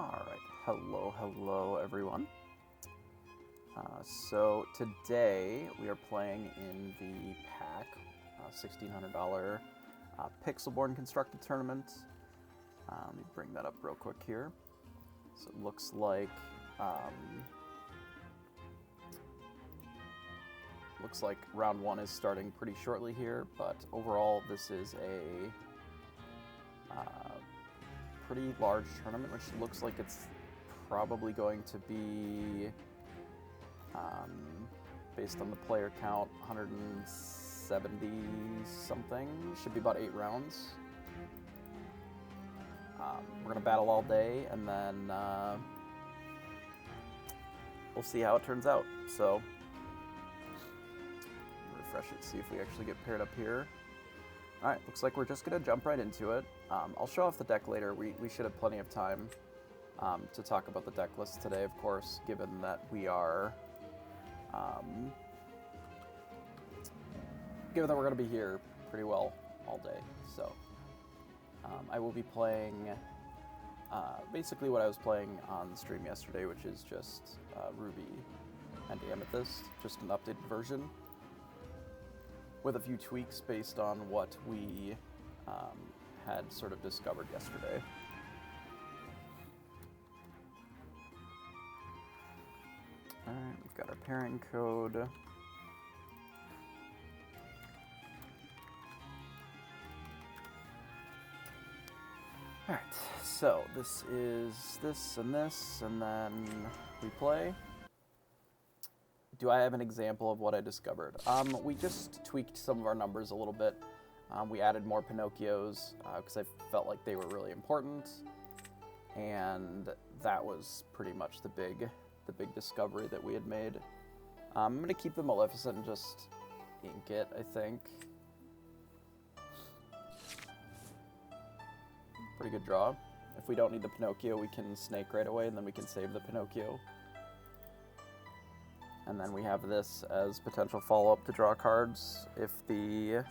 Alright, hello everyone. So today we are playing in the pack $1,600 Pixelborn Constructed Tournament. Let me bring that up real quick here. So it looks like round one is starting pretty shortly here, but overall this is a pretty large tournament, which looks like it's probably going to be, based on the player count, 170 something. Should be about 8 rounds. We're going to battle all day, and then we'll see how it turns out. So, refresh it, see if we actually get paired up here. Alright, looks like we're just going to jump right into it. I'll show off the deck later. We should have plenty of time to talk about the deck list today, of course, given that we are... given that we're going to be here pretty well all day. So, I will be playing basically what I was playing on the stream yesterday, which is just Ruby and Amethyst, just an updated version, with a few tweaks based on what we had sort of discovered yesterday. Alright, we've got our pairing code. Alright, so this is this, and then we play. Do I have an example of what I discovered? We just tweaked some of our numbers a little bit. We added more Pinocchios because I felt like they were really important, and that was pretty much the big discovery that we had made. I'm gonna keep the Maleficent and just ink it, I think. Pretty good draw. If we don't need the Pinocchio, we can snake right away, and then we can save the Pinocchio. And then we have this as potential follow-up to draw cards if the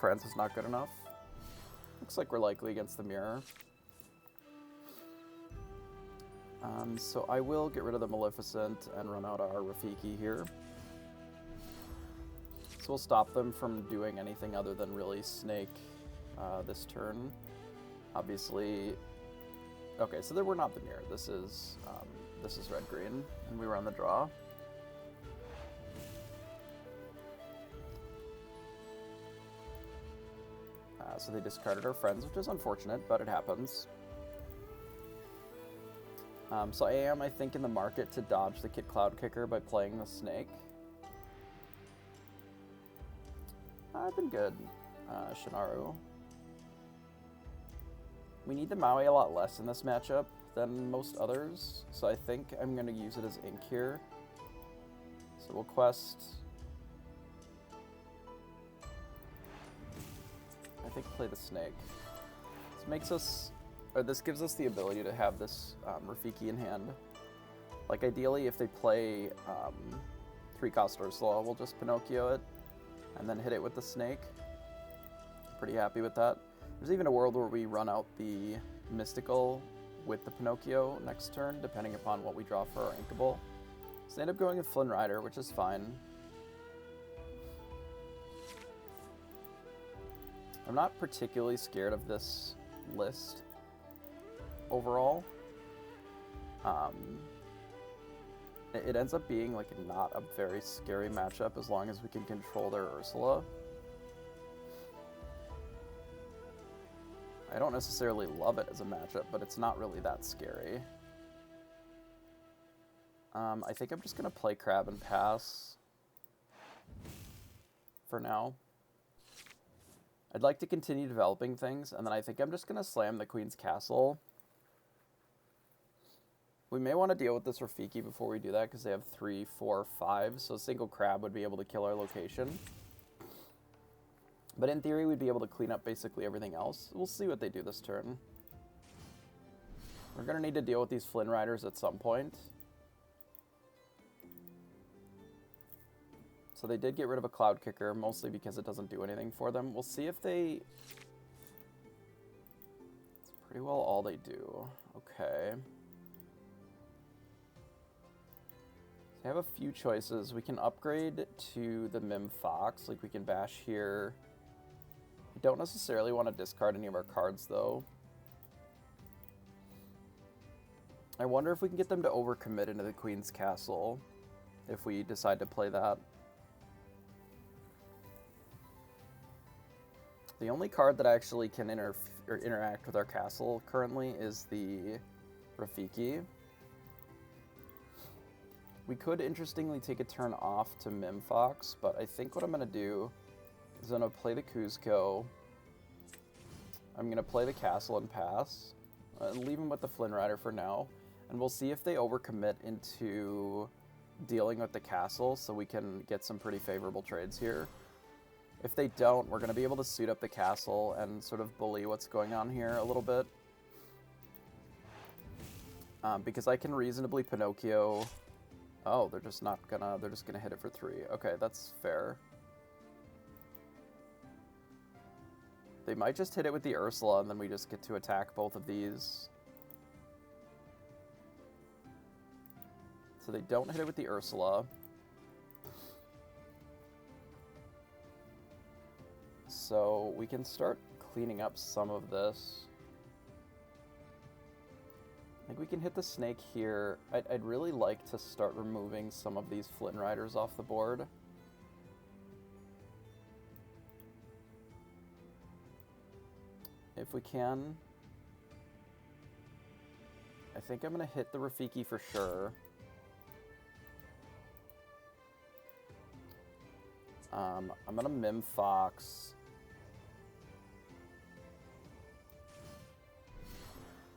Friends is not good enough. Looks like we're likely against the Mirror. So I will get rid of the Maleficent and run out our Rafiki here. So we'll stop them from doing anything other than really snake this turn. Obviously, okay, so we're not the Mirror. This is red-green, and we run the draw. So they discarded our Friends, which is unfortunate, but it happens. So I am, I think, in the market to dodge the Kit Cloud Kicker by playing the Snake. I've been good, Shinaru. We need the Maui a lot less in this matchup than most others, so I think I'm going to use it as ink here. So we'll quest... I think play the Snake. This makes us... or this gives us the ability to have this Rafiki in hand. Like, ideally, if they play 3-cost Ursula, we'll just Pinocchio it, and then hit it with the Snake. Pretty happy with that. There's even a world where we run out the Mystical with the Pinocchio next turn, depending upon what we draw for our Inkable. So they end up going with Flynn Rider, which is fine. I'm not particularly scared of this list overall. It ends up being like not a very scary matchup as long as we can control their Ursula. I don't necessarily love it as a matchup, but it's not really that scary. I think I'm just going to play Crab and pass for now. I'd like to continue developing things, and then I think I'm just going to slam the Queen's Castle. We may want to deal with this Rafiki before we do that, because they have 3, 4, 5, so a single Crab would be able to kill our location. But in theory, we'd be able to clean up basically everything else. We'll see what they do this turn. We're going to need to deal with these Flynn Riders at some point. So they did get rid of a Cloud Kicker, mostly because it doesn't do anything for them. We'll see if they... It's pretty well all they do. Okay. I have a few choices. We can upgrade to the Mim Fox. Like, we can bash here. I don't necessarily want to discard any of our cards, though. I wonder if we can get them to overcommit into the Queen's Castle if we decide to play that. The only card that actually can interact with our castle currently is the Rafiki. We could, interestingly, take a turn off to Mim Fox, but I think what I'm going to do is I'm going to play the Kuzco. I'm going to play the castle and pass, and leave him with the Flynn Rider for now, and we'll see if they overcommit into dealing with the castle so we can get some pretty favorable trades here. If they don't, we're going to be able to suit up the castle and sort of bully what's going on here a little bit. Because I can reasonably Pinocchio... Oh, they're just gonna hit it for 3. Okay, that's fair. They might just hit it with the Ursula, and then we just get to attack both of these. So they don't hit it with the Ursula. So we can start cleaning up some of this. I think we can hit the snake here. I'd really like to start removing some of these Flynn Riders off the board. If we can. I think I'm going to hit the Rafiki for sure. I'm going to Mim Fox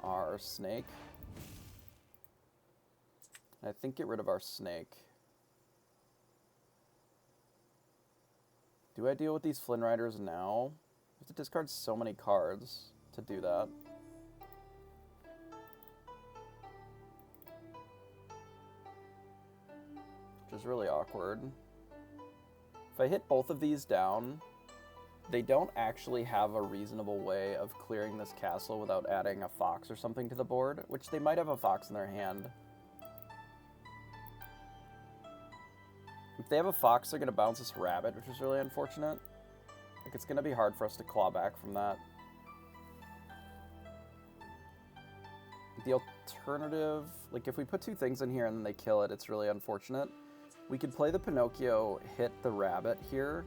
our snake. I think get rid of our snake. Do I deal with these Flynn Riders now? I have to discard so many cards to do that. Which is really awkward. If I hit both of these down, they don't actually have a reasonable way of clearing this castle without adding a fox or something to the board, which they might have a fox in their hand. If they have a fox, they're going to bounce this rabbit, which is really unfortunate. Like, it's going to be hard for us to claw back from that. The alternative, like, if we put 2 things in here and then they kill it, it's really unfortunate. We could play the Pinocchio, hit the rabbit here,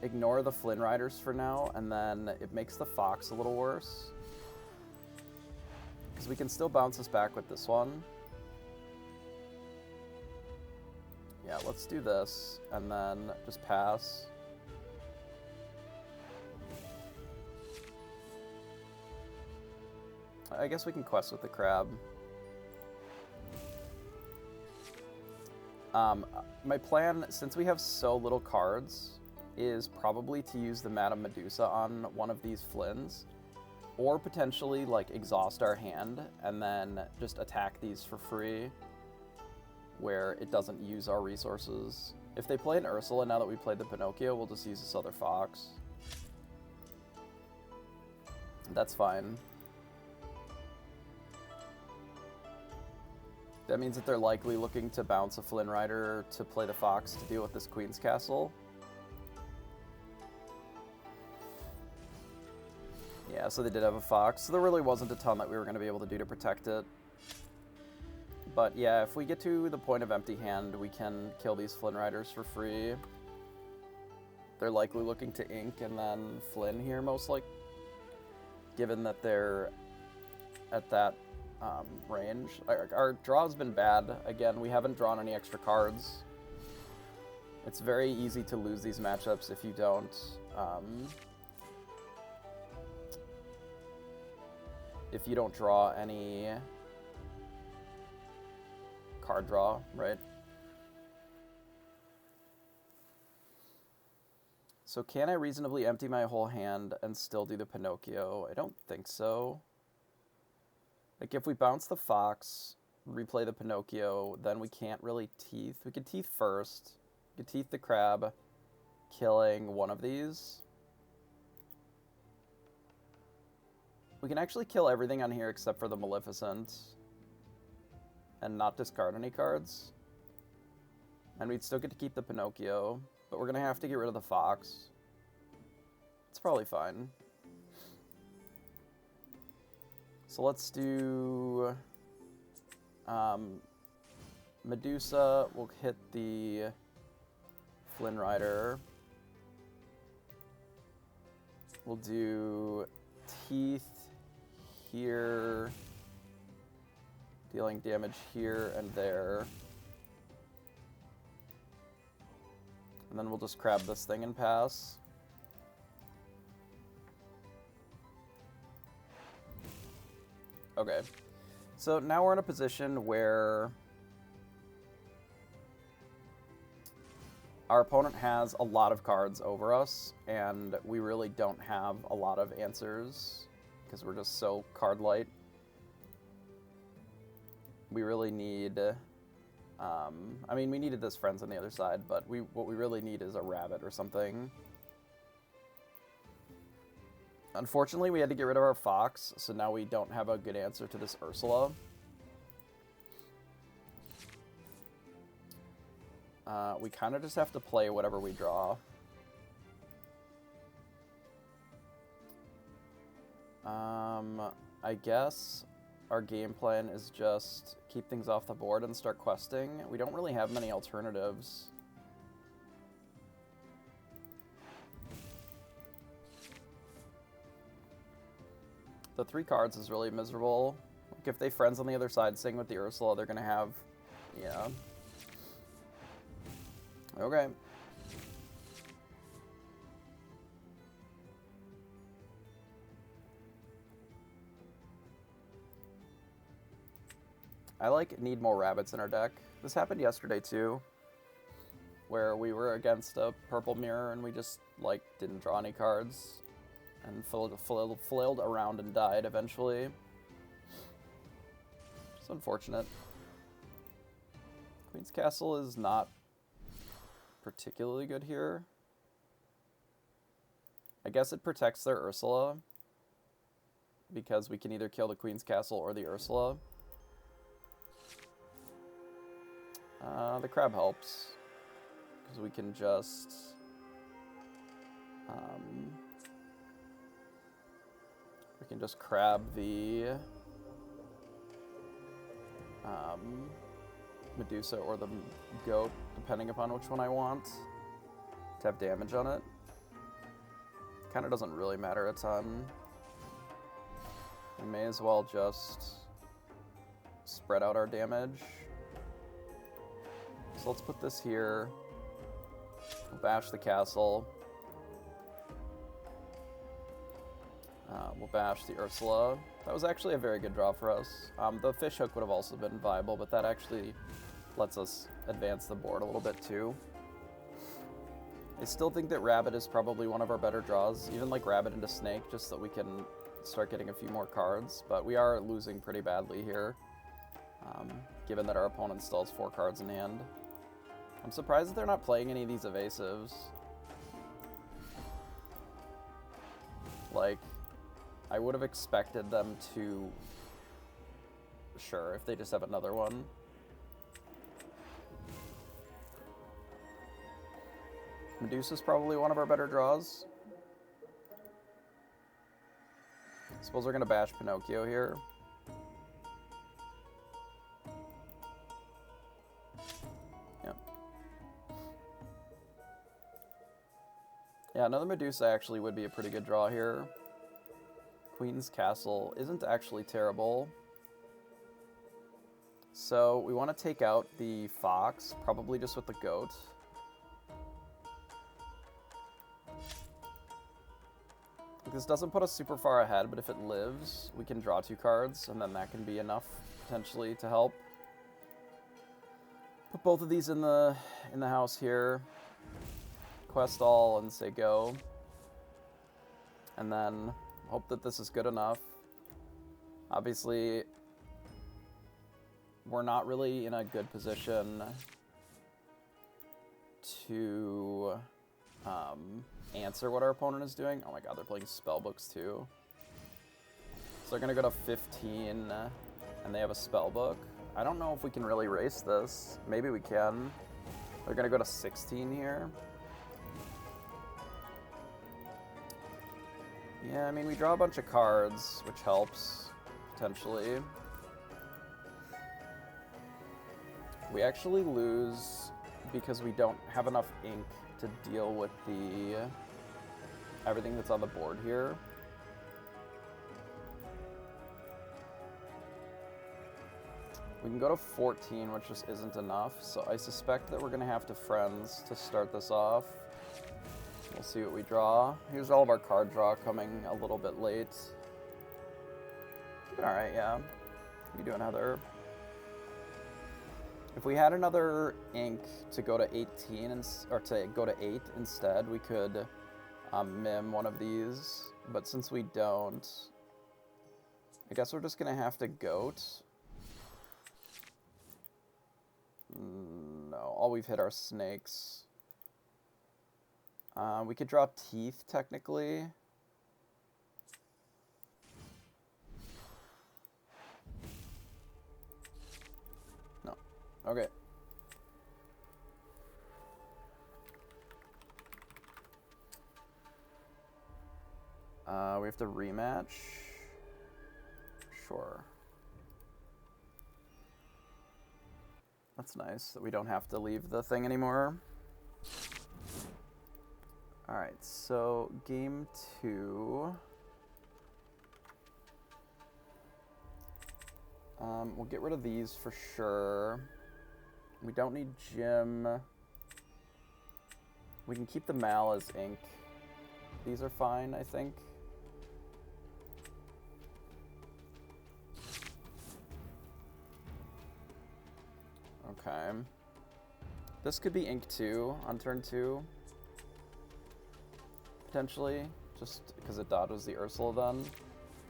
ignore the Flynn Riders for now, and then it makes the fox a little worse. Because we can still bounce this back with this one. Yeah, let's do this, and then just pass. I guess we can quest with the crab. My plan, since we have so little cards, is probably to use the Madame Medusa on one of these Flynns, or potentially, like, exhaust our hand, and then just attack these for free, where it doesn't use our resources. If they play an Ursula now that we played the Pinocchio, we'll just use this other fox. That's fine. That means that they're likely looking to bounce a Flynn Rider to play the fox to deal with this Queen's Castle. Yeah, so they did have a fox, so there really wasn't a ton that we were going to be able to do to protect it. But yeah, if we get to the point of empty hand, we can kill these Flynn Riders for free. They're likely looking to ink and then Flynn here, most like, given that they're at that range. Our draw's been bad. Again, we haven't drawn any extra cards. It's very easy to lose these matchups if you don't draw any card draw, right? So can I reasonably empty my whole hand and still do the Pinocchio? I don't think so. Like, if we bounce the fox, replay the Pinocchio, then we can't really teeth. We could teeth first. We could teeth the crab, killing one of these. We can actually kill everything on here except for the Maleficent. and not discard any cards. And we'd still get to keep the Pinocchio, but we're going to have to get rid of the Fox. It's probably fine. So let's do Medusa. We'll hit the Flynn Rider. We'll do Teeth here, dealing damage here and there. And then we'll just grab this thing and pass. Okay, so now we're in a position where our opponent has a lot of cards over us, and we really don't have a lot of answers because we're just so card light. We really need, I mean, we needed this Friends on the other side, but what we really need is a rabbit or something. Unfortunately, we had to get rid of our Fox, so now we don't have a good answer to this Ursula. We kind of just have to play whatever we draw. I guess our game plan is just keep things off the board and start questing. We don't really have many alternatives. The 3 cards is really miserable. Like if they Friends on the other side sing with the Ursula, they're going to have, yeah. Okay. I need more rabbits in our deck. This happened yesterday too, where we were against a purple mirror and we just didn't draw any cards and flailed around and died eventually. It's unfortunate. Queen's Castle is not particularly good here. I guess it protects their Ursula because we can either kill the Queen's Castle or the Ursula. The crab helps because we can just crab the Medusa or the goat, depending upon which one I want, to have damage on it. Kind of doesn't really matter a ton. We may as well just spread out our damage. So let's put this here. We'll bash the castle. We'll bash the Ursula. That was actually a very good draw for us. The fish hook would have also been viable, but that actually lets us advance the board a little bit too. I still think that rabbit is probably one of our better draws, even rabbit into snake, just so we can start getting a few more cards, but we are losing pretty badly here, given that our opponent still has 4 cards in hand. I'm surprised that they're not playing any of these evasives. I would have expected them to... Sure, if they just have another one. Medusa's probably one of our better draws. I suppose we're going to bash Pinocchio here. Yep. Yeah, another Medusa actually would be a pretty good draw here. Queen's Castle isn't actually terrible. So we want to take out the Fox, probably just with the goat. This doesn't put us super far ahead, but if it lives, we can draw 2 cards, and then that can be enough, potentially, to help. Put both of these in the house here. Quest all and say go. And then hope that this is good enough. Obviously, we're not really in a good position to answer what our opponent is doing. Oh my god, they're playing spellbooks too. So they're going to go to 15, and they have a spellbook. I don't know if we can really race this. Maybe we can. They're gonna go to 16 here. Yeah, I mean, we draw a bunch of cards, which helps, potentially. We actually lose because we don't have enough ink to deal with everything that's on the board here. We can go to 14, which just isn't enough, so I suspect that we're going to have to friends to start this off. We'll see what we draw. Here's all of our card draw coming a little bit late. Alright, yeah. How you doing, Heather? If we had another ink to go to 18, or to go to 8 instead, we could mim one of these. But since we don't, I guess we're just going to have to goat. No, all we've hit are snakes. We could draw teeth, technically. No. Okay. We have to rematch. Sure. That's nice that we don't have to leave the thing anymore. Alright, so game 2. We'll get rid of these for sure. We don't need Jim. We can keep the Mal as ink. These are fine, I think. Okay. This could be ink 2 on turn 2. Potentially, just because it dodges the Ursula then.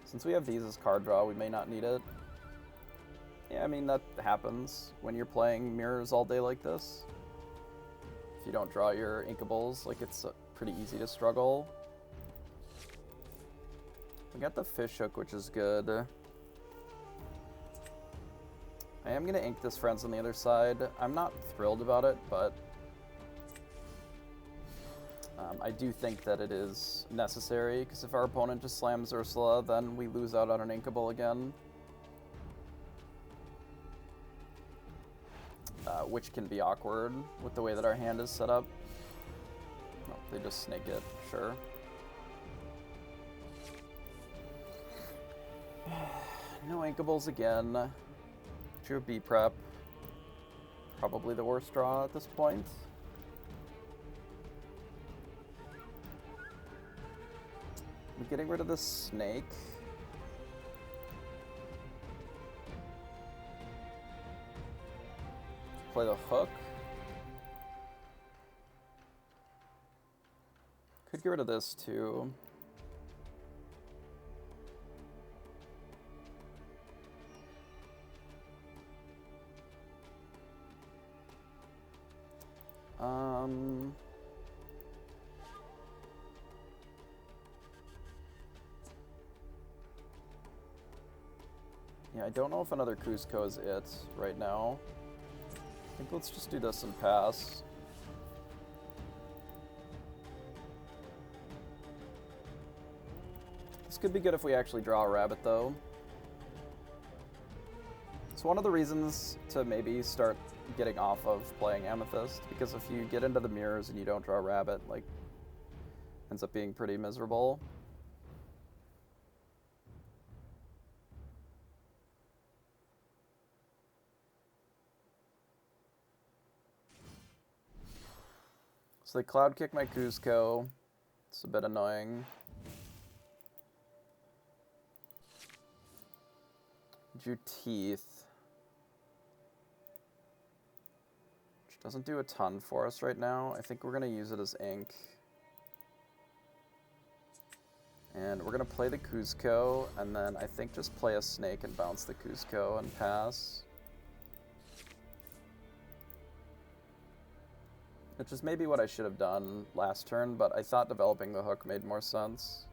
Since we have these as card draw, we may not need it. Yeah, I mean, that happens when you're playing mirrors all day like this. If you don't draw your inkables, like, it's pretty easy to struggle. We got the fish hook, which is good. I am going to ink this friends on the other side. I'm not thrilled about it, but I do think that it is necessary, because if our opponent just slams Ursula, then we lose out on an inkable again. Which can be awkward with the way that our hand is set up. Oh, they just snake it, sure. No inkables again. Drew B prep. Probably the worst draw at this point. I'm getting rid of the snake. Play the hook. Could get rid of this too. Yeah, I don't know if another Cusco is it right now. I think let's just do this and pass. This could be good if we actually draw a rabbit, though. It's one of the reasons to maybe start getting off of playing Amethyst, because if you get into the mirrors and you don't draw a rabbit, like, ends up being pretty miserable. So they cloud kick my Cusco. It's a bit annoying. Drew teeth. Which doesn't do a ton for us right now. I think we're going to use it as ink. And we're going to play the Cusco, and then I think just play a snake and bounce the Cusco and pass. Which is maybe what I should have done last turn, but I thought developing the hook made more sense.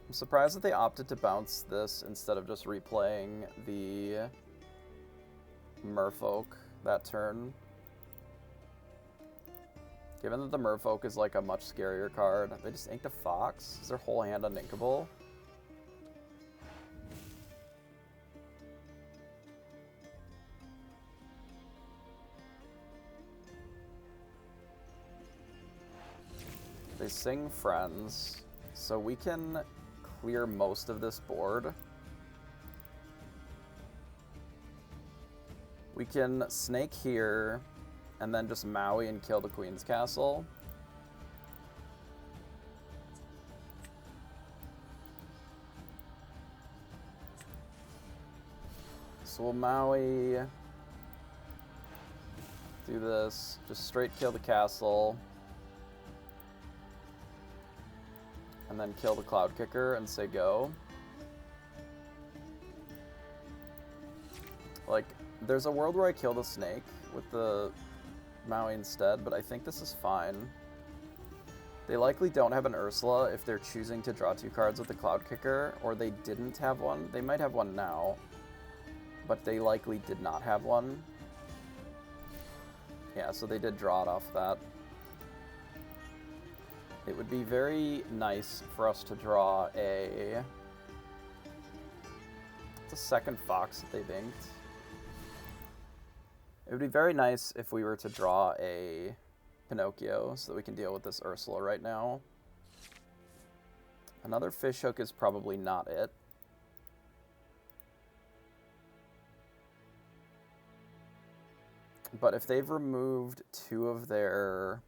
I'm surprised that they opted to bounce this instead of just replaying the Merfolk that turn. Given that the Merfolk is like a much scarier card, they just inked a Fox. Is their whole hand uninkable? They sing Friends, so we can clear most of this board. We can snake here, and then just Maui and kill the Queen's Castle. So we'll Maui, do this, just straight kill the castle, and then kill the Cloud Kicker and say go. Like, there's a world where I kill the snake with the Maui instead, but I think this is fine. They likely don't have an Ursula if they're choosing to draw 2 cards with the Cloud Kicker, or they didn't have one. They might have one now, but they likely did not have one. Yeah, so they did draw it off that. It would be very nice for us to draw a... It's a second Fox that they've inked. It would be very nice if we were to draw a Pinocchio so that we can deal with this Ursula right now. Another Fishhook is probably not it. But if they've removed 2 of their...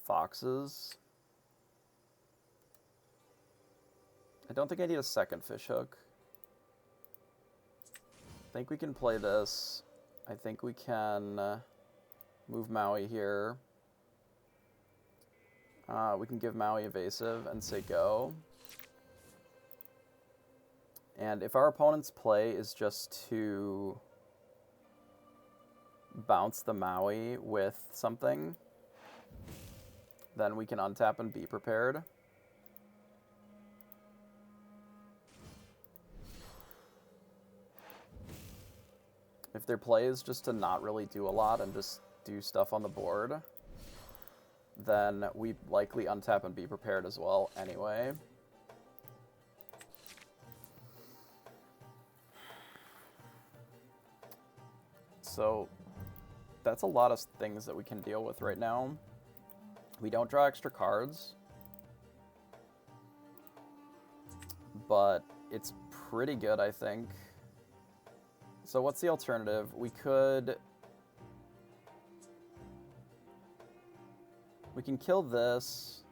Foxes... I don't think I need a second Fishhook. I think we can play this. I think we can move Maui here. We can give Maui evasive and say go. And if our opponent's play is just to bounce the Maui with something, then we can untap and be prepared. If their play is just to not really do a lot and just do stuff on the board, then we likely untap and be prepared as well anyway. So that's a lot of things that we can deal with right now. We don't draw extra cards, but it's pretty good, I think. So what's the alternative? We can kill this.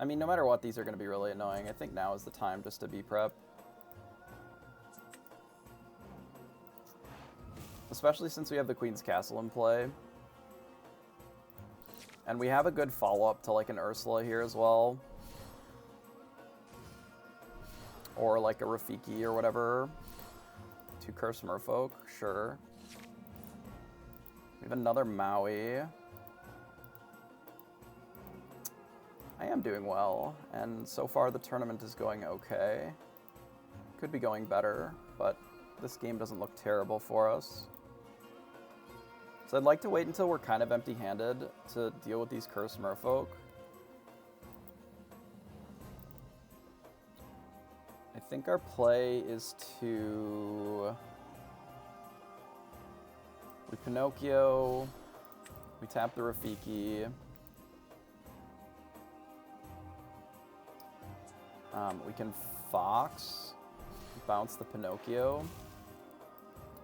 I mean, no matter what, these are going to be really annoying. I think now is the time just to be prep. Especially since we have the Queen's Castle in play. And we have a good follow-up to like an Ursula here as well. Or like a Rafiki or whatever. To curse Merfolk, sure. We have another Maui. I am doing well, and so far the tournament is going okay. Could be going better, but this game doesn't look terrible for us. So I'd like to wait until we're kind of empty-handed to deal with these cursed Merfolk. I think our play is to... We Pinocchio, we tap the Rafiki. We can Fox, bounce the Pinocchio,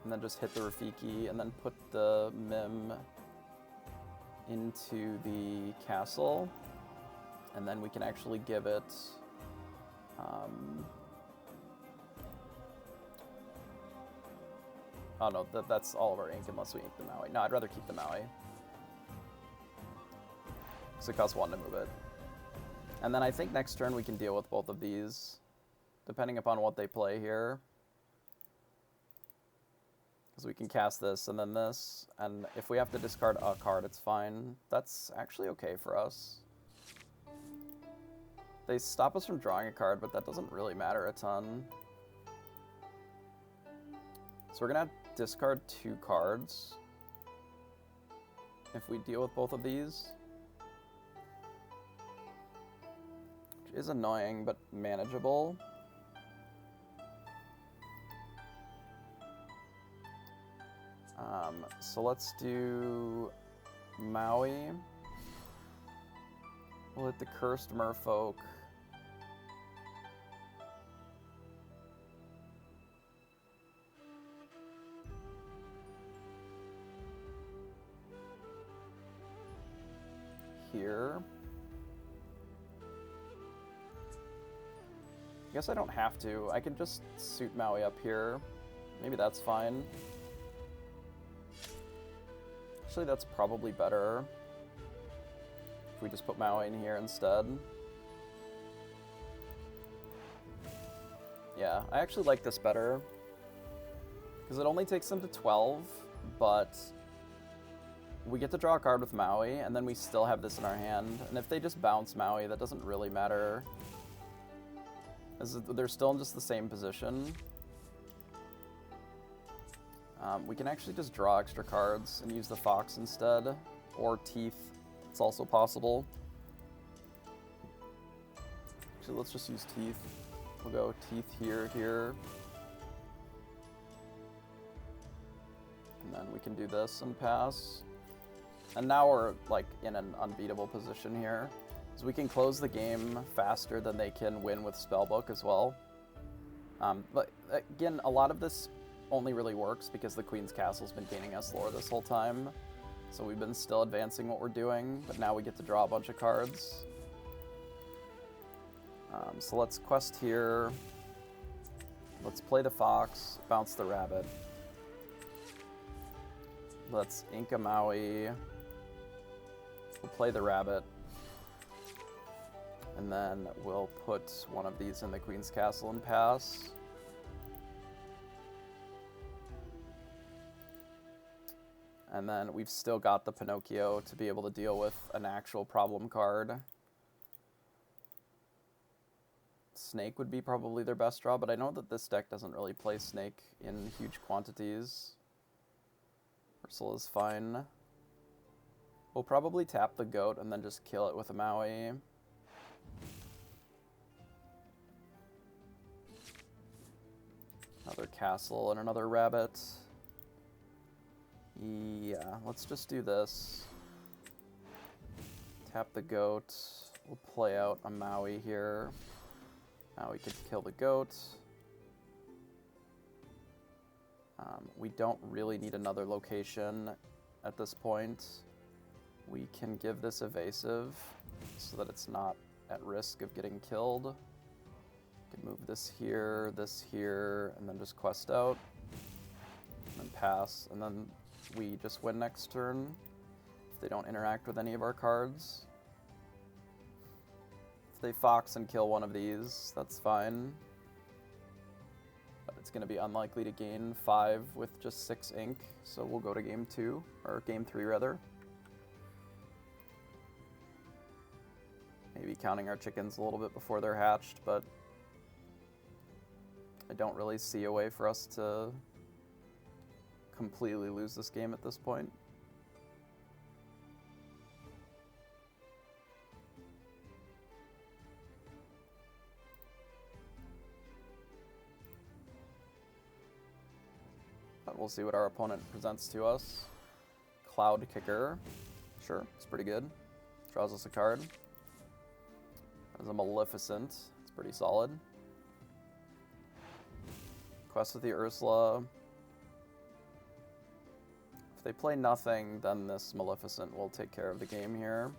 and then just hit the Rafiki, and then put the Mim into the castle, and then we can actually give it... Oh no, that's all of our ink unless we ink the Maui. No, I'd rather keep the Maui. Because it costs 1 to move it. And then I think next turn we can deal with both of these, depending upon what they play here. Because Because we can cast this and then this, and if we have to discard a card, it's fine. That's actually okay for us. They stop us from drawing a card, but that doesn't really matter a ton. So we're going to discard 2 cards if we deal with both of these. Which is annoying, but manageable. So let's do Maui. We'll hit the Cursed Merfolk. Here. I guess I don't have to. I can just suit Maui up here. Maybe that's fine. Actually, that's probably better if we just put Maui in here instead. Yeah, I actually like this better because it only takes them to 12, but we get to draw a card with Maui, and then we still have this in our hand. And if they just bounce Maui, that doesn't really matter. They're still in just the same position. We can actually just draw extra cards and use the Fox instead, or Teeth. It's also possible. Actually, let's just use Teeth. We'll go Teeth here, here. And then we can do this and pass. And now we're like in an unbeatable position here. So we can close the game faster than they can win with Spellbook as well. But again, a lot of this only really works because the Queen's Castle's been gaining us lore this whole time. So we've been still advancing what we're doing, but now we get to draw a bunch of cards. So let's quest here. Let's play the Fox, bounce the Rabbit. Let's ink a Maui. We'll play the Rabbit. And then we'll put one of these in the Queen's Castle and pass. And then we've still got the Pinocchio to be able to deal with an actual problem card. Snake would be probably their best draw, but I know that this deck doesn't really play Snake in huge quantities. Ursula's fine. We'll probably tap the Goat and then just kill it with a Maui. Another castle and another rabbit. Yeah, let's just do this. Tap the Goat. We'll play out a Maui here. Maui could kill the Goat. We don't really need another location at this point. We can give this evasive so that it's not at risk of getting killed. We can move this here, and then just quest out. And then pass, and then we just win next turn if they don't interact with any of our cards. If they Fox and kill one of these, that's fine. But it's going to be unlikely to gain 5 with just 6 ink, so we'll go to game 2, or game 3 rather. Maybe counting our chickens a little bit before they're hatched, but I don't really see a way for us to completely lose this game at this point. But we'll see what our opponent presents to us. Cloud Kicker. Sure, it's pretty good. Draws us a card. There's a Maleficent. It's pretty solid. Quest with the Ursula. If they play nothing, then this Maleficent will take care of the game here.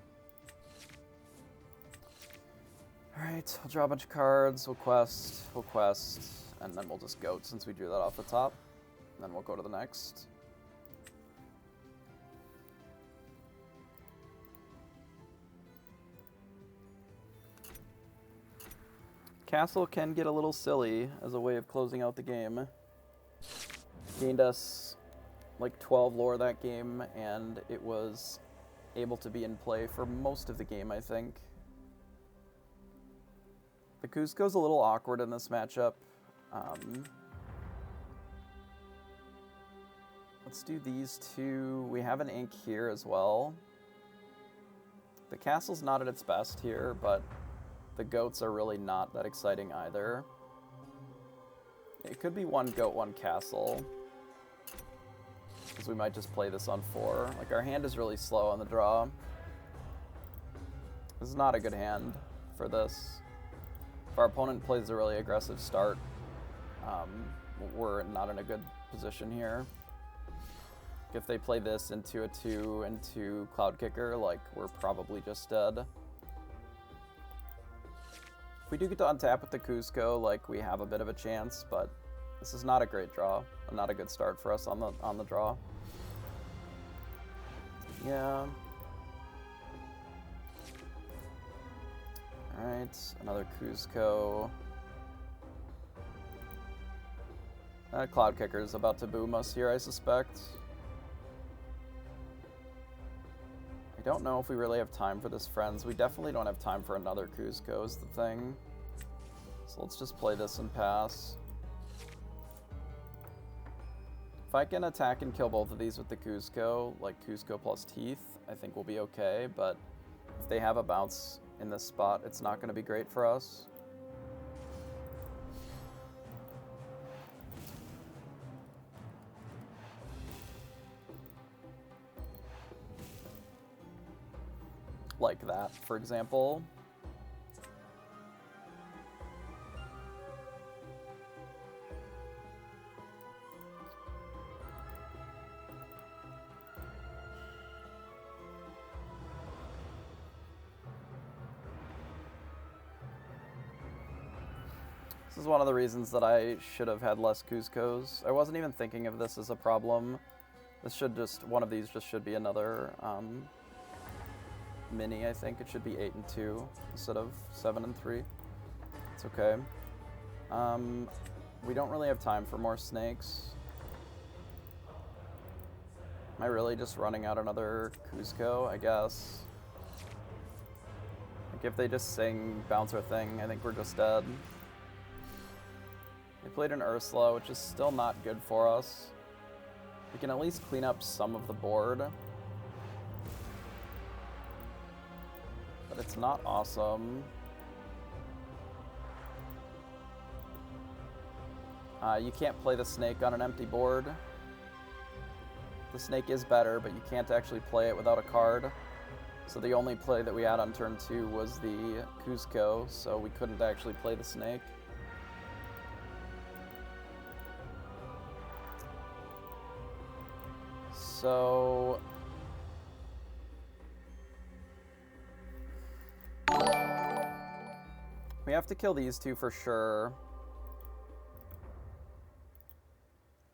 Alright, we'll draw a bunch of cards, we'll quest, and then we'll just Goat since we drew that off the top. And then we'll go to the next. Castle can get a little silly as a way of closing out the game. Gained us like 12 lore that game, and it was able to be in play for most of the game, I think. The Cusco's a little awkward in this matchup. Let's do these two. We have an ink here as well. The castle's not at its best here, but the goats are really not that exciting either. It could be one goat, one castle. Because we might just play this on 4. Like, our hand is really slow on the draw. This is not a good hand for this. If our opponent plays a really aggressive start, we're not in a good position here. If they play this into a 2 into Cloud Kicker, like, we're probably just dead. If we do get to untap with the Cusco, like, we have a bit of a chance, but this is not a great draw. Not a good start for us on the draw. Yeah. Alright, another Cusco. Cloud Kicker is about to boom us here, I suspect. I don't know if we really have time for this, friends. We definitely don't have time for another Cusco is the thing. So let's just play this and pass. If I can attack and kill both of these with the Cusco, like Cusco plus Teeth, I think we'll be okay, but if they have a bounce in this spot, it's not going to be great for us. Like that, for example. This is one of the reasons that I should have had less Cuscos. I wasn't even thinking of this as a problem. This should just, one of these just should be another mini, I think. It should be 8 and 2 instead of 7 and 3. It's okay. We don't really have time for more snakes. Am I really just running out another Cusco? I guess. Like, if they just sing Bouncer Thing, I think we're just dead. They played an Ursula, which is still not good for us. We can at least clean up some of the board. But it's not awesome. You can't play the snake on an empty board. The snake is better, but you can't actually play it without a card. So the only play that we had on turn 2 was the Cusco, so we couldn't actually play the snake. So we have to kill these two for sure.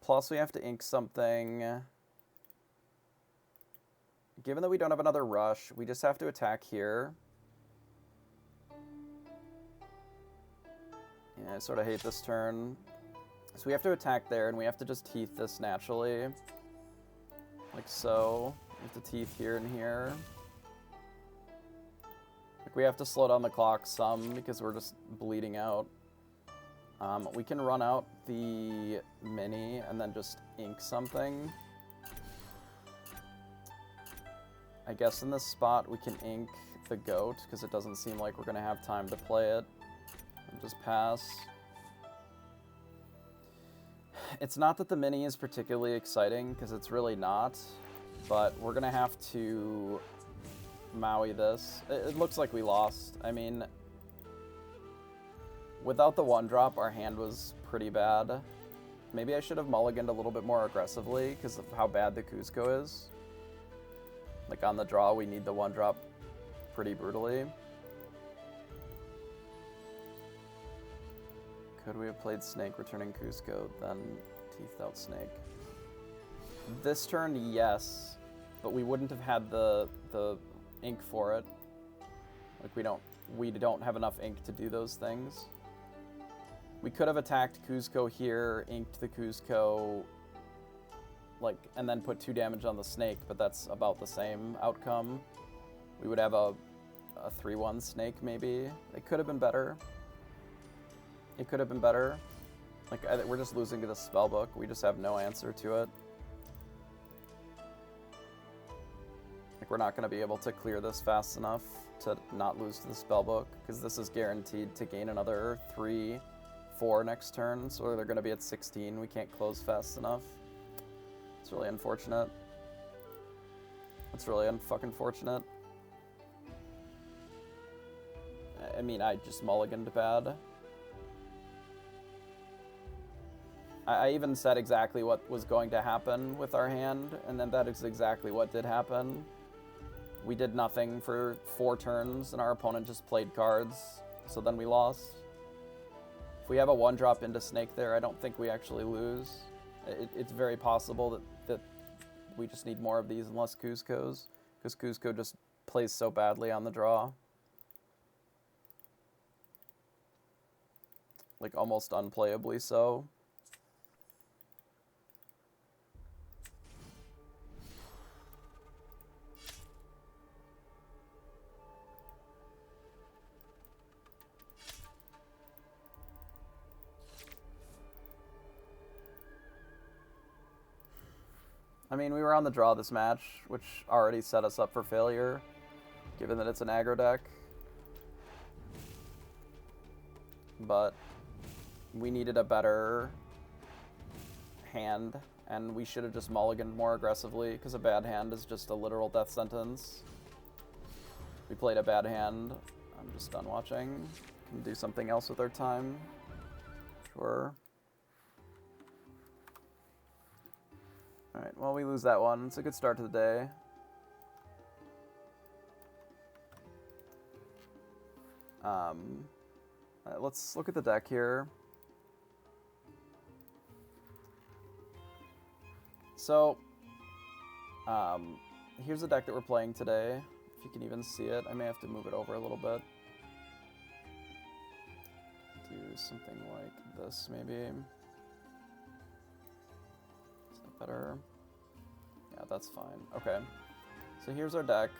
Plus we have to ink something. Given that we don't have another rush, we just have to attack here. Yeah, I sort of hate this turn. So we have to attack there, and we have to just teeth this naturally. Like so. We have to teeth here and here. Like, we have to slow down the clock some because we're just bleeding out. We can run out the mini and then just ink something. I guess in this spot we can ink the goat because it doesn't seem like we're going to have time to play it. And just pass. It's not that the mini is particularly exciting because it's really not, but we're going to have to Maui this. It looks like we lost. I mean, without the 1-drop, our hand was pretty bad. Maybe I should have mulliganed a little bit more aggressively because of how bad the Cusco is. Like, on the draw, we need the 1-drop pretty brutally. Could we have played Snake returning Cusco, then teethed out Snake? This turn, yes, but we wouldn't have had the ink for it. Like, we don't have enough ink to do those things. We could have attacked Cusco here, inked the Cusco, like, and then put 2 damage on the snake, but that's about the same outcome. We would have a 3-1 snake, maybe. It could have been better. It could have been better. Like, we're just losing to the spellbook. We just have no answer to it. Like, we're not going to be able to clear this fast enough to not lose to the spellbook, because this is guaranteed to gain another 3, 4 next turn, so they're going to be at 16. We can't close fast enough. It's really unfortunate. It's really unfucking fortunate. I mean, I just mulliganed bad. I even said exactly what was going to happen with our hand, and then that is exactly what did happen. We did nothing for 4 turns, and our opponent just played cards, so then we lost. If we have a 1-drop into Snake there, I don't think we actually lose. It's very possible that we just need more of these and less Kuzcos, because Kuzco just plays so badly on the draw. Like, almost unplayably so. I mean, we were on the draw this match, which already set us up for failure, given that it's an aggro deck. But we needed a better hand, and we should have just mulliganed more aggressively, because a bad hand is just a literal death sentence. We played a bad hand. I'm just done watching. Can do something else with our time. Sure. Alright, well, we lose that one. It's a good start to the day. Let's look at the deck here. So, here's the deck that we're playing today. If you can even see it. I may have to move it over a little bit. Do something like this, maybe. Is that better? Yeah, that's fine. Okay. So here's our deck.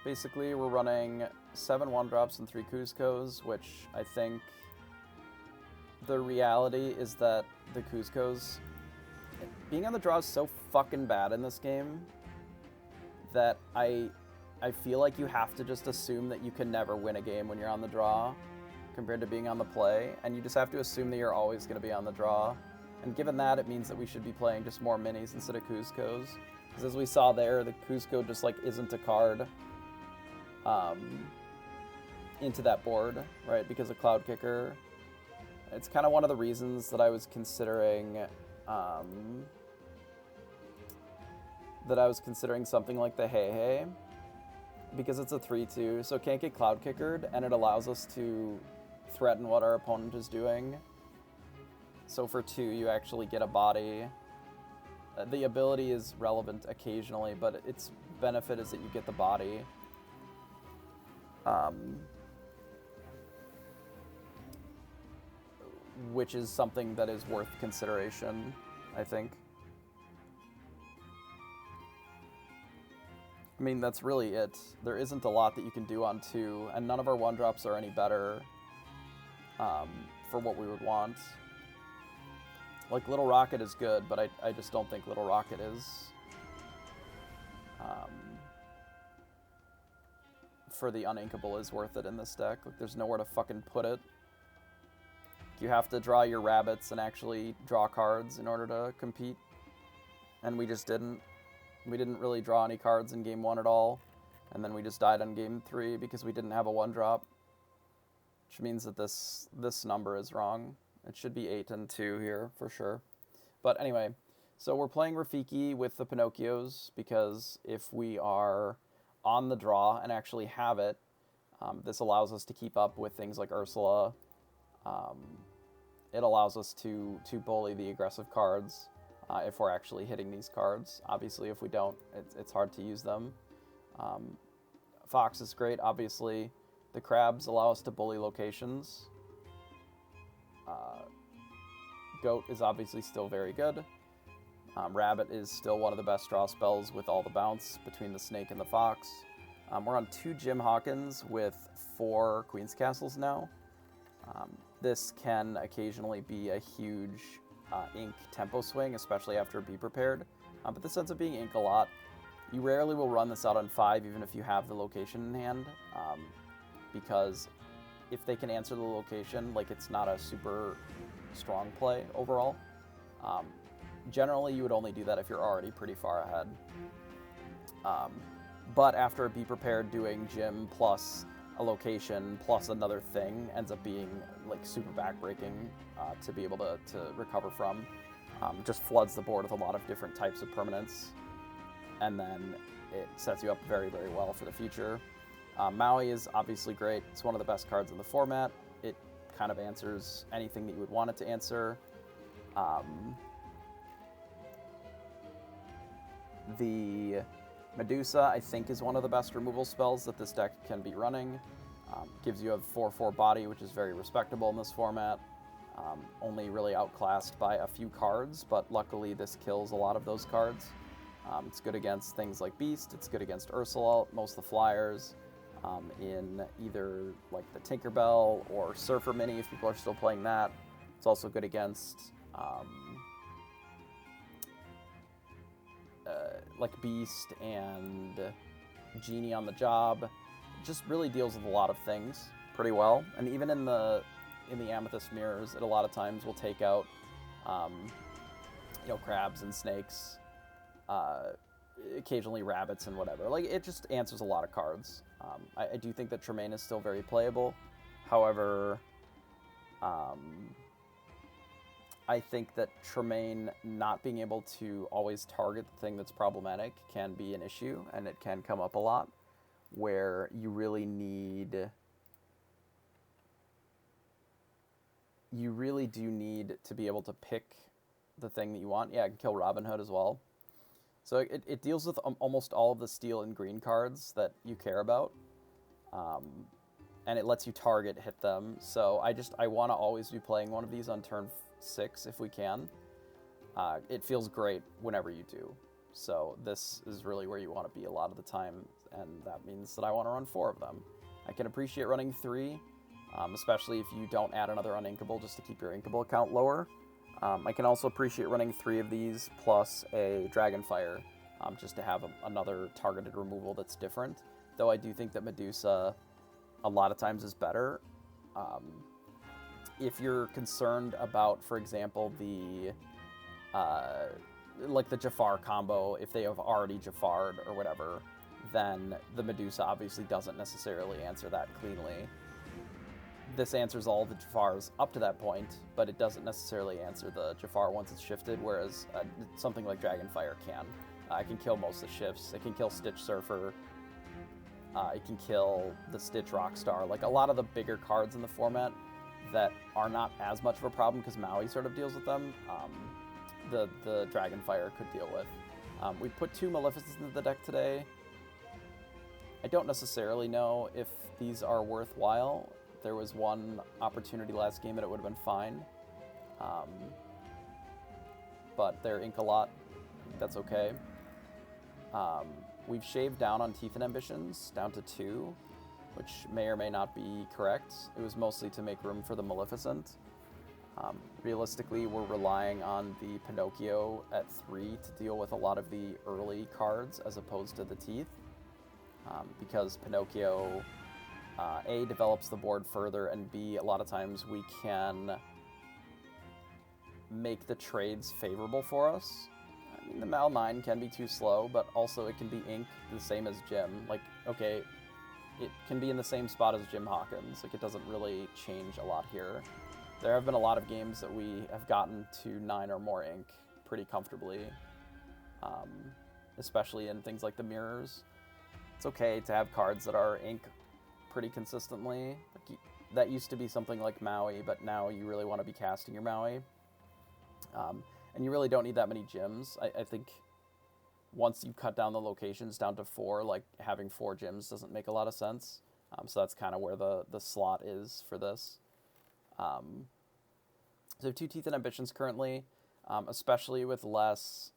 Basically, we're running 7 1-drops and 3 Kuzcos, which I think the reality is that the Kuzcos, being on the draw is so fucking bad in this game that I feel like you have to just assume that you can never win a game when you're on the draw compared to being on the play, and you just have to assume that you're always going to be on the draw. And given that, it means that we should be playing just more minis instead of Kuzcos. Because as we saw there, the Kuzco just like isn't a card into that board, right? Because of Cloud Kicker. It's kind of one of the reasons that I was considering something like the Hey Hey, because it's a 3/2, so it can't get Cloud Kickered, and it allows us to threaten what our opponent is doing. So for 2, you actually get a body. The ability is relevant occasionally, but its benefit is that you get the body. Which is something that is worth consideration, I think. I mean, that's really it. There isn't a lot that you can do on 2, and none of our 1-drops are any better for what we would want. Like, Little Rocket is good, but I just don't think Little Rocket is for the uninkable is worth it in this deck. Like, there's nowhere to fucking put it. You have to draw your rabbits and actually draw cards in order to compete. And we just didn't. We didn't really draw any cards in game 1 at all. And then we just died on game 3 because we didn't have a 1-drop. Which means that this number is wrong. It should be 8 and 2 here, for sure. But anyway, so we're playing Rafiki with the Pinocchios, because if we are on the draw and actually have it, this allows us to keep up with things like Ursula. It allows us to bully the aggressive cards if we're actually hitting these cards. Obviously, if we don't, it's hard to use them. Fox is great, obviously. The crabs allow us to bully locations. Goat is obviously still very good. Rabbit is still one of the best draw spells with all the bounce between the Snake and the Fox. We're on 2 Jim Hawkins with 4 Queen's Castles now. This can occasionally be a huge ink tempo swing, especially after Be Prepared. But this ends up being ink a lot. You rarely will run this out on 5, even if you have the location in hand, because if they can answer the location, like, it's not a super strong play overall. Generally, you would only do that if you're already pretty far ahead. But after a Be Prepared, doing Jim plus a location plus another thing ends up being like super backbreaking to be able to recover from. Just floods the board with a lot of different types of permanents, and then it sets you up very, very well for the future. Maui is obviously great. It's one of the best cards in the format. It kind of answers anything that you would want it to answer. The Medusa, I think, is one of the best removal spells that this deck can be running. Gives you a 4/4 body, which is very respectable in this format. Only really outclassed by a few cards, but luckily this kills a lot of those cards. It's good against things like Beast, it's good against Ursula, most of the flyers, in either like the Tinkerbell or Surfer Mini if people are still playing that. It's also good against like Beast and Genie on the Job. It just really deals with a lot of things pretty well. And even in the Amethyst Mirrors, it a lot of times will take out crabs and snakes, occasionally rabbits and whatever. Like, it just answers a lot of cards. I do think that Tremaine is still very playable. However, I think that Tremaine not being able to always target the thing that's problematic can be an issue, and it can come up a lot, where you really do need to be able to pick the thing that you want. Yeah, it can kill Robin Hood as well. So it deals with almost all of the steel and green cards that you care about, and it lets you hit them. So I want to always be playing one of these on turn 6 if we can. It feels great whenever you do. So this is really where you want to be a lot of the time, and that means that I want to run 4 of them. I can appreciate running 3, especially if you don't add another uninkable just to keep your inkable count lower. I can also appreciate running 3 of these plus a Dragonfire, just to have another targeted removal that's different. Though I do think that Medusa a lot of times is better. If you're concerned about, for example, the Jafar combo, if they have already Jafar'd or whatever, then the Medusa obviously doesn't necessarily answer that cleanly. This answers all the Jafars up to that point, but it doesn't necessarily answer the Jafar once it's shifted, whereas something like Dragonfire can. It can kill most of the shifts. It can kill Stitch Surfer. It can kill the Stitch Rockstar. Like, a lot of the bigger cards in the format that are not as much of a problem because Maui sort of deals with them, the Dragonfire could deal with. We put 2 Maleficents into the deck today. I don't necessarily know if these are worthwhile. There was one opportunity last game that it would have been fine. But they're ink a lot. That's okay. We've shaved down on Teeth and Ambitions, down to 2, which may or may not be correct. It was mostly to make room for the Maleficent. Realistically, we're relying on the Pinocchio at 3 to deal with a lot of the early cards as opposed to the Teeth. Because Pinocchio, A, develops the board further, and B, a lot of times we can make the trades favorable for us. I mean, the Mal 9 can be too slow, but also it can be ink the same as Jim. Like, okay, it can be in the same spot as Jim Hawkins. Like, it doesn't really change a lot here. There have been a lot of games that we have gotten to 9 or more ink pretty comfortably, especially in things like the mirrors. It's okay to have cards that are ink pretty consistently. Like, that used to be something like Maui, but now you really want to be casting your Maui. And you really don't need that many gyms. I think once you cut down the locations down to 4, like, having 4 gyms doesn't make a lot of sense. So that's kind of where the slot is for this. So 2 Teeth and Ambitions currently, especially with less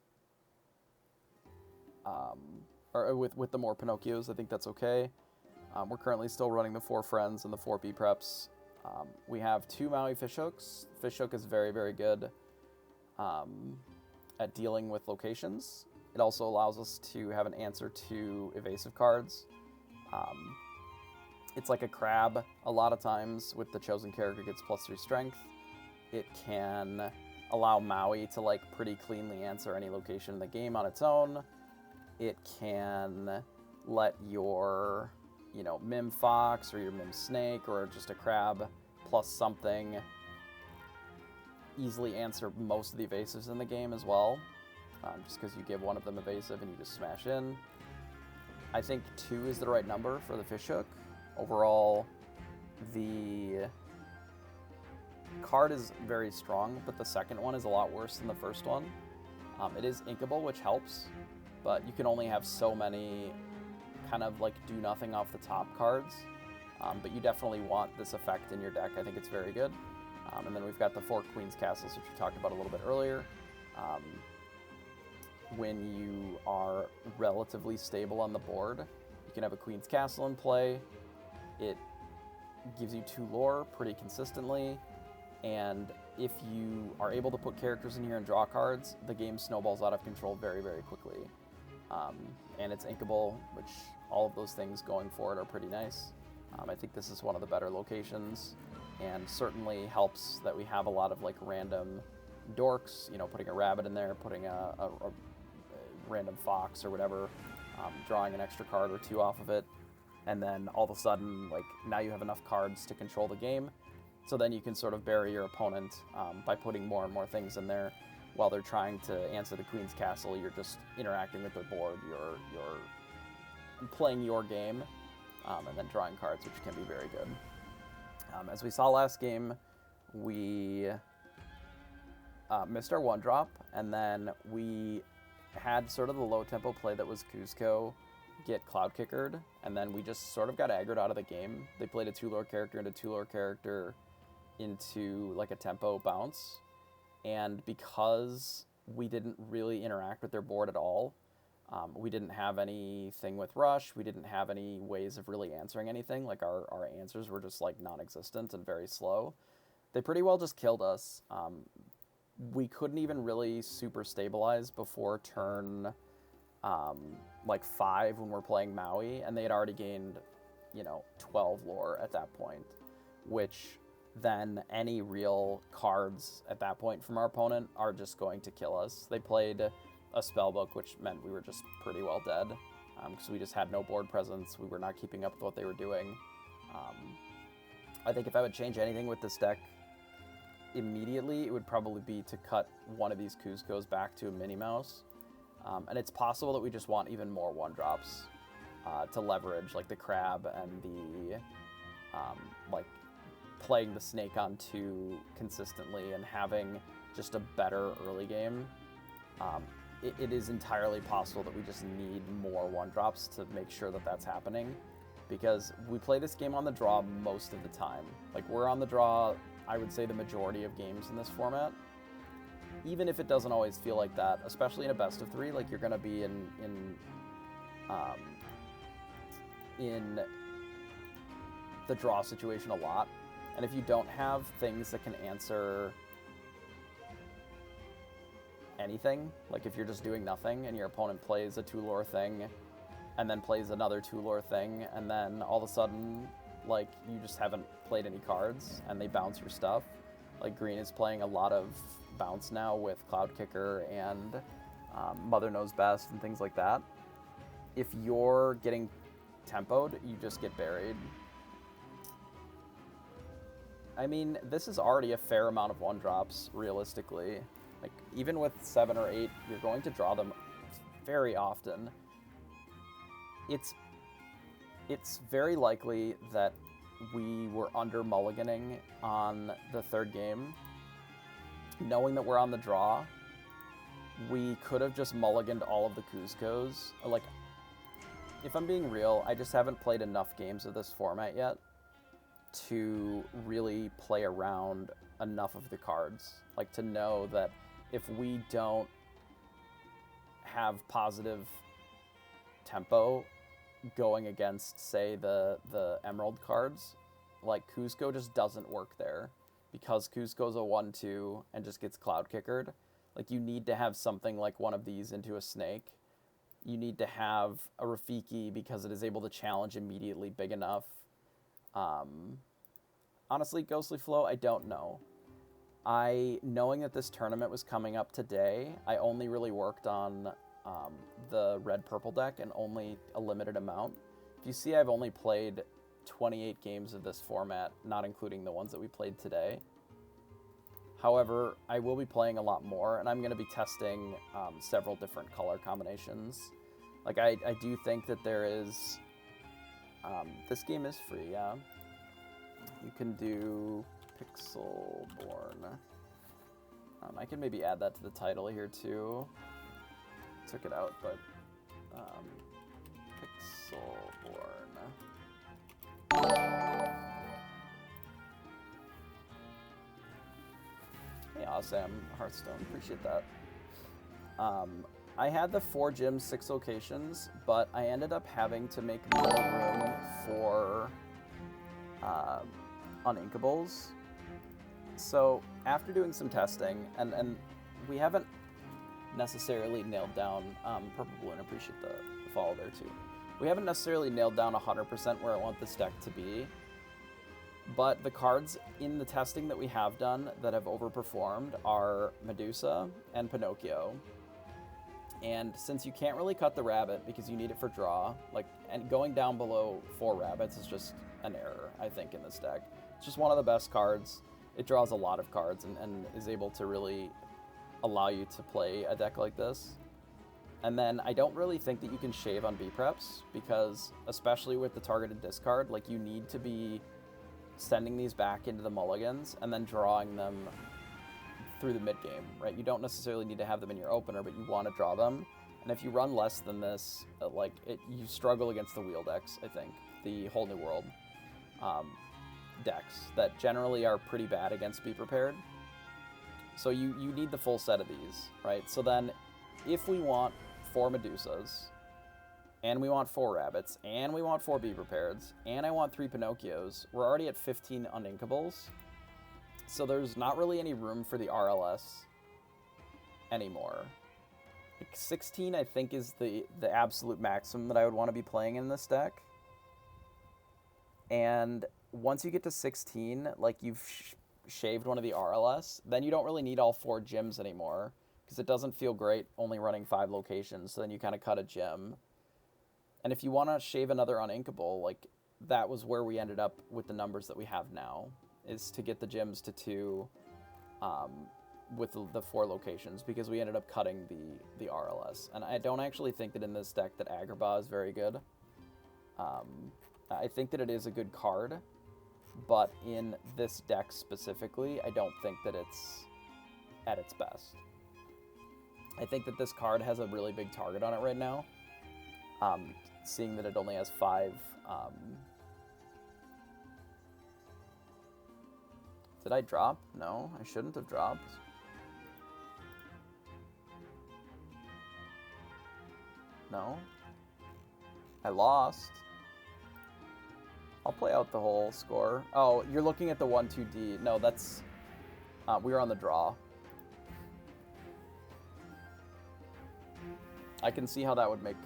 or with the more Pinocchios, I think that's okay. We're currently still running the 4 friends and the 4 B preps. We have 2 Maui fishhooks. Fishhook is very, very good at dealing with locations. It also allows us to have an answer to evasive cards. It's like a crab a lot of times with the chosen character gets +3 strength. It can allow Maui to like pretty cleanly answer any location in the game on its own. It can let your, you know, Mim Fox or your Mim Snake or just a crab plus something easily answer most of the evasives in the game as well. Just because you give one of them evasive and you just smash in. I think 2 is the right number for the fishhook. Overall, the card is very strong, but the second one is a lot worse than the first one. It is inkable, which helps, but you can only have so many kind of like do nothing off the top cards. But you definitely want this effect in your deck. I think it's very good. And then we've got the 4 Queen's Castles, which we talked about a little bit earlier. When you are relatively stable on the board, you can have a Queen's Castle in play. It gives you 2 lore pretty consistently, and if you are able to put characters in here and draw cards, the game snowballs out of control very, very quickly. And it's inkable, which all of those things going for it are pretty nice. I think this is one of the better locations, and certainly helps that we have a lot of like random dorks, you know, putting a rabbit in there, putting a random fox or whatever, drawing an extra card or 2 off of it, and then all of a sudden, like, now you have enough cards to control the game, so then you can sort of bury your opponent by putting more and more things in there. While they're trying to answer the Queen's Castle, you're just interacting with their board, you're playing your game, and then drawing cards, which can be very good. As we saw last game, we missed our 1-drop, and then we had sort of the low-tempo play that was Cusco get Cloud Kickered, and then we just sort of got aggroed out of the game. They played a 2-lore character into 2-lore character into like a tempo bounce, and because we didn't really interact with their board at all, we didn't have anything with Rush, we didn't have any ways of really answering anything, like our answers were just like non-existent and very slow. They pretty well just killed us. We couldn't even really super stabilize before turn like 5 when we're playing Maui, and they had already gained, you know, 12 lore at that point, which then any real cards at that point from our opponent are just going to kill us. They played a spellbook, which meant we were just pretty well dead, because we just had no board presence. We were not keeping up with what they were doing. I think if I would change anything with this deck immediately, it would probably be to cut one of these Cuscos back to a Minnie Mouse. And it's possible that we just want even more 1-drops to leverage, like the crab and the, like, playing the snake on 2 consistently and having just a better early game. It is entirely possible that we just need more 1-drops to make sure that that's happening, because we play this game on the draw most of the time. Like, we're on the draw, I would say, the majority of games in this format. Even if it doesn't always feel like that, especially in a best of 3, like, you're going to be in the draw situation a lot. And if you don't have things that can answer anything, like if you're just doing nothing and your opponent plays a 2-lore thing and then plays another 2-lore thing, and then all of a sudden, like, you just haven't played any cards and they bounce your stuff. Like, green is playing a lot of bounce now with Cloud Kicker and Mother Knows Best and things like that. If you're getting tempoed, you just get buried. I mean, this is already a fair amount of 1-drops, realistically. Like, even with 7 or 8, you're going to draw them very often. It's very likely that we were under mulliganing on the 3rd game. Knowing that we're on the draw, we could have just mulliganed all of the Cuscos. Like, if I'm being real, I just haven't played enough games of this format yet to really play around enough of the cards. Like, to know that if we don't have positive tempo going against, say, the Emerald cards. Like, Kuzco just doesn't work there. Because Kuzco's a 1/2 and just gets Cloud Kickered. Like, you need to have something like one of these into a Snake. You need to have a Rafiki because it is able to challenge immediately big enough. Honestly, Ghostly Flow, I don't know. Knowing that this tournament was coming up today, I only really worked on the red-purple deck and only a limited amount. If you see, I've only played 28 games of this format, not including the ones that we played today. However, I will be playing a lot more, and I'm going to be testing several different color combinations. Like, I do think that there is... this game is free, yeah. You can do Pixelborn. I can maybe add that to the title here, too. Took it out, but... Pixelborn. Hey, Awesome Hearthstone, appreciate that. I had the 4 gyms, 6 locations, but I ended up having to make more room for uninkables. So after doing some testing, and we haven't necessarily nailed down, Purple Balloon, appreciate the follow there too. We haven't necessarily nailed down 100% where I want this deck to be, but the cards in the testing that we have done that have overperformed are Medusa and Pinocchio. And since you can't really cut the rabbit because you need it for draw, like, and going down below 4 rabbits is just an error, I think, in this deck. It's just one of the best cards. It draws a lot of cards and is able to really allow you to play a deck like this. And then I don't really think that you can shave on B-Preps because, especially with the targeted discard, like, you need to be sending these back into the mulligans and then drawing them through the mid-game, right? You don't necessarily need to have them in your opener, but you want to draw them. And if you run less than this, you struggle against the wheel decks, I think. The Whole New World decks that generally are pretty bad against Be Prepared. So you need the full set of these, right? So then if we want 4 Medusas, and we want 4 rabbits, and we want 4 Be Prepareds, and I want 3 Pinocchios, we're already at 15 uninkables. So there's not really any room for the RLS anymore. Like 16, I think, is the absolute maximum that I would want to be playing in this deck. And once you get to 16, like, you've shaved one of the RLS, then you don't really need all 4 gyms anymore, because it doesn't feel great only running 5 locations, so then you kind of cut a gym. And if you want to shave another uninkable, like, that was where we ended up with the numbers that we have now, is to get the gyms to 2 with the 4 locations, because we ended up cutting the RLS. And I don't actually think that in this deck that Agrabah is very good. I think that it is a good card, but in this deck specifically, I don't think that it's at its best. I think that this card has a really big target on it right now, seeing that it only has 5... Did I drop? No, I shouldn't have dropped. No. I lost. I'll play out the whole score. Oh, you're looking at the 1-2D. No, that's... we were on the draw. I can see how that would make...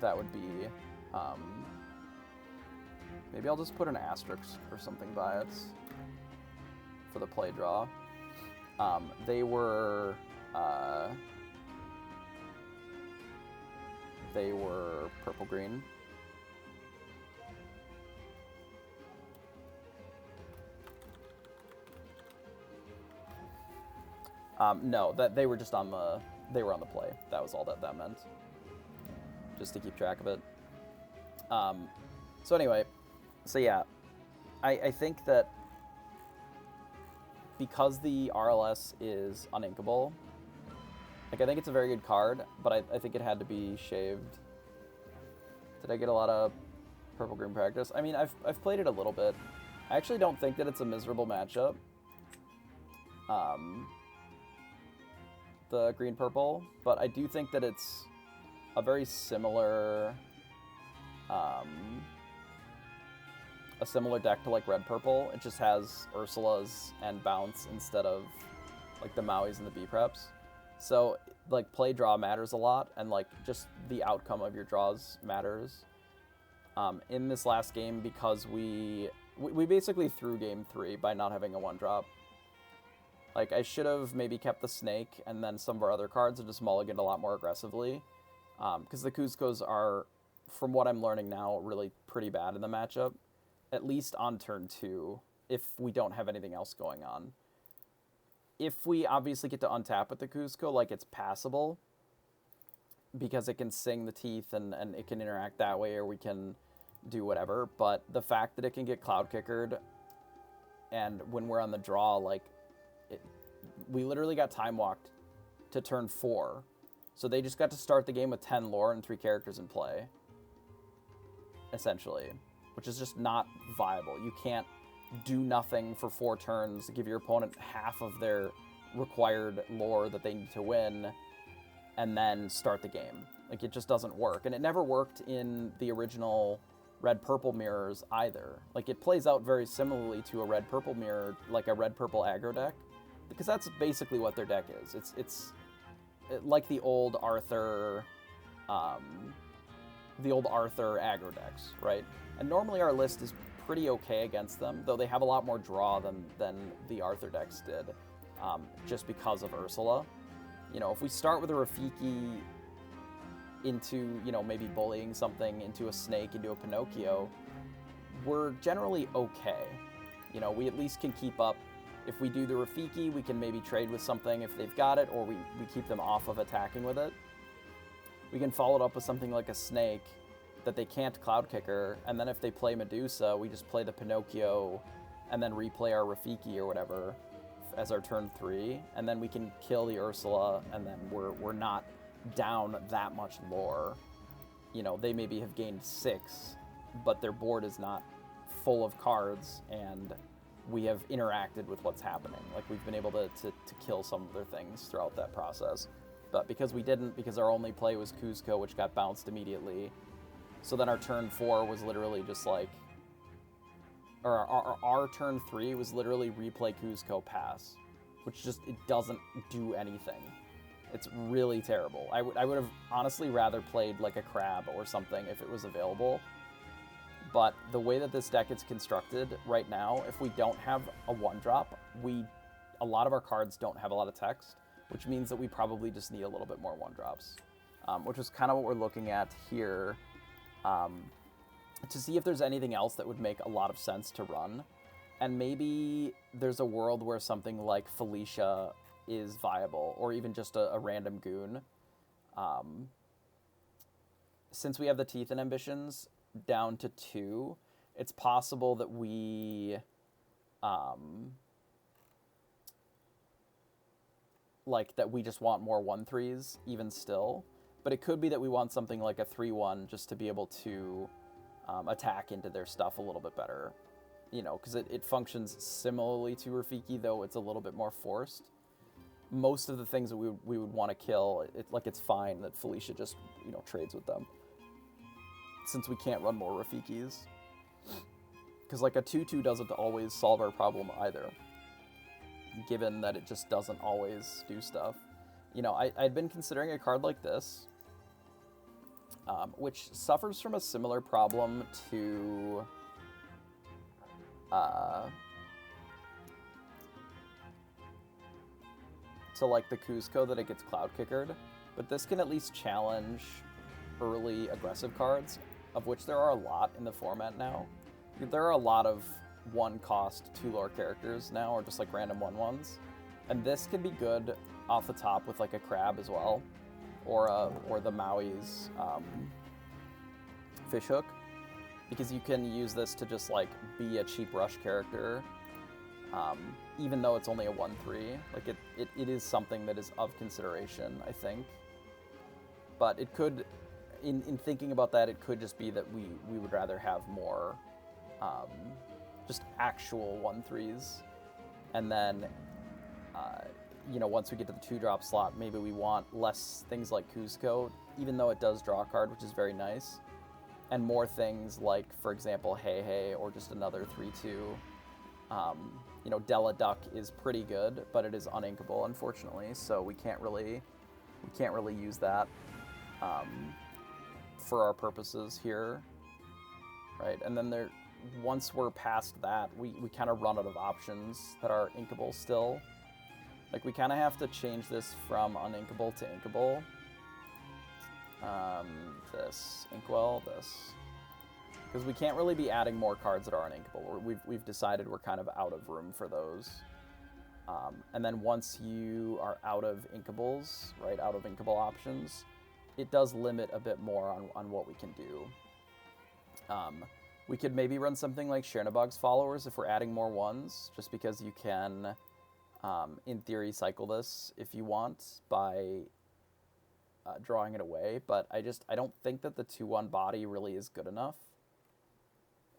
That would be... maybe I'll just put an asterisk or something by it for the play draw. They were purple-green. No, that they were just on the play. That was all that meant. Just to keep track of it. So anyway, so yeah, I think that because the RLS is uninkable, like, I think it's a very good card, but I think it had to be shaved. Did I get a lot of purple-green practice? I mean, I've played it a little bit. I actually don't think that it's a miserable matchup. The green-purple, but I do think that it's a very similar deck to like red purple. It just has Ursulas and bounce instead of like the Mauis and the B preps. So like play draw matters a lot, and like just the outcome of your draws matters. In this last game, because we basically threw game 3 by not having a 1-drop. Like, I should have maybe kept the Snake and then some of our other cards and just mulliganed a lot more aggressively. Because the Kuzcos are, from what I'm learning now, really pretty bad in the matchup. At least on turn 2, if we don't have anything else going on. If we obviously get to untap with the Kuzco, like, it's passable. Because it can sing the teeth and it can interact that way, or we can do whatever. But the fact that it can get Cloud Kickered, and when we're on the draw, like, we literally got time walked to turn 4. So they just got to start the game with 10 lore and 3 characters in play. Essentially. Which is just not viable. You can't do nothing for 4 turns, give your opponent half of their required lore that they need to win, and then start the game. Like, it just doesn't work. And it never worked in the original red-purple mirrors either. Like, it plays out very similarly to a red-purple mirror, like a red-purple aggro deck. Because that's basically what their deck is. It's like the old Arthur aggro decks, right? And normally our list is pretty okay against them, though they have a lot more draw than the Arthur decks did, just because of Ursula. You know, if we start with a Rafiki into, you know, maybe bullying something into a Snake, into a Pinocchio, we're generally okay. You know, we at least can keep up. If we do the Rafiki, we can maybe trade with something if they've got it, or we keep them off of attacking with it. We can follow it up with something like a Snake that they can't Cloud Kicker, and then if they play Medusa, we just play the Pinocchio and then replay our Rafiki or whatever as our turn 3, and then we can kill the Ursula, and then we're not down that much lore. You know, they maybe have gained 6, but their board is not full of cards, and we have interacted with what's happening. Like, we've been able to kill some of their things throughout that process. But because we didn't, because our only play was Kuzco, which got bounced immediately, so then our turn 4 was literally just like, or our turn 3 was literally replay Kuzco pass, which just, it doesn't do anything. It's really terrible. I would have honestly rather played like a Crab or something if it was available. But the way that this deck is constructed right now, if we don't have a 1-drop, a lot of our cards don't have a lot of text, which means that we probably just need a little bit more 1-drops, which is kind of what we're looking at here, to see if there's anything else that would make a lot of sense to run. And maybe there's a world where something like Felicia is viable, or even just a random goon. Since we have the Teeth and Ambitions down to 2, it's possible that we just want more 1/3s even still, but it could be that we want something like a 3/1 just to be able to attack into their stuff a little bit better, you know, because it functions similarly to Rafiki, though it's a little bit more forced. Most of the things that we would want to kill, it's fine that Felicia just, you know, trades with them, since we can't run more Rafikis. Because like a 2/2 doesn't always solve our problem either, given that it just doesn't always do stuff. You know, I'd been considering a card like this, which suffers from a similar problem to like the Kuzco, that it gets Cloud Kickered, but this can at least challenge early aggressive cards, of which there are a lot in the format now. There are a lot of 1-cost 2-lore characters now, or just like random 1/1s, and this can be good off the top with like a Crab as well, or the Maui's Fishhook, because you can use this to just like be a cheap rush character. Even though it's only a 1/3, like it is something that is of consideration, I think. But it could, in thinking about that, it could just be that we would rather have more just actual 1/3s, and then you know, once we get to the 2-drop slot, maybe we want less things like Kuzco even though it does draw a card, which is very nice. And more things like, for example, Hey Hey, or just another 3/2. You know, Della Duck is pretty good, but it is uninkable, unfortunately, so we can't really use that for our purposes here, right? And then once we're past that, we kind of run out of options that are inkable still. Like, we kind of have to change this from uninkable to inkable. This, Inkwell, this. Because we can't really be adding more cards that are uninkable. We've decided we're kind of out of room for those. And then once you are out of inkables, right, out of inkable options, it does limit a bit more on what we can do. We could maybe run something like Chernobog's Followers if we're adding more ones, just because you can, in theory, cycle this if you want by drawing it away. But I don't think that the 2/1 body really is good enough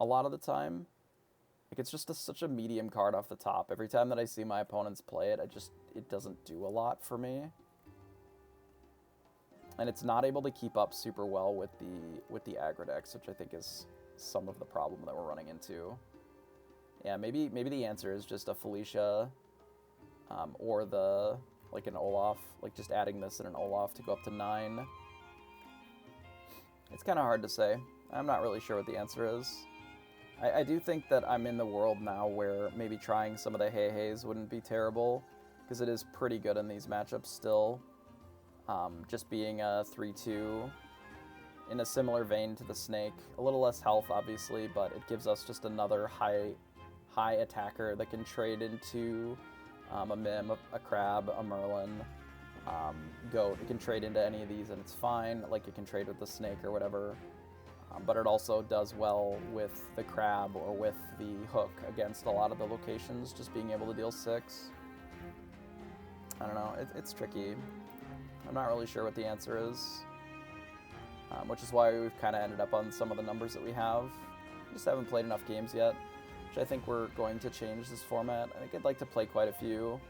a lot of the time. Like, it's just such a medium card off the top. Every time that I see my opponents play it, it doesn't do a lot for me. And it's not able to keep up super well with the aggro decks, which I think is some of the problem that we're running into. Yeah, maybe the answer is just a Felicia, or like an Olaf, like just adding this in an Olaf to go up to 9. It's kind of hard to say. I'm not really sure what the answer is. I do think that I'm in the world now where maybe trying some of the Hey Heys wouldn't be terrible, because it is pretty good in these matchups still. Just being a 3/2 in a similar vein to the Snake. A little less health, obviously, but it gives us just another high attacker that can trade into a Mim, a Crab, a Merlin, Goat. It can trade into any of these and it's fine, like it can trade with the Snake or whatever. But it also does well with the Crab or with the Hook against a lot of the locations, just being able to deal 6. I don't know, it's tricky. I'm not really sure what the answer is, which is why we've kind of ended up on some of the numbers that we have. Just haven't played enough games yet, which I think we're going to change this format. I think I'd like to play quite a few,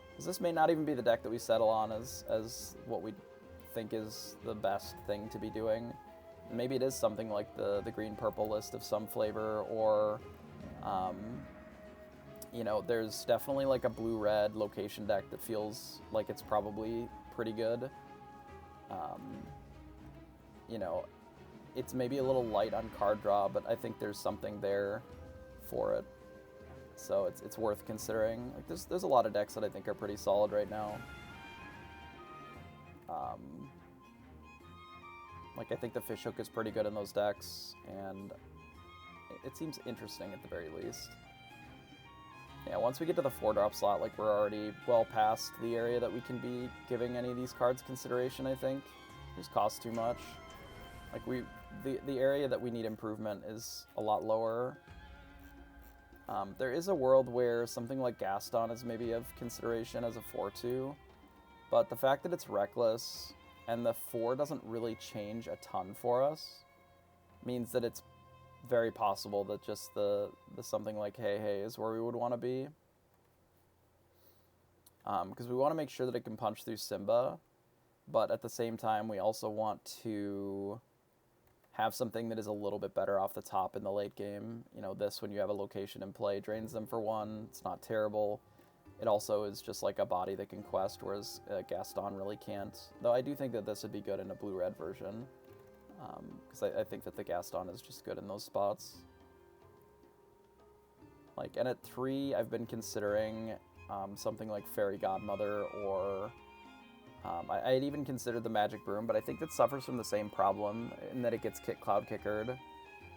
because this may not even be the deck that we settle on as what we think is the best thing to be doing. Maybe it is something like the green-purple list of some flavor, or, you know, there's definitely like a blue-red location deck that feels like it's probably pretty good. You know, it's maybe a little light on card draw, but I think there's something there for it. So it's worth considering. Like, there's a lot of decks that I think are pretty solid right now. Like, I think the Fishhook is pretty good in those decks, and it seems interesting at the very least. Yeah, once we get to the 4-drop slot, like, we're already well past the area that we can be giving any of these cards consideration, I think. It just costs too much. Like, the area that we need improvement is a lot lower. There is a world where something like Gaston is maybe of consideration as a 4/2, but the fact that it's Reckless and the 4 doesn't really change a ton for us means that it's very possible that just the something like Hey Hey is where we would want to be. Because we want to make sure that it can punch through Simba, but at the same time we also want to have something that is a little bit better off the top in the late game. You know, this, when you have a location in play, drains them for 1. It's not terrible. It also is just like a body that can quest, whereas Gaston really can't. Though I do think that this would be good in a blue-red version, because I think that the Gaston is just good in those spots. Like, and at 3, I've been considering something like Fairy Godmother, or I had even considered the Magic Broom, but I think that suffers from the same problem in that it gets Cloud Kickered,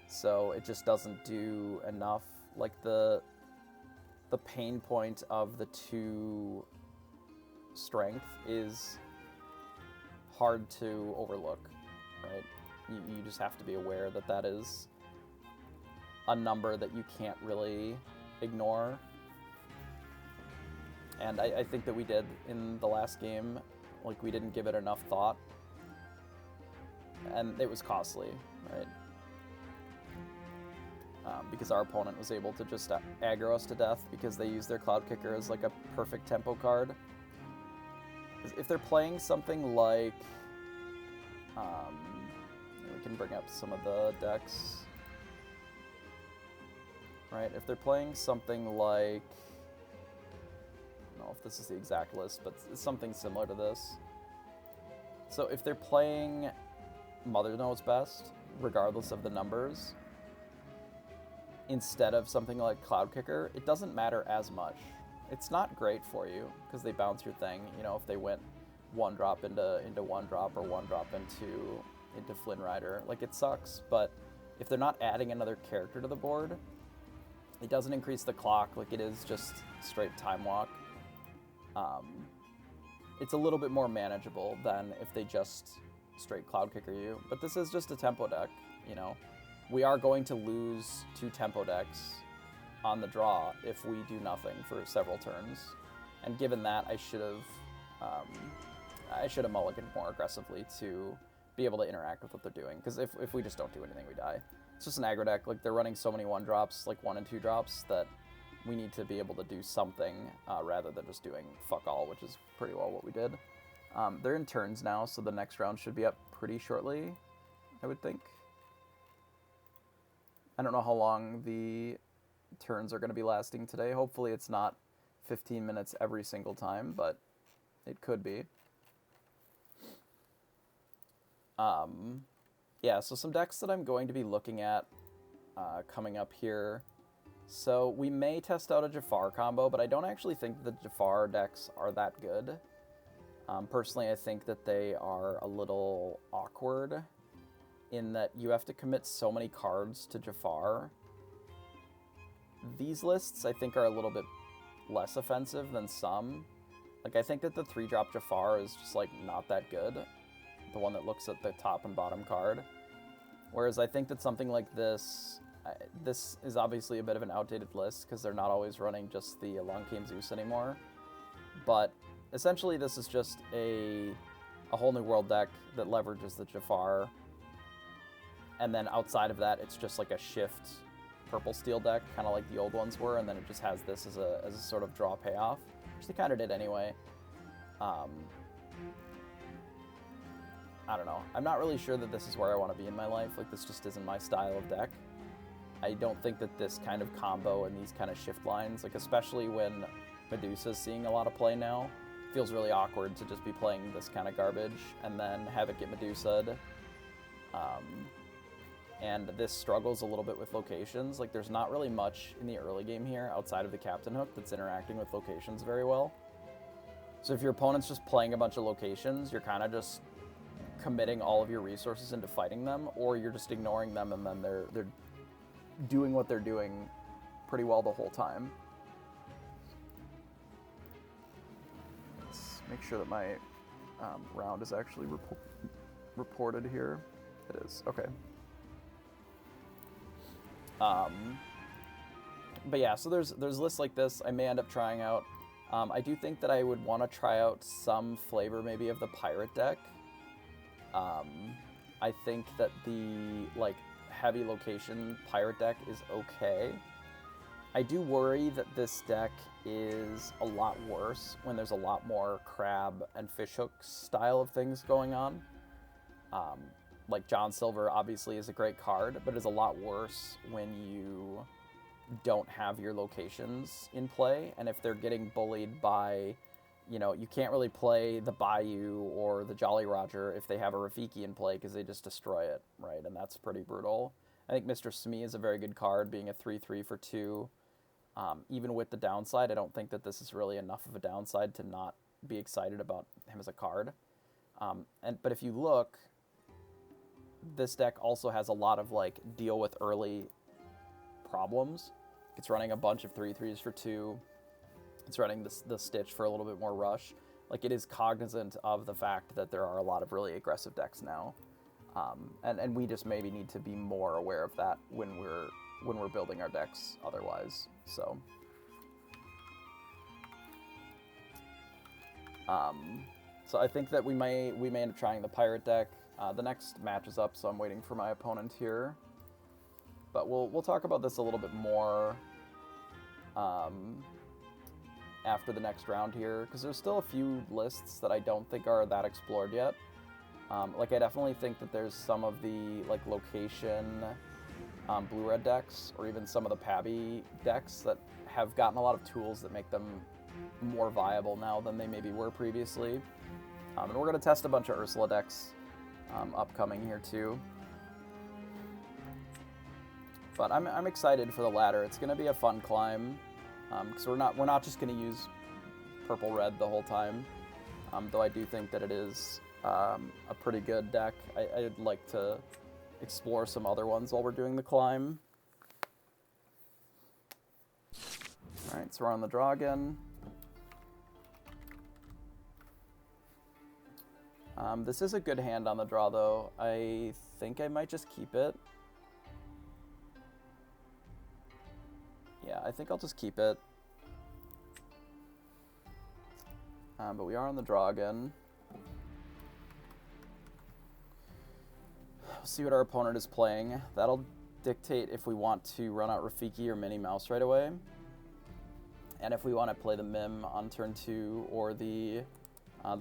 so it just doesn't do enough. Like, the pain point of the 2 strength is hard to overlook, right? You just have to be aware that that is a number that you can't really ignore. And I think that we did in the last game. Like, we didn't give it enough thought, and it was costly, right? Because our opponent was able to just aggro us to death because they used their Cloud Kicker as like a perfect tempo card. If they're playing something like We can bring up some of the decks. Right, if they're playing something like, I don't know if this is the exact list, but it's something similar to this. So if they're playing Mother Knows Best, regardless of the numbers, instead of something like Cloud Kicker, it doesn't matter as much. It's not great for you, because they bounce your thing, you know, if they went 1-drop into 1-drop or 1-drop into Flynn Rider. Like, it sucks, but if they're not adding another character to the board, it doesn't increase the clock, like it is just straight time walk. It's a little bit more manageable than if they just straight Cloud Kicker you. But this is just a tempo deck, you know. We are going to lose 2 tempo decks on the draw if we do nothing for several turns. And given that, I should have mulliganed more aggressively to be able to interact with what they're doing. Because if we just don't do anything, we die. It's just an aggro deck. Like, they're running so many 1-drops, like 1 and 2 drops, that we need to be able to do something rather than just doing fuck all, which is pretty well what we did. They're in turns now, so the next round should be up pretty shortly, I would think. I don't know how long the turns are going to be lasting today. Hopefully it's not 15 minutes every single time, but it could be. Yeah, so some decks that I'm going to be looking at coming up here. So we may test out a Jafar combo, but I don't actually think the Jafar decks are that good. Personally, I think that they are a little awkward in that you have to commit so many cards to Jafar. These lists, I think, are a little bit less offensive than some. Like, I think that the 3-drop Jafar is just, like, not that good. The one that looks at the top and bottom card. Whereas I think that something like this is obviously a bit of an outdated list because they're not always running just the Long Came Zeus anymore. But essentially this is just a whole new world deck that leverages the Jafar. And then outside of that, it's just like a shift purple steel deck, kind of like the old ones were, and then it just has this as a sort of draw payoff, which they kind of did anyway. I don't know. I'm not really sure that this is where I want to be in my life. Like, this just isn't my style of deck. I don't think that this kind of combo and these kind of shift lines, like especially when Medusa's seeing a lot of play now, feels really awkward to just be playing this kind of garbage and then have it get Medusa'd. And this struggles a little bit with locations. Like, there's not really much in the early game here outside of the Captain Hook that's interacting with locations very well. So if your opponent's just playing a bunch of locations, you're kind of just committing all of your resources into fighting them, or you're just ignoring them and then they're doing what they're doing pretty well the whole time. Let's make sure that my round is actually reported here. It is. Okay. But yeah, so there's lists like this I may end up trying out. I do think that I would want to try out some flavor maybe of the pirate deck. I think that the like heavy location pirate deck is okay. I do worry that this deck is a lot worse when there's a lot more crab and fishhook style of things going on. Like John Silver obviously is a great card, but is a lot worse when you don't have your locations in play, and if they're getting bullied by, you know, you can't really play the Bayou or the Jolly Roger if they have a Rafiki in play because they just destroy it, right? And that's pretty brutal. I think Mr. Smee is a very good card, being a 3/3 for 2. Even with the downside, I don't think that this is really enough of a downside to not be excited about him as a card. But if you look, this deck also has a lot of like deal with early problems. It's running a bunch of 3/3s for 2. It's running the Stitch for a little bit more rush. Like, it is cognizant of the fact that there are a lot of really aggressive decks now, and we just maybe need to be more aware of that when we're building our decks. Otherwise, so I think that we may end up trying the pirate deck. The next match is up, so I'm waiting for my opponent here. But we'll talk about this a little bit more after the next round here, because there's still a few lists that I don't think are that explored yet. Like, I definitely think that there's some of the, like, location blue-red decks, or even some of the Pabby decks that have gotten a lot of tools that make them more viable now than they maybe were previously. And we're going to test a bunch of Ursula decks upcoming here, too. But I'm excited for the ladder. It's going to be a fun climb, because we're not just going to use purple-red the whole time, though I do think that it is a pretty good deck. I'd like to explore some other ones while we're doing the climb. Alright, so we're on the draw again. This is a good hand on the draw, though. I think I might just keep it. Yeah, I think I'll just keep it. But we are on the draw again. We'll see what our opponent is playing. That'll dictate if we want to run out Rafiki or Minnie Mouse right away. And if we want to play the Mim on turn 2 or the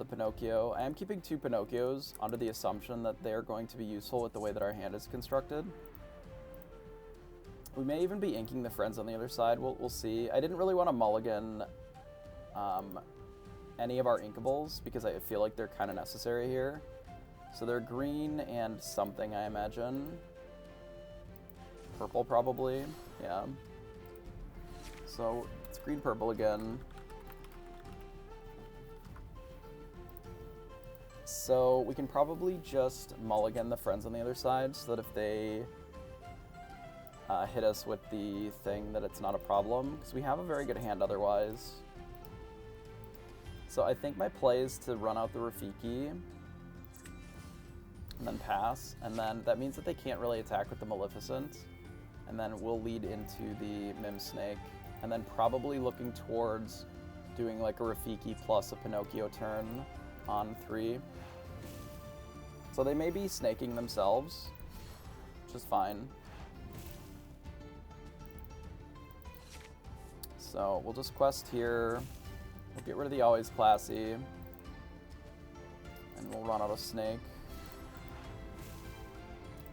Pinocchio. I am keeping 2 Pinocchios under the assumption that they're going to be useful with the way that our hand is constructed. We may even be inking the friends on the other side. We'll see. I didn't really want to mulligan any of our inkables because I feel like they're kind of necessary here. So they're green and something, I imagine. Purple, probably. Yeah. So it's green-purple again. So we can probably just mulligan the friends on the other side so that if they hit us with the thing that it's not a problem, because we have a very good hand otherwise. So I think my play is to run out the Rafiki and then pass, and then that means that they can't really attack with the Maleficent, and then we'll lead into the Mim Snake, and then probably looking towards doing like a Rafiki plus a Pinocchio turn on 3. So they may be snaking themselves, which is fine. So we'll just quest here, we'll get rid of the Always Classy, and we'll run out a Snake.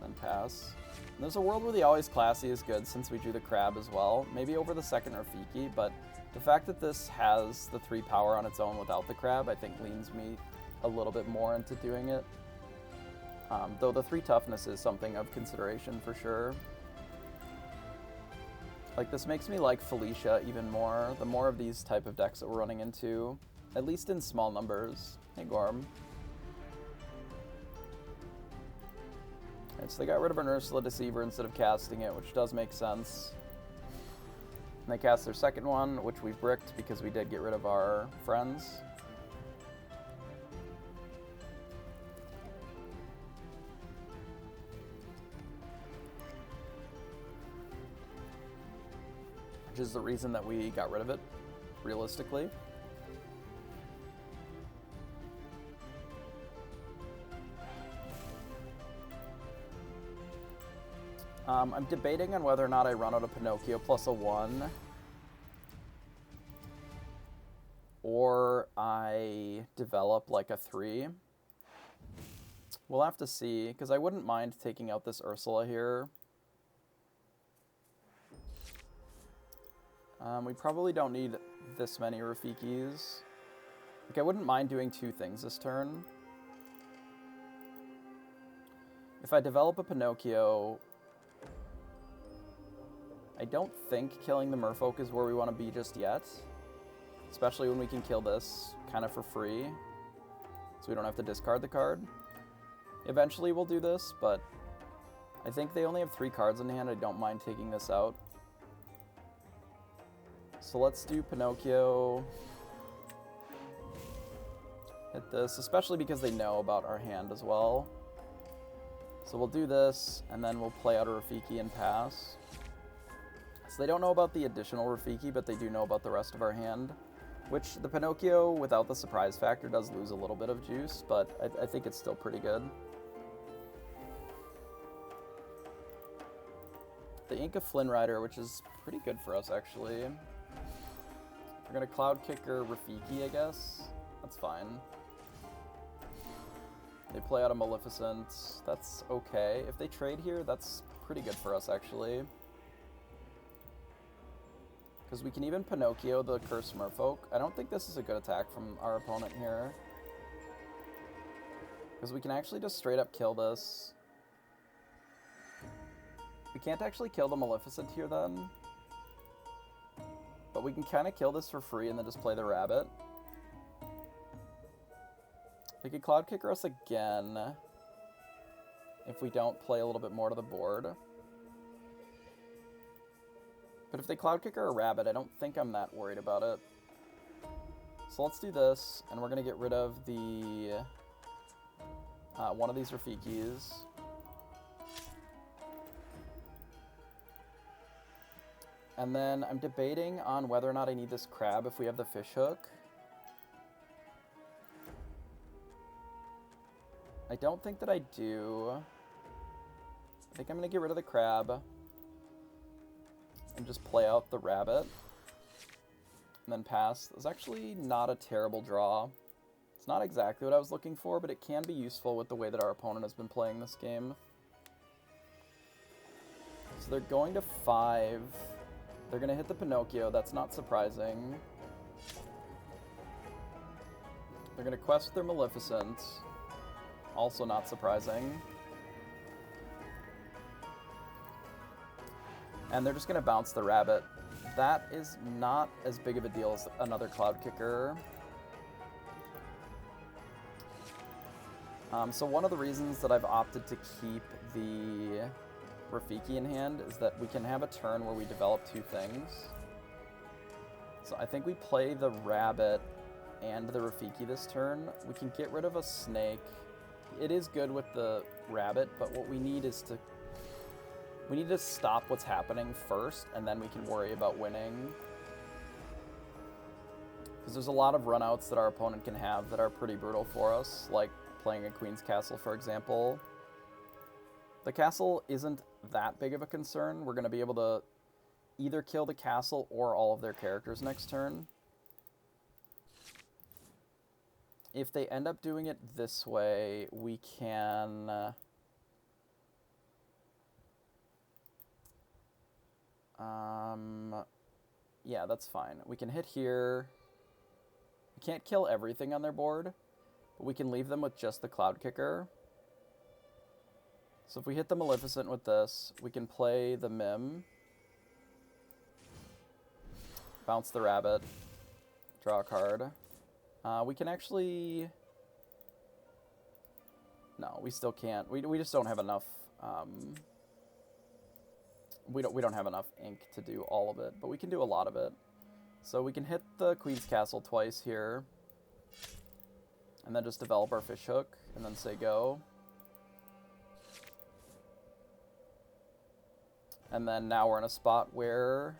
Then pass. And there's a world where the Always Classy is good since we drew the crab as well. Maybe over the second Rafiki, but the fact that this has the 3 power on its own without the crab, I think leans me a little bit more into doing it. Though the 3 toughness is something of consideration for sure. Like, this makes me like Felicia even more, the more of these type of decks that we're running into, at least in small numbers. Hey, Gorm. Alright, so they got rid of an Ursula Deceiver instead of casting it, which does make sense. And they cast their second one, which we bricked because we did get rid of our friends. Which is the reason that we got rid of it, realistically. I'm debating on whether or not I run out a Pinocchio plus a 1. Or I develop like a 3. We'll have to see, because I wouldn't mind taking out this Ursula here. We probably don't need this many Rafikis. Like, I wouldn't mind doing 2 things this turn. If I develop a Pinocchio, I don't think killing the Merfolk is where we want to be just yet. Especially when we can kill this kind of for free. So we don't have to discard the card. Eventually we'll do this, but I think they only have 3 cards in hand. I don't mind taking this out. So let's do Pinocchio. Hit this, especially because they know about our hand as well. So we'll do this, and then we'll play out a Rafiki and pass. So they don't know about the additional Rafiki, but they do know about the rest of our hand. Which, the Pinocchio, without the surprise factor, does lose a little bit of juice, but I think it's still pretty good. The Inca Flynn Rider, which is pretty good for us, actually. We're gonna Cloud Kicker Rafiki, I guess. That's fine. They play out a Maleficent. That's okay. If they trade here, that's pretty good for us, actually. Because we can even Pinocchio the Cursed Merfolk. I don't think this is a good attack from our opponent here. Because we can actually just straight up kill this. We can't actually kill the Maleficent here then. But we can kind of kill this for free and then just play the rabbit. They could Cloud Kicker us again if we don't play a little bit more to the board. But if they Cloud Kicker a rabbit, I don't think I'm that worried about it. So let's do this, and we're going to get rid of the one of these Rafikis. And then I'm debating on whether or not I need this crab if we have the fish hook. I don't think that I do. I think I'm going to get rid of the crab and just play out the rabbit. And then pass. It's actually not a terrible draw. It's not exactly what I was looking for, but it can be useful with the way that our opponent has been playing this game. So they're going to 5. They're going to hit the Pinocchio. That's not surprising. They're going to quest their Maleficent. Also not surprising. And they're just going to bounce the rabbit. That is not as big of a deal as another Cloud Kicker. So one of the reasons that I've opted to keep the Rafiki in hand is that we can have a turn where we develop 2 things. So I think we play the rabbit and the Rafiki this turn. We can get rid of a snake. It is good with the rabbit, but what we need is to... We need to stop what's happening first, and then we can worry about winning. Because there's a lot of runouts that our opponent can have that are pretty brutal for us, like playing a Queen's Castle, for example. The castle isn't that big of a concern. We're going to be able to either kill the castle or all of their characters next turn. If they end up doing it this way, we can... yeah, that's fine. We can hit here. We can't kill everything on their board, but we can leave them with just the Cloud Kicker. So if we hit the Maleficent with this, we can play the Mim. Bounce the rabbit. Draw a card. We can actually... No, we still can't. We just don't have enough... We don't have enough ink to do all of it, but we can do a lot of it. So we can hit the Queen's Castle twice here, and then just develop our fish hook, and then say go. And then now we're in a spot where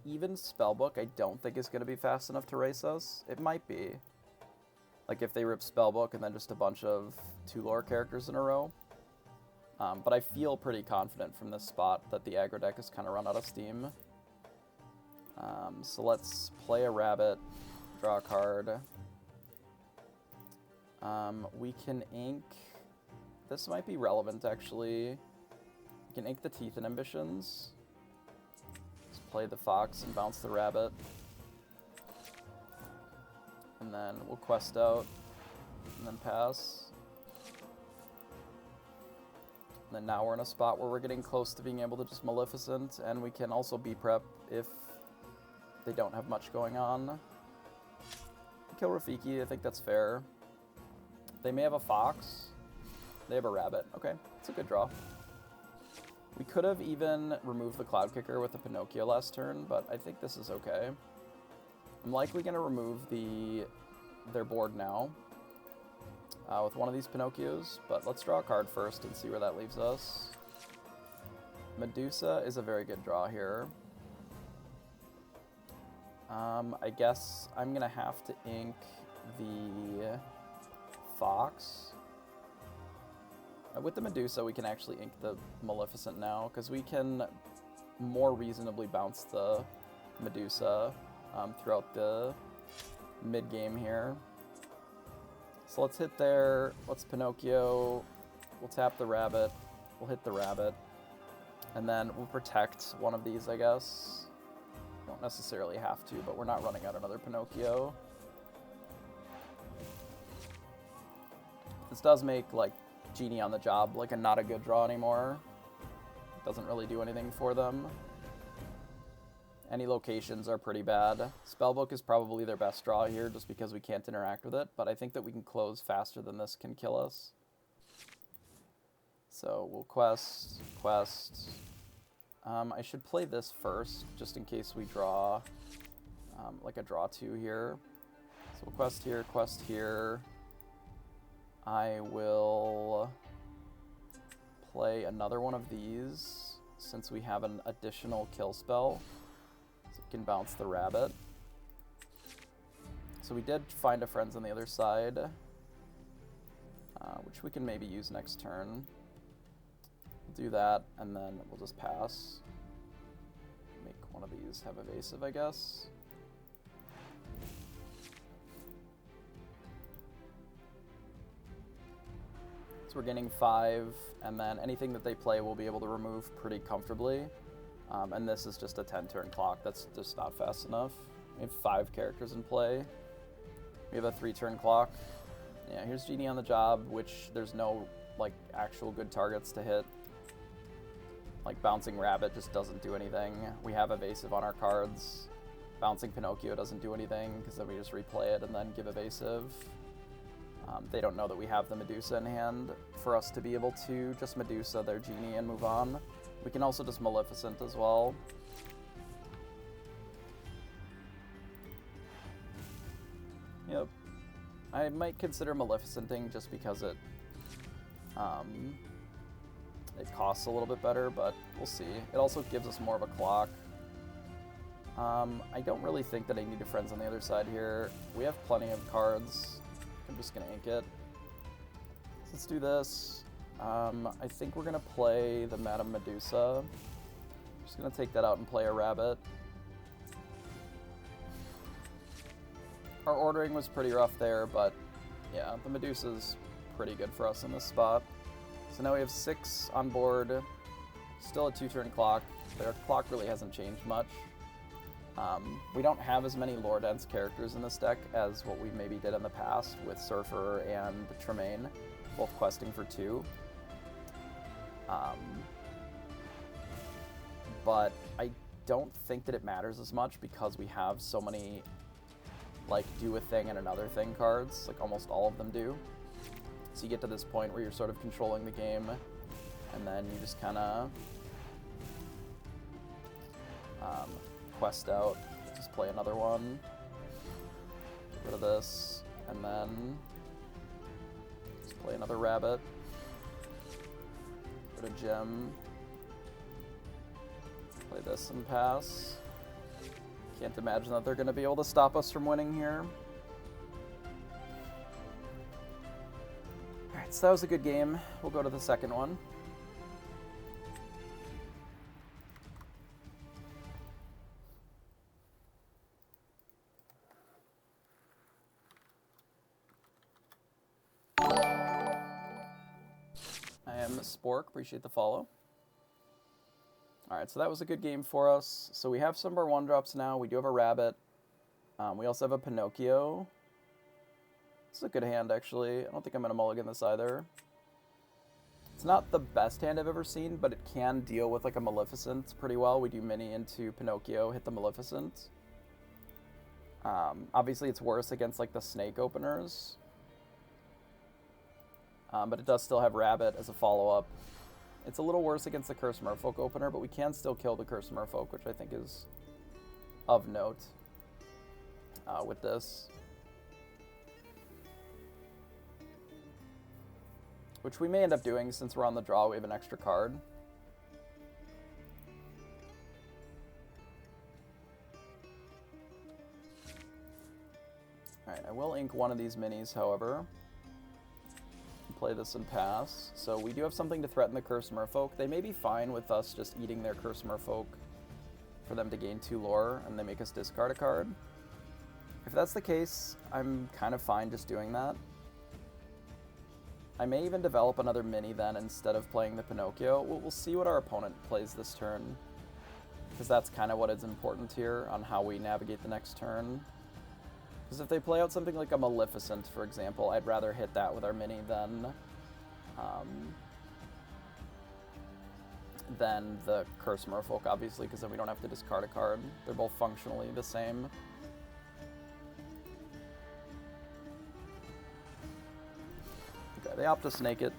even Spellbook I don't think is going to be fast enough to race us. It might be. Like if they rip Spellbook and then just a bunch of 2 lore characters in a row. But I feel pretty confident from this spot that the aggro deck has kind of run out of steam. So let's play a rabbit, draw a card. We can ink... This might be relevant, actually. We can ink the Teeth and Ambitions. Let's play the Fox and bounce the rabbit. And then we'll quest out, and then pass. And then now we're in a spot where we're getting close to being able to just Maleficent, and we can also B-prep if they don't have much going on. Kill Rafiki, I think that's fair. They may have a Fox. They have a rabbit. Okay, it's a good draw. We could have even removed the Cloud Kicker with the Pinocchio last turn, but I think this is okay. I'm likely going to remove their board now. With one of these Pinocchios, but let's draw a card first and see where that leaves us. Medusa is a very good draw here. I guess I'm going to have to ink the Fox. With the Medusa, we can actually ink the Maleficent now, because we can more reasonably bounce the Medusa throughout the mid-game here. So let's hit there. Let's Pinocchio. We'll tap the rabbit. We'll hit the rabbit. And then we'll protect one of these, I guess. Don't necessarily have to, but we're not running out another Pinocchio. This does make, like, Genie on the Job, like, not a good draw anymore. Doesn't really do anything for them. Any locations are pretty bad. Spellbook is probably their best draw here, just because we can't interact with it, but I think that we can close faster than this can kill us. So we'll quest. I should play this first, just in case we draw, like a draw 2 here. So we'll quest here. I will play another one of these, since we have an additional kill spell. So we can bounce the rabbit. So we did find a friends on the other side, which we can maybe use next turn. We'll do that, and then we'll just pass. Make one of these have evasive, I guess. So we're gaining 5, and then anything that they play we'll be able to remove pretty comfortably. And this is just a 10-turn clock. That's just not fast enough. We have 5 characters in play. We have a 3-turn clock. Yeah, here's Genie on the Job, which there's no, like, actual good targets to hit. Like, Bouncing Rabbit just doesn't do anything. We have evasive on our cards. Bouncing Pinocchio doesn't do anything, because then we just replay it and then give evasive. They don't know that we have the Medusa in hand for us to be able to just Medusa their Genie and move on. We can also just Maleficent as well. Yep. I might consider Maleficenting just because it costs a little bit better, but we'll see. It also gives us more of a clock. I don't really think that I need a friends on the other side here. We have plenty of cards. I'm just gonna ink it. So let's do this. I think we're gonna play the Madame Medusa. Just gonna take that out and play a rabbit. Our ordering was pretty rough there, but yeah, the Medusa's pretty good for us in this spot. So now we have 6 on board. Still a 2-turn clock. Their clock really hasn't changed much. We don't have as many lore-dense characters in this deck as what we maybe did in the past with Surfer and Tremaine, both questing for 2. But I don't think that it matters as much because we have so many, like, do a thing and another thing cards. Like, almost all of them do. So you get to this point where you're sort of controlling the game, and then you just kind of quest out, just play another one, get rid of this, and then just play another rabbit, get a gem, play this and pass. Can't imagine that they're going to be able to stop us from winning here. Alright, so that was a good game. We'll go to the second one. I am Spork, appreciate the follow. Alright, so that was a good game for us. So we have some of our 1-drops now. We do have a rabbit. We also have a Pinocchio. This is a good hand, actually. I don't think I'm going to mulligan this either. It's not the best hand I've ever seen, but it can deal with, like, a Maleficent pretty well. We do mini into Pinocchio, hit the Maleficent. Obviously, it's worse against, like, the snake openers. But it does still have rabbit as a follow-up. It's a little worse against the Curse Merfolk opener, but we can still kill the Curse Merfolk, which I think is of note with this. Which we may end up doing since we're on the draw, we have an extra card. Alright, I will ink one of these minis, however. Play this and pass. So we do have something to threaten the Curse Merfolk. They may be fine with us just eating their Curse Merfolk for them to gain 2 lore, and they make us discard a card. If that's the case, I'm kind of fine just doing that. I may even develop another mini then instead of playing the Pinocchio. We'll see what our opponent plays this turn, because that's kind of what is important here on how we navigate the next turn. Because if they play out something like a Maleficent, for example, I'd rather hit that with our mini than the Curse Merfolk, obviously, because then we don't have to discard a card. They're both functionally the same. Okay, they opt to snake it.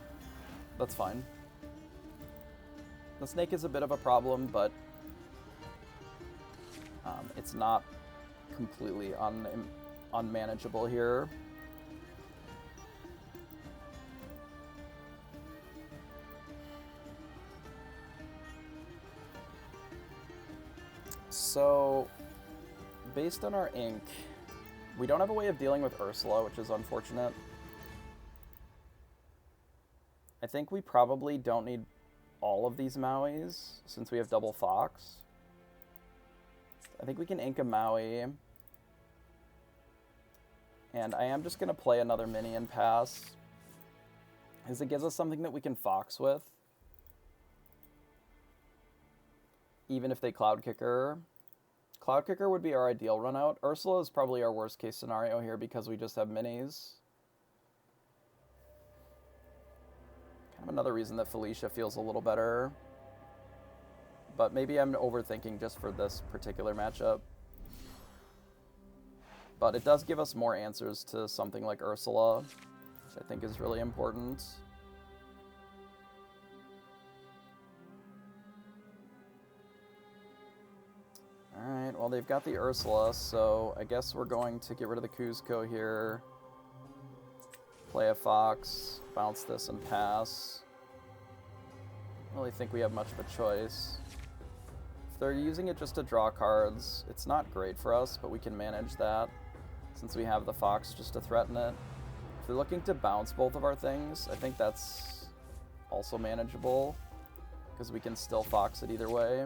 That's fine. The snake is a bit of a problem, but it's not completely unmanageable here. So, based on our ink, we don't have a way of dealing with Ursula, which is unfortunate. I think we probably don't need all of these Mauis, since we have double Fox. I think we can ink a Maui. And I am just going to play another mini and pass, because it gives us something that we can Fox with, even if they Cloud Kicker. Cloud Kicker would be our ideal run out. Ursula is probably our worst case scenario here because we just have minis. Kind of another reason that Felicia feels a little better. But maybe I'm overthinking just for this particular matchup. But it does give us more answers to something like Ursula, which I think is really important. Alright, well they've got the Ursula, so I guess we're going to get rid of the Kuzco here. Play a Fox, bounce this and pass. I don't really think we have much of a choice. If they're using it just to draw cards, it's not great for us, but we can manage that since we have the Fox just to threaten it. If they're looking to bounce both of our things, I think that's also manageable because we can still Fox it either way.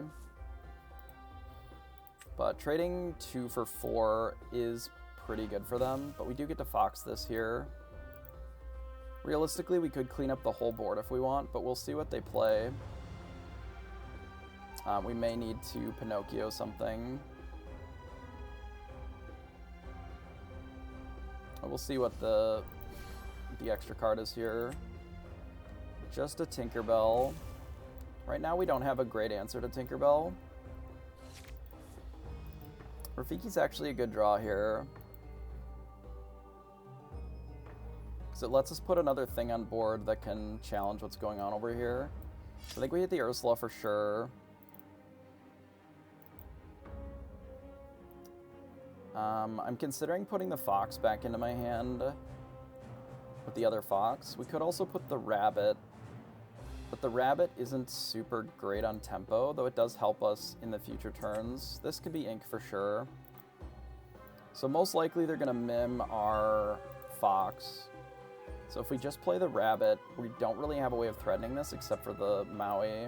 But trading 2 for 4 is pretty good for them, but we do get to Fox this here. Realistically, we could clean up the whole board if we want, but we'll see what they play. We may need to Pinocchio something. We'll see what the extra card is here. Just a Tinkerbell. Right now we don't have a great answer to Tinkerbell. Rafiki's actually a good draw here, because it lets us put another thing on board that can challenge what's going on over here. So I think we hit the Ursula for sure. I'm considering putting the Fox back into my hand with the other Fox. We could also put the Rabbit, but the Rabbit isn't super great on tempo, though it does help us in the future turns. This could be ink for sure. So most likely they're going to mim our Fox. So if we just play the Rabbit, we don't really have a way of threatening this except for the Maui.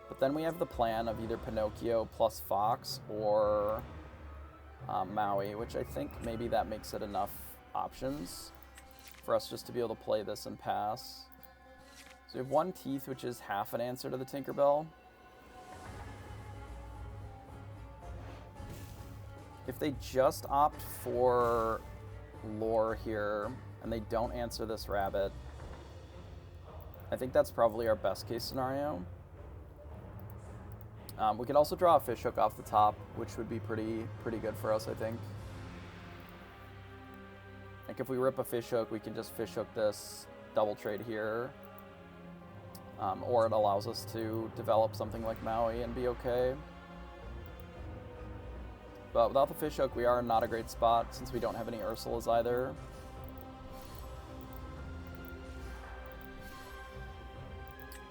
But then we have the plan of either Pinocchio plus Fox or Maui, which I think maybe that makes it enough options for us just to be able to play this and pass. So we have one Teeth, which is half an answer to the Tinkerbell. If they just opt for Lore here, and they don't answer this Rabbit, I think that's probably our best case scenario. We could also draw a Fishhook off the top, which would be pretty good for us, I think. Like if we rip a Fishhook, we can just Fishhook this, double trade here. Or it allows us to develop something like Maui and be okay. But without the Fishhook, we are in not a great spot since we don't have any Ursulas either.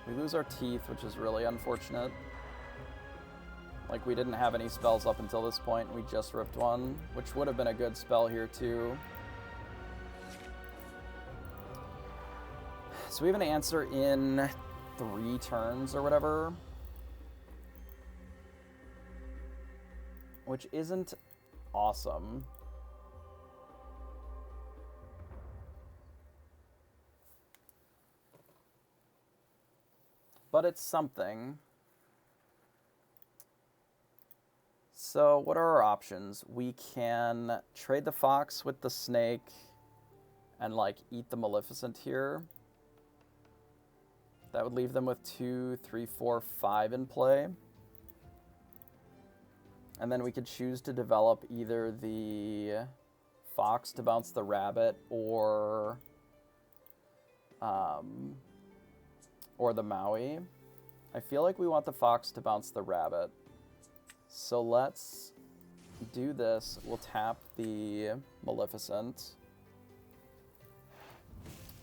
We lose our Teeth, which is really unfortunate. Like, we didn't have any spells up until this point. We just ripped one, which would have been a good spell here, too. So we have an answer in 3 turns or whatever, which isn't awesome. but it's something. So what are our options? We can trade the fox with the snake and like eat the Maleficent here. That would leave them with 2, 3, 4, 5 in play. And then we could choose to develop either the fox to bounce the rabbit or the Maui. I feel like we want the fox to bounce the rabbit. So let's do this. We'll tap the Maleficent,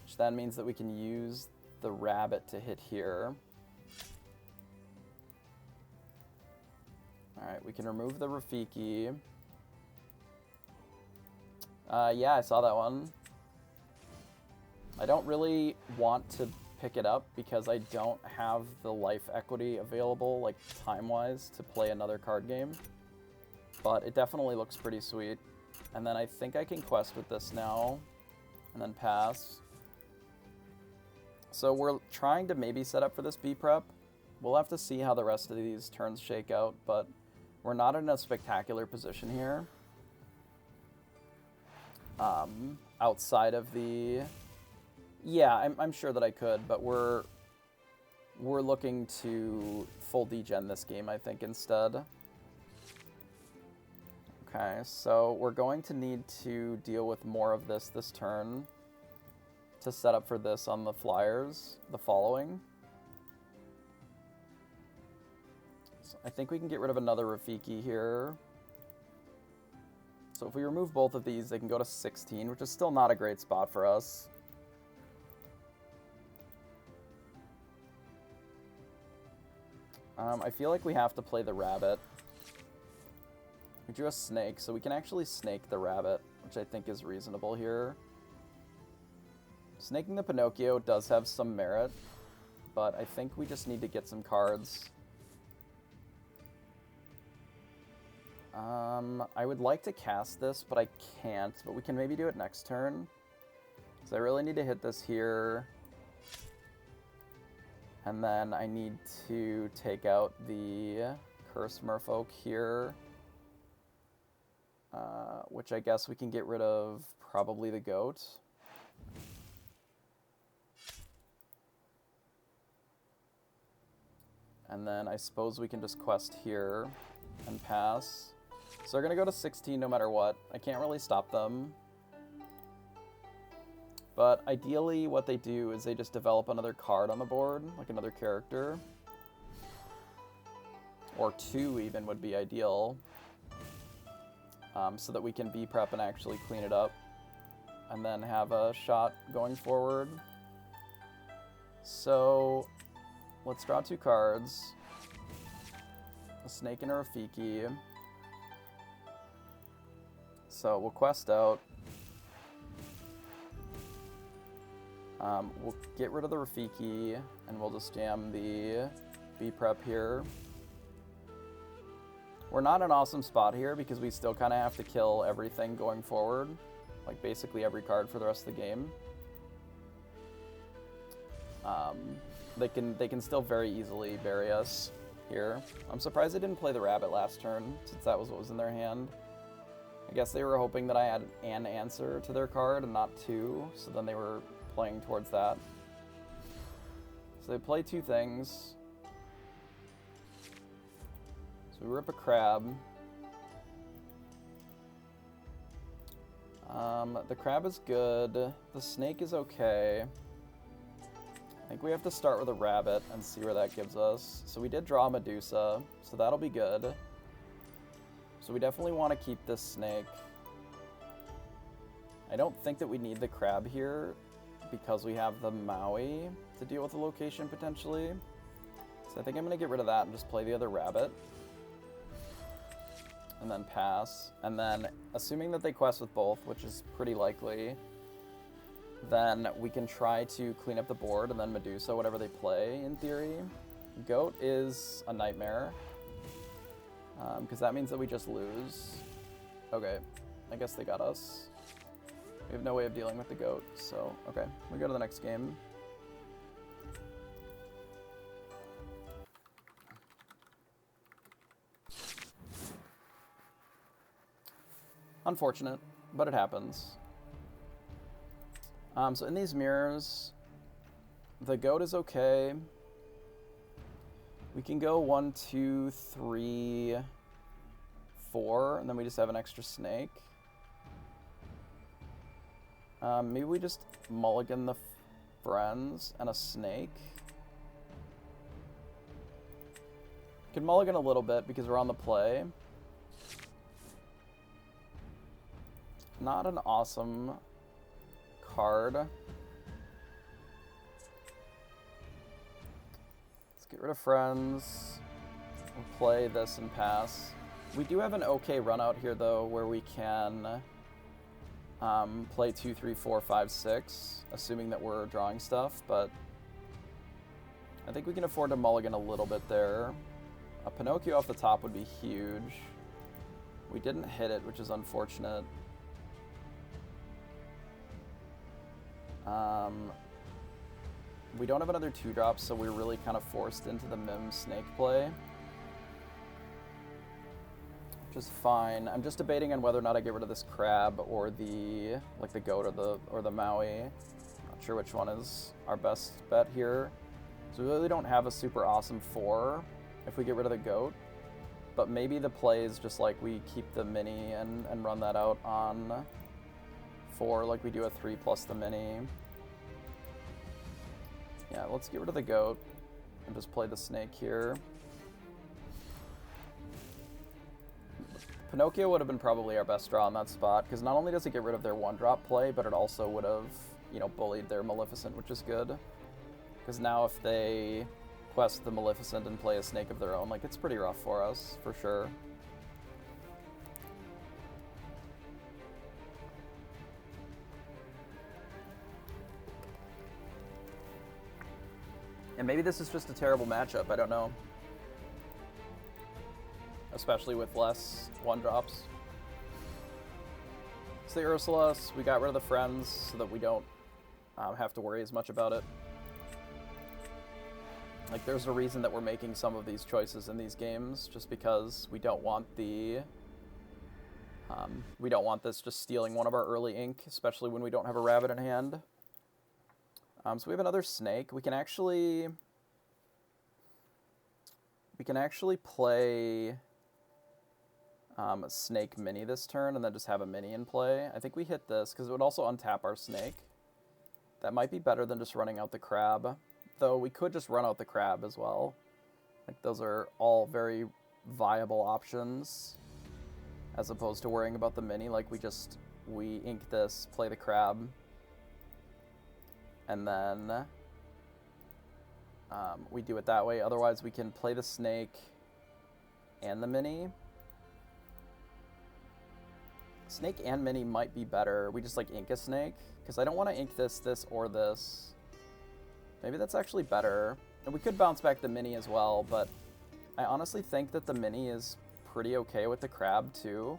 which then means that we can use the rabbit to hit here. Alright, we can remove the Rafiki. Yeah, I saw that one. I don't really want to pick it up because I don't have the life equity available, like time-wise, to play another card game. But it definitely looks pretty sweet. And then I think I can quest with this now, and then pass. So we're trying to maybe set up for this B prep. We'll have to see how the rest of these turns shake out, but we're not in a spectacular position here. Outside of the... Yeah, I'm sure that I could, but we're looking to full degen this game, I think, instead. Okay, so we're going to need to deal with more of this turn to set up for this on the flyers, the following. So I think we can get rid of another Rafiki here. So if we remove both of these, they can go to 16, which is still not a great spot for us. I feel like we have to play the rabbit. We drew a snake, so we can actually snake the rabbit, which I think is reasonable here. Snaking the Pinocchio does have some merit, but I think we just need to get some cards. I would like to cast this, but I can't, but we can maybe do it next turn. So I really need to hit this here. And then I need to take out the Curse Merfolk here. Which I guess we can get rid of probably the goat. And then I suppose we can just quest here and pass. So they're going to go to 16 no matter what. I can't really stop them. But ideally what they do is they just develop another card on the board, like another character. Or 2 even would be ideal. So that we can B-prep and actually clean it up. And then have a shot going forward. So let's draw 2 cards. A snake and a Rafiki. So we'll quest out. We'll get rid of the Rafiki, and we'll just jam the B-prep here. We're not in an awesome spot here because we still kind of have to kill everything going forward. Like basically every card for the rest of the game. They can still very easily bury us here. I'm surprised they didn't play the rabbit last turn, since that was what was in their hand. I guess they were hoping that I had an answer to their card and not 2, so then they were playing towards that. So they play 2 things. So we rip a crab. The crab is good. The snake is okay. I think we have to start with a rabbit and see where that gives us. So we did draw Medusa, so that'll be good. So we definitely want to keep this snake. I don't think that we need the crab here because we have the Maui to deal with the location potentially. So I think I'm going to get rid of that and just play the other rabbit. And then pass. And then, assuming that they quest with both, which is pretty likely, then we can try to clean up the board and then Medusa, whatever they play, in theory. Goat is a nightmare. Because that means that we just lose. Okay, I guess they got us. We have no way of dealing with the goat, so okay. We go to the next game. Unfortunate, but it happens. So in these mirrors, the goat is okay. We can go 1, 2, 3, 4, and then we just have an extra snake. Maybe we just mulligan the friends and a snake. Can mulligan a little bit because we're on the play. Not an awesome card. Let's get rid of friends. We'll play this and pass. We do have an okay run out here though, where we can play 2, 3, 4, 5, 6, assuming that we're drawing stuff, but I think we can afford to mulligan a little bit there. A Pinocchio off the top would be huge. We didn't hit it, which is unfortunate. We don't have another 2-drop, so we're really kind of forced into the Mim snake play, which is fine. I'm just debating on whether or not I get rid of this crab or the goat or the Maui. Not sure which one is our best bet here. So we really don't have a super awesome 4 if we get rid of the goat, but maybe the play is just like we keep the mini and run that out on 4, like we do a 3 plus the mini. Yeah, let's get rid of the goat and just play the snake here. Pinocchio would have been probably our best draw in that spot, because not only does it get rid of their 1-drop play, but it also would have, you know, bullied their Maleficent, which is good. Because now if they quest the Maleficent and play a snake of their own, like, it's pretty rough for us, for sure. And maybe this is just a terrible matchup, I don't know. Especially with less 1-drops. It's the Ursulus. We got rid of the friends so that we don't have to worry as much about it. Like, there's a reason that we're making some of these choices in these games, just because we don't want the... we don't want this just stealing one of our early ink, especially when we don't have a rabbit in hand. So we have another snake. We can actually play a snake mini this turn and then just have a mini in play. I think we hit this because it would also untap our snake. That might be better than just running out the crab, though we could just run out the crab as well. Like, those are all very viable options as opposed to worrying about the mini. Like, we ink this, play the crab, and then we do it that way. Otherwise, we can play the snake and the mini. Snake and mini might be better. We just, like, ink a snake, because I don't want to ink this, or this. Maybe that's actually better. And we could bounce back the mini as well, but I honestly think that the mini is pretty okay with the crab, too.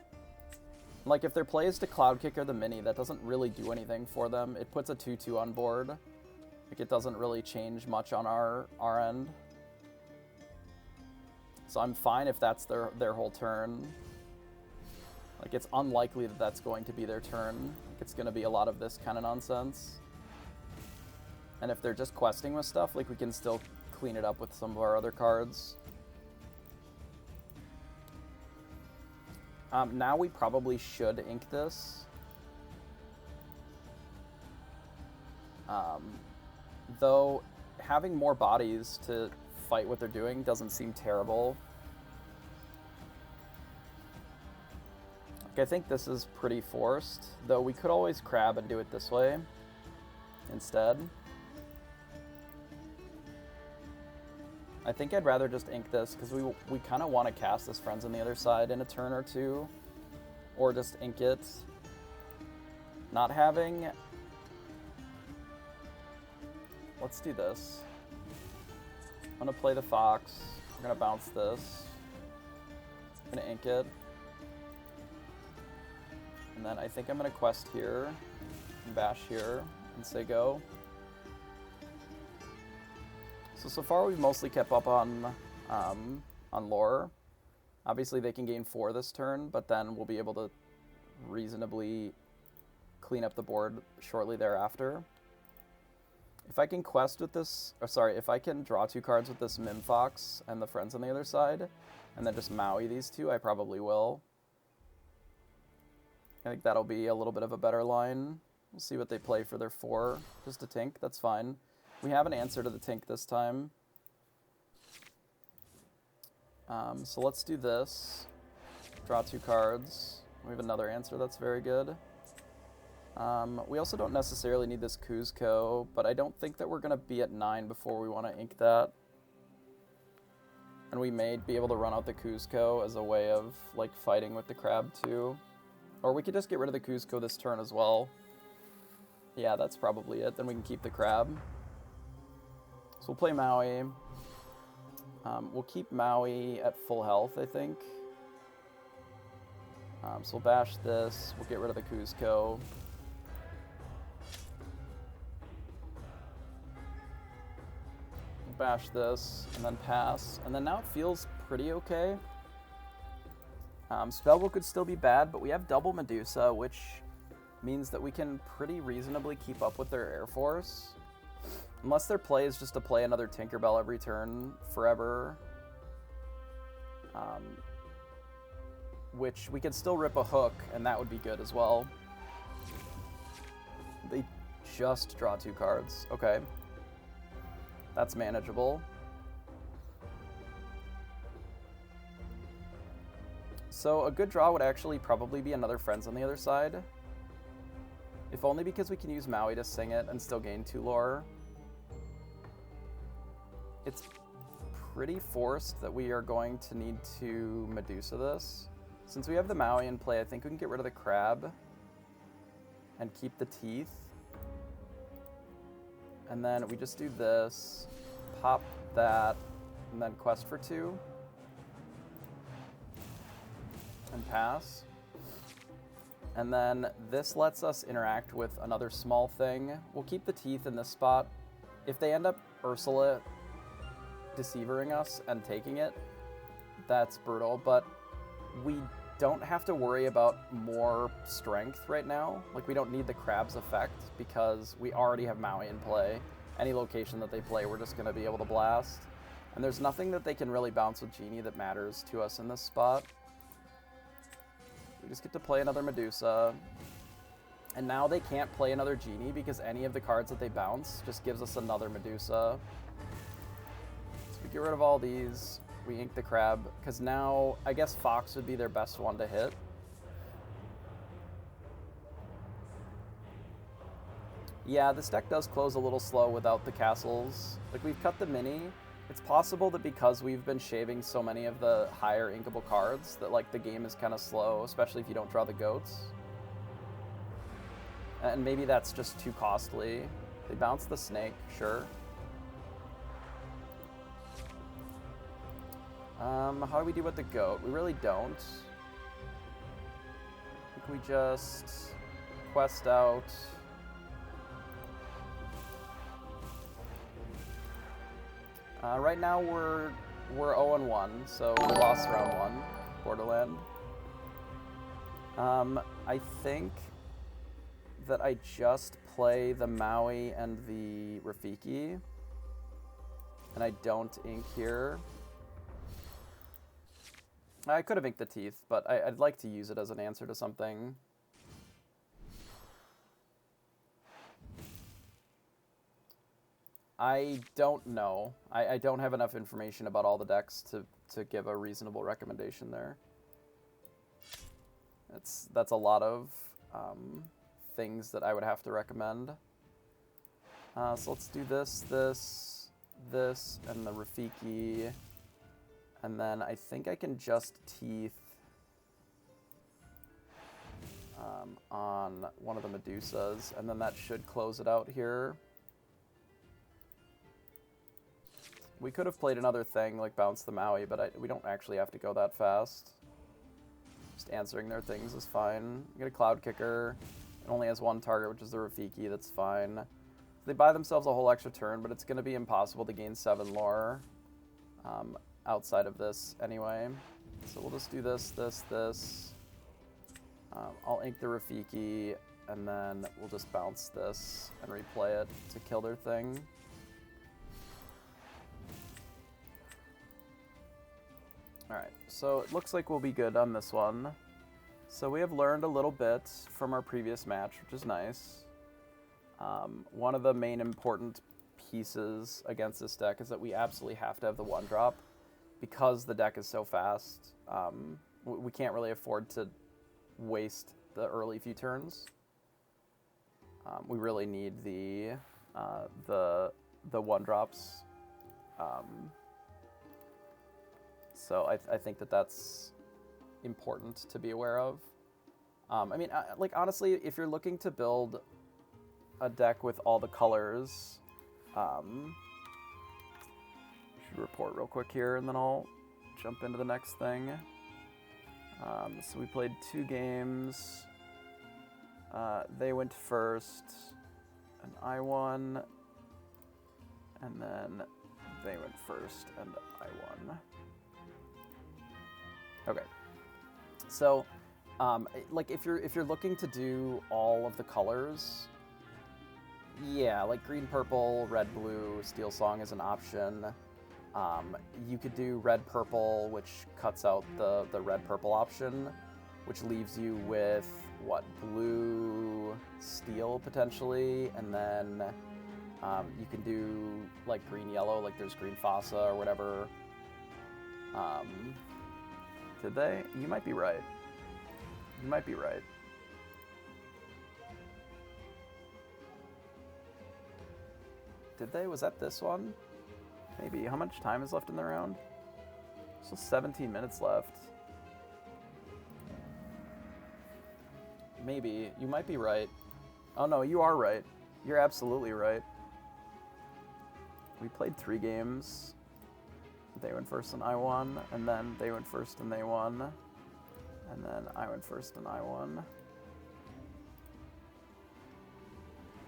Like, if their play is to Cloud Kick or the mini, that doesn't really do anything for them. It puts a 2/2 on board. Like, it doesn't really change much on our end. So I'm fine if that's their whole turn. Like, it's unlikely that that's going to be their turn. Like, it's going to be a lot of this kind of nonsense. And if they're just questing with stuff, like, we can still clean it up with some of our other cards. Now we probably should ink this. Though having more bodies to fight what they're doing doesn't seem terrible. Like, I think this is pretty forced, though we could always crab and do it this way instead. I think I'd rather just ink this, because we kind of want to cast this Friends on the other side in a turn or two. Or just ink it. Not having... Let's do this. I'm going to play the Fox. I'm going to bounce this. I'm going to ink it. And then I think I'm going to quest here. And bash here. And say go. So far we've mostly kept up on lore. Obviously they can gain 4 this turn, but then we'll be able to reasonably clean up the board shortly thereafter. If I can quest with this, or sorry, if I can draw 2 cards with this Mimfox and the friends on the other side, and then just Maui these 2, I probably will. I think that'll be a little bit of a better line. We'll see what they play for their 4. Just a Tink, that's fine. We have an answer to the Tink this time. So let's do this. Draw 2 cards. We have another answer that's very good. We also don't necessarily need this Kuzco, but I don't think that we're going to be at 9 before we want to ink that. And we may be able to run out the Kuzco as a way of like fighting with the crab too. Or we could just get rid of the Kuzco this turn as well. Yeah, that's probably it. Then we can keep the crab. So we'll play Maui. We'll keep Maui at full health, I think. So we'll bash this. We'll get rid of the Kuzco. We'll bash this, and then pass. And then now it feels pretty okay. Spellbook could still be bad, but we have double Medusa, which means that we can pretty reasonably keep up with their Air Force. Unless their play is just to play another Tinkerbell every turn forever. Which we could still rip a hook, and that would be good as well. They just draw 2 cards. Okay. That's manageable. So a good draw would actually probably be another Friends on the other side. If only because we can use Maui to sing it and still gain 2 lore. It's pretty forced that we are going to need to Medusa this. Since we have the Maui in play, I think we can get rid of the crab and keep the teeth. And then we just do this, pop that, and then quest for 2. And pass. And then this lets us interact with another small thing. We'll keep the teeth in this spot. If they end up Ursula deceivering us and taking it, that's brutal, but we don't have to worry about more strength right now. Like, we don't need the crab's effect because we already have Maui in play. Any location that they play, we're just going to be able to blast. And there's nothing that they can really bounce with Genie that matters to us in this spot. We just get to play another Medusa. And now they can't play another Genie because any of the cards that they bounce just gives us another Medusa. So we get rid of all these. We ink the crab, because now I guess Fox would be their best one to hit. Yeah, this deck does close a little slow without the castles. Like, we've cut the mini. It's possible that because we've been shaving so many of the higher inkable cards that, like, the game is kind of slow, especially if you don't draw the goats. And maybe that's just too costly. They bounce the snake, sure. How do we do with the goat? We really don't. I think we just quest out. Right now we're 0-1, so we lost round 1, Borderland. I think that I just play the Maui and the Rafiki, and I don't ink here. I could have inked the teeth, but I'd like to use it as an answer to something. I don't know. I don't have enough information about all the decks to give a reasonable recommendation there. That's a lot of things that I would have to recommend. So let's do this, and the Rafiki. And then I think I can just teeth on one of the Medusas, and then that should close it out here. We could have played another thing, like bounce the Maui, but we don't actually have to go that fast. Just answering their things is fine. You get a Cloud Kicker. It only has 1 target, which is the Rafiki. That's fine. They buy themselves a whole extra turn, but it's going to be impossible to gain 7 lore. Outside of this anyway. So we'll just do this. I'll ink the Rafiki, and then we'll just bounce this and replay it to kill their thing. Alright, so it looks like we'll be good on this one. So we have learned a little bit from our previous match, which is nice. One of the main important pieces against this deck is that we absolutely have to have the 1-drop. Because the deck is so fast, we can't really afford to waste the early few turns. We really need the 1-drops. So I think that that's important to be aware of. I mean, like, honestly, if you're looking to build a deck with all the colors, should report real quick here, and then I'll jump into the next thing. So we played 2 games. They went first, and I won. And then they went first, and I won. Okay. So, like, if you're looking to do all of the colors, yeah, like green, purple, red, blue, Steel Song is an option. You could do red, purple, which cuts out the red, purple option, which leaves you with, what, blue, steel, potentially, and then you can do, like, green, yellow, like there's green Fossa or whatever. Did they? You might be right. You might be right. Did they? Was that this one? Maybe. How much time is left in the round? Still 17 minutes left. Maybe. You might be right. Oh no, you are right. You're absolutely right. We played 3 games. They went first and I won, and then they went first and they won, and then I went first and I won.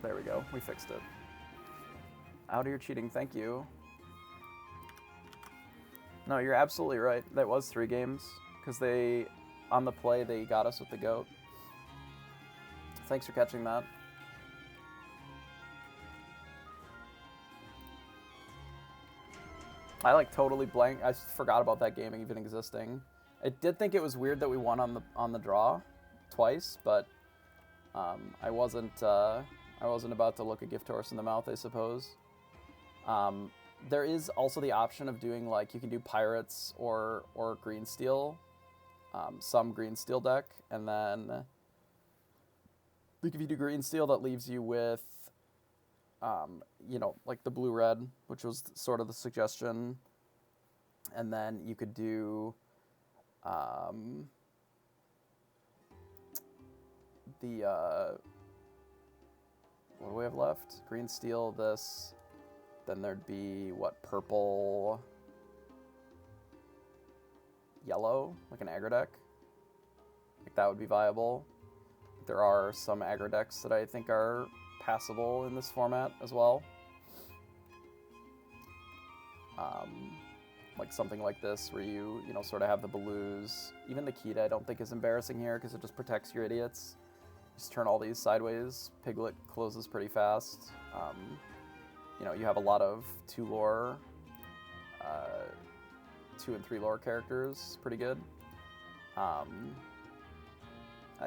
There we go. We fixed it. Out of your cheating, thank you. No, you're absolutely right. That was 3 games, because they, on the play, they got us with the goat. Thanks for catching that. I, like, totally blanked. I forgot about that game even existing. I did think it was weird that we won on the draw twice, but I wasn't about to look a gift horse in the mouth, I suppose. There is also the option of doing, like, you can do pirates or green steel, some green steel deck, and then I think if you do green steel, that leaves you with, you know, like the blue red, which was sort of the suggestion, and then you could do what do we have left? Green steel, this. Then there'd be, what, purple, yellow, like an aggro deck. Like, that would be viable. There are some aggro decks that I think are passable in this format as well. Like something like this, where you know, sort of have the Blues. Even the Kita I don't think is embarrassing here, because it just protects your idiots. Just turn all these sideways. Piglet closes pretty fast. You know, you have a lot of 2 lore, 2 and 3 lore characters, pretty good. I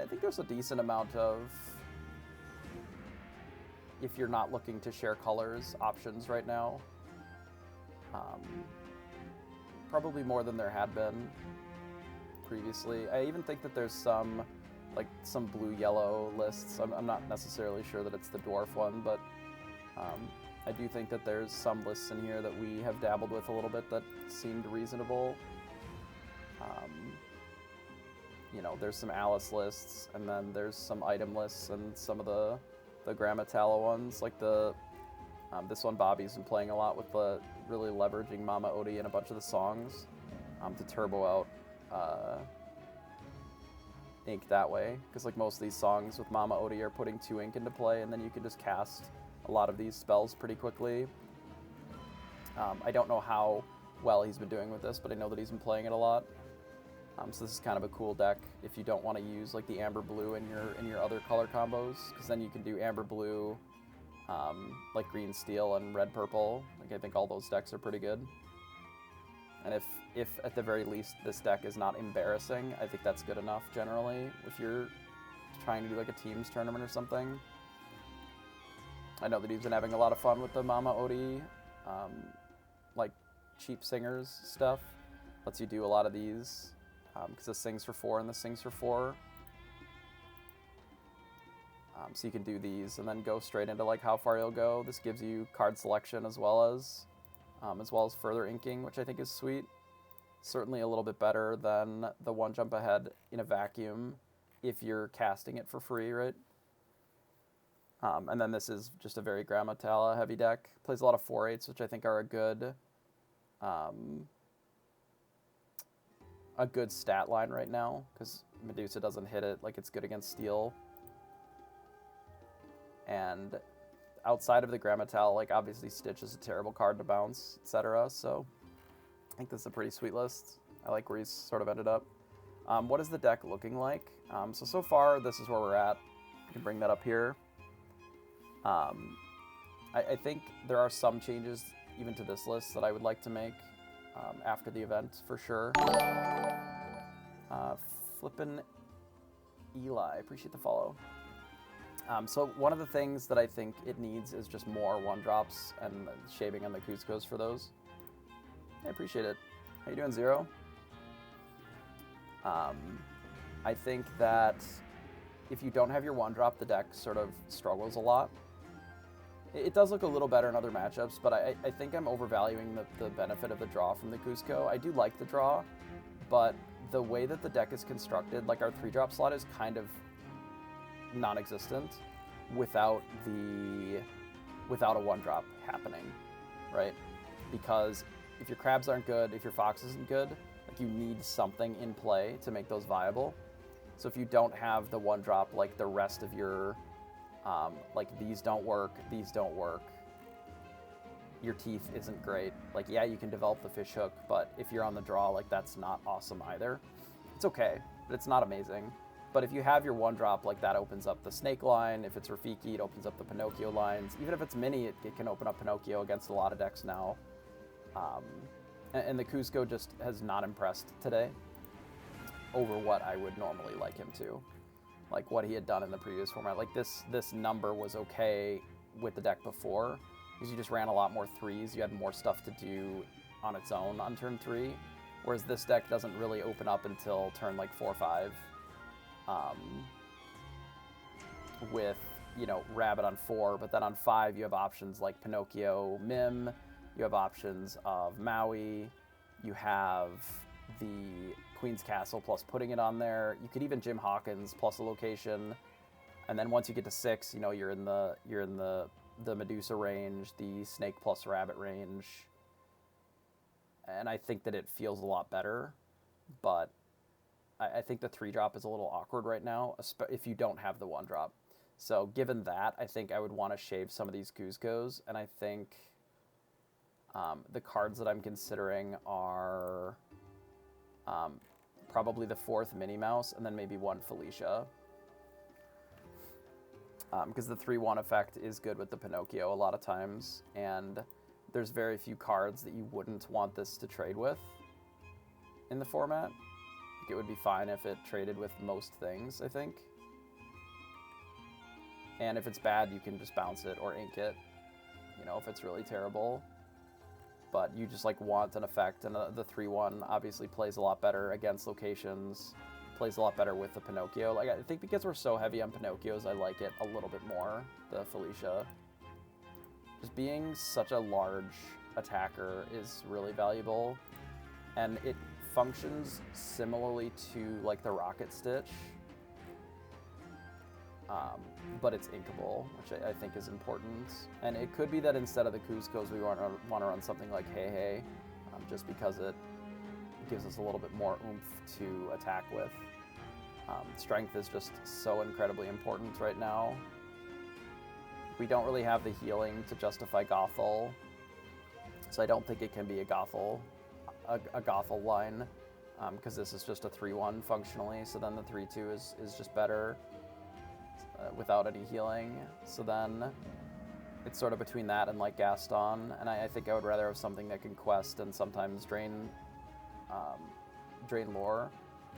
think there's a decent amount of, if you're not looking to share colors, options right now. Probably more than there had been previously. I even think that there's some, like, some blue-yellow lists. I'm not necessarily sure that it's the dwarf one, but I do think that there's some lists in here that we have dabbled with a little bit that seemed reasonable. You know, there's some Alice lists, and then there's some item lists, and some of the Grammatala ones, like the this one Bobby's been playing a lot with, the really leveraging Mama Odie and a bunch of the songs to turbo out ink that way, because like most of these songs with Mama Odie are putting 2 ink into play, and then you can just cast a lot of these spells pretty quickly. I don't know how well he's been doing with this, but I know that he's been playing it a lot. So this is kind of a cool deck if you don't want to use like the amber blue in your other color combos, because then you can do amber blue, like green steel and red purple. Like I think all those decks are pretty good. And if at the very least this deck is not embarrassing, I think that's good enough generally if you're trying to do like a teams tournament or something. I know that he's been having a lot of fun with the Mama Odi, like cheap singers stuff. Lets you do a lot of these, because this sings for 4 and this sings for 4. So you can do these and then go straight into like how far you'll go. This gives you card selection as well as further inking, which I think is sweet. Certainly a little bit better than the 1 jump ahead in a vacuum if you're casting it for free, right? And then this is just a very Grammatala heavy deck. Plays a lot of 4/8s, which I think are a good stat line right now, because Medusa doesn't hit it like it's good against steel. And outside of the Grammatala, like obviously Stitch is a terrible card to bounce, etc. So I think this is a pretty sweet list. I like where he's sort of ended up. What is the deck looking like? So far, this is where we're at. You can bring that up here. I think there are some changes even to this list that I would like to make after the event, for sure. Flippin' Eli, appreciate the follow. So one of the things that I think it needs is just more 1-drops and shaving on the Cuscos for those. I appreciate it. How you doing, Zero? I think that if you don't have your 1-drop, the deck sort of struggles a lot. It does look a little better in other matchups, but I think I'm overvaluing the benefit of the draw from the Cusco. I do like the draw, but the way that the deck is constructed, like our 3-drop slot is kind of non-existent without a 1-drop happening, right? Because if your crabs aren't good, if your fox isn't good, like you need something in play to make those viable. So if you don't have the 1-drop, like the rest of your, like these don't work, your teeth isn't great. Like, yeah, you can develop the fish hook, but if you're on the draw, like that's not awesome either. It's okay, but it's not amazing. But if you have your 1-drop, like that opens up the snake line. If it's Rafiki, it opens up the Pinocchio lines. Even if it's mini, it can open up Pinocchio against a lot of decks now. And the Cusco just has not impressed today over what I would normally like him to. Like what he had done in the previous format. Like this number was okay with the deck before, because you just ran a lot more 3s. You had more stuff to do on its own on turn 3. Whereas this deck doesn't really open up until turn like 4 or 5. With, you know, Rabbit on 4, but then on 5 you have options like Pinocchio, Mim, you have options of Maui, you have the Queen's Castle plus putting it on there. You could even Jim Hawkins plus a location, and then once you get to 6, you know, you're in the Medusa range, the Snake plus Rabbit range, and I think that it feels a lot better, but I think the 3-drop is a little awkward right now, if you don't have the 1-drop. So given that, I think I would want to shave some of these Cuscos, and I think the cards that I'm considering are probably the 4th Minnie Mouse, and then maybe 1 Felicia. Because the 3/1 effect is good with the Pinocchio a lot of times, and there's very few cards that you wouldn't want this to trade with in the format. It would be fine if it traded with most things, I think. And if it's bad, you can just bounce it or ink it, you know, if it's really terrible. But you just like want an effect, and the 3/1 obviously plays a lot better against locations, plays a lot better with the Pinocchio. Like, I think because we're so heavy on Pinocchios, I like it a little bit more, the Felicia. Just being such a large attacker is really valuable, and it functions similarly to like the Rocket Stitch, but it's inkable, which I think is important. And it could be that instead of the Cuscos, we want to run something like Hey, just because it gives us a little bit more oomph to attack with. Strength is just so incredibly important right now. We don't really have the healing to justify Gothel, so I don't think it can be a Gothel line. because this is just a 3-1 functionally, so then the 3-2 is just better without any healing. So then it's sort of between that and like Gaston, and I think I would rather have something that can quest and sometimes drain lore,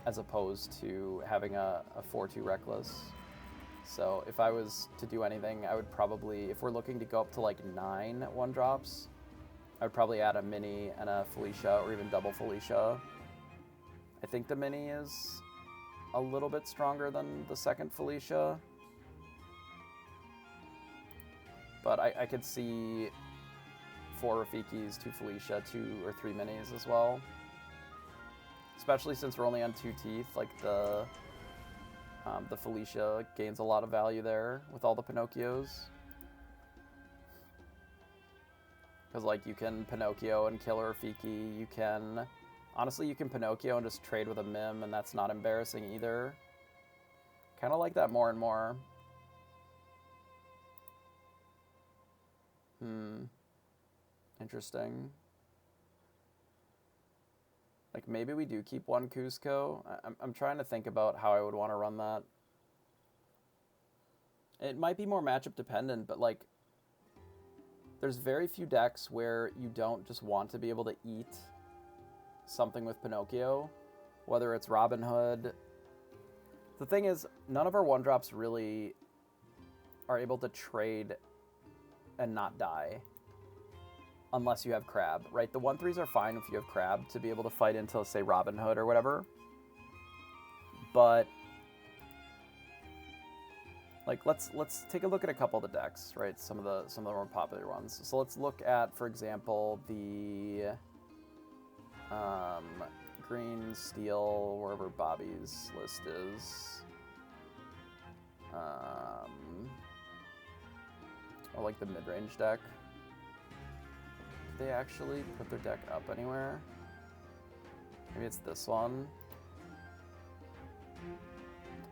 as opposed to having a 4-2 Reckless. So if I was to do anything, I would probably, if we're looking to go up to like 9 1-drops, I would probably add a Mini and a Felicia, or even double Felicia. I think the Mini is a little bit stronger than the second Felicia, but I could see 4 Rafikis, 2 Felicia, 2 or 3 Minis as well. Especially since we're only on 2 teeth, like the Felicia gains a lot of value there with all the Pinocchios. Because like you can Pinocchio and kill a Rafiki, you can, honestly you can Pinocchio and just trade with a Mim, and that's not embarrassing either. Kind of like that more and more. Interesting. Like, maybe we do keep 1 Cusco. I'm trying to think about how I would want to run that. It might be more matchup dependent, but, like, there's very few decks where you don't just want to be able to eat something with Pinocchio, whether it's Robin Hood. The thing is, none of our 1-drops really are able to trade and not die. Unless you have Crab, right? The 1-3s are fine if you have Crab to be able to fight into, say, Robin Hood or whatever. But like, let's take a look at a couple of the decks, right? Some of the more popular ones. So let's look at, for example, the green, steel, wherever Bobby's list is. Or like the mid-range deck. Did they actually put their deck up anywhere? Maybe it's this one.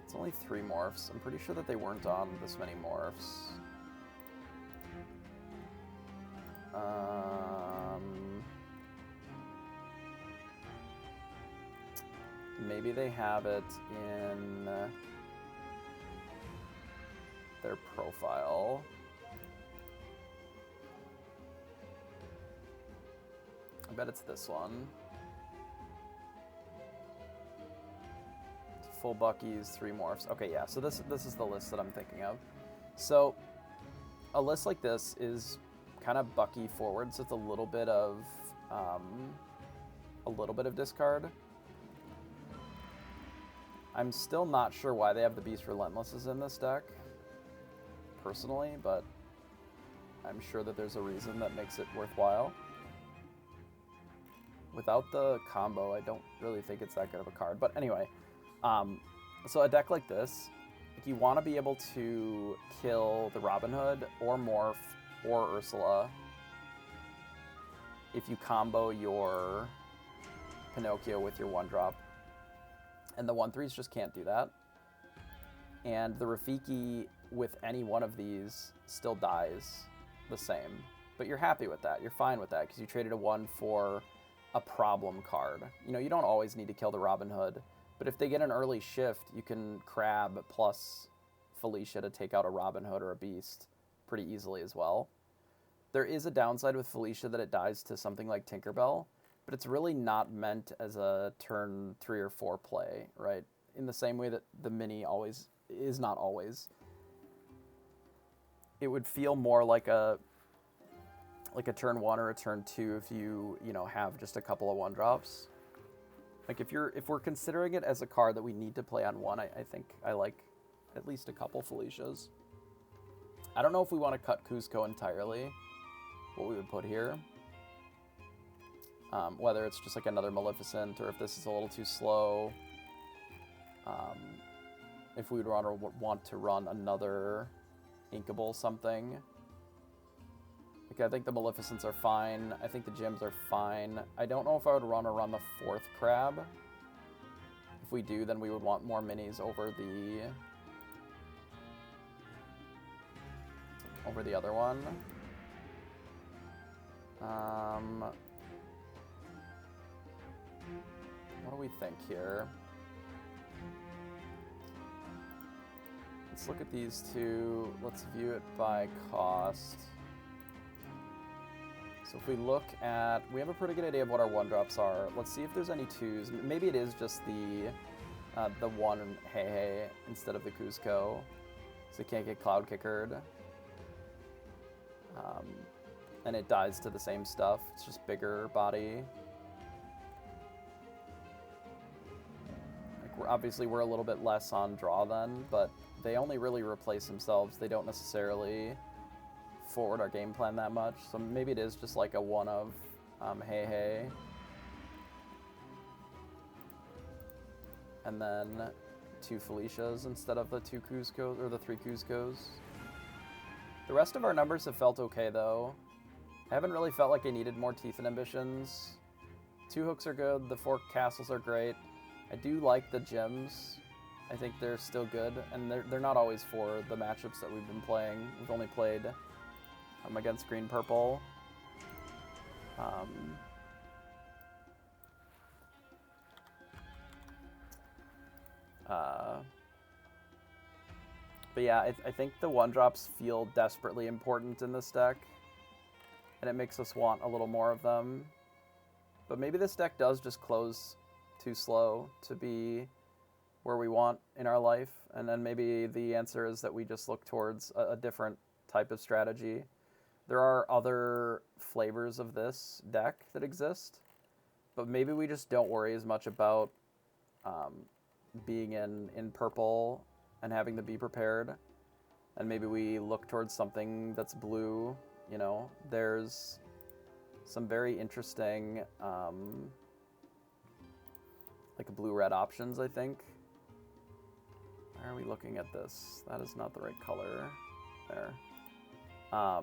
It's only 3 morphs. I'm pretty sure that they weren't on this many morphs. Maybe they have it in their profile. I bet it's this one. Full Bucky's, 3 morphs. Okay, yeah, so this is the list that I'm thinking of. So a list like this is kind of Bucky forward, so it's a little bit of discard. I'm still not sure why they have the Beast Relentlesses in this deck, personally, but I'm sure that there's a reason that makes it worthwhile. Without the combo, I don't really think it's that good of a card. But anyway, so a deck like this, like, you want to be able to kill the Robin Hood or Morph or Ursula if you combo your Pinocchio with your 1-drop. And the 1-3s just can't do that. And the Rafiki with any one of these still dies the same. But you're happy with that. You're fine with that because you traded a 1 for a problem card. You know, you don't always need to kill the Robin Hood, but if they get an early shift, you can Crab plus Felicia to take out a Robin Hood or a Beast pretty easily as well. There is a downside with Felicia that it dies to something like Tinkerbell, but it's really not meant as a turn 3 or 4 play, right? In the same way that the Mini always is not always. It would feel more like a turn 1 or a turn 2 if you know, have just a couple of 1-drops. Like, if we're considering it as a card that we need to play on 1, I think I like at least a couple Felicias. I don't know if we want to cut Cusco entirely, what we would put here. Whether it's just like another Maleficent, or if this is a little too slow. If we would want to run another Inkable something. Like, I think the Maleficents are fine. I think the Gems are fine. I don't know if I would run the 4th Crab. If we do, then we would want more minis over the other one. what do we think here? Let's look at these two. Let's view it by cost. So if we look at, we have a pretty good idea of what our 1-drops are. Let's see if there's any 2s. Maybe it is just the 1 Hey instead of the Cusco. So you can't get Cloud Kickered. And it dies to the same stuff. It's just bigger body. Like obviously we're a little bit less on draw then, but they only really replace themselves. They don't necessarily forward our game plan that much. So maybe it is just like a 1 of Hey. And then 2 Felicias instead of the 2 Cuscos, or the 3 Cuscos. The rest of our numbers have felt okay though. I haven't really felt like I needed more Teeth and Ambitions. 2 hooks are good, the 4 castles are great. I do like the gems. I think they're still good, and they're not always for the matchups that we've been playing. We've only played against green purple. But yeah, I think the 1-drops feel desperately important in this deck, and it makes us want a little more of them. But maybe this deck does just close too slow to be where we want in our life, and then maybe the answer is that we just look towards a different type of strategy. There are other flavors of this deck that exist, but maybe we just don't worry as much about being in purple and having to be prepared, and maybe we look towards something that's blue. You know, there's some very interesting like blue-red options, I think. Why are we looking at this? That is not the right color. There. I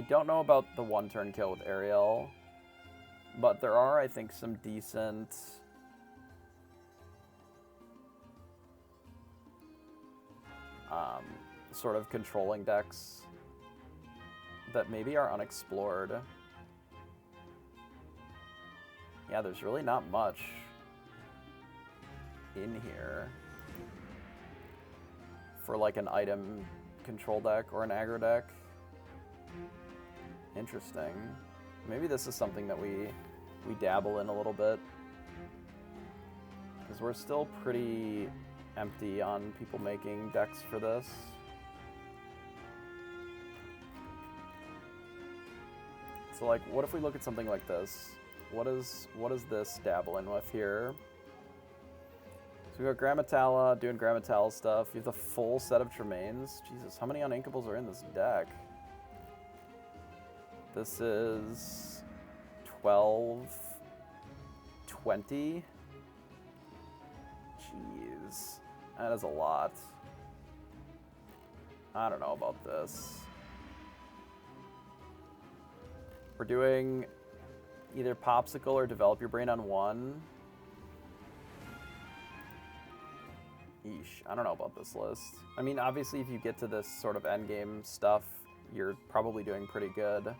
don't know about the 1-turn kill with Ariel, but there are, I think, some decent sort of controlling decks that maybe are unexplored. Yeah, there's really not much in here for like an item control deck or an aggro deck. Interesting. Maybe this is something that we dabble in a little bit, because we're still pretty empty on people making decks for this. So like, what if we look at something like this? What is this dabbling with here? So we got Grammatala doing Grammatala stuff. You have the full set of Tremaines. Jesus, how many Uninkables are in this deck? This is 12, 20. Jeez, that is a lot. I don't know about this. We're doing either Popsicle or Develop Your Brain on 1. Yeesh, I don't know about this list. I mean, obviously, if you get to this sort of endgame stuff, you're probably doing pretty good.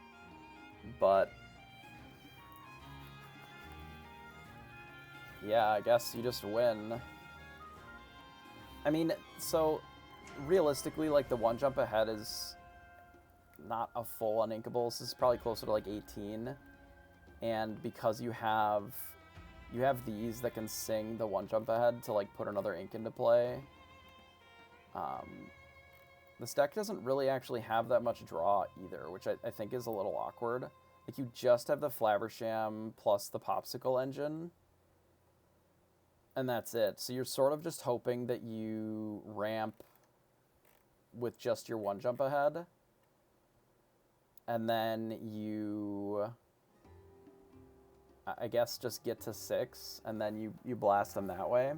But yeah, I guess you just win. I mean, so realistically, like the 1 jump ahead is not a full uninkable. This is probably closer to like 18. And because you have these that can sing the 1 jump ahead to like put another ink into play. This deck doesn't really actually have that much draw either, which I think is a little awkward. Like, you just have the Flaversham plus the Popsicle engine, and that's it. So you're sort of just hoping that you ramp with just your 1 jump ahead, and then you, I guess, just get to 6, and then you blast them that way.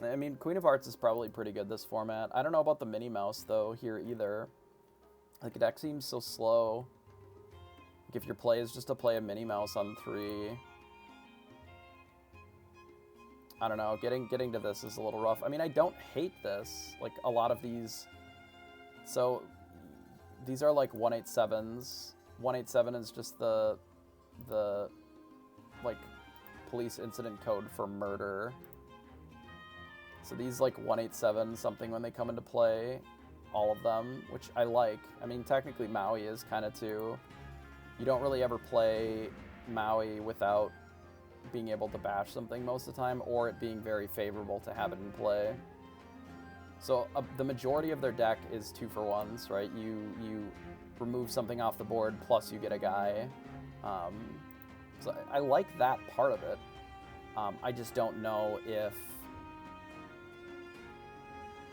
I mean, Queen of Hearts is probably pretty good this format. I don't know about the Minnie Mouse, though, here either. Like, the deck seems so slow. Like, if your play is just to play a Minnie Mouse on 3... I don't know, getting to this is a little rough. I mean, I don't hate this. Like, a lot of these... So, these are like 187s. 187 is just the like police incident code for murder. So these like 187 something when they come into play, all of them, which I like. I mean, technically Maui is kind of too. You don't really ever play Maui without being able to bash something most of the time, or it being very favorable to have it in play. So the majority of their deck is 2-for-1s, right? You remove something off the board, plus you get a guy. So I like that part of it. I just don't know if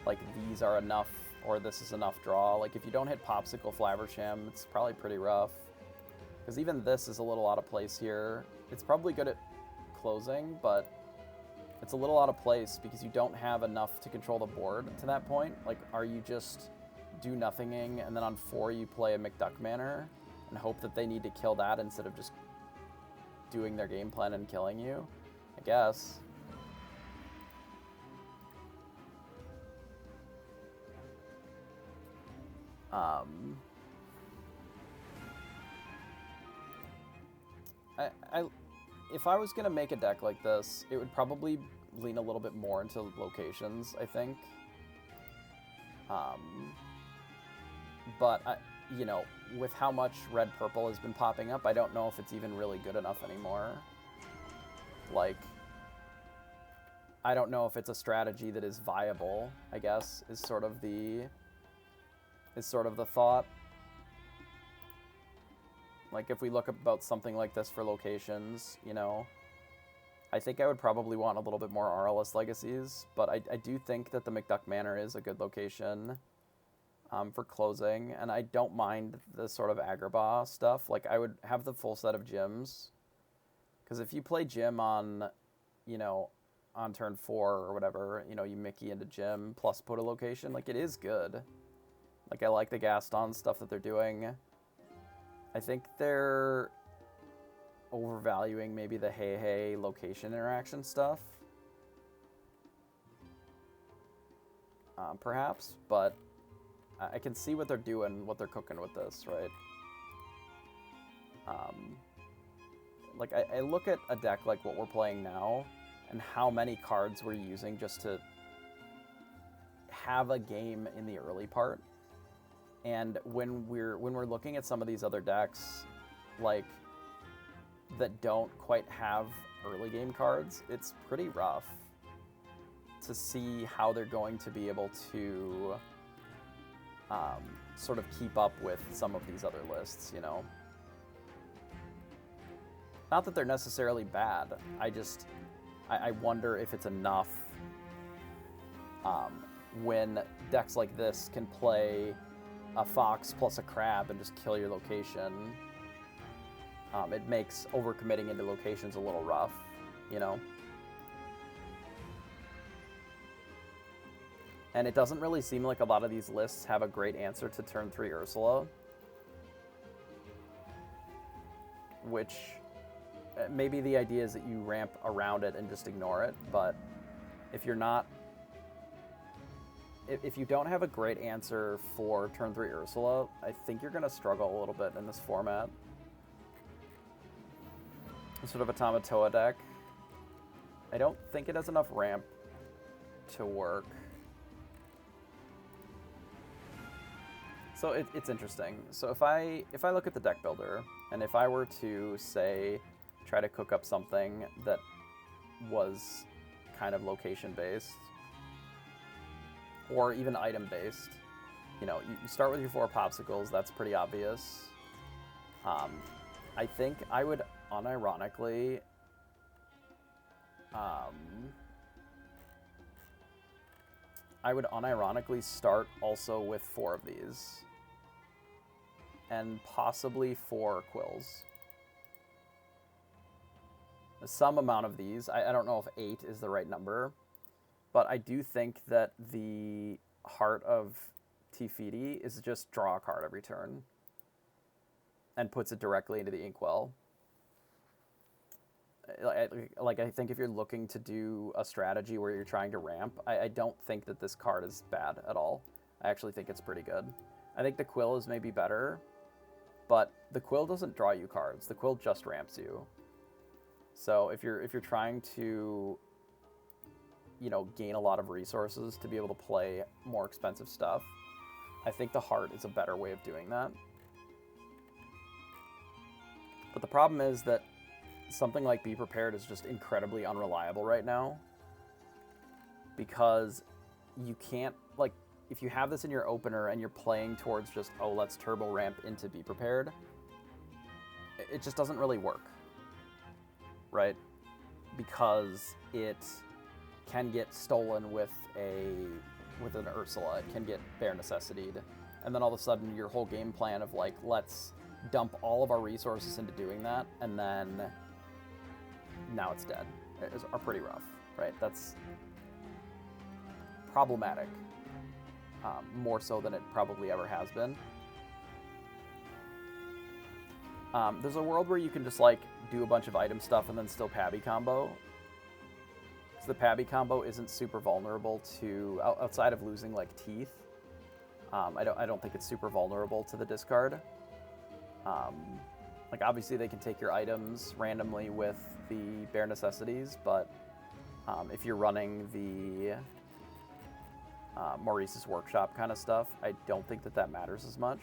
like these are enough, or this is enough draw. Like if you don't hit Popsicle Flaversham, it's probably pretty rough. Because even this is a little out of place here. It's probably good at closing, but it's a little out of place because you don't have enough to control the board to that point. Like, are you just do-nothinging and then on 4 you play a McDuck Manor and hope that they need to kill that instead of just doing their game plan and killing you? I guess. If I was gonna make a deck like this, it would probably lean a little bit more into locations, I think. But you know, with how much red-purple has been popping up, I don't know if it's even really good enough anymore. Like, I don't know if it's a strategy that is viable, I guess, is sort of the thought. Like, if we look about something like this for locations, you know, I think I would probably want a little bit more RLS Legacies, but I do think that the McDuck Manor is a good location for closing, and I don't mind the sort of Agrabah stuff. Like, I would have the full set of gyms, because if you play gym on, you know, on turn 4 or whatever, you know, you Mickey into gym plus put a location, like, it is good. Like, I like the Gaston stuff that they're doing. I think they're overvaluing maybe the hey location interaction stuff. Perhaps, but I can see what they're doing, what they're cooking with this, right? Like, I look at a deck like what we're playing now and how many cards we're using just to have a game in the early part. And when we're looking at some of these other decks, like, that don't quite have early game cards, it's pretty rough to see how they're going to be able to sort of keep up with some of these other lists, you know? Not that they're necessarily bad, I wonder if it's enough when decks like this can play a fox plus a crab and just kill your location. It makes overcommitting into locations a little rough, you know? And it doesn't really seem like a lot of these lists have a great answer to turn 3 Ursula. Which, maybe the idea is that you ramp around it and just ignore it, but if you're not... If you don't have a great answer for turn 3 Ursula, I think you're going to struggle a little bit in this format. Sort of a Tamatoa deck. I don't think it has enough ramp to work. So it's interesting. So if I look at the deck builder, and if I were to, say, try to cook up something that was kind of location-based, or even item-based. You know, you start with your 4 popsicles, that's pretty obvious. I think I would unironically... start also with 4 of these. And possibly 4 quills. Some amount of these. I don't know if 8 is the right number. But I do think that the heart of Tifiti is just draw a card every turn and puts it directly into the inkwell. Like, I think if you're looking to do a strategy where you're trying to ramp, I don't think that this card is bad at all. I actually think it's pretty good. I think the quill is maybe better, but the quill doesn't draw you cards. The quill just ramps you. So if you're trying to, you know, gain a lot of resources to be able to play more expensive stuff, I think the heart is a better way of doing that. But the problem is that something like Be Prepared is just incredibly unreliable right now, because you can't, like, if you have this in your opener and you're playing towards just, oh, let's turbo ramp into Be Prepared, it just doesn't really work, right? Because it can get stolen with an Ursula. It can get bare necessitied, and then all of a sudden your whole game plan of like, let's dump all of our resources into doing that, and then now it's dead, are pretty rough, right? That's problematic, more so than it probably ever has been. There's a world where you can just like do a bunch of item stuff and then still Pabby combo. So the Pabby combo isn't super vulnerable to, outside of losing like teeth. I don't think it's super vulnerable to the discard. Like obviously they can take your items randomly with the bare necessities, but if you're running the Maurice's Workshop kind of stuff, I don't think that matters as much.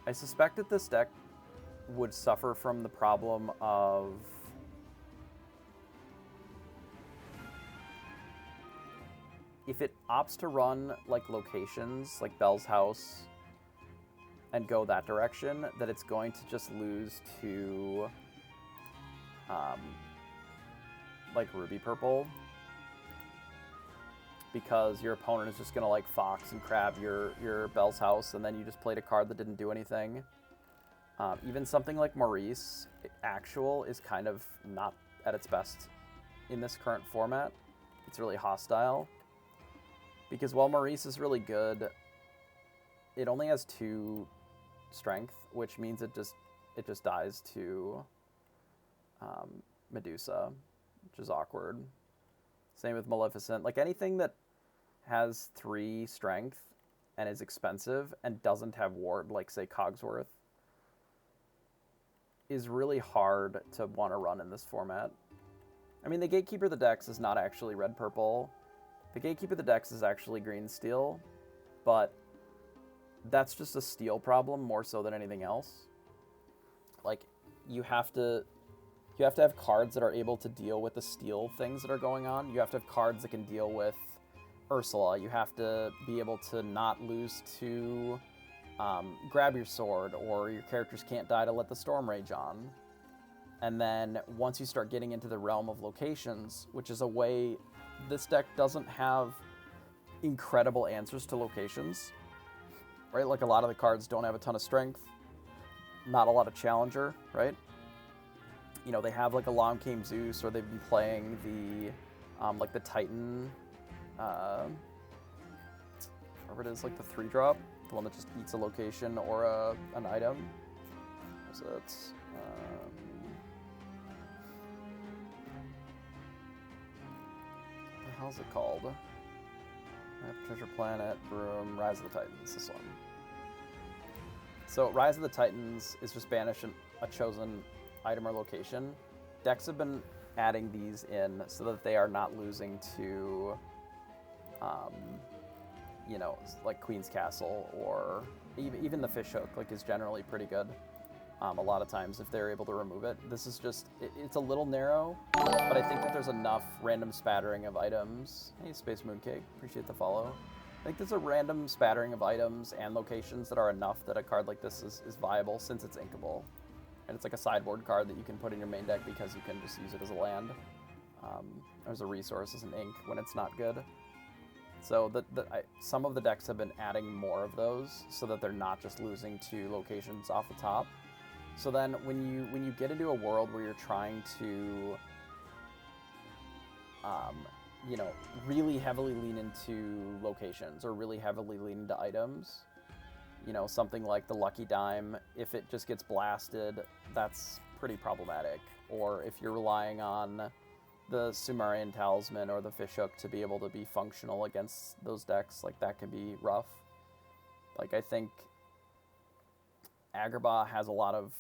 I suspect that this deck would suffer from the problem of if it opts to run like locations like Bell's House and go that direction, that it's going to just lose to like Ruby Purple, because your opponent is just gonna like Fox and Crab your Bell's House, and then you just played a card that didn't do anything. Even something like Maurice Actual is kind of not at its best in this current format. It's really hostile, because while Maurice is really good, it only has 2 strength, which means it just dies to Medusa, which is awkward. Same with Maleficent. Like anything that has 3 strength and is expensive and doesn't have ward, like say Cogsworth, is really hard to want to run in this format. I mean, the Gatekeeper of the Decks is not actually red-purple. The Gatekeeper of the Decks is actually green-steel, but that's just a steel problem more so than anything else. Like, you have to have cards that are able to deal with the steel things that are going on. You have to have cards that can deal with Ursula. You have to be able to not lose to grab your sword, or your characters can't die to let the storm rage on. And then once you start getting into the realm of locations, which is a way this deck doesn't have incredible answers to locations, right? Like a lot of the cards don't have a ton of strength, not a lot of challenger, right? You know, they have like a Long Came Zeus, or they've been playing the like the Titan, whatever it is, like the 3-drop, the one that just eats a location or an item. So it's what the hell's it called? Treasure Planet, Broom, Rise of the Titans, this one. So Rise of the Titans is just banish a chosen item or location. Decks have been adding these in so that they are not losing to, you know, like Queen's Castle, or even the Fishhook, like, is generally pretty good. A lot of times if they're able to remove it. This is just, it's a little narrow, but I think that there's enough random spattering of items. Hey, Space Mooncake, appreciate the follow. I think there's a random spattering of items and locations that are enough that a card like this is viable, since it's inkable. And it's like a sideboard card that you can put in your main deck because you can just use it as a land. There's a resource as an ink when it's not good. So some of the decks have been adding more of those so that they're not just losing to locations off the top. So then when you get into a world where you're trying to, you know, really heavily lean into locations or really heavily lean into items, you know, something like the Lucky Dime, if it just gets blasted, that's pretty problematic. Or if you're relying on the Sumerian Talisman or the Fishhook to be able to be functional against those decks, like, that can be rough. Like, I think Agrabah has a lot of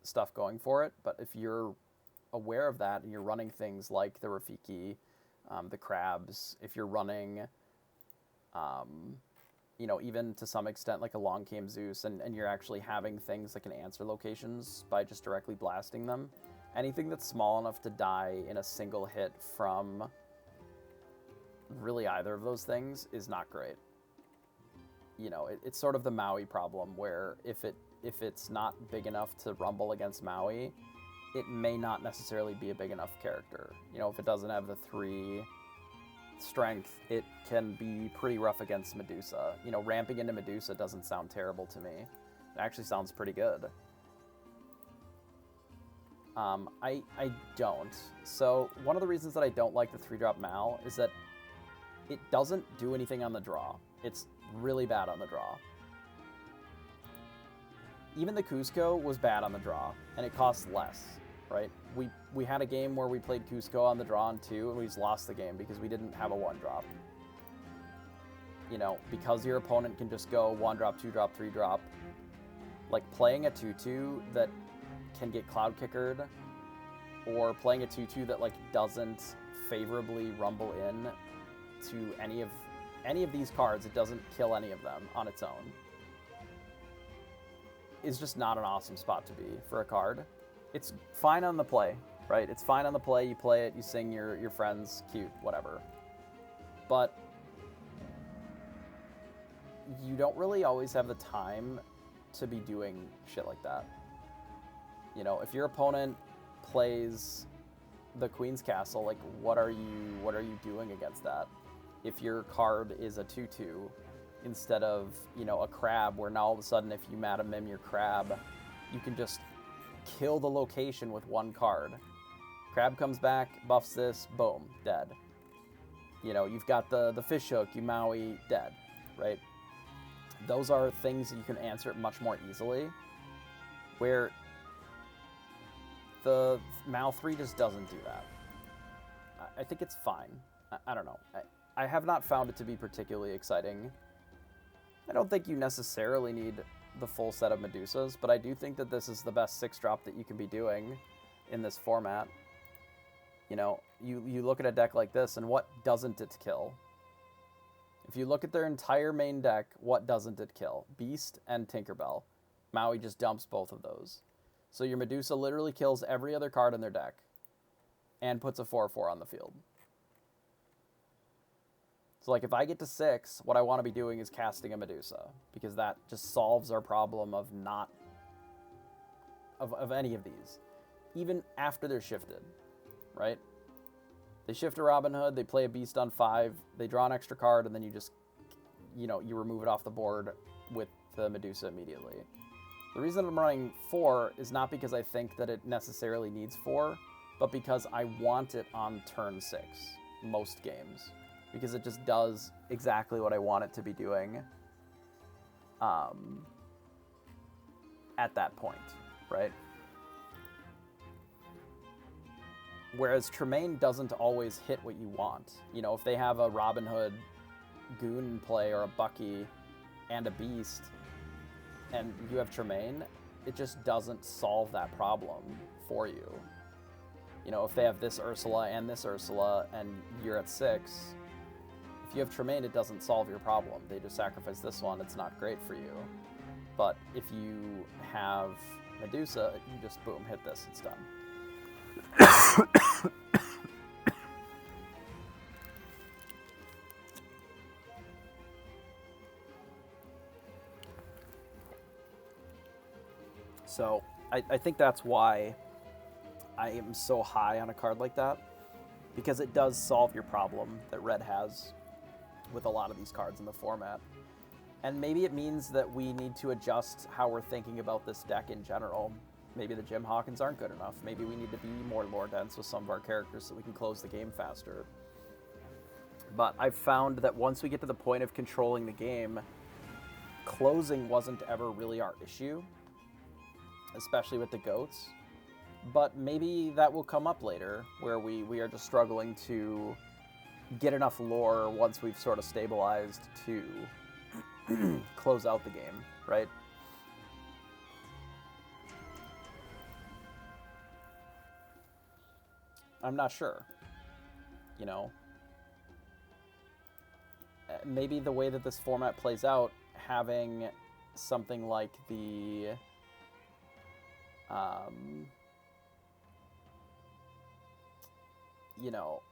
stuff going for it, but if you're aware of that and you're running things like the Rafiki, the crabs, if you're running, you know, even to some extent like a Long Came Zeus, and you're actually having things that can answer locations by just directly blasting them, anything that's small enough to die in a single hit from really either of those things is not great. You know, it's sort of the Maui problem, where if it's not big enough to rumble against Maui, it may not necessarily be a big enough character. You know, if it doesn't have the 3 strength, it can be pretty rough against Medusa. You know, ramping into Medusa doesn't sound terrible to me. It actually sounds pretty good. I don't. So one of the reasons that I don't like the 3-drop Mal is that it doesn't do anything on the draw. It's really bad on the draw. Even the Cusco was bad on the draw, and it costs less, right? We had a game where we played Cusco on the draw on 2, and we just lost the game because we didn't have a 1-drop. You know, because your opponent can just go 1-drop, 2-drop, 3-drop. Like, playing a 2-2 that can get Cloud Kickered, or playing a 2-2 that, like, doesn't favorably rumble in to any of these cards, it doesn't kill any of them on its own, is just not an awesome spot to be for a card. It's fine on the play, right? It's fine on the play, you play it, you sing your friends, cute, whatever. But you don't really always have the time to be doing shit like that. You know, if your opponent plays the Queen's Castle, like, what are you doing against that? If your card is a 2-2 instead of, you know, a crab, where now all of a sudden if you Madam Mim your crab, you can just kill the location with 1 card. Crab comes back, buffs this, boom, dead. You know, you've got the fish hook, you Maui, dead, right? Those are things that you can answer much more easily, where the Mal 3 just doesn't do that. I think it's fine. I don't know. I have not found it to be particularly exciting. I don't think you necessarily need the full set of Medusas, but I do think that this is the best 6-drop that you can be doing in this format. You know, you look at a deck like this, and what doesn't it kill? If you look at their entire main deck, what doesn't it kill? Beast and Tinkerbell. Maui just dumps both of those. So your Medusa literally kills every other card in their deck and puts a 4/4 on the field. So, like, if I get to 6, what I want to be doing is casting a Medusa, because that just solves our problem of not... of any of these. Even after they're shifted, right? They shift a Robin Hood, they play a Beast on 5, they draw an extra card, and then you just, you know, you remove it off the board with the Medusa immediately. The reason I'm running 4 is not because I think that it necessarily needs 4, but because I want it on turn 6, most games. Because it just does exactly what I want it to be doing at that point, right? Whereas Tremaine doesn't always hit what you want. You know, if they have a Robin Hood Goon in play, or a Bucky and a Beast, and you have Tremaine, it just doesn't solve that problem for you. You know, if they have this Ursula and this Ursula, and you're at 6... if you have Tremaine, it doesn't solve your problem. They just sacrifice this one, it's not great for you. But if you have Medusa, you just, boom, hit this, it's done. So, I think that's why I am so high on a card like that, because it does solve your problem that Red has with a lot of these cards in the format. And maybe it means that we need to adjust how we're thinking about this deck in general. Maybe the Jim Hawkins aren't good enough. Maybe we need to be more lore dense with some of our characters so we can close the game faster. But I've found that once we get to the point of controlling the game, closing wasn't ever really our issue, especially with the goats. But maybe that will come up later, where we are just struggling to get enough lore once we've sort of stabilized to close out the game, right? I'm not sure. You know, maybe the way that this format plays out, having something like the you know,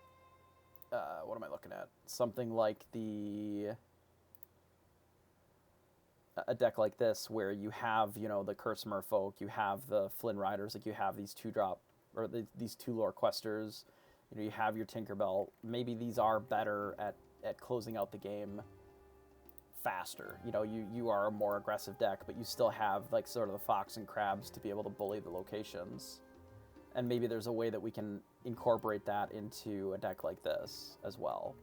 what am I looking at? Something like a deck like this where you have, you know, the Curse Merfolk, you have the Flynn Riders, like you have these 2-drop or these 2 lore questers, you know, you have your Tinkerbell. Maybe these are better at closing out the game faster. You know, you are a more aggressive deck, but you still have like sort of the Fox and Crabs to be able to bully the locations. And maybe there's a way that we can incorporate that into a deck like this as well.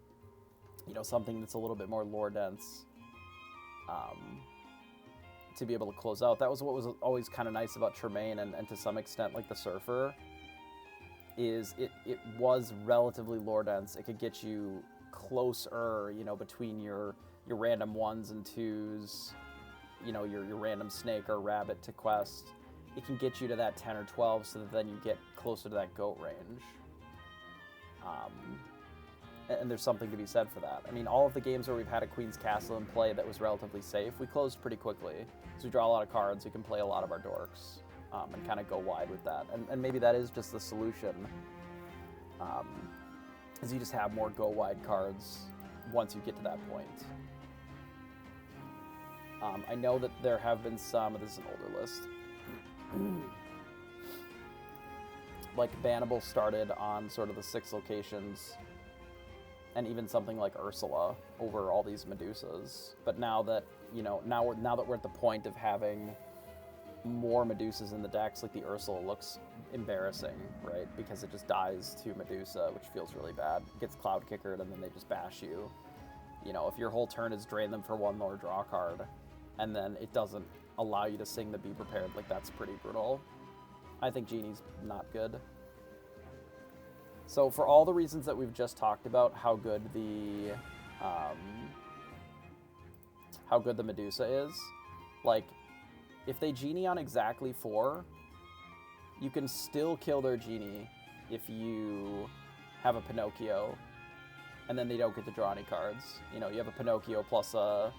You know, something that's a little bit more lore dense, to be able to close out. That was what was always kind of nice about Tremaine and to some extent like the Surfer, is it was relatively lore dense. It could get you closer, you know, between your random 1s and 2s, you know, your random snake or rabbit to quest. It can get you to that 10 or 12 so that then you get closer to that goat range. And there's something to be said for that. I mean, all of the games where we've had a Queen's Castle in play that was relatively safe, we closed pretty quickly. So we draw a lot of cards, we can play a lot of our dorks, and kind of go wide with that. And maybe that is just the solution, is you just have more go wide cards once you get to that point. I know that there have been some, this is an older list, like Bannable started on sort of the 6 locations, and even something like Ursula over all these Medusas. But now that, you know, now that we're at the point of having more Medusas in the decks, like the Ursula looks embarrassing, right? Because it just dies to Medusa, which feels really bad. It gets Cloud Kickered and then they just bash you. You know, if your whole turn is drain them for 1 more draw card, and then it doesn't allow you to sing the Be Prepared, like that's pretty brutal. I think Genie's not good. So for all the reasons that we've just talked about, how good the Medusa is, like, if they Genie on exactly 4, you can still kill their Genie if you have a Pinocchio, and then they don't get to draw any cards. You know, you have a Pinocchio plus a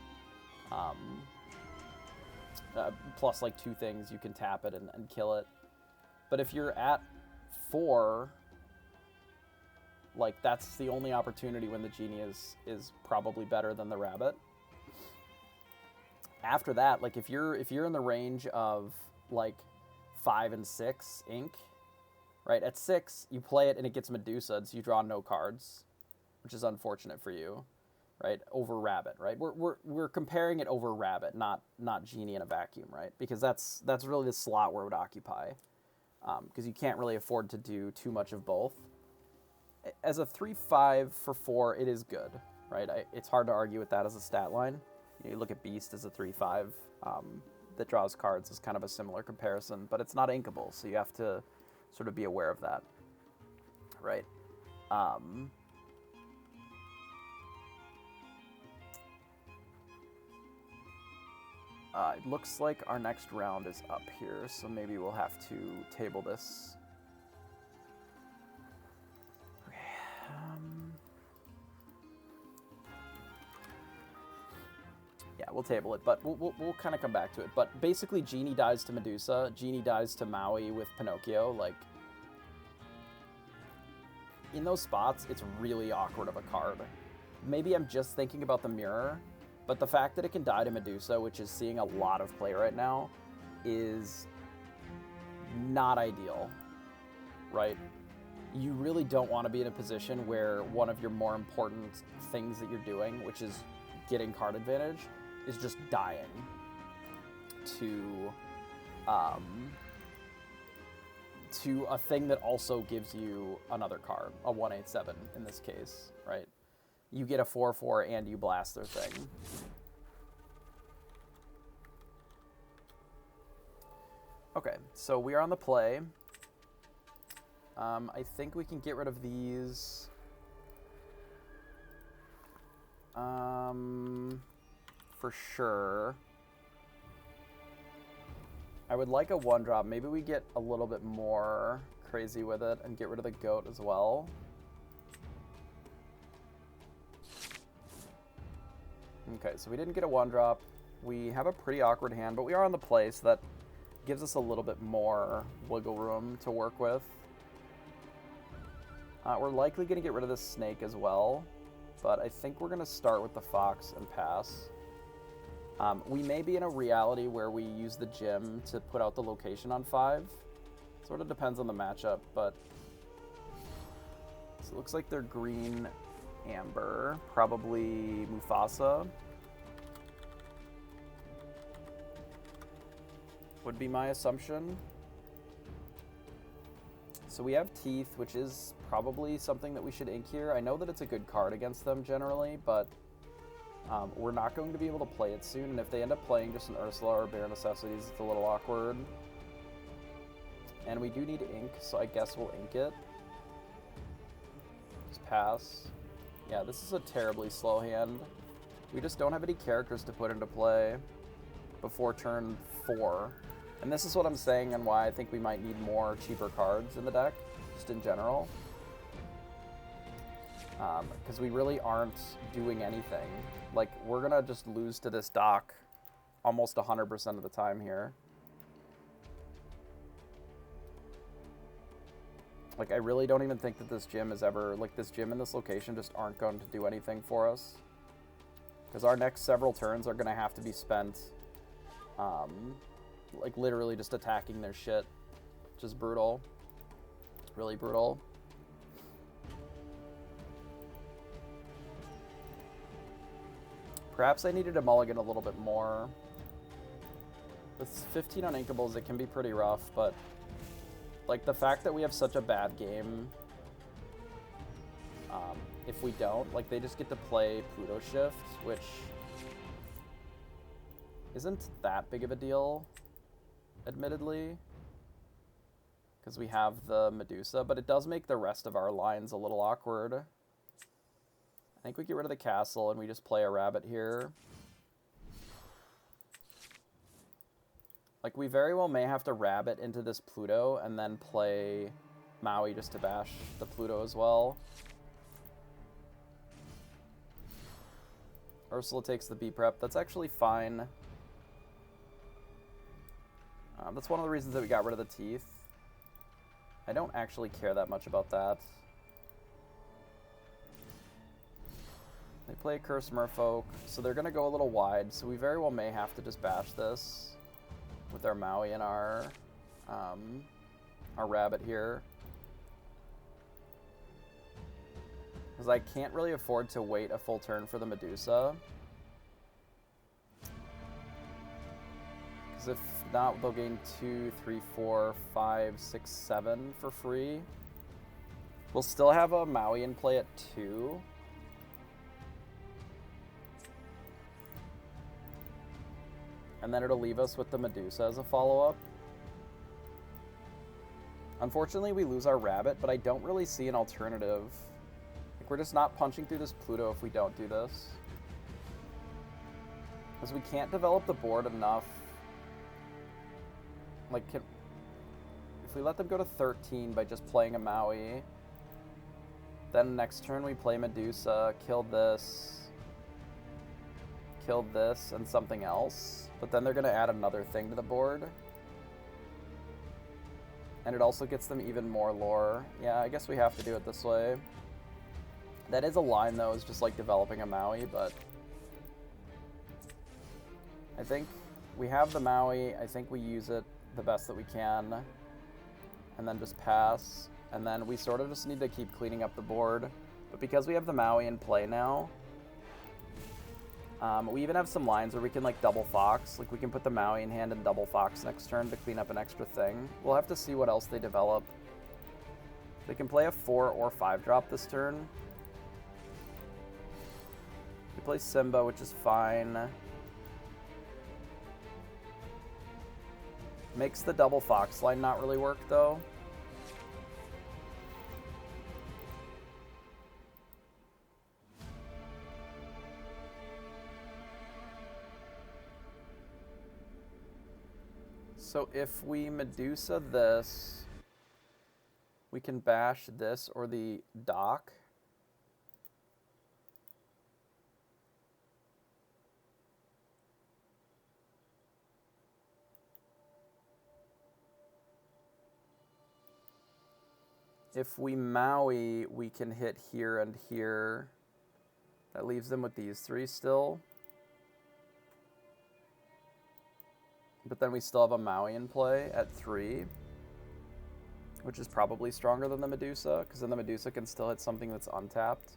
plus like 2 things, you can tap it and kill it. But if you're at 4, like, that's the only opportunity when the Genie is probably better than the Rabbit. After that, like, if you're in the range of like 5 and 6 ink, right? At 6, you play it and it gets Medusa, so you draw no cards, which is unfortunate for you, right? Over Rabbit, right? We're comparing it over Rabbit, not Genie in a vacuum, right? Because that's really the slot where it would occupy, because you can't really afford to do too much of both. As a 3/5 for 4, it is good, right? It's hard to argue with that as a stat line. You look at Beast as a 3/5 that draws cards is kind of a similar comparison, but it's not inkable, so you have to sort of be aware of that, right? It looks like our next round is up here, so maybe we'll have to table this. Okay. Yeah, we'll table it, but we'll kind of come back to it. But basically, Genie dies to Medusa, Genie dies to Maui with Pinocchio. Like, in those spots, it's really awkward of a card. Maybe I'm just thinking about the mirror, but the fact that it can die to Medusa, which is seeing a lot of play right now, is not ideal, right? You really don't want to be in a position where one of your more important things that you're doing, which is getting card advantage, is just dying to a thing that also gives you another card, a 1/8/7 in this case, right? You get a 4/4 and you blast their thing. Okay, so we are on the play. I think we can get rid of these. For sure. I would like a 1-drop. Maybe we get a little bit more crazy with it and get rid of the goat as well. Okay, so we didn't get a 1-drop. We have a pretty awkward hand, but we are on the play, so that gives us a little bit more wiggle room to work with. We're likely going to get rid of this snake as well, but I think we're going to start with the fox and pass. We may be in a reality where we use the gym to put out the location on 5. Sort of depends on the matchup, but so it looks like they're green amber, probably Mufasa. Would be my assumption. So we have teeth, which is probably something that we should ink here. I know that it's a good card against them generally, but we're not going to be able to play it soon, and if they end up playing just an Ursula or Bare Necessities, it's a little awkward. And we do need ink, so I guess we'll ink it. Just pass. Yeah, this is a terribly slow hand. We just don't have any characters to put into play before turn 4. And this is what I'm saying and why I think we might need more cheaper cards in the deck, just in general. Because we really aren't doing anything. Like, we're going to just lose to this dock almost 100% of the time here. Like, I really don't even think that this gym is ever... Like, this gym and this location just aren't going to do anything for us. Because our next several turns are going to have to be spent, like, literally just attacking their shit. Which is brutal. Really brutal. Perhaps I needed to mulligan a little bit more. With 15 uninkables, it can be pretty rough, but... Like, the fact that we have such a bad game, if we don't, like, they just get to play Pluto Shift, which isn't that big of a deal, admittedly, because we have the Medusa, but it does make the rest of our lines a little awkward. I think we get rid of the castle and we just play a rabbit here. Like, we very well may have to rabbit into this Pluto and then play Maui just to bash the Pluto as well. Ursula takes the B prep. That's actually fine. That's one of the reasons that we got rid of the teeth. I don't actually care that much about that. They play Curse Merfolk, so they're going to go a little wide, so we very well may have to just bash this with our Maui and our rabbit here. Because I can't really afford to wait a full turn for the Medusa. Because if not, they'll gain 2, 3, 4, 5, 6, 7 for free. We'll still have a Maui in play at 2. And then it'll leave us with the Medusa as a follow-up. Unfortunately, we lose our rabbit, but I don't really see an alternative. Like, we're just not punching through this Pluto if we don't do this. Because we can't develop the board enough. Like, if we let them go to 13 by just playing a Maui, then next turn we play Medusa, kill this, and something else. But then they're going to add another thing to the board. And it also gets them even more lore. Yeah, I guess we have to do it this way. That is a line, though, is just like developing a Maui, but... I think we have the Maui. I think we use it the best that we can. And then just pass. And then we sort of just need to keep cleaning up the board. But because we have the Maui in play now... we even have some lines where we can, like, double Fox. Like, we can put the Maui in hand and double Fox next turn to clean up an extra thing. We'll have to see what else they develop. They can play a 4 or 5 drop this turn. We play Simba, which is fine. Makes the double Fox line not really work, though. So if we Medusa this, We can bash this or the dock. If we Maui, we can hit here and here. That leaves them with these three still. But then we still have a Maui in play at 3. Which is probably stronger than the Medusa, because then the Medusa can still hit something that's untapped.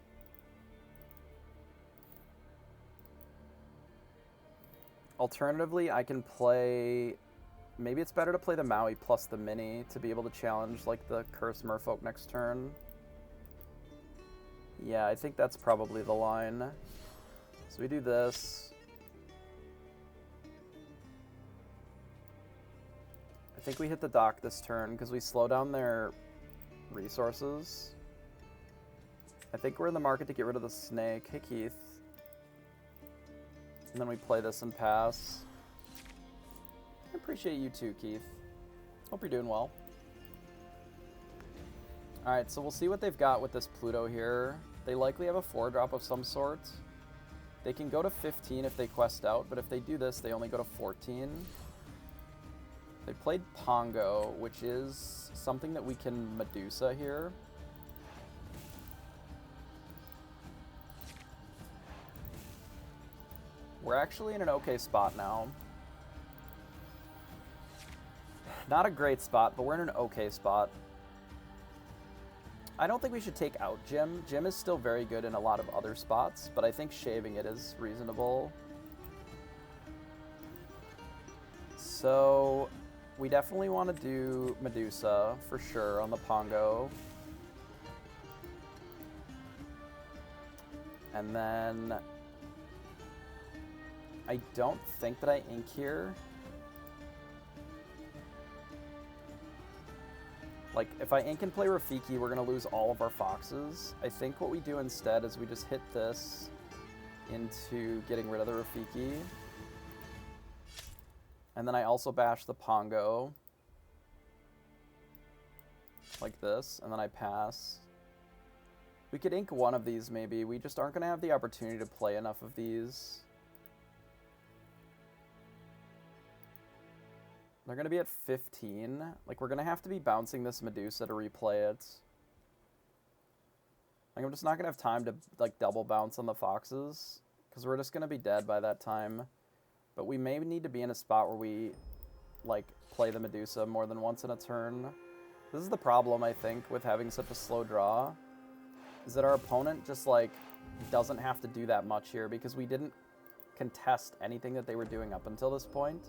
Alternatively, I can play... Maybe it's better to play the Maui plus the Mini to be able to challenge like the Curse Merfolk next turn. Yeah, I think that's probably the line. So we do this. I think we hit the dock this turn because we slow down their resources. I think we're in the market to get rid of the snake. Hey, Keith. And then we play this and pass. I appreciate you too, Keith. Hope you're doing well. Alright, so we'll see what they've got with this Pluto here. They likely have a 4-drop of some sort. They can go to 15 if they quest out, but if they do this, they only go to 14. They played Pongo, which is something that we can Medusa here. We're actually in an okay spot now. Not a great spot, but we're in an okay spot. I don't think we should take out Jim. Jim is still very good in a lot of other spots, but I think shaving it is reasonable. So we definitely want to do Medusa for sure on the Pongo. And then I don't think that I ink here. Like, if I ink and play Rafiki, we're going to lose all of our foxes. I think what we do instead is we just hit this into getting rid of the Rafiki. And then I also bash the Pongo. Like this, and then I pass. We could ink one of these maybe. We just aren't going to have the opportunity to play enough of these. They're going to be at 15. Like, we're going to have to be bouncing this Medusa to replay it. Like, I'm just not going to have time to, like, double bounce on the foxes. Because we're just going to be dead by that time. But we may need to be in a spot where we, like, play the Medusa more than once in a turn. This is the problem, I think, with having such a slow draw. Is that our opponent just, like, doesn't have to do that much here. Because we didn't contest anything that they were doing up until this point.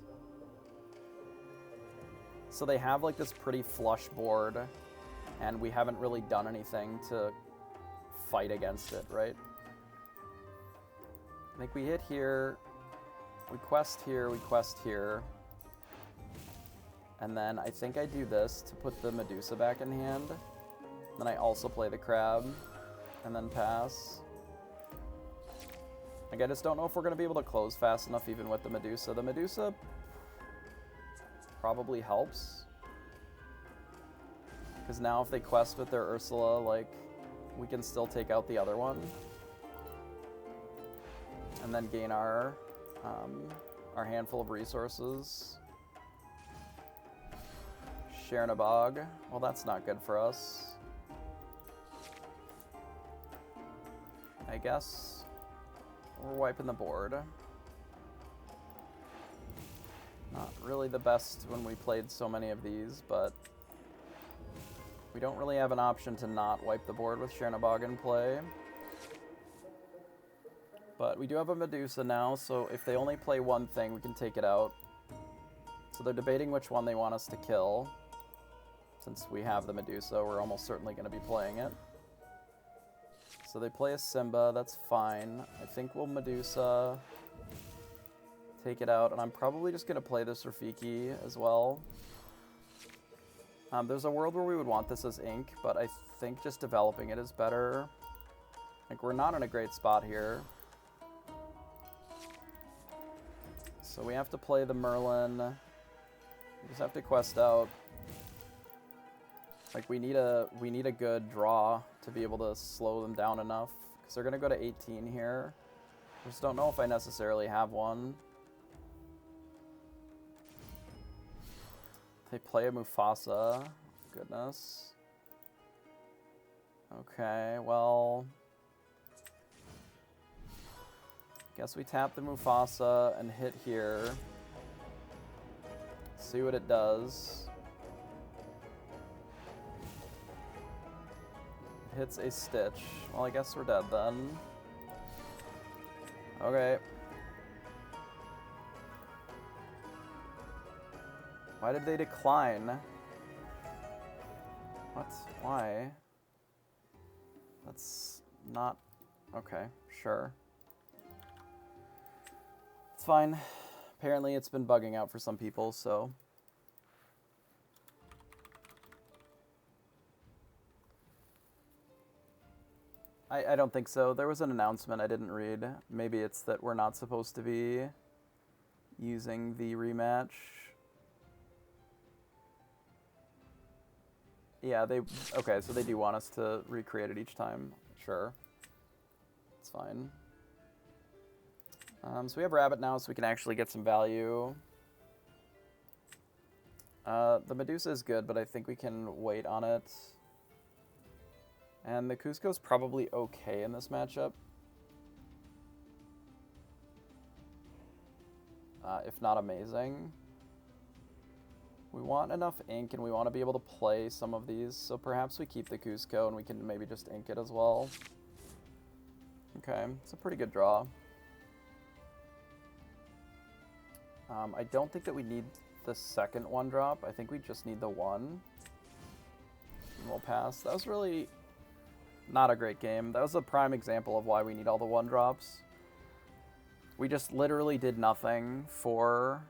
So they have like this pretty flush board, and we haven't really done anything to fight against it, right? I think we hit here, we quest here, and then I think I do this to put the Medusa back in hand. Then I also play the crab, and then pass. Like, I just don't know if we're going to be able to close fast enough even with the Medusa. The Medusa probably helps. Because now if they quest with their Ursula, like, we can still take out the other one. And then gain our handful of resources. Share in a bog. Well, that's not good for us. I guess we're wiping the board. Not really the best when we played so many of these, but we don't really have an option to not wipe the board with Chernabog in play. But we do have a Medusa now, so if they only play one thing, we can take it out. So they're debating which one they want us to kill. Since we have the Medusa, we're almost certainly going to be playing it. So they play a Simba, that's fine. I think we'll Medusa, take it out, and I'm probably just going to play this Rafiki as well. There's a world where we would want this as ink, but I think just developing it is better. Like, we're not in a great spot here. So we have to play the Merlin. We just have to quest out. Like, we need a good draw to be able to slow them down enough. Because they're going to go to 18 here. I just don't know if I necessarily have one. They play a Mufasa. Goodness. Okay, well... Guess we tap the Mufasa and hit here. See what it does. It hits a Stitch. Well, I guess we're dead then. Okay. Why did they decline? What? Why? That's not... Okay, sure. It's fine. Apparently it's been bugging out for some people, so... I don't think so. There was an announcement I didn't read. Maybe it's that we're not supposed to be using the rematch. Yeah, okay, so they do want us to recreate it each time. Sure. It's fine. So we have Rabbit now, so we can actually get some value. The Medusa is good, but I think we can wait on it. And the Cusco's probably okay in this matchup. If not amazing. We want enough ink, and we want to be able to play some of these, so perhaps we keep the Cusco, and we can maybe just ink it as well. Okay, it's a pretty good draw. I don't think that we need the second one drop. I think we just need the one. And we'll pass. That was really not a great game. That was a prime example of why we need all the one drops. We just literally did nothing for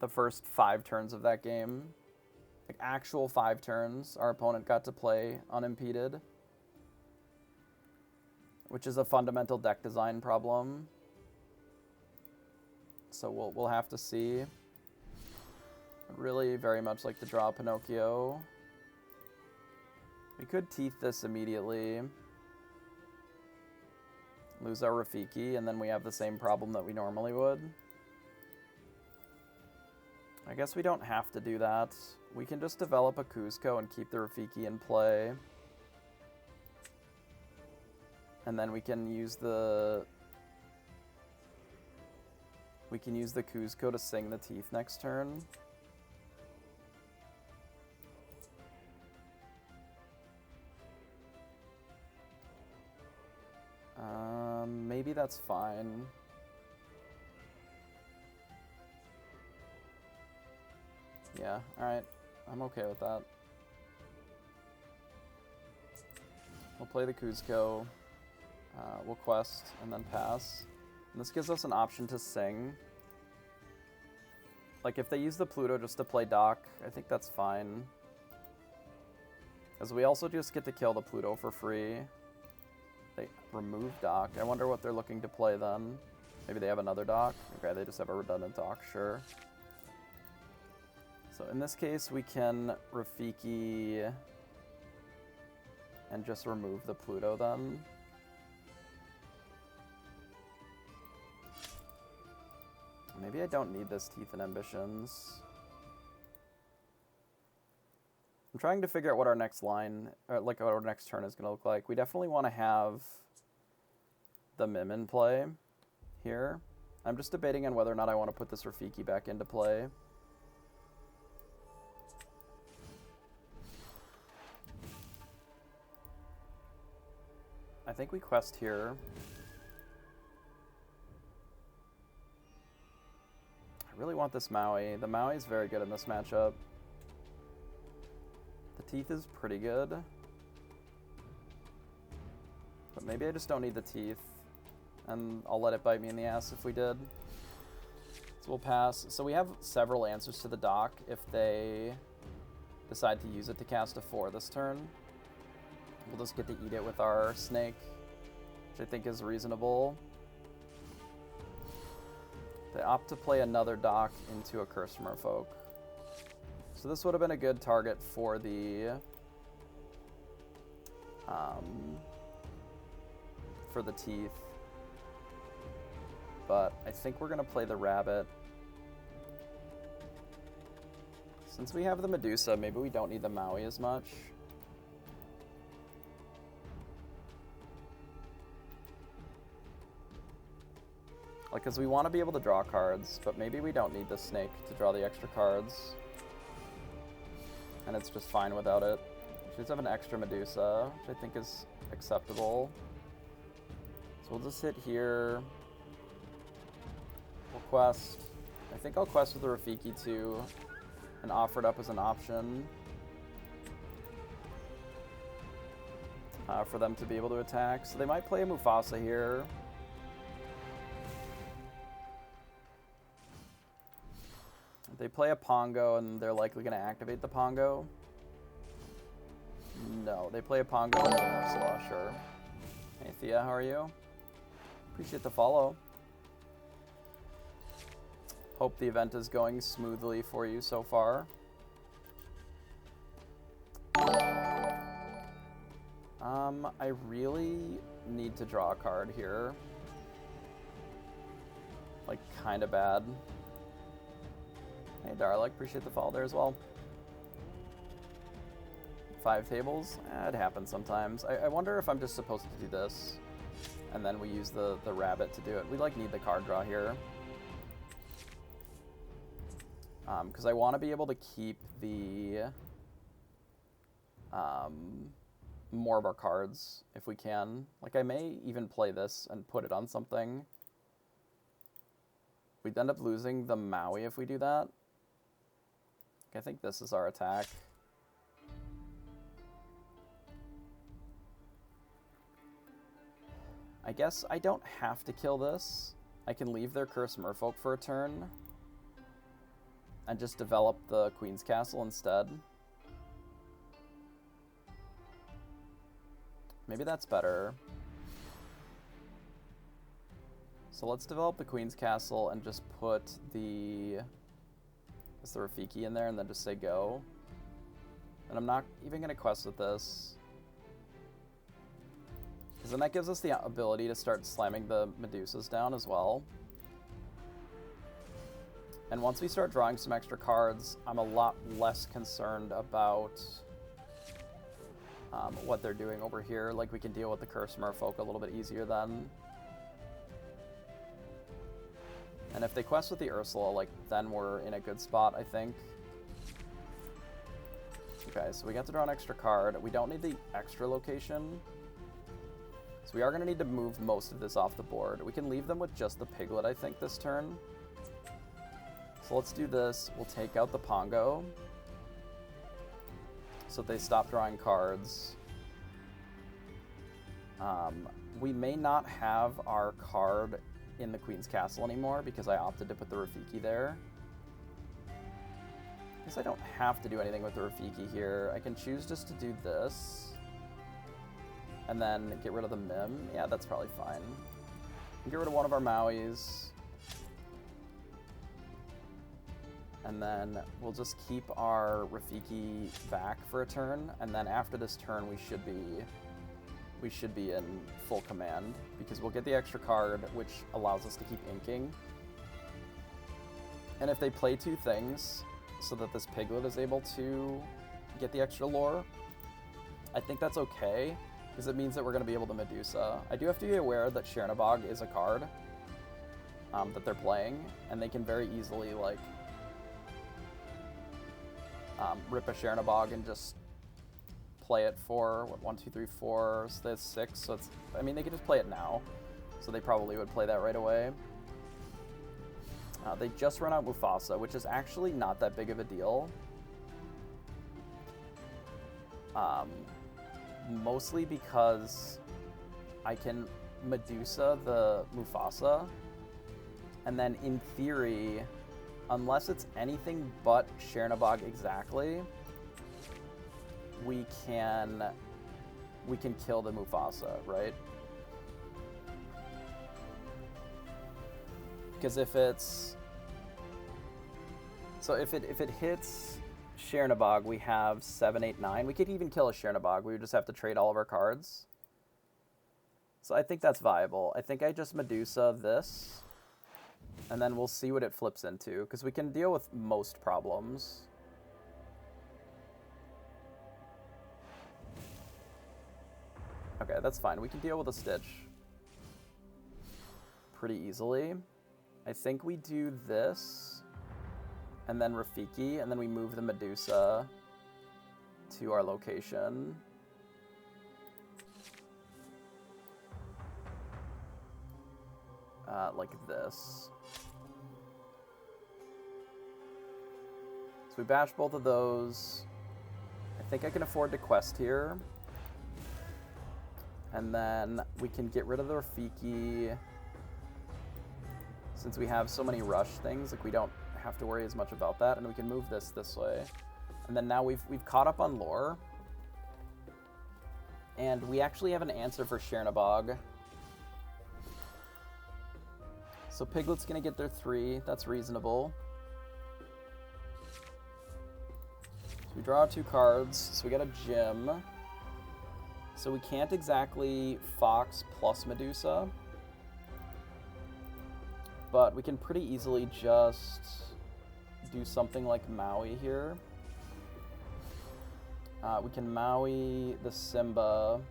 the first 5 turns of that game. Like, actual 5 turns. Our opponent got to play unimpeded, which is a fundamental deck design problem. So we'll have to see. I'd really very much like to draw Pinocchio. We could teeth this immediately. Lose our Rafiki, and then we have the same problem that we normally would. I guess we don't have to do that. We can just develop a Cusco and keep the Rafiki in play. And then we can use the... We can use the Cusco to sing the teeth next turn. Maybe that's fine. Yeah, alright. I'm okay with that. We'll play the Cusco. We'll quest and then pass. And this gives us an option to sing. Like, if they use the Pluto just to play Doc, I think that's fine. As we also just get to kill the Pluto for free. They remove Doc. I wonder what they're looking to play then. Maybe they have another Doc. Okay, they just have a redundant Doc, sure. So in this case, we can Rafiki and just remove the Pluto then. Maybe I don't need this Teeth and Ambitions. I'm trying to figure out what our next line, or like what our next turn is going to look like. We definitely want to have the Mim in play here. I'm just debating on whether or not I want to put this Rafiki back into play. I think we quest here. I really want this Maui. The Maui is very good in this matchup. The Teeth is pretty good. But maybe I just don't need the Teeth. And I'll let it bite me in the ass if we did. So we'll pass. So we have several answers to the Doc if they decide to use it to cast a 4 this turn. We'll just get to eat it with our Snake, which I think is reasonable. They opt to play another Doc into a Curse from our folk. So this would have been a good target for the for the teeth. But I think we're going to play the rabbit. Since we have the Medusa, maybe we don't need the Maui as much. Like, because we want to be able to draw cards, but maybe we don't need the snake to draw the extra cards. And it's just fine without it. We just have an extra Medusa, which I think is acceptable. So we'll just hit here. We'll quest. I think I'll quest with the Rafiki too, and offer it up as an option for them to be able to attack. So they might play a Mufasa here. They play a Pongo, and they're likely going to activate the Pongo. No, they play a Pongo and an Ursula, sure. Hey Thea, how are you? Appreciate the follow. Hope the event is going smoothly for you so far. I really need to draw a card here. Like, kind of bad. Hey Darlik, appreciate the follow there as well. 5 tables? It happens sometimes. I wonder if I'm just supposed to do this, and then we use the rabbit to do it. We like need the card draw here. Because I want to be able to keep the more of our cards if we can. Like, I may even play this and put it on something. We'd end up losing the Maui if we do that. I think this is our attack. I guess I don't have to kill this. I can leave their Cursed Merfolk for a turn and just develop the Queen's Castle instead. Maybe that's better. So let's develop the Queen's Castle and just put the Rafiki in there and then just say go. And I'm not even going to quest with this, because then that gives us the ability to start slamming the Medusas down as well. And once we start drawing some extra cards, I'm a lot less concerned about what they're doing over here. Like, we can deal with the Cursed Merfolk a little bit easier then. And if they quest with the Ursula, like, then we're in a good spot, I think. Okay, so we get to draw an extra card. We don't need the extra location. So we are going to need to move most of this off the board. We can leave them with just the Piglet, I think, this turn. So let's do this. We'll take out the Pongo, so they stop drawing cards. We may not have our card in the Queen's Castle anymore because I opted to put the Rafiki there. I guess I don't have to do anything with the Rafiki here. I can choose just to do this and then get rid of the Mim. Yeah, that's probably fine. Get rid of one of our Mauis. And then we'll just keep our Rafiki back for a turn, and then after this turn we should be in full command, because we'll get the extra card, which allows us to keep inking. And if they play 2 things so that this Piglet is able to get the extra lore, I think that's okay, because it means that we're going to be able to Medusa. I do have to be aware that Chernabog is a card that they're playing, and they can very easily, like, rip a Chernabog and just play it for, what, 1, 2, 3, 4, so that's 6, so it's, I mean, they could just play it now, so they probably would play that right away. They just run out Mufasa, which is actually not that big of a deal. Mostly because I can Medusa the Mufasa, and then in theory, unless it's anything but Chernabog exactly, we can kill the Mufasa, right? Because if it's... So if it hits Chernabog, we have 7, 8, 9. We could even kill a Chernabog. We would just have to trade all of our cards. So I think that's viable. I think I just Medusa this, and then we'll see what it flips into, because we can deal with most problems. Okay, that's fine. We can deal with a Stitch pretty easily. I think we do this, and then Rafiki, and then we move the Medusa to our location. Like this. So we bash both of those. I think I can afford to quest here. And then we can get rid of the Rafiki. Since we have so many rush things, like we don't have to worry as much about that, and we can move this way. And then now we've caught up on lore. And we actually have an answer for Chernabog. So Piglet's gonna get their 3. That's reasonable. So we draw 2 cards. So we got a gym. So we can't exactly Fox plus Medusa. But we can pretty easily just do something like Maui here. We can Maui the Simba.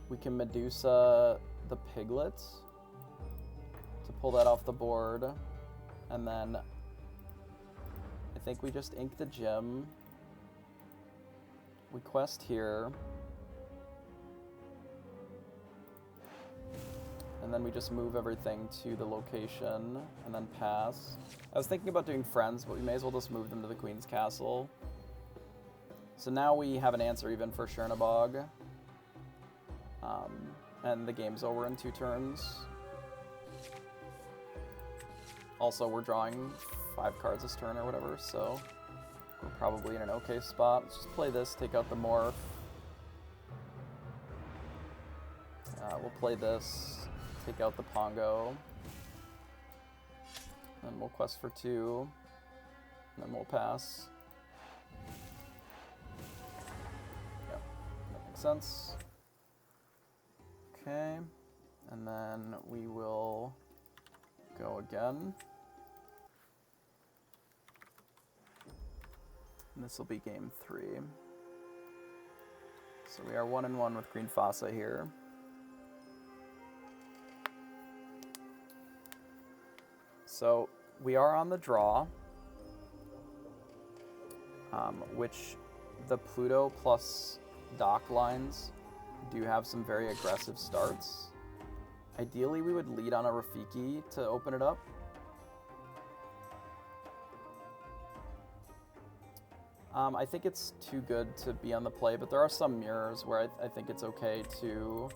We can Medusa the Piglet to pull that off the board. And then I think we just ink the gym. We quest here. And then we just move everything to the location and then pass. I was thinking about doing friends, but we may as well just move them to the Queen's Castle. So now we have an answer even for Chernabog. And the game's over in 2 turns. Also, we're drawing 5 cards this turn or whatever, so we're probably in an okay spot. Let's just play this, take out the Morph. We'll play this, take out the Pongo. Then we'll quest for 2. And then we'll pass. Yep, that makes sense. Okay, and then we will go again. And this will be game 3. So we are 1-1 with Green Fossa here. So we are on the draw, which the Pluto plus dock lines do have some very aggressive starts. Ideally, we would lead on a Rafiki to open it up. I think it's too good to be on the play, but there are some mirrors where I think it's okay to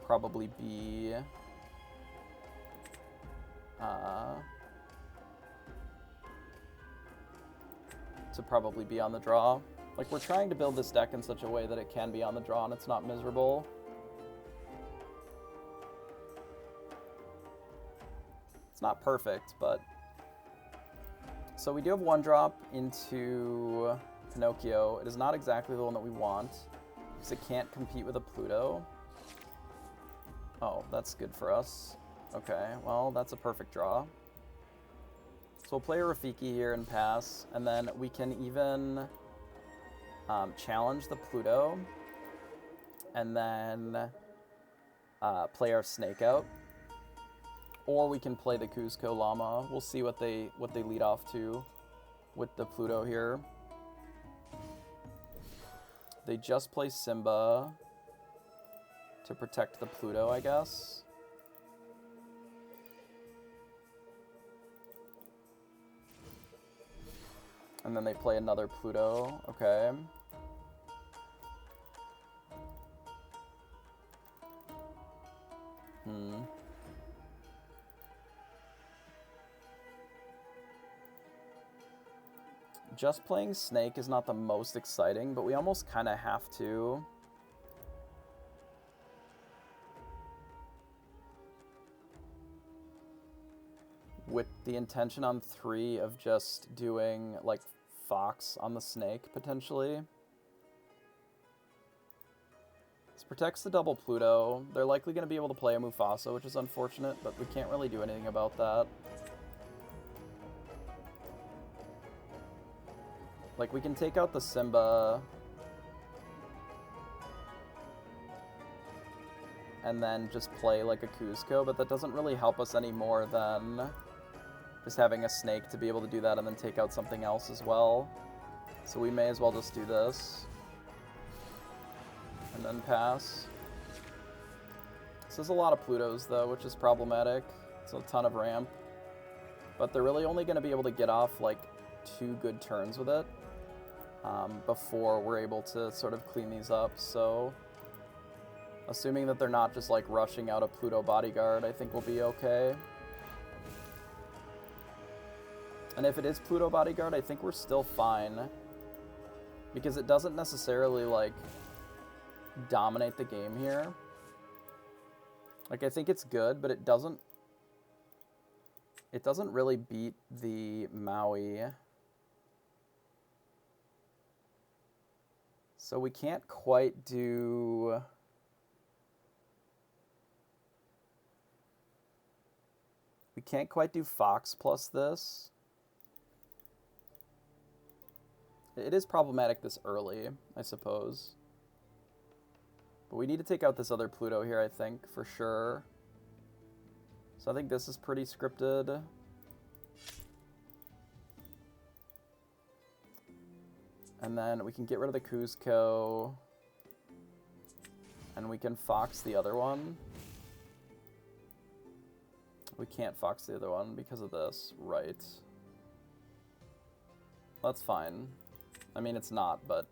probably be on the draw. Like, we're trying to build this deck in such a way that it can be on the draw and it's not miserable. It's not perfect, but... So we do have 1-drop into Pinocchio. It is not exactly the one that we want, because it can't compete with a Pluto. Oh, that's good for us. Okay, well, that's a perfect draw. So we'll play a Rafiki here and pass, and then we can even challenge the Pluto, and then play our Snake out. Or we can play the Cuzco Llama. We'll see what they lead off to with the Pluto here. They just play Simba to protect the Pluto, I guess. And then they play another Pluto. Okay. Just playing Snake is not the most exciting, but we almost kind of have to. with the intention on 3 of just doing, like, Fox on the snake, potentially. This protects the double Pluto. They're likely going to be able to play a Mufasa, which is unfortunate, but we can't really do anything about that. Like, we can take out the Simba and then just play like a Kuzco, but that doesn't really help us any more than just having a snake to be able to do that and then take out something else as well. So we may as well just do this. And then pass. This is a lot of Plutos, though, which is problematic. It's a ton of ramp. But they're really only going to be able to get off, like, 2 good turns with it before we're able to sort of clean these up, so assuming that they're not just, like, rushing out a Pluto bodyguard, I think we'll be okay. And if it is Pluto bodyguard, I think we're still fine, because it doesn't necessarily, like, dominate the game here. Like, I think it's good, but it doesn't really beat the Maui. So we can't quite do... We can't quite do Fox plus this. It is problematic this early, I suppose. But we need to take out this other Pluto here, I think, for sure. So I think this is pretty scripted. And then we can get rid of the Kuzco. And we can Fox the other one. We can't Fox the other one because of this, right? That's fine. I mean, it's not, but...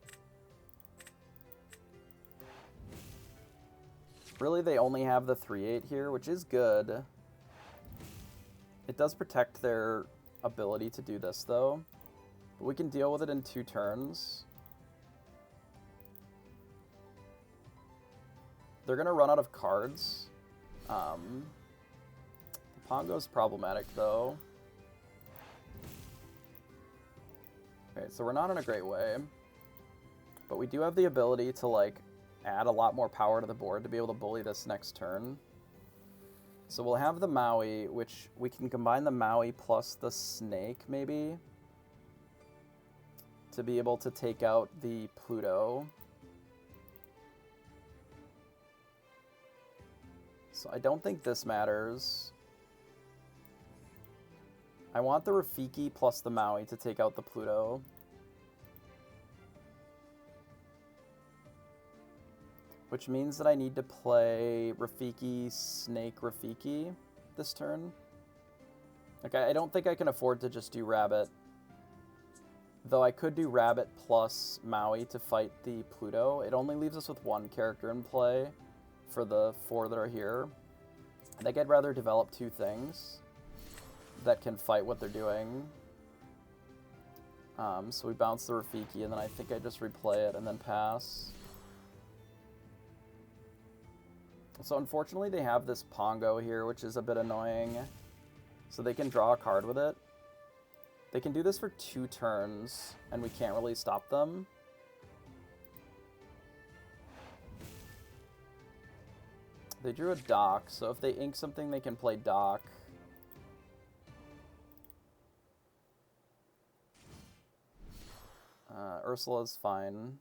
Really, they only have the 3/8 here, which is good. It does protect their ability to do this, though. But we can deal with it in 2 turns. They're going to run out of cards. The Pongo's problematic, though. Okay, so we're not in a great way. But we do have the ability to, like, add a lot more power to the board to be able to bully this next turn. So we'll have the Maui, which we can combine the Maui plus the snake, maybe, to be able to take out the Pluto. So I don't think this matters. I want the Rafiki plus the Maui to take out the Pluto. Which means that I need to play Rafiki, Snake, Rafiki this turn. Like, I don't think I can afford to just do Rabbit. Though I could do Rabbit plus Maui to fight the Pluto. It only leaves us with 1 character in play for the 4 that are here. I think I'd rather develop 2 things that can fight what they're doing. So we bounce the Rafiki, and then I think I just replay it and then pass. So unfortunately they have this Pongo here, which is a bit annoying. So they can draw a card with it. They can do this for 2 turns, and we can't really stop them. They drew a Dock, so if they ink something, they can play Dock. Ursula's fine.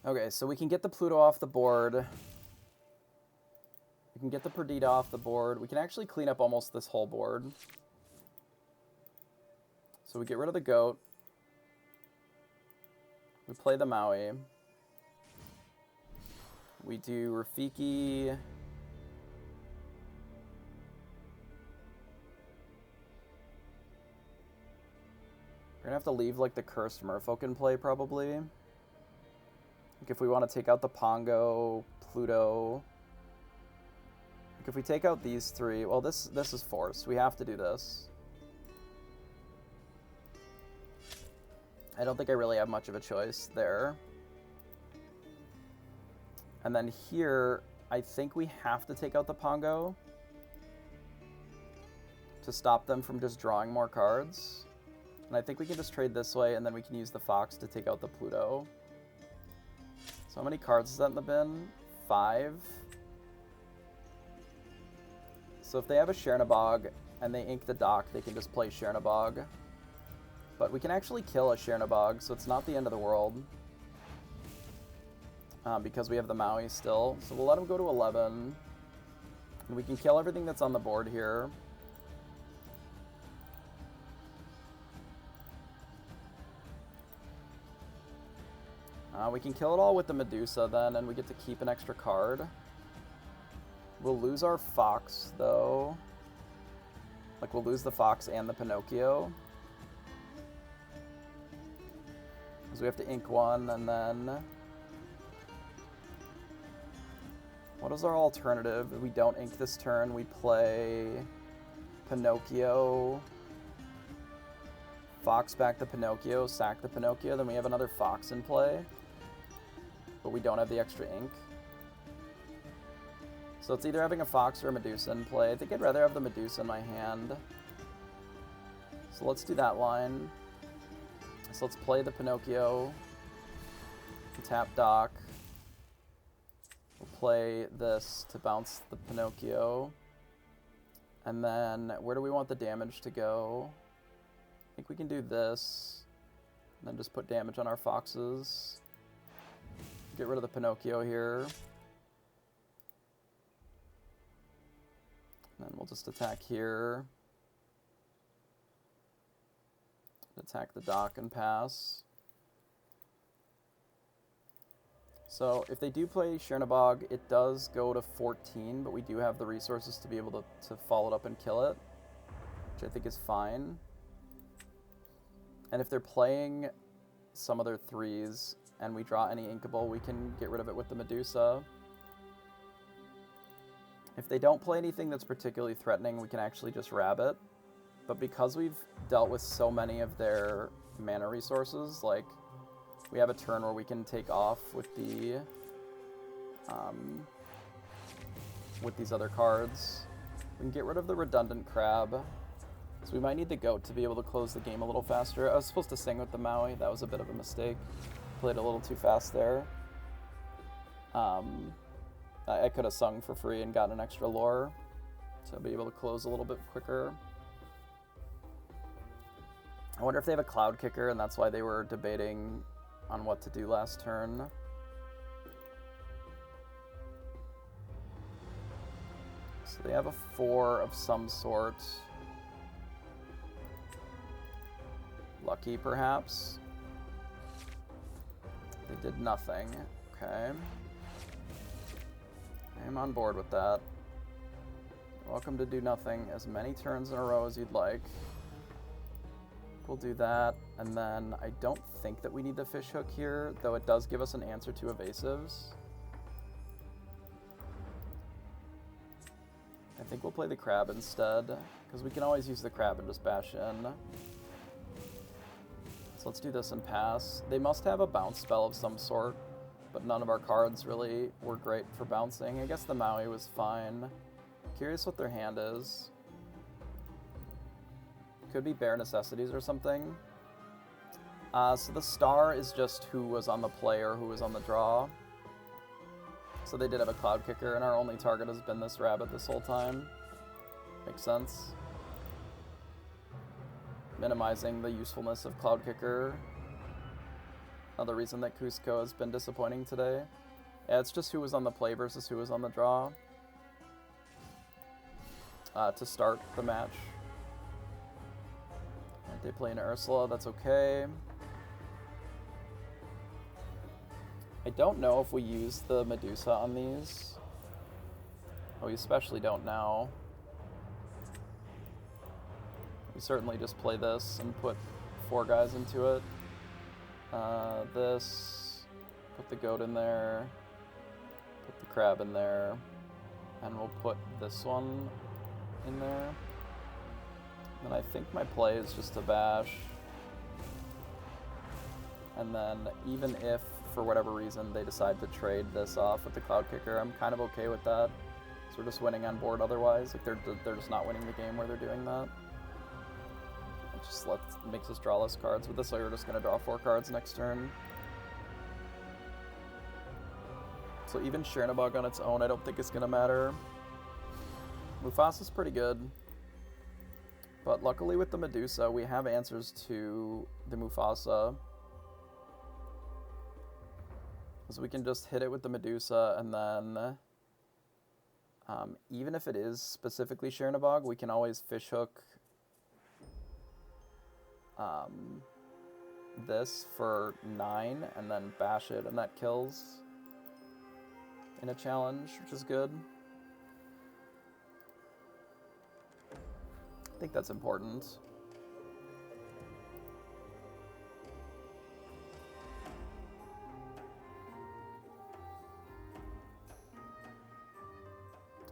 Okay, so we can get the Pluto off the board. We can get the Perdita off the board. We can actually clean up almost this whole board. So we get rid of the goat. We play the Maui. We do Rafiki. We're gonna have to leave, like, the Cursed Merfolk in play, probably. Like, if we want to take out the Pongo, Pluto. Like, if we take out these 3... Well, this is forced. We have to do this. I don't think I really have much of a choice there. And then here, I think we have to take out the Pongo to stop them from just drawing more cards. And I think we can just trade this way, and then we can use the Fox to take out the Pluto. So how many cards is that in the bin? 5. So if they have a Chernabog and they ink the dock, they can just play Chernabog. But we can actually kill a Chernabog, so it's not the end of the world. Because we have the Maui still. So we'll let him go to 11. And we can kill everything that's on the board here. We can kill it all with the Medusa then, and we get to keep an extra card. We'll lose our Fox, though. Like, we'll lose the Fox and the Pinocchio. Because we have to ink one, and then... what is our alternative? If we don't ink this turn, we play Pinocchio, Fox back the Pinocchio, sack the Pinocchio, then we have another Fox in play. But we don't have the extra ink. So it's either having a Fox or a Medusa in play. I think I'd rather have the Medusa in my hand. So let's do that line. So let's play the Pinocchio. Tap dock. We'll play this to bounce the Pinocchio. And then where do we want the damage to go? I think we can do this. And then just put damage on our Foxes. Get rid of the Pinocchio here. And then we'll just attack here. Attack the dock and pass. So if they do play Chernabog, it does go to 14, but we do have the resources to be able to follow it up and kill it, which I think is fine. And if they're playing some other 3s and we draw any inkable, we can get rid of it with the Medusa. If they don't play anything that's particularly threatening, we can actually just rabbit. But because we've dealt with so many of their mana resources, like, we have a turn where we can take off with the with these other cards. We can get rid of the redundant crab. So we might need the goat to be able to close the game a little faster. I was supposed to sing with the Maui. That was a bit of a mistake. Played a little too fast there. I could have sung for free and gotten an extra lore to be able to close a little bit quicker. I wonder if they have a Cloud Kicker and that's why they were debating on what to do last turn. So they have a 4 of some sort. Lucky, perhaps. They did nothing. Okay. I'm on board with that. Welcome to do nothing as many turns in a row as you'd like. We'll do that, and then I don't think that we need the fish hook here, though it does give us an answer to evasives. I think we'll play the crab instead, because we can always use the crab and just bash in. So let's do this and pass. They must have a bounce spell of some sort, but none of our cards really were great for bouncing. I guess the Maui was fine. Curious what their hand is. Could be Bare Necessities or something. So the star is just who was on the play or who was on the draw. So they did have a Cloud Kicker, and our only target has been this rabbit this whole time. Makes sense. Minimizing the usefulness of Cloud Kicker. Another reason that Cusco has been disappointing today. Yeah, it's just who was on the play versus who was on the draw. To start the match. They play an Ursula, that's okay. I don't know if we use the Medusa on these. Oh, we especially don't now. We certainly just play this and put 4 guys into it. This, put the goat in there, put the crab in there, and we'll put this one in there. And I think my play is just to bash. And then even if for whatever reason, they decide to trade this off with the Cloud Kicker, I'm kind of okay with that. So we're just winning on board otherwise. Like, they're just not winning the game where they're doing that. It just makes us draw less cards. With this, we're just going to draw 4 cards next turn. So even Chernabog on its own, I don't think it's going to matter. Mufasa's pretty good. But luckily with the Medusa, we have answers to the Mufasa. So we can just hit it with the Medusa, and then even if it is specifically Chernabog, we can always fishhook this for 9, and then bash it, and that kills in a challenge, which is good. I think that's important.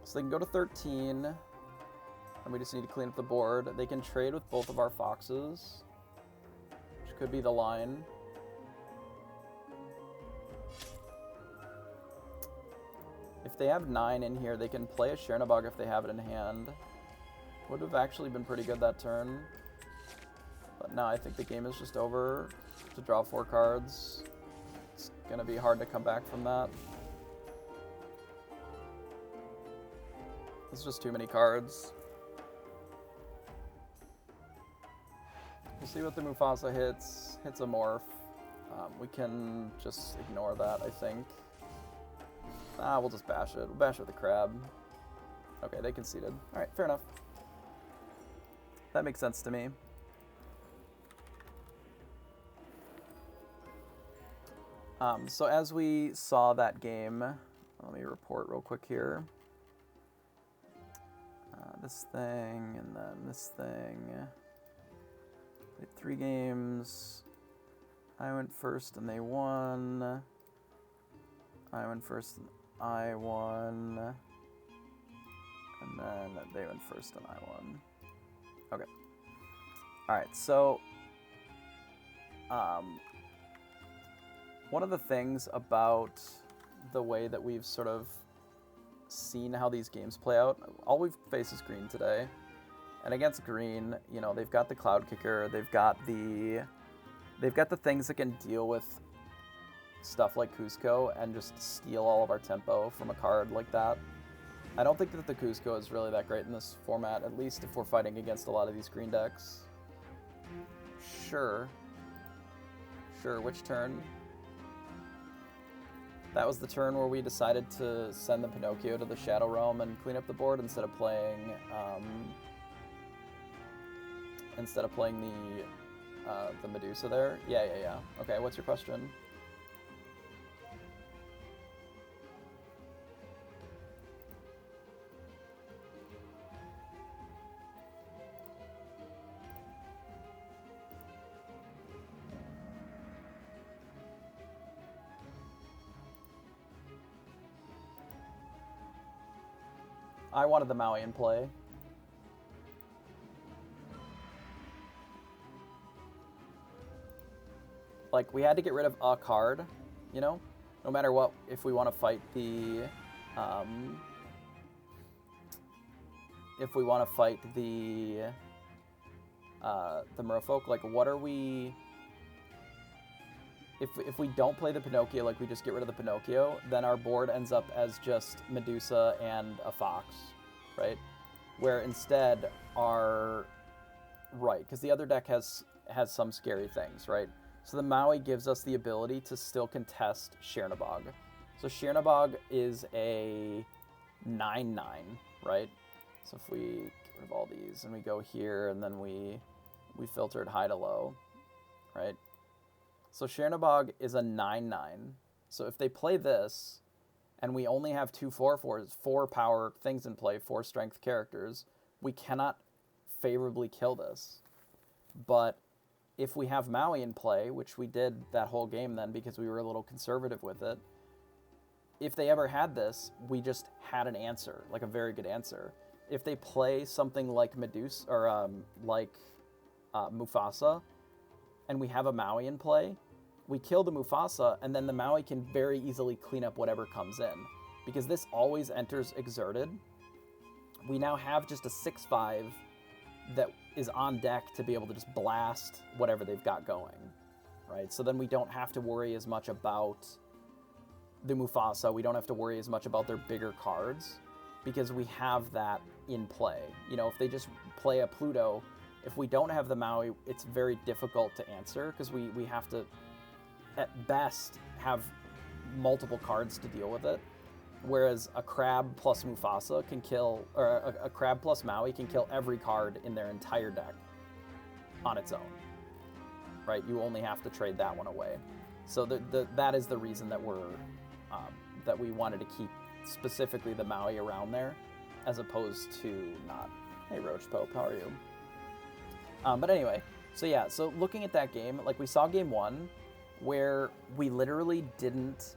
So they can go to 13, and we just need to clean up the board. They can trade with both of our foxes, which could be the line. If they have 9 in here, they can play a Chernabog if they have it in hand. Would have actually been pretty good that turn. But no, I think the game is just over. To draw 4 cards, it's going to be hard to come back from that. It's just too many cards. We'll see what the Mufasa hits. Hits a morph. We can just ignore that, I think. We'll just bash it. We'll bash it with a crab. Okay, they conceded. Alright, fair enough. That makes sense to me. So as we saw that game, let me report real quick here. This thing, and then this thing. Played 3 games. I went first and they won. I went first and I won. And then they went first and I won. Okay. Alright, so one of the things about the way that we've sort of seen how these games play out, all we've faced is green today. And against green, you know, they've got the Cloud Kicker, they've got the things that can deal with stuff like Cusco and just steal all of our tempo from a card like that. I don't think that the Cusco is really that great in this format, at least if we're fighting against a lot of these green decks. Sure, which turn? That was the turn where we decided to send the Pinocchio to the Shadow Realm and clean up the board instead of playing the Medusa there. Yeah. Okay, what's your question? I wanted the Maui in play. Like, we had to get rid of a card, you know? No matter what, if we want to fight the, Merfolk, like, what are we... If we don't play the Pinocchio, like we just get rid of the Pinocchio, then our board ends up as just Medusa and a Fox, right? Where instead our... Right, because the other deck has some scary things, right? So the Maui gives us the ability to still contest Chernabog. So Chernabog is a 9/9, right? So if we get rid of all these and we go here and then we filter it high to low, right? So Chernabog is a 9/9. So if they play this, and we only have 2 4/4s, 4 power things in play, 4 strength characters, we cannot favorably kill this. But if we have Maui in play, which we did that whole game then because we were a little conservative with it, if they ever had this, we just had an answer, like a very good answer. If they play something like Medusa, or Mufasa, and we have a Maui in play, we kill the Mufasa, and then the Maui can very easily clean up whatever comes in. Because this always enters exerted, we now have just a 6/5 that is on deck to be able to just blast whatever they've got going, right? So then we don't have to worry as much about the Mufasa. We don't have to worry as much about their bigger cards because we have that in play. You know, if they just play a Pluto, if we don't have the Maui, it's very difficult to answer because we have to, at best, have multiple cards to deal with it. Whereas a Crab plus Mufasa can kill, or a Crab plus Maui can kill every card in their entire deck on its own, right? You only have to trade that one away. So that is the reason that that we wanted to keep specifically the Maui around there, as opposed to not. Hey, Roach Pope, how are you? But anyway, so yeah, so looking at that game, like we saw game 1, where we literally didn't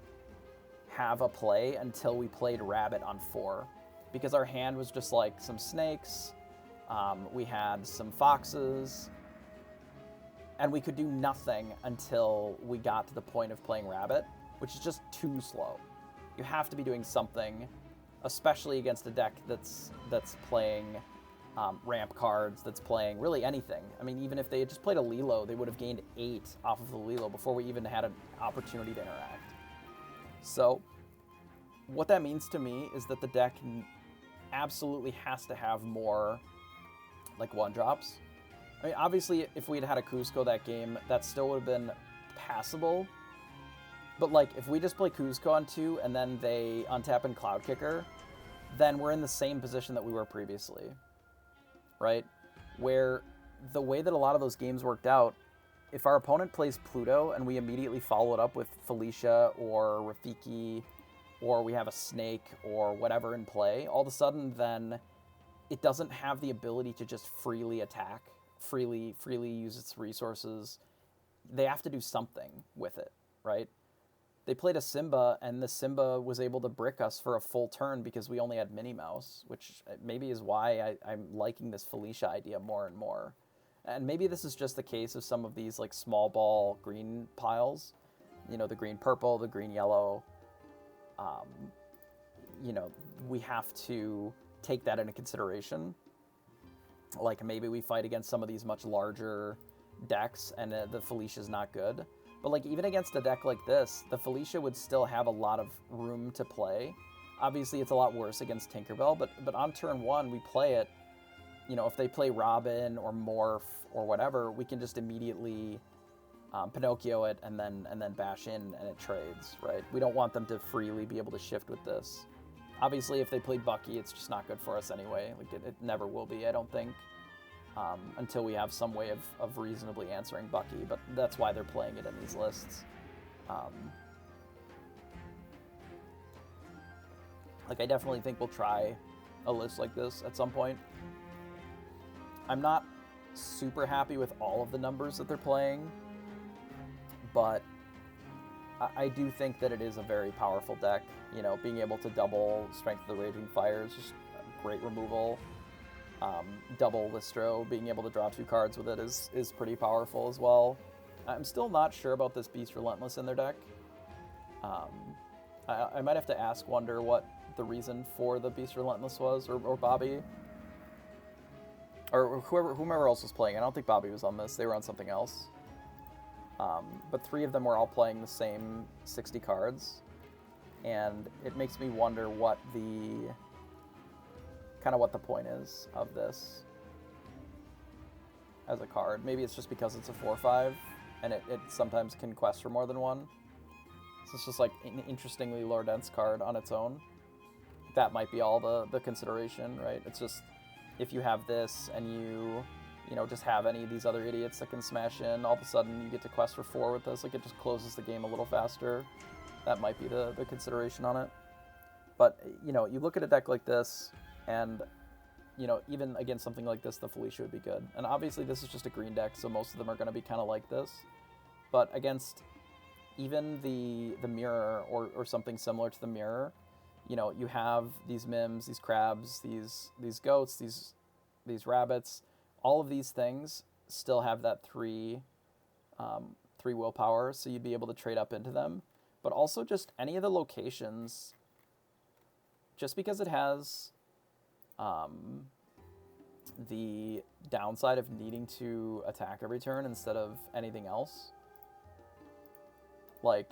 have a play until we played Rabbit on 4, because our hand was just like some snakes, we had some foxes, and we could do nothing until we got to the point of playing Rabbit, which is just too slow. You have to be doing something, especially against a deck that's playing ramp cards, that's playing really anything. I mean, even if they had just played a Lilo, they would have gained 8 off of the Lilo before we even had an opportunity to interact. So what that means to me is that the deck absolutely has to have more like 1-drops. I mean, obviously, if we had had a Cusco that game, that still would have been passable. But like, if we just play Cusco on 2 and then they untap and Cloud Kicker, then we're in the same position that we were previously, right? Where the way that a lot of those games worked out, if our opponent plays Pluto and we immediately follow it up with Felicia or Rafiki, or we have a Snake or whatever in play, all of a sudden then it doesn't have the ability to just freely attack, freely use its resources. They have to do something with it, right? They played a Simba, and the Simba was able to brick us for a full turn because we only had Minnie Mouse, which maybe is why I'm liking this Felicia idea more and more. And maybe this is just the case of some of these like small ball green piles, you know, the green purple, the green yellow. You know, we have to take that into consideration. Like maybe we fight against some of these much larger decks and the Felicia's not good. But like even against a deck like this, the Felicia would still have a lot of room to play. Obviously it's a lot worse against Tinkerbell, but on turn 1 we play it. You know, if they play Robin or Morph or whatever, we can just immediately Pinocchio it and then bash in and it trades, right? We don't want them to freely be able to shift with this. Obviously, if they played Bucky, it's just not good for us anyway. Like it never will be, I don't think, until we have some way of reasonably answering Bucky. But that's why they're playing it in these lists. Like I definitely think we'll try a list like this at some point. I'm not super happy with all of the numbers that they're playing, but I do think that it is a very powerful deck. You know, being able to double Strength of the Raging Fire is just a great removal. Double Listro, being able to draw 2 cards with it is pretty powerful as well. I'm still not sure about this Beast Relentless in their deck. I might have to ask Wonder what the reason for the Beast Relentless was, or Bobby. Or whomever else was playing. I don't think Bobby was on this. They were on something else. But 3 of them were all playing the same 60 cards. And it makes me wonder what the point is of this as a card. Maybe it's just because it's a 4/5 and it sometimes can quest for more than one. So it's just like an interestingly lower dense card on its own. That might be all the consideration, right? It's just if you have this and you know, just have any of these other idiots that can smash in, all of a sudden you get to quest for 4 with this. Like, it just closes the game a little faster. That might be the consideration on it. But, you know, you look at a deck like this, and, you know, even against something like this, the Felicia would be good. And obviously this is just a green deck, so most of them are going to be kind of like this. But against even the Mirror, or something similar to the Mirror, you know, you have these Mims, these Crabs, these Goats, these Rabbits. All of these things still have that 3 3 willpower, so you'd be able to trade up into them. But also just any of the locations, just because it has the downside of needing to attack every turn instead of anything else. Like,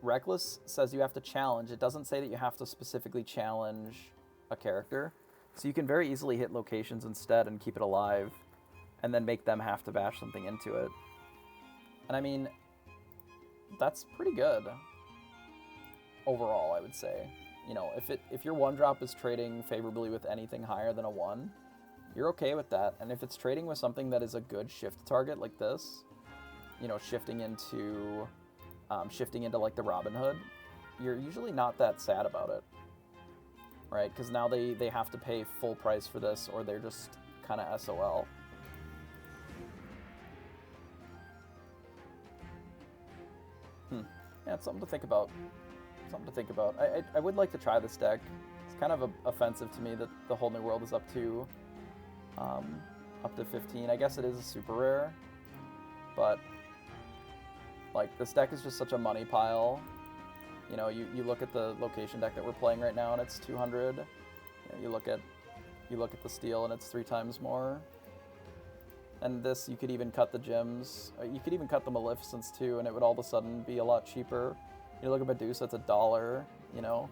Reckless says you have to challenge. It doesn't say that you have to specifically challenge a character. So you can very easily hit locations instead and keep it alive, and then make them have to bash something into it. And I mean, that's pretty good overall, I would say. You know, if your 1-drop is trading favorably with anything higher than a 1, you're okay with that. And if it's trading with something that is a good shift target like this, you know, shifting into like the Robin Hood, you're usually not that sad about it, right? Because now they have to pay full price for this, or they're just kind of SOL. Yeah, it's something to think about. I would like to try this deck. It's kind of offensive to me that the Whole New World is up to 15. I guess it is a super rare, but like, this deck is just such a money pile. You know, you look at the location deck that we're playing right now, and it's 200. You look at the steel, and it's 3 times more. And this, you could even cut the gems. You could even cut the Maleficents too, and it would all of a sudden be a lot cheaper. You look at Medusa, it's $1. You know,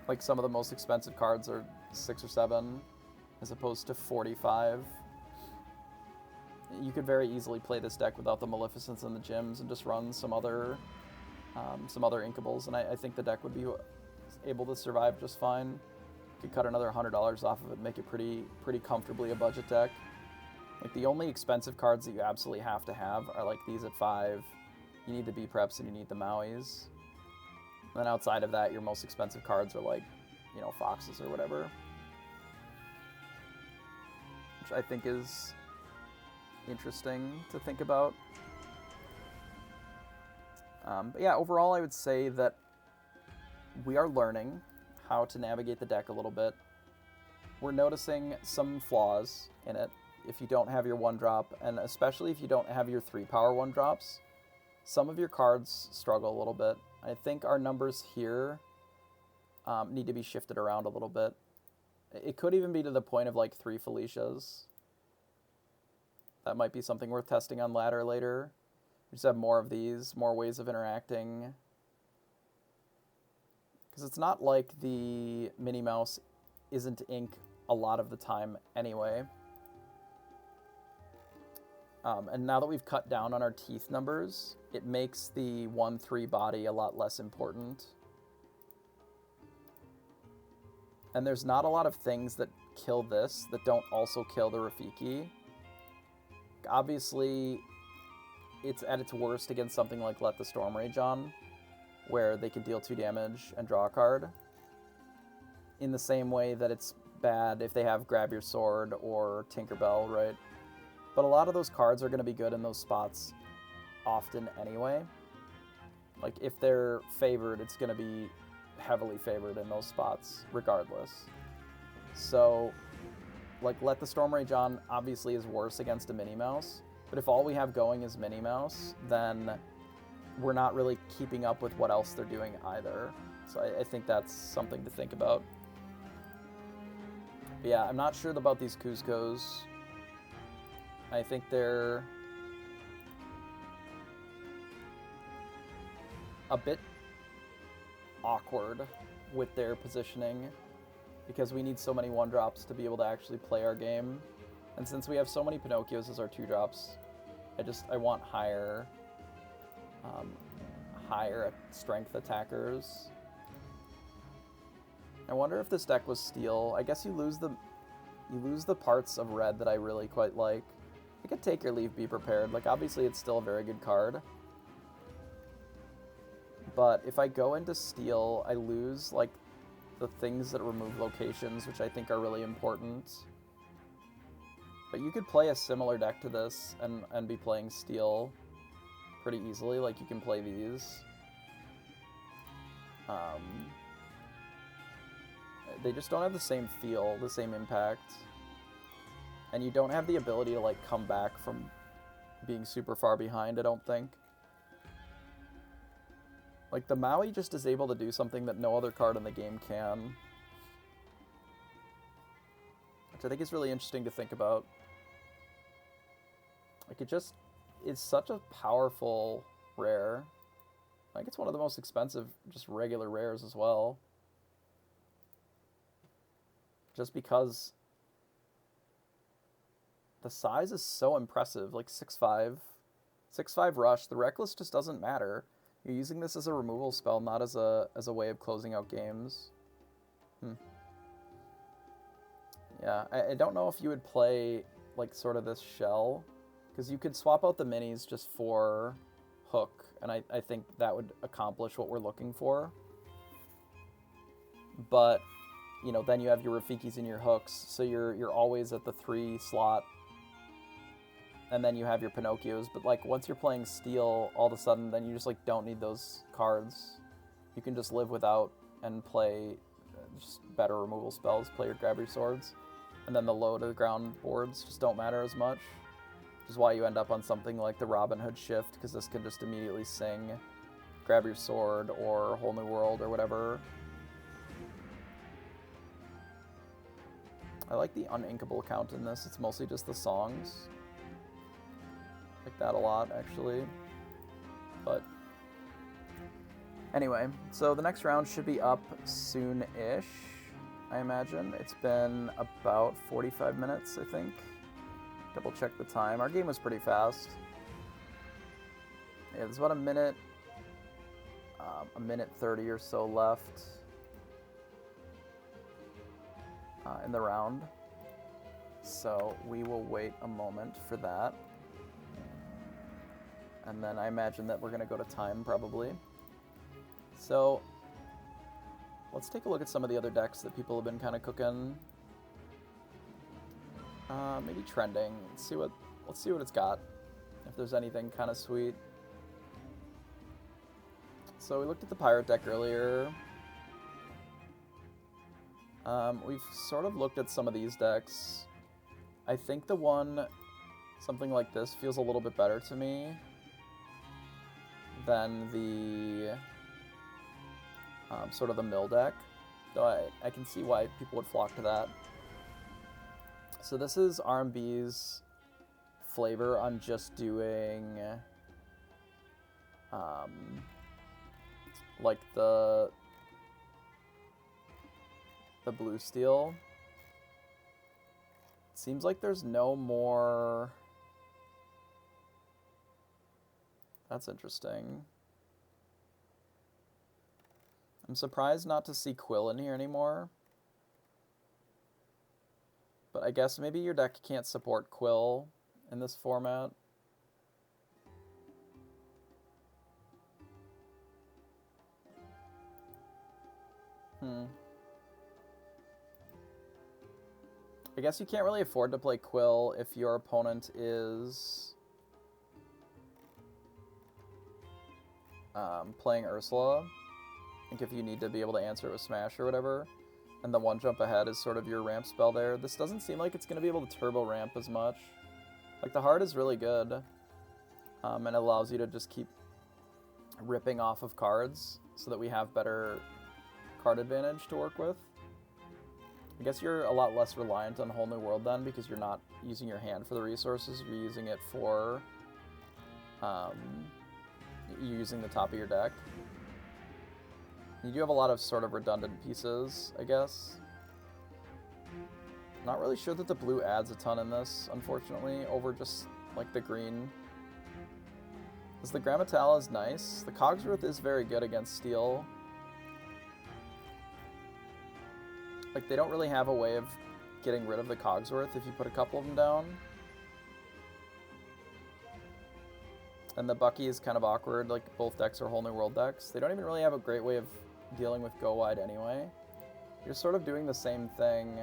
like, some of the most expensive cards are 6 or 7, as opposed to 45. You could very easily play this deck without the Maleficents and the gems, and just run some other Inkables, and I think the deck would be able to survive just fine. You could cut another $100 off of it and make it pretty comfortably a budget deck. Like, the only expensive cards that you absolutely have to have are like these at 5. You need the B-Preps and you need the Mauis. And then outside of that, your most expensive cards are like, you know, Foxes or whatever. Which I think is interesting to think about. But yeah, overall I would say that we are learning how to navigate the deck a little bit. We're noticing some flaws in it. If you don't have your 1-drop, and especially if you don't have your 3-power 1-drops, some of your cards struggle a little bit. I think our numbers here need to be shifted around a little bit. It could even be to the point of like 3 Felicias. That might be something worth testing on ladder later. We just have more of these, more ways of interacting. Because it's not like the Minnie Mouse isn't ink a lot of the time anyway. And now that we've cut down on our teeth numbers, it makes the 1-3 body a lot less important. And there's not a lot of things that kill this that don't also kill the Rafiki. Obviously, it's at its worst against something like Let the Storm Rage On, where they can deal 2 damage and draw a card. In the same way that it's bad if they have Grab Your Sword or Tinkerbell, right? But a lot of those cards are going to be good in those spots often anyway. Like, if they're favored, it's going to be heavily favored in those spots regardless. So, like, Let the Storm Rage On obviously is worse against a Minnie Mouse, but if all we have going is Minnie Mouse, then we're not really keeping up with what else they're doing either. So I think that's something to think about. But yeah, I'm not sure about these Cuscos. I think they're a bit awkward with their positioning because we need so many 1-drops to be able to actually play our game. And since we have so many Pinocchios as our 2-drops, I want higher strength attackers. I wonder if this deck was steel. I guess you lose the parts of red that I really quite like. I could Take or Leave, Be Prepared. Like, obviously it's still a very good card. But if I go into steel, I lose, like, the things that remove locations, which I think are really important. But you could play a similar deck to this and be playing steel pretty easily. Like, you can play these. They just don't have the same feel, the same impact. And you don't have the ability to, like, come back from being super far behind, I don't think. Like, the Maui just is able to do something that no other card in the game can. Which I think is really interesting to think about. Like, it just is such a powerful rare. I think it's one of the most expensive, just regular rares as well. Just because the size is so impressive. Like 6/5. 6/5 rush. The Reckless just doesn't matter. You're using this as a removal spell, not as a way of closing out games. Yeah, I don't know if you would play like sort of this shell, because you could swap out the minis just for Hook, and I think that would accomplish what we're looking for. But, you know, then you have your Rafikis and your Hooks, so you're always at the 3 slot. And then you have your Pinocchios, but like once you're playing Steel, all of a sudden then you just like don't need those cards. You can just live without and play just better removal spells, play your Grab Your Swords. And then the low to the ground boards just don't matter as much. Which is why you end up on something like the Robin Hood Shift, because this can just immediately sing Grab Your Sword or Whole New World or whatever. I like the uninkable count in this. It's mostly just the songs. Like that a lot, actually. But anyway, so the next round should be up soon-ish, I imagine. It's been about 45 minutes, I think. Double check the time. Our game was pretty fast. Yeah, there's about a minute 30 or so left in the round. So we will wait a moment for that. And then I imagine that we're going to go to time, probably. So let's take a look at some of the other decks that people have been kind of cooking. Maybe trending. Let's see what it's got. If there's anything kind of sweet. So we looked at the Pirate deck earlier. We've sort of looked at some of these decks. I think the one, something like this, feels a little bit better to me than the sort of the mill deck, though I can see why people would flock to that. So this is RMB's flavor on just doing like the blue steel. It seems like there's no more. That's interesting. I'm surprised not to see Quill in here anymore. But I guess maybe your deck can't support Quill in this format. I guess you can't really afford to play Quill if your opponent is playing Ursula. I think if you need to be able to answer it with Smash or whatever, and the one jump ahead is sort of your ramp spell there. This doesn't seem like it's going to be able to turbo ramp as much. Like, the heart is really good, and it allows you to just keep ripping off of cards so that we have better card advantage to work with. I guess you're a lot less reliant on Whole New World then, because you're not using your hand for the resources, you're using it for, you're using the top of your deck. You do have a lot of sort of redundant pieces, I guess. Not really sure that the blue adds a ton in this, unfortunately, over just, like, the green. Because the Grammatala is nice. The Cogsworth is very good against steel. Like, they don't really have a way of getting rid of the Cogsworth if you put a couple of them down. And the Bucky is kind of awkward, like both decks are Whole New World decks. They don't even really have a great way of dealing with Go Wide anyway. You're sort of doing the same thing,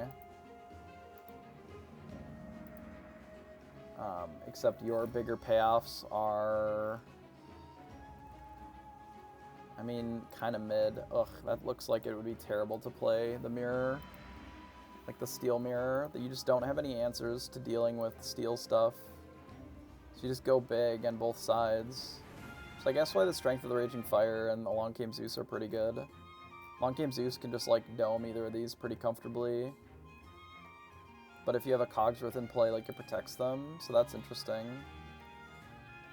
except your bigger payoffs are, I mean, kind of mid. Ugh, that looks like it would be terrible to play the mirror, like the steel mirror, that you just don't have any answers to dealing with steel stuff. So you just go big on both sides. So I guess why the Strength of the Raging Fire and the Long Game Zeus are pretty good. Long Game Zeus can just like dome either of these pretty comfortably. But if you have a Cogsworth in play, like it protects them, so that's interesting.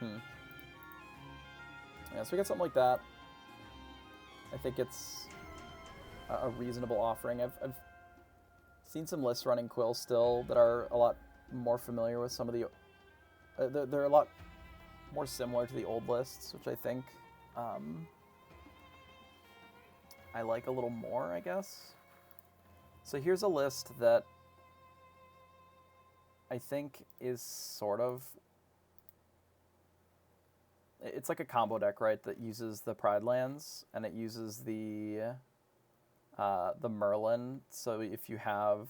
Yeah, so we get something like that. I think it's a reasonable offering. I've seen some lists running Quill still that are a lot more familiar with some of the... they're a lot more similar to the old lists, which I think I like a little more, I guess. So here's a list that I think is sort of... It's like a combo deck, right, that uses the Pride lands, and it uses the Merlin. So if you have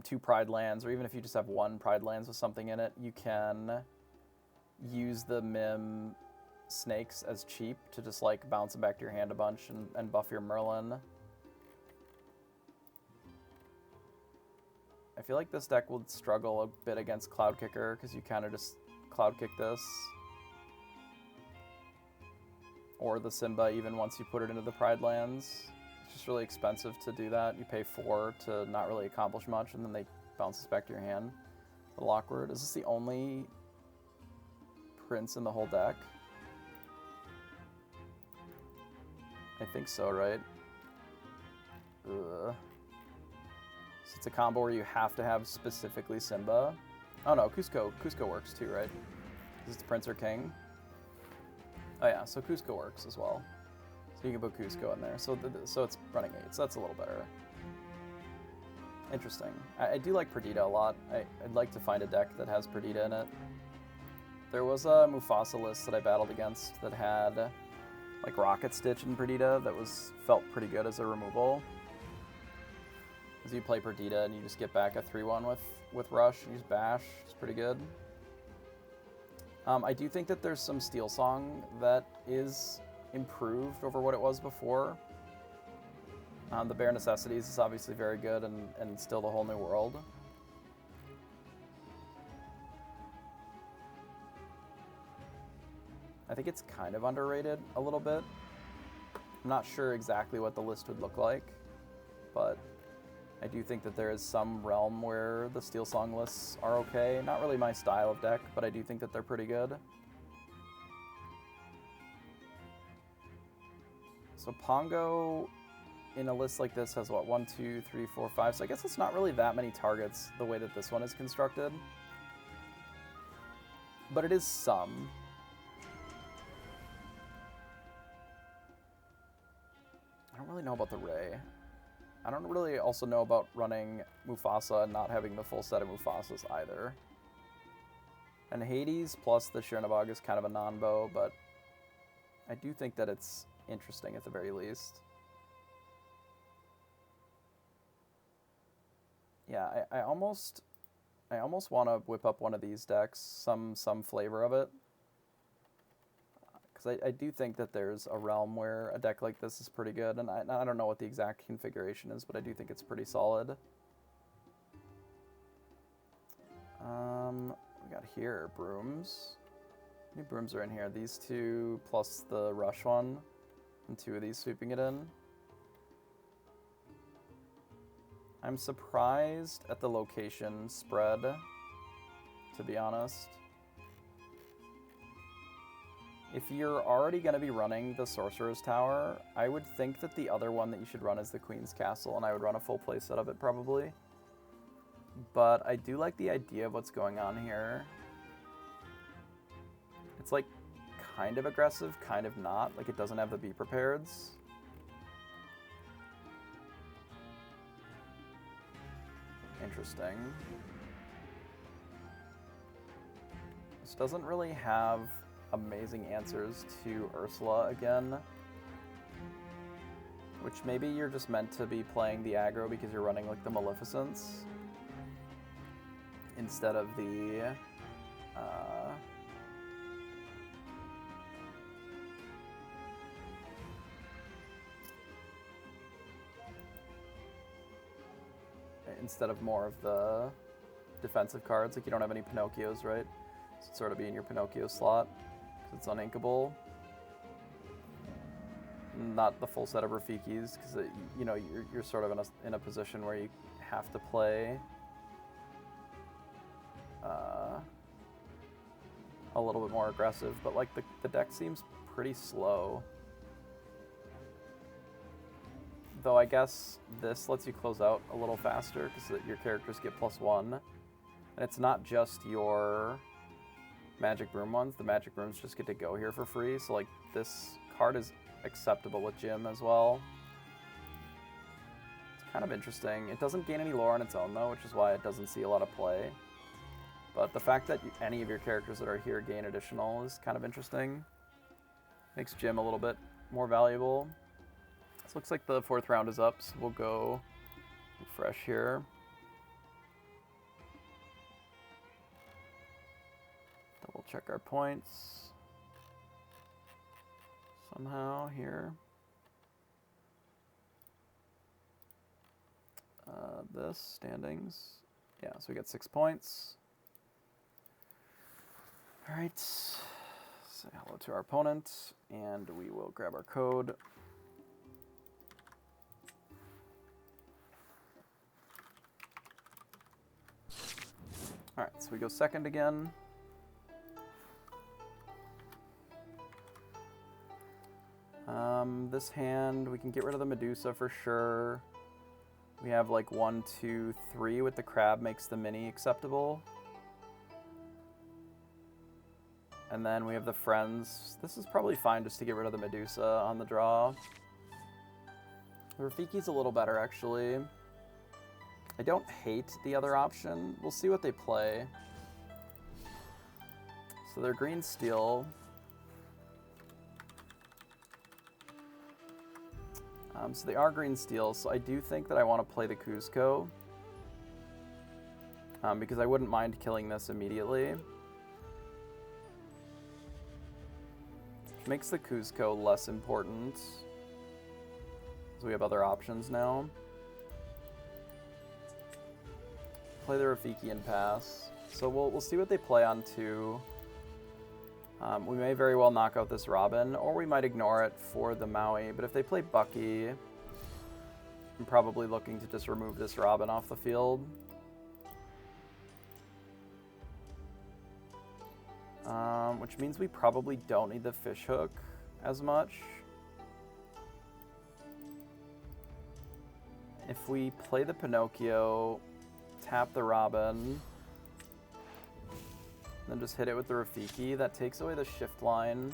2 Pride lands, or even if you just have 1 Pride lands with something in it, you can use the Mim snakes as cheap to just like bounce them back to your hand a bunch and buff your Merlin. I feel like this deck would struggle a bit against Cloud Kicker, because you kind of just Cloud Kick this. Or the Simba, even once you put it into the Pride lands. It's just really expensive to do that. You pay 4 to not really accomplish much, and then they bounce this back to your hand. A little awkward. Is this the only Prince in the whole deck? I think so, right? Ugh. So it's a combo where you have to have specifically Simba. Oh no, Cusco works too, right? Is this Prince or King? Oh yeah, so Cusco works as well. So you can put Cusco in there. So so it's running 8, so that's a little better. Interesting. I do like Perdita a lot. I'd like to find a deck that has Perdita in it. There was a Mufasa list that I battled against that had like Rocket Stitch and Perdita that felt pretty good as a removal. As you play Perdita and you just get back a 3-1 with Rush and use Bash. It's pretty good. I do think that there's some Steel Song that is improved over what it was before. The Bare Necessities is obviously very good and still the whole new world. I think it's kind of underrated a little bit. I'm not sure exactly what the list would look like, but I do think that there is some realm where the Steel Song lists are okay. Not really my style of deck, but I do think that they're pretty good. So Pongo in a list like this has what, 1, 2, 3, 4, 5. So I guess it's not really that many targets the way that this one is constructed. But it is some. I don't really know about the Ray. I don't really also know about running Mufasa and not having the full set of Mufasas either. And Hades plus the Shirnabog is kind of a non-bow, but I do think that it's interesting at the very least. Yeah, I almost want to whip up one of these decks, some flavor of it. Because I do think that there's a realm where a deck like this is pretty good, and I don't know what the exact configuration is, but I do think it's pretty solid. We got here, Brooms. How many Brooms are in here? These 2 plus the Rush one, and 2 of these sweeping it in. I'm surprised at the location spread, to be honest. If you're already going to be running the Sorcerer's Tower, I would think that the other one that you should run is the Queen's Castle, and I would run a full playset of it probably. But I do like the idea of what's going on here. It's like kind of aggressive, kind of not. Like it doesn't have the Be Prepareds. Interesting. This doesn't really have amazing answers to Ursula again. Which maybe you're just meant to be playing the aggro because you're running like the Maleficents instead of the instead of more of the defensive cards. Like, you don't have any Pinocchios, right? So it'd sort of be in your Pinocchio slot, because it's uninkable. Not the full set of Rafikis, because, you know, you're sort of in a position where you have to play a little bit more aggressive, but like the deck seems pretty slow. Though I guess this lets you close out a little faster because your characters get +1. And it's not just your Magic Broom ones. The Magic Brooms just get to go here for free. So like this card is acceptable with Jim as well. It's kind of interesting. It doesn't gain any lore on its own though, which is why it doesn't see a lot of play. But the fact that any of your characters that are here gain additional is kind of interesting. Makes Jim a little bit more valuable. This looks like the 4th round is up, so we'll go refresh here. Double check our points. Somehow here. This, standings. Yeah, so we got 6 points. All right, say hello to our opponent, and we will grab our code. All right, so we go second again. This hand, we can get rid of the Medusa for sure. We have like 1, 2, 3 with the crab makes the mini acceptable. And then we have the friends. This is probably fine just to get rid of the Medusa on the draw. The Rafiki's a little better, actually. I don't hate the other option. We'll see what they play. So they're green steel. So they are green steel, so I do think that I want to play the Kuzco. Because I wouldn't mind killing this immediately. Which makes the Kuzco less important. So we have other options now. Play the Rafiki and pass. So we'll see what they play on 2. We may very well knock out this Robin, or we might ignore it for the Maui. But if they play Bucky, I'm probably looking to just remove this Robin off the field. Which means we probably don't need the Fishhook as much. If we play the Pinocchio, tap the Robin, then just hit it with the Rafiki, that takes away the shift line.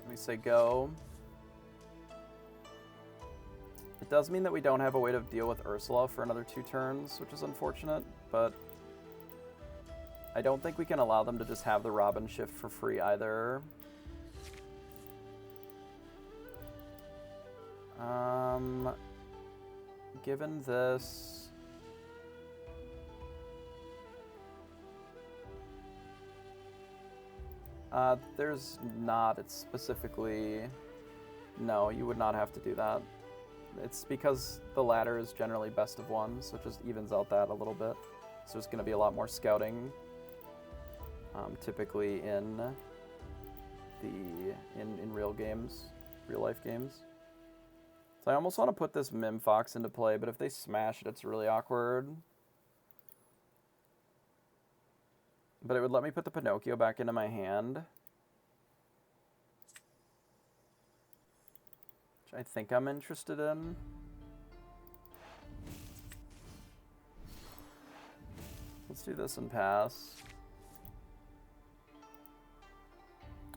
We say go. It does mean that we don't have a way to deal with Ursula for another 2 turns, which is unfortunate, but I don't think we can allow them to just have the Robin shift for free either. Given this, there's not, it's specifically, no, you would not have to do that. It's because the ladder is generally best of 1, so it just evens out that a little bit. So there's going to be a lot more scouting, typically in real games, real life games. So I almost want to put this Mim Fox into play, but if they smash it, it's really awkward. But it would let me put the Pinocchio back into my hand, which I think I'm interested in. Let's do this and pass.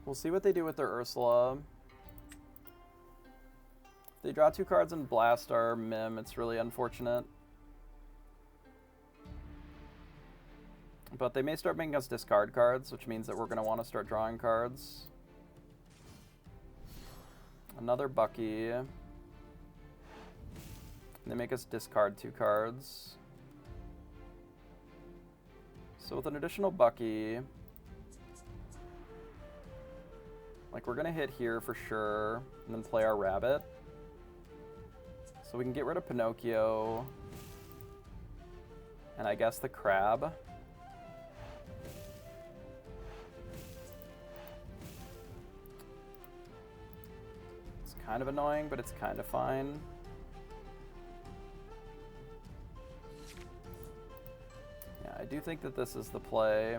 We'll see what they do with their Ursula. They draw 2 cards and blast our Mim. It's really unfortunate. But they may start making us discard cards, which means that we're going to want to start drawing cards. Another Bucky. They make us discard 2 cards. So with an additional Bucky, like, we're going to hit here for sure, and then play our Rabbit. So we can get rid of Pinocchio. And I guess the crab. It's kind of annoying, but it's kind of fine. Yeah, I do think that this is the play.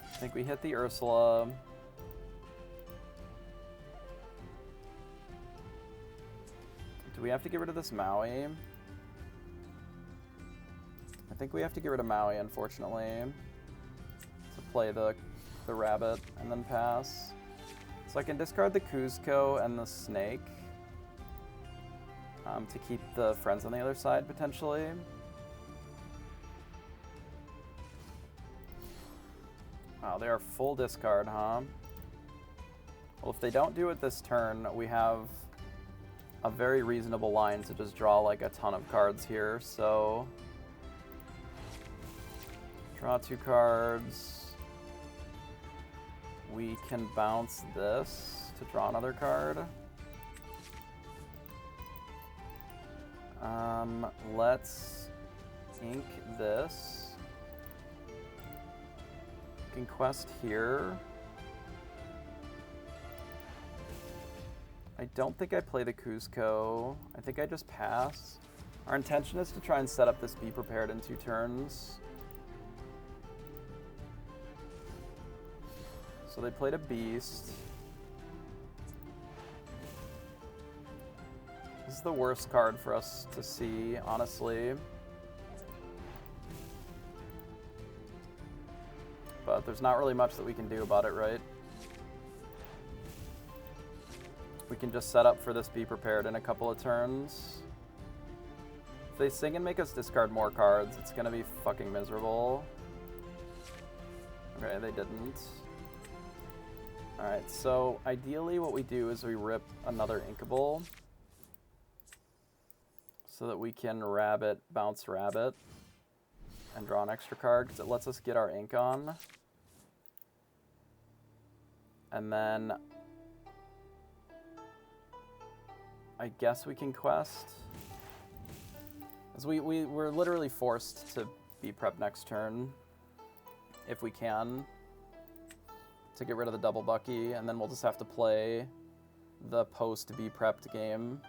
I think we hit the Ursula. Do we have to get rid of this Maui? I think we have to get rid of Maui, unfortunately, to play the rabbit and then pass. So I can discard the Kuzco and the snake to keep the friends on the other side, potentially. Wow, they are full discard, huh? Well, if they don't do it this turn, we have a very reasonable line to just draw like a ton of cards here, so... Draw 2 cards. We can bounce this to draw another card. Let's ink this. We can quest here. I don't think I play the Kuzco. I think I just pass. Our intention is to try and set up this Be Prepared in 2 turns. So they played a beast. This is the worst card for us to see, honestly. But there's not really much that we can do about it, right? We can just set up for this Be Prepared in a couple of turns. If they sing and make us discard more cards, it's gonna be fucking miserable. Okay, they didn't. Alright, so ideally what we do is we rip another Inkable so that we can rabbit, bounce rabbit, and draw an extra card because it lets us get our ink on. And then I guess we can quest. As we're literally forced to be prep next turn if we can to get rid of the double Bucky, and then we'll just have to play the post be prepped game.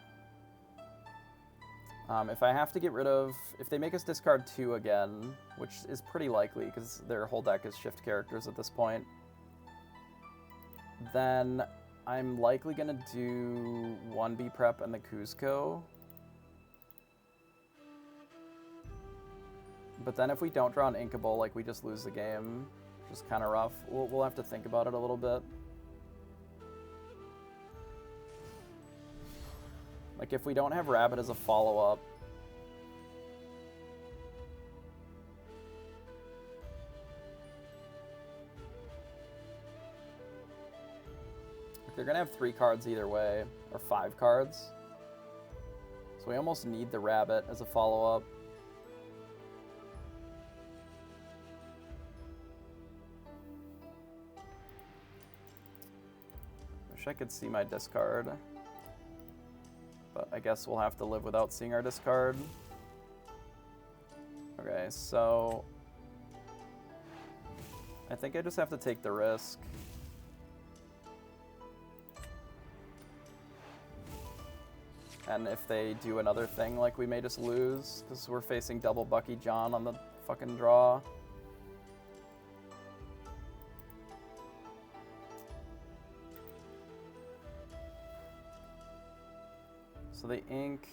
If I have to get rid of, if they make us discard 2 again, which is pretty likely because their whole deck is shift characters at this point, then I'm likely gonna do 1 B prep and the Kuzco. But then if we don't draw an Inkable, like we just lose the game, which is kind of rough. We'll have to think about it a little bit. Like if we don't have Rabbit as a follow-up, they're gonna have 3 cards either way, or 5 cards. So we almost need the Rabbit as a follow-up. Wish I could see my discard. But I guess we'll have to live without seeing our discard. Okay, so I think I just have to take the risk. And if they do another thing, like we may just lose, because we're facing double Bucky John on the fucking draw. So they ink.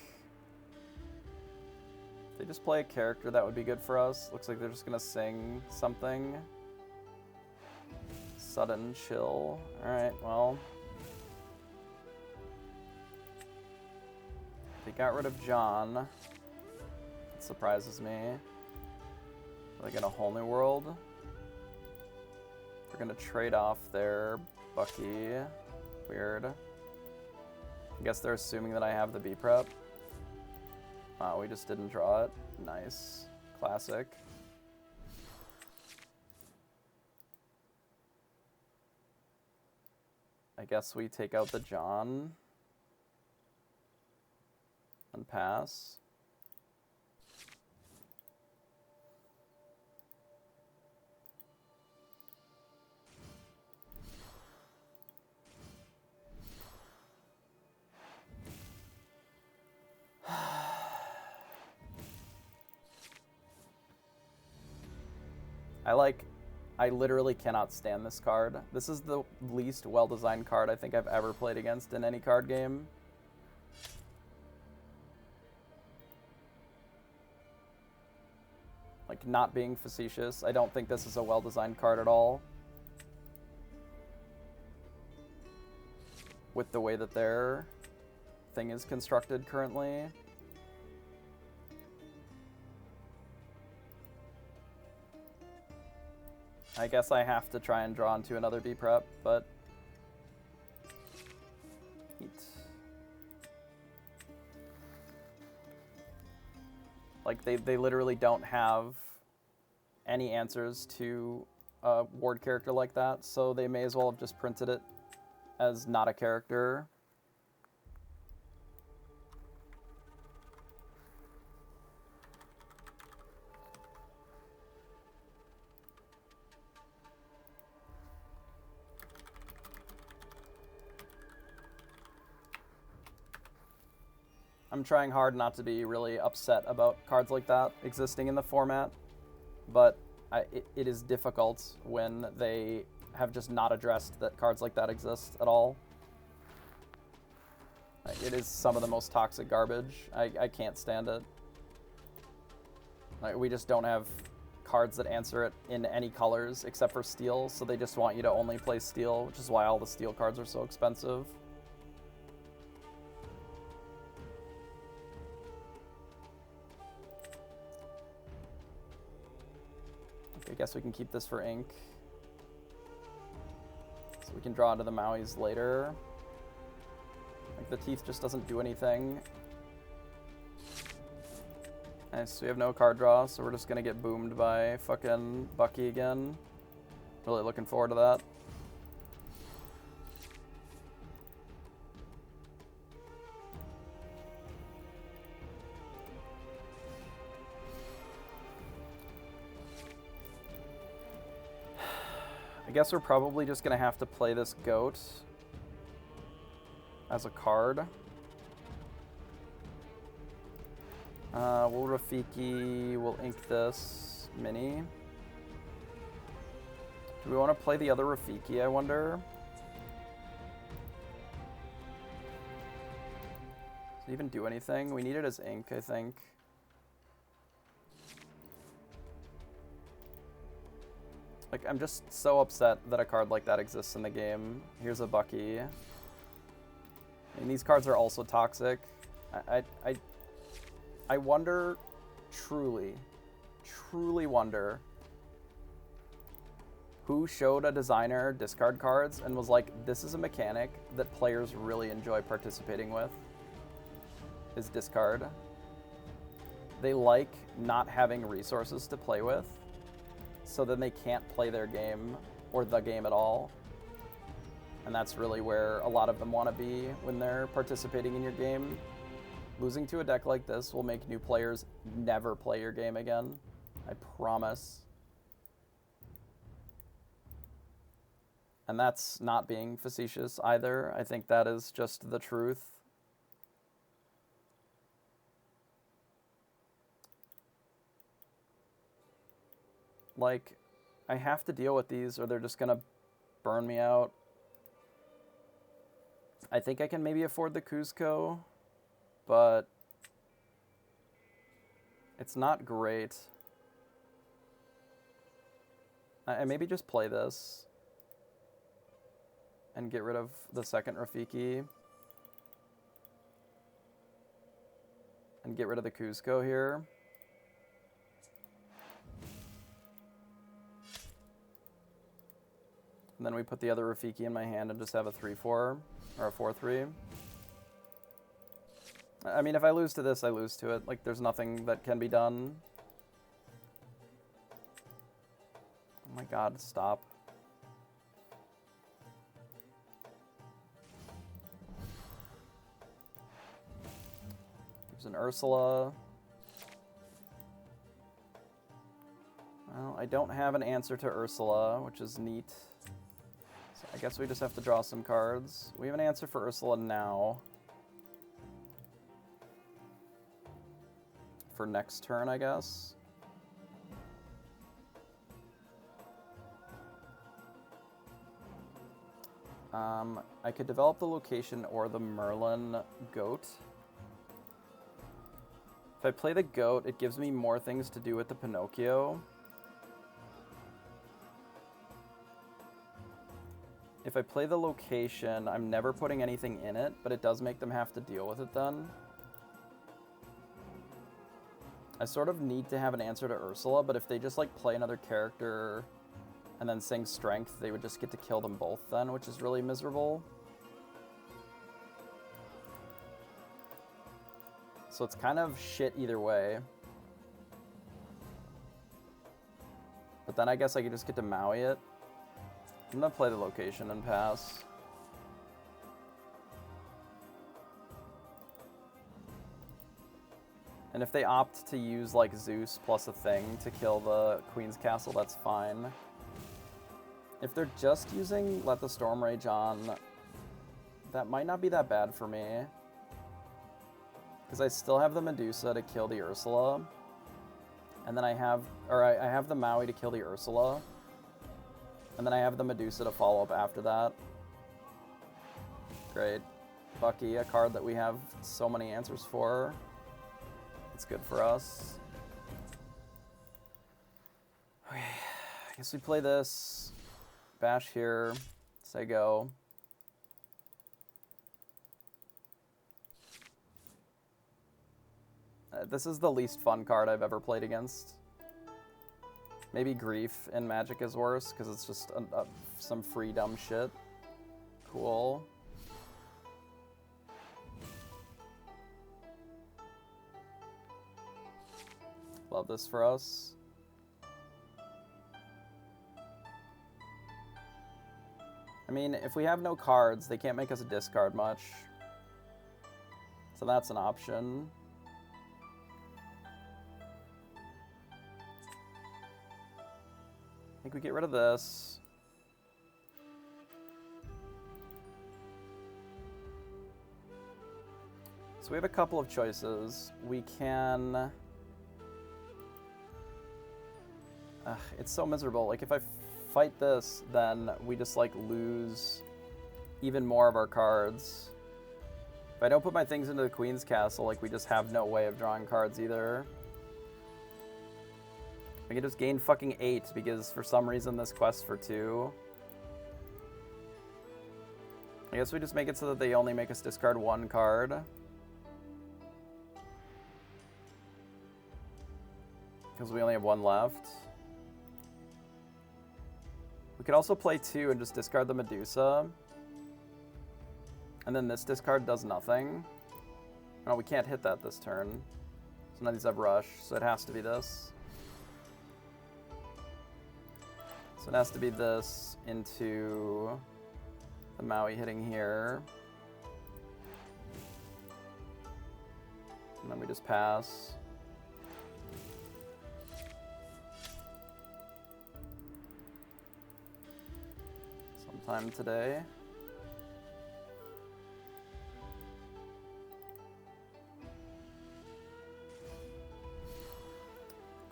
If they just play a character, that would be good for us. Looks like they're just gonna sing something. Sudden chill. Alright, well. They got rid of John. It surprises me. Like in a whole new world. They're gonna trade off their Bucky. Weird. I guess they're assuming that I have the B prep. We just didn't draw it. Nice. Classic. I guess we take out the John and pass. I literally cannot stand this card. This is the least well-designed card I think I've ever played against in any card game. Like, not being facetious, I don't think this is a well-designed card at all. With the way that their thing is constructed currently. I guess I have to try and draw into another B-prep, but... Like, they literally don't have any answers to a ward character like that, so they may as well have just printed it as not a character. I'm trying hard not to be really upset about cards like that existing in the format, but it is difficult when they have just not addressed that cards like that exist at all. It is some of the most toxic garbage. I can't stand it. Like, we just don't have cards that answer it in any colors except for steel, so they just want you to only play steel, which is why all the steel cards are so expensive. I guess we can keep this for ink. So we can draw into the Mauis later. Like, the teeth just doesn't do anything. Nice, we have no card draw, so we're just gonna get boomed by fucking Bucky again. Really looking forward to that. I guess we're probably just gonna have to play this goat as a card. We'll Rafiki, we'll ink this mini. Do we want to play the other Rafiki, I wonder? Does it even do anything? We need it as ink, I think. Like, I'm just so upset that a card like that exists in the game. Here's a Bucky. I mean, these cards are also toxic. I wonder, truly wonder who showed a designer discard cards and was like, this is a mechanic that players really enjoy participating with, is discard. They like not having resources to play with, so then they can't play their game or the game at all. And that's really where a lot of them want to be when they're participating in your game. Losing to a deck like this will make new players never play your game again. I promise. And that's not being facetious either. I think that is just the truth. Like, I have to deal with these or they're just gonna burn me out. I think I can maybe afford the Cuzco, but it's not great. I maybe just play this and get rid of the second Rafiki and get rid of the Cuzco here. And then we put the other Rafiki in my hand and just have a 3-4 or a 4-3. I mean, if I lose to this, I lose to it. Like, there's nothing that can be done. Oh my god, stop. There's an Ursula. Well, I don't have an answer to Ursula, which is neat. So I guess we just have to draw some cards. We have an answer for Ursula now. For next turn, I guess. I could develop the location or the Merlin goat. If I play the goat, it gives me more things to do with the Pinocchio. If I play the location, I'm never putting anything in it, but it does make them have to deal with it then. I sort of need to have an answer to Ursula, but if they just like play another character and then sing Strength, they would just get to kill them both then, which is really miserable. So it's kind of shit either way. But then I guess I could just get to Maui it. I'm gonna play the location and pass. And if they opt to use like Zeus plus a thing to kill the Queen's Castle, that's fine. If they're just using Let the Storm Rage on, that might not be that bad for me. Because I still have the Medusa to kill the Ursula. And then I have the Maui to kill the Ursula. And then I have the Medusa to follow up after that. Great. Bucky, a card that we have so many answers for. It's good for us. Okay, I guess we play this. Bash here. Say go. This is the least fun card I've ever played against. Maybe Grief in Magic is worse, because it's just some free dumb shit. Cool. Love this for us. I mean, if we have no cards, they can't make us discard much. So that's an option. I think we get rid of this. So we have a couple of choices. We can... it's so miserable. Like, if I fight this, then we just, like, lose even more of our cards. If I don't put my things into the Queen's Castle, like, we just have no way of drawing cards either. I can just gain fucking 8 because for some reason this quests for 2. I guess we just make it so that they only make us discard 1 card. Because we only have 1 left. We could also play 2 and just discard the Medusa. And then this discard does nothing. No, we can't hit that this turn. So none of these have Rush, so it has to be this. So it has to be this into the Maui hitting here. And then we just pass. Sometime today.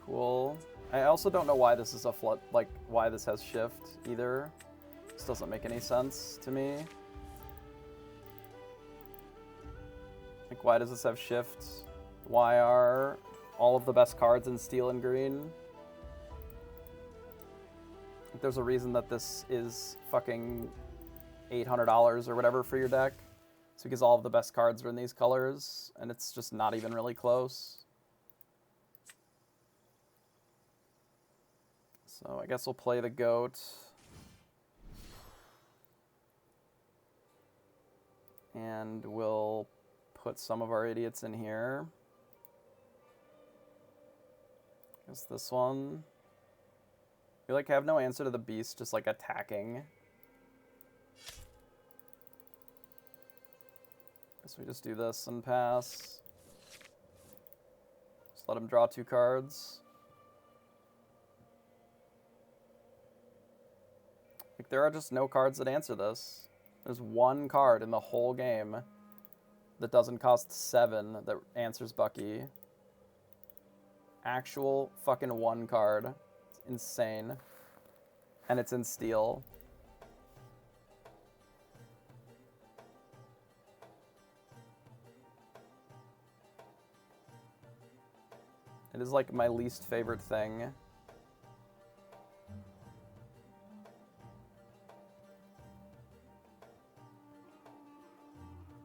Cool. I also don't know why this is a flood, like why this has shift either. This doesn't make any sense to me. Like, why does this have shift? Why are all of the best cards in steel and green? Like, there's a reason that this is fucking $800 or whatever for your deck. It's because all of the best cards are in these colors, and it's just not even really close. So I guess we'll play the goat. And we'll put some of our idiots in here. I guess this one. We like have no answer to the beast, just like attacking. Guess we just do this and pass. Just let him draw 2 cards. Like, there are just no cards that answer this. There's 1 card in the whole game that doesn't cost 7 that answers Bucky. Actual fucking 1 card. It's insane. And it's in steel. is like my least favorite thing.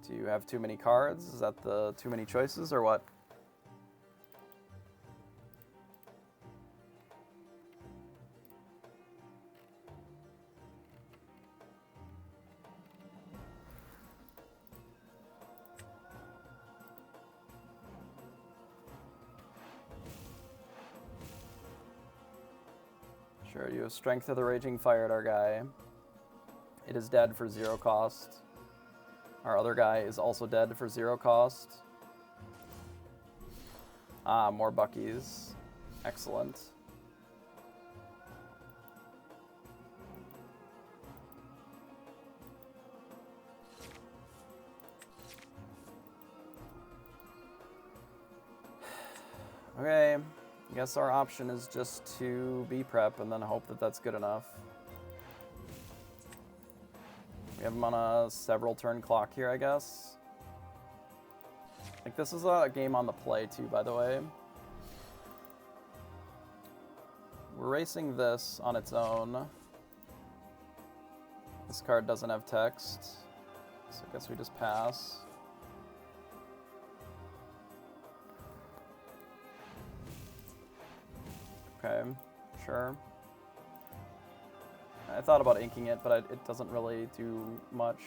Do you have too many cards? Is that the too many choices or what? Sure, you have Strength of the Raging Fire at our guy. It is dead for 0 cost. Our other guy is also dead for 0 cost. Ah, more Buckies. Excellent. Okay, I guess our option is just to be prep and then hope that that's good enough. We have him on a several turn clock here, I guess. Like, this is a game on the play too, by the way. We're racing this on its own. This card doesn't have text, so I guess we just pass. Okay, sure. I thought about inking it, but it doesn't really do much.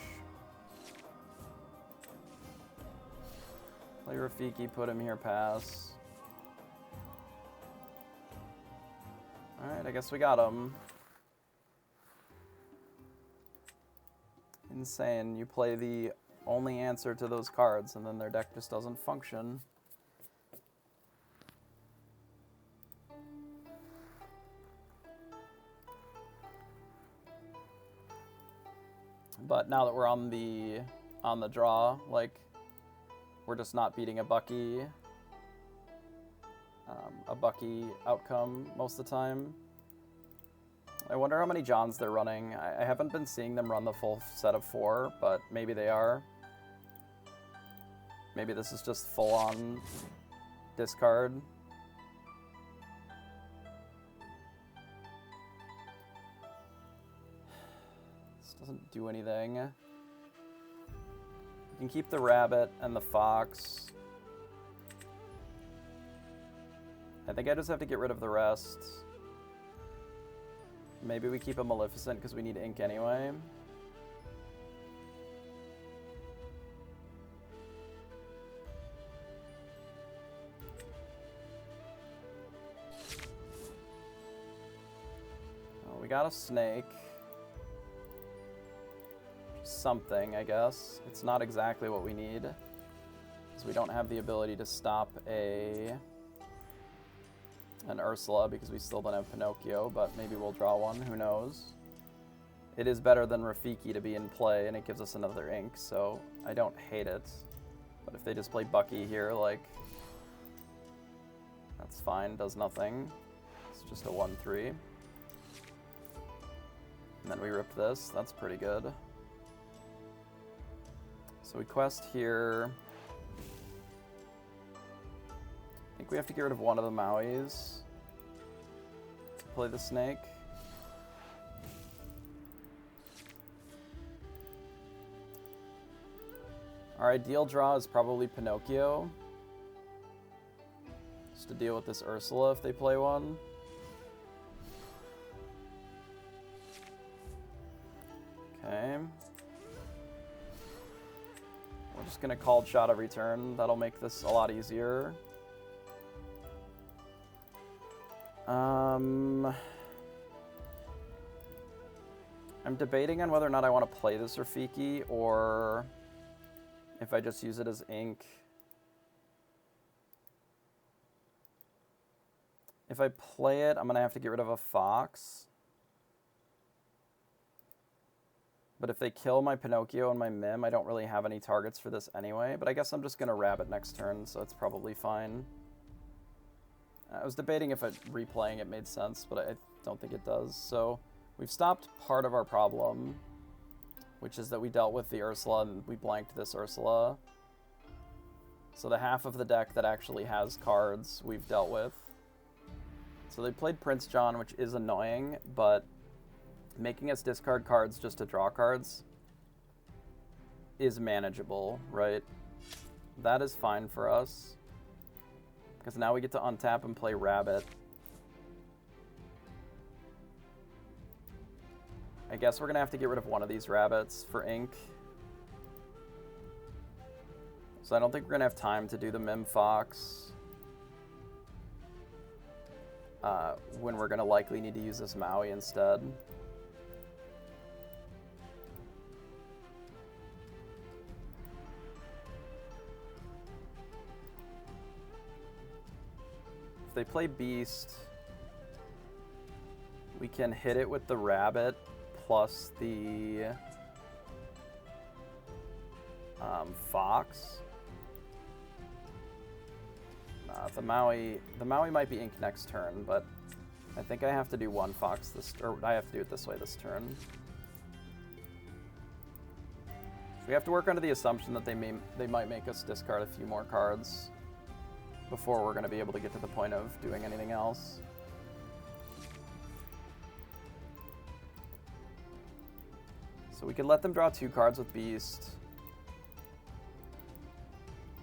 Play Rafiki, put him here, pass. Alright, I guess we got him. Insane. You play the only answer to those cards, and then their deck just doesn't function. But now that we're on the draw, like, we're just not beating a Bucky outcome most of the time. I wonder how many Johns they're running. I haven't been seeing them run the full set of 4, but maybe they are. Maybe this is just full-on discard. Doesn't do anything. You can keep the rabbit and the fox. I think I just have to get rid of the rest. Maybe we keep a Maleficent because we need ink anyway. Well, we got a snake. Something, I guess. It's not exactly what we need, because we don't have the ability to stop an Ursula, because we still don't have Pinocchio, but maybe we'll draw one, who knows. It is better than Rafiki to be in play, and it gives us another ink, so I don't hate it. But if they just play Bucky here, like, that's fine, does nothing. It's just a 1/3. And then we rip this, that's pretty good. So we quest here. I think we have to get rid of one of the Mauis to play the snake. Our ideal draw is probably Pinocchio, just to deal with this Ursula if they play one. Okay. We're just gonna call shot every turn. That'll make this a lot easier. I'm debating on whether or not I want to play this Rafiki or if I just use it as ink. If I play it, I'm gonna have to get rid of a fox. But if they kill my Pinocchio and my Mim, I don't really have any targets for this anyway. But I guess I'm just going to rabbit next turn, so it's probably fine. I was debating if replaying it made sense, but I don't think it does. So we've stopped part of our problem, which is that we dealt with the Ursula and we blanked this Ursula. So the half of the deck that actually has cards we've dealt with. So they played Prince John, which is annoying, but making us discard cards just to draw cards is manageable, right? That is fine for us. Because now we get to untap and play Rabbit. I guess we're going to have to get rid of one of these rabbits for ink. So I don't think we're going to have time to do the Mim Fox. When we're going to likely need to use this Maui instead. If they play Beast, we can hit it with the Rabbit plus the Fox. The Maui might be ink next turn, but I think I have to do one Fox this, or I have to do it this way this turn. So we have to work under the assumption that they might make us discard a few more cards before we're going to be able to get to the point of doing anything else. So we could let them draw 2 cards with Beast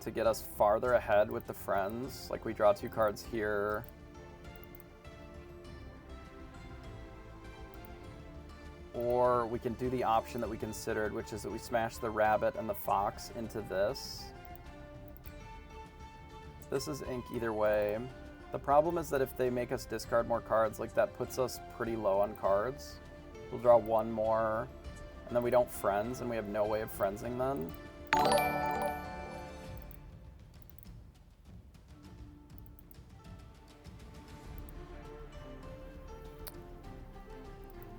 to get us farther ahead with the friends. Like we draw 2 cards here. Or we can do the option that we considered, which is that we smash the Rabbit and the Fox into this. This is ink either way. The problem is that if they make us discard more cards, like that puts us pretty low on cards. We'll draw 1 more, and then we don't friends, and we have no way of friendsing then.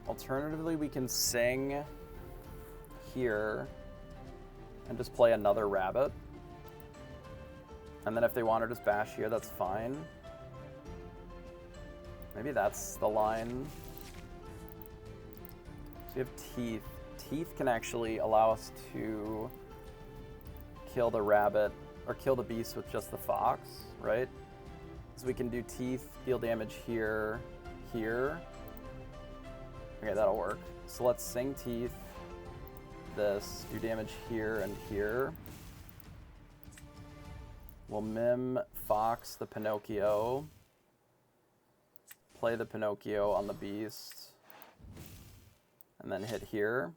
Alternatively, we can sing here and just play another Rabbit. And then if they want to just bash here, that's fine. Maybe that's the line. So we have Teeth. Teeth can actually allow us to kill the Rabbit, or kill the Beast with just the Fox, right? So we can do Teeth, deal damage here, here. Okay, that'll work. So let's sing Teeth, this, do damage here and here. We'll Mim Fox the Pinocchio, play the Pinocchio on the Beast, and then hit here,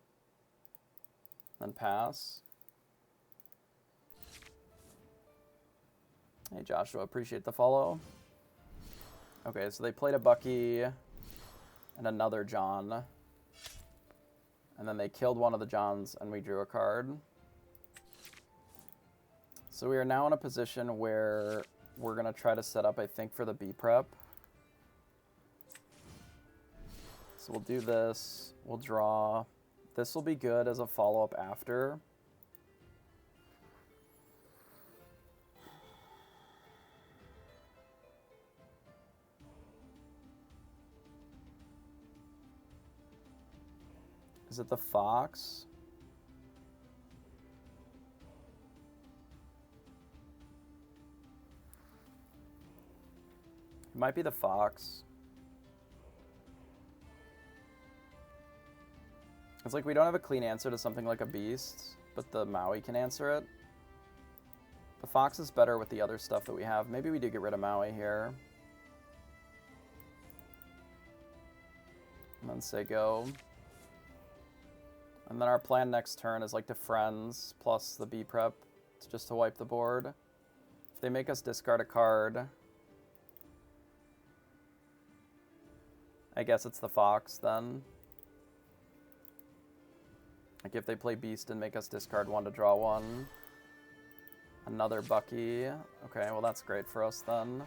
then pass. Hey Joshua, appreciate the follow. Okay, so they played a Bucky and another John, and then they killed one of the Johns and we drew a card. So we are now in a position where we're going to try to set up, I think, for the B prep. So we'll do this, we'll draw. This will be good as a follow-up after. Is it the Fox? It might be the Fox. It's like we don't have a clean answer to something like a Beast, but the Maui can answer it. The Fox is better with the other stuff that we have. Maybe we do get rid of Maui here. And then say go. And then our plan next turn is like to friends plus the B prep just to wipe the board. If they make us discard a card, I guess it's the Fox then. Like if they play Beast and make us discard 1 to draw 1. Another Bucky. Okay, well that's great for us then.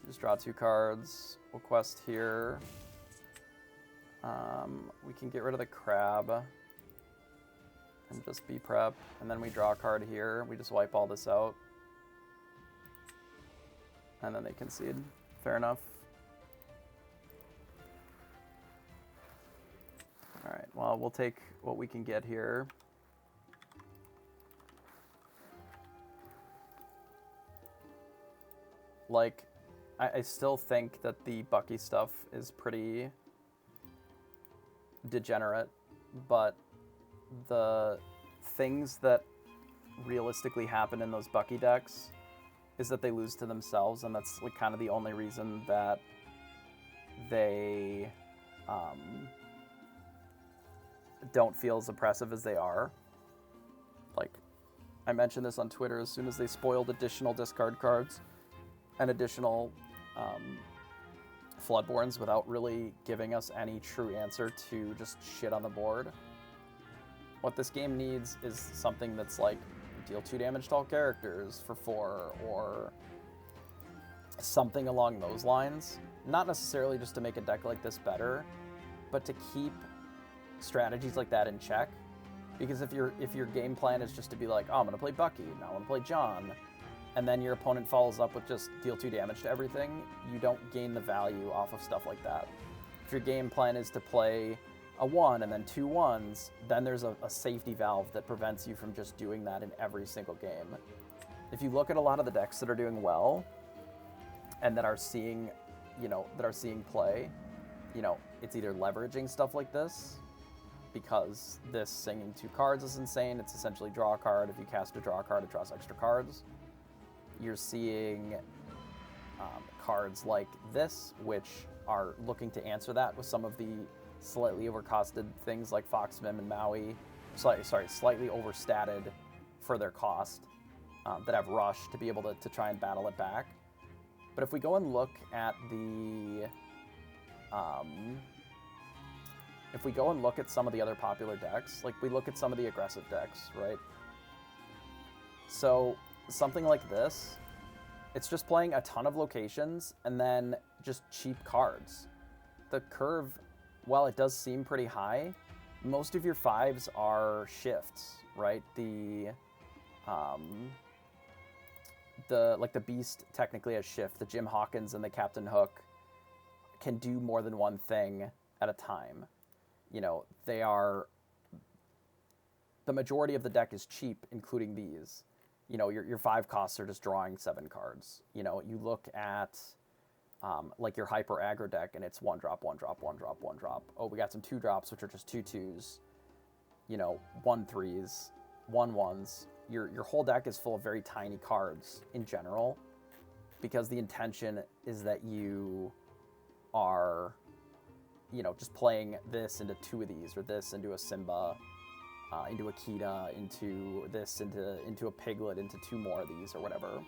Just draw 2 cards. We'll quest here. We can get rid of the Crab and just be prep, and then we draw a card here. We just wipe all this out, and then they concede. Fair enough. All right, well, we'll take what we can get here. Like, I still think that the Bucky stuff is pretty degenerate, but the things that realistically happen in those Bucky decks is that they lose to themselves, and that's like kind of the only reason that they don't feel as oppressive as they are. Like, I mentioned this on Twitter, as soon as they spoiled additional discard cards and additional Floodborns without really giving us any true answer to just shit on the board. What this game needs is something that's like, deal 2 damage to all characters for 4, or something along those lines. Not necessarily just to make a deck like this better, but to keep strategies like that in check. Because if your game plan is just to be like, oh, I'm going to play Bucky, now I'm going to play John, and then your opponent follows up with just deal 2 damage to everything, you don't gain the value off of stuff like that. If your game plan is to play a 1 and then 2 1s, then there's a safety valve that prevents you from just doing that in every single game. If you look at a lot of the decks that are doing well and that are seeing, play, it's either leveraging stuff like this, because this singing 2 cards is insane. It's essentially draw a card. If you cast a draw card, it draws extra cards. You're seeing cards like this, which are looking to answer that with some of the slightly overcosted things like Foxmim and Maui. Slightly overstated for their cost, that have Rush to be able to try and battle it back. But if we go and look at the... if we go and look at some of the other popular decks, like we look at some of the aggressive decks, right? So something like this, it's just playing a ton of locations and then just cheap cards. The curve, while it does seem pretty high, most of your 5s are shifts, right? The Beast technically has shift. The Jim Hawkins and the Captain Hook can do more than one thing at a time. They are... The majority of the deck is cheap, including these. Your 5 costs are just drawing 7 cards. You look at like your hyper aggro deck, and it's 1 drop, 1 drop, 1 drop, 1 drop. Oh, we got some 2 drops, which are just 2 2s. 1 3s, 1 1s. Your whole deck is full of very tiny cards in general, because the intention is that you are, just playing this into 2 of these, or this into a Simba, into a Kita, into this, into a Piglet, into 2 more of these, or whatever.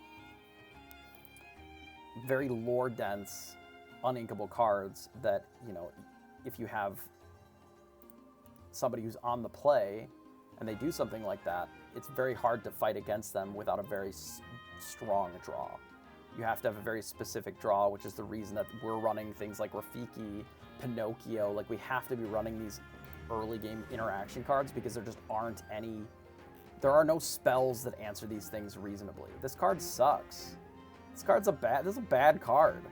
Very lore-dense, uninkable cards that, if you have somebody who's on the play and they do something like that, it's very hard to fight against them without a very strong draw. You have to have a very specific draw, which is the reason that we're running things like Rafiki, Pinocchio. Like, we have to be running these early game interaction cards because there just aren't any... There are no spells that answer these things reasonably. This card sucks. This is a bad card.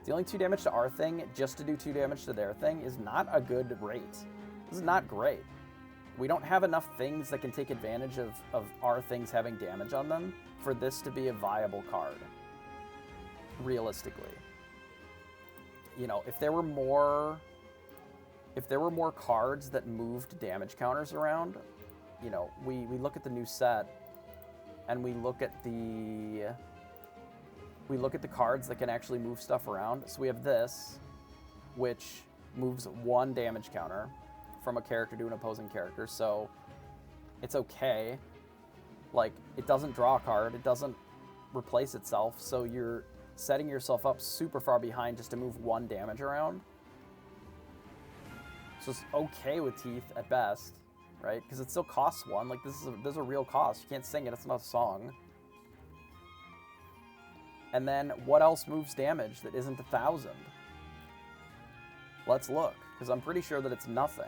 Dealing 2 damage to our thing just to do 2 damage to their thing is not a good rate. This is not great. We don't have enough things that can take advantage of our things having damage on them for this to be a viable card. Realistically. If there were more cards that moved damage counters around, we look at the new set and we look at the cards that can actually move stuff around. So we have this, which moves 1 damage counter from a character to an opposing character, so it's okay. Like, it doesn't draw a card, it doesn't replace itself, so you're setting yourself up super far behind just to move 1 damage around. So it's okay with teeth at best, right? Because it still costs 1. Like, there's a real cost. You can't sing it, it's not a song. And then, what else moves damage that isn't 1,000? Let's look, because I'm pretty sure that it's nothing.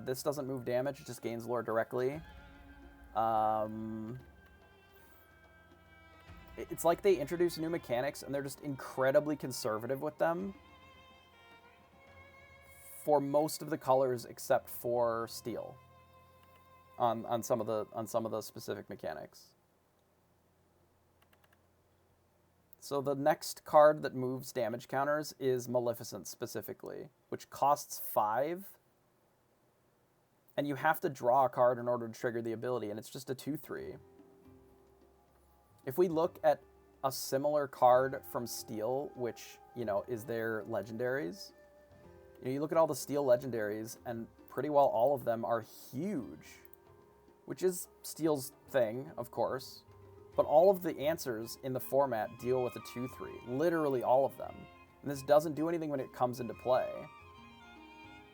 This doesn't move damage, it just gains lore directly. It's like they introduce new mechanics and they're just incredibly conservative with them for most of the colors except for steel. on some of the specific mechanics. So the next card that moves damage counters is Maleficent specifically, which costs 5. And you have to draw a card in order to trigger the ability, and it's just a 2/3. If we look at a similar card from Steel, which, you know, is their legendaries, you look at all the Steel legendaries, and pretty well all of them are huge, which is Steel's thing, of course. But all of the answers in the format deal with a 2/3, literally all of them. And this doesn't do anything when it comes into play,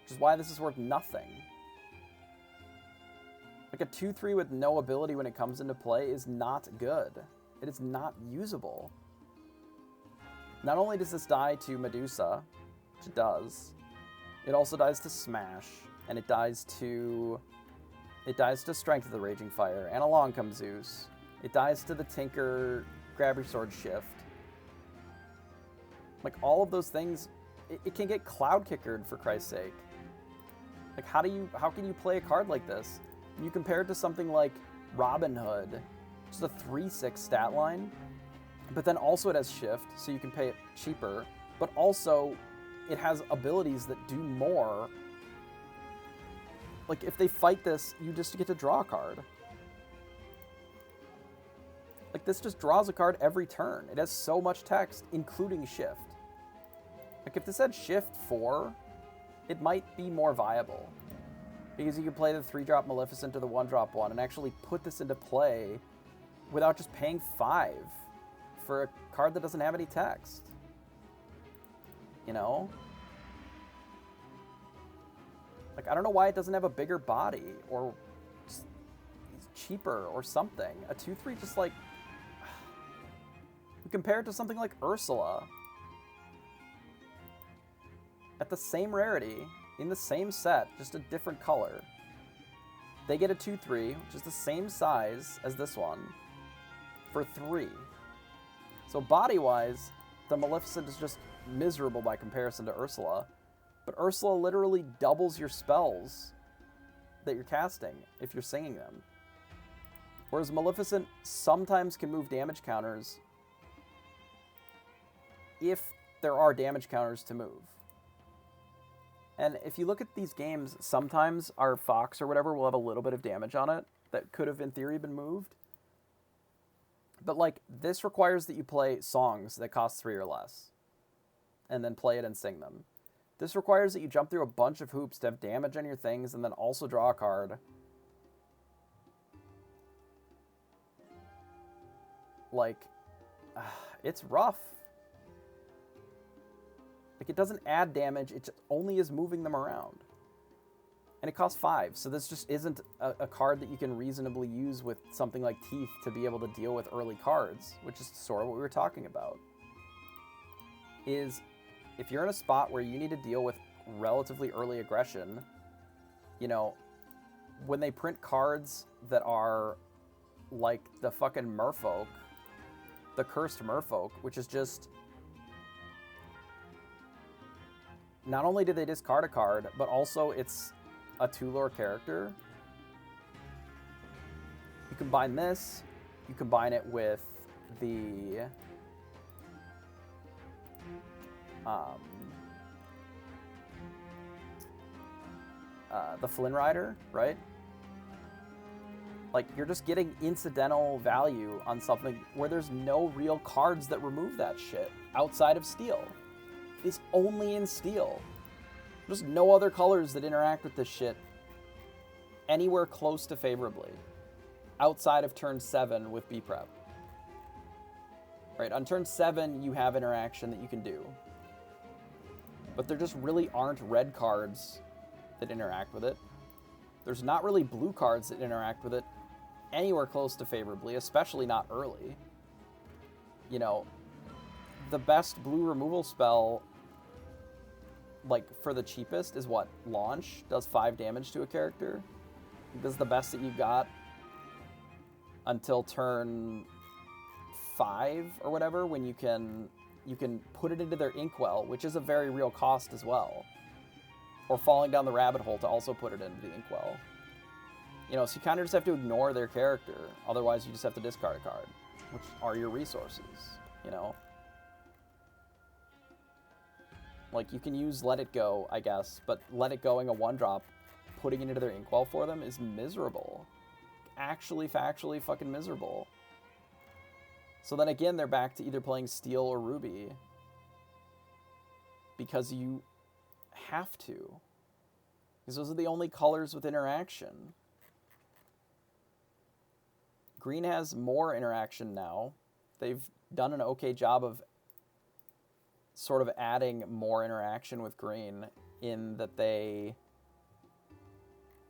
which is why this is worth nothing. Like, a 2/3 with no ability when it comes into play is not good. It is not usable. Not only does this die to Medusa, which it does, it also dies to Smash, and it dies to Strength of the Raging Fire, and along comes Zeus. It dies to the Tinker Grab Your Sword Shift. Like, all of those things, it can get Cloud Kickered, for Christ's sake. Like, how can you play a card like this? You compare it to something like Robin Hood, which is a 3/6 stat line, but then also it has Shift, so you can pay it cheaper, but also it has abilities that do more. Like, if they fight this, you just get to draw a card. Like, this just draws a card every turn. It has so much text, including Shift. Like, if this had Shift 4, it might be more viable. Because you can play the 3-drop Maleficent or the 1-drop one and actually put this into play without just paying 5 for a card that doesn't have any text. You know? Like, I don't know why it doesn't have a bigger body or it's cheaper or something. A 2/3 just, like... You compare it to something like Ursula. At the same rarity, in the same set, just a different color. They get a 2/3, which is the same size as this one, for 3. So body-wise, the Maleficent is just miserable by comparison to Ursula. But Ursula literally doubles your spells that you're casting if you're singing them. Whereas Maleficent sometimes can move damage counters if there are damage counters to move. And if you look at these games, sometimes our Fox or whatever will have a little bit of damage on it that could have, in theory, been moved. But, like, this requires that you play songs that cost 3 or less. And then play it and sing them. This requires that you jump through a bunch of hoops to have damage on your things and then also draw a card. Like, it's rough. Like, it doesn't add damage, it just only is moving them around. And it costs 5, so this just isn't a card that you can reasonably use with something like Teeth to be able to deal with early cards, which is sort of what we were talking about. Is, if you're in a spot where you need to deal with relatively early aggression, you know, when they print cards that are like the fucking Merfolk, the Cursed Merfolk, which is just... Not only did they discard a card, but also it's a 2-lore character. You combine this, you combine it with the Flynn Rider, right? Like, you're just getting incidental value on something where there's no real cards that remove that shit outside of Steel. It's only in Steel. There's no other colors that interact with this shit anywhere close to favorably outside of turn 7 with B-Prep. Right, on turn 7 you have interaction that you can do. But there just really aren't red cards that interact with it. There's not really blue cards that interact with it anywhere close to favorably, especially not early. You know, the best blue removal spell, like, for the cheapest is what? Launch does 5 damage to a character. This is the best that you got until turn 5 or whatever, when you can put it into their Inkwell, which is a very real cost as well. Or falling down the rabbit hole to also put it into the Inkwell. You know, so you kind of just have to ignore their character. Otherwise, you just have to discard a card, which are your resources, you know? Like, you can use Let It Go, I guess, but Let It Going a 1-drop, putting it into their Inkwell for them is miserable. Actually, factually fucking miserable. So then again, they're back to either playing Steel or Ruby. Because you have to. Because those are the only colors with interaction. Green has more interaction now. They've done an okay job of sort of adding more interaction with green in that they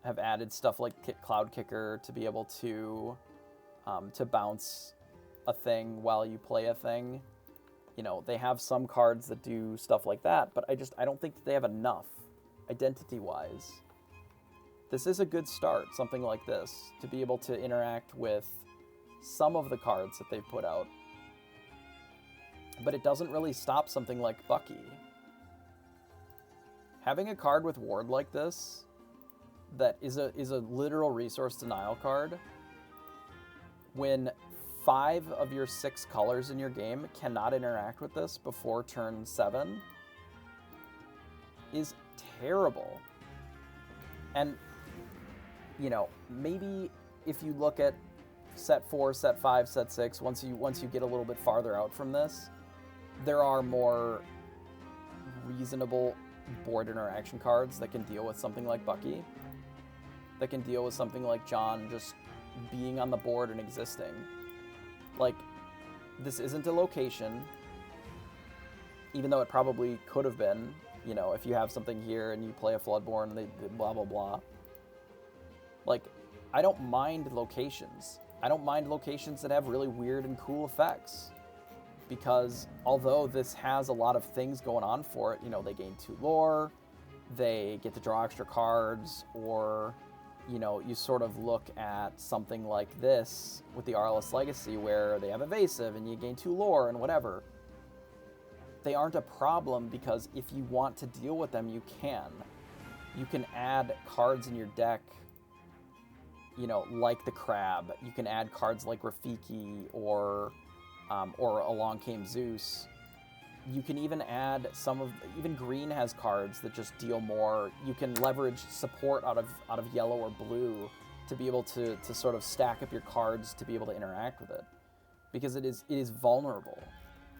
have added stuff like Cloud Kicker to be able to bounce a thing while you play a thing. You know, they have some cards that do stuff like that, but I don't think that they have enough identity-wise. This is a good start, something like this, to be able to interact with some of the cards that they've put out. But it doesn't really stop something like Bucky. Having a card with Ward like this, that is a literal resource denial card, when 5 of your 6 colors in your game cannot interact with this before turn 7, is terrible. And, you know, maybe if you look at set 4, set 5, set 6, once you get a little bit farther out from this, there are more reasonable board interaction cards that can deal with something like Bucky, that can deal with something like John just being on the board and existing. Like, this isn't a location, even though it probably could have been, you know, if you have something here and you play a Floodborn and they blah, blah, blah. Like, I don't mind locations. I don't mind locations that have really weird and cool effects. Because although this has a lot of things going on for it, you know, they gain 2 lore, they get to draw extra cards, or, you know, you sort of look at something like this with the RLS Legacy where they have evasive and you gain 2 lore and whatever. They aren't a problem because if you want to deal with them, you can. You can add cards in your deck, you know, like the Crab. You can add cards like Rafiki or Along Came Zeus. You can even add even green has cards that just deal more. You can leverage support out of yellow or blue to be able to sort of stack up your cards to be able to interact with it. Because it is vulnerable.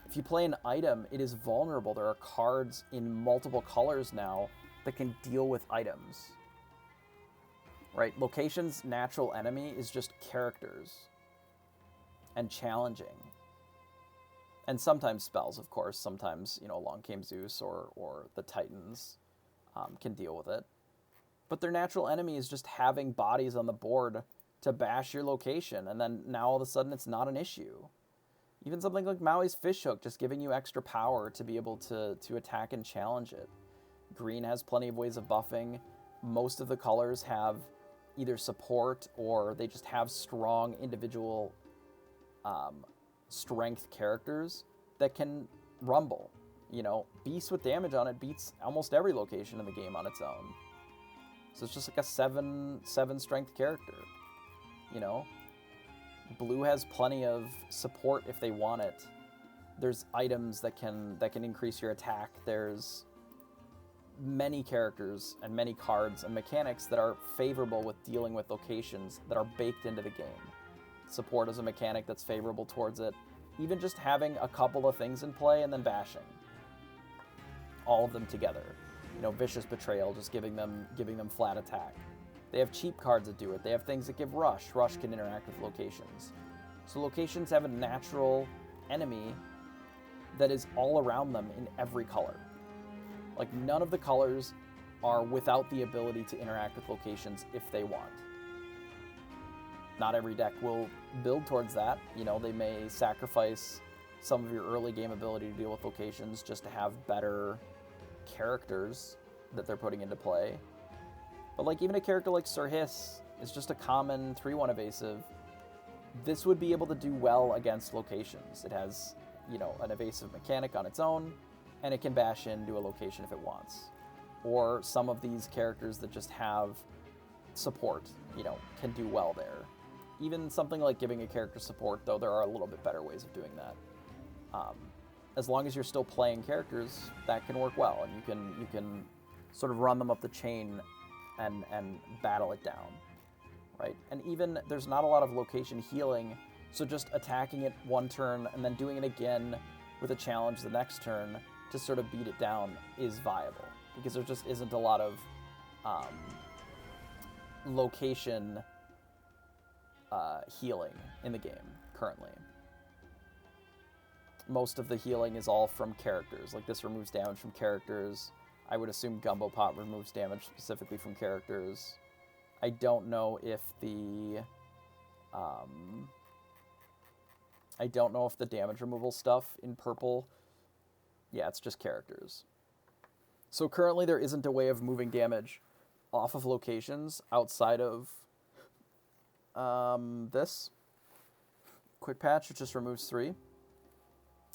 If you play an item, it is vulnerable. There are cards in multiple colors now that can deal with items. Right? Location's natural enemy is just characters. And challenging. And sometimes spells, of course. Sometimes, you know, Along Came Zeus or the Titans can deal with it. But their natural enemy is just having bodies on the board to bash your location. And then now all of a sudden it's not an issue. Even something like Maui's Fishhook, just giving you extra power to be able to attack and challenge it. Green has plenty of ways of buffing. Most of the colors have either support or they just have strong individual strength characters that can rumble. You know, Beast with damage on it beats almost every location in the game on its own. So it's just like a 7 strength character. You know? Blue has plenty of support if they want it. There's items that can increase your attack. There's many characters and many cards and mechanics that are favorable with dealing with locations that are baked into the game. Support is a mechanic that's favorable towards it. Even just having a couple of things in play and then bashing. All of them together. You know, Vicious Betrayal, just giving them flat attack. They have cheap cards that do it. They have things that give Rush. Rush can interact with locations. So locations have a natural enemy that is all around them in every color. Like, none of the colors are without the ability to interact with locations if they want. Not every deck will build towards that. You know, they may sacrifice some of your early game ability to deal with locations just to have better characters that they're putting into play. But like even a character like Sir Hiss is just a common 3/1 evasive. This would be able to do well against locations. It has, you know, an evasive mechanic on its own, and it can bash into a location if it wants. Or some of these characters that just have support, can do well there. Even something like giving a character support, though, there are a little bit better ways of doing that. As long as you're still playing characters, that can work well, and you can sort of run them up the chain and battle it down, right? And even there's not a lot of location healing, so just attacking it one turn and then doing it again with a challenge the next turn to sort of beat it down is viable, because there just isn't a lot of location healing in the game currently. Most of the healing is all from characters. Like, this removes damage from characters. I would assume Gumbo Pot removes damage specifically from characters. I don't know if the damage removal stuff in purple, yeah, it's just characters. So currently there isn't a way of moving damage off of locations outside of this quick patch, which just removes 3.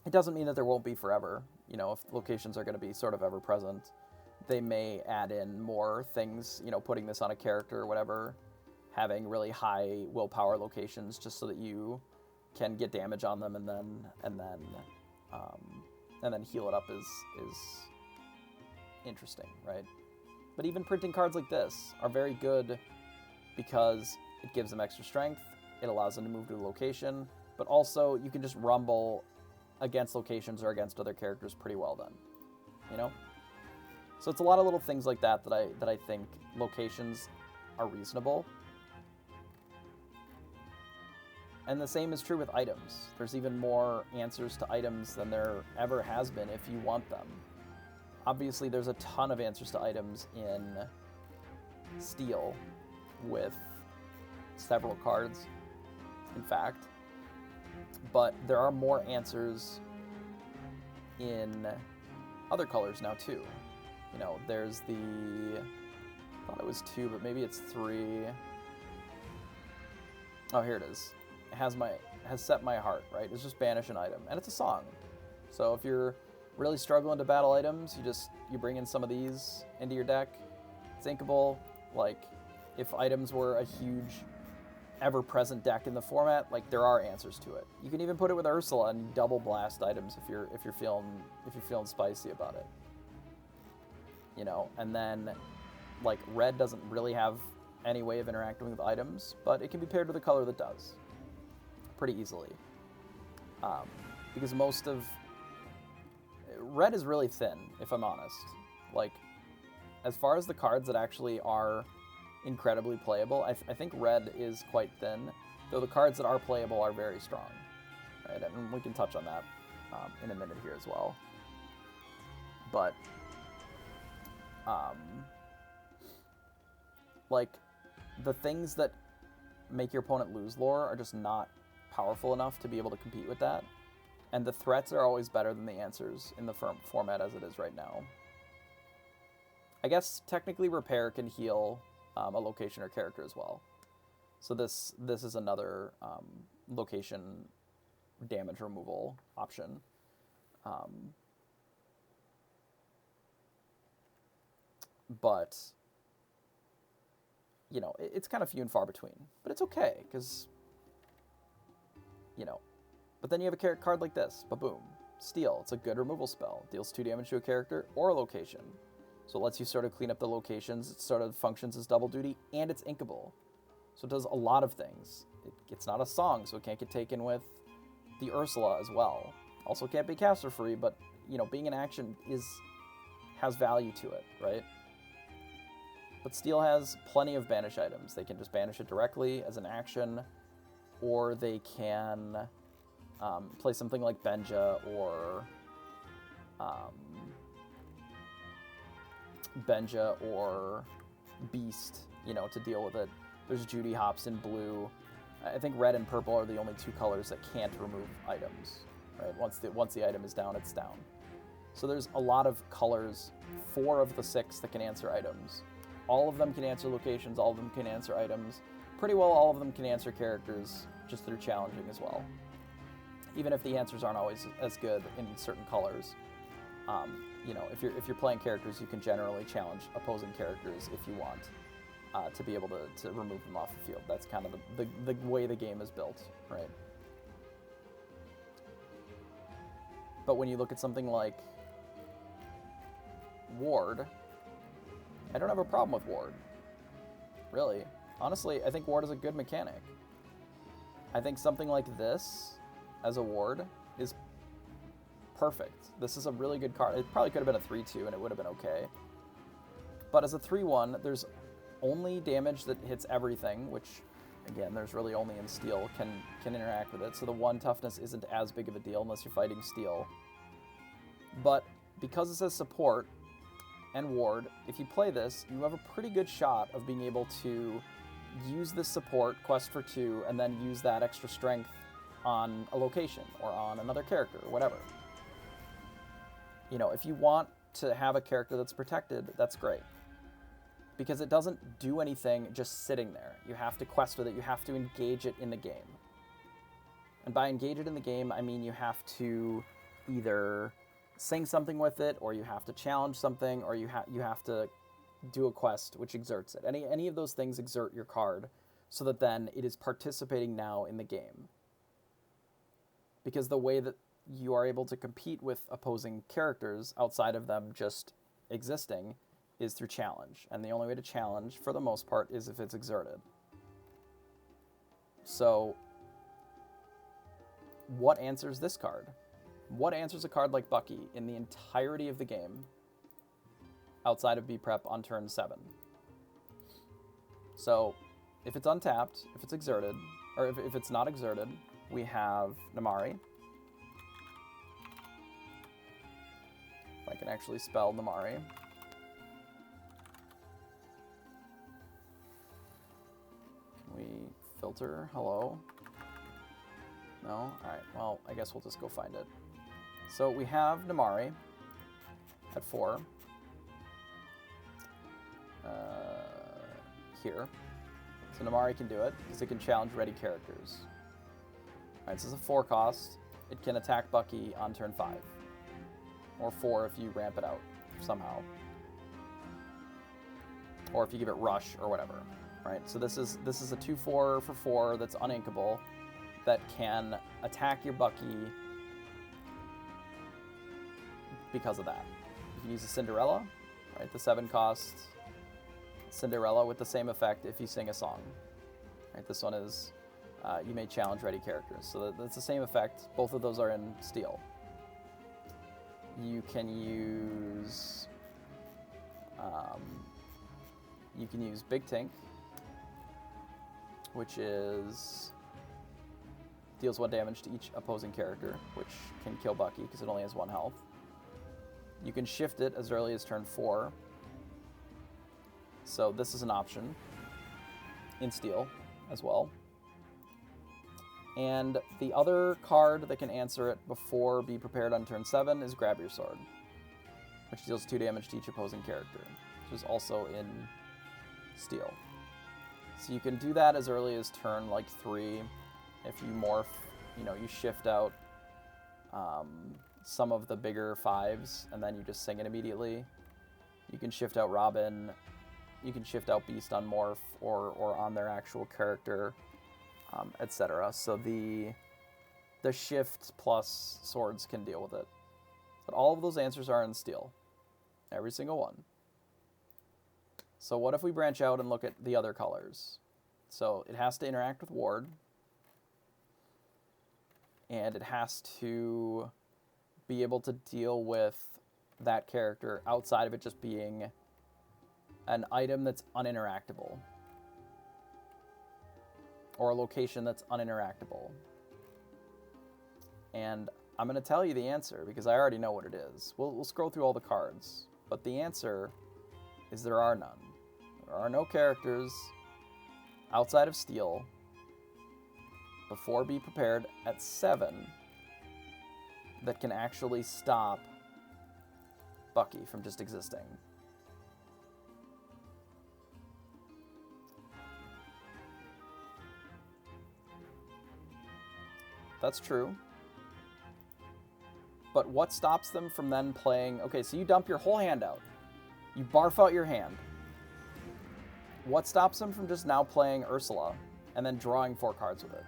It doesn't mean that there won't be forever. If locations are going to be sort of ever present, they may add in more things, putting this on a character or whatever, having really high willpower locations just so that you can get damage on them and then heal it up is interesting, right? But even printing cards like this are very good because it gives them extra strength, it allows them to move to a location, but also you can just rumble against locations or against other characters pretty well then, So it's a lot of little things like that I think locations are reasonable. And the same is true with items. There's even more answers to items than there ever has been if you want them. Obviously, there's a ton of answers to items in Steel with several cards, in fact. But there are more answers in other colors now, too. There's I thought it was 2, but maybe it's 3. Oh, here it is. It has Set My Heart, right? It's just banish an item, and it's a song. So if you're really struggling to battle items, you bring in some of these into your deck. It's inkable. Like, if items were a huge ever-present deck in the format, like, there are answers to it. You can even put it with Ursula and double blast items if you're feeling spicy about it. And then, like, red doesn't really have any way of interacting with items, but it can be paired with a color that does pretty easily. Because most of red is really thin, if I'm honest. Like, as far as the cards that actually are incredibly playable, I think red is quite thin, though the cards that are playable are very strong. Right? And we can touch on that in a minute here as well. But like, the things that make your opponent lose lore are just not powerful enough to be able to compete with that. And the threats are always better than the answers in the format as it is right now. I guess technically repair can heal a location or character as well. So this is another location damage removal option. But it's kind of few and far between. But it's okay, because but then you have a card like this, ba-boom, Steel. It's a good removal spell. Deals 2 damage to a character or a location. So it lets you sort of clean up the locations. It sort of functions as double duty, and it's inkable. So it does a lot of things. It's not a song, so it can't get taken with the Ursula as well. Also can't be caster free, but being an action has value to it, right? But Steel has plenty of banish items. They can just banish it directly as an action, or they can play something like Benja or Beast, to deal with it. There's Judy Hops in blue. I think red and purple are the only 2 colors that can't remove items, right? Once the item is down, it's down. So there's a lot of colors, 4 of the 6 that can answer items. All of them can answer locations, all of them can answer items. Pretty well all of them can answer characters, just through challenging as well. Even if the answers aren't always as good in certain colors. If you're playing characters, you can generally challenge opposing characters if you want. to be able to remove them off the field. That's kind of the way the game is built, right? But when you look at something like Ward, I don't have a problem with Ward, really. Honestly, I think Ward is a good mechanic. I think something like this as a Ward is perfect. This is a really good card. It probably could have been a 3-2 and it would have been okay. But as a 3-1, there's only damage that hits everything, which, again, there's really only in steel can interact with it. So the 1 toughness isn't as big of a deal unless you're fighting steel. But because it says support and ward, if you play this, you have a pretty good shot of being able to use this support, quest for 2, and then use that extra strength on a location or on another character or whatever. You know, if you want to have a character that's protected, that's great. Because it doesn't do anything just sitting there. You have to quest with it. You have to engage it in the game. And by engage it in the game, I mean you have to either sing something with it, or you have to challenge something, or you have to do a quest which exerts it. Any of those things exert your card so that then it is participating now in the game. Because the way that you are able to compete with opposing characters outside of them just existing is through challenge. And the only way to challenge, for the most part, is if it's exerted. So, what answers this card? What answers a card like Bucky in the entirety of the game outside of B-Prep on turn 7? So, if it's untapped, if it's exerted, or if it's not exerted, we have Namari. If I can actually spell Namari. We filter, hello. No? Alright, well, I guess we'll just go find it. So we have Namari at 4. Here. So Namari can do it, because it can challenge ready characters. Alright, so it's a 4 cost. It can attack Bucky on turn 5. Or 4 if you ramp it out, somehow. Or if you give it rush, or whatever. Right, so this is a 2/4 for 4 that's uninkable, that can attack your Bucky because of that. You can use a Cinderella, right? The 7 cost Cinderella with the same effect if you sing a song. Right, this one is you may challenge ready characters, so that's the same effect. Both of those are in steel. You can use Big Tink, which deals 1 damage to each opposing character, which can kill Bucky because it only has 1 health. You can shift it as early as turn 4. So this is an option in steel as well. And the other card that can answer it before Be Prepared on turn 7 is Grab Your Sword, which deals 2 damage to each opposing character, which is also in steel. So you can do that as early as turn 3. If you morph, you shift out some of the bigger 5s, and then you just sing it immediately. You can shift out Robin. You can shift out Beast on morph or on their actual character, etc. So the shift plus swords can deal with it. But all of those answers are in steel. Every single one. So what if we branch out and look at the other colors? So it has to interact with Ward. And it has to be able to deal with that character outside of it just being an item that's uninteractable. Or a location that's uninteractable. And I'm going to tell you the answer because I already know what it is. We'll scroll through all the cards. But the answer is there are none. There are no characters outside of steel before Be Prepared at 7 that can actually stop Bucky from just existing. That's true. But what stops them from then playing... Okay, so you dump your whole hand out. You barf out your hand. What stops him from just now playing Ursula and then drawing 4 cards with it?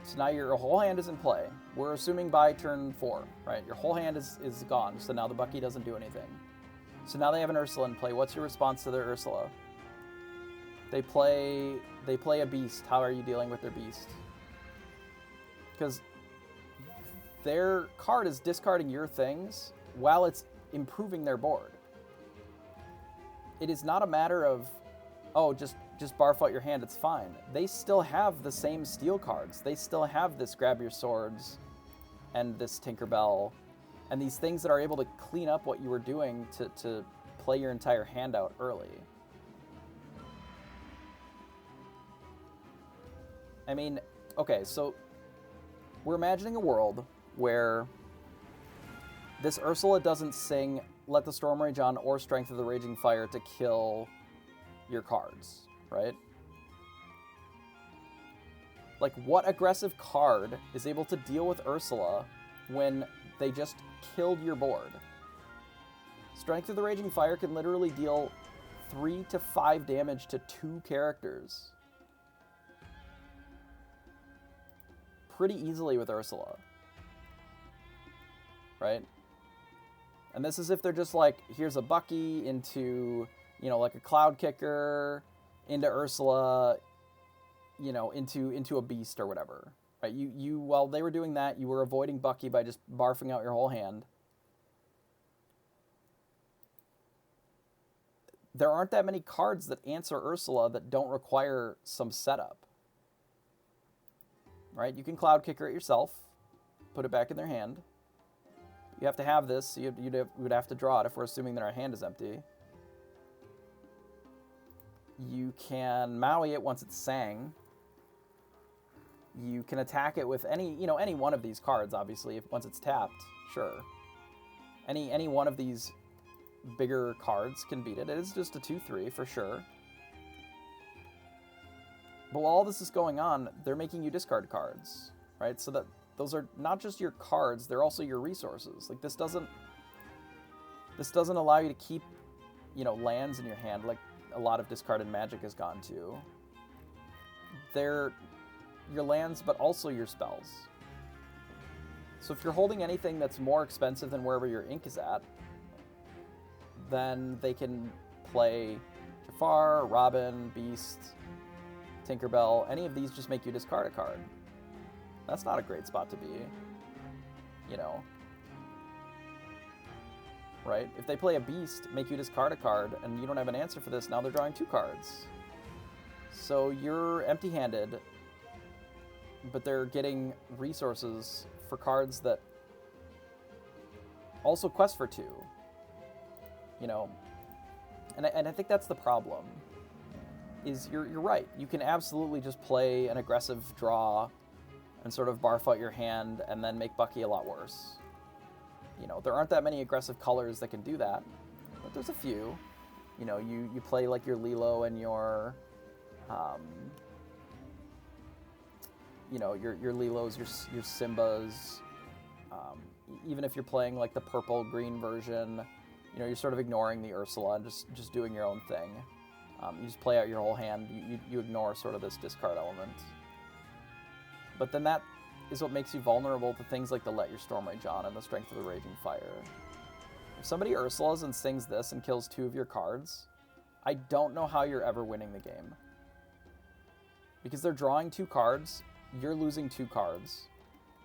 So now your whole hand is in play. We're assuming by turn 4, right? Your whole hand is gone, so now the Bucky doesn't do anything. So now they have an Ursula in play. What's your response to their Ursula? They play a beast. How are you dealing with their beast? Because their card is discarding your things while it's improving their board. It is not a matter of, oh, just barf out your hand, it's fine. They still have the same steel cards. They still have this grab your swords and this Tinkerbell and these things that are able to clean up what you were doing to play your entire hand out early. I mean, okay, so we're imagining a world where this Ursula doesn't sing Let the Storm Rage On or Strength of the Raging Fire to kill your cards, right? Like, what aggressive card is able to deal with Ursula when they just killed your board? Strength of the Raging Fire can literally deal 3 to 5 damage to 2 characters pretty easily with Ursula, right? And this is if they're just like, here's a Bucky into, you know, like a Cloud Kicker, into Ursula, you know, into a Beast or whatever, right? You while they were doing that, you were avoiding Bucky by just barfing out your whole hand. There aren't that many cards that answer Ursula that don't require some setup, right? You can Cloud Kicker it yourself, put it back in their hand. You have to have this, so you would have to draw it if we're assuming that our hand is empty. You can Maui it once it's sang. You can attack it with any one of these cards, obviously, once it's tapped, sure. Any one of these bigger cards can beat it. It is just a 2/3 for sure. But while all this is going on, they're making you discard cards, right? So that those are not just your cards, they're also your resources. Like, this doesn't allow you to keep, you know, lands in your hand like a lot of discarded Magic has gone to. They're your lands, but also your spells. So if you're holding anything that's more expensive than wherever your ink is at, then they can play Jafar, Robin, Beast, Tinkerbell. Any of these just make you discard a card. That's not a great spot to be, you know. Right? If they play a Beast, make you discard a card, and you don't have an answer for this, now they're drawing 2 cards. So you're empty-handed, but they're getting resources for cards that also quest for 2. You know, and I think that's the problem. Is you're right. You can absolutely just play an aggressive draw and sort of barf out your hand and then make Bucky a lot worse. You know, there aren't that many aggressive colors that can do that, but there's a few. You know, you play like your Lilo and your, you know, your Lilos, your Simbas. Even if you're playing like the purple-green version, you know, you're sort of ignoring the Ursula and just doing your own thing. You just play out your whole hand. You ignore sort of this discard element. But then that is what makes you vulnerable to things like the Let Your Storm Rage On and the Strength of the Raging Fire. If somebody Ursulas and sings this and kills 2 of your cards, I don't know how you're ever winning the game. Because they're drawing 2 cards, you're losing 2 cards,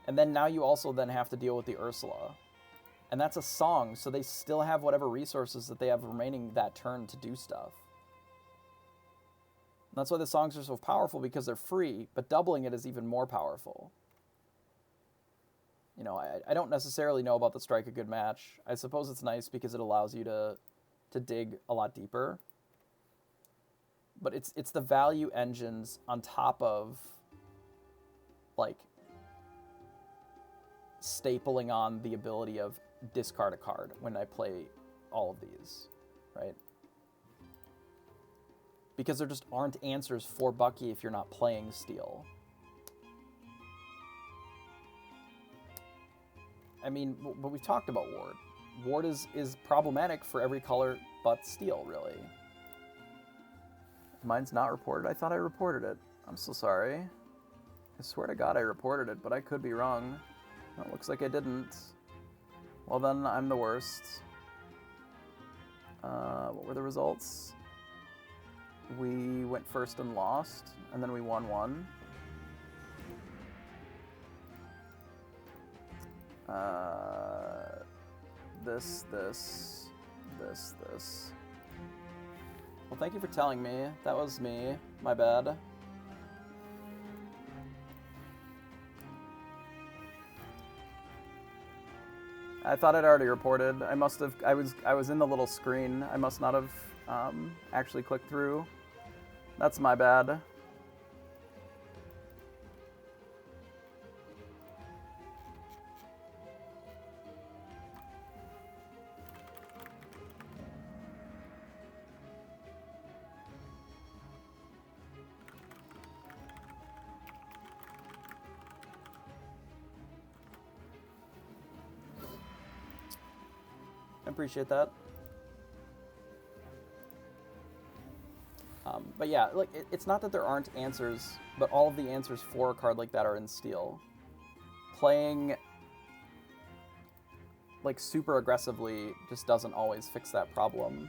and then now you also then have to deal with the Ursula. And that's a song, so they still have whatever resources that they have remaining that turn to do stuff. And that's why the songs are so powerful, because they're free, but doubling it is even more powerful. You know, I don't necessarily know about the Strike a Good Match. I suppose it's nice because it allows you to dig a lot deeper. But it's the value engines on top of, like, stapling on the ability of discard a card when I play all of these, right? Because there just aren't answers for Bucky if you're not playing Steel. I mean, but we've talked about Ward. Ward is problematic for every color but steel, really. Mine's not reported. I thought I reported it. I'm so sorry. I swear to God I reported it, but I could be wrong. It looks like I didn't. Well then, I'm the worst. What were the results? We went first and lost, and then we won one. This. Well, thank you for telling me. That was me. My bad. I thought I'd already reported. I must have. I was in the little screen. I must not have actually clicked through. That's my bad. I appreciate that. But yeah, like it's not that there aren't answers, but all of the answers for a card like that are in steel. Playing like super aggressively just doesn't always fix that problem.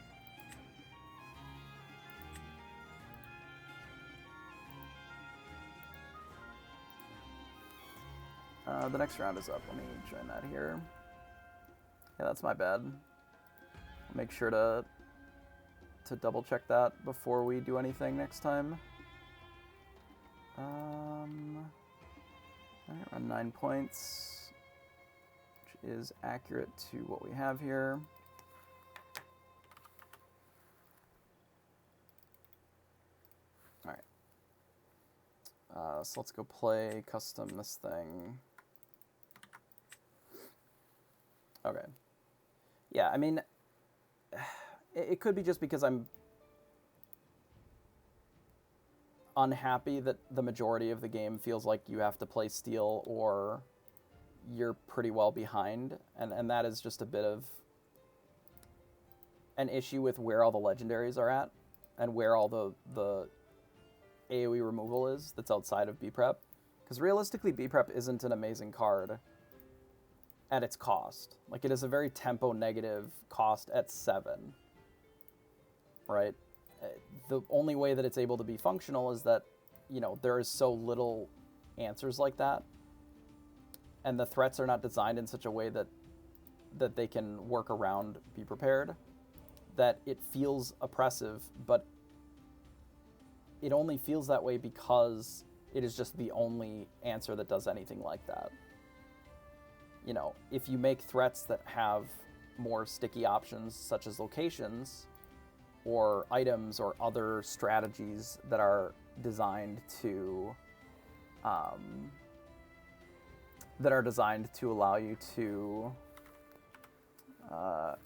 The next round is up. Let me join that here. Yeah, that's my bad. Make sure to double check that before we do anything next time. Alright, run 9 points, which is accurate to what we have here. Alright. So let's go play custom this thing. Okay. Yeah, I mean, it could be just because I'm unhappy that the majority of the game feels like you have to play steel or you're pretty well behind, and that is just a bit of an issue with where all the legendaries are at and where all the AoE removal is that's outside of B-Prep. Because realistically, B-Prep isn't an amazing card at its cost. Like, it is a very tempo negative cost at 7. Right? The only way that it's able to be functional is that, you know, there is so little answers like that. And the threats are not designed in such a way that they can work around Be Prepared, that it feels oppressive, but it only feels that way because it is just the only answer that does anything like that. You know, if you make threats that have more sticky options, such as locations, or items, or other strategies that are designed to allow you to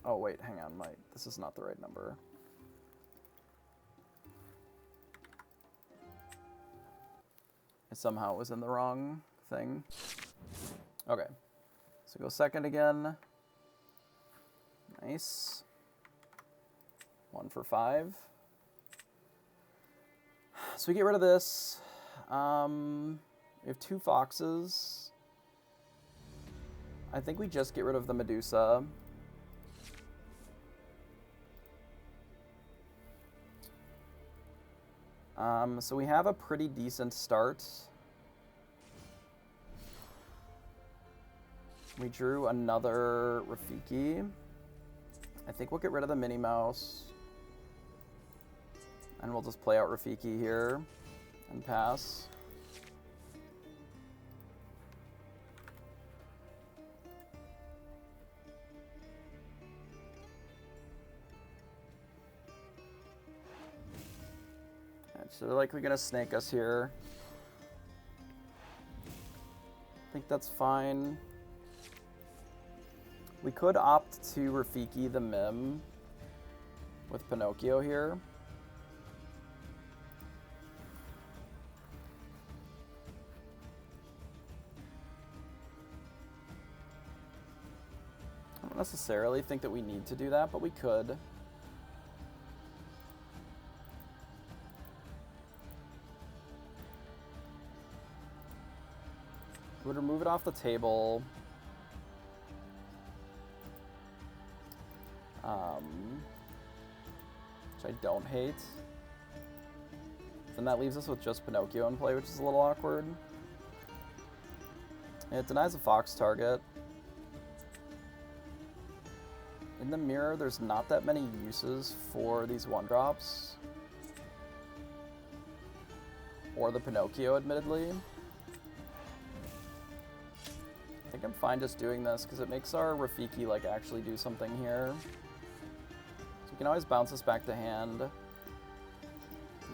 oh wait, hang on, this is not the right number. I somehow was in the wrong thing. Okay, so go second again. Nice. 1 for 5. So we get rid of this. We have 2 foxes. I think we just get rid of the Medusa. So we have a pretty decent start. We drew another Rafiki. I think we'll get rid of the Minnie Mouse. And we'll just play out Rafiki here and pass. So they're likely going to snake us here. I think that's fine. We could opt to Rafiki the Mim with Pinocchio here. I don't necessarily think that we need to do that, but we could. We would remove it off the table. Which I don't hate. Then that leaves us with just Pinocchio in play, which is a little awkward. And it denies a fox target. In the mirror, there's not that many uses for these 1-drops. Or the Pinocchio, admittedly. I think I'm fine just doing this, because it makes our Rafiki, like, actually do something here. So we can always bounce this back to hand.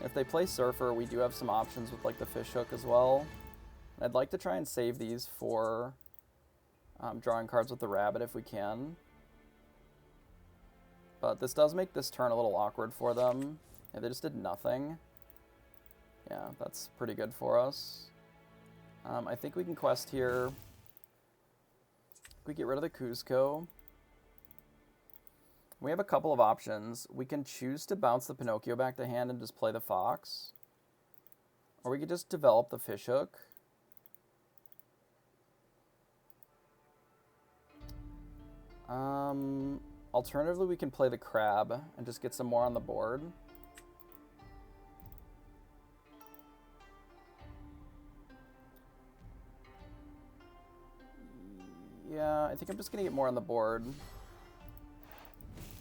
If they play Surfer, we do have some options with, like, the Fishhook as well. And I'd like to try and save these for drawing cards with the Rabbit if we can. But this does make this turn a little awkward for them. Yeah, they just did nothing. Yeah, that's pretty good for us. I think we can quest here. We get rid of the Cusco. We have a couple of options. We can choose to bounce the Pinocchio back to hand and just play the Fox. Or we could just develop the Fishhook. Alternatively, we can play the Crab and just get some more on the board. Yeah, I think I'm just going to get more on the board. And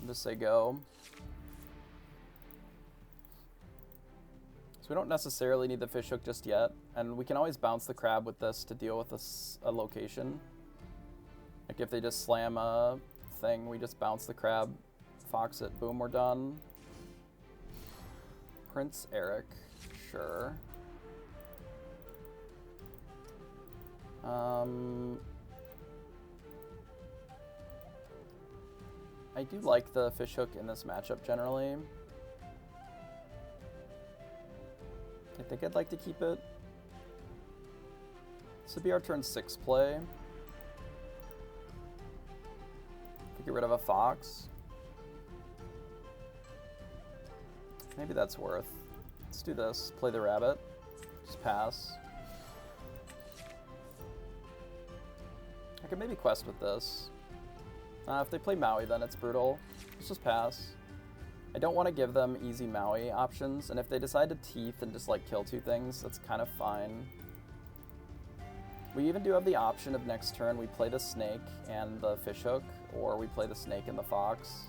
just say go. So we don't necessarily need the Fishhook just yet. And we can always bounce the Crab with this to deal with a location. Like if they just slam a thing, we just bounce the Crab, Fox it, boom, we're done. Prince Eric, sure. I do like the Fishhook in this matchup generally. I think I'd like to keep it. This would be our turn 6 play. Get rid of a Fox. Maybe that's worth. Let's do this. Play the Rabbit. Just pass. I could maybe quest with this. If they play Maui, then it's brutal. Let's just pass. I don't want to give them easy Maui options, and if they decide to Teeth and just like kill 2 things, that's kind of fine. We even do have the option of next turn we play the Snake and the Fishhook, or we play the Snake and the Fox.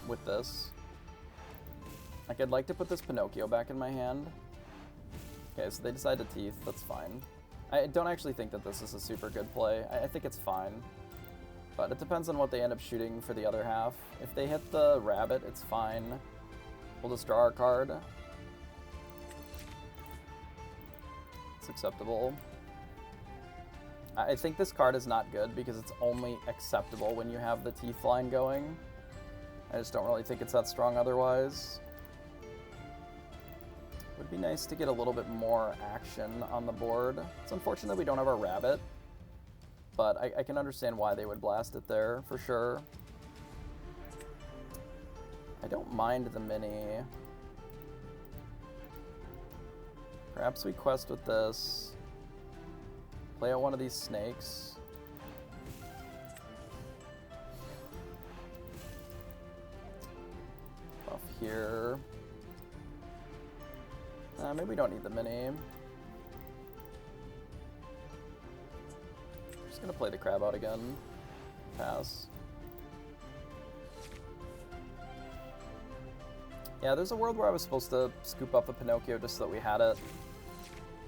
With this. Like, I'd like to put this Pinocchio back in my hand. Okay, so they decide to Teeth, that's fine. I don't actually think that this is a super good play. I think it's fine. But it depends on what they end up shooting for the other half. If they hit the Rabbit, it's fine. We'll just draw our card. It's acceptable. I think this card is not good because it's only acceptable when you have the Teeth line going. I just don't really think it's that strong otherwise. Would be nice to get a little bit more action on the board. It's unfortunate we don't have our Rabbit, but I can understand why they would blast it there, for sure. I don't mind the mini. Perhaps we quest with this. Play out one of these snakes. Buff here. Maybe we don't need the mini. Just gonna play the crab out again. Pass. Yeah, there's a world where I was supposed to scoop up the Pinocchio just so that we had it.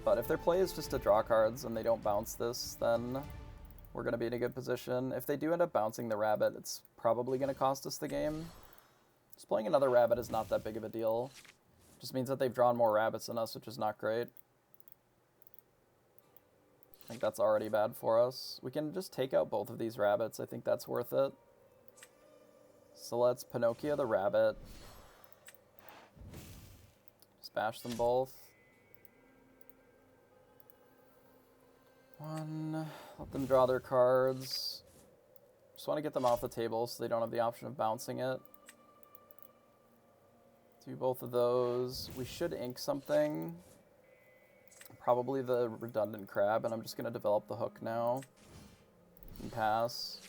But if their play is just to draw cards and they don't bounce this, then we're going to be in a good position. If they do end up bouncing the rabbit, it's probably going to cost us the game. Just playing another rabbit is not that big of a deal. Just means that they've drawn more rabbits than us, which is not great. I think that's already bad for us. We can just take out both of these rabbits. I think that's worth it. So let's Pinocchio the rabbit. Just bash them both. One, let them draw their cards. Just want to get them off the table so they don't have the option of bouncing it. Do both of those. We should ink something. Probably the redundant crab, and I'm just going to develop the hook now. And pass.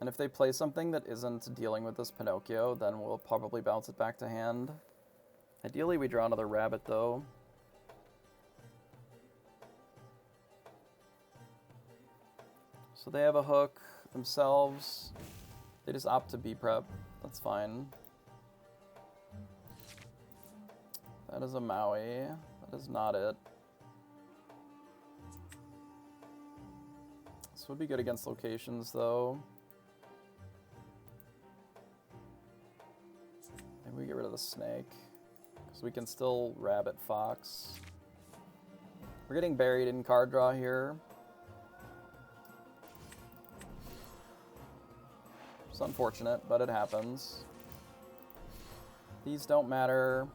And if they play something that isn't dealing with this Pinocchio, then we'll probably bounce it back to hand. Ideally, we draw another rabbit, though. So they have a hook themselves. They just opt to B-prep. That's fine. That is a Maui. That is not it. This would be good against locations, though. Maybe we get rid of the snake. Because we can still rabbit fox. We're getting buried in card draw here. It's unfortunate, but it happens. These don't matter.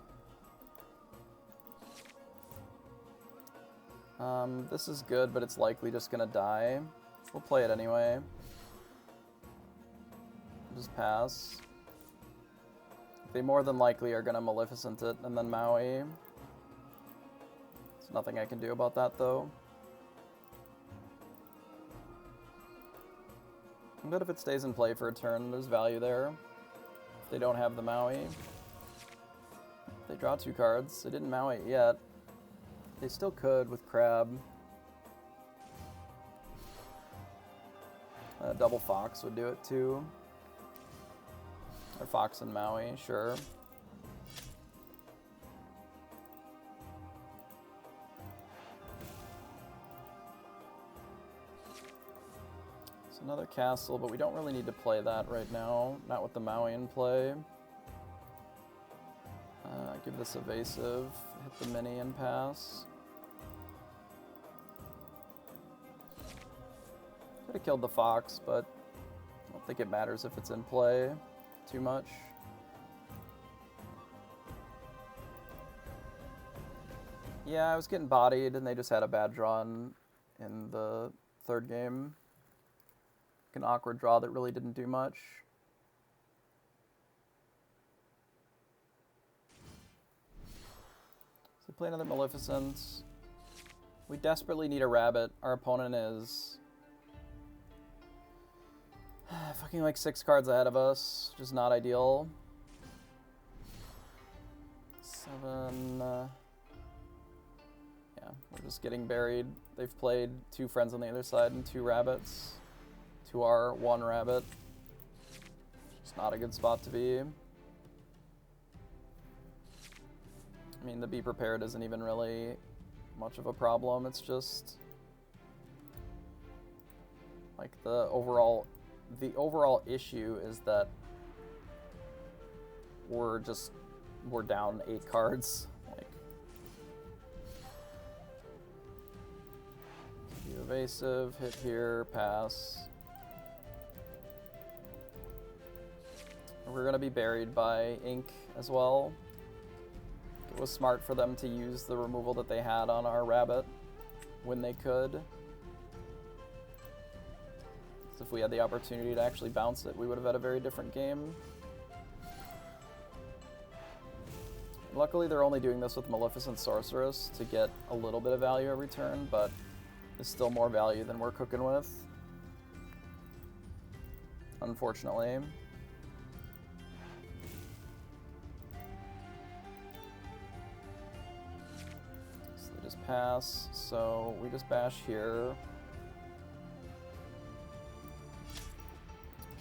This is good, but it's likely just gonna die. We'll play it anyway. Just pass. They more than likely are gonna Maleficent it and then Maui. There's nothing I can do about that, though. But if it stays in play for a turn, there's value there. If they don't have the Maui. They draw 2 cards. They didn't Maui it yet. They still could with Crab. Double Fox would do it too. Or Fox and Maui, sure. It's another castle, but we don't really need to play that right now. Not with the Maui in play. Give this evasive, hit the mini and pass. Could have killed the fox, but I don't think it matters if it's in play too much. Yeah, I was getting bodied and they just had a bad draw in the third game. An awkward draw that really didn't do much. So play another Maleficent. We desperately need a rabbit. Our opponent is fucking like 6 cards ahead of us, which is not ideal. 7. Yeah, we're just getting buried. They've played 2 friends on the other side and 2 rabbits. To our 1 rabbit. It's not a good spot to be. I mean, the be prepared isn't even really much of a problem. It's just like the overall issue is that we're down 8 cards. Like, be evasive, hit here, pass. We're gonna be buried by ink as well. It was smart for them to use the removal that they had on our rabbit when they could. 'Cause if we had the opportunity to actually bounce it, we would have had a very different game. Luckily, they're only doing this with Maleficent Sorceress to get a little bit of value every turn, but it's still more value than we're cooking with. Unfortunately. Pass, so we just bash here.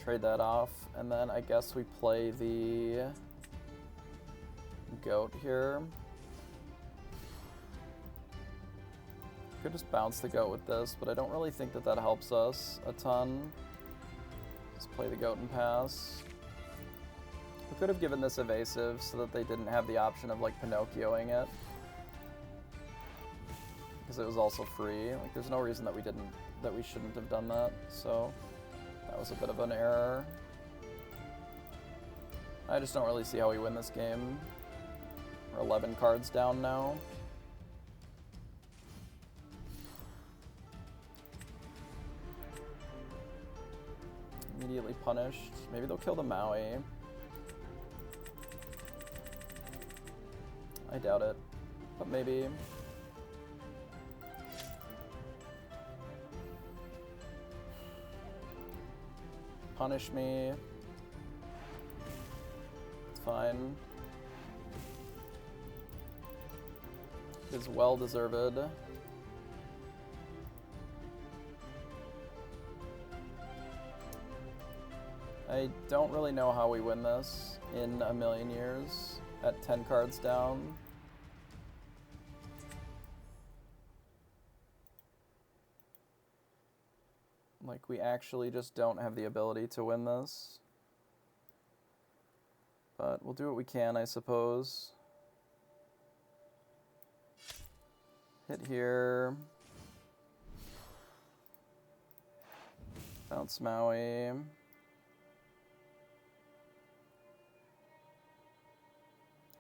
Trade that off, and then I guess we play the goat here. Could just bounce the goat with this, but I don't really think that that helps us a ton. Let's play the goat and pass. We could have given this evasive so that they didn't have the option of like Pinocchioing it. Because it was also free. Like, there's no reason that we shouldn't have done that. So that was a bit of an error. I just don't really see how we win this game. We're 11 cards down now. Immediately punished. Maybe they'll kill the Maui. I doubt it, but maybe. Punish me. It's fine. It's well deserved. I don't really know how we win this in a million years at 10 cards down. Like, we actually just don't have the ability to win this. But we'll do what we can, I suppose. Hit here. Bounce Maui.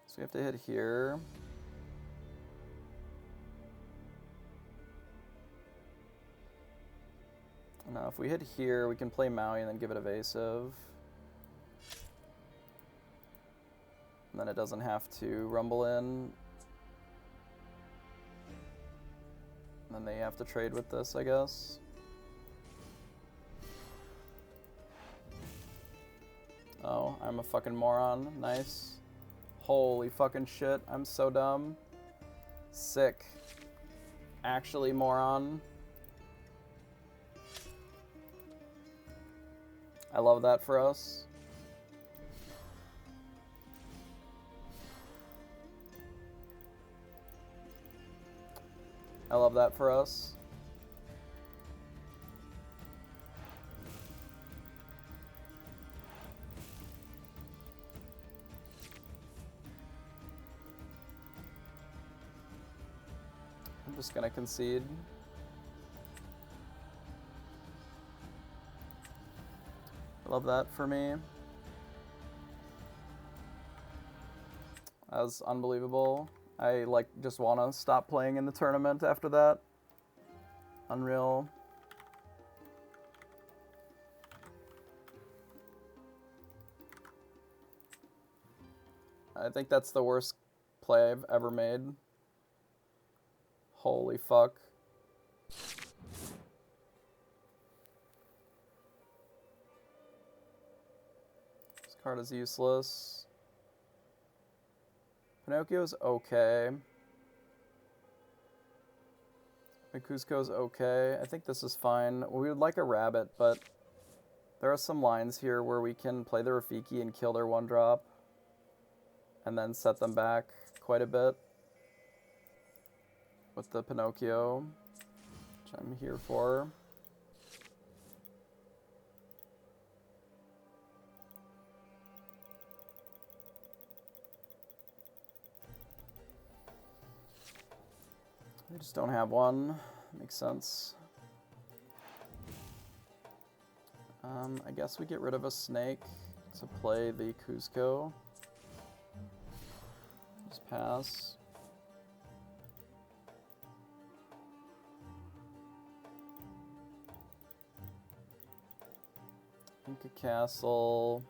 So we have to hit here. Now, if we hit here, we can play Maui and then give it evasive. And then it doesn't have to rumble in. And then they have to trade with this, I guess. Oh, I'm a fucking moron. Nice. Holy fucking shit, I'm so dumb. Sick. Actually, moron. I love that for us. I love that for us. I'm just gonna concede. Love that for me. That was unbelievable. I like just want to stop playing in the tournament after that. Unreal. I think that's the worst play I've ever made. Holy fuck. This card is useless. Pinocchio's okay. Cusco's okay. I think this is fine. We would like a rabbit, but there are some lines here where we can play the Rafiki and kill their 1-drop. And then set them back quite a bit. With the Pinocchio, which I'm here for. I just don't have one. Makes sense. I guess we get rid of a snake to play the Cusco. Just pass. Inca Castle.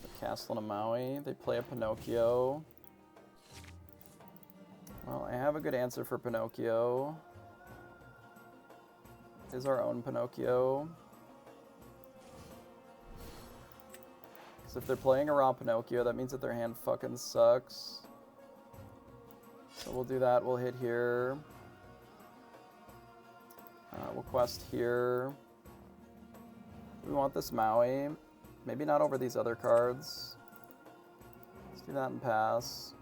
The Castle in a Maui. They play a Pinocchio. Well, I have a good answer for Pinocchio. Is our own Pinocchio. Because if they're playing a raw Pinocchio, that means that their hand fucking sucks. So we'll do that. We'll hit here. We'll quest here. We want this Maui. Maybe not over these other cards. Let's do that and pass.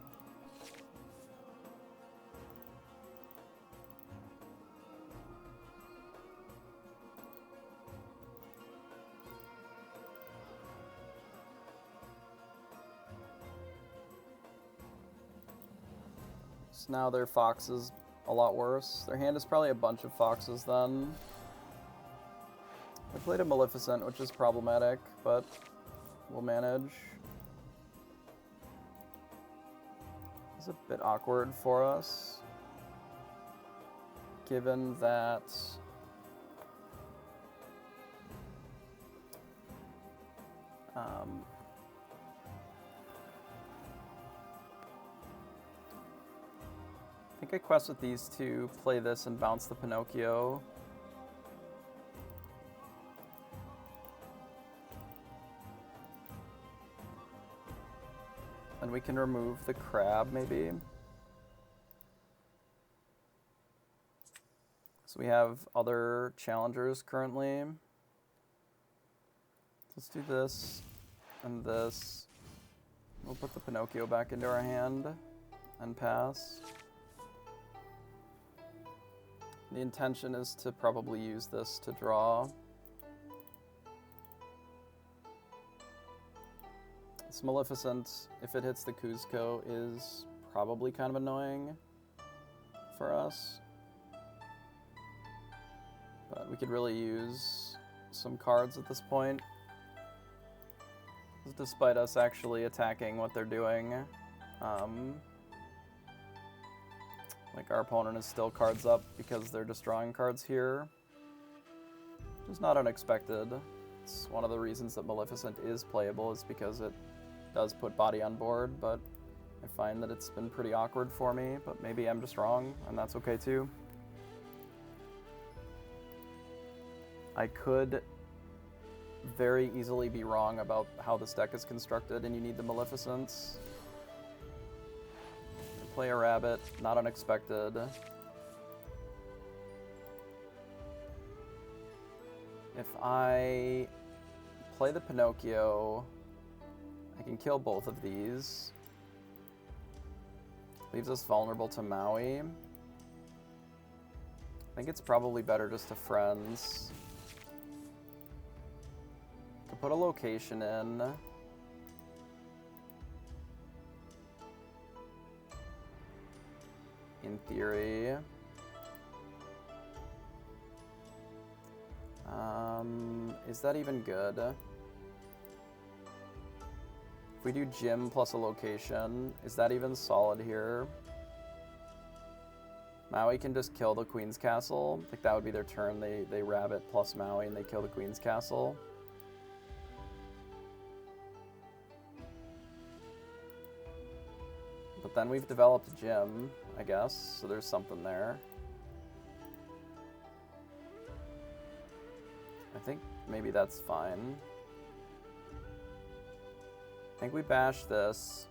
So now their fox is a lot worse. Their hand is probably a bunch of foxes then. I played a Maleficent, which is problematic, but we'll manage. It's a bit awkward for us, given that I think I quest with these two, play this, and bounce the Pinocchio. And we can remove the crab, maybe. So we have other challengers currently. Let's do this and this. We'll put the Pinocchio back into our hand and pass. The intention is to probably use this to draw. This Maleficent, if it hits the Cuzco, is probably kind of annoying for us. But we could really use some cards at this point. Despite us actually attacking what they're doing. Like our opponent is still cards up because they're just drawing cards here. Which is not unexpected. It's one of the reasons that Maleficent is playable is because it does put body on board, but I find that it's been pretty awkward for me, but maybe I'm just wrong, and that's okay too. I could very easily be wrong about how this deck is constructed, and you need the Maleficents. Play a rabbit, not unexpected. If I play the Pinocchio, I can kill both of these. Leaves us vulnerable to Maui. I think it's probably better just to friends. Could put a location in. In theory. Is that even good? If we do gym plus a location, is that even solid here? Maui can just kill the Queen's Castle. Like that would be their turn. They rabbit plus Maui and they kill the Queen's Castle. But then we've developed a gym, I guess, so there's something there. I think maybe that's fine. I think we bash this.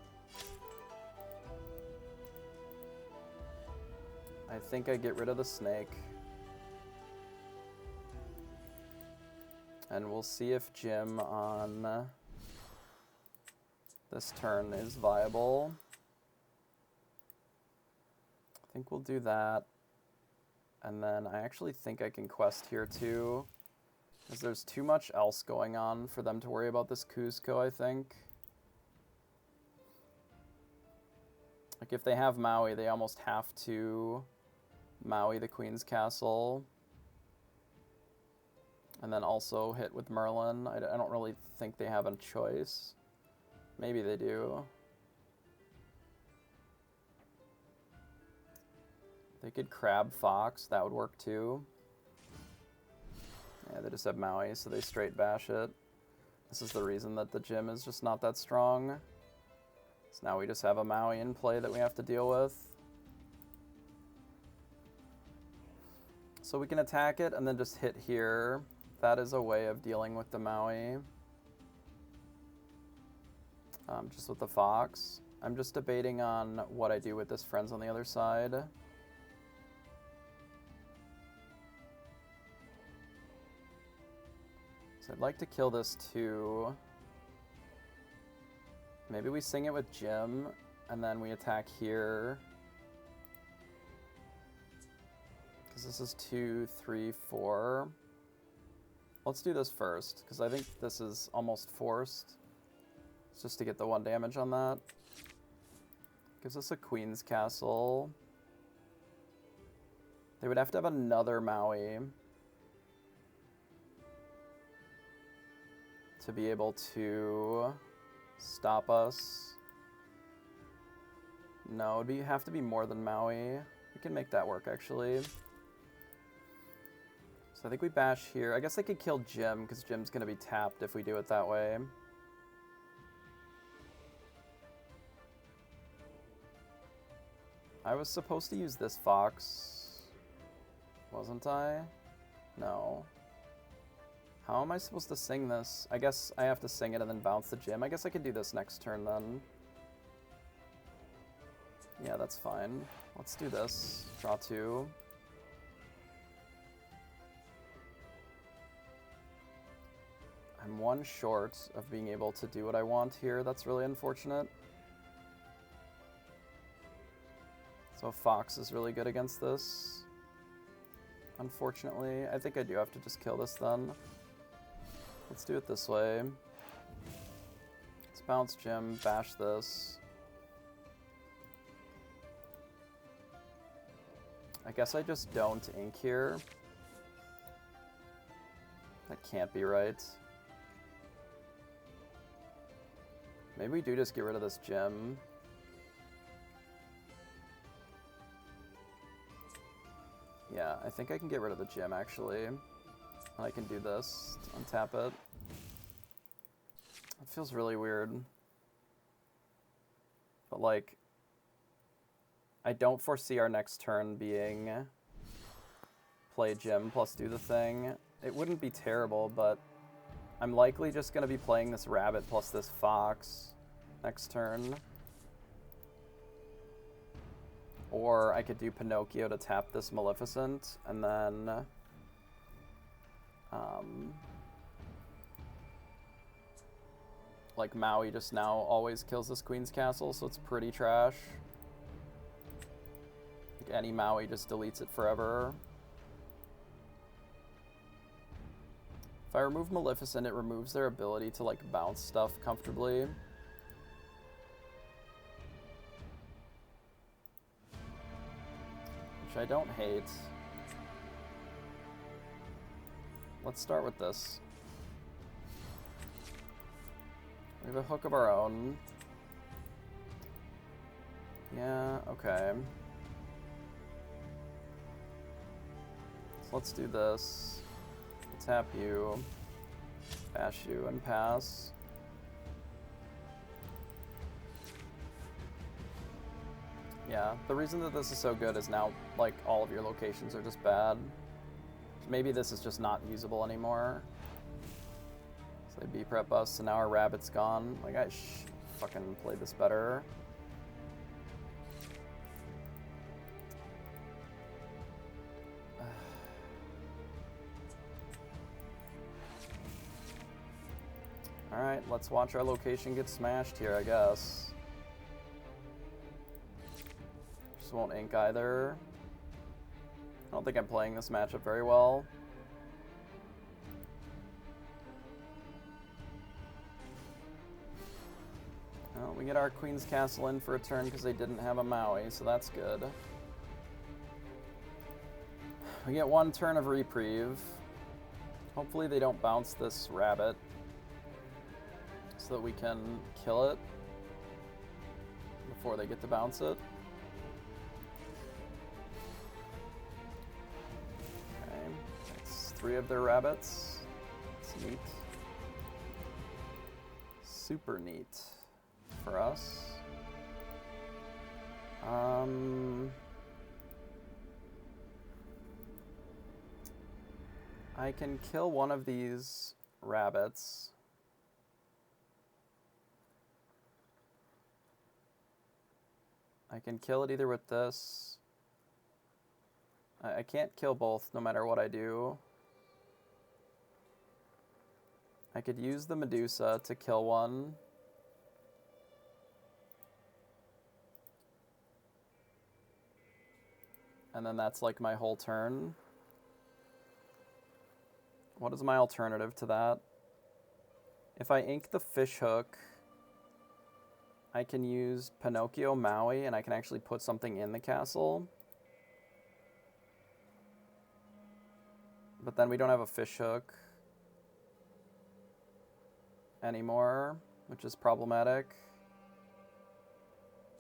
I think I get rid of the snake. And we'll see if gym on this turn is viable. I think we'll do that. And then I actually think I can quest here too. Because there's too much else going on for them to worry about this Cuzco, I think. Like if they have Maui, they almost have to Maui the Queen's Castle. And then also hit with Merlin. I don't really think they have a choice. Maybe they do. They could Crab Fox, that would work too. Yeah, they just have Maui, so they straight bash it. This is the reason that the gym is just not that strong. So now we just have a Maui in play that we have to deal with. So we can attack it and then just hit here. That is a way of dealing with the Maui. Just with the Fox. I'm just debating on what I do with this Friends on the other side. So I'd like to kill this too. Maybe we sing it with Jim, and then we attack here. Because this is 2, 3, 4. Let's do this first, because I think this is almost forced. It's just to get the 1 damage on that. Gives us a Queen's Castle. They would have to have another Maui to be able to stop us. No, it'd have to be more than Maui. We can make that work, actually. So I think we bash here. I guess I could kill Jim, because Jim's going to be tapped if we do it that way. I was supposed to use this fox, wasn't I? No. How am I supposed to sing this? I guess I have to sing it and then bounce the gym. I guess I could do this next turn then. Yeah, that's fine. Let's do this. Draw 2. I'm 1 short of being able to do what I want here. That's really unfortunate. So fox is really good against this. Unfortunately, I think I do have to just kill this then. Let's do it this way. Let's bounce Jim, bash this. I guess I just don't ink here. That can't be right. Maybe we do just get rid of this gem. Yeah, I think I can get rid of the gem actually. And I can do this, untap it. It feels really weird. But like, I don't foresee our next turn being play gem plus do the thing. It wouldn't be terrible, but I'm likely just going to be playing this rabbit plus this fox next turn. Or I could do Pinocchio to tap this Maleficent, and then like Maui just now always kills this Queen's Castle, so it's pretty trash. Like any Maui just deletes it forever. If I remove Maleficent, it removes their ability to like bounce stuff comfortably. Which I don't hate. Let's start with this. We have a hook of our own. Yeah, okay. So let's do this. Tap you, bash you, and pass. Yeah, the reason that this is so good is now, like, all of your locations are just bad. Maybe this is just not usable anymore. So they B-prep us, so now our rabbit's gone. Like, I fucking played this better. Alright, let's watch our location get smashed here, I guess. Just won't ink either. I don't think I'm playing this matchup very well. Well, we get our Queen's Castle in for a turn because they didn't have a Maui, so that's good. We get 1 turn of reprieve. Hopefully they don't bounce this rabbit, so that we can kill it before they get to bounce it. Okay, that's 3 of their rabbits. That's neat. Super neat for us. I can kill one of these rabbits. I can kill it either with this. I can't kill both no matter what I do. I could use the Medusa to kill one. And then that's like my whole turn. What is my alternative to that? If I ink the fishhook, I can use Pinocchio Maui, and I can actually put something in the castle. But then we don't have a fishhook anymore, which is problematic.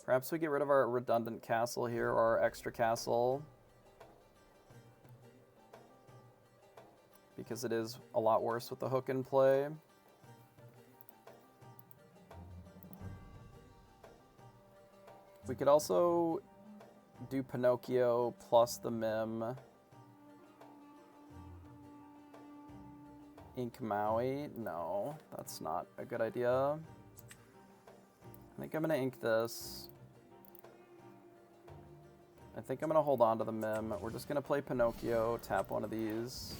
Perhaps we get rid of our redundant castle here, or our extra castle, because it is a lot worse with the hook in play. We could also do Pinocchio plus the Mim. Ink Maui? No, that's not a good idea. I think I'm gonna ink this. I think I'm gonna hold on to the Mim. We're just gonna play Pinocchio, tap one of these.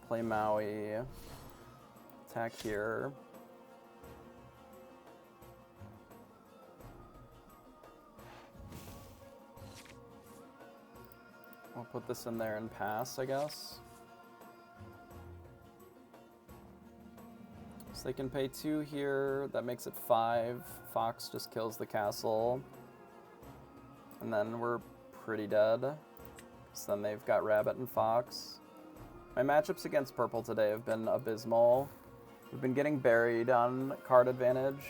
Play Maui. Attack here. We'll put this in there and pass, I guess. So they can pay 2 here. That makes it 5. Fox just kills the castle. And then we're pretty dead. So then they've got Rabbit and Fox. My matchups against purple today have been abysmal. We've been getting buried on card advantage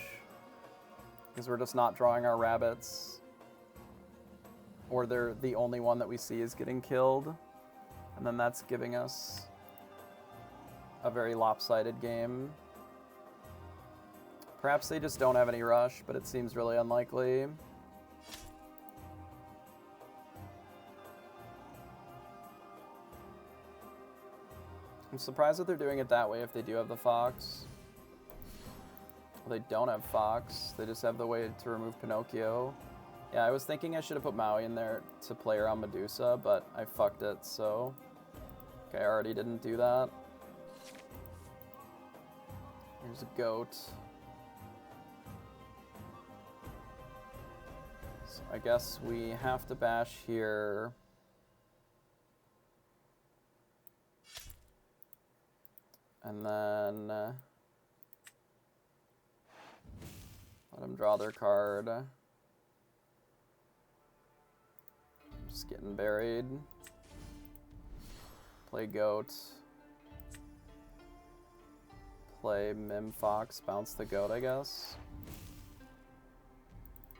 because we're just not drawing our rabbits. Or they're the only one that we see is getting killed. And then that's giving us a very lopsided game. Perhaps they just don't have any rush, but it seems really unlikely. I'm surprised that they're doing it that way if they do have the Fox. Well, they don't have Fox. They just have the way to remove Pinocchio. Yeah, I was thinking I should have put Maui in there to play around Medusa, but I fucked it, so... Okay, I already didn't do that. Here's a goat. So I guess we have to bash here. And then... let them draw their card. Just getting buried. Play goat. Play Mim Fox, bounce the goat, I guess.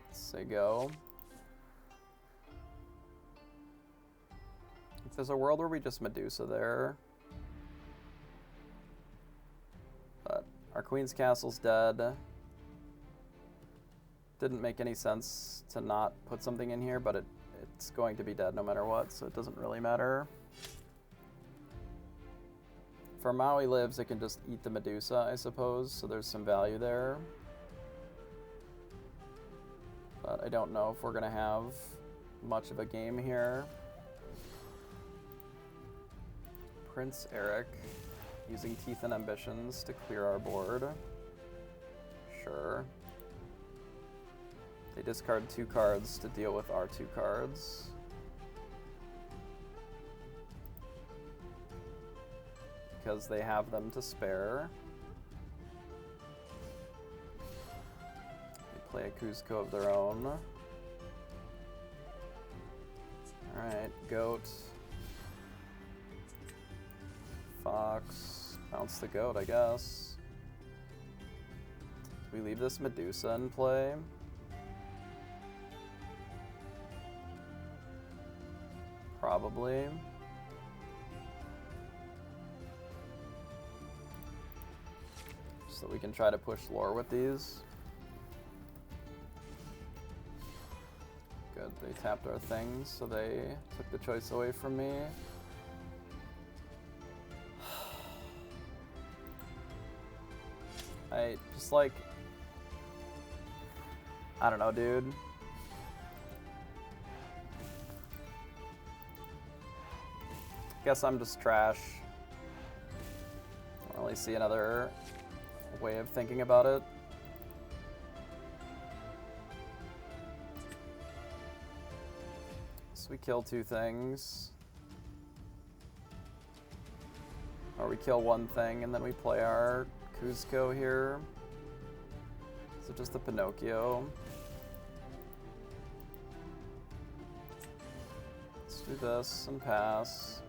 Let's say go. If there's a world where we just Medusa there. But our Queen's Castle's dead. Didn't make any sense to not put something in here, but it's going to be dead no matter what, so it doesn't really matter. If our Maui lives, it can just eat the Medusa, I suppose, so there's some value there. But I don't know if we're going to have much of a game here. Prince Eric, using Teeth and Ambitions to clear our board. Sure. They discard 2 cards to deal with our 2 cards. Because they have them to spare. They play a Cuzco of their own. Alright, goat. Fox. Bounce the goat, I guess. Do we leave this Medusa in play? Probably. So we can try to push lore with these. Good, they tapped our things, so they took the choice away from me. I just like... I don't know, dude. Guess I'm just trash. I don't really see another way of thinking about it. So we kill 2 things. Or we kill 1 thing and then we play our Cuzco here. So just the Pinocchio. Let's do this and pass.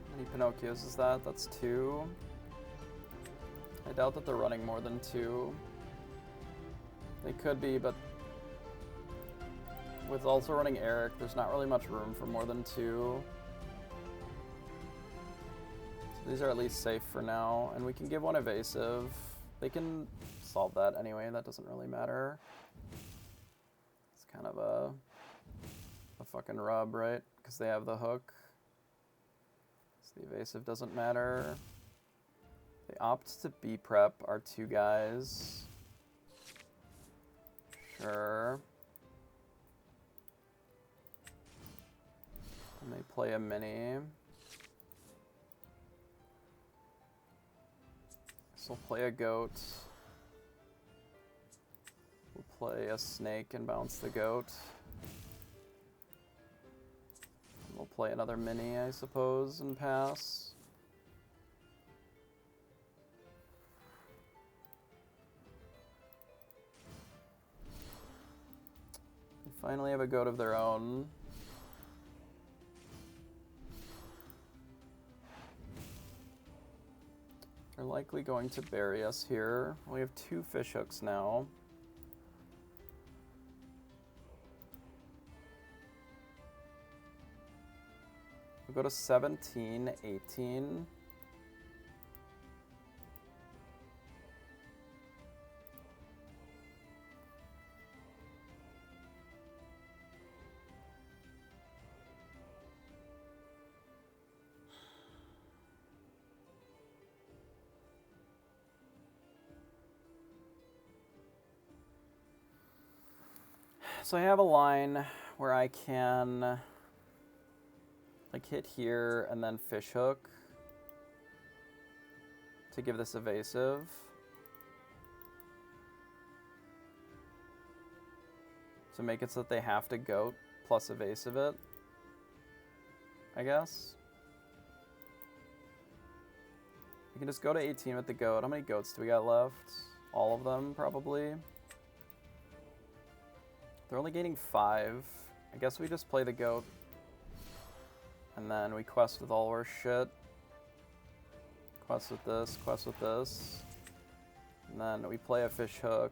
How many Pinocchios is that? That's 2. I doubt that they're running more than 2. They could be, but with also running Eric, there's not really much room for more than 2. So These are at least safe for now, and we can give one evasive. They can solve that anyway, that doesn't really matter. It's kind of a fucking rub, right? Because they have the hook. So the evasive doesn't matter. They opt to B-prep our 2 guys. Sure. And they play a mini. So we'll play a goat. We'll play a snake and bounce the goat. And we'll play another mini, I suppose, and pass. They finally have a goat of their own. They're likely going to bury us here. We have 2 fish hooks now. We'll go to 17, 18. So I have a line where I can like hit here and then fish hook to give this evasive. To make it so that they have to goat plus evasive it, I guess. We can just go to 18 with the goat. How many goats do we got left? All of them, probably. They're only gaining 5. I guess we just play the goat. And then we quest with all our shit. Quest with this, quest with this. And then we play a fish hook.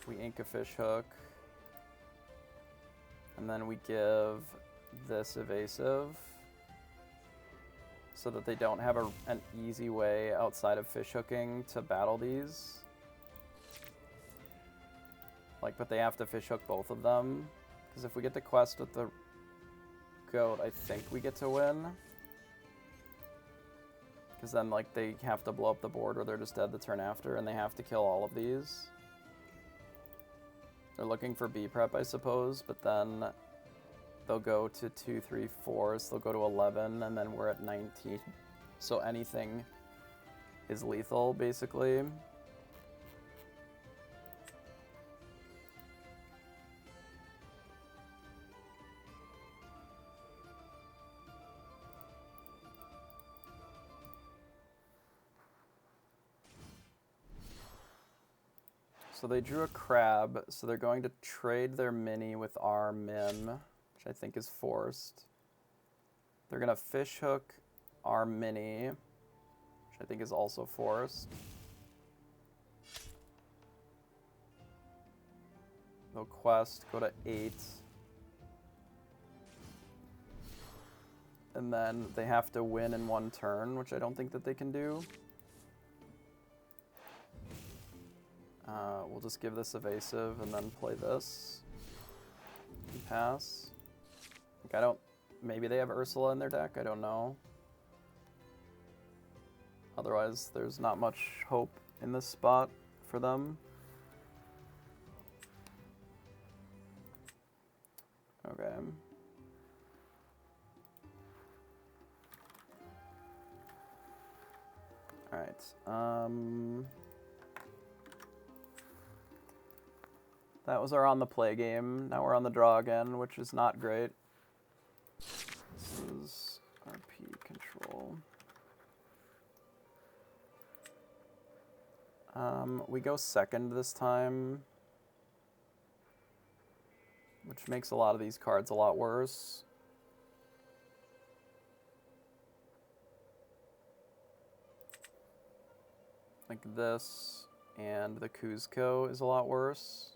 We ink a fish hook. And then we give this evasive. So that they don't have an easy way outside of fish hooking to battle these. Like, but they have to fish hook both of them. Because if we get to quest with the goat, I think we get to win. Because then, like, they have to blow up the board or they're just dead the turn after, and they have to kill all of these. They're looking for B-prep, I suppose, but then they'll go to 2, 3, 4, so they'll go to 11, and then we're at 19. So anything is lethal, basically. So they drew a crab, so they're going to trade their mini with our min, which I think is forced. They're going to fish hook our mini, which I think is also forced. They'll quest, go to 8. And then they have to win in 1 turn, which I don't think that they can do. We'll just give this evasive and then play this. And pass. Like, I don't... Maybe they have Ursula in their deck, I don't know. Otherwise, there's not much hope in this spot for them. Okay. Alright, that was our on the play game. Now we're on the draw again, which is not great. This is RP control. We go second this time, which makes a lot of these cards a lot worse. Like this, and the Kuzco is a lot worse.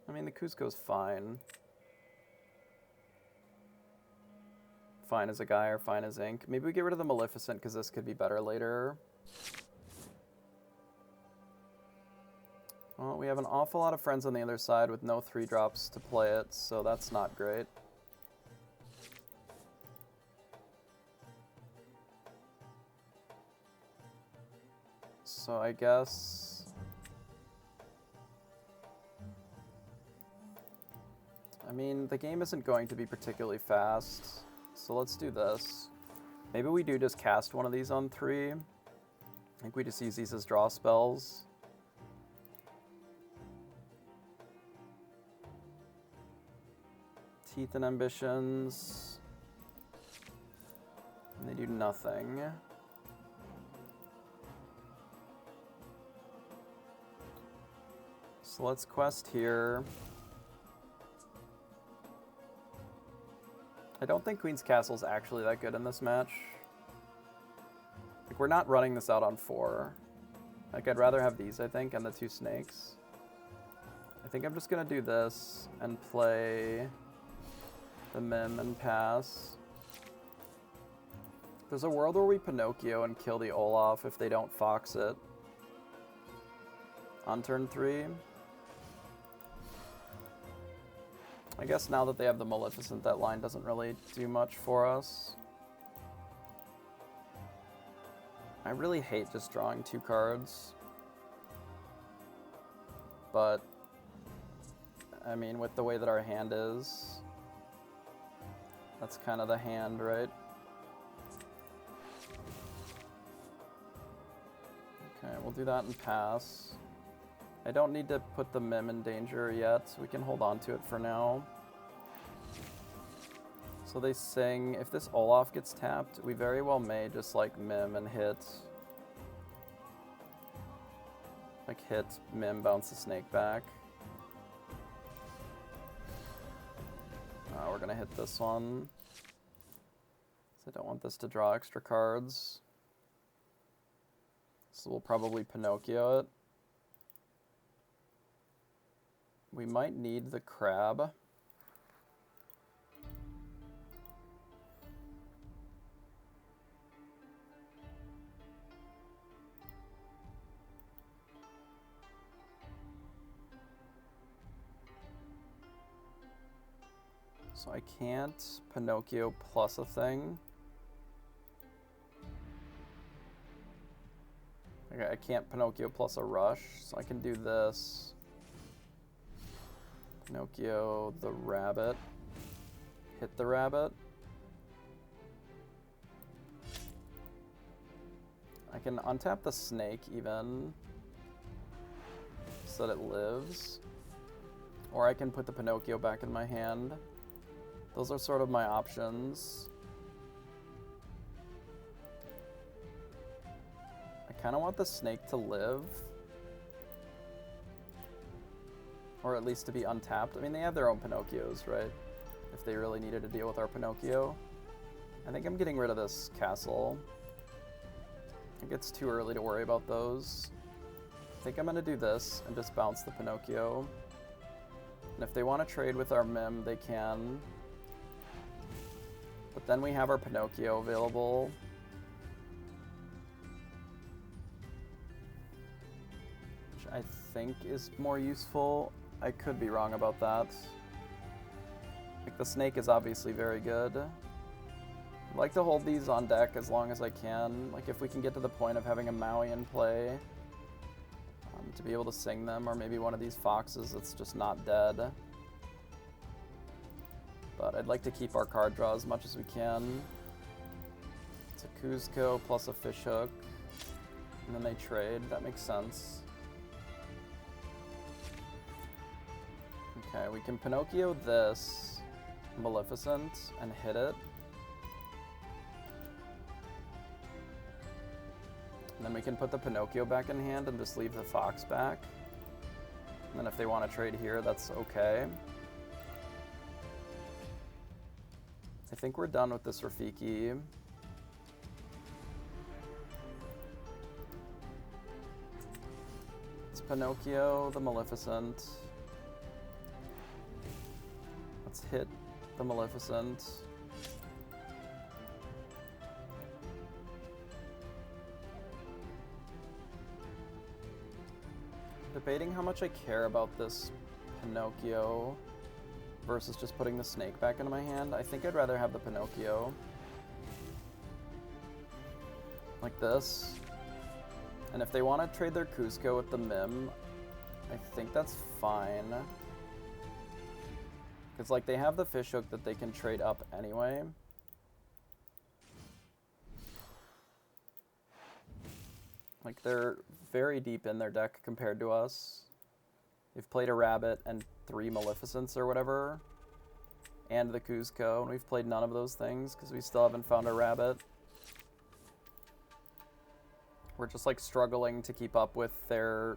I mean, the Kuzco's fine. fine as a guy or fine as ink. Maybe we get rid of the Maleficent because this could be better later. Well, we have an awful lot of friends on the other side with no 3-drops to play it, so that's not great. So I guess... I mean, the game isn't going to be particularly fast, so let's do this. Maybe we do just cast one of these on 3. I think we just use these as draw spells. Teeth and Ambitions. And they do nothing. So let's quest here. I don't think Queen's Castle is actually that good in this match. Like, we're not running this out on 4. Like, I'd rather have these, I think, and the 2 snakes. I think I'm just gonna do this and play the Mim and pass. There's a world where we Pinocchio and kill the Olaf if they don't fox it on turn 3. I guess now that they have the Maleficent, that line doesn't really do much for us. I really hate just drawing 2 cards. But, I mean, with the way that our hand is, that's kind of the hand, right? Okay, we'll do that and pass. I don't need to put the Mim in danger yet, so we can hold on to it for now. So they sing, if this Olaf gets tapped, we very well may just like Mim and hit. Like hit, Mim, bounce the snake back. We're gonna hit this one. So I don't want this to draw extra cards. So we'll probably Pinocchio it. We might need the crab. So I can't Pinocchio plus a thing. Okay, I can't Pinocchio plus a rush, so I can do this. Pinocchio the rabbit. Hit the rabbit. I can untap the snake even, so that it lives. Or I can put the Pinocchio back in my hand. Those are sort of my options. I kind of want the snake to live. Or at least to be untapped. I mean, they have their own Pinocchios, right? If they really needed to deal with our Pinocchio. I think I'm getting rid of this castle. I think it's too early to worry about those. I think I'm going to do this and just bounce the Pinocchio. And if they want to trade with our Mim, they can. But then we have our Pinocchio available. Which I think is more useful. I could be wrong about that. Like, the snake is obviously very good. I like to hold these on deck as long as I can. Like, if we can get to the point of having a Maui in play, to be able to sing them, or maybe one of these foxes that's just not dead. But I'd like to keep our card draw as much as we can. It's a Cuzco plus a fishhook. And then they trade. That makes sense. Okay, we can Pinocchio this Maleficent and hit it. And then we can put the Pinocchio back in hand and just leave the fox back. And then if they want to trade here, that's okay. I think we're done with this Rafiki. It's Pinocchio, the Maleficent. Let's hit the Maleficent. Debating how much I care about this Pinocchio versus just putting the snake back into my hand. I think I'd rather have the Pinocchio. Like this. And if they want to trade their Cusco with the Mim, I think that's fine. Because, like, they have the fishhook that they can trade up anyway. Like, they're very deep in their deck compared to us. They've played a Rabbit and 3 Maleficents or whatever. And the Cusco. And we've played none of those things because we still haven't found a Rabbit. We're just, like, struggling to keep up with their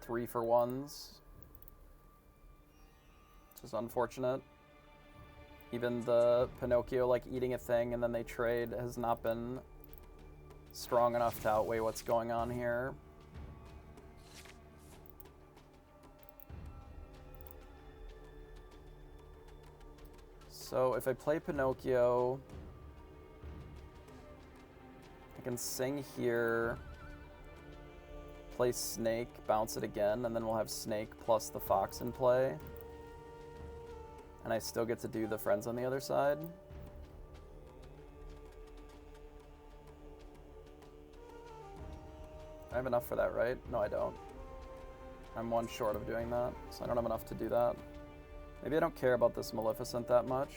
3-for-1s. Which is unfortunate. Even the Pinocchio, like, eating a thing and then they trade has not been strong enough to outweigh what's going on here. So if I play Pinocchio, I can sing here, play Snake, bounce it again, and then we'll have Snake plus the Fox in play. And I still get to do the friends on the other side. I have enough for that, right? No, I don't. I'm 1 short of doing that, so I don't have enough to do that. Maybe I don't care about this Maleficent that much.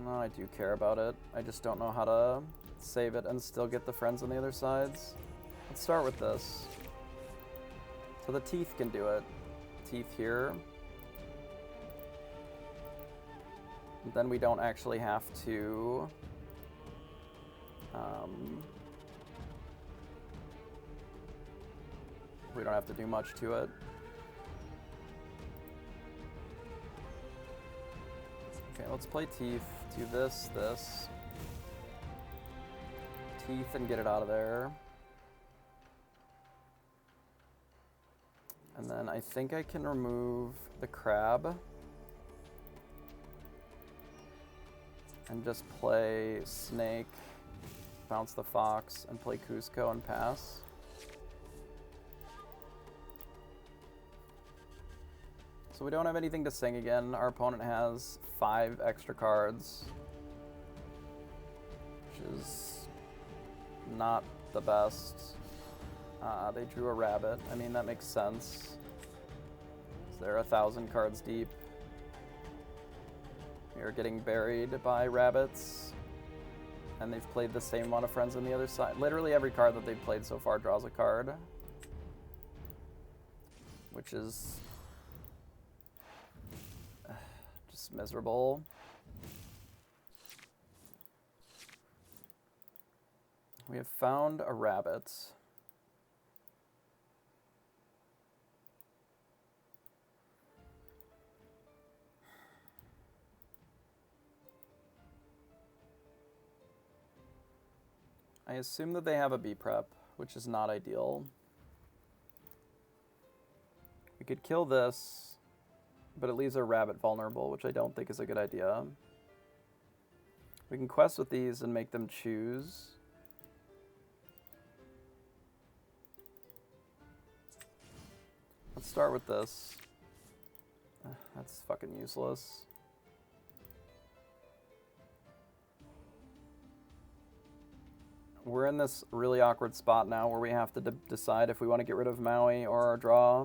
No, I do care about it. I just don't know how to save it and still get the friends on the other sides. Let's start with this. So the teeth can do it. Teeth here. And then we don't actually have to... we don't have to do much to it. Okay, let's play Teeth. Do this, this. Teeth and get it out of there. And then I think I can remove the crab. And just play Snake, bounce the Fox, and play Cusco and pass. So we don't have anything to sing again. Our opponent has 5 extra cards, which is not the best. They drew a Rabbit. I mean, that makes sense. They're 1,000 cards deep. You're getting buried by Rabbits. And they've played the same amount of friends on the other side. Literally every card that they've played so far draws a card. Which is just miserable. We have found a Rabbit. I assume that they have a B-Prep, which is not ideal. We could kill this, but it leaves a Rabbit vulnerable, which I don't think is a good idea. We can quest with these and make them choose. Let's start with this. That's fucking useless. We're in this really awkward spot now where we have to decide if we want to get rid of Maui or our draw.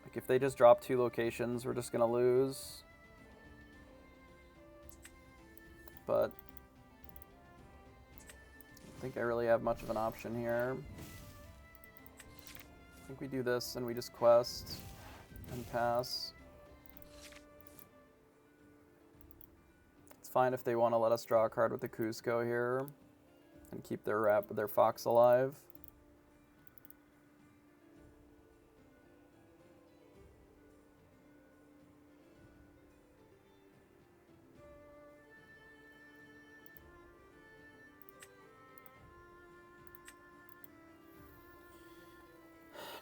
Like, if they just drop 2 locations, we're just going to lose. But I don't think I really have much of an option here. I think we do this and we just quest and pass. It's fine if they want to let us draw a card with the Cusco here and keep their Fox alive.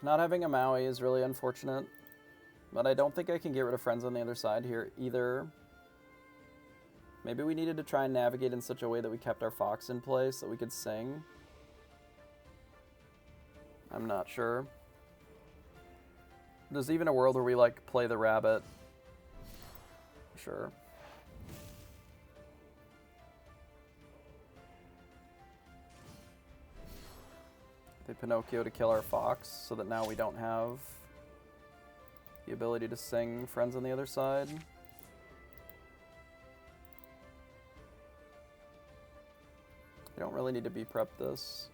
Not having a Maui is really unfortunate. But I don't think I can get rid of friends on the other side here either. Maybe we needed to try and navigate in such a way that we kept our fox in place so that we could sing. I'm not sure. There's even a world where we, like, play the rabbit. Sure. They Pinocchio to kill our fox so that now we don't have the ability to sing friends on the other side. I don't really need to be prep this.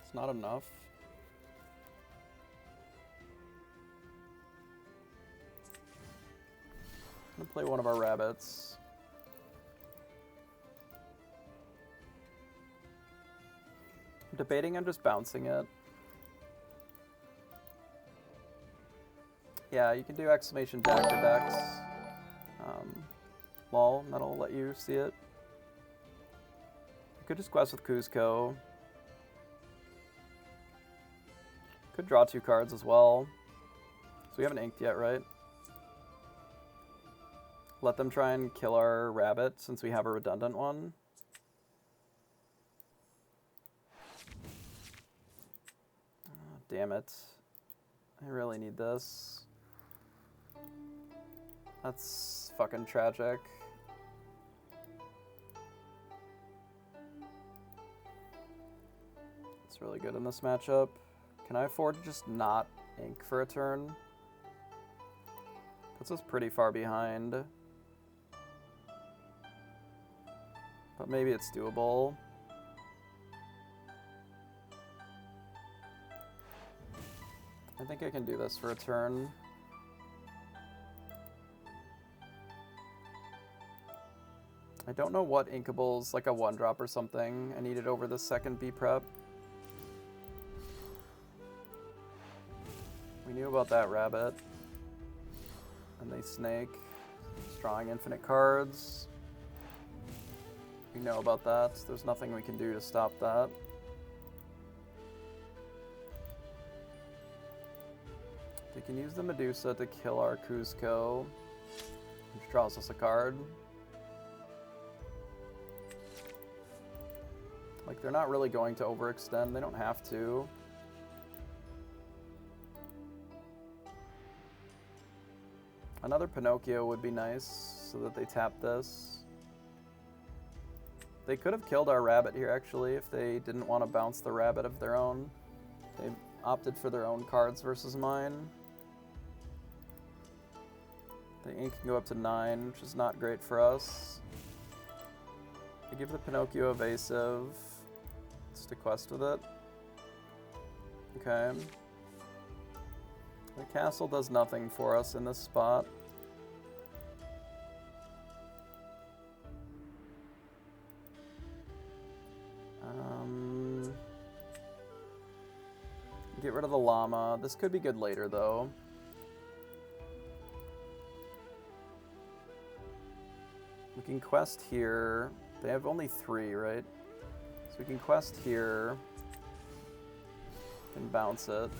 It's not enough. I'm gonna play one of our rabbits. I'm debating on just bouncing it. Yeah, you can do exclamation jack or dex. Lol, that'll let you see it. You could just quest with Kuzco. Could draw 2 cards as well. So we haven't inked yet, right? Let them try and kill our rabbit since we have a redundant one. Oh, damn it. I really need this. That's fucking tragic. It's really good in this matchup. Can I afford to just not ink for a turn? Puts us pretty far behind. But maybe it's doable. I think I can do this for a turn. I don't know what inkables, like a 1-drop or something, I needed over the second B prep. We knew about that rabbit. And they snake. It's drawing infinite cards. We know about that. There's nothing we can do to stop that. They can use the Medusa to kill our Kuzco, which draws us a card. Like, they're not really going to overextend. They don't have to. Another Pinocchio would be nice so that they tap this. They could have killed our rabbit here, actually, if they didn't want to bounce the rabbit of their own. They opted for their own cards versus mine. The ink can go up to 9, which is not great for us. I give the Pinocchio evasive. Let's to quest with it. Okay. The castle does nothing for us in this spot. Get rid of the llama. This could be good later, though. We can quest here. They have only 3, right? So we can quest here. Can bounce it.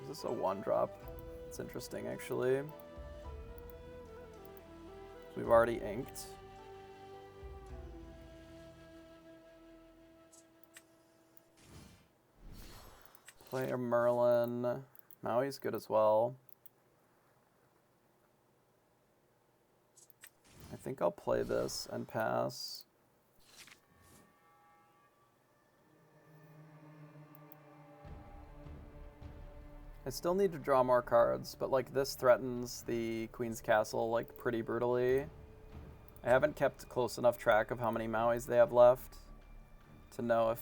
Is this a 1-drop? It's interesting, actually. We've already inked. Play a Merlin. Maui's good as well. I think I'll play this and pass. I still need to draw more cards, but like this threatens the Queen's Castle like pretty brutally. I haven't kept close enough track of how many Mauis they have left to know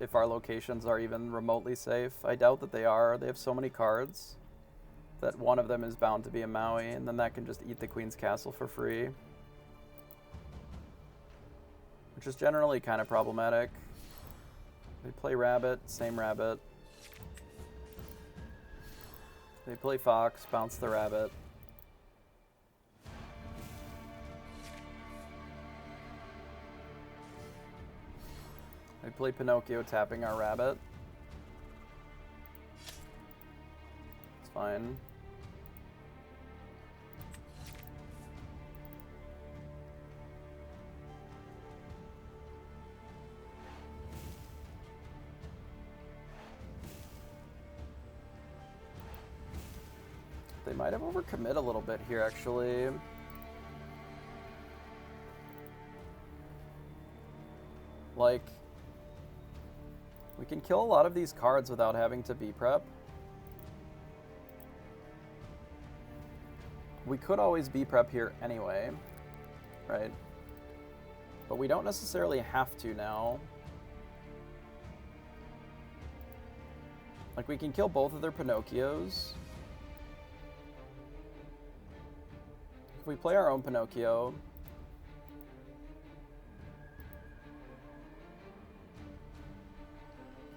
if our locations are even remotely safe. I doubt that they are. They have so many cards that one of them is bound to be a Maui, and then that can just eat the Queen's Castle for free. Which is generally kind of problematic. They play rabbit, same rabbit. They play fox, bounce the rabbit. I play Pinocchio tapping our rabbit. It's fine. They might have overcommit a little bit here, actually. Like, we can kill a lot of these cards without having to B-prep. We could always B-prep here anyway, right? But we don't necessarily have to now. Like, we can kill both of their Pinocchios. If we play our own Pinocchio,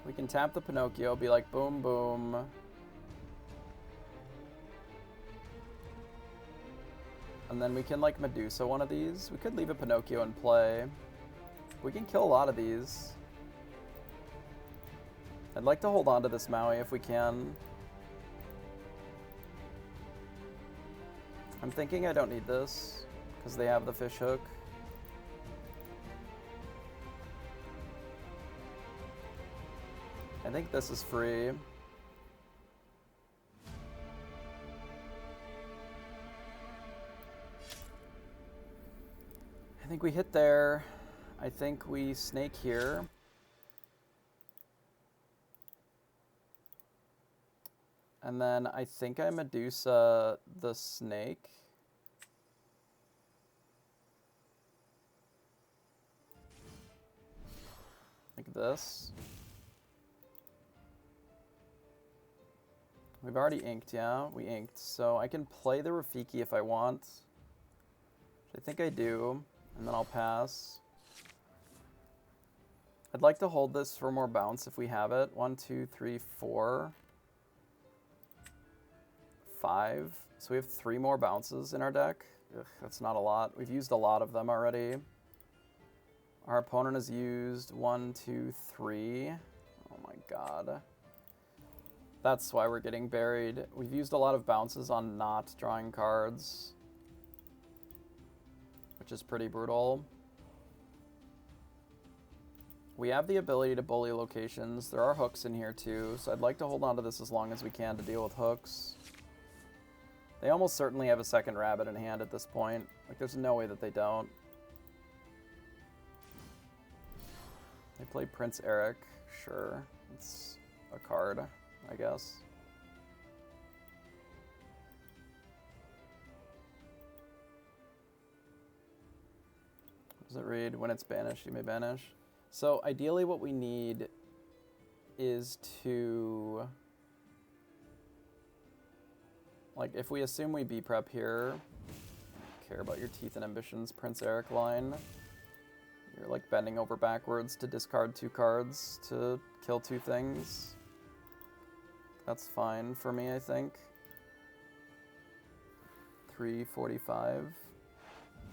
we can tap the Pinocchio, be like, boom, boom. And then we can, like, Medusa one of these. We could leave a Pinocchio in play. We can kill a lot of these. I'd like to hold on to this Maui if we can. I'm thinking I don't need this, because they have the fish hook. I think this is free. I think we hit there. I think we snake here. And then I think I Medusa the snake. Like this. We've already inked, yeah? We inked. So I can play the Rafiki if I want. Which I think I do. And then I'll pass. I'd like to hold this for more bounce if we have it. 1, 2, 3, 4. 5. So we have 3 more bounces in our deck. Ugh, that's not a lot. We've used a lot of them already. Our opponent has used 1, 2, 3. Oh my god. That's why we're getting buried. We've used a lot of bounces on not drawing cards, which is pretty brutal. We have the ability to bully locations. There are hooks in here too, so I'd like to hold on to this as long as we can to deal with hooks. They almost certainly have a second rabbit in hand at this point. Like, there's no way that they don't. They play Prince Eric. Sure. It's a card, I guess. What does it read? When it's banished, you may banish. So ideally what we need is to... Like, if we assume we B-prep here, care about your teeth and ambitions, Prince Eric line. You're like bending over backwards to discard 2 cards to kill 2 things. That's fine for me, I think. 3:45.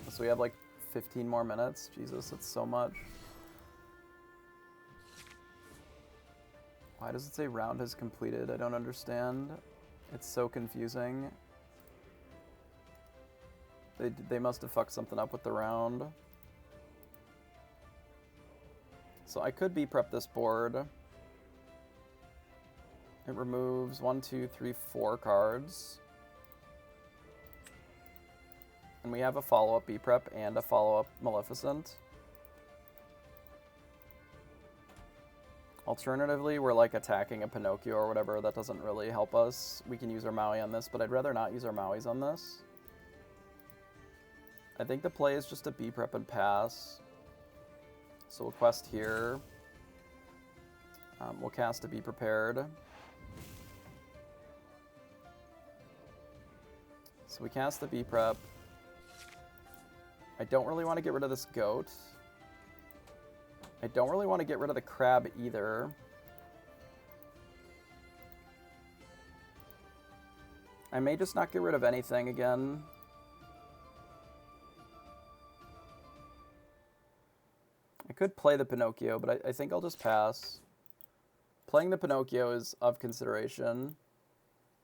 So we have like 15 more minutes. Jesus, that's so much. Why does it say round has completed? I don't understand. It's so confusing. They must have fucked something up with the round. So I could B-prep this board. It removes 1, 2, 3, 4 cards. And we have a follow-up B-prep and a follow-up Maleficent. Alternatively, we're like attacking a Pinocchio or whatever. That doesn't really help us. We can use our Maui on this, but I'd rather not use our Mauis on this. I think the play is just a B-prep and pass. So we'll quest here. We'll cast a Be Prepared. So we cast the B-prep. I don't really want to get rid of this goat. I don't really want to get rid of the crab either. I may just not get rid of anything again. I could play the Pinocchio, but I think I'll just pass. Playing the Pinocchio is of consideration,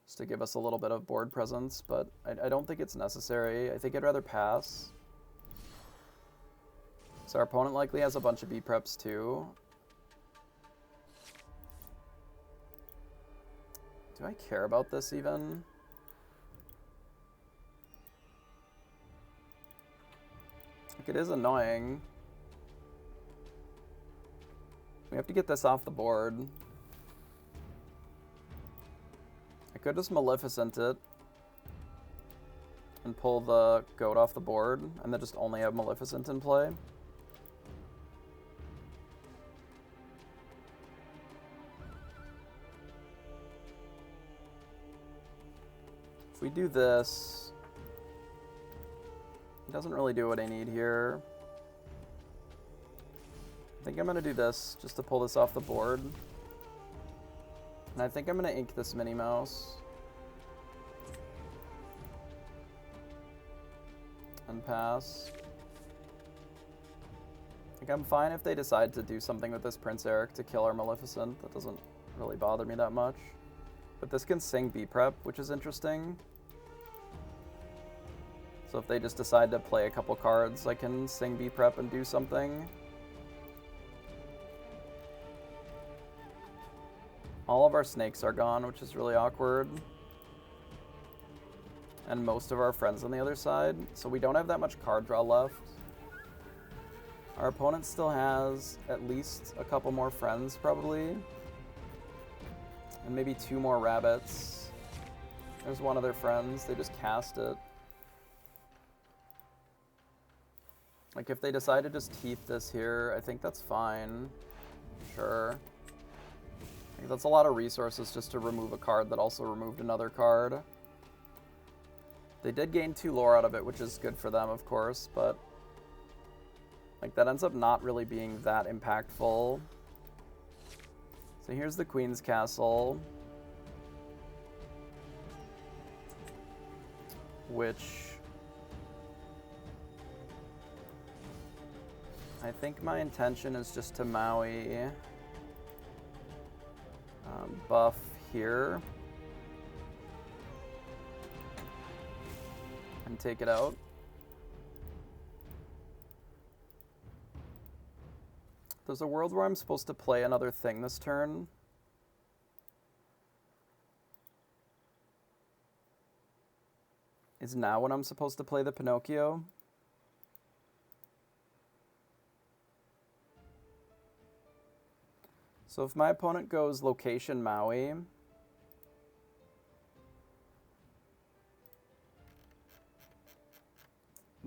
just to give us a little bit of board presence, but I don't think it's necessary. I think I'd rather pass. So our opponent likely has a bunch of B-preps too. Do I care about this even? Like, it is annoying. We have to get this off the board. I could just Maleficent it and pull the goat off the board and then just only have Maleficent in play. If we do this, it doesn't really do what I need here. I think I'm going to do this just to pull this off the board. And I think I'm going to ink this Minnie Mouse. And pass. Like, I'm fine if they decide to do something with this Prince Eric to kill our Maleficent. That doesn't really bother me that much. But this can sing B-Prep, which is interesting. So if they just decide to play a couple cards, I can sing B-Prep and do something. All of our snakes are gone, which is really awkward. And most of our friends on the other side. So we don't have that much card draw left. Our opponent still has at least a couple more friends, probably. And maybe 2 more rabbits. There's one of their friends. They just cast it. Like, if they decide to just teeth this here, I think that's fine. Sure. I think that's a lot of resources just to remove a card that also removed another card. They did gain 2 lore out of it, which is good for them, of course, but like, that ends up not really being that impactful. So here's the Queen's Castle, which I think my intention is just to Maui buff here and take it out. There's a world where I'm supposed to play another thing this turn. Is now when I'm supposed to play the Pinocchio. So if my opponent goes location Maui,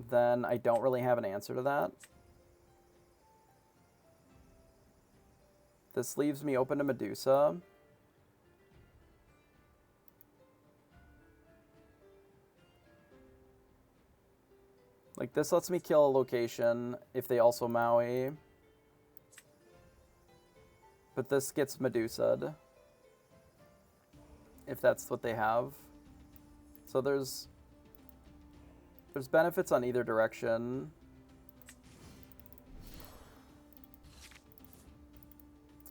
then I don't really have an answer to that. This leaves me open to Medusa. Like, this lets me kill a location if they also Maui. But this gets Medusa'd, if that's what they have. So there's benefits on either direction.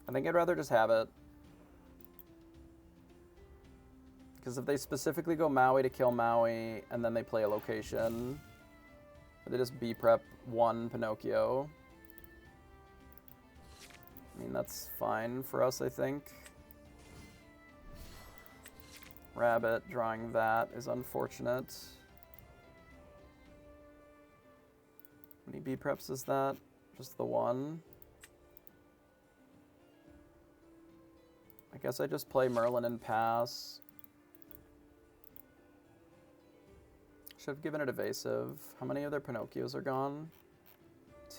I think I'd rather just have it. Because if they specifically go Maui to kill Maui, and then they play a location, they just B-prep 1 Pinocchio. I mean, that's fine for us, I think. Rabbit drawing that is unfortunate. How many B-preps is that? Just the 1. I guess I just play Merlin and pass. Should have given it evasive. How many of their Pinocchios are gone?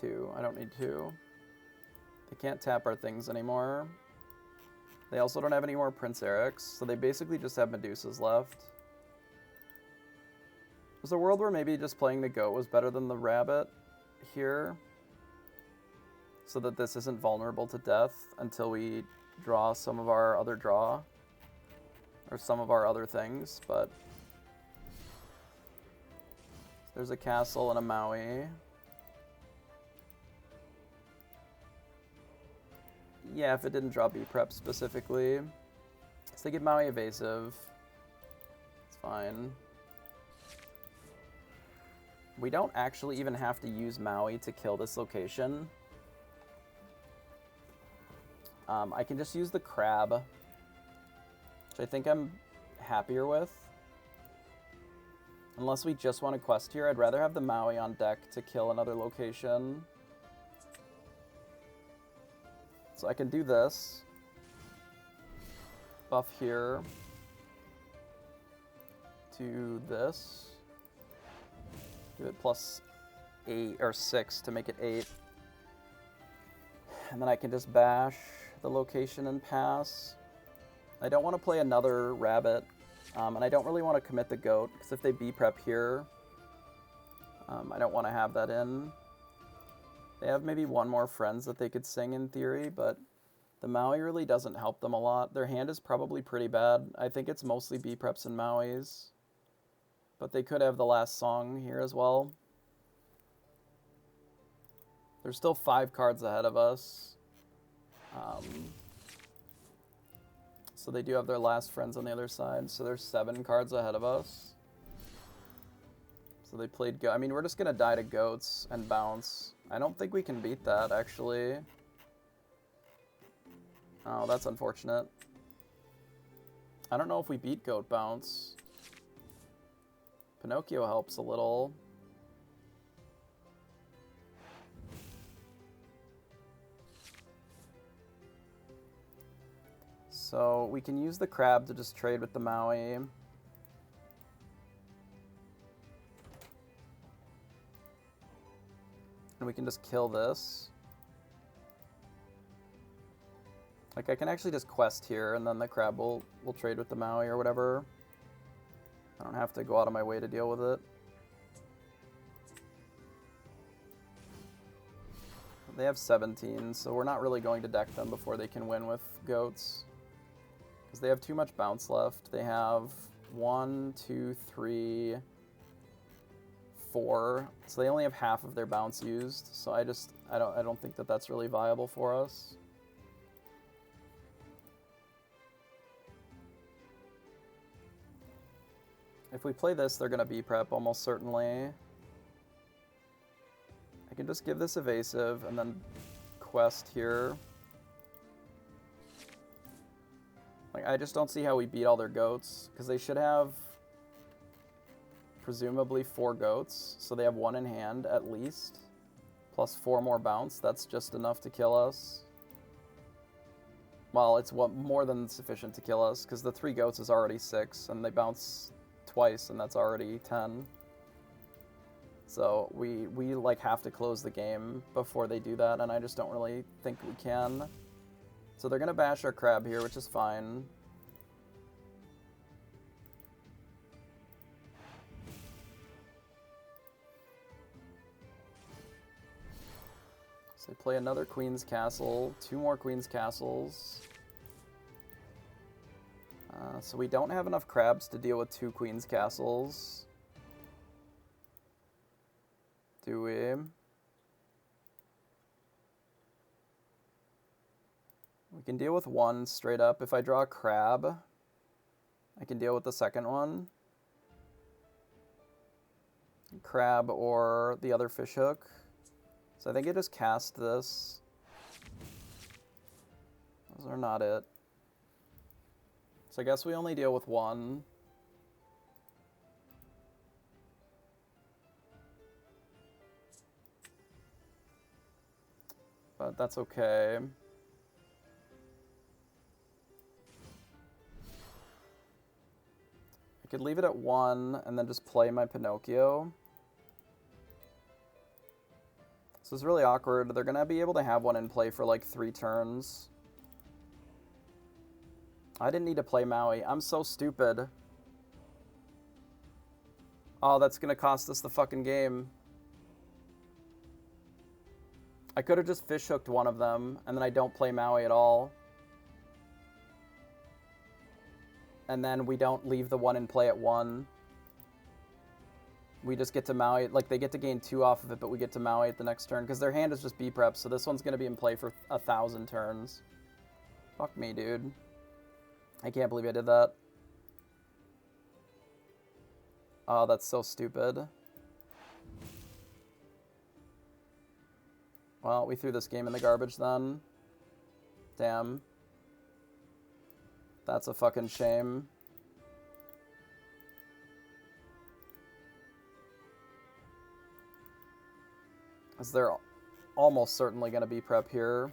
2. I don't need 2. They can't tap our things anymore. They also don't have any more Prince Erics, so they basically just have Medusas left. There's a world where maybe just playing the goat was better than the rabbit here, so that this isn't vulnerable to death until we draw some of our other draw, or some of our other things, but there's a castle and a Maui. Yeah, if it didn't draw B-Prep specifically. So they get Maui evasive. It's fine. We don't actually even have to use Maui to kill this location. I can just use the crab, which I think I'm happier with. Unless we just want a quest here, I'd rather have the Maui on deck to kill another location. So I can do this. Buff here. To this. Do it plus 8 or 6 to make it 8. And then I can just bash the location and pass. I don't want to play another rabbit. And I don't really want to commit the goat, because if they B-prep here, I don't want to have that in. They have maybe one more friends that they could sing in theory, but the Maui really doesn't help them a lot. Their hand is probably pretty bad. I think it's mostly B-preps and Mauis. But they could have the last song here as well. There's still 5 cards ahead of us. So they do have their last friends on the other side. So there's 7 cards ahead of us. So they played I mean, we're just going to die to goats and bounce. I don't think we can beat that, actually. Oh, that's unfortunate. I don't know if we beat goat bounce. Pinocchio helps a little. So we can use the crab to just trade with the Maui. And we can just kill this. Like, I can actually just quest here, and then the crab will trade with the Maui or whatever. I don't have to go out of my way to deal with it. They have 17, so we're not really going to deck them before they can win with goats. Because they have too much bounce left. They have 1, 2, 3, 4. So they only have half of their bounce used. So I don't think that that's really viable for us. If we play this, they're going to B-prep almost certainly. I can just give this evasive and then quest here. Like, I just don't see how we beat all their goats, because they should have presumably 4 goats, so they have 1 in hand at least, plus 4 more bounce. That's just enough to kill us. Well, it's more than sufficient to kill us, because the 3 goats is already 6, and they bounce twice, and that's already 10. So we like have to close the game before they do that, and I just don't really think we can. So they're gonna bash our crab here, which is fine. So they play another Queen's Castle, 2 more Queen's Castles. So we don't have enough crabs to deal with 2 Queen's Castles. Do we? We can deal with 1 straight up. If I draw a crab, I can deal with the second one. Crab or the other fishhook. So I think I just cast this. Those are not it. So I guess we only deal with 1. But that's okay. I could leave it at 1 and then just play my Pinocchio. This is really awkward. They're going to be able to have 1 in play for like 3 turns. I didn't need to play Maui. I'm so stupid. Oh, that's going to cost us the fucking game. I could have just fishhooked one of them, and then I don't play Maui at all. And then we don't leave the 1 in play at 1. We just get to Maui. Like, they get to gain 2 off of it, but we get to Maui at the next turn, because their hand is just B-prep, so this one's going to be in play for 1,000 turns. Fuck me, dude. I can't believe I did that. Oh, that's so stupid. Well, we threw this game in the garbage then. Damn. That's a fucking shame. As they're almost certainly going to be prep here.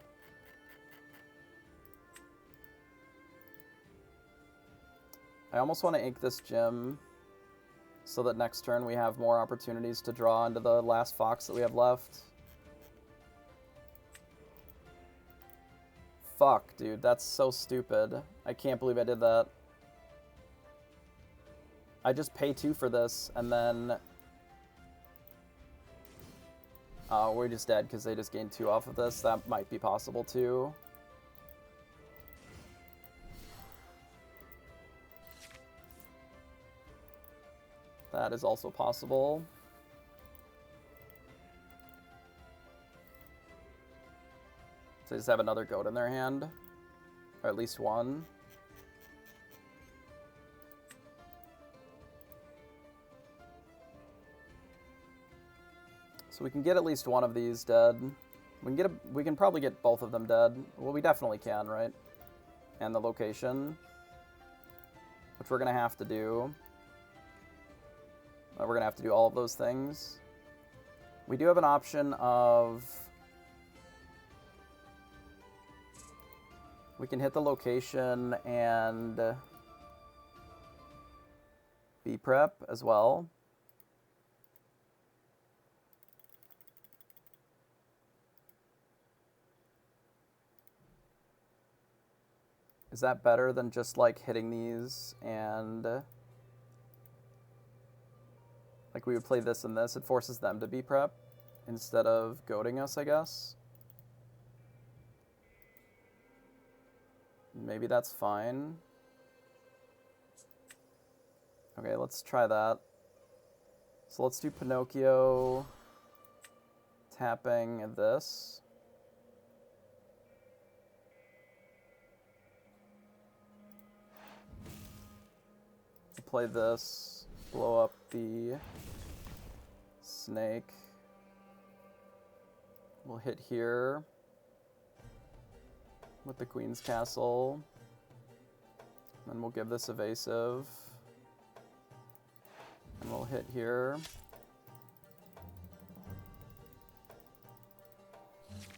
I almost want to ink this gym so that next turn we have more opportunities to draw into the last fox that we have left. Fuck, dude, that's so stupid. I can't believe I did that. I just pay 2 for this, and then... we're just dead because they just gained 2 off of this. That might be possible, too. That is also possible. So they just have another goat in their hand. Or at least one. So we can get at least one of these dead. We can probably get both of them dead. Well, we definitely can, right? And the location. Which we're going to have to do. We're going to have to do all of those things. We do have an option of... We can hit the location and be prep as well. Is that better than just like hitting these and like we would play this and this? It forces them to be prep instead of goading us, I guess. Maybe that's fine. Okay, let's try that. So let's do Pinocchio, tapping this. Play this, blow up the snake. We'll hit here with the Queen's Castle. Then we'll give this evasive. And we'll hit here.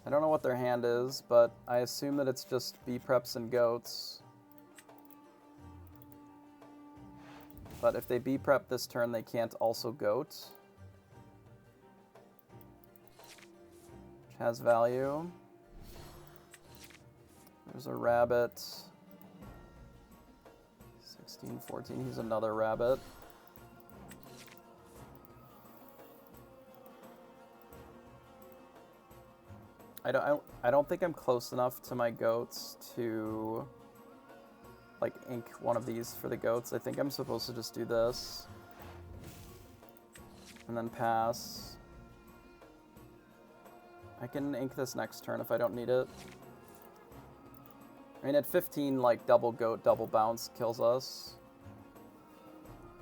I don't know what their hand is, but I assume that it's just B preps and goats. But if they B prep this turn, they can't also goat. Which has value. There's a rabbit. 16, 14, he's another rabbit. I don't think I'm close enough to my goats to like ink one of these for the goats. I think I'm supposed to just do this and then pass. I can ink this next turn if I don't need it. I mean, at 15, like double goat, double bounce kills us,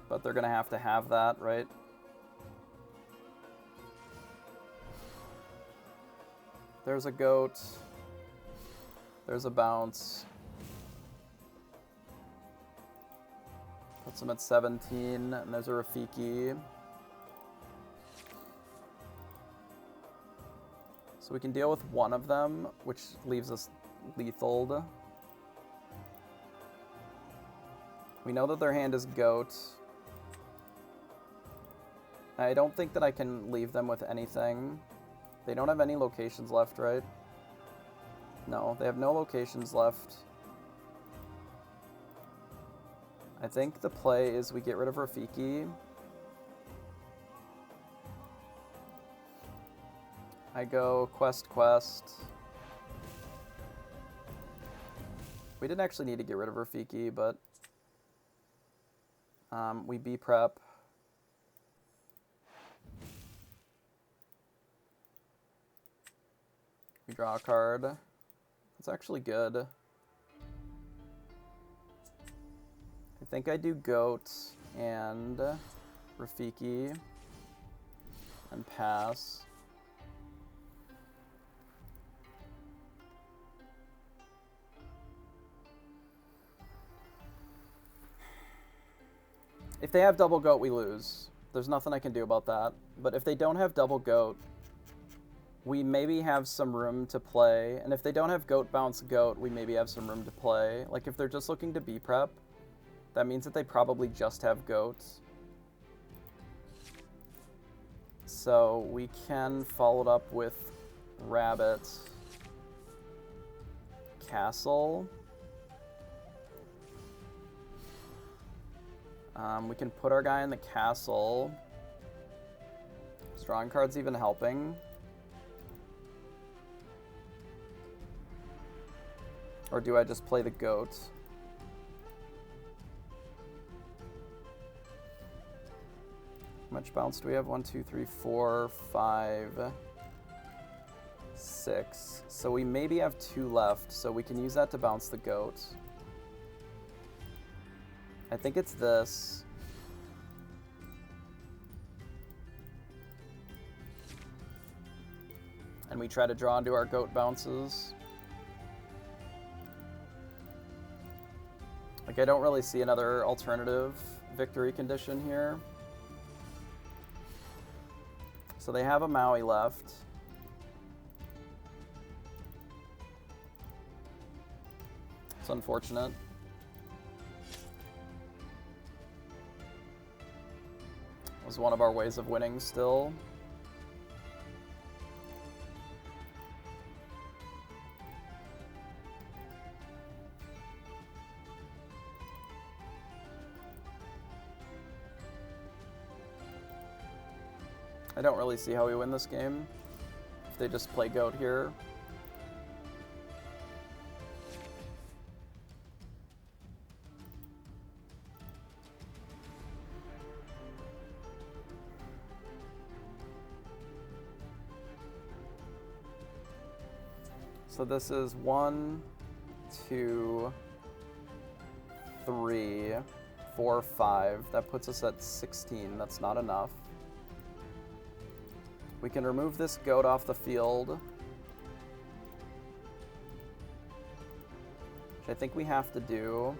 but they're gonna have to have that, right? There's a goat. There's a bounce. Puts him at 17, and there's a Rafiki. So we can deal with one of them, which leaves us lethaled. We know that their hand is goat. I don't think that I can leave them with anything. They don't have any locations left, right? No, they have no locations left. I think the play is we get rid of Rafiki. I go quest. We didn't actually need to get rid of Rafiki, but we B prep. We draw a card. It's actually good. think I do goat and Rafiki and pass. If they have double goat, we lose. There's nothing I can do about that. But if they don't have double goat, we maybe have some room to play. And if they don't have goat bounce goat, we maybe have some room to play. Like if they're just looking to B prep, that means that they probably just have goats. So we can follow it up with rabbit, castle. We can put our guy in the castle. Drawing card's even helping. Or do I just play the goat? How much bounce do we have? 1, 2, 3, 4, 5, 6. So we maybe have 2 left, so we can use that to bounce the goat. I think it's this. And we try to draw into our goat bounces. Like, I don't really see another alternative victory condition here. So they have a Maui left. It's unfortunate. It was one of our ways of winning still. I don't really see how we win this game if they just play goat here. So this is 1, 2, 3, 4, 5. That puts us at 16. That's not enough. We can remove this goat off the field, which I think we have to do.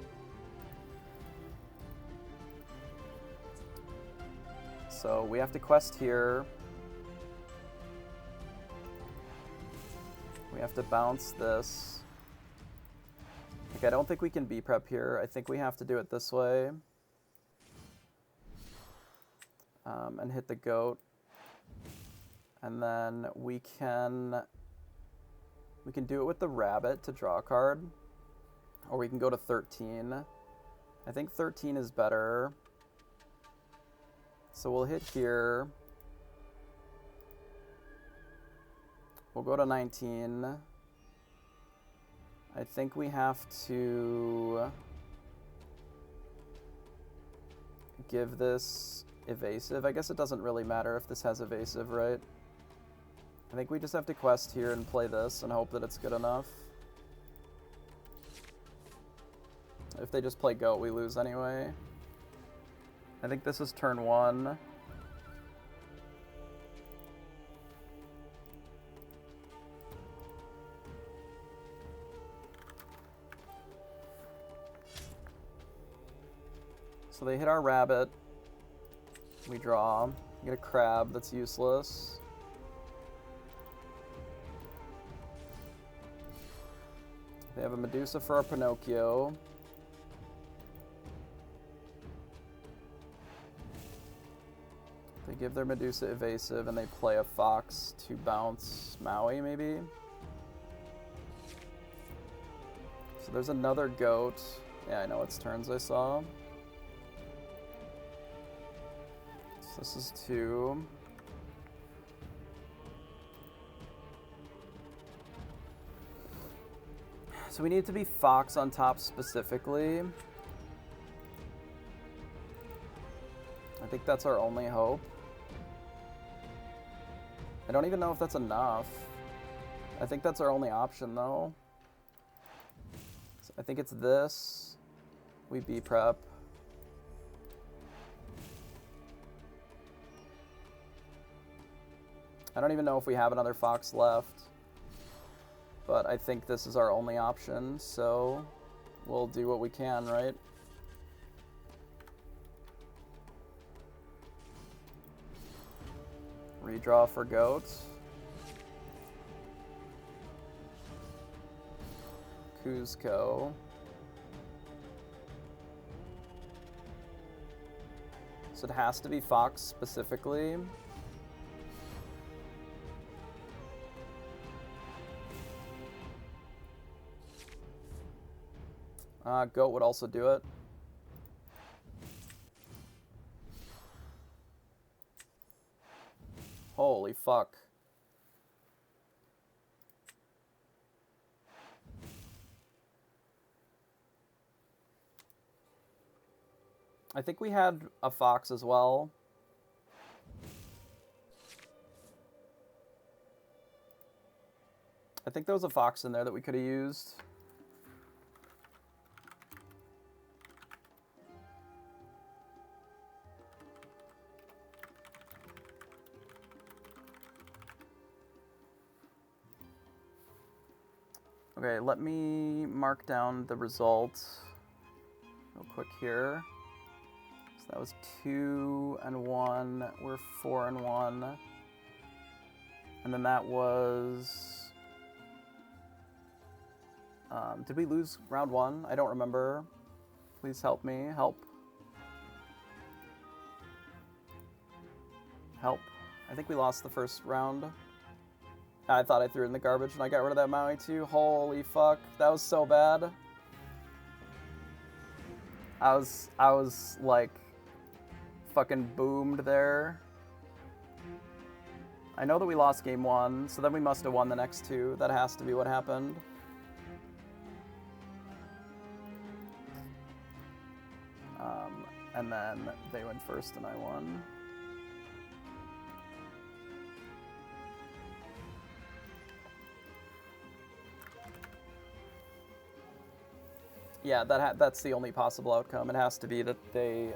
So we have to quest here. We have to bounce this. Like, I don't think we can B prep here. I think we have to do it this way. And hit the goat. And then we can do it with the rabbit to draw a card. Or we can go to 13. I think 13 is better. So we'll hit here. We'll go to 19. I think we have to give this evasive. I guess it doesn't really matter if this has evasive, right? I think we just have to quest here and play this and hope that it's good enough. If they just play goat, we lose anyway. I think this is turn 1. So they hit our rabbit. We draw. Get a crab that's useless. They have a Medusa for our Pinocchio. They give their Medusa evasive and they play a fox to bounce Maui, maybe. So there's another goat. Yeah, I know it's turns I saw. So this is 2. So we need to be fox on top specifically. I think that's our only hope. I don't even know if that's enough. I think that's our only option though. So I think it's this. We B prep. I don't even know if we have another fox left. But I think this is our only option, so we'll do what we can, right? Redraw for goats. Cuzco. So it has to be fox specifically. Goat would also do it. Holy fuck. I think we had a fox as well. I think there was a fox in there that we could have used. Okay, let me mark down the results real quick here. So that was 2 and 1. We're 4 and 1. And then that was... did we lose round 1? I don't remember. Please help me. Help. Help. I think we lost the first round. I thought I threw it in the garbage and I got rid of that Maui too. Holy fuck. That was so bad. I was like fucking boomed there. I know that we lost game 1, so then we must have won the next 2. That has to be what happened. And then they went first and I won. Yeah, that's the only possible outcome. It has to be that they,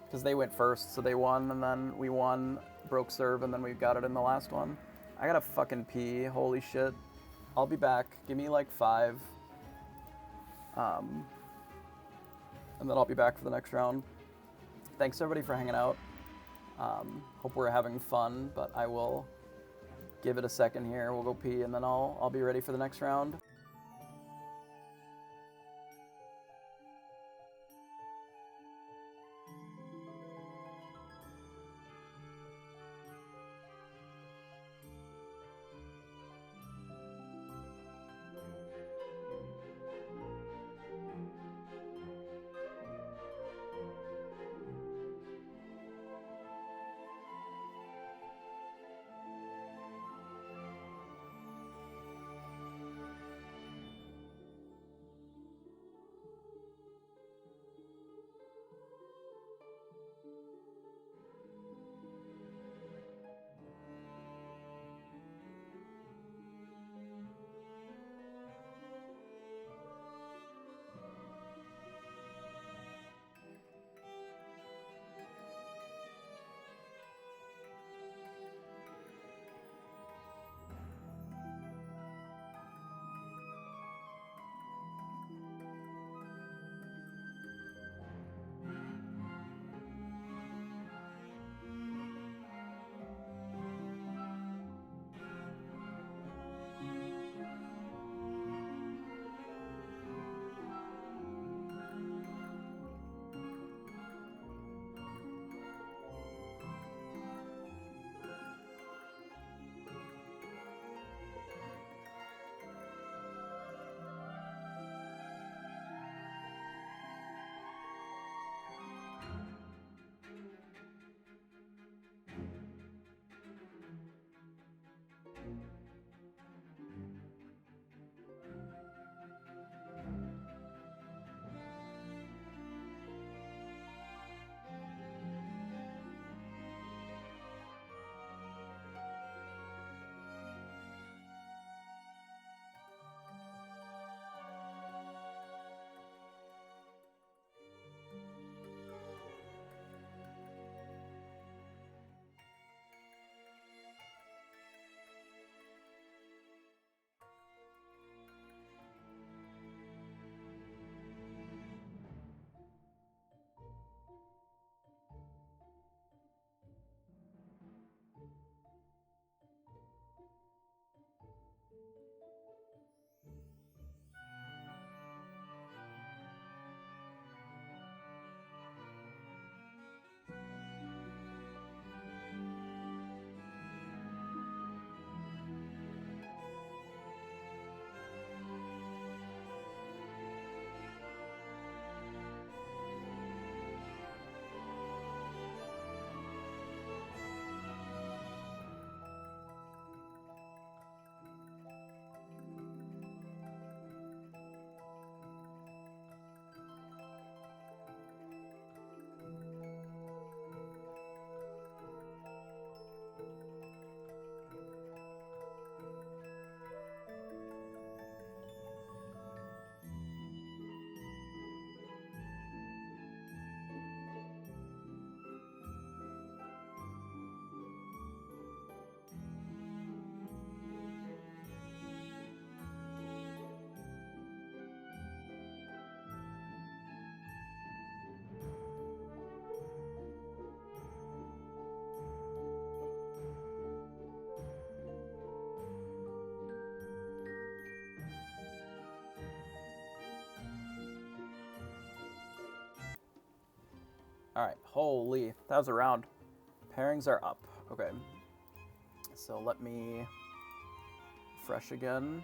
because they went first, so they won, and then we won, broke serve, and then we got it in the last one. I gotta fucking pee, holy shit. I'll be back, give me like 5. And then I'll be back for the next round. Thanks everybody for hanging out. Hope we're having fun, but I will give it a second here. We'll go pee, and then I'll be ready for the next round. Alright, holy, that was a round. Pairings are up. Okay. So let me refresh again.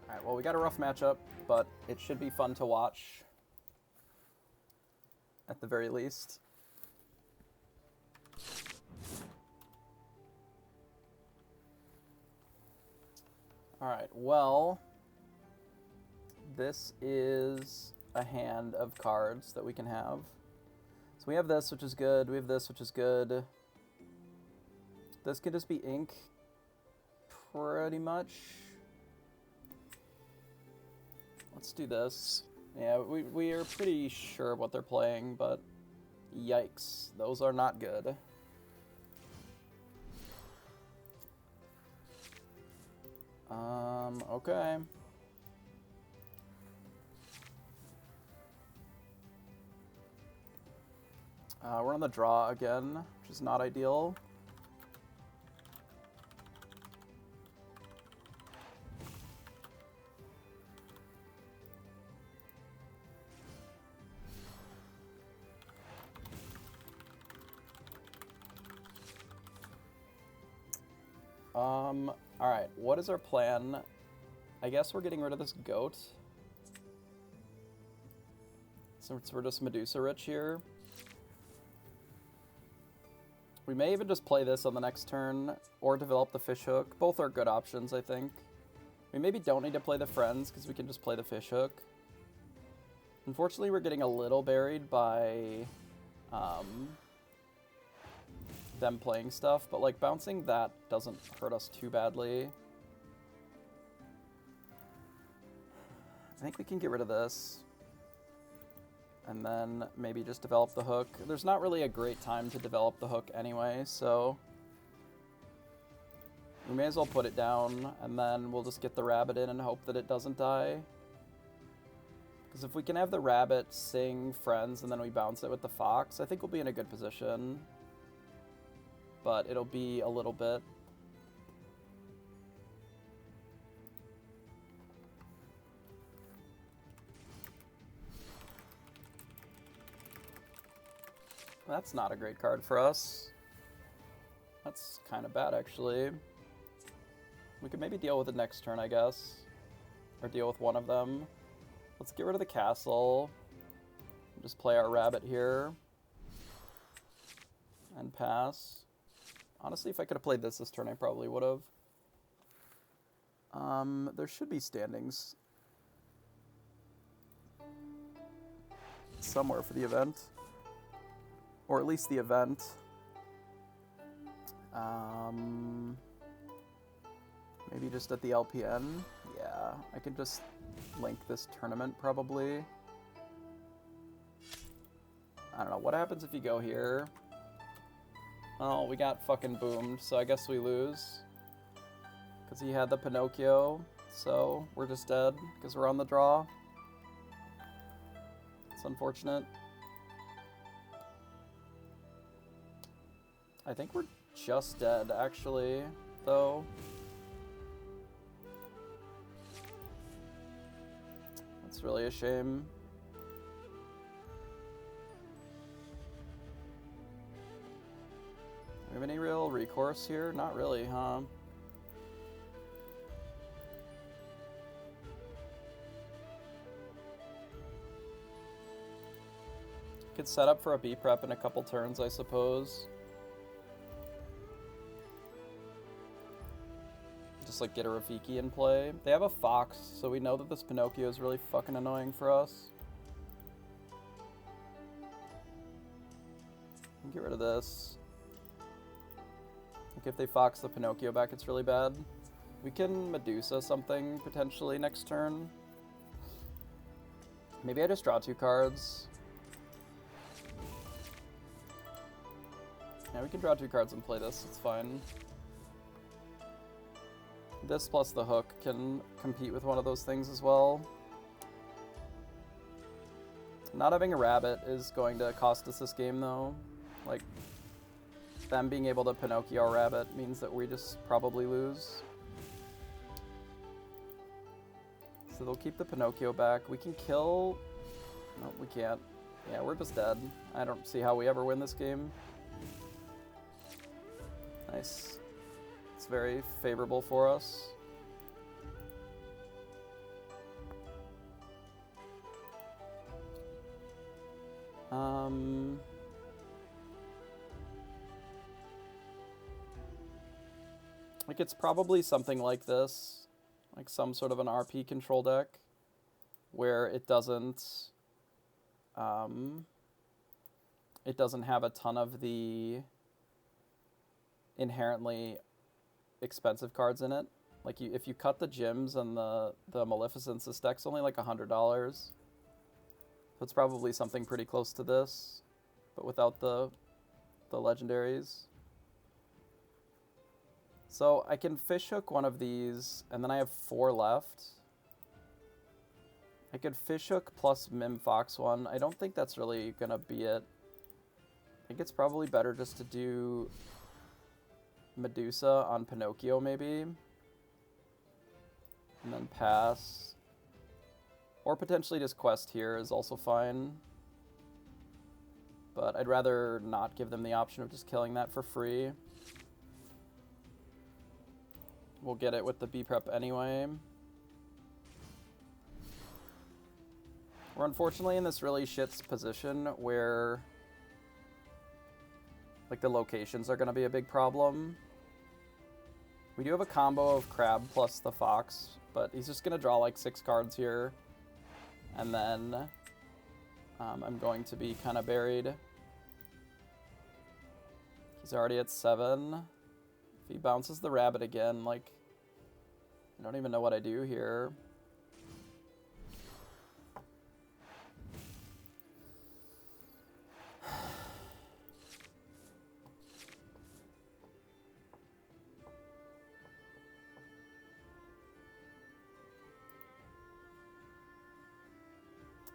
Alright, well, we got a rough matchup, but it should be fun to watch. At the very least. Alright, well, this is a hand of cards that we can have. So we have this, which is good. We have this, which is good. This could just be ink, pretty much. Let's do this. Yeah, we are pretty sure what they're playing, but yikes, those are not good. Okay. We're on the draw again, which is not ideal. Alright, what is our plan? I guess we're getting rid of this goat. Since we're just Medusa rich here. We may even just play this on the next turn, or develop the fishhook. Both are good options, I think. We maybe don't need to play the friends, because we can just play the fishhook. Unfortunately, we're getting a little buried by them playing stuff, but like bouncing that doesn't hurt us too badly. I think we can get rid of this. And then maybe just develop the hook. There's not really a great time to develop the hook anyway, so we may as well put it down, and then we'll just get the rabbit in and hope that it doesn't die. Because if we can have the rabbit sing friends and then we bounce it with the fox, I think we'll be in a good position. But it'll be a little bit. That's not a great card for us. That's kind of bad, actually. We could maybe deal with it next turn, I guess. Or deal with one of them. Let's get rid of the castle. Just play our rabbit here. And pass. Honestly, if I could have played this turn, I probably would have. There should be standings somewhere for the event. Or at least the event. Maybe just at the LPN. Yeah, I can just link this tournament probably. I don't know, what happens if you go here? Oh, we got fucking boomed, so I guess we lose. Because he had the Pinocchio, so we're just dead because we're on the draw. It's unfortunate. I think we're just dead, actually, though. That's really a shame. Do we have any real recourse here? Not really, huh? Could set up for a B prep in a couple turns, I suppose. Just like get a Rafiki in play. They have a fox, so we know that this Pinocchio is really fucking annoying for us. Get rid of this. Like if they fox the Pinocchio back, it's really bad. We can Medusa something potentially next turn. Maybe I just draw 2 cards. Yeah, we can draw 2 cards and play this. It's fine. This plus the hook can compete with one of those things as well. Not having a rabbit is going to cost us this game, though. Like, them being able to Pinocchio rabbit means that we just probably lose. So they'll keep the Pinocchio back. We can kill... No, we can't. Yeah, we're just dead. I don't see how we ever win this game. Nice. It's very favorable for us. Like, it's probably something like this. Like some sort of an RP control deck where it doesn't have a ton of the inherently expensive cards in it. Like, if you cut the gems and the Maleficence, this deck's only like $100. So it's probably something pretty close to this, but without the legendaries. So I can fishhook one of these, and then I have 4 left. I could fishhook plus Mim Fox one. I don't think that's really gonna be it. I think it's probably better just to do Medusa on Pinocchio, maybe. And then pass. Or potentially just quest here is also fine. But I'd rather not give them the option of just killing that for free. We'll get it with the B prep anyway. We're unfortunately in this really shit position where like the locations are going to be a big problem. We do have a combo of Crab plus the Fox, but he's just going to draw like 6 cards here. And then I'm going to be kind of buried. He's already at 7. If he bounces the rabbit again, like, I don't even know what I do here.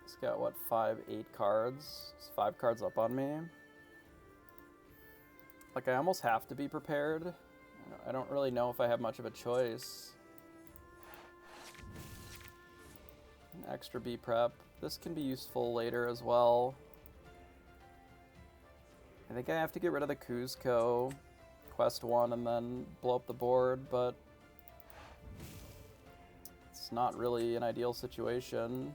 He's got, what, 5, 8 cards? He's 5 cards up on me. Like, I almost have to be prepared. I don't really know if I have much of a choice. An extra B prep. This can be useful later as well. I think I have to get rid of the Kuzco, quest 1, and then blow up the board, but it's not really an ideal situation.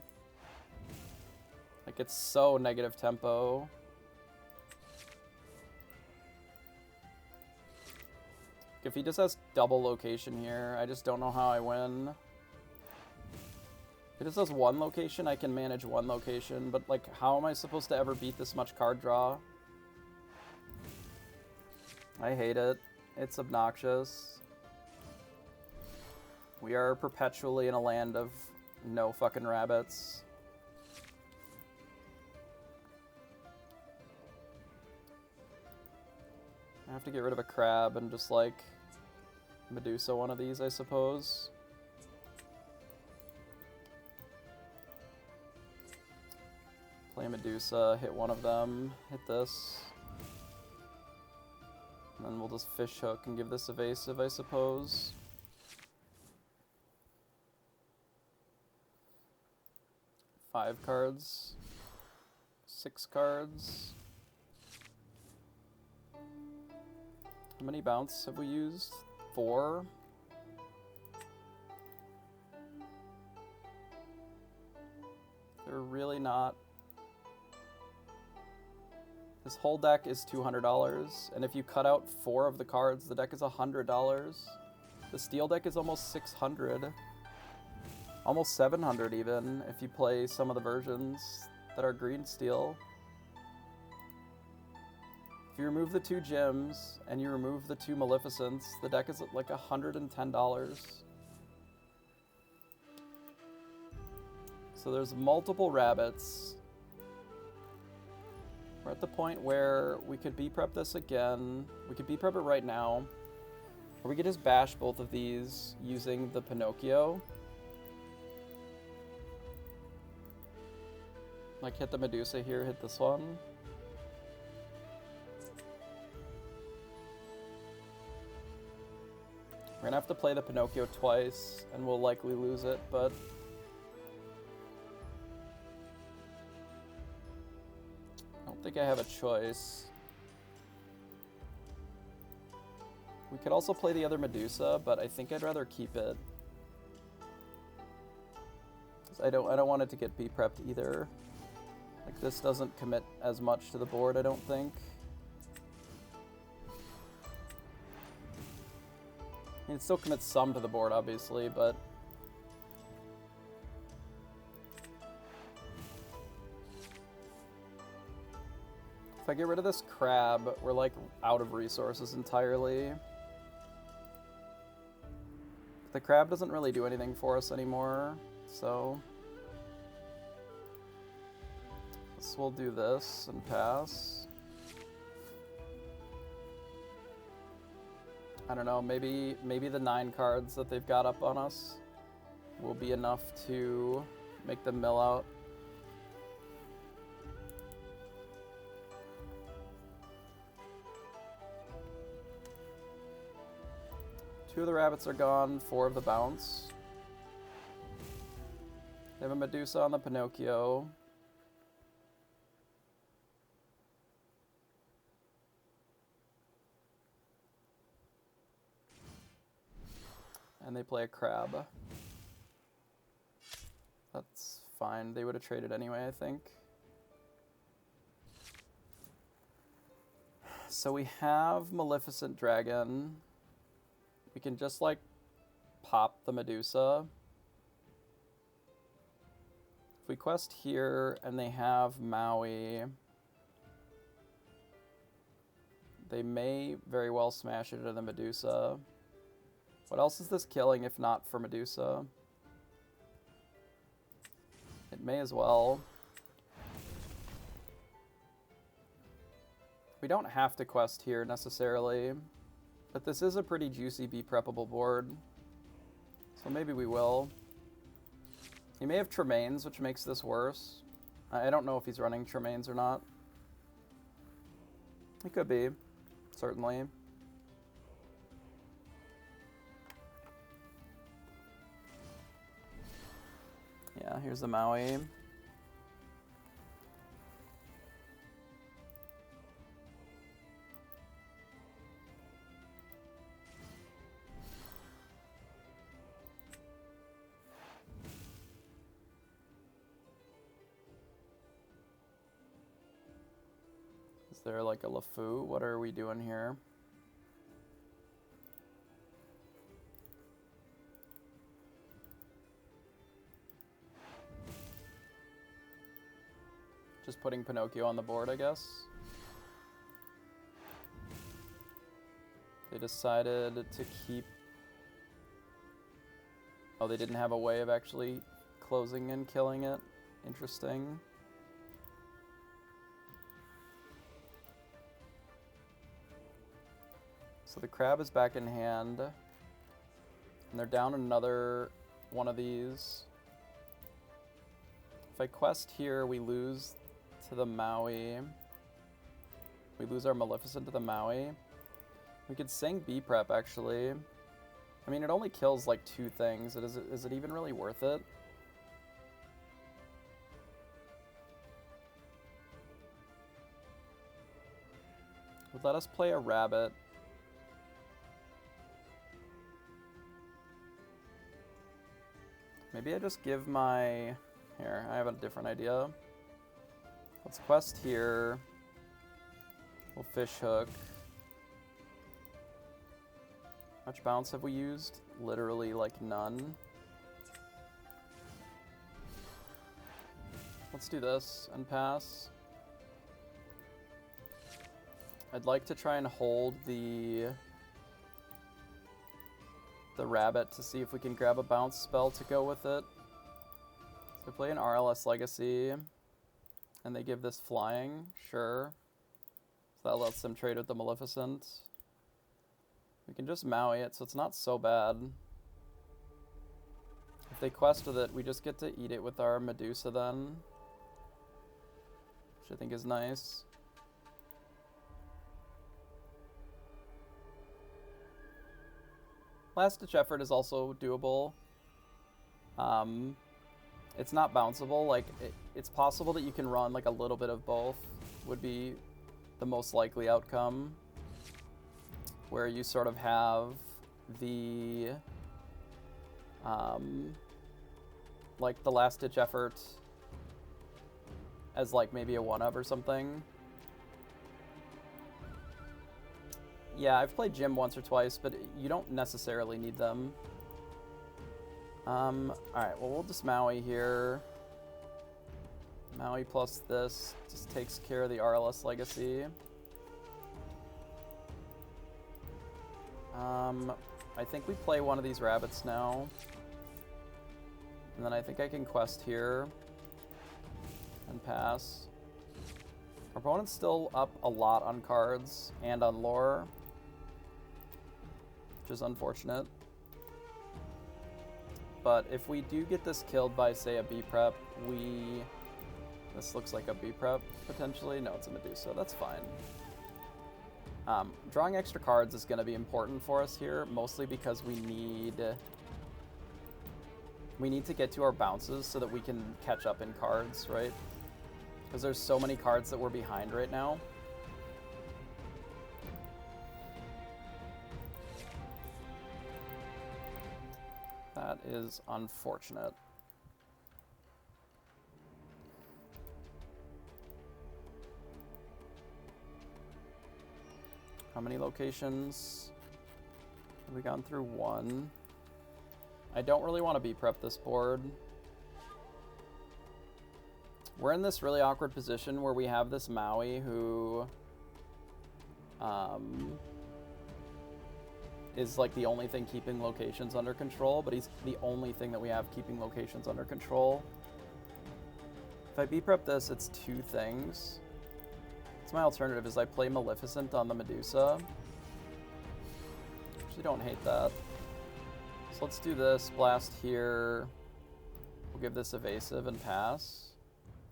Like, it's so negative tempo. If he just has double location here, I just don't know how I win. If it just has 1 location, I can manage 1 location, but like, how am I supposed to ever beat this much card draw? I hate it. It's obnoxious. We are perpetually in a land of no fucking rabbits. I have to get rid of a crab and just like Medusa one of these, I suppose. Play Medusa, hit one of them, hit this. And then we'll just fish hook and give this evasive, I suppose. Five cards. 6 cards. How many bounce have we used? 4? They're really not. This whole deck is $200, and if you cut out 4 of the cards, the deck is $100. The steel deck is almost $600. Almost $700 even, if you play some of the versions that are green steel. If you remove the 2 gems, and you remove the 2 Maleficents, the deck is like $110. So there's multiple rabbits. We're at the point where we could B-prep this again. We could B-prep it right now. Or we could just bash both of these using the Pinocchio. Like, hit the Medusa here, hit this one. We're gonna have to play the Pinocchio twice, and we'll likely lose it, but... I don't think I have a choice. We could also play the other Medusa, but I think I'd rather keep it. I don't want it to get B-prepped either. Like, this doesn't commit as much to the board, I don't think. I mean, it still commits some to the board, obviously, but... If I get rid of this crab, we're, like, out of resources entirely. The crab doesn't really do anything for us anymore, so... We'll do this and pass. I don't know, maybe the 9 cards that they've got up on us will be enough to make them mill out. Two of the rabbits are gone, 4 of the bounce. They have a Medusa on the Pinocchio. And they play a crab. That's fine. They would have traded anyway, I think. So we have Maleficent Dragon. We can just, like, pop the Medusa. If we quest here and they have Maui, they may very well smash it into the Medusa. What else is this killing if not for Medusa? It may as well. We don't have to quest here necessarily, but this is a pretty juicy B-preppable board, so maybe we will. He may have Tremaines, which makes this worse. I don't know if he's running Tremaines or not. He could be, certainly. Yeah, here's the Maui. Is there like a LeFou? What are we doing here? Just putting Pinocchio on the board, I guess. They decided to keep... Oh, they didn't have a way of actually closing and killing it. Interesting. So the crab is back in hand. And they're down another one of these. If I quest here, we lose to the Maui. We lose our Maleficent to the Maui. We could sing B-prep, actually. I mean, it only kills like 2 things. Is it even really worth it? Let us play a rabbit. Maybe I just give my... Here, I have a different idea. Let's quest here. We'll fish hook. How much bounce have we used? Literally, like, none. Let's do this and pass. I'd like to try and hold the rabbit to see if we can grab a bounce spell to go with it. So play an RLS Legacy. And they give this flying, sure. So that lets them trade with the Maleficent. We can just Maui it, so it's not so bad. If they quest with it, we just get to eat it with our Medusa then. Which I think is nice. Last ditch effort is also doable. It's not bounceable. Like, it's possible that you can run like a little bit of both would be the most likely outcome. Where you sort of have the, like the last ditch effort as like maybe a one-of or something. Yeah, I've played Gym once or twice, but you don't necessarily need them. Alright, well, we'll just Maui here. Maui plus this just takes care of the RLS legacy. I think we play one of these rabbits now. And then I think I can quest here. And pass. Our opponent's still up a lot on cards and on lore. Which is unfortunate. But if we do get this killed by, say, a B-Prep, this looks like a B-Prep, potentially. No, it's a Medusa. That's fine. Drawing extra cards is going to be important for us here, mostly because we need to get to our bounces so that we can catch up in cards, right? Because there's so many cards that we're behind right now. That is unfortunate. How many locations? Have we gone through one? I don't really want to B-prep this board. We're in this really awkward position where we have this Maui who is like the only thing keeping locations under control, but he's the only thing that we have keeping locations under control. If I B-prep this, it's two things. It's my alternative is I play Maleficent on the Medusa. Actually don't hate that. So let's do this, blast here. We'll give this evasive and pass.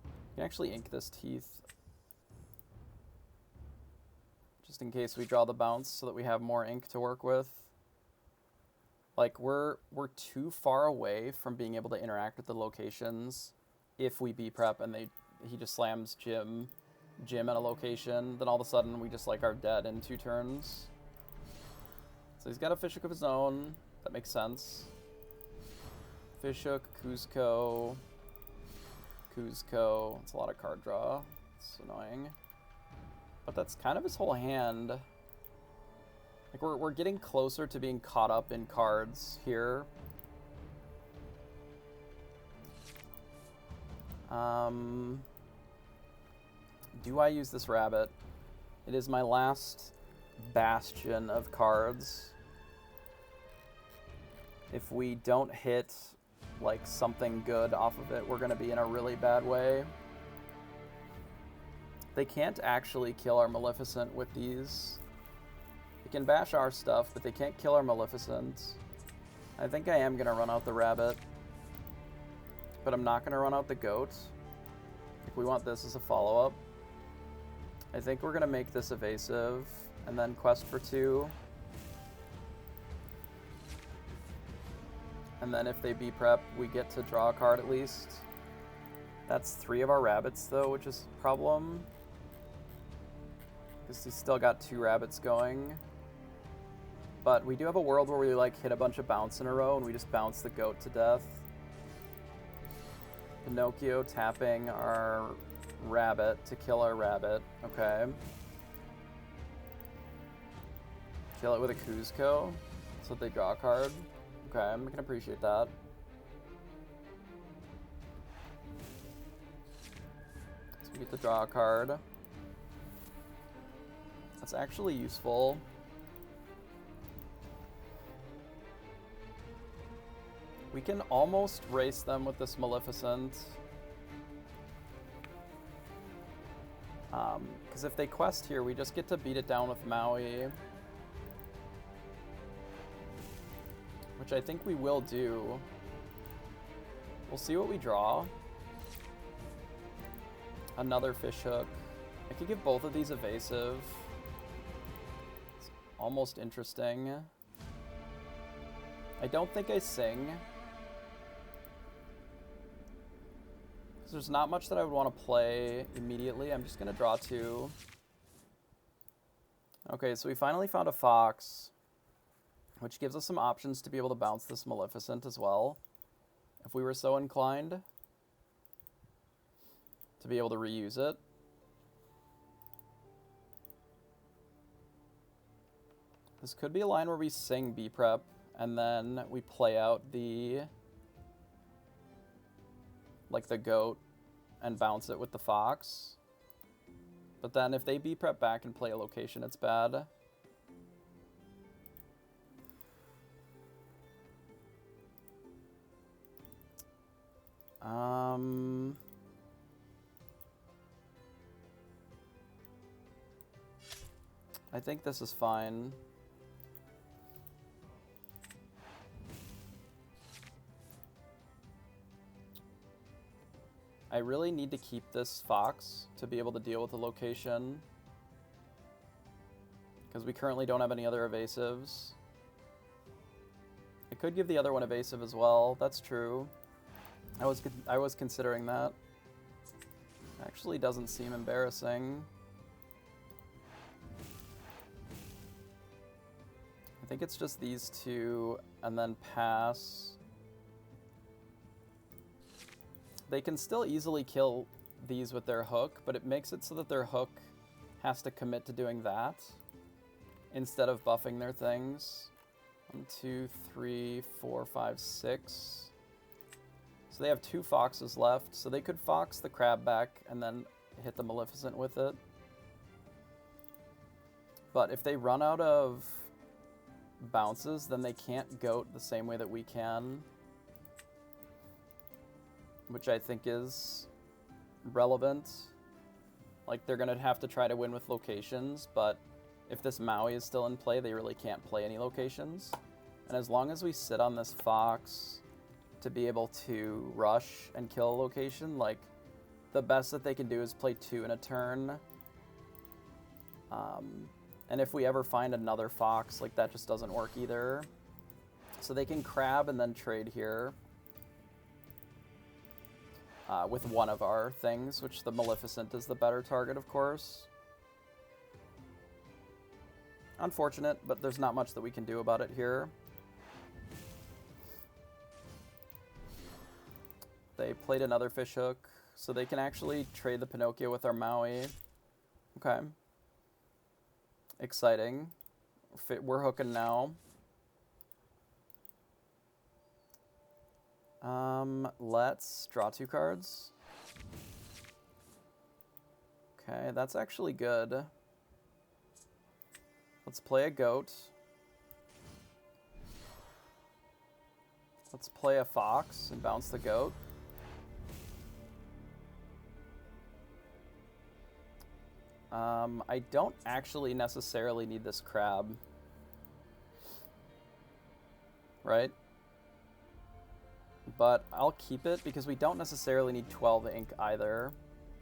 We can actually ink this teeth. Just in case we draw the bounce so that we have more ink to work with. Like, we're too far away from being able to interact with the locations if we B-prep and he just slams Jim at a location, then all of a sudden we just like are dead in 2 turns. So he's got a Fishhook of his own. That makes sense. Fishhook, Kuzco. It's a lot of card draw. It's annoying. But that's kind of his whole hand. Like, we're getting closer to being caught up in cards here. Do I use this rabbit? It is my last bastion of cards. If we don't hit like something good off of it, we're gonna be in a really bad way. They can't actually kill our Maleficent with these. They can bash our stuff, but they can't kill our Maleficent. I think I am gonna run out the rabbit, but I'm not gonna run out the goat. Like, we want this as a follow-up. I think we're gonna make this evasive, and then quest for 2. And then if they B-prep, we get to draw a card at least. That's 3 of our rabbits, though, which is a problem. Because he's still got 2 rabbits going. But we do have a world where we, like, hit a bunch of bounce in a row, and we just bounce the goat to death. Pinocchio tapping our rabbit to kill our rabbit. Okay. Kill it with a Kuzco, so they draw a card. Okay, I can appreciate that. So we get to draw a card. That's actually useful. We can almost race them with this Maleficent. Because if they quest here, we just get to beat it down with Maui. Which I think we will do. We'll see what we draw. Another fishhook. I could give both of these evasive. It's almost interesting. I don't think I sing. Because there's not much that I would want to play immediately. I'm just going to draw 2. Okay, so we finally found a fox, which gives us some options to be able to bounce this Maleficent as well, if we were so inclined to be able to reuse it. This could be a line where we sing B-Prep, and then we play out the, like the goat, and bounce it with the fox. But then if they B-Prep back and play a location, it's bad. I think this is fine. I really need to keep this fox to be able to deal with the location, because we currently don't have any other evasives. I could give the other one evasive as well. That's true. I was considering that. Actually doesn't seem embarrassing. I think it's just these two, and then pass. They can still easily kill these with their hook, but it makes it so that their hook has to commit to doing that instead of buffing their things. 1, 2, 3, 4, 5, 6. So they have 2 foxes left, so they could fox the crab back and then hit the Maleficent with it. But if they run out of bounces, then they can't goat the same way that we can, which I think is relevant. Like, they're gonna have to try to win with locations, but if this Maui is still in play, they really can't play any locations. And as long as we sit on this fox to be able to rush and kill a location, like, the best that they can do is play 2 in a turn. And if we ever find another fox, like, that just doesn't work either. So they can crab and then trade here with one of our things, which the Maleficent is the better target, of course. Unfortunate, but there's not much that we can do about it here. They played another fishhook, so they can actually trade the Pinocchio with our Maui. Okay. Exciting. We're hooking now. Let's draw 2 cards. Okay, that's actually good. Let's play a goat. Let's play a fox and bounce the goat. I don't actually necessarily need this crab. Right? But I'll keep it because we don't necessarily need 12 ink either,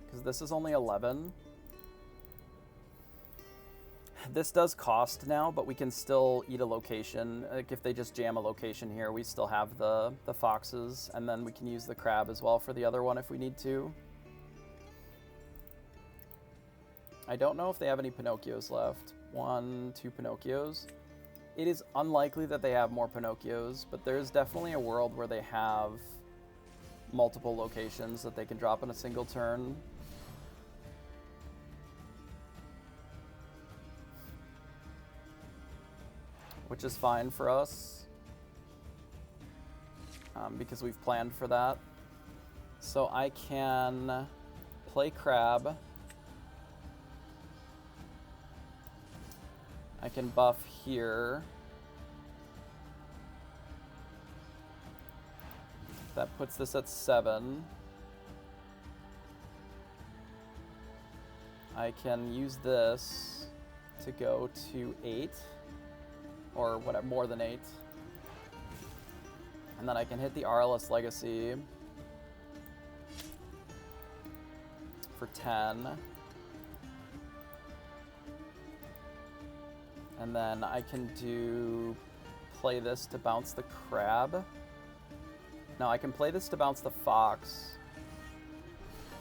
because this is only 11. This does cost now, but we can still eat a location. Like, if they just jam a location here, we still have the foxes, and then we can use the crab as well for the other one if we need to. I don't know if they have any Pinocchios left. 1, 2 Pinocchios. It is unlikely that they have more Pinocchios, but there's definitely a world where they have multiple locations that they can drop in a single turn. Which is fine for us, because we've planned for that. So I can play crab. I can buff here. That puts this at 7. I can use this to go to 8, or whatever, more than 8. And then I can hit the RLS Legacy for 10. And then I can play this to bounce the crab. No, I can play this to bounce the fox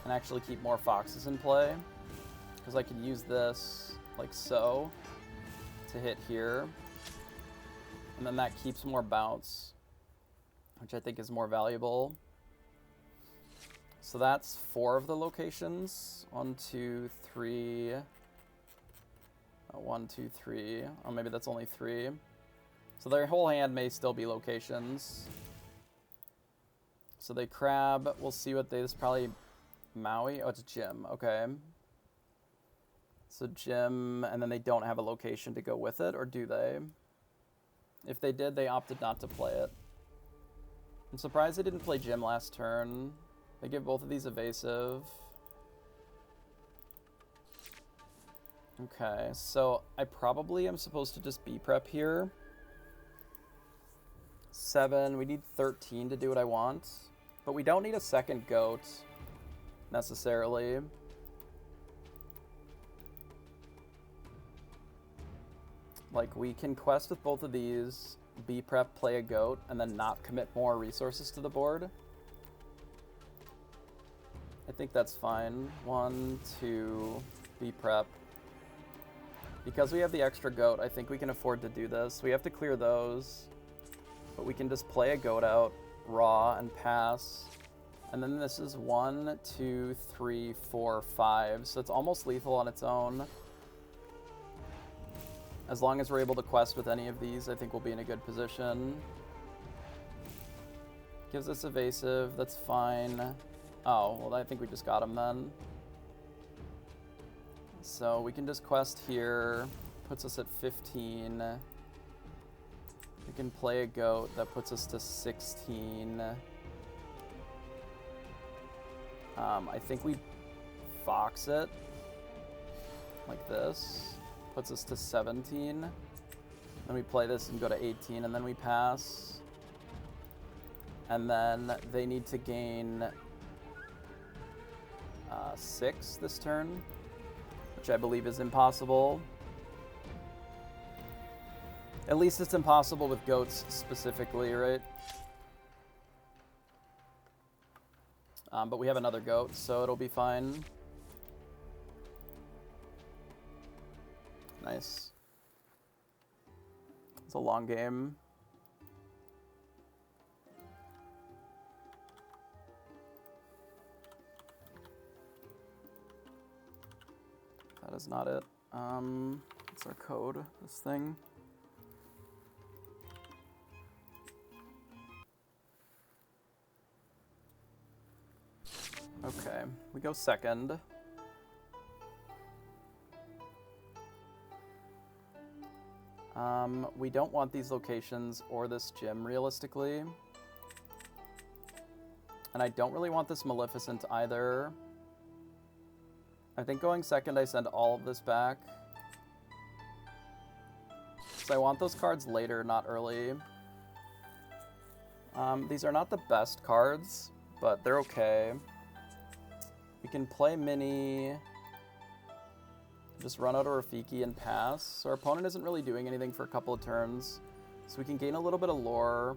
and actually keep more foxes in play, because I can use this like so to hit here, and then that keeps more bounce, which I think is more valuable. So that's 4 of the locations. 1, 2, 3. 1, 2, 3. Oh, maybe that's only 3. So their whole hand may still be locations. So they crab. We'll see what this is probably Maui. Oh, it's Jim. Okay. So Jim, and then they don't have a location to go with it, or do they? If they did, they opted not to play it. I'm surprised they didn't play Jim last turn. They give both of these evasive. Okay, so I probably am supposed to just B-prep here. 7, we need 13 to do what I want. But we don't need a second goat, necessarily. Like, we can quest with both of these, B-prep, play a goat, and then not commit more resources to the board. I think that's fine. 1, 2, B-prep. Because we have the extra goat, I think we can afford to do this. We have to clear those, but we can just play a goat out, raw, and pass. And then this is 1, 2, 3, 4, 5. So it's almost lethal on its own. As long as we're able to quest with any of these, I think we'll be in a good position. Gives us evasive, that's fine. Oh, well, I think we just got him then. So we can just quest here, puts us at 15. We can play a goat, that puts us to 16. I think we fox it, like this. Puts us to 17. Then we play this and go to 18, and then we pass. And then they need to gain 6 this turn, which I believe is impossible. At least it's impossible with goats specifically, right? But we have another goat, so it'll be fine. Nice. It's a long game. That is not it. What's our code? This thing. Okay, we go second. We don't want these locations or this gym, realistically. And I don't really want this Maleficent either. I think going second, I send all of this back. So I want those cards later, not early. These are not the best cards, but they're okay. We can play Mini, just run out of Rafiki and pass. So our opponent isn't really doing anything for a couple of turns. So we can gain a little bit of lore.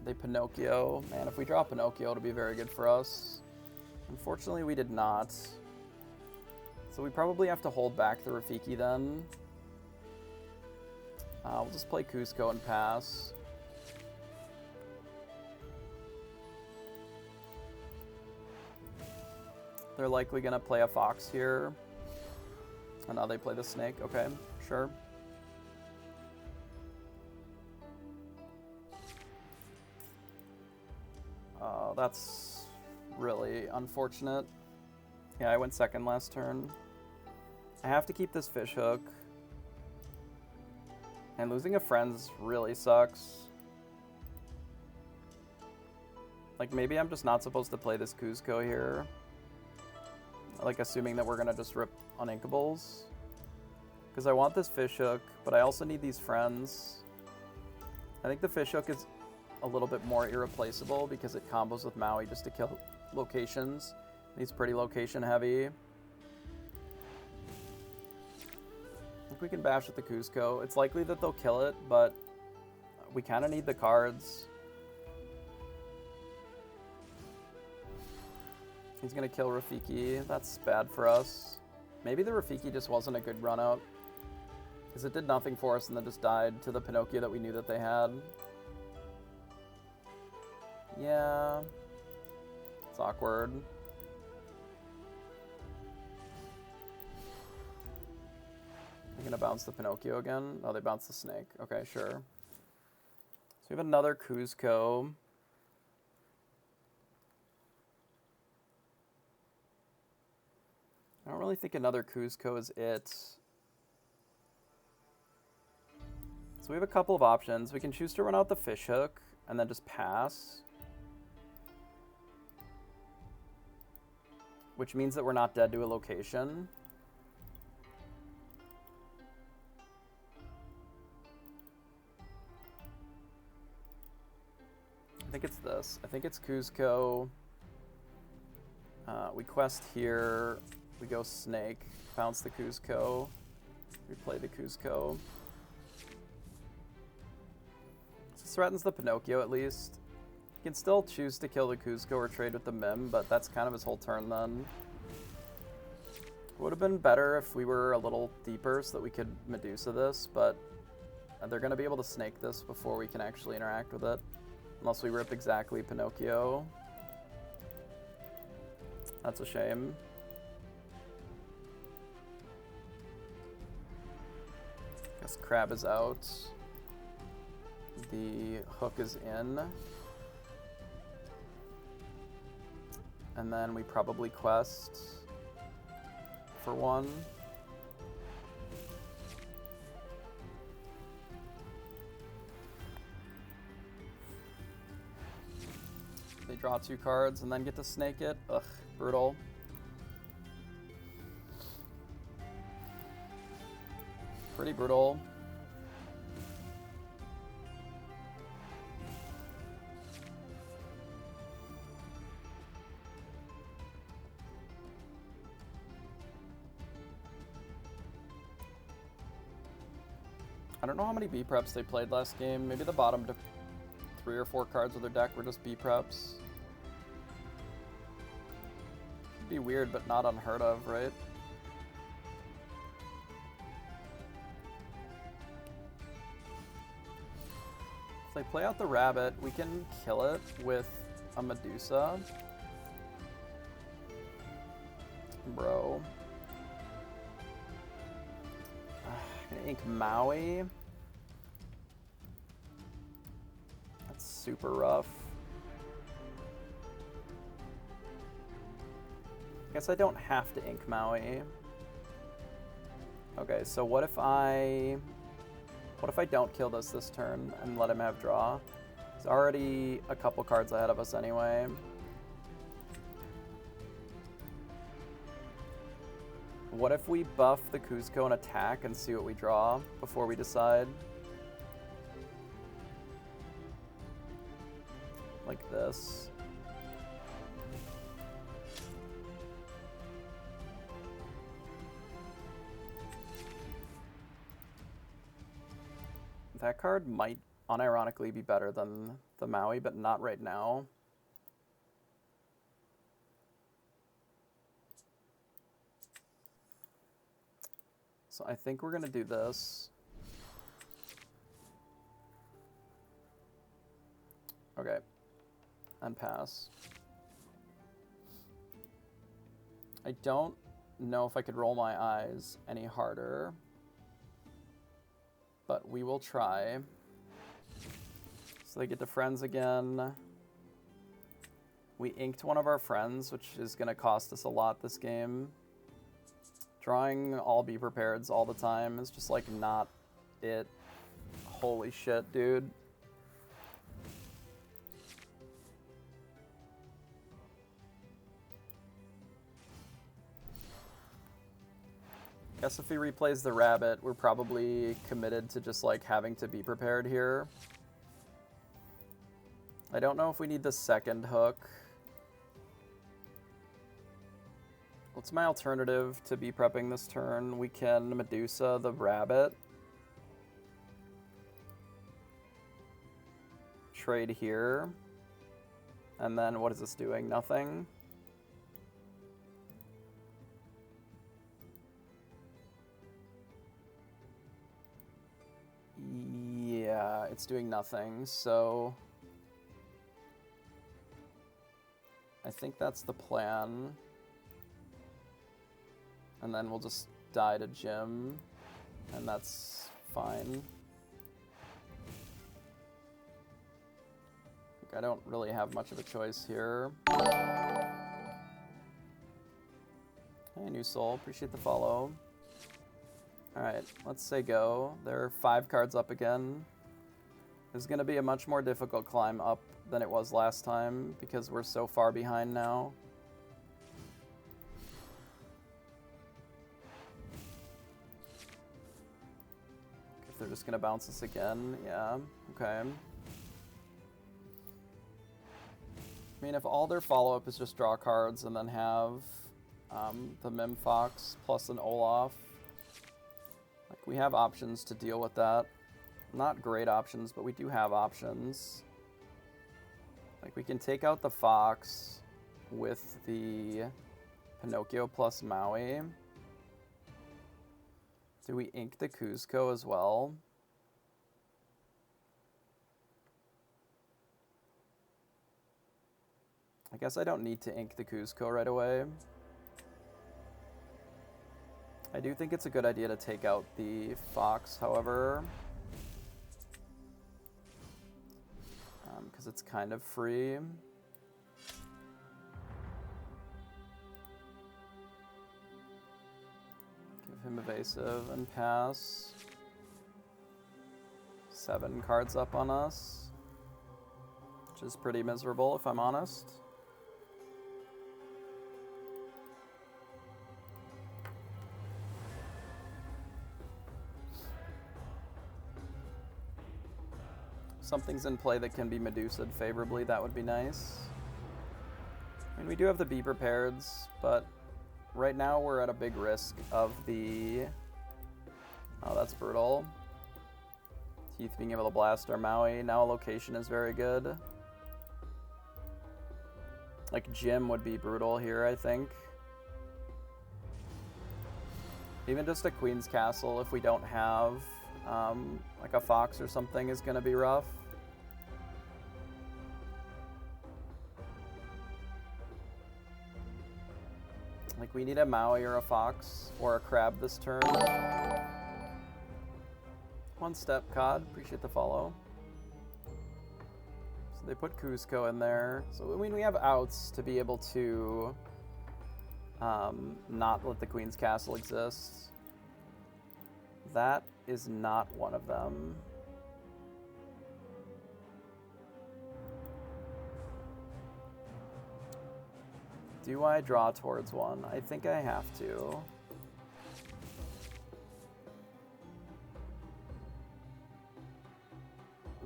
They Pinocchio. Man, if we draw Pinocchio, it'll be very good for us. Unfortunately, we did not. So we probably have to hold back the Rafiki then. We'll just play Cusco and pass. They're likely going to play a fox here. Oh, no, they play the snake. Okay, sure. That's really unfortunate. Yeah, I went second last turn. I have to keep this fish hook. And losing a friend really sucks. Like, maybe I'm just not supposed to play this Kuzco here. Like, assuming that we're gonna just rip uninkables. Because I want this fishhook, but I also need these friends. I think the fishhook is a little bit more irreplaceable because it combos with Maui just to kill locations. He's pretty location heavy. I think we can bash with the Kuzco. It's likely that they'll kill it, but we kind of need the cards. He's going to kill Rafiki. That's bad for us. Maybe the Rafiki just wasn't a good run out. Because it did nothing for us and then just died to the Pinocchio that we knew that they had. Yeah. It's awkward. They're going to bounce the Pinocchio again? Oh, they bounced the snake. Okay, sure. So we have another Kuzco. I don't really think another Kuzco is it. So we have a couple of options. We can choose to run out the fishhook and then just pass. Which means that we're not dead to a location. I think it's this. I think it's Kuzco. We quest here. We go snake. Bounce the Kuzco. We play the Kuzco. This threatens the Pinocchio at least. He can still choose to kill the Kuzco or trade with the Mim, but that's kind of his whole turn then. It would have been better if we were a little deeper so that we could Medusa this, but they're going to be able to snake this before we can actually interact with it. Unless we rip exactly Pinocchio. That's a shame. Guess Crab is out. The hook is in. And then we probably quest for one. They draw 2 cards and then get to snake it. Ugh, brutal. Pretty brutal. I don't know how many B preps they played last game. Maybe the bottom 3 or 4 cards of their deck were just B preps. It'd be weird, but not unheard of, right? If they play out the rabbit, we can kill it with a Medusa. Bro. Gonna ink Maui. That's super rough. Guess I don't have to ink Maui. Okay, so what if I don't kill this turn and let him have draw? He's already a couple cards ahead of us anyway. What if we buff the Kuzco and attack and see what we draw before we decide? Like this. That card might unironically be better than the Maui, but not right now. So I think we're gonna do this. Okay, and pass. I don't know if I could roll my eyes any harder, but we will try. So they get to friends again. We inked one of our friends, which is gonna cost us a lot this game. Drawing all Be Prepareds all the time is just like not it. Holy shit, dude. guess if he replays the rabbit, we're probably committed to just like having to be prepared here. I don't know if we need the second hook. What's my alternative to be prepping this turn? We can Medusa the rabbit. Trade here. And then what is this doing? Nothing. Yeah, it's doing nothing, so I think that's the plan. And then we'll just die to Jim, and that's fine. I don't really have much of a choice here. Hey, new soul, appreciate the follow. Alright, let's say go. There are 5 cards up again. This is going to be a much more difficult climb up than it was last time because we're so far behind now. If they're just going to bounce us again, yeah, okay. I mean, if all their follow-up is just draw cards and then have the Mim Fox plus an Olaf, like we have options to deal with that. Not great options, but we do have options. Like we can take out the Fox with the Pinocchio plus Maui. Do we ink the Cusco as well? I guess I don't need to ink the Cusco right away. I do think it's a good idea to take out the Fox, however. Because it's kind of free. Give him evasive and pass. 7 cards up on us, which is pretty miserable if I'm honest. Something's in play that can be Medusa'd favorably, that would be nice. I mean, we do have the Be Prepareds, but right now we're at a big risk of the... Oh, that's brutal. Teeth being able to blast our Maui. Now location is very good. Like, Jim would be brutal here, I think. Even just a Queen's Castle, if we don't have... like a Fox or something is going to be rough. Like we need a Maui or a Fox or a Crab this turn. One step, COD. Appreciate the follow. So they put Cusco in there. So I mean, we have outs to be able to not let the Queen's Castle exist. That is not one of them. Do I draw towards one? I think I have to.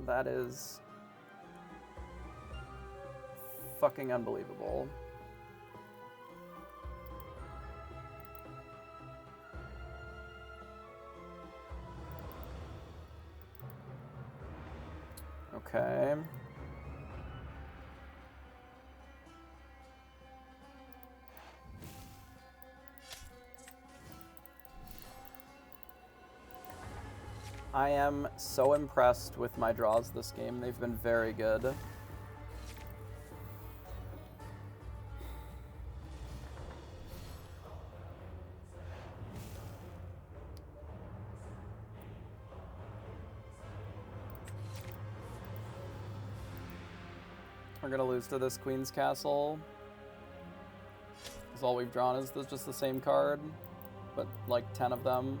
That is fucking unbelievable. Okay. I am so impressed with my draws this game. They've been very good. We're gonna lose to this Queen's Castle. Because all we've drawn is just the same card, but like 10 of them.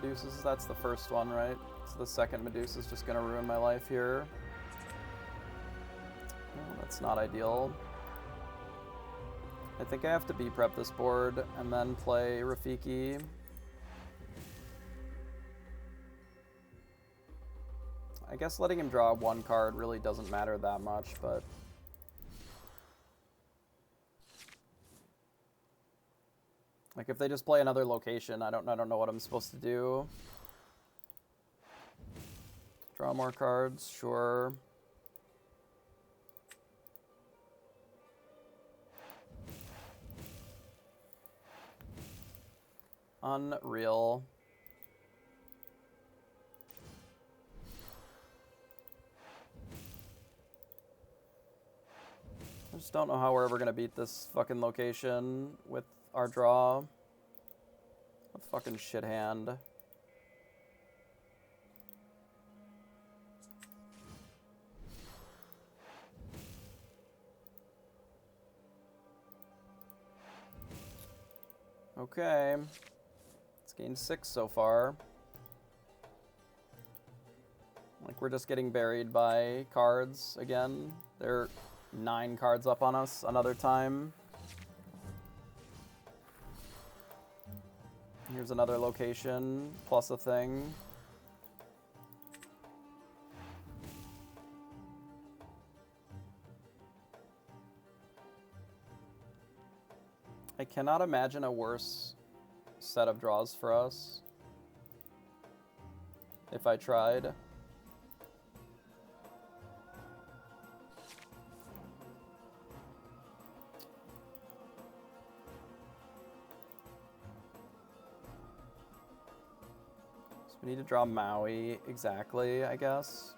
Medusas? That's the first one, right? So the second Medusa is just going to ruin my life here. Oh, that's not ideal. I think I have to B-prep this board and then play Rafiki. I guess letting him draw one card really doesn't matter that much, but... like, if they just play another location, I don't know what I'm supposed to do. Draw more cards, sure. Unreal. I just don't know how we're ever gonna beat this fucking location with our draw. A fucking shit hand. Okay. It's gained 6 so far. Like, we're just getting buried by cards again. They're 9 cards up on us another time. Here's another location, plus a thing. I cannot imagine a worse set of draws for us if I tried. So we need to draw Maui exactly, I guess.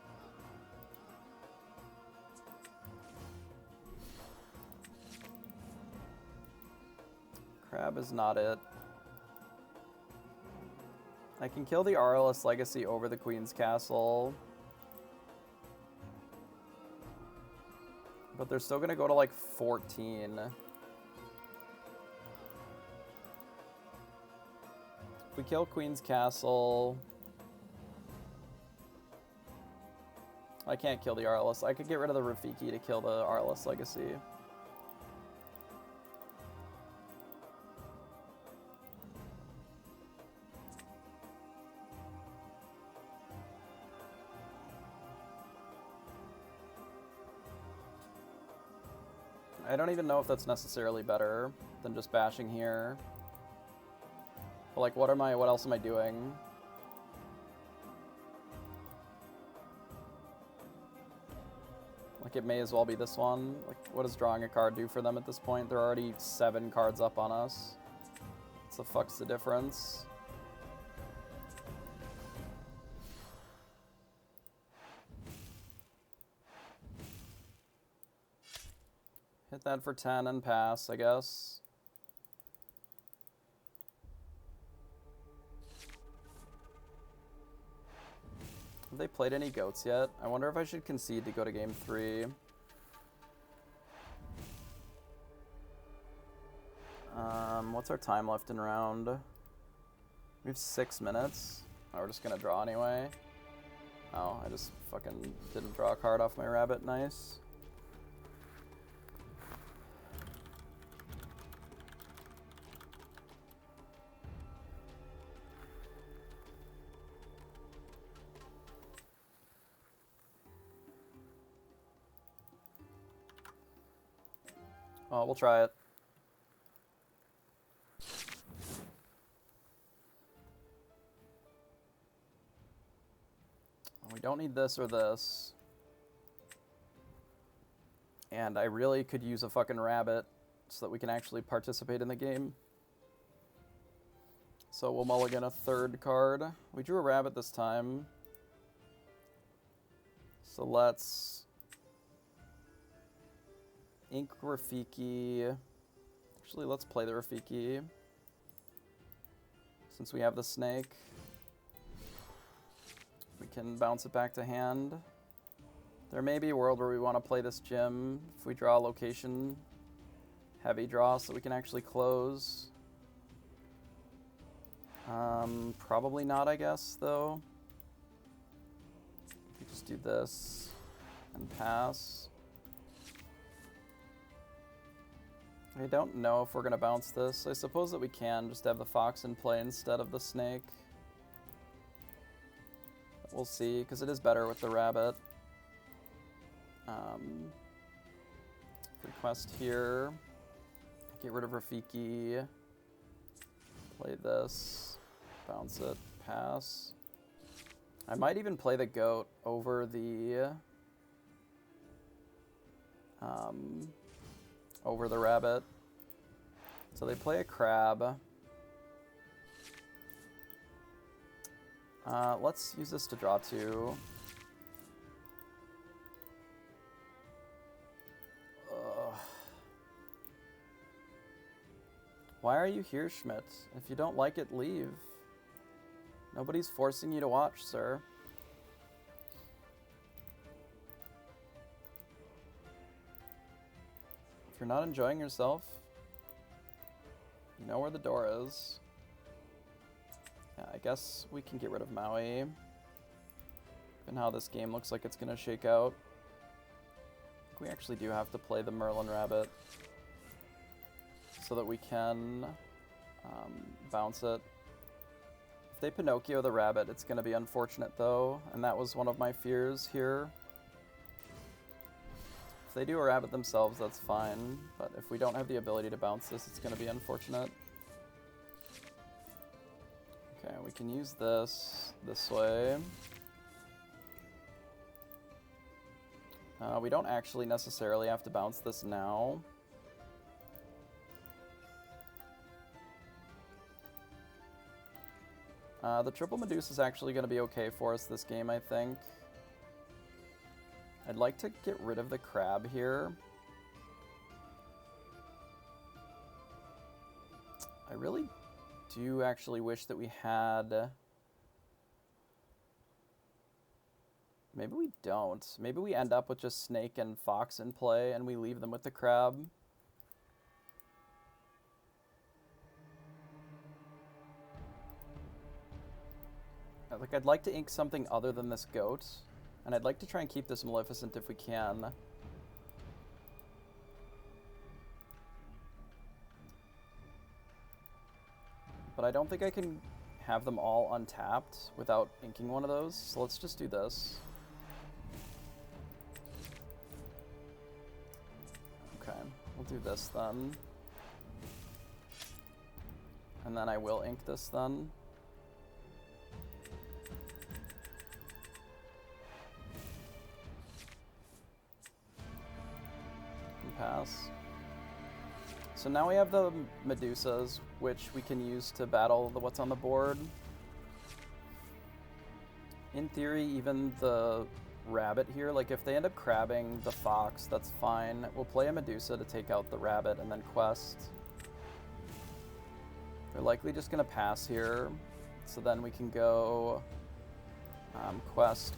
Crab is not it. I can kill the RLS Legacy over the Queen's Castle. But they're still gonna go to like 14. If we kill Queen's Castle... I can't kill the RLS. I could get rid of the Rafiki to kill the RLS Legacy. I don't even know if that's necessarily better than just bashing here. But like, what else am I doing? Like, it may as well be this one. Like, what does drawing a card do for them at this point? They're already 7 cards up on us. What the fuck's the difference? Hit that for 10 and pass, I guess. Have they played any goats yet? I wonder if I should concede to go to game 3. What's our time left in round? We have 6 minutes. Oh, we're just gonna draw anyway. Oh, I just fucking didn't draw a card off my rabbit. Nice. Oh, we'll try it. We don't need this or this. And I really could use a fucking rabbit so that we can actually participate in the game. So we'll mulligan a 3rd card. We drew a rabbit this time. So let's... ink Rafiki. Actually, let's play the Rafiki. Since we have the snake. We can bounce it back to hand. There may be a world where we want to play this gym if we draw a location heavy draw so we can actually close. Probably not, I guess, though. We just do this and pass. I don't know if we're going to bounce this. I suppose that we can just have the fox in play instead of the snake. But we'll see, because it is better with the rabbit. Request here. Get rid of Rafiki. Play this. Bounce it. Pass. I might even play the goat over the rabbit. So they play a crab. Let's use this to draw 2. Why are you here, Schmidt? If you don't like it, leave. Nobody's forcing you to watch, sir. If you're not enjoying yourself, you know where the door is. Yeah, I guess we can get rid of Maui. And how this game looks like it's going to shake out. I think we actually do have to play the Merlin Rabbit so that we can bounce it. If they Pinocchio the rabbit, it's going to be unfortunate though, and that was one of my fears here. If they do a rabbit themselves, that's fine, but if we don't have the ability to bounce this, it's going to be unfortunate. Okay, we can use this way. We don't actually necessarily have to bounce this now. The triple Medusa is actually going to be okay for us this game, I think. I'd like to get rid of the crab here. I really do actually wish that we had... Maybe we don't. Maybe we end up with just snake and fox in play and we leave them with the crab. Like, I'd like to ink something other than this goat, and I'd like to try and keep this Maleficent if we can. But I don't think I can have them all untapped without inking one of those, so let's just do this. Okay, we'll do this then. And then I will ink this then. Pass. So now we have the Medusas, which we can use to battle what's on the board. In theory, even the rabbit here, like if they end up crabbing the fox, that's fine. We'll play a Medusa to take out the rabbit and then quest. They're likely just going to pass here, so then we can go quest.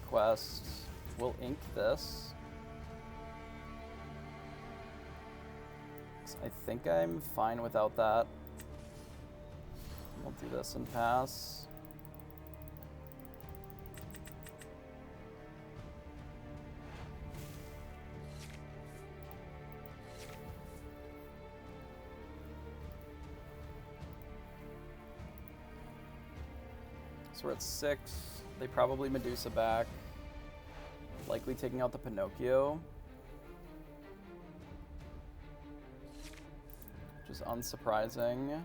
We'll ink this. I think I'm fine without that. We'll do this and pass. So we're at 6. They probably Medusa back. Likely taking out the Pinocchio. Which is unsurprising.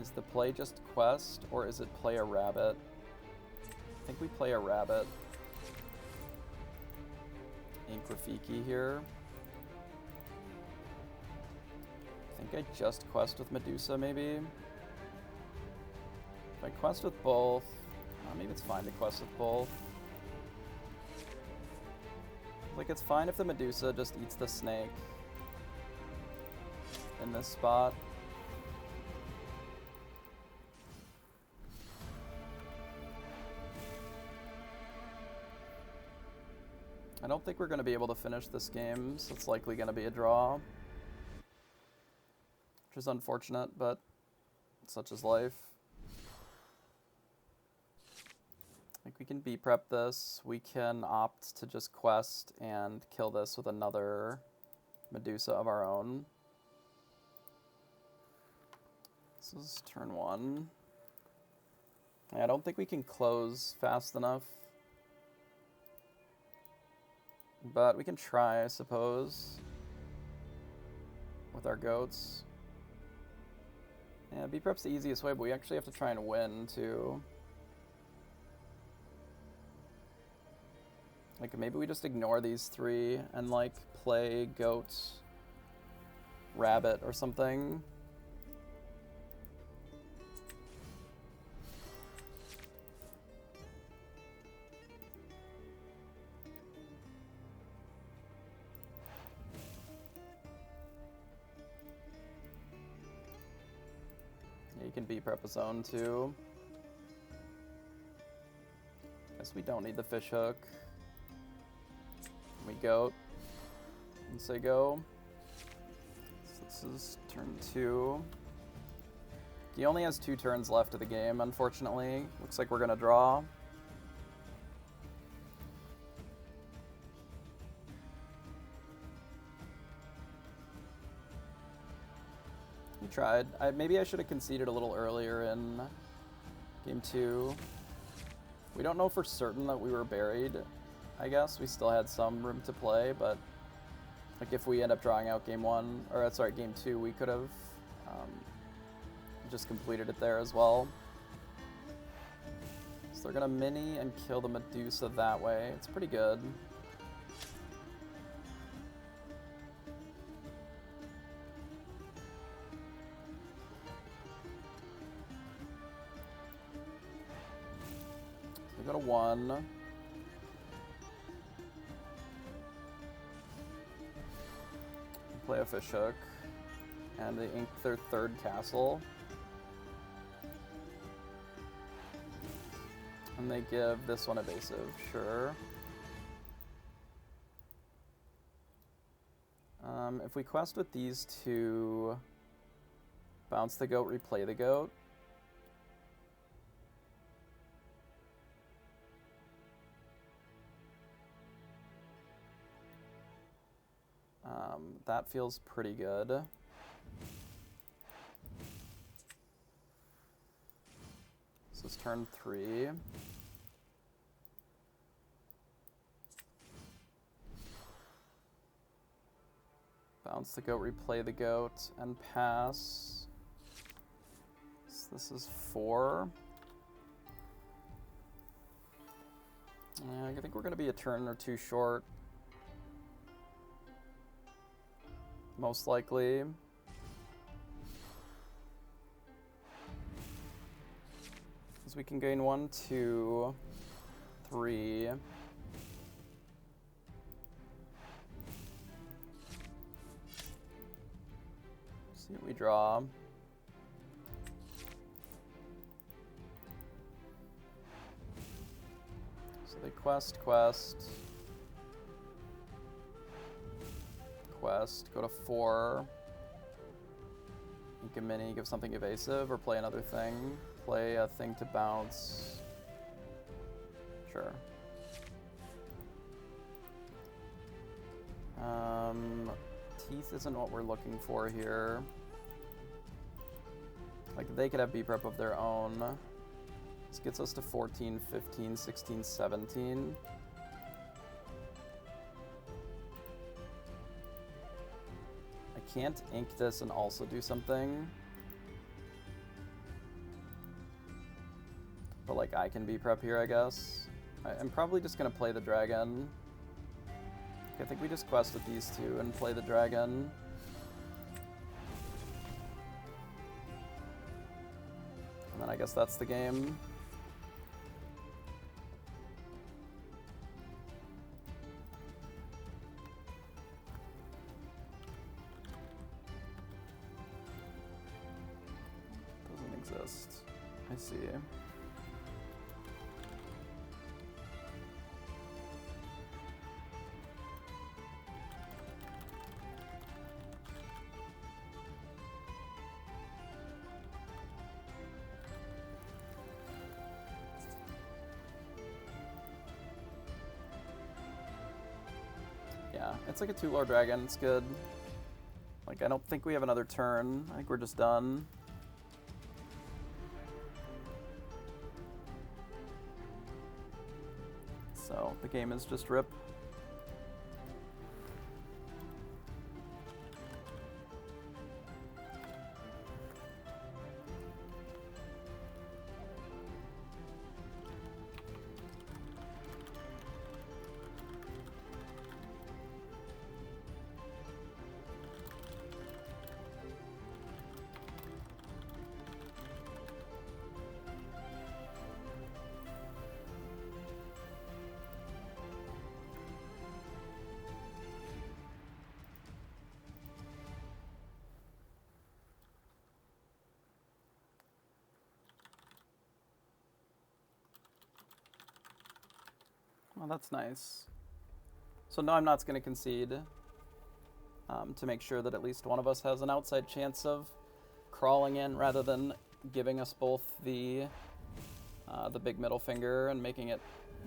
Is the play just quest, or is it play a rabbit? I think we play a rabbit. Ink Rafiki here. I think I just quest with Medusa, maybe? If I quest with both, maybe it's fine to quest with both. Like, it's fine if the Medusa just eats the snake in this spot. I don't think we're going to be able to finish this game, so it's likely going to be a draw. which is unfortunate, but such is life. Like, we can B-prep this. We can opt to just quest and kill this with another Medusa of our own. This is turn 1. I don't think we can close fast enough. But we can try, I suppose, with our goats. Yeah, B-prep's the easiest way, but we actually have to try and win, too. Like, maybe we just ignore these 3 and, like, play goat, rabbit, or something. Yeah, you can B-prep a zone, too. Guess we don't need the fish hook. We goat and say go. So this is turn 2. He only has 2 turns left of the game, unfortunately. Looks like we're gonna draw. We tried. Maybe I should have conceded a little earlier in game 2. We don't know for certain that we were buried. I guess we still had some room to play, but like if we end up drawing out game 1, or sorry, game 2, we could have just completed it there as well. So they're gonna mini and kill the Medusa that way. It's pretty good. So we go to 1. Play a fish hook, and they ink their 3rd castle. And they give this one evasive, sure. If we quest with these 2, bounce the goat, replay the goat. That feels pretty good. This is turn 3. Bounce the goat, replay the goat, and pass. So this is 4. Yeah, I think we're going to be a turn or 2 short. Most likely. Because we can gain 1, 2, 3. See what we draw. So they quest. Go to 4. Ink a mini, give something evasive, or play another thing. Play a thing to bounce. Sure. Teeth isn't what we're looking for here. Like, they could have B-prep of their own. This gets us to 14, 15, 16, 17. Can't ink this and also do something. But like I can be prep here, I guess. I'm probably just gonna play the dragon. I think we just quest with these 2 and play the dragon. And then I guess that's the game. I see. Yeah, it's like a 2-lore dragon. It's good. Like, I don't think we have another turn. I think we're just done. So, the game is just rip. Well, that's nice. So no, I'm not going to concede to make sure that at least one of us has an outside chance of crawling in rather than giving us both the big middle finger and making it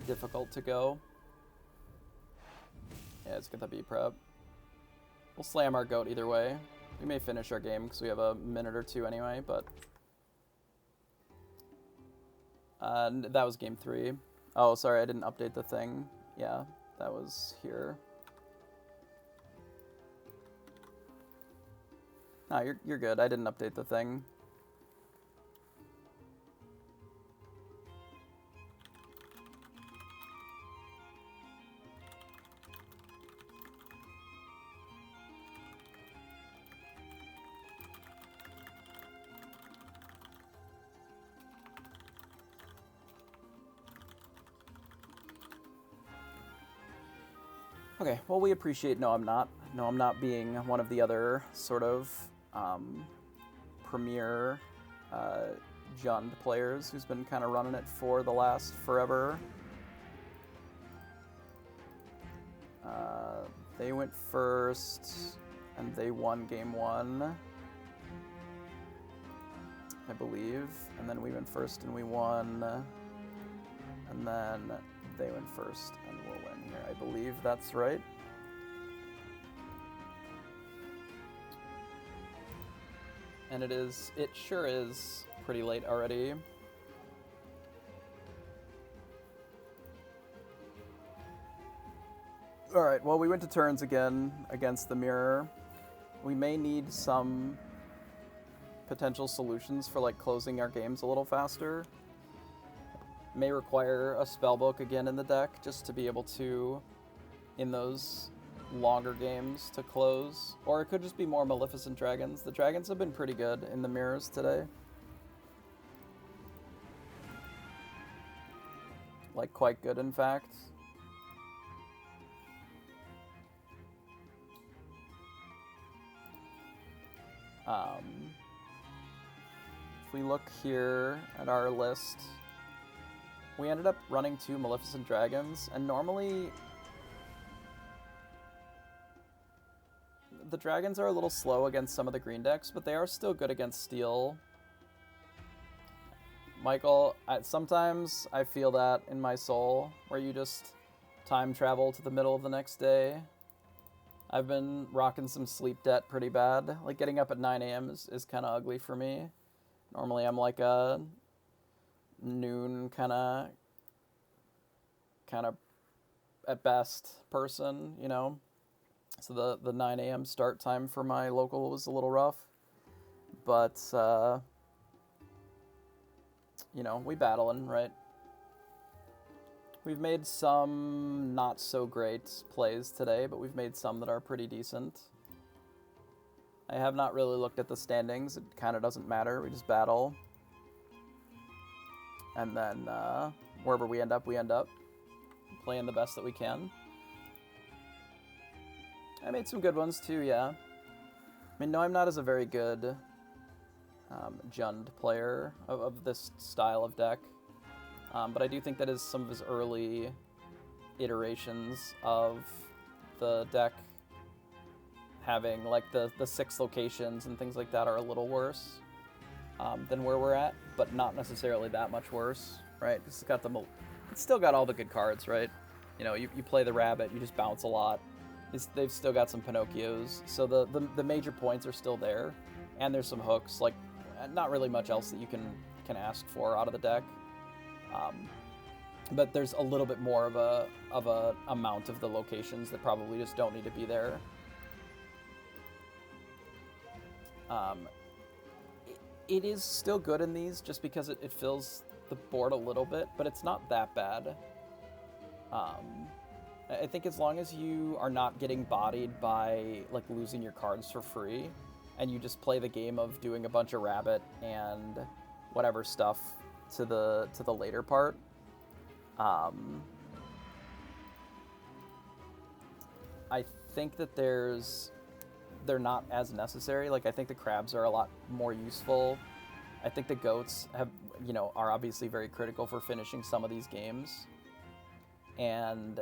difficult to go. Yeah, let's get the B prep. We'll slam our goat either way. We may finish our game because we have a minute or two anyway, but... that was game 3. Oh, sorry, I didn't update the thing. Yeah, that was here. No, you're good. I didn't update the thing. Okay, well, we appreciate No, I'm not. No, I'm not being one of the other sort of premier Jund players who's been kind of running it for the last forever. They went first, and they won game 1, I believe. And then we went first, and we won. And then they went first, and we'll win here. I believe that's right. And it sure is pretty late already. Alright, well, we went to turns again against the mirror. We may need some potential solutions for, like, closing our games a little faster. May require a spellbook again in the deck just to be able to, in those longer games, to close. Or it could just be more Maleficent Dragons. The dragons have been pretty good in the mirrors today. Like, quite good, in fact. If we look here at our list, we ended up running 2 Maleficent Dragons, and normally the dragons are a little slow against some of the green decks, but they are still good against steel. Michael, sometimes I feel that in my soul, where you just time travel to the middle of the next day. I've been rocking some sleep debt pretty bad. Like, getting up at 9 a.m. is kind of ugly for me. Normally I'm like a noon kind of at best person, you know? So the 9 a.m. start time for my local was a little rough. But, you know, we battling, right? We've made some not so great plays today, but we've made some that are pretty decent. I have not really looked at the standings. It kind of doesn't matter. We just battle. And then wherever we end up, playing the best that we can. I made some good ones too, yeah. I mean, no, I'm not as a very good Jund player of this style of deck. But I do think that is some of his early iterations of the deck having, like, the 6 locations and things like that are a little worse than where we're at, but not necessarily that much worse, right? It's still got all the good cards, right? You know, you play the rabbit, you just bounce a lot. they've still got some Pinocchios, so the major points are still there, and there's some hooks. Like, not really much else that you can ask for out of the deck, but there's a little bit more of a amount of the locations that probably just don't need to be there. It is still good in these just because it fills the board a little bit, but it's not that bad. I think as long as you are not getting bodied by like losing your cards for free, and you just play the game of doing a bunch of rabbit and whatever stuff to the later part. I think that they're not as necessary. Like, I think the crabs are a lot more useful. I think the goats are obviously very critical for finishing some of these games. And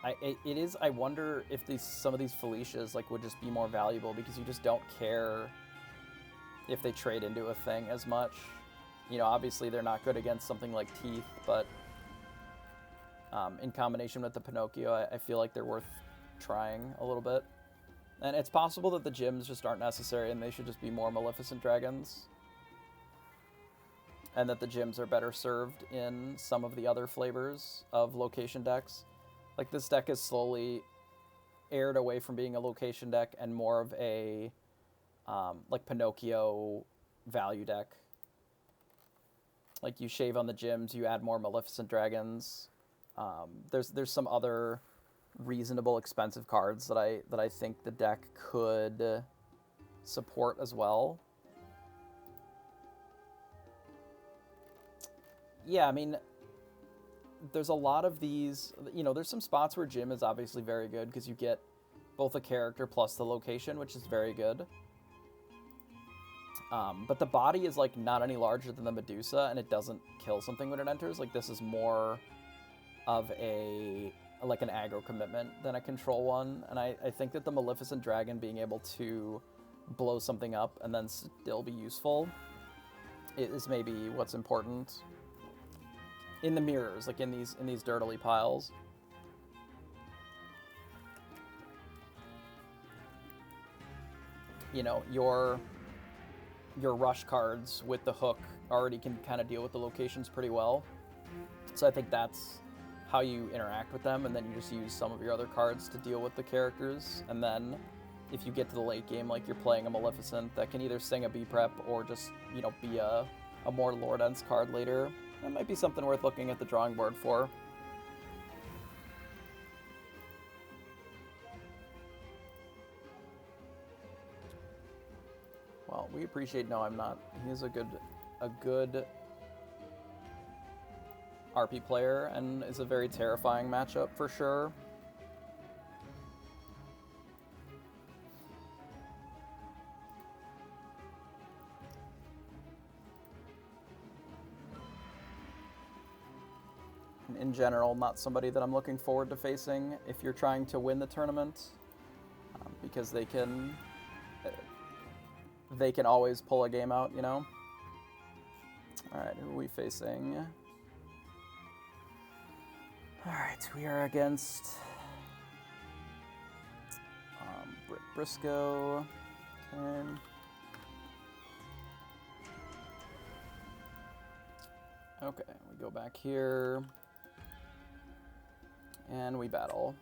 I wonder if some of these Felicias like would just be more valuable because you just don't care if they trade into a thing as much. Obviously they're not good against something like Teeth, but in combination with the Pinocchio, I feel like they're worth trying a little bit. And it's possible that the gems just aren't necessary and they should just be more Maleficent Dragons. And that the gems are better served in some of the other flavors of location decks. Like, this deck is slowly aired away from being a location deck and more of a like Pinocchio value deck. Like, you shave on the gems, you add more Maleficent Dragons. There's some other reasonable expensive cards that I think the deck could support as well. Yeah, I mean, there's a lot of these, there's some spots where Jim is obviously very good because you get both a character plus the location, which is very good. But the body is like not any larger than the Medusa, and it doesn't kill something when it enters. Like, this is more of an aggro commitment than a control one. And I think that the Maleficent Dragon being able to blow something up and then still be useful is maybe what's important in the mirrors, like in these dirtily piles. Your rush cards with the hook already can kind of deal with the locations pretty well. So I think that's how you interact with them, and then you just use some of your other cards to deal with the characters. And then if you get to the late game, like you're playing a Maleficent that can either sing a B-Prep or just, be a more Lord-Ents card later, that might be something worth looking at the drawing board for. Well, we appreciate No I'm Not. He's a good RP player and is a very terrifying matchup for sure. In general, not somebody that I'm looking forward to facing if you're trying to win the tournament, because they can always pull a game out, All right, who are we facing? All right, we are against Briscoe. Okay, we go back here. And we battle.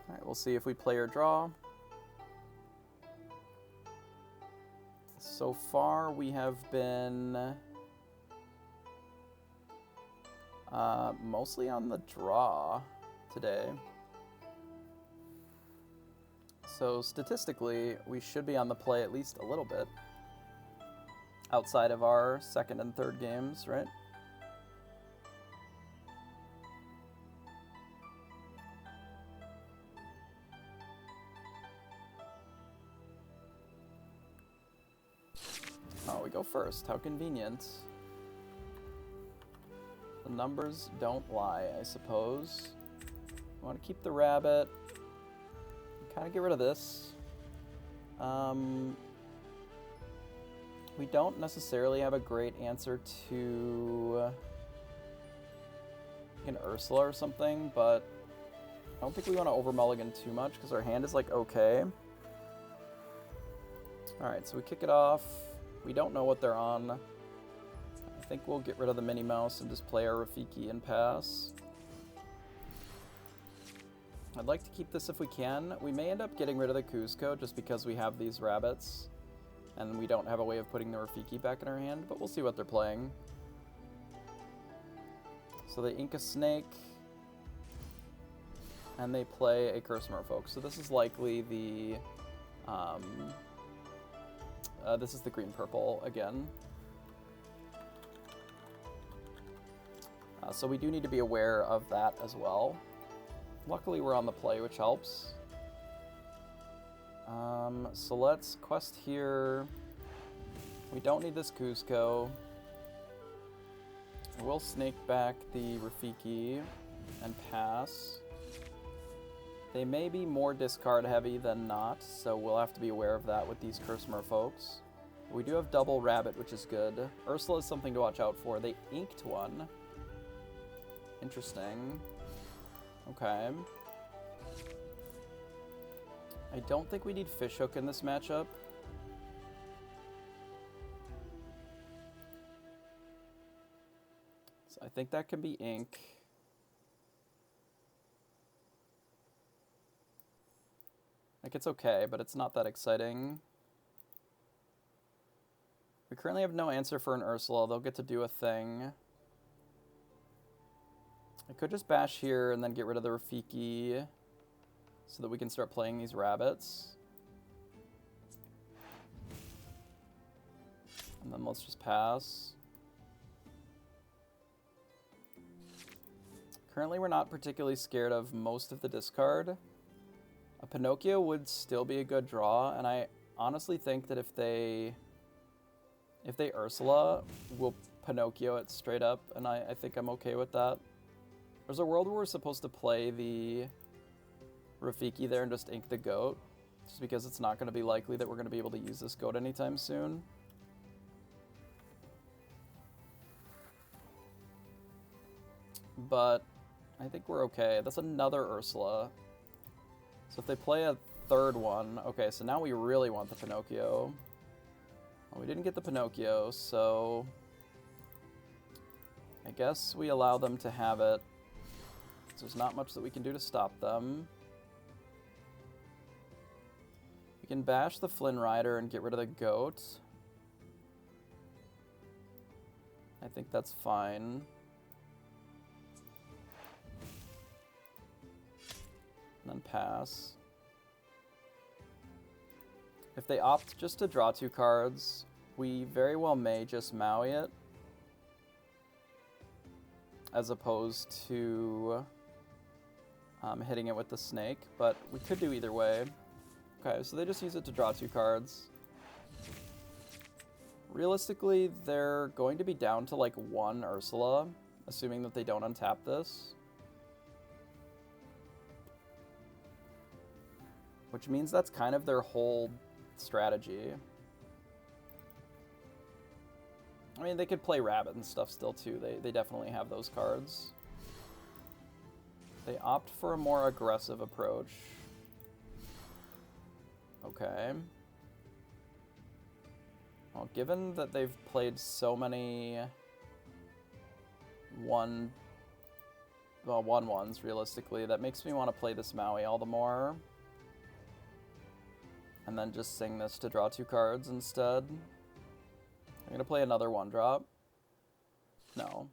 Alright, we'll see if we play or draw. So far, we have been mostly on the draw today. So statistically, we should be on the play at least a little bit. Outside of our second and third games, right? Oh, we go first. How convenient. The numbers don't lie, I suppose. I want to keep the rabbit. Kind of get rid of this. We don't necessarily have a great answer to an Ursula or something, but I don't think we want to over-mulligan too much because our hand is, like, okay. Alright, so we kick it off. We don't know what they're on. I think we'll get rid of the Minnie Mouse and just play our Rafiki and pass. I'd like to keep this if we can. We may end up getting rid of the Cusco just because we have these rabbits and we don't have a way of putting the Rafiki back in our hand, but we'll see what they're playing. So they ink a snake and they play a Curse Merfolk. So this is likely the this is the green-purple again. So we do need to be aware of that as well. Luckily, we're on the play, which helps. So let's quest here. We don't need this Cusco. We'll snake back the Rafiki and pass. They may be more discard heavy than not, so we'll have to be aware of that with these Curse Merfolks. We do have double rabbit, which is good. Ursula is something to watch out for. They inked one. Interesting. Okay. I don't think we need Fishhook in this matchup. So I think that can be ink. Like, it's okay, but it's not that exciting. We currently have no answer for an Ursula. They'll get to do a thing. I could just bash here and then get rid of the Rafiki so that we can start playing these rabbits. And then let's just pass. Currently, we're not particularly scared of most of the discard. A Pinocchio would still be a good draw, and I honestly think that if they Ursula, we'll Pinocchio it straight up, and I think I'm okay with that. There's a world where we're supposed to play the Rafiki there and just ink the goat, just because it's not going to be likely that we're going to be able to use this goat anytime soon. But I think we're okay. That's another Ursula. So if they play a third one... Okay, so now we really want the Pinocchio. Well, we didn't get the Pinocchio, so... I guess we allow them to have it. So there's not much that we can do to stop them. We can bash the Flynn Rider and get rid of the goat. I think that's fine. And then pass. If they opt just to draw 2 cards, we very well may just Maui it, as opposed to hitting it with the snake, but we could do either way. Okay, so they just use it to draw 2 cards. Realistically, they're going to be down to like 1 Ursula, assuming that they don't untap this. Which means that's kind of their whole strategy. I mean, they could play Rabbit and stuff still, too. They definitely have those cards. They opt for a more aggressive approach. Okay. Well, given that they've played so many 1/1s, realistically, that makes me want to play this Maui all the more. And then just sing this to draw 2 cards instead. I'm going to play another 1-drop. No.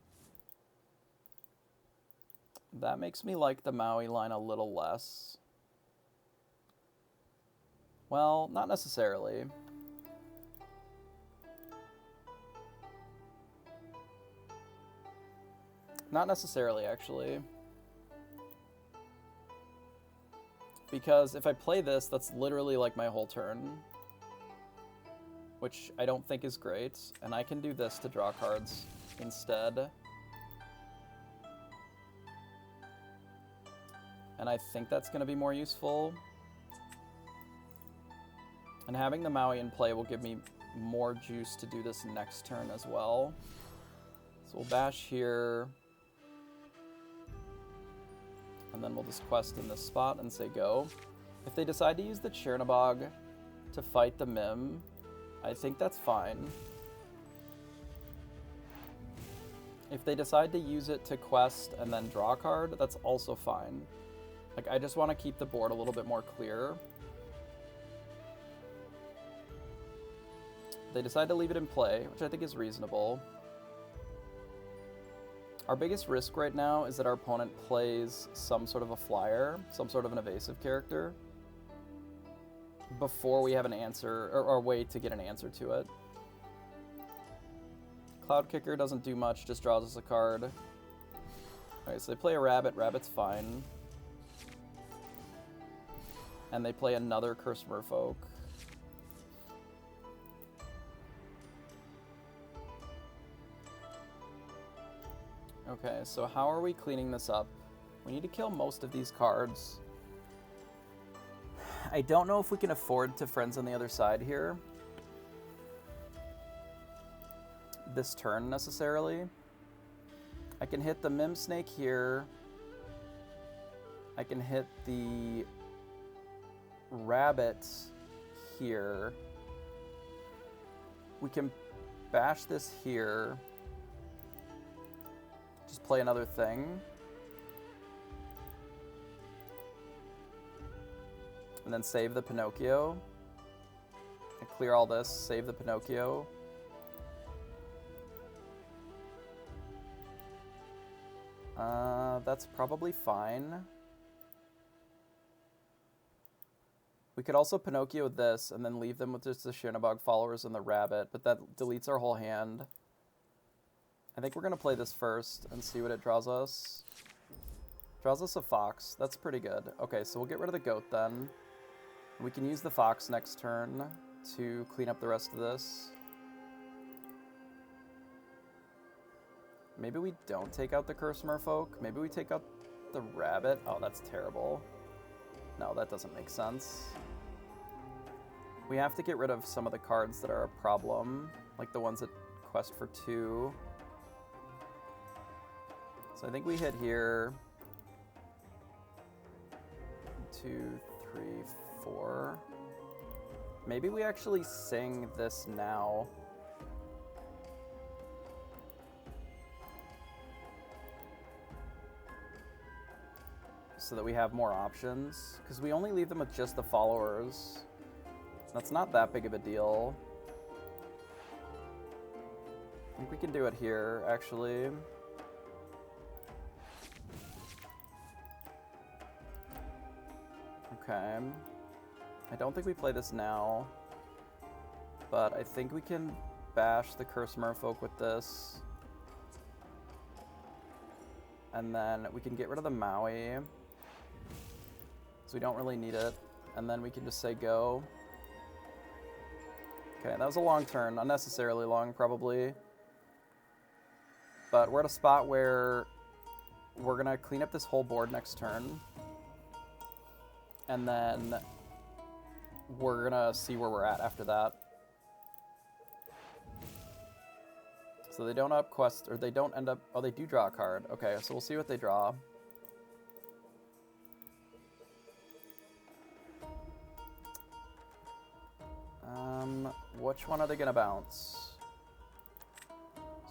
That makes me like the Maui line a little less. Well, not necessarily. Not necessarily, actually. Because if I play this, that's literally like my whole turn. Which I don't think is great. And I can do this to draw cards instead. And I think that's going to be more useful. And having the Maui in play will give me more juice to do this next turn as well. So we'll bash here. and then we'll just quest in this spot and say go. If they decide to use the Chernobog to fight the Mim, I think that's fine. If they decide to use it to quest and then draw a card, that's also fine. Like, I just want to keep the board a little bit more clear. They decide to leave it in play, which I think is reasonable. Our biggest risk right now is that our opponent plays some sort of a flyer, some sort of an evasive character, before we have an answer, or a way to get an answer to it. Cloud Kicker doesn't do much, just draws us a card. Okay, so they play a rabbit, rabbit's fine. And they play another Curse Merfolk. Okay, so how are we cleaning this up? We need to kill most of these cards. I don't know if we can afford to Friends on the other side here this turn necessarily. I can hit the Mim Snake here. I can hit the Rabbit here. We can bash this here. Just play another thing. And then save the Pinocchio. And clear all this, save the Pinocchio. That's probably fine. We could also Pinocchio this and then leave them with just the Chernobog followers and the rabbit, but that deletes our whole hand. I think we're going to play this first and see what it draws us. Draws us a fox. That's pretty good. Okay, so we'll get rid of the goat then. We can use the fox next turn to clean up the rest of this. Maybe we don't take out the Curse Merfolk. Maybe we take out the rabbit. Oh, that's terrible. No, that doesn't make sense. We have to get rid of some of the cards that are a problem, like the ones that quest for 2. So I think we hit here. 2, 3, 4. Maybe we actually sing this now. So that we have more options, because we only leave them with just the followers. That's not that big of a deal. I think we can do it here, actually. Okay. I don't think we play this now, but I think we can bash the Curse Merfolk with this. And then we can get rid of the Maui, so we don't really need it. And then we can just say go. Okay, that was a long turn, unnecessarily long probably. But we're at a spot where we're gonna clean up this whole board next turn. And then we're gonna see where we're at after that. So they don't up quest, or they don't end up, oh, they do draw a card. Okay, so we'll see what they draw. Which one are they gonna bounce?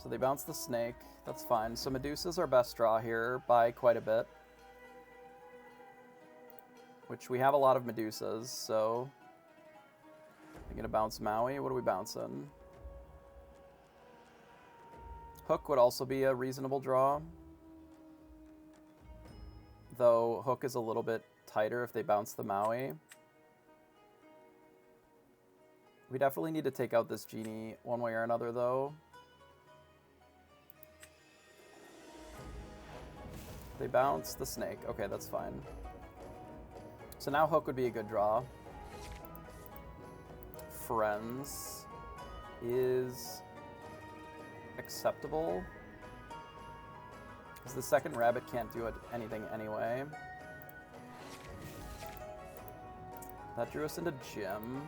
So they bounce the snake, that's fine. So Medusa's our best draw here by quite a bit. Which we have a lot of Medusas, so they're gonna bounce Maui. What are we bouncing? Hook would also be a reasonable draw. Though Hook is a little bit tighter if they bounce the Maui. We definitely need to take out this genie one way or another, though. They bounce the snake. Okay, that's fine. So now Hook would be a good draw. Friends is acceptable, because the second rabbit can't do anything anyway. That drew us into Jim.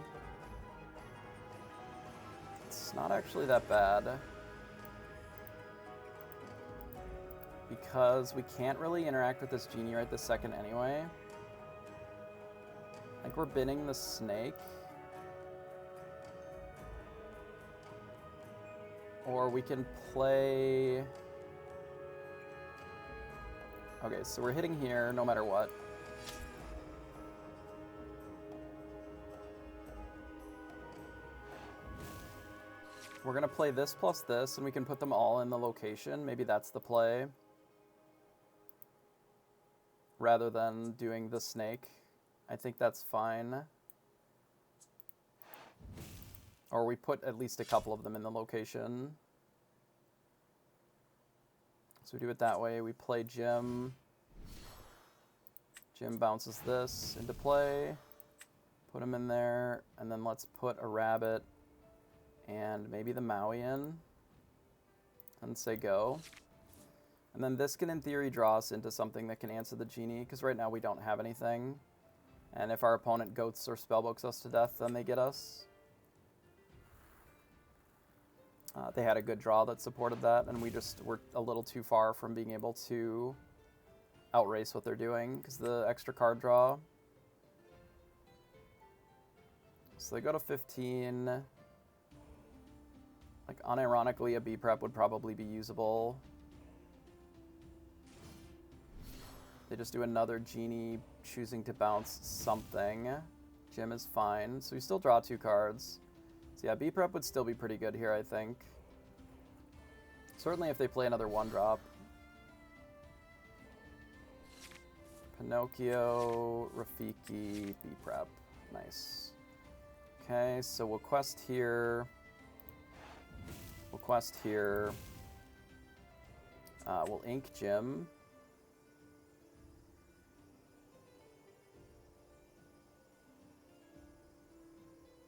It's not actually that bad. because we can't really interact with this genie right this second anyway. I think we're binning the snake. Or we can play... Okay, so we're hitting here no matter what. We're going to play this plus this, and we can put them all in the location. Maybe that's the play. Rather than doing the snake. I think that's fine. Or we put at least a couple of them in the location. So we do it that way. We play Jim. Jim bounces this into play. Put him in there. And then let's put a rabbit and maybe the Maui in. And say go. And then this can, in theory, draw us into something that can answer the genie. Because right now we don't have anything. And if our opponent goats or spellbooks us to death, then they get us. They had a good draw that supported that, and we just were a little too far from being able to outrace what they're doing, because the extra card draw. So they go to 15. Like, unironically, a B prep would probably be usable. They just do another genie choosing to bounce something. Jim is fine, so we still draw 2 cards. So yeah, B prep would still be pretty good here, I think. Certainly if they play another 1-drop. Pinocchio, Rafiki, B prep. Nice. Okay, so we'll quest here. We'll quest here. We'll ink Jim.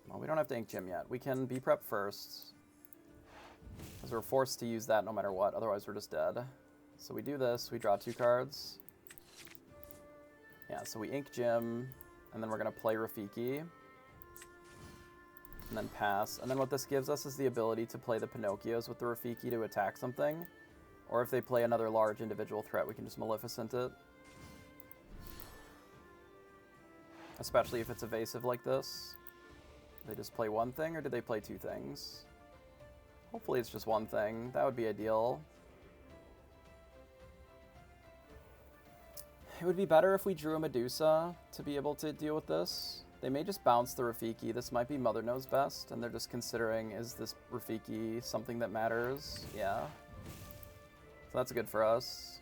Well, we don't have to ink Jim yet. We can B prep first, because we're forced to use that no matter what, otherwise we're just dead. So we do this, we draw 2 cards. Yeah, so we ink Jim, and then we're going to play Rafiki. And then pass. And then what this gives us is the ability to play the Pinocchios with the Rafiki to attack something. Or if they play another large individual threat, we can just Maleficent it. Especially if it's evasive like this. They just play 1 thing, or do they play 2 things? Hopefully it's just 1 thing. That would be ideal. It would be better if we drew a Medusa to be able to deal with this. They may just bounce the Rafiki. This might be Mother Knows Best, and they're just considering, is this Rafiki something that matters? Yeah. So that's good for us.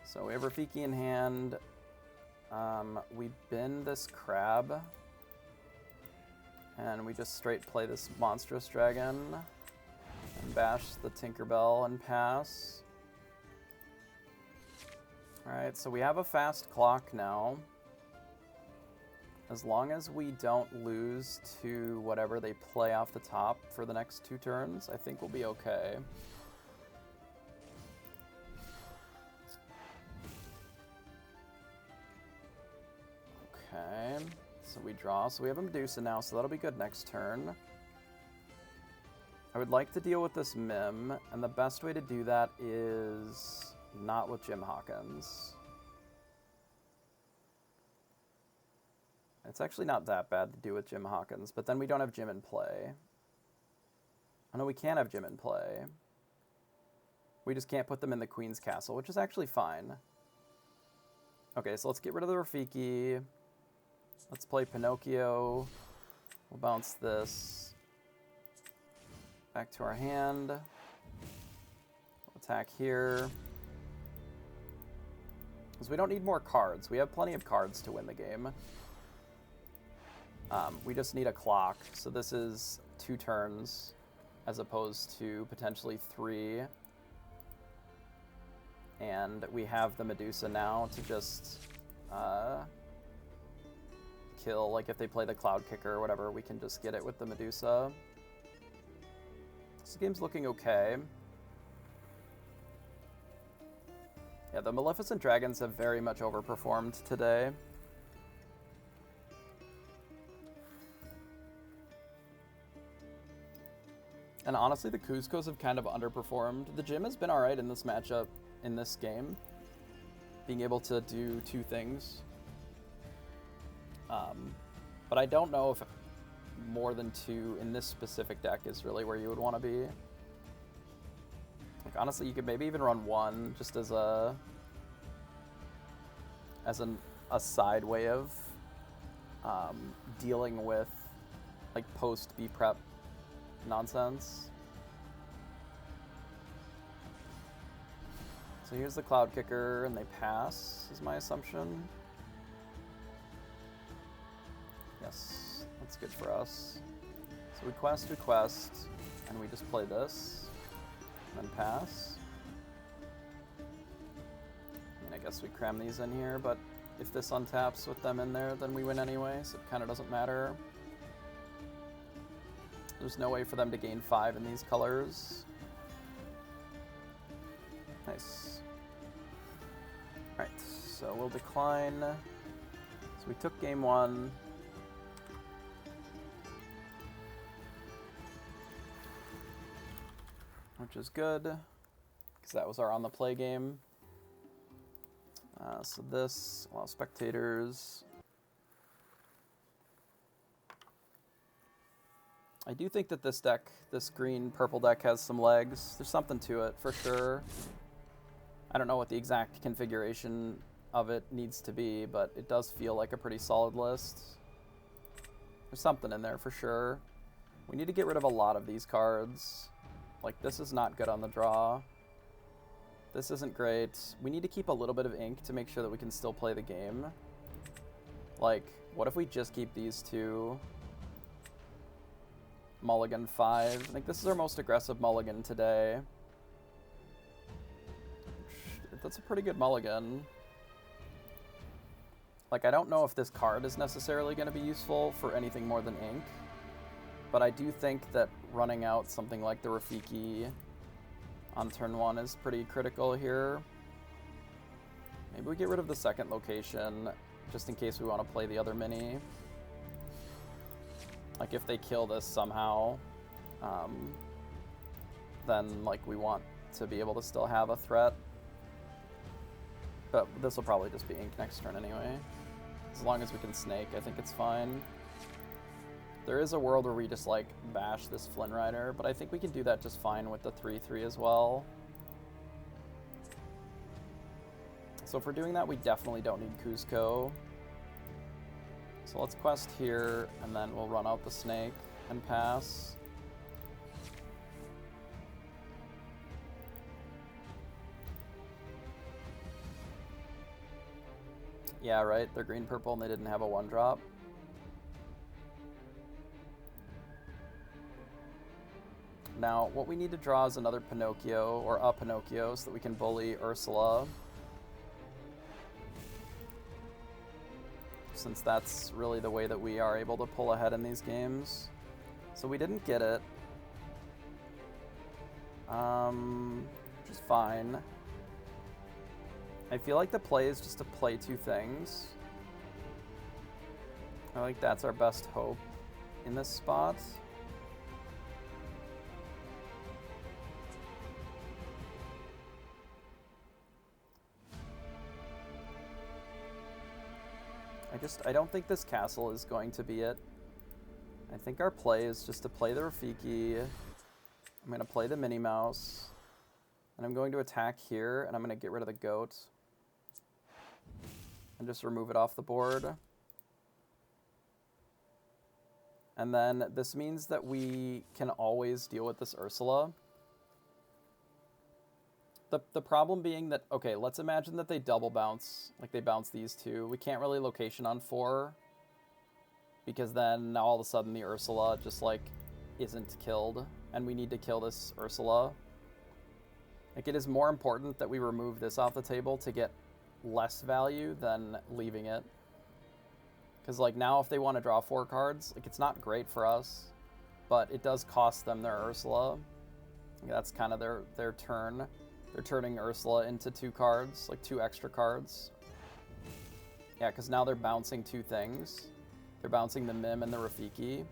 So we have Rafiki in hand. We bin this crab. And we just straight play this monstrous dragon. And bash the Tinkerbell and pass. Alright, so we have a fast clock now. As long as we don't lose to whatever they play off the top for the next 2 turns, I think we'll be okay. Okay, so we draw. So we have a Medusa now, so that'll be good next turn. I would like to deal with this Mim, and the best way to do that is not with Jim Hawkins. It's actually not that bad to do with Jim Hawkins, but then we don't have Jim in play. Oh no, we can have Jim in play. We just can't put them in the Queen's Castle, which is actually fine. Okay, so let's get rid of the Rafiki. Let's play Pinocchio. We'll bounce this. Back to our hand. We'll attack here. Because we don't need more cards. We have plenty of cards to win the game. We just need a clock. So this is 2 turns as opposed to potentially 3. And we have the Medusa now to just kill. Like if they play the Cloud Kicker or whatever, we can just get it with the Medusa. This game's looking okay. Yeah, the Maleficent Dragons have very much overperformed today. And honestly, the Cuzcos have kind of underperformed. The Jim has been alright in this matchup, in this game. Being able to do two things. But I don't know if more than two in this specific deck is really where you would want to be. Like, honestly, you could maybe even run one just as a side way of dealing with like post B prep nonsense. So here's the Cloud Kicker, and they pass, is my assumption. Yes, that's good for us. So we quest, and we just play this, and then pass. I mean, I guess we cram these in here, but if this untaps with them in there, then we win anyway, so it kind of doesn't matter. There's no way for them to gain 5 in these colors. Nice. Alright, so we'll decline. So we took game 1. Which is good, because that was our on the play game. So this, allow spectators. I do think that this deck, this green-purple deck, has some legs. There's something to it, for sure. I don't know what the exact configuration of it needs to be, but it does feel like a pretty solid list. There's something in there, for sure. We need to get rid of a lot of these cards. Like, this is not good on the draw. This isn't great. We need to keep a little bit of ink to make sure that we can still play the game. Like, what if we just keep these two? Mulligan 5. I think this is our most aggressive mulligan today. That's a pretty good mulligan. Like, I don't know if this card is necessarily going to be useful for anything more than ink. But I do think that running out something like the Rafiki on turn 1 is pretty critical here. Maybe we get rid of the second location, just in case we want to play the other mini. Like, if they kill this somehow, then, like, we want to be able to still have a threat. But this will probably just be ink next turn anyway. As long as we can snake, I think it's fine. There is a world where we just, like, bash this Flynn Rider, but I think we can do that just fine with the 3/3 as well. So if we're doing that, we definitely don't need Cuzco. So let's quest here, and then we'll run out the snake and pass. Yeah, right, they're green-purple and they didn't have a 1-drop. Now, what we need to draw is another Pinocchio, or a Pinocchio, so that we can bully Ursula. Since that's really the way that we are able to pull ahead in these games. So we didn't get it. Which is fine. I feel like the play is just to play two things. I think that's our best hope in this spot. I don't think this castle is going to be it. I think our play is just to play the Rafiki. I'm going to play the Minnie Mouse. And I'm going to attack here, and I'm going to get rid of the goat. And just remove it off the board. And then this means that we can always deal with this Ursula. The problem being that, okay, let's imagine that they double bounce, like they bounce these two. We can't really location on 4, because then now all of a sudden the Ursula just, like, isn't killed, and we need to kill this Ursula. Like, it is more important that we remove this off the table to get less value than leaving it. Because, like, now if they want to draw 4 cards, like, it's not great for us, but it does cost them their Ursula. That's kind of their turn. They're turning Ursula into 2 cards, like 2 extra cards. Yeah, because now they're bouncing 2 things. They're bouncing the Mim and the Rafiki.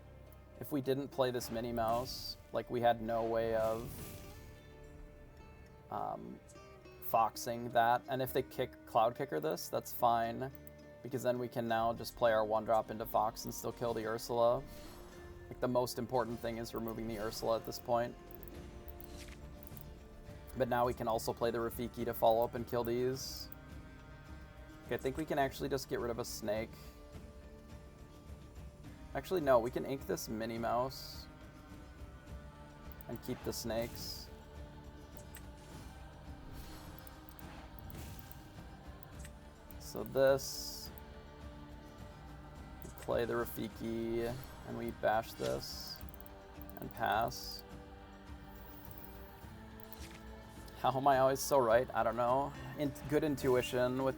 If we didn't play this Minnie Mouse, like, we had no way of foxing that. And if they Cloud Kicker this, that's fine, because then we can now just play our 1-drop into Fox and still kill the Ursula. Like, the most important thing is removing the Ursula at this point. But now we can also play the Rafiki to follow up and kill these. Okay, I think we can actually just get rid of a snake. Actually, no, we can ink this Minnie Mouse and keep the snakes. So this, we play the Rafiki, and we bash this and pass. How am I always so right? I don't know. Good intuition with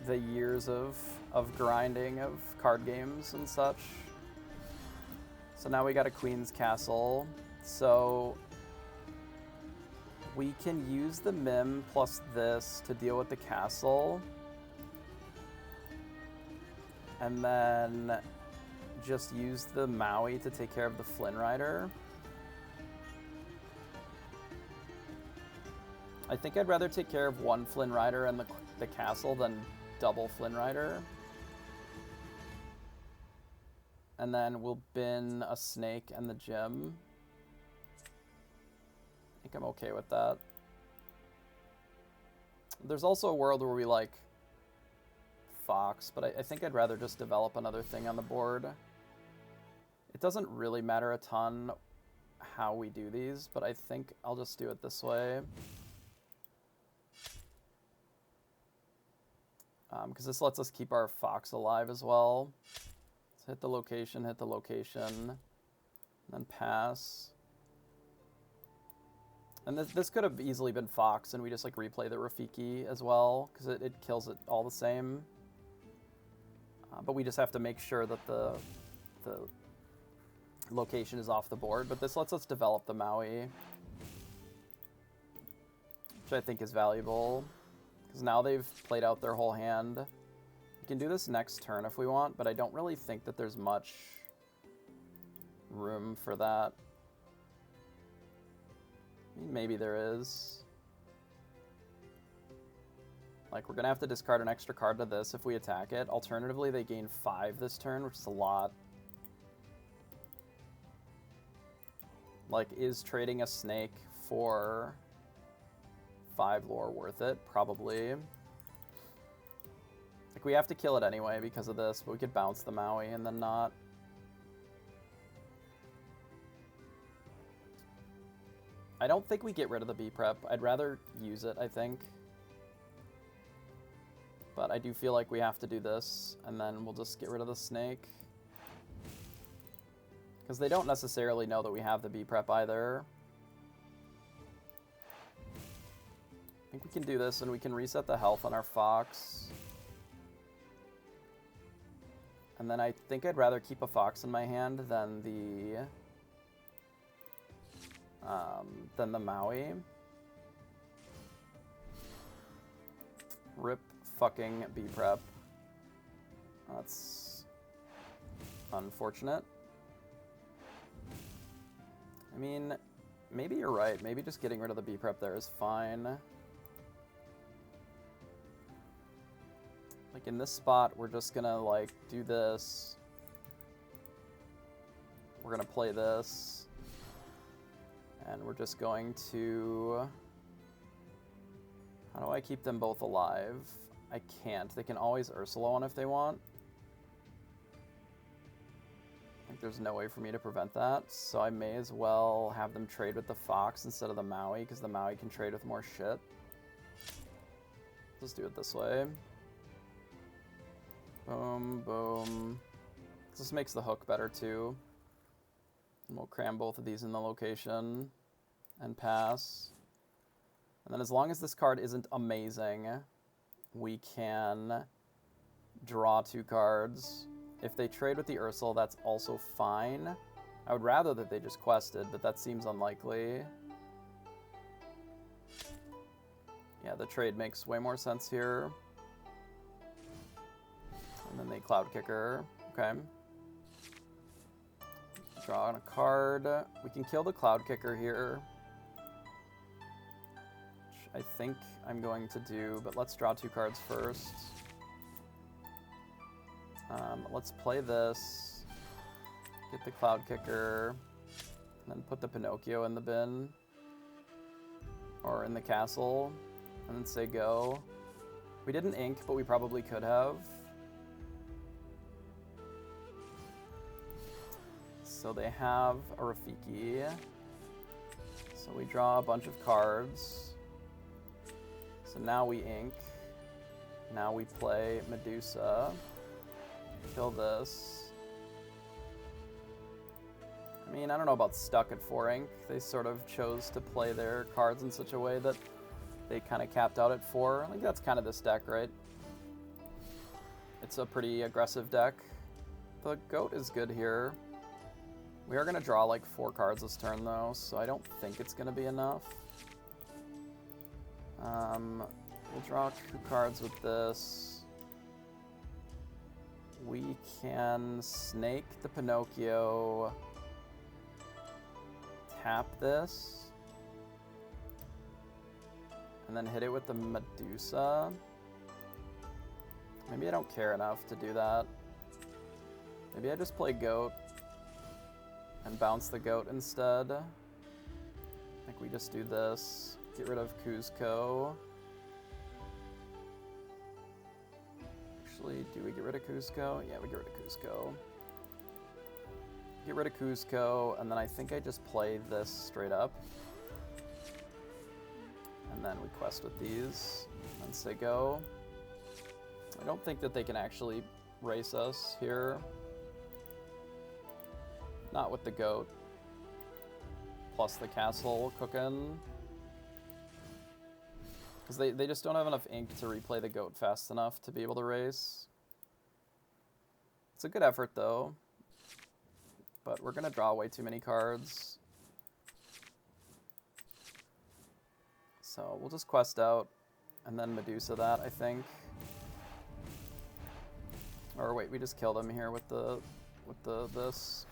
the years of grinding of card games and such. So now we got a Queen's Castle. So we can use the Mim plus this to deal with the castle. And then just use the Maui to take care of the Flynn Rider. I think I'd rather take care of one Flynn Rider and the castle than double Flynn Rider. And then we'll bin a snake and the gem. I think I'm okay with that. There's also a world where we like Fox, but I think I'd rather just develop another thing on the board. It doesn't really matter a ton how we do these, but I think I'll just do it this way. Because this lets us keep our Fox alive as well. Let's hit the location, and then pass. And this could have easily been Fox, and we just like replay the Rafiki as well, because it kills it all the same. But we just have to make sure that the location is off the board. But this lets us develop the Maui, which I think is valuable. Because now they've played out their whole hand. We can do this next turn if we want, but I don't really think that there's much room for that. I mean, maybe there is. Like, we're going to have to discard an extra card to this if we attack it. Alternatively, they gain 5 this turn, which is a lot. Like, is trading a snake for 5 lore worth it? Probably. Like, we have to kill it anyway because of this, but we could bounce the Maui and then not. I don't think we get rid of the B-Prep. I'd rather use it, I think. But I do feel like we have to do this, and then we'll just get rid of the snake. Because they don't necessarily know that we have the B-Prep either. I think we can do this, and we can reset the health on our Fox. And then I think I'd rather keep a Fox in my hand than the Maui. Rip fucking B-Prep. That's unfortunate. I mean, maybe you're right. Maybe just getting rid of the B-Prep there is fine. Like, in this spot, we're just gonna, like, do this. We're gonna play this. And we're just going to... How do I keep them both alive? I can't. They can always Ursula one if they want. Like, there's no way for me to prevent that, so I may as well have them trade with the Fox instead of the Maui, because the Maui can trade with more shit. Let's do it this way. Boom, boom. This makes the hook better, too. And we'll cram both of these in the location and pass. And then as long as this card isn't amazing, we can draw 2 cards. If they trade with the Ursula, that's also fine. I would rather that they just quested, but that seems unlikely. Yeah, the trade makes way more sense here. And then they Cloud Kicker. Okay. Draw on a card. We can kill the Cloud Kicker here, which I think I'm going to do, but let's draw 2 cards first. Let's play this, get the Cloud Kicker, and then put the Pinocchio in the bin, or in the castle, and then say go. We didn't ink, but we probably could have. So they have a Rafiki. So we draw a bunch of cards. So now we ink. Now we play Medusa. Kill this. I mean, I don't know about stuck at 4 ink. They sort of chose to play their cards in such a way that they kind of capped out at 4. I think that's kind of this deck, right? It's a pretty aggressive deck. The goat is good here. We are going to draw like 4 cards this turn, though, so I don't think it's going to be enough. We'll draw 2 cards with this. We can snake the Pinocchio, tap this, and then hit it with the Medusa. Maybe I don't care enough to do that. Maybe I just play goat and bounce the goat instead. I think we just do this. Get rid of Cuzco. Actually, do we get rid of Cuzco? Yeah, we get rid of Cuzco. Get rid of Cuzco, and then I think I just play this straight up. And then we quest with these, and say go. I don't think that they can actually race us here. Not with the goat. Plus the castle cooking. Because they just don't have enough ink to replay the goat fast enough to be able to race. It's a good effort, though. But we're going to draw way too many cards. So we'll just quest out and then Medusa that, I think. Or wait, we just killed him here with this.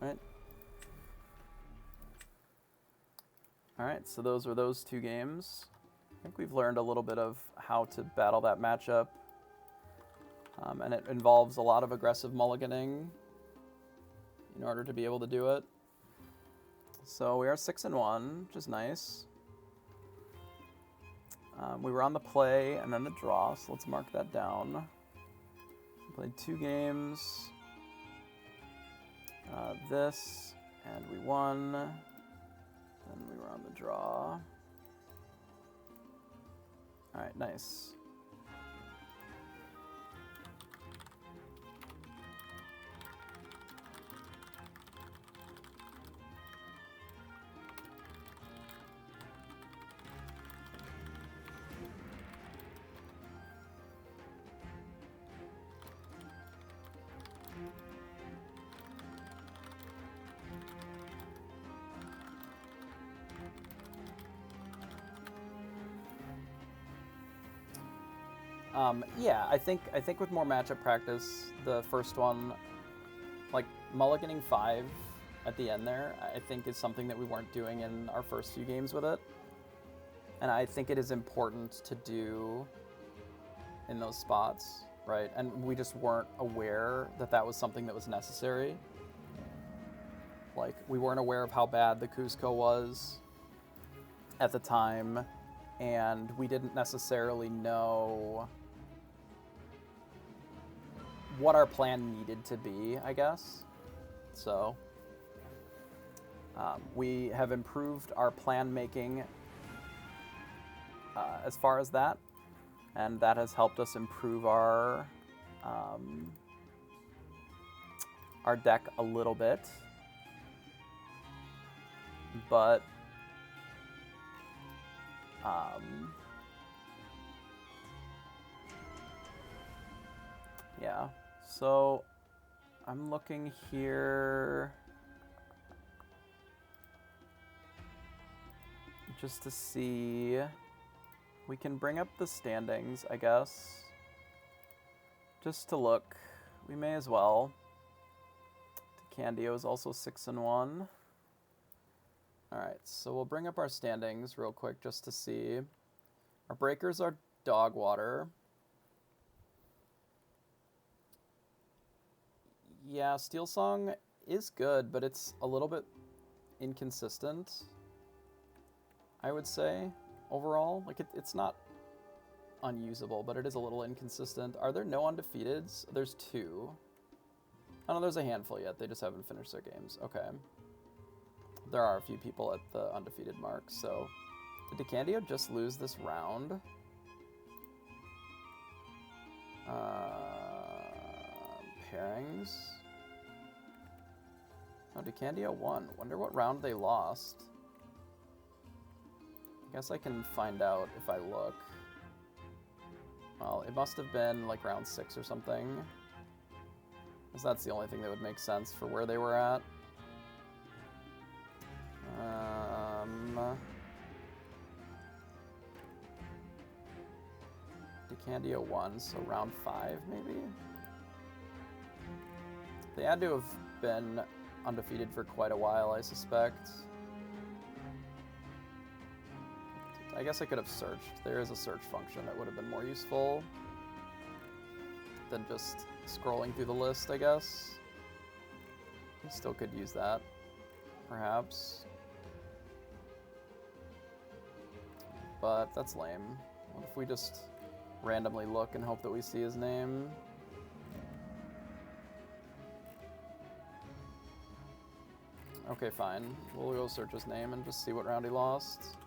Right. Alright, so those were those 2 games. I think we've learned a little bit of how to battle that matchup. And it involves a lot of aggressive mulliganing in order to be able to do it. So we are 6-1, which is nice. We were on the play and then the draw, so let's mark that down. We played 2 games. This, and we won. Then we were on the draw. Alright, nice. Yeah, I think with more matchup practice, the first one, like mulliganing 5 at the end there, I think is something that we weren't doing in our first few games with it. And I think it is important to do in those spots, right? And we just weren't aware that that was something that was necessary. Like, we weren't aware of how bad the Cuzco was at the time, and we didn't necessarily know what our plan needed to be, I guess. So we have improved our plan making as far as that, and that has helped us improve our deck a little bit. But yeah, so I'm looking here just to see. We can bring up the standings, I guess, just to look We may as well. Candio is also 6-1. Alright, so we'll bring up our standings real quick just to see. Our breakers are dog water. Yeah, Steel Song is good, but it's a little bit inconsistent, I would say, overall. Like, it's not unusable, but it is a little inconsistent. Are there no undefeateds? There's 2. Oh, no, there's a handful yet. They just haven't finished their games. Okay. There are a few people at the undefeated mark, so... Did Decandio just lose this round? Pairings? Oh, Decandio won. Wonder what round they lost. I guess I can find out if I look. Well, it must have been like round 6 or something. Because that's the only thing that would make sense for where they were at. Decandio won, so round 5 maybe? They had to have been undefeated for quite a while, I suspect. I guess I could have searched. There is a search function that would have been more useful than just scrolling through the list, I guess. You still could use that, perhaps. But that's lame. What if we just randomly look and hope that we see his name? Okay, fine. We'll go search his name and just see what round he lost.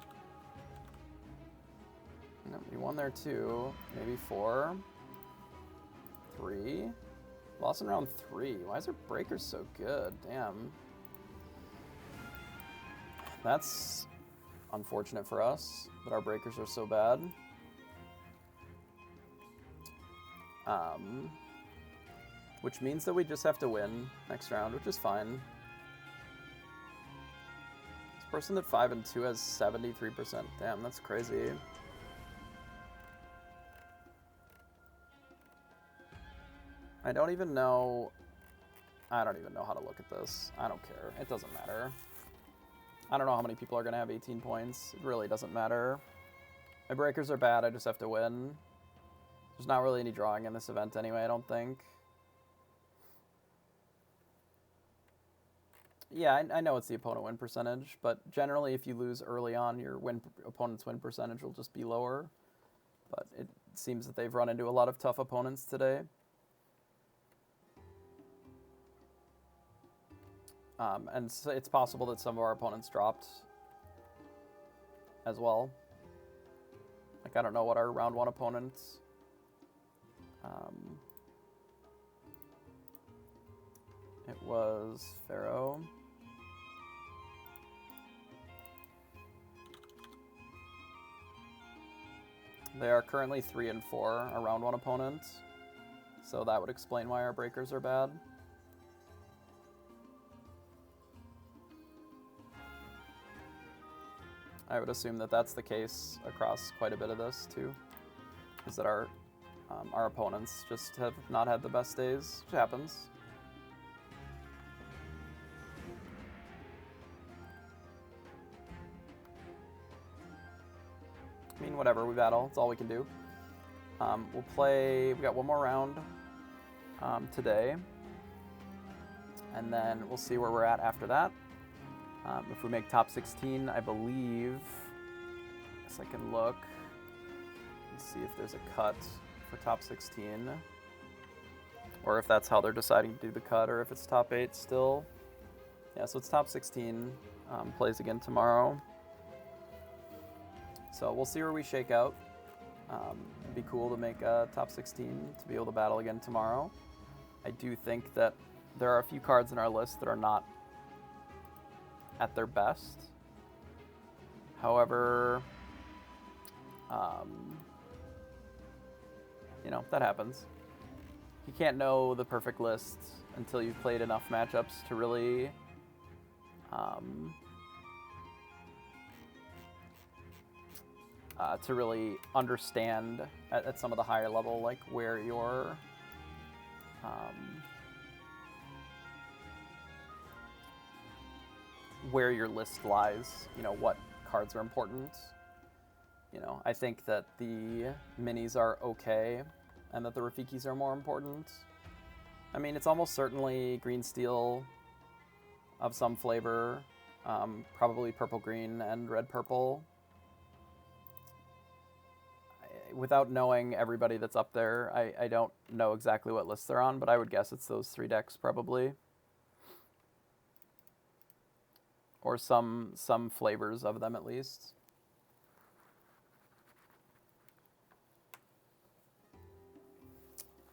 No, he won there too. Maybe 4. 3. Lost in round 3. Why is our breakers so good? Damn. That's unfortunate for us that our breakers are so bad. Which means that we just have to win next round, which is fine. This person at 5-2 has 73%. Damn, that's crazy. I don't even know how to look at this. I don't care. It doesn't matter. I don't know how many people are going to have 18 points. It really doesn't matter. My breakers are bad. I just have to win. There's not really any drawing in this event anyway, I don't think. Yeah, I know it's the opponent win percentage, but generally if you lose early on, your opponent's win percentage will just be lower. But it seems that they've run into a lot of tough opponents today. And so it's possible that some of our opponents dropped as well. Like, I don't know what our round 1 opponents... it was Pharaoh. They are currently 3-4, our round 1 opponents. So that would explain why our breakers are bad. I would assume that that's the case across quite a bit of this too, is that our opponents just have not had the best days, which happens. I mean, whatever, we battle, it's all we can do. We'll play, we got one more round today, and then we'll see where we're at after that. If we make top 16, I believe, I guess I can look and see if there's a cut for top 16, or if that's how they're deciding to do the cut, or if it's top 8 still. Yeah, so it's top 16, plays again tomorrow. So we'll see where we shake out. It'd be cool to make a top 16 to be able to battle again tomorrow. I do think that there are a few cards in our list that are not at their best. However, you know, that happens. You can't know the perfect list until you've played enough matchups to really understand at some of the higher level, like where your where your list lies, you know, what cards are important. You know, I think that the minis are okay, and that the Rafikis are more important. I mean, it's almost certainly green steel of some flavor, probably purple green and red purple. Without knowing everybody that's up there, I don't know exactly what list they're on, but I would guess it's those 3 decks probably. Or some flavors of them at least.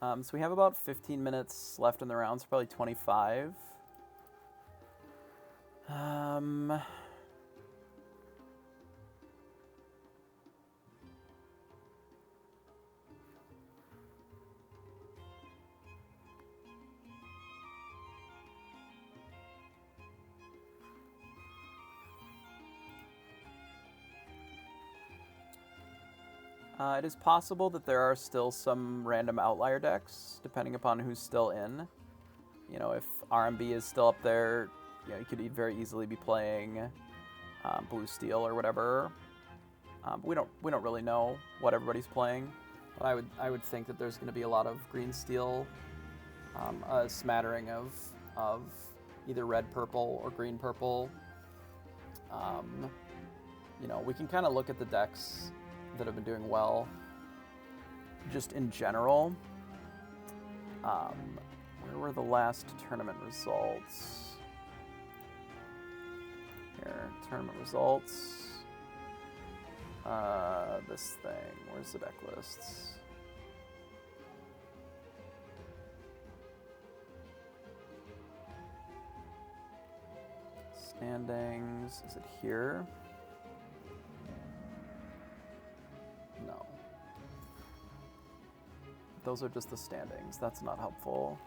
So we have about 15 minutes left in the rounds, probably 25. It is possible that there are still some random outlier decks, depending upon who's still in. You know, if RMB is still up there, you know, you could very easily be playing blue steel or whatever. But we don't really know what everybody's playing. But I would think that there's going to be a lot of green steel, a smattering of either red purple or green purple. You know, we can kind of look at the decks that have been doing well just in general. Where were the last tournament results? Here, tournament results. This thing, where's the deck lists? Standings, is it here? No. Those are just the standings. That's not helpful.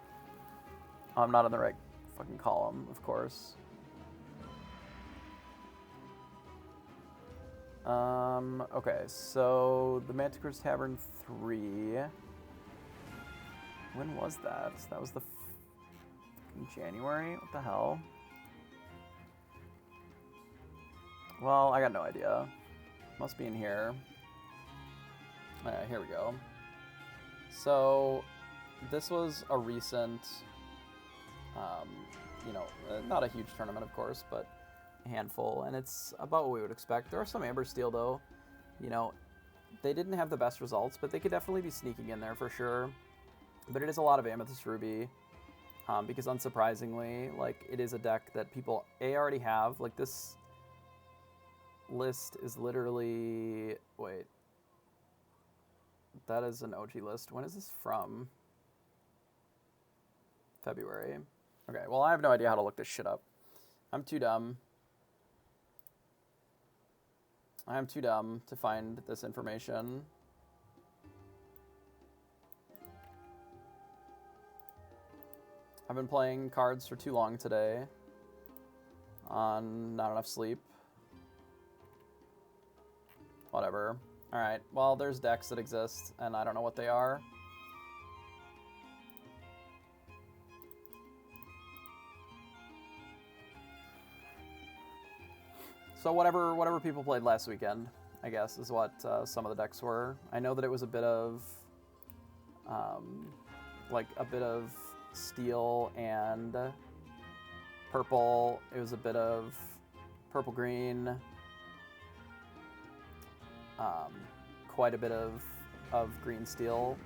I'm not in the right fucking column, of course. Okay, so the Manticore's Tavern 3. When was that? That was the January? What the hell? Well, I got no idea. Must be in here. Here we go. So, this was a recent, you know, not a huge tournament, of course, but a handful, and it's about what we would expect. There are some Amber Steel, though. You know, they didn't have the best results, but they could definitely be sneaking in there for sure. But it is a lot of Amethyst Ruby, because unsurprisingly, like, it is a deck that people, already have. Like, this list is literally... Wait. That is an OG list. When is this from? February. Okay, well, I have no idea how to look this shit up. I'm too dumb. I am too dumb to find this information. I've been playing cards for too long today on not enough sleep. Whatever. Alright, well, there's decks that exist, and I don't know what they are. So whatever people played last weekend, I guess, is what some of the decks were. I know that it was a bit of, like, a bit of steel and purple. It was a bit of purple-green. Quite a bit of green steel.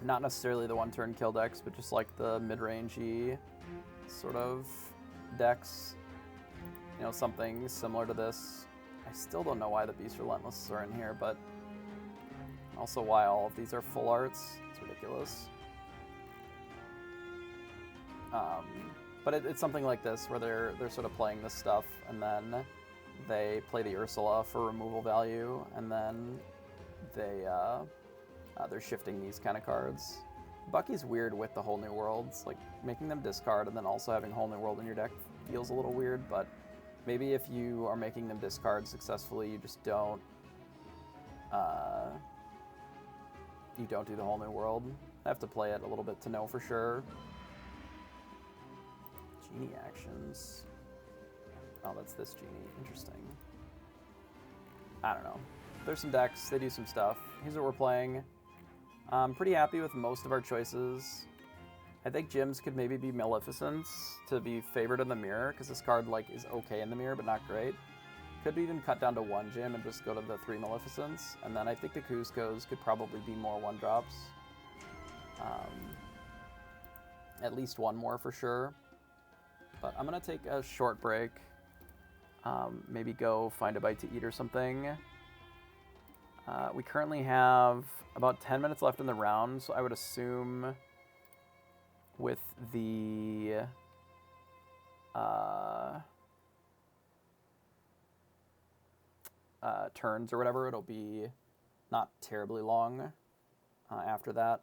Not necessarily the one-turn kill decks, but just like the mid-rangey sort of decks. You know, something similar to this. I still don't know why the Beast Relentless are in here, but also why all of these are full arts. It's ridiculous. But it's something like this, where they're sort of playing this stuff, and then they play the Ursula for removal value, and then they're shifting these kind of cards. Bucky's weird with the Whole New Worlds, like making them discard and then also having Whole New World in your deck feels a little weird, but maybe if you are making them discard successfully, you just don't do the Whole New World, I have to play it a little bit to know for sure. Genie actions. Oh, that's this genie. Interesting. I don't know. There's some decks. They do some stuff. Here's what we're playing. I'm pretty happy with most of our choices. I think Jim's could maybe be Maleficent's to be favored in the mirror, because this card like is okay in the mirror, but not great. Could even cut down to 1 Jim and just go to the 3 Maleficents. And then I think the Cusco's could probably be more 1-drops. At least 1 more for sure. But I'm going to take a short break. Maybe go find a bite to eat or something. We currently have about 10 minutes left in the round, so I would assume with the turns or whatever, it'll be not terribly long after that,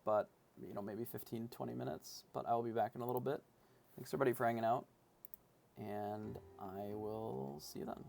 but you know, maybe 15-20 minutes. But I will be back in a little bit. Thanks everybody for hanging out, and I will see you then.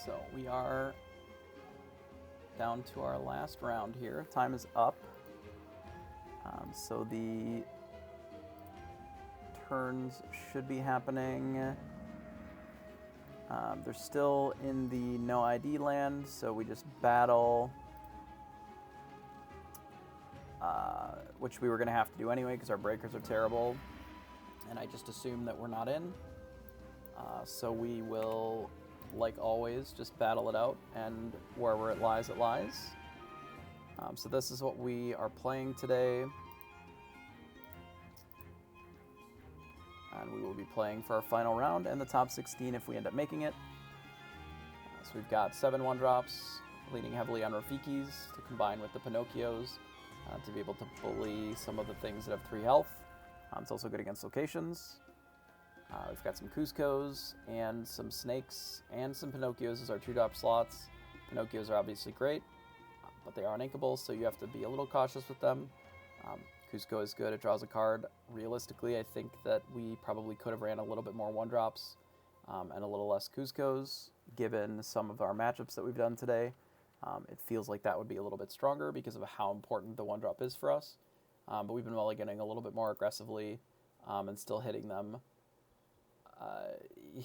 So we are down to our last round here. Time is up. So the turns should be happening. They're still in the no ID land, so we just battle, which we were going to have to do anyway because our breakers are terrible, and I just assume that we're not in. So we will, like always, just battle it out, and wherever it lies, it lies. So this is what we are playing today. And we will be playing for our final round and the top 16 if we end up making it. So we've got 7 1-drops, leaning heavily on Rafikis to combine with the Pinocchios to be able to bully some of the things that have 3 health. It's also good against locations. We've got some Cuscos and some Snakes and some Pinocchios as our 2-drop slots. Pinocchios are obviously great, but they are uninkable, so you have to be a little cautious with them. Cusco is good, it draws a card. Realistically, I think that we probably could have ran a little bit more 1-drops and a little less Cuscos, given some of our matchups that we've done today. It feels like that would be a little bit stronger because of how important the 1-drop is for us. But we've been mulliganing a little bit more aggressively and still hitting them,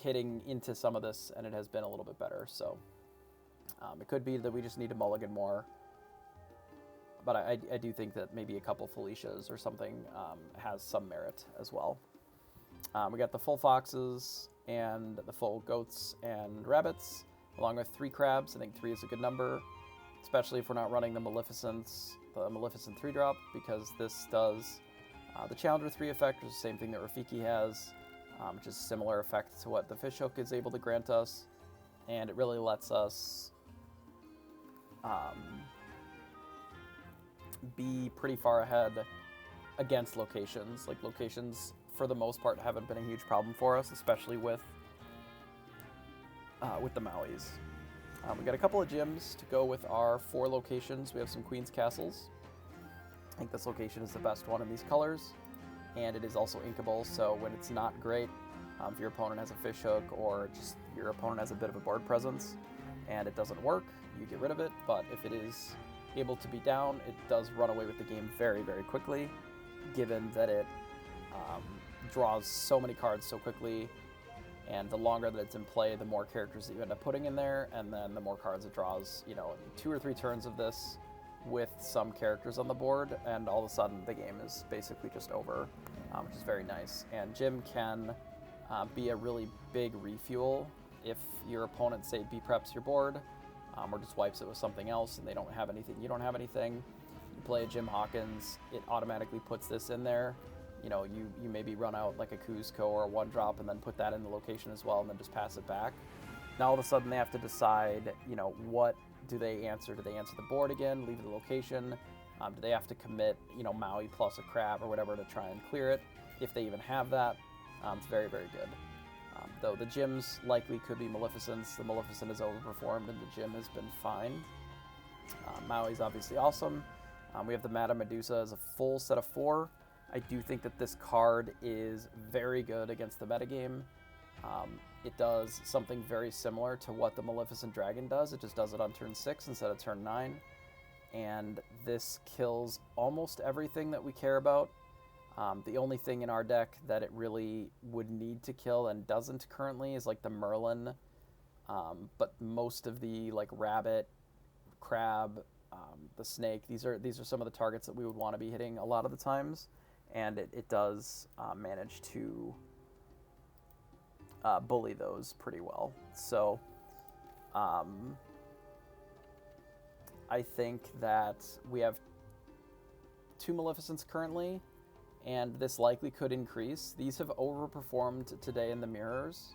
hitting into some of this, and it has been a little bit better. So it could be that we just need to mulligan more. But I do think that maybe a couple Felicias or something has some merit as well. We got the full foxes and the full goats and rabbits, along with 3 crabs. I think 3 is a good number, especially if we're not running the Maleficent 3-drop, because this does the Challenger 3 effect, which is the same thing that Rafiki has, which is a similar effect to what the fishhook is able to grant us, and it really lets us be pretty far ahead against locations. Like, locations, for the most part, haven't been a huge problem for us, especially with the Mauis. We got a couple of gyms to go with our 4 locations. We have some Queen's Castles. I think this location is the best one in these colors, and it is also inkable, so when it's not great, if your opponent has a fishhook or just your opponent has a bit of a board presence and it doesn't work, you get rid of it. But if it is able to be down, it does run away with the game very, very quickly, given that it draws so many cards so quickly, and the longer that it's in play, the more characters that you end up putting in there, and then the more cards it draws. 2 or 3 turns of this with some characters on the board, and all of a sudden the game is basically just over, which is very nice. And Jim can be a really big refuel if your opponent, say, B-preps your board, or just wipes it with something else and they don't have anything, you don't have anything. You play a Jim Hawkins, it automatically puts this in there. You maybe run out like a Cusco or a 1-drop and then put that in the location as well and then just pass it back. Now all of a sudden they have to decide, what do they answer? Do they answer the board again, leave the location? Do they have to commit, Maui plus a crab or whatever to try and clear it? If they even have that, it's very, very good. Though the gyms likely could be Maleficents. The Maleficent is overperformed and the gym has been fine. Maui's obviously awesome. We have the Madame Medusa as a full set of 4. I do think that this card is very good against the metagame. It does something very similar to what the Maleficent Dragon does. It just does it on turn 6 instead of turn 9. And this kills almost everything that we care about. The only thing in our deck that it really would need to kill and doesn't currently is like the Merlin. But most of the rabbit, crab, the snake, these are some of the targets that we would want to be hitting a lot of the times. And it does manage to bully those pretty well. So I think that we have 2 Maleficents currently, and this likely could increase. These have overperformed today in the mirrors,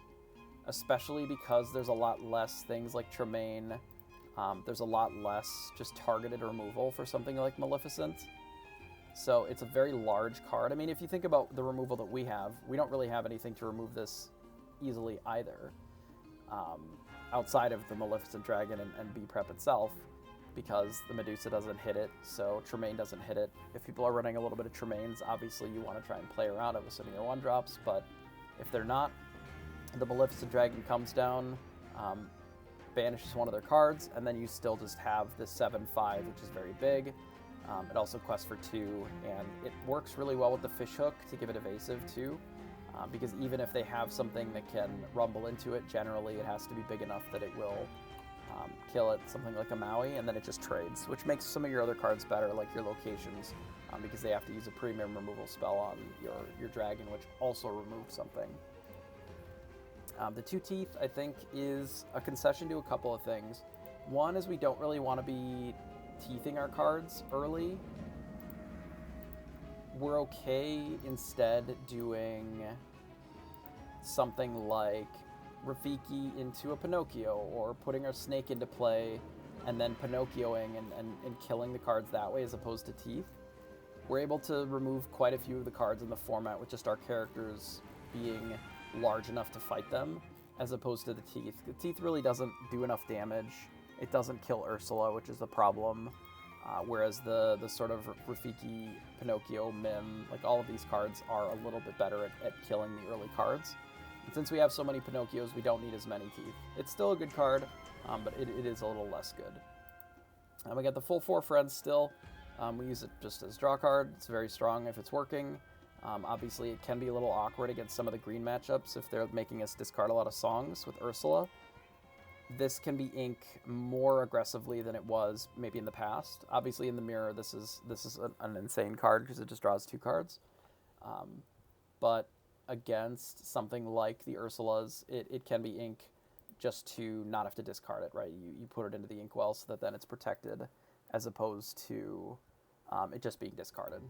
especially because there's a lot less things like Tremaine. There's a lot less just targeted removal for something like Maleficent. So it's a very large card. I mean, if you think about the removal that we have, we don't really have anything to remove this easily either, outside of the Maleficent Dragon and B-Prep itself, because the Medusa doesn't hit it, so Tremaine doesn't hit it. If people are running a little bit of Tremaines, obviously you want to try and play around it with some of your 1-drops, but if they're not, the Maleficent Dragon comes down, banishes one of their cards, and then you still just have this 7/5, which is very big. It also quests for 2, and it works really well with the fish hook to give it evasive too, because even if they have something that can rumble into it, generally it has to be big enough that it will kill it, something like a Maui, and then it just trades, which makes some of your other cards better, like your locations, because they have to use a premium removal spell on your dragon, which also removes something. The 2 teeth, I think, is a concession to a couple of things. One is we don't really want to be teething our cards early. We're okay instead doing something like Rafiki into a Pinocchio, or putting our snake into play and then Pinocchioing and killing the cards that way as opposed to teeth. We're able to remove quite a few of the cards in the format with just our characters being large enough to fight them, as opposed to the teeth. The teeth really doesn't do enough damage. It doesn't kill Ursula, which is the problem. Whereas the sort of Rafiki, Pinocchio, Mim, like all of these cards are a little bit better at killing the early cards. And since we have so many Pinocchios, we don't need as many teeth. It's still a good card, but it is a little less good. We got the full 4 friends still. We use it just as draw card. It's very strong if it's working. Obviously, it can be a little awkward against some of the green matchups if they're making us discard a lot of songs with Ursula. This can be ink more aggressively than it was maybe in the past. Obviously, in the mirror, this is an insane card because it just draws 2 cards. But against something like the Ursulas, it can be ink just to not have to discard it, right? You put it into the inkwell so that then it's protected, as opposed to it just being discarded.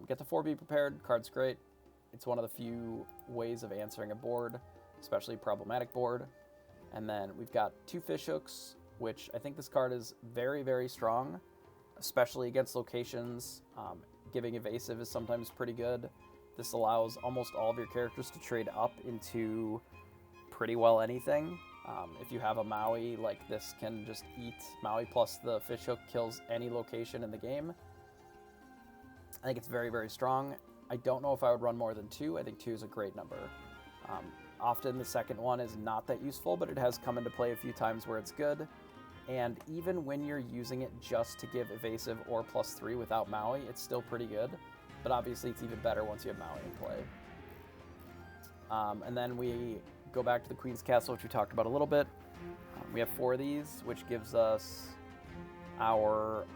Get the 4 be prepared. Card's great. It's one of the few ways of answering a board, especially problematic board. And then we've got 2 fish hooks, which I think this card is very, very strong, especially against locations. Giving evasive is sometimes pretty good. This allows almost all of your characters to trade up into pretty well anything. If you have a Maui, like this can just eat. Maui plus the fish hook kills any location in the game. I think it's very, very strong. I don't know if I would run more than 2. I think 2 is a great number. Often the second one is not that useful, but it has come into play a few times where it's good. And even when you're using it just to give evasive or +3 without Maui, it's still pretty good. But obviously it's even better once you have Maui in play. And then we go back to the Queen's Castle, which we talked about a little bit. We have 4 of these, which gives us our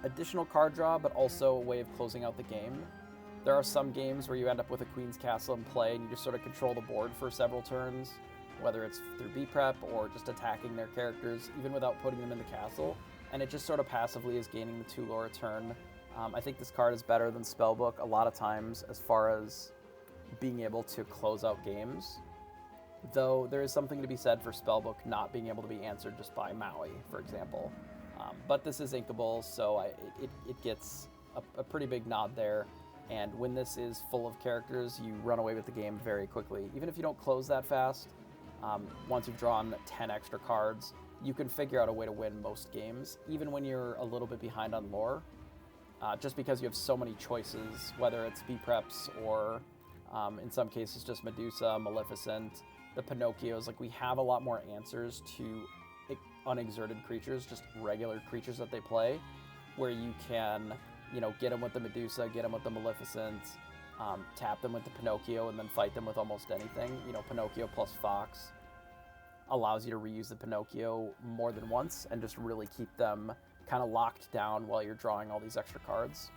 additional card draw, but also a way of closing out the game. There are some games where you end up with a Queen's Castle in play and you just sort of control the board for several turns, whether it's through B-Prep or just attacking their characters, even without putting them in the castle, and it just sort of passively is gaining the 2 lore a turn. I think this card is better than Spellbook a lot of times as far as being able to close out games, though there is something to be said for Spellbook not being able to be answered just by Maui, for example. But this is inkable, so it gets a pretty big nod there. And when this is full of characters, you run away with the game very quickly. Even if you don't close that fast, once you've drawn 10 extra cards, you can figure out a way to win most games, even when you're a little bit behind on lore. Just because you have so many choices, whether it's B-Preps or in some cases just Medusa, Maleficent, the Pinocchios. Like, we have a lot more answers to unexerted creatures, just regular creatures that they play, where you can, get them with the Medusa, get them with the Maleficent, tap them with the Pinocchio, and then fight them with almost anything. Pinocchio plus Fox allows you to reuse the Pinocchio more than once and just really keep them kind of locked down while you're drawing all these extra cards.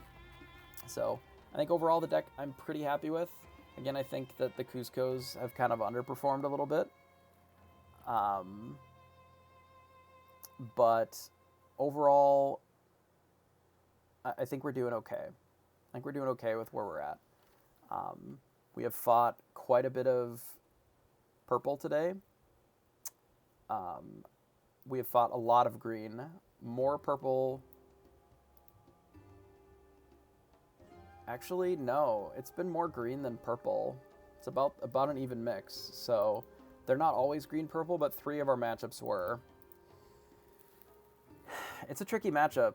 So I think overall the deck I'm pretty happy with. Again, I think that the Cuscos have kind of underperformed a little bit. But overall, I think we're doing okay. I think we're doing okay with where we're at. We have fought quite a bit of purple today. We have fought a lot of green. More purple. Actually, no. It's been more green than purple. It's about an even mix. So they're not always green-purple, but 3 of our matchups were. It's a tricky matchup,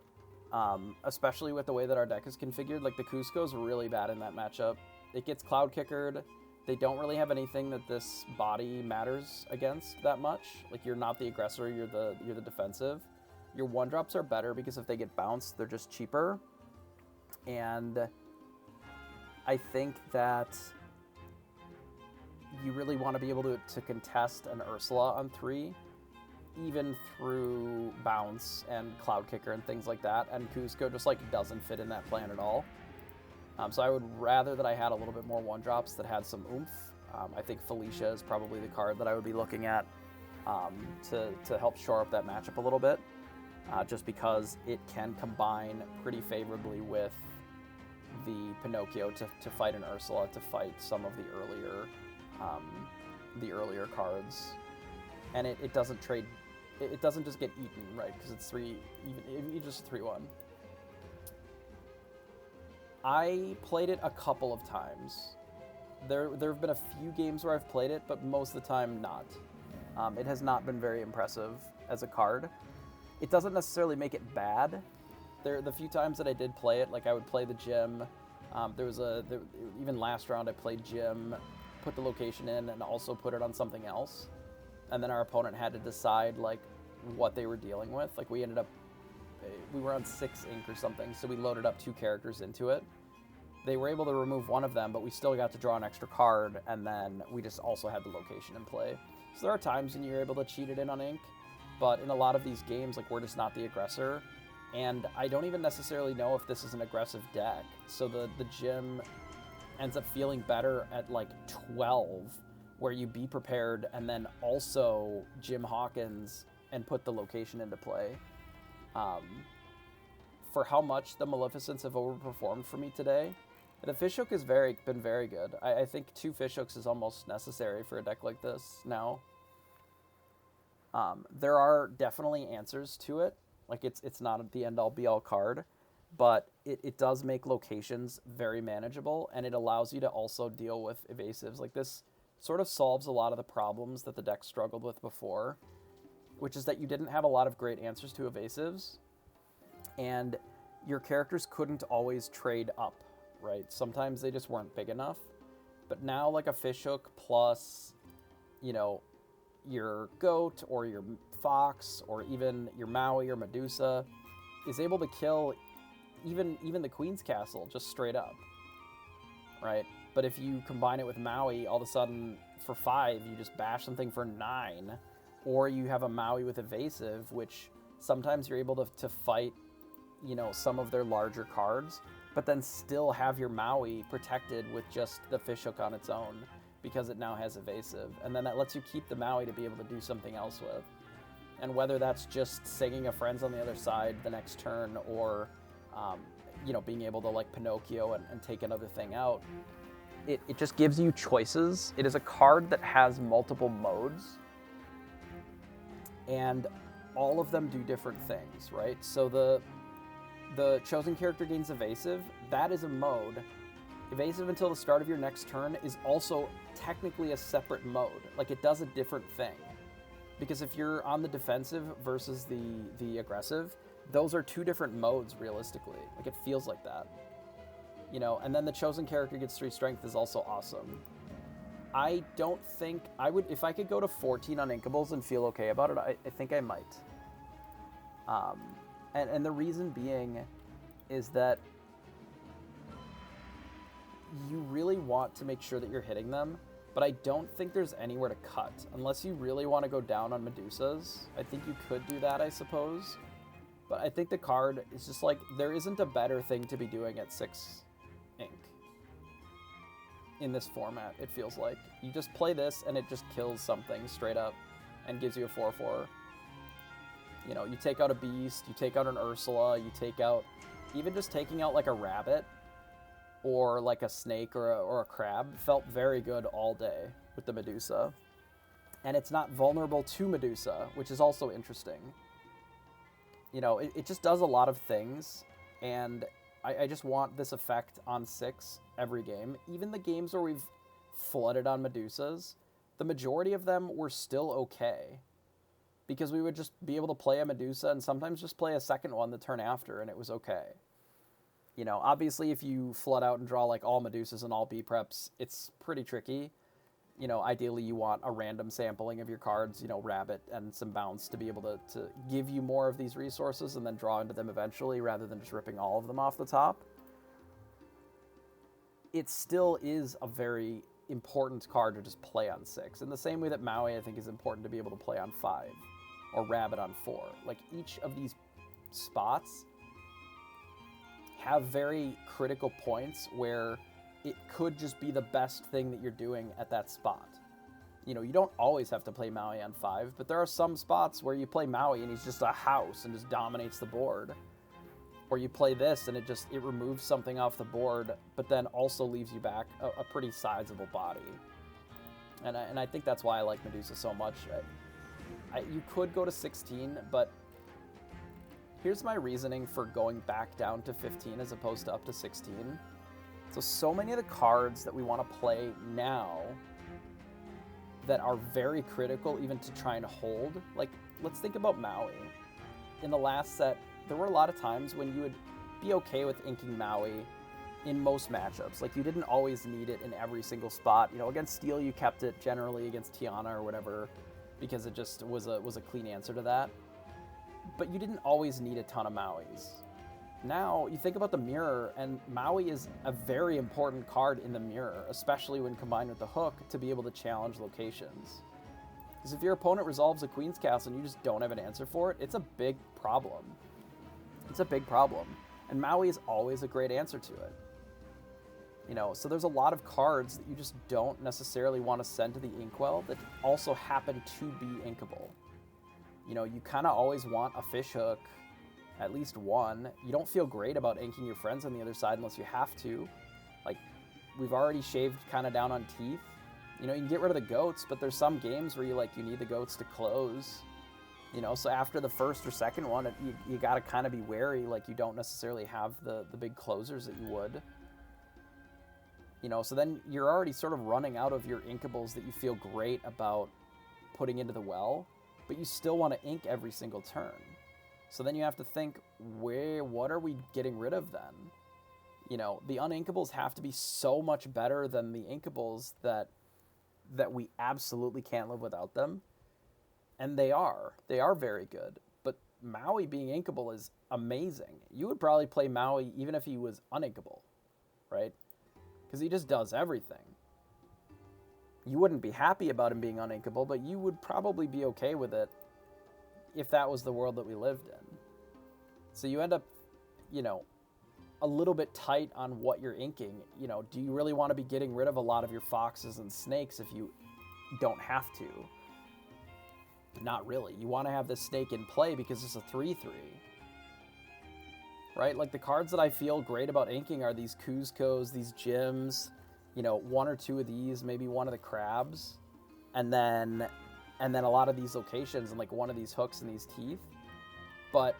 especially with the way that our deck is configured. Like, the Cusco's really bad in that matchup. It gets Cloud Kickered. they don't really have anything that this body matters against that much. Like, you're not the aggressor, you're the defensive. Your 1-drops are better because if they get bounced, they're just cheaper. And I think that you really want to be able to contest an Ursula on 3, even through bounce and cloud kicker and things like that. And Cusco just like doesn't fit in that plan at all. So I would rather that I had a little bit more 1-drops that had some oomph. I think Felicia is probably the card that I would be looking at to help shore up that matchup a little bit, just because it can combine pretty favorably with the Pinocchio to fight an Ursula, to fight some of the earlier cards, and it doesn't trade. It doesn't just get eaten, right? Because it's 3, even just a 3/1. I played it a couple of times. There have been a few games where I've played it, but most of the time not. It has not been very impressive as a card. It doesn't necessarily make it bad. The few times that I did play it, like I would play the gym. Even last round I played gym, put the location in, and also put it on something else. And then our opponent had to decide like what they were dealing with. Like we were on 6 ink or something, so we loaded up 2 characters into it. They were able to remove one of them, but we still got to draw an extra card, and then we just also had the location in play. So there are times when you're able to cheat it in on ink, but in a lot of these games, like, we're just not the aggressor, and I don't even necessarily know if this is an aggressive deck. So the gym ends up feeling better at like 12, where you be prepared and then also Jim Hawkins and put the location into play. For how much the Maleficents have overperformed for me today, the Fishhook has been very good. I think 2 Fishhooks is almost necessary for a deck like this now. There are definitely answers to it. Like, it's not the end-all be-all card, but it does make locations very manageable, and it allows you to also deal with evasives. Like, this sort of solves a lot of the problems that the deck struggled with before, which is that you didn't have a lot of great answers to evasives, and your characters couldn't always trade up, right? Sometimes they just weren't big enough. But now, like, a Fishhook plus, you know, your goat or your fox or even your Maui or Medusa is able to kill even the Queen's Castle just straight up, right? But if you combine it with Maui, all of a sudden for 5 you just bash something for 9, or you have a Maui with evasive, which sometimes you're able to fight, you know, some of their larger cards, but then still have your Maui protected with just the Fishhook on its own, because it now has evasive. And then that lets you keep the Maui to be able to do something else with. And whether that's just singing a friends on the other side the next turn, or, you know, being able to, like, Pinocchio and take another thing out, it just gives you choices. It is a card that has multiple modes, and all of them do different things, right? So the chosen character gains evasive. That is a mode. Evasive until the start of your next turn is also technically a separate mode. Like, it does a different thing. Because if you're on the defensive versus the aggressive, those are 2 different modes realistically. Like, it feels like that. You know, and then the chosen character gets 3 strength is also awesome. I don't think I would, if I could go to 14 on Inkables and feel okay about it, I think I might. And the reason being is that you really want to make sure that you're hitting them, but I don't think there's anywhere to cut. Unless you really want to go down on Medusas. I think you could do that, I suppose. But I think the card is just like, there isn't a better thing to be doing at 6 ink. In this format, it feels like. You just play this and it just kills something straight up and gives you a 4/4. You know, you take out a beast, you take out an Ursula, you take out, even just taking out like a rabbit or like a snake or a crab felt very good all day with the Medusa. And it's not vulnerable to Medusa, which is also interesting. You know, it just does a lot of things, and I just want this effect on 6 every game. Even the games where we've flooded on Medusas, the majority of them were still okay. Because we would just be able to play a Medusa and sometimes just play a second one the turn after, and it was okay. You know, obviously if you flood out and draw like all Medusas and all B-preps, it's pretty tricky. You know, ideally you want a random sampling of your cards, you know, Rabbit and some Bounce to be able to give you more of these resources and then draw into them eventually rather than just ripping all of them off the top. It still is a very important card to just play on 6. In the same way that Maui, I think, is important to be able to play on 5 or Rabbit on 4. Like, each of these spots have very critical points where it could just be the best thing that you're doing at that spot. You know, you don't always have to play Maui on 5, but there are some spots where you play Maui and he's just a house and just dominates the board. Or you play this and it removes something off the board, but then also leaves you back a pretty sizable body. And I think that's why I like Medusa so much. You could go to 16, but here's my reasoning for going back down to 15 as opposed to up to 16. So many of the cards that we want to play now that are very critical even to try and hold, like, let's think about Maui. In the last set, there were a lot of times when you would be okay with inking Maui in most matchups. Like, you didn't always need it in every single spot. You know, against Steel, you kept it generally against Tiana or whatever because it just was a clean answer to that. But you didn't always need a ton of Mauis. Now, you think about the mirror, and Maui is a very important card in the mirror, especially when combined with the hook to be able to challenge locations. Because if your opponent resolves a Queen's Castle and you just don't have an answer for it, it's a big problem. It's a big problem. And Maui is always a great answer to it. You know, so there's a lot of cards that you just don't necessarily want to send to the Inkwell that also happen to be inkable. You know, you kind of always want a fishhook, at least one. You don't feel great about inking your friends on the other side unless you have to. Like, we've already shaved kind of down on teeth. You know, you can get rid of the goats, but there's some games where you need the goats to close. You know, so after the first or second one, you got to kind of be wary. Like, you don't necessarily have the big closers that you would. You know, so then you're already sort of running out of your inkables that you feel great about putting into the well, but you still want to ink every single turn. So then you have to think, what are we getting rid of then? You know, the uninkables have to be so much better than the inkables that we absolutely can't live without them. And they are. They are very good. But Maui being inkable is amazing. You would probably play Maui even if he was uninkable, right? Because he just does everything. You wouldn't be happy about him being uninkable, but you would probably be okay with it if that was the world that we lived in. So you end up, you know, a little bit tight on what you're inking. You know, do you really want to be getting rid of a lot of your foxes and snakes if you don't have to? Not really. You want to have this snake in play because it's a 3/3. Right? Like, the cards that I feel great about inking are these Kuzcos, these Gyms, you know, one or two of these, maybe one of the crabs, and then a lot of these locations and like one of these hooks and these teeth. But,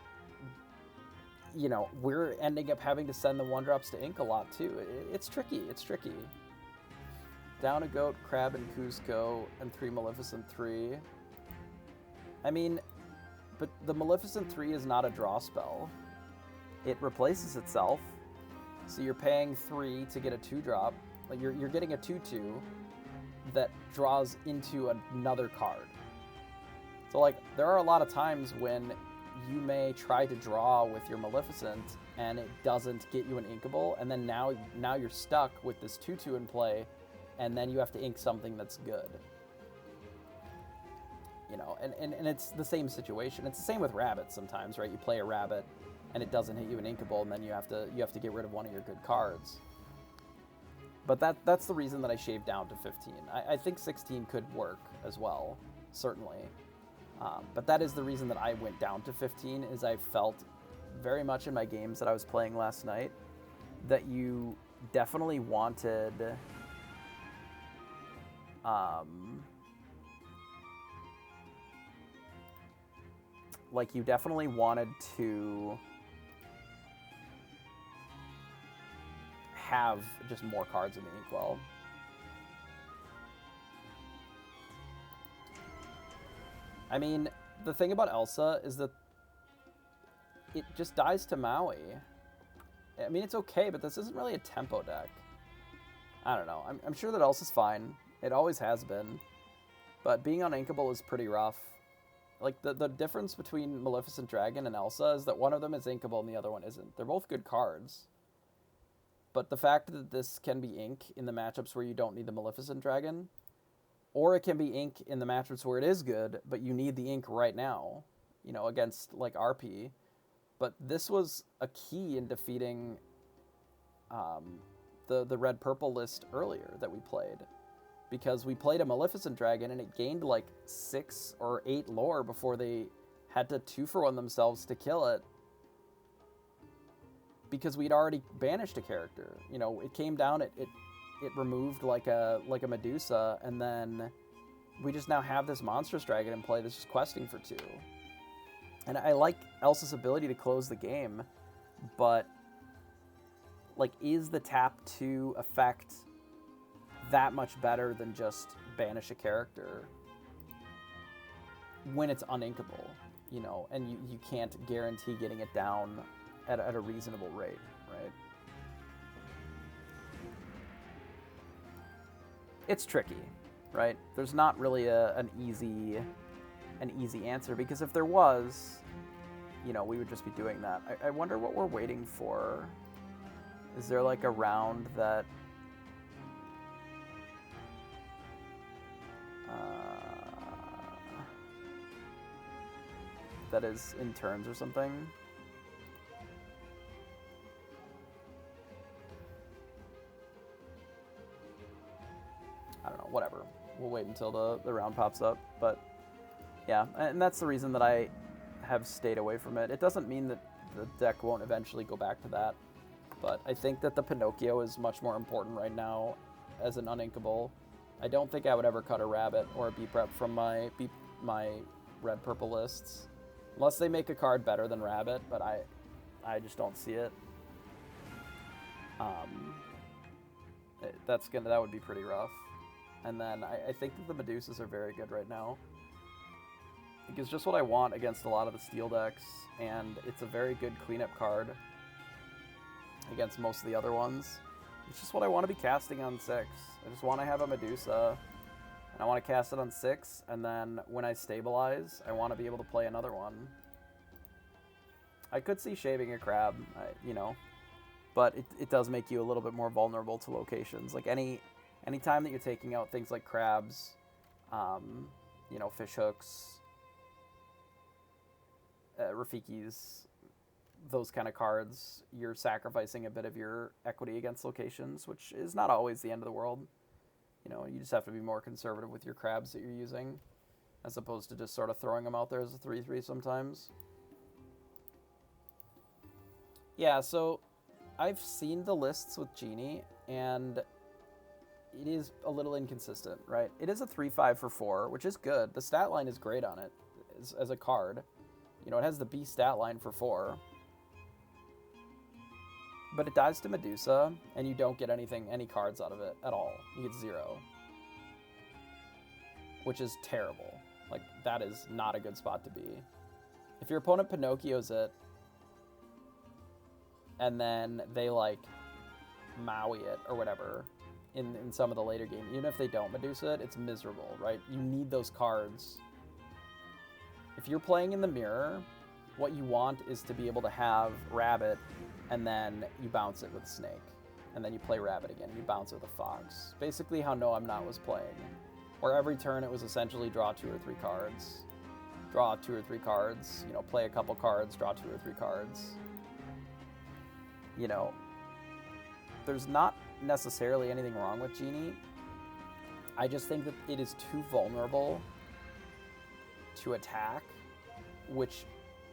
you know, we're ending up having to send the 1-drops to ink a lot too. It's tricky. It's tricky. Down a goat, crab, and Kuzco, and 3 Maleficent 3. I mean, but the Maleficent 3 is not a draw spell. It replaces itself. So you're paying 3 to get a 2-drop. Like, you're getting a 2/2 that draws into another card. So, like, there are a lot of times when you may try to draw with your Maleficent and it doesn't get you an inkable, and then now you're stuck with this 2/2 in play, and then you have to ink something that's good. You know, and it's the same situation. It's the same with rabbits sometimes, right? You play a rabbit and it doesn't hit you an inkable, and then you have to get rid of one of your good cards. But that's the reason that I shaved down to 15. I think 16 could work as well, certainly. But that is the reason that I went down to 15, is I felt very much in my games that I was playing last night that you definitely wanted like, you definitely wanted to have just more cards in the inkwell. I mean, the thing about Elsa is that it just dies to Maui. I mean, it's okay, but this isn't really a tempo deck. I don't know. I'm sure that Elsa's fine. It always has been. But being uninkable is pretty rough. Like, the difference between Maleficent Dragon and Elsa is that one of them is inkable and the other one isn't. They're both good cards. But the fact that this can be ink in the matchups where you don't need the Maleficent Dragon, or it can be ink in the matchups where it is good, but you need the ink right now, you know, against, like, RP. But this was a key in defeating the red-purple list earlier that we played. Because we played a Maleficent Dragon and it gained like 6 or 8 lore before they had to 2-for-1 themselves to kill it. Because we'd already banished a character. You know, it came down, it removed like a Medusa, and then we just now have this monstrous dragon in play that's just questing for 2. And I like Elsa's ability to close the game, but like, is the tap 2 effect that much better than just banish a character when it's uninkable, you know, and you can't guarantee getting it down at a reasonable rate, right? It's tricky, right? There's not really an easy answer, because if there was, you know, we would just be doing that. I wonder what we're waiting for. Is there like a round that that is in turns or something? I don't know, whatever. We'll wait until the round pops up, but yeah, and that's the reason that I have stayed away from it. It doesn't mean that the deck won't eventually go back to that, but I think that the Pinocchio is much more important right now as an uninkable. I don't think I would ever cut a rabbit or a B-prep from my red-purple lists. Unless they make a card better than rabbit, but I just don't see it. That would be pretty rough. And then I think that the Medusas are very good right now. I think it's just what I want against a lot of the steel decks, and it's a very good cleanup card against most of the other ones. It's just what I want to be casting on 6. I just want to have a Medusa, and I want to cast it on 6, and then when I stabilize, I want to be able to play another one. I could see shaving a crab, you know, but it does make you a little bit more vulnerable to locations. Like, any time that you're taking out things like crabs, you know, fish hooks, Rafikis, those kind of cards, you're sacrificing a bit of your equity against locations, which is not always the end of the world. You know, you just have to be more conservative with your crabs that you're using, as opposed to just sort of throwing them out there as a 3/3 sometimes. Yeah, so I've seen the lists with Genie, and it is a little inconsistent, right? It is a 3/5 for 4, which is good. The stat line is great on it as a card. You know, it has the B stat line for 4. But it dies to Medusa, and you don't get any cards out of it at all. You get 0. Which is terrible. Like, that is not a good spot to be. If your opponent Pinocchios it, and then they, like, Maui it, or whatever, in some of the later game, even if they don't Medusa it, it's miserable, right? You need those cards. If you're playing in the mirror, what you want is to be able to have Rabbit, and then you bounce it with Snake. And then you play Rabbit again, and you bounce it with a Fox. Basically how No I'm Not was playing. Where every turn it was essentially draw 2 or 3 cards. Draw 2 or 3 cards, you know, play a couple cards, draw 2 or 3 cards. You know, there's not necessarily anything wrong with Genie. I just think that it is too vulnerable to attack, which,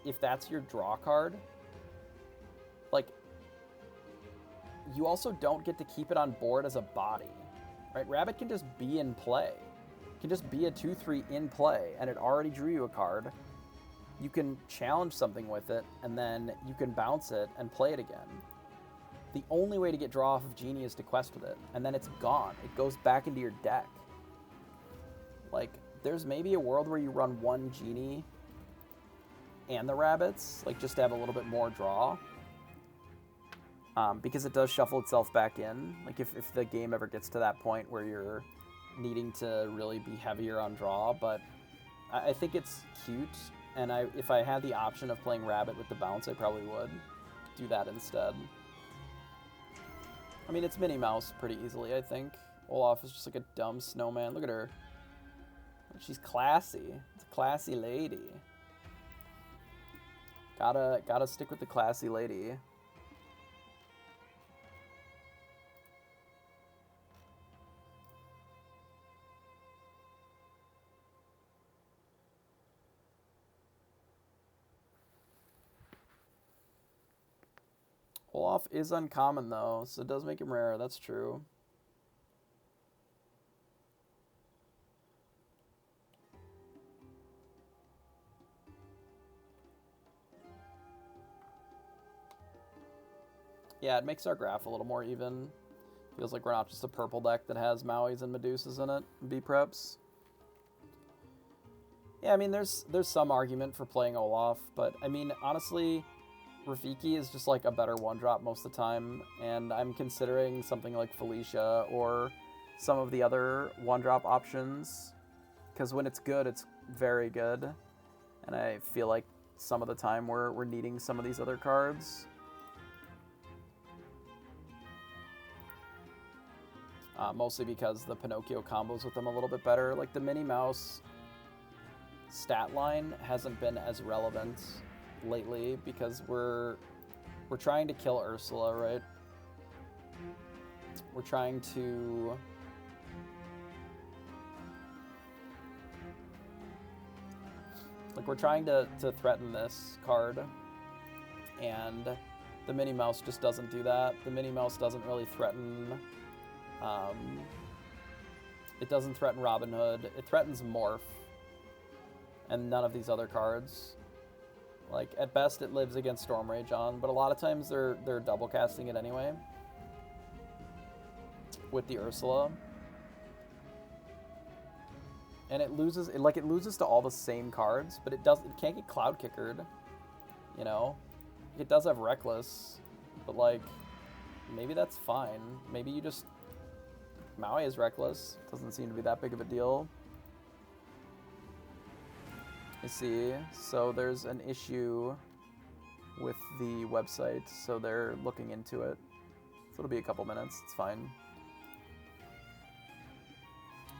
if that's your draw card, like, you also don't get to keep it on board as a body, right? Rabbit can just be in play. It can just be a 2/3 in play, and it already drew you a card. You can challenge something with it, and then you can bounce it and play it again. The only way to get draw off of Genie is to quest with it, and then it's gone. It goes back into your deck. Like, there's maybe a world where you run 1 Genie and the rabbits, like, just to have a little bit more draw. Because it does shuffle itself back in. Like, if the game ever gets to that point where you're needing to really be heavier on draw, but I think it's cute, and if I had the option of playing Rabbit with the bounce, I probably would do that instead. I mean, it's Minnie Mouse pretty easily, I think. Olaf is just like a dumb snowman. Look at her. She's classy. It's a classy lady. Gotta stick with the classy lady. Olaf is uncommon, though, so it does make him rare. That's true. Yeah, it makes our graph a little more even. Feels like we're not just a purple deck that has Mauis and Medusas in it, and B-preps. Yeah, I mean, there's some argument for playing Olaf, but, I mean, honestly, Rafiki is just like a better one-drop most of the time, and I'm considering something like Felicia or some of the other one-drop options, because when it's good, it's very good, and I feel like some of the time we're needing some of these other cards. Mostly because the Pinocchio combos with them a little bit better. Like, the Minnie Mouse stat line hasn't been as relevant lately because we're trying to kill Ursula, right? We're trying to threaten this card, and the Minnie Mouse just doesn't do that. The Minnie Mouse doesn't really threaten. It doesn't threaten Robin Hood. It threatens Morph, and none of these other cards. Like, at best, it lives against Storm Rage on, but a lot of times they're double casting it anyway with the Ursula, and it loses to all the same cards, but it can't get Cloud Kickered, you know. It does have Reckless, but like, maybe that's fine. Maybe you just Maui is Reckless. Doesn't seem to be that big of a deal. I see. So there's an issue with the website, so they're looking into it. So it'll be a couple minutes. It's fine.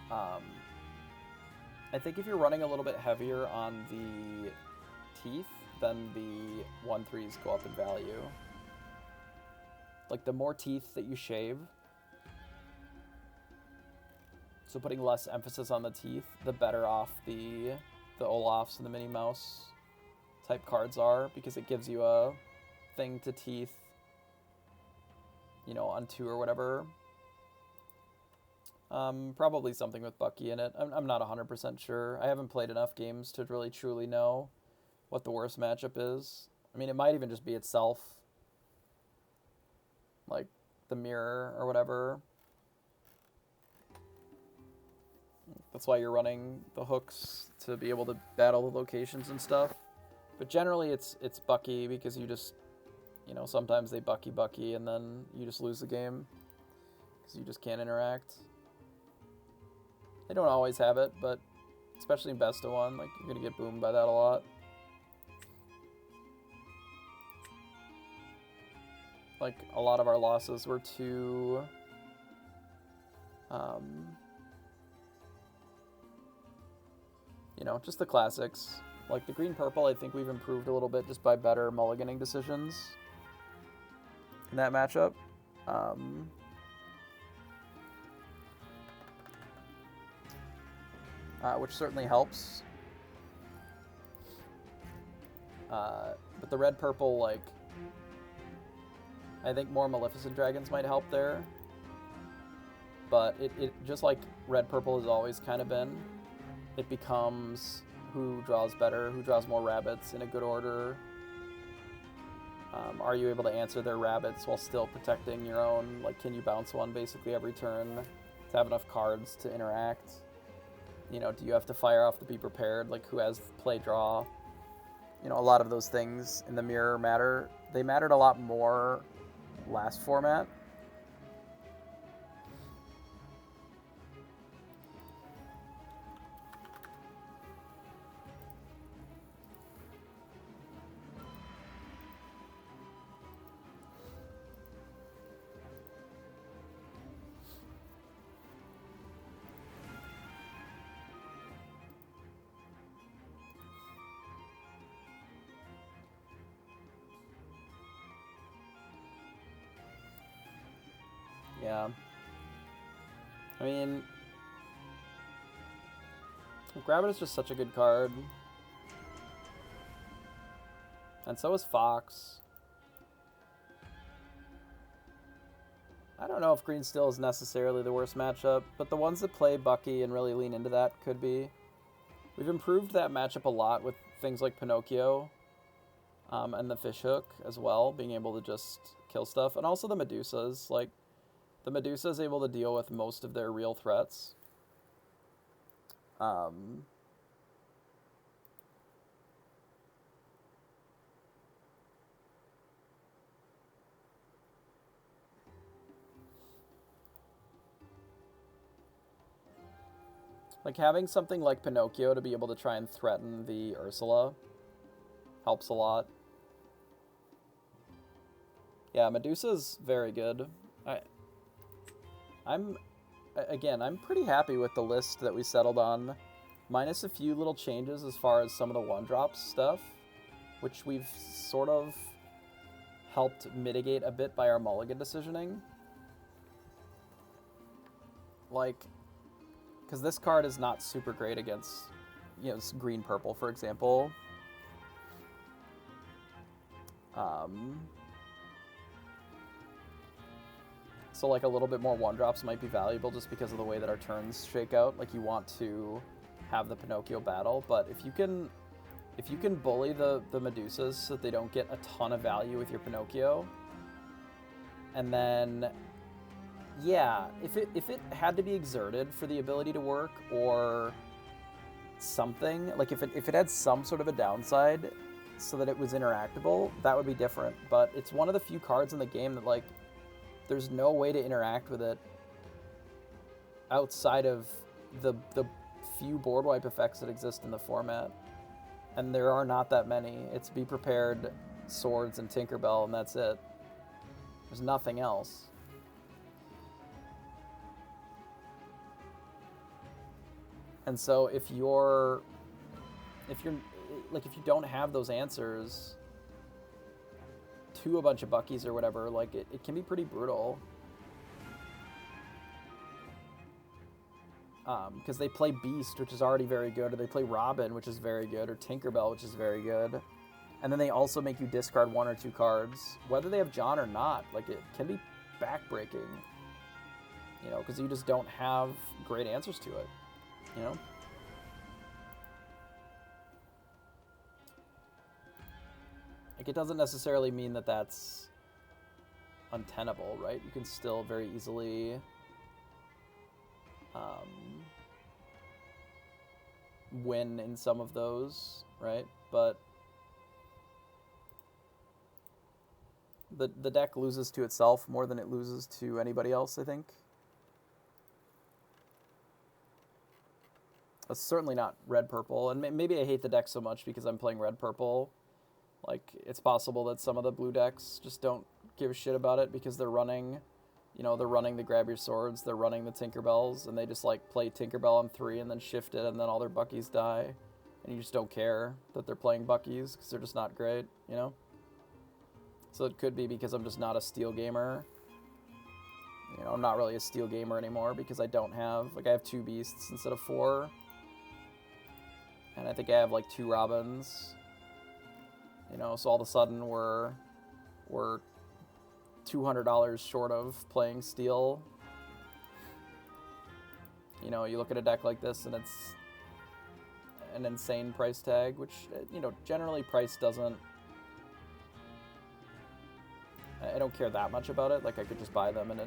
I think if you're running a little bit heavier on the teeth, then the 1/3s go up in value. Like, the more teeth that you shave, so putting less emphasis on the teeth, the better off the Olafs and the Minnie Mouse type cards are, because it gives you a thing to teeth, you know, on 2 or whatever. Probably something with Bucky in it. I'm not 100% sure. I haven't played enough games to really truly know what the worst matchup is. I mean, it might even just be itself, like the mirror or whatever. That's why you're running the hooks, to be able to battle the locations and stuff. But generally it's Bucky, because you just, you know, sometimes they Bucky and then you just lose the game because you just can't interact. They don't always have it, but especially in best of 1, like, you're gonna get boomed by that a lot. Like, a lot of our losses were to you know, just the classics. Like, the green-purple, I think we've improved a little bit just by better mulliganing decisions in that matchup. Which certainly helps. But the red-purple, like, I think more Maleficent Dragons might help there. But it just like red-purple has always kind of been, it becomes who draws better, who draws more rabbits in a good order. Are you able to answer their rabbits while still protecting your own? Like, can you bounce one basically every turn to have enough cards to interact? You know, do you have to fire off the Be Prepared? Like, who has play draw? You know, a lot of those things in the mirror matter. They mattered a lot more last format. Yeah. I mean, Grabbit is just such a good card. And so is Fox. I don't know if Green Steel is necessarily the worst matchup, but the ones that play Bucky and really lean into that could be. We've improved that matchup a lot with things like Pinocchio and the Fishhook as well, being able to just kill stuff. And also the Medusas. Like, the Medusa is able to deal with most of their real threats. Like, having something like Pinocchio to be able to try and threaten the Ursula helps a lot. Yeah, Medusa's very good. I'm pretty happy with the list that we settled on, minus a few little changes as far as some of the one-drops stuff, which we've sort of helped mitigate a bit by our mulligan decisioning. Like, because this card is not super great against, you know, green-purple, for example. So, like, a little bit more one-drops might be valuable just because of the way that our turns shake out. Like, you want to have the Pinocchio battle, but if you can bully the Medusas so that they don't get a ton of value with your Pinocchio, and then, yeah, if it had to be exerted for the ability to work, or something, like if it had some sort of a downside so that it was interactable, that would be different. But it's one of the few cards in the game that, like, there's no way to interact with it outside of the few board wipe effects that exist in the format. And there are not that many. It's Be Prepared, Swords, and Tinkerbell, and that's it. There's nothing else. And so if you don't have those answers to a bunch of Buckies or whatever, like, it can be pretty brutal. Because they play Beast, which is already very good, or they play Robin, which is very good, or Tinkerbell, which is very good. And then they also make you discard one or two cards, whether they have John or not. Like, it can be backbreaking, you know, because you just don't have great answers to it, you know? Like, it doesn't necessarily mean that that's untenable, right? You can still very easily win in some of those, right? But the deck loses to itself more than it loses to anybody else, I think. That's certainly not red-purple, and maybe I hate the deck so much because I'm playing red-purple. Like, it's possible that some of the blue decks just don't give a shit about it because they're running, you know, they're running the Grab Your Swords, they're running the Tinkerbells, and they just, like, play Tinkerbell on 3 and then shift it, and then all their Buckies die. And you just don't care that they're playing Buckies because they're just not great, you know? So it could be because I'm just not a Steel gamer. You know, I'm not really a Steel gamer anymore because I don't have, like, I have 2 Beasts instead of 4. And I think I have, like, 2 Robins. You know, so all of a sudden we're $200 short of playing Steel. You know, you look at a deck like this and it's an insane price tag, which, you know, generally price doesn't... I don't care that much about it. Like, I could just buy them and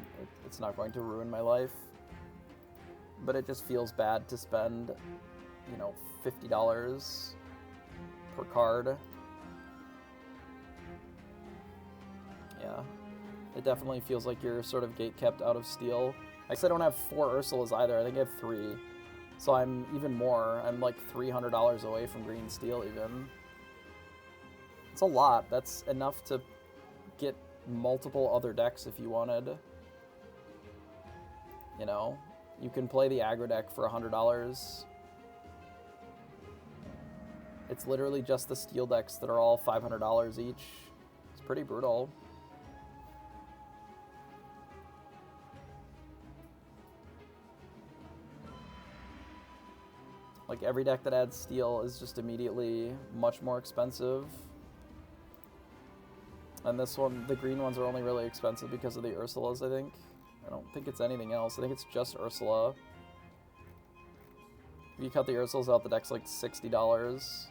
it's not going to ruin my life. But it just feels bad to spend, you know, $50 per card. Yeah, it definitely feels like you're sort of gate-kept out of Steel. I guess I don't have 4 Ursulas either. I think I have 3. So I'm even more. I'm like $300 away from Green Steel even. It's a lot. That's enough to get multiple other decks if you wanted. You know, you can play the aggro deck for $100. It's literally just the Steel decks that are all $500 each. It's pretty brutal. Like, every deck that adds steel is just immediately much more expensive. And this one, the green ones are only really expensive because of the Ursulas, I think. I don't think it's anything else. I think it's just Ursula. If you cut the Ursulas out, the deck's like $60.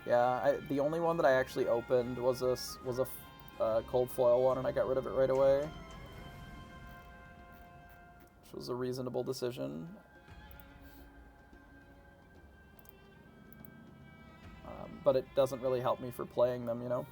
Yeah, the only one that I actually opened was a cold foil one, and I got rid of it right away. Which was a reasonable decision. But it doesn't really help me for playing them, you know?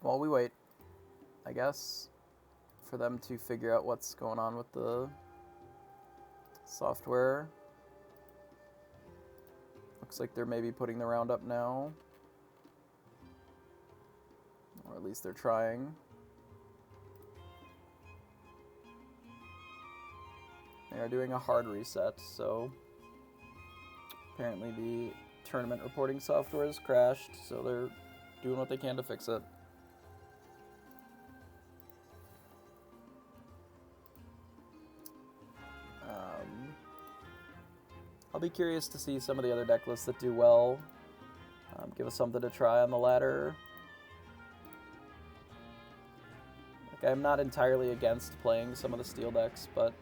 While we wait, I guess, for them to figure out what's going on with the software. Looks like they're maybe putting the round up now. Or at least they're trying. They are doing a hard reset, so apparently the tournament reporting software has crashed, so they're doing what they can to fix it. I'll be curious to see some of the other deck lists that do well. Give us something to try on the ladder. Like, I'm not entirely against playing some of the steel decks, but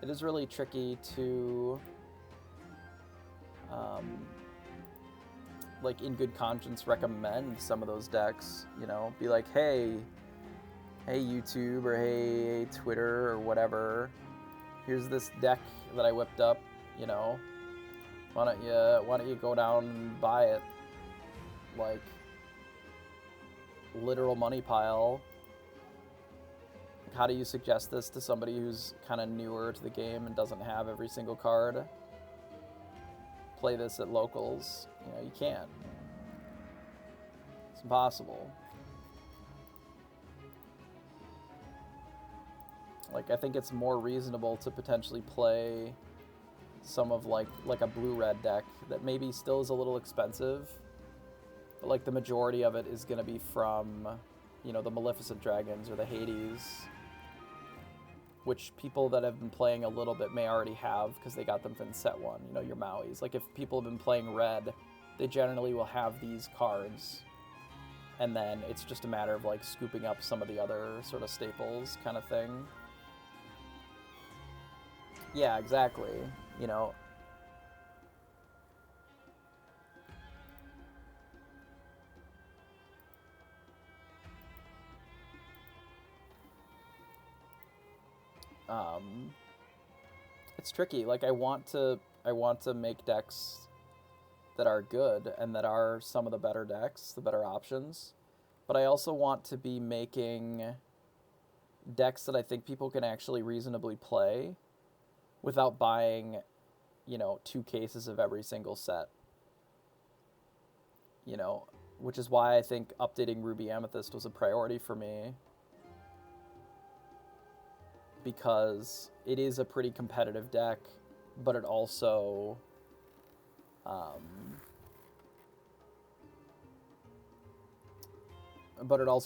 it is really tricky to, like, in good conscience, recommend some of those decks. You know, be like, hey YouTube, or hey Twitter, or whatever. Here's this deck that I whipped up. You know, why don't you go down and buy it? Like, literal money pile. Like, how do you suggest this to somebody who's kind of newer to the game and doesn't have every single card? Play this at locals. You know, you can't. It's impossible. Like, I think it's more reasonable to potentially play some of like a blue-red deck that maybe still is a little expensive, but like the majority of it is going to be from, you know, the Maleficent Dragons or the Hades, which people that have been playing a little bit may already have because they got them from set 1, you know, your Mauis. Like, if people have been playing red, they generally will have these cards, and then it's just a matter of like scooping up some of the other sort of staples kind of thing. Yeah, exactly. You know, it's tricky. Like, I want to make decks that are good and that are some of the better decks, the better options, but I also want to be making decks that I think people can actually reasonably play without buying, you know, 2 cases of every single set. You know, which is why I think updating Ruby Amethyst was a priority for me, because it is a pretty competitive deck, but it also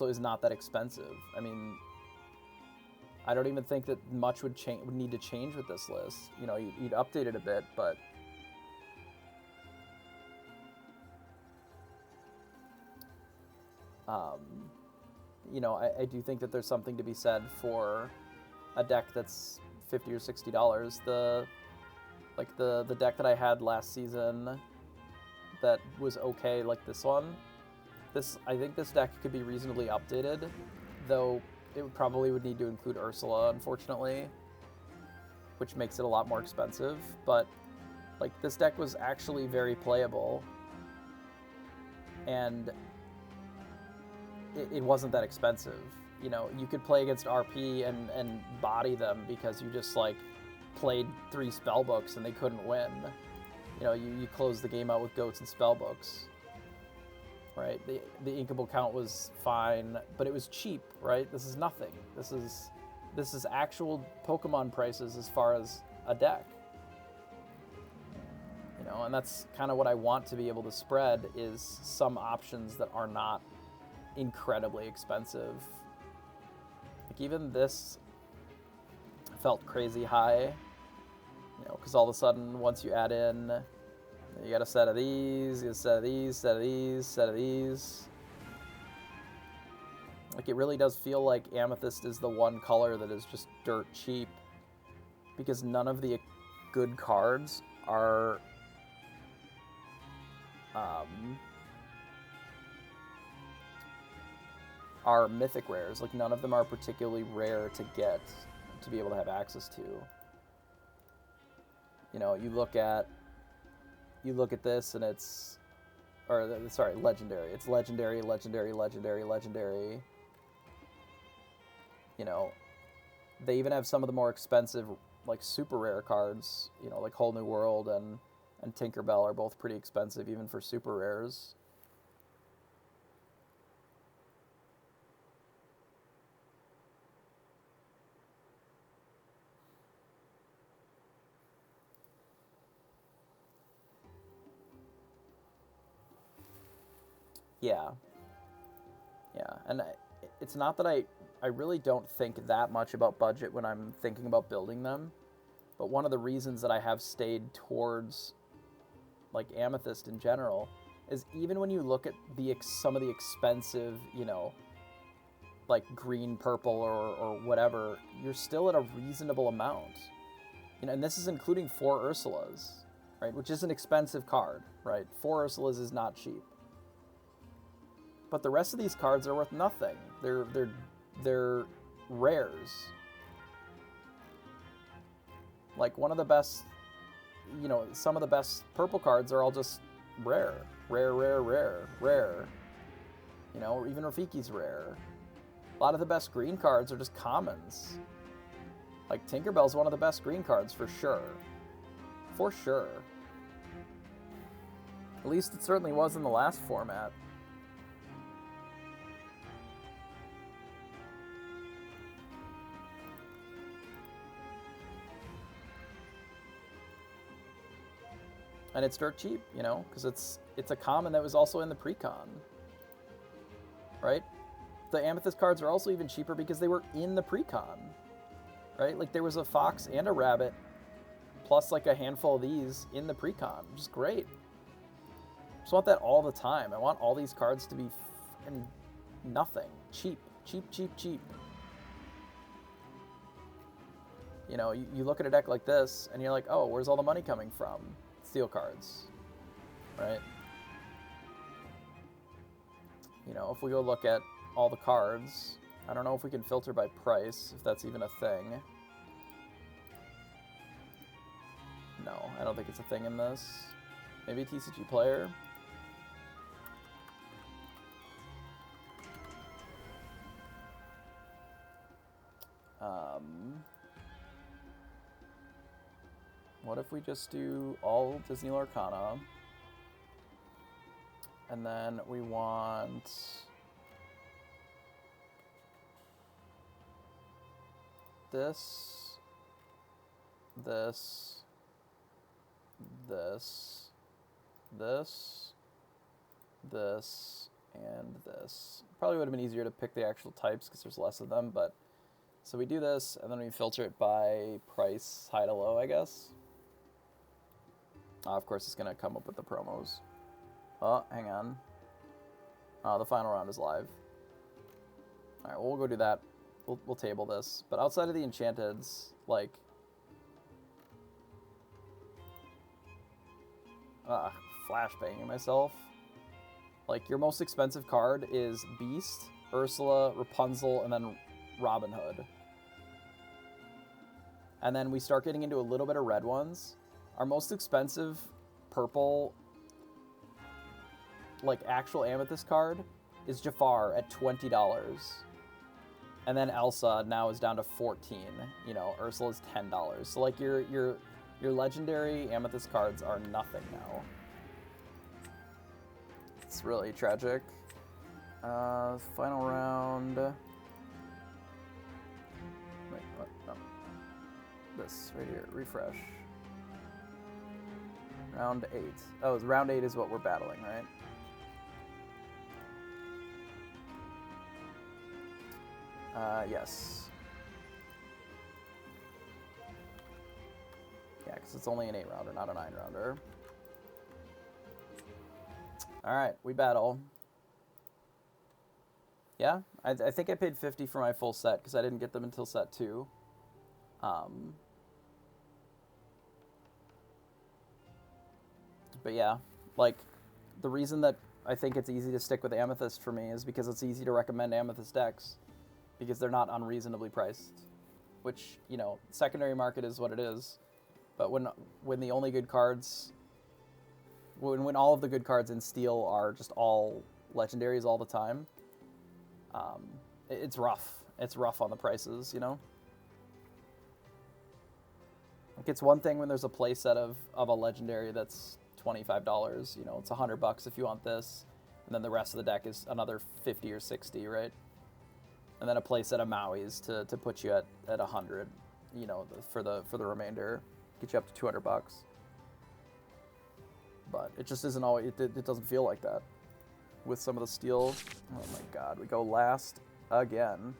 is not that expensive. I mean, I don't even think that much would need to change with this list. You know, you'd update it a bit, but you know, I do think that there's something to be said for a deck that's $50 or $60. The deck that I had last season that was okay, like this one. I think this deck could be reasonably updated, though it probably would need to include Ursula, unfortunately, which makes it a lot more expensive. But like, this deck was actually very playable, and it wasn't that expensive. You know, you could play against RP and body them because you just like played 3 spellbooks and they couldn't win. You know, you closed the game out with goats and spellbooks. right? The inkable count was fine, but it was cheap, right? This is nothing. This is actual Pokemon prices as far as a deck. You know, and that's kind of what I want to be able to spread, is some options that are not incredibly expensive. Like even this felt crazy high, you know, because all of a sudden once you add in, you got a set of these, you got a set of these, set of these, set of these. Like it really does feel like Amethyst is the one color that is just dirt cheap, because none of the good cards are mythic rares. Like none of them are particularly rare to get, to be able to have access to. You know, you look at this and it's, or sorry, legendary. It's legendary, legendary, legendary, legendary. You know, they even have some of the more expensive, like super rare cards. You know, like Whole New World and Tinkerbell are both pretty expensive, even for super rares. Yeah. Yeah, and it's not that I really don't think that much about budget when I'm thinking about building them, but one of the reasons that I have stayed towards like Amethyst in general is even when you look at some of the expensive, you know, like green, purple, or whatever, you're still at a reasonable amount. You know, and this is including 4 Ursulas, right? Which is an expensive card, right? 4 Ursulas is not cheap. But the rest of these cards are worth nothing. They're rares. Like one of the best, you know, some of the best purple cards are all just rare. Rare, rare, rare, rare. You know, or even Rafiki's rare. A lot of the best green cards are just commons. Like Tinkerbell's one of the best green cards for sure. For sure. At least it certainly was in the last format. And it's dirt cheap, you know, because it's a common that was also in the pre-con, right? The Amethyst cards are also even cheaper because they were in the pre-con, right? Like there was a fox and a rabbit, plus like a handful of these in the pre-con, which is great. I just want that all the time. I want all these cards to be nothing. Cheap, cheap, cheap, cheap. You know, you look at a deck like this, and you're like, oh, where's all the money coming from? Steel cards, right? You know, if we go look at all the cards, I don't know if we can filter by price, if that's even a thing. No, I don't think it's a thing in this. Maybe TCG Player. What if we just do all Disney Lorcana, and then we want this, this, this, this, this, and this. Probably would have been easier to pick the actual types because there's less of them, but so we do this, and then we filter it by price, high to low, I guess. Of course, it's going to come up with the promos. Oh, hang on. The final round is live. All right, well, we'll go do that. We'll table this. But outside of the Enchanteds, like... flashbanging myself. Like, your most expensive card is Beast, Ursula, Rapunzel, and then Robin Hood. And then we start getting into a little bit of red ones. Our most expensive purple, like, actual Amethyst card is Jafar at $20. And then Elsa now is down to $14. You know, Ursula's $10. So, like, your legendary Amethyst cards are nothing now. That's really tragic. Final round. Wait, what? No. This right here. Refresh. Round 8. Oh, round 8 is what we're battling, right? Yes. Yeah, because it's only an 8-rounder, not a 9-rounder. Alright, we battle. Yeah, I think I paid 50 for my full set, because I didn't get them until set 2. But yeah, like, the reason that I think it's easy to stick with Amethyst for me is because it's easy to recommend Amethyst decks, because they're not unreasonably priced. Which, you know, secondary market is what it is. But when the only good cards, when all of the good cards in Steel are just all legendaries all the time, it's rough. It's rough on the prices, you know? Like, it's one thing when there's a playset of a legendary that's $25, you know, it's $100 if you want this, and then the rest of the deck is another 50 or 60, right? And then a playset of Maui's to put you at 100, you know, for the remainder, get you up to $200. But it just isn't always, it doesn't feel like that with some of the Steel. Oh my god, we go last again.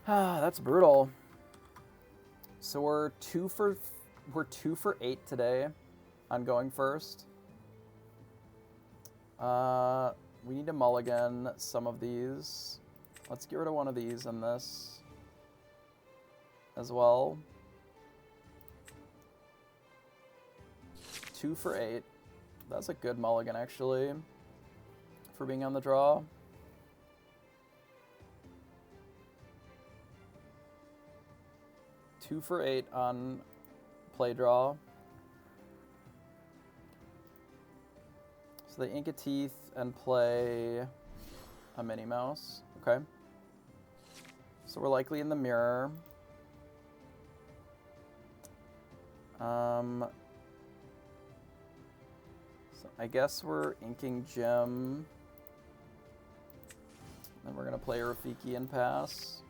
Ah, that's brutal. So we're 2 for 8 today on going first. We need to mulligan some of these. Let's get rid of one of these and this as well. 2 for 8. That's a good mulligan, actually, for being on the draw. Two for 8 on play draw. So they ink a Teeth and play a Minnie Mouse. Okay. So we're likely in the mirror. So I guess we're inking Jim. Then we're gonna play Rafiki and pass.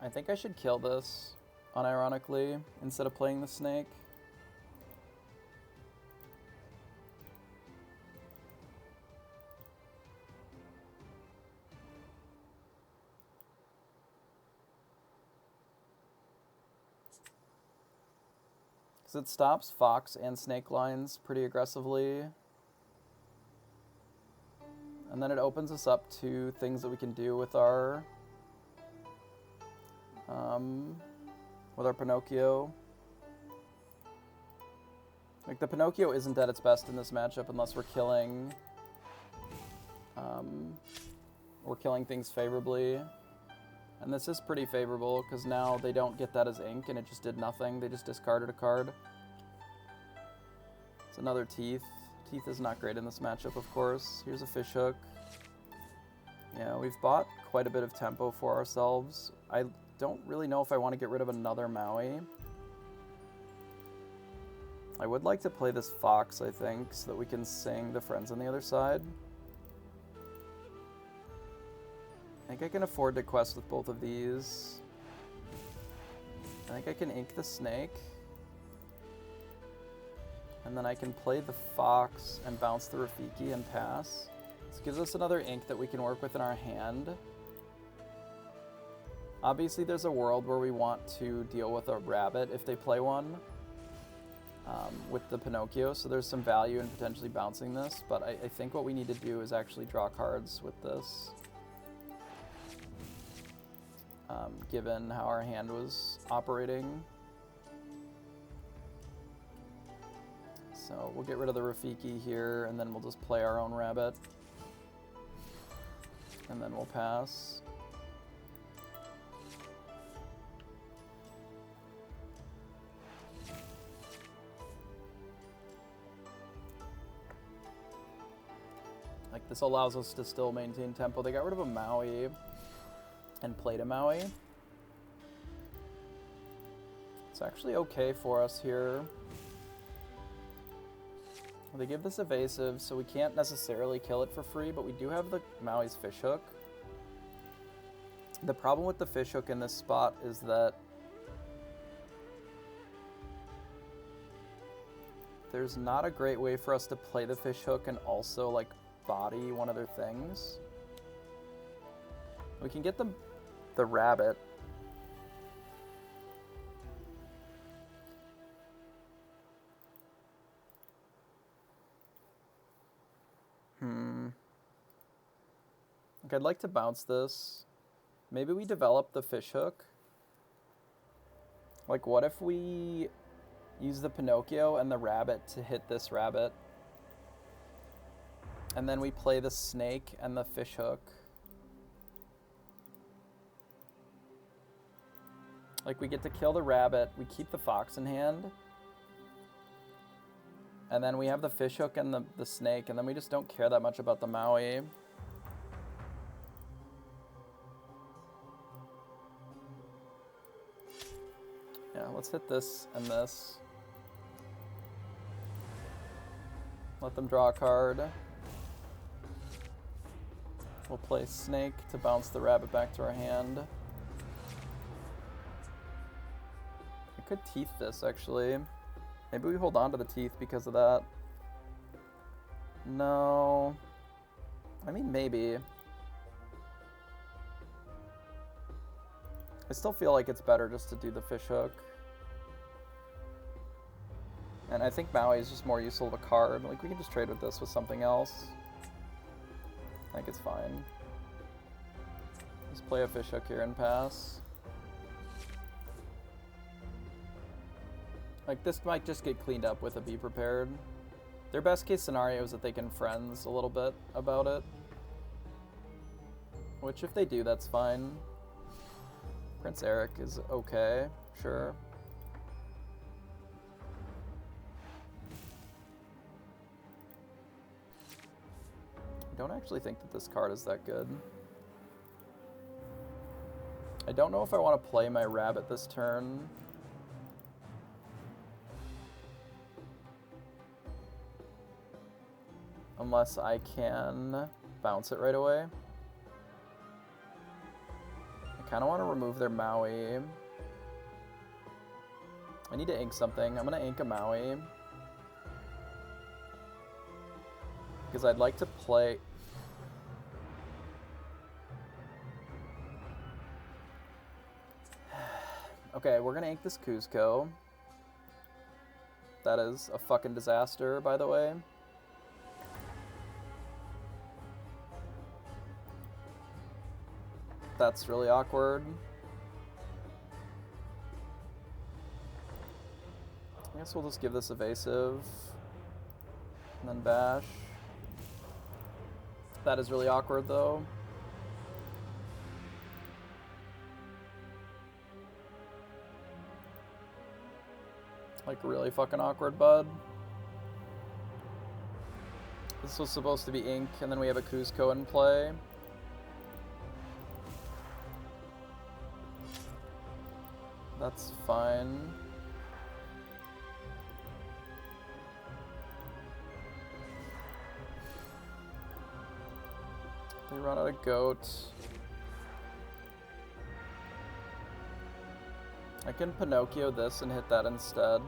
I think I should kill this, unironically, instead of playing the snake. Because it stops Fox and snake lines pretty aggressively. And then it opens us up to things that we can do with our Pinocchio. Like, the Pinocchio isn't at its best in this matchup unless we're killing things favorably. And this is pretty favorable, because now they don't get that as ink, and it just did nothing. They just discarded a card. It's another Teeth. Teeth is not great in this matchup, of course. Here's a Fishhook. Yeah, we've bought quite a bit of tempo for ourselves. I don't really know if I want to get rid of another Maui. I would like to play this Fox, I think, so that we can sing the friends on the other side. I think I can afford to quest with both of these. I think I can ink the snake. And then I can play the Fox and bounce the Rafiki and pass. This gives us another ink that we can work with in our hand. Obviously, there's a world where we want to deal with a rabbit if they play one with the Pinocchio, so there's some value in potentially bouncing this, but I think what we need to do is actually draw cards with this, given how our hand was operating. So we'll get rid of the Rafiki here, and then we'll just play our own rabbit, and then we'll pass. Like, This allows us to still maintain tempo. They got rid of a Maui and played a Maui. It's actually okay for us here. They give this evasive, so we can't necessarily kill it for free, but we do have the Maui's fishhook. The problem with the fishhook in this spot is that there's not a great way for us to play the fishhook and also like body one of their things. We can get the rabbit. Like, I'd like to bounce this. Maybe we develop the fishhook. Like, what if we use the Pinocchio and the rabbit to hit this rabbit? And then we play the snake and the fishhook. Like, we get to kill the rabbit, we keep the fox in hand. And then we have the fishhook and the snake, and then we just don't care that much about the Maui. Yeah, let's hit this and this. Let them draw a card. We'll play snake to bounce the rabbit back to our hand. I could teeth this, actually. Maybe we hold on to the teeth because of that. No. I mean, maybe. I still feel like it's better just to do the fishhook. And I think Maui is just more useful of a card. Like, we can just trade with this with something else. I think it's fine. Just play a fishhook here and pass. Like, this might just get cleaned up with a Be Prepared. Their best case scenario is that they can friends a little bit about it. Which, if they do, that's fine. Prince Eric is okay, sure. I don't actually think that this card is that good. I don't know if I want to play my rabbit this turn. Unless I can bounce it right away. I kind of want to remove their Maui. I need to ink something. I'm going to ink a Maui. Because I'd like to play... Okay, we're going to ink this Cuzco. That is a fucking disaster, by the way. That's really awkward. I guess we'll just give this evasive. And then bash. That is really awkward, though. Like, really fucking awkward, bud. This was supposed to be ink, and then we have a Cuzco in play. That's fine. They run out of goat. I can Pinocchio this and hit that instead.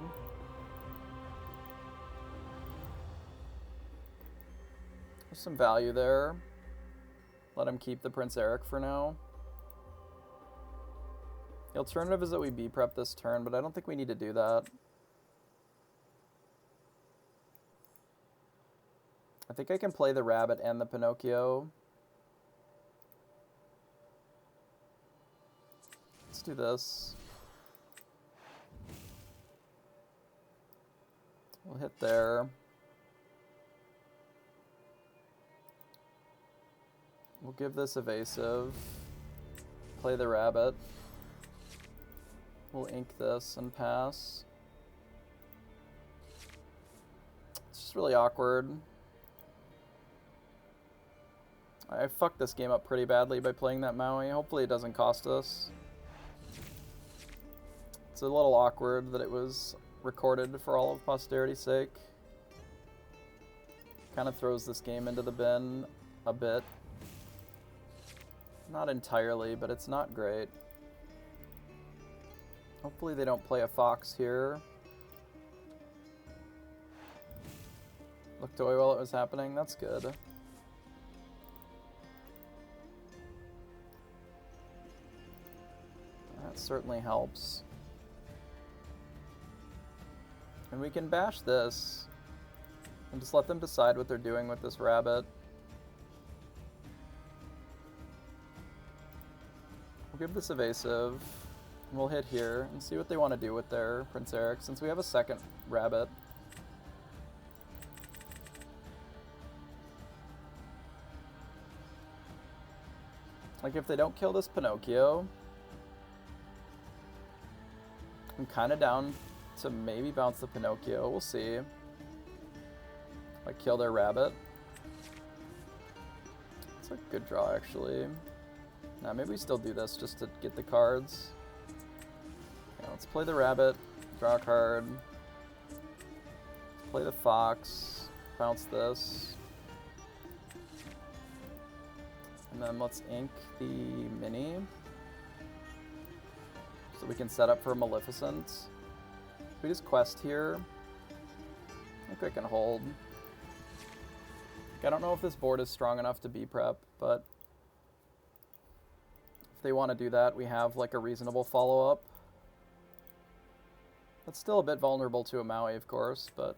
There's some value there. Let him keep the Prince Eric for now. The alternative is that we B-prep this turn, but I don't think we need to do that. I think I can play the rabbit and the Pinocchio. Let's do this. We'll hit there. We'll give this evasive. Play the rabbit. We'll ink this and pass. It's just really awkward. I fucked this game up pretty badly by playing that Maui. Hopefully it doesn't cost us. It's a little awkward that it was recorded for all of posterity's sake. Kind of throws this game into the bin a bit. Not entirely, but it's not great. Hopefully they don't play a fox here. Looked away while it was happening. That's good. That certainly helps. And we can bash this and just let them decide what they're doing with this rabbit. We'll give this evasive. And we'll hit here and see what they want to do with their Prince Eric, since we have a second rabbit. Like, if they don't kill this Pinocchio, I'm kind of down to maybe bounce the Pinocchio. We'll see. Like, kill their rabbit. It's a good draw, actually. Nah, maybe we still do this just to get the cards. Okay, let's play the rabbit, draw a card. Play the fox, bounce this. And then let's ink the mini. So we can set up for Maleficent. We just quest here. I think I can hold. I don't know if this board is strong enough to be prep, but if they want to do that, we have like a reasonable follow-up. That's still a bit vulnerable to a Maui, of course, but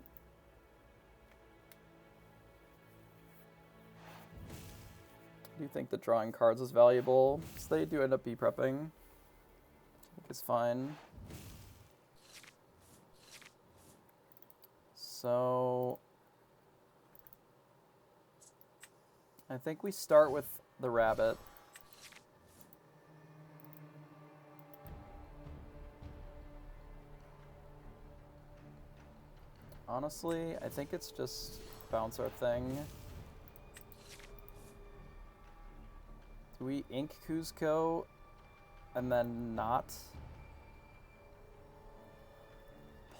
I do think that drawing cards is valuable, so they do end up B-prepping. I think it's fine. So I think we start with the rabbit. Honestly, I think it's just bounce our thing. Do we ink Cuzco and then not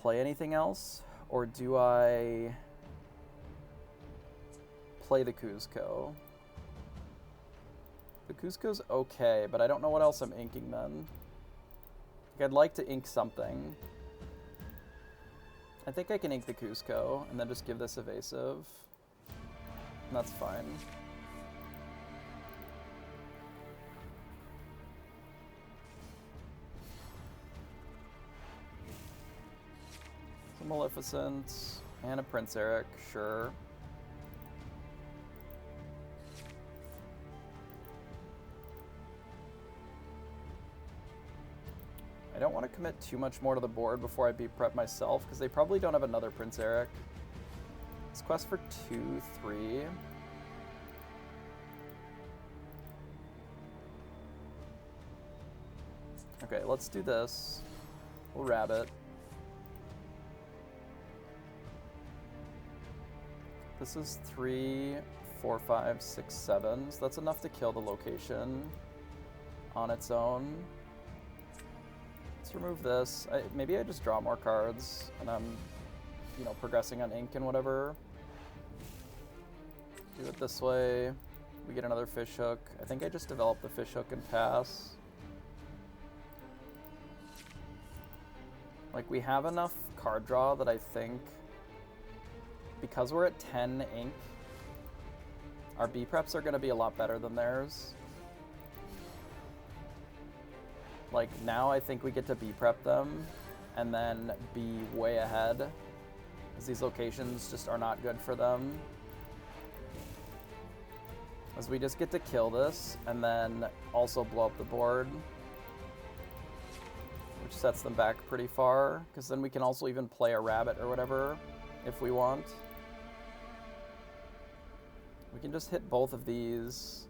play anything else? Or do I play the Cuzco? The Cuzco's okay, but I don't know what else I'm inking then. Like, I'd like to ink something. I think I can ink the Cuzco and then just give this evasive. And that's fine. So Maleficent and a Prince Eric, sure. I don't want to commit too much more to the board before I prep myself, because they probably don't have another Prince Eric. Let's quest for 2, 3. Okay, let's do this. We'll rabbit. This is 3, 4, 5, 6, 7. So that's enough to kill the location on its own. Let's remove this. Maybe I just draw more cards and I'm, you know, progressing on ink and whatever. Do it this way. We get another fish hook. I think I just developed the fish hook and pass. Like, we have enough card draw that I think, because we're at 10 ink, our B-preps are going to be a lot better than theirs. Like, now I think we get to B-prep them and then be way ahead, because these locations just are not good for them. As we just get to kill this and then also blow up the board, which sets them back pretty far, because then we can also even play a rabbit or whatever if we want. We can just hit both of these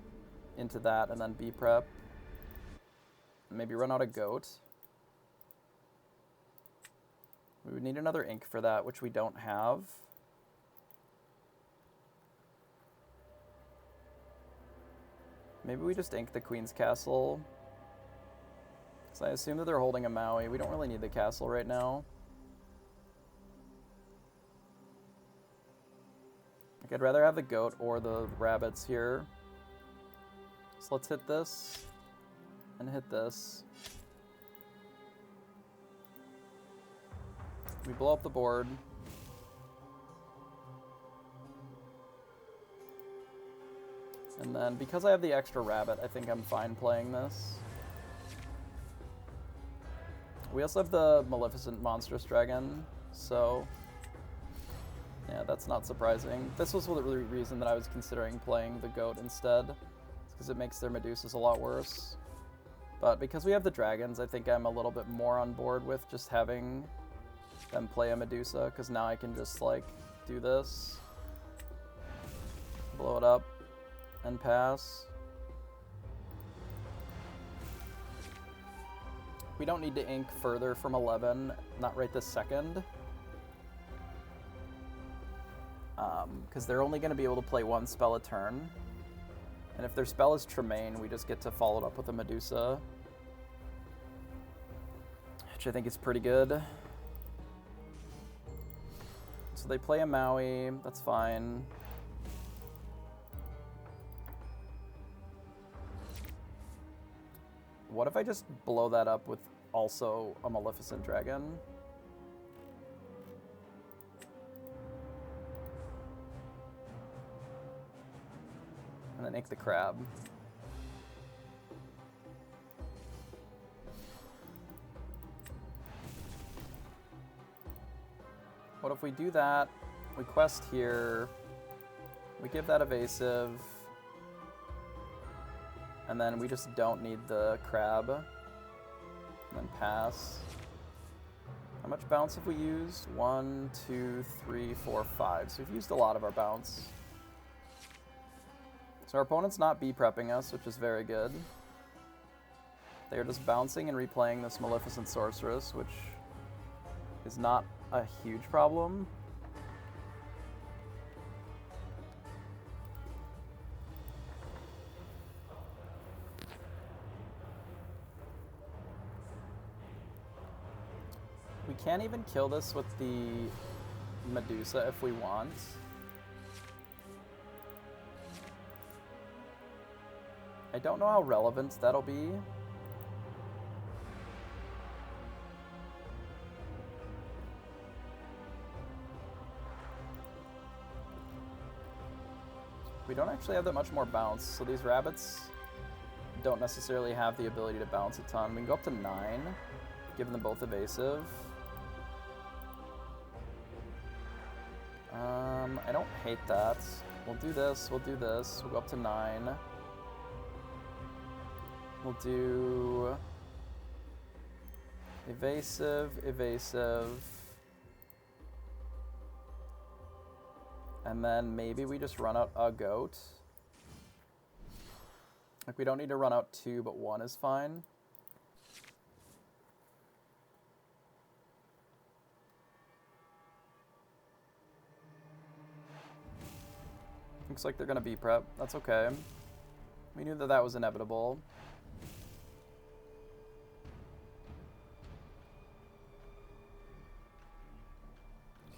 into that and then B-prep. Maybe run out a goat. We would need another ink for that, which we don't have. Maybe we just ink the Queen's Castle. Because I assume that they're holding a Maui. We don't really need the castle right now. Like, I'd rather have the goat or the rabbits here. So let's hit this. And hit this. We blow up the board. And then, because I have the extra rabbit, I think I'm fine playing this. We also have the Maleficent Monstrous Dragon, so... yeah, that's not surprising. This was the reason that I was considering playing the goat instead. It's because it makes their Medusas a lot worse. But because we have the dragons, I think I'm a little bit more on board with just having them play a Medusa, because now I can just, like, do this. Blow it up. And pass. We don't need to ink further from 11, not right this second. Because they're only going to be able to play one spell a turn. And if their spell is Tremaine, we just get to follow it up with a Medusa. Which I think is pretty good. So they play a Maui, that's fine. What if I just blow that up with also a Maleficent Dragon? And then ink the crab. What if we do that? We quest here. We give that evasive. And then we just don't need the crab. And then pass. How much bounce have we used? 1, 2, 3, 4, 5. So we've used a lot of our bounce. So our opponent's not B-prepping us, which is very good. They are just bouncing and replaying this Maleficent Sorceress, which is not a huge problem. We can't even kill this with the Medusa if we want. I don't know how relevant that'll be. We don't actually have that much more bounce, so these rabbits don't necessarily have the ability to bounce a ton. We can go up to 9, give them both evasive. I don't hate that. We'll do this, we'll do this. We'll go up to 9. We'll do evasive, evasive. And then maybe we just run out a goat. Like, we don't need to run out 2, but 1 is fine. Looks like they're going to be prep. That's okay. We knew that that was inevitable.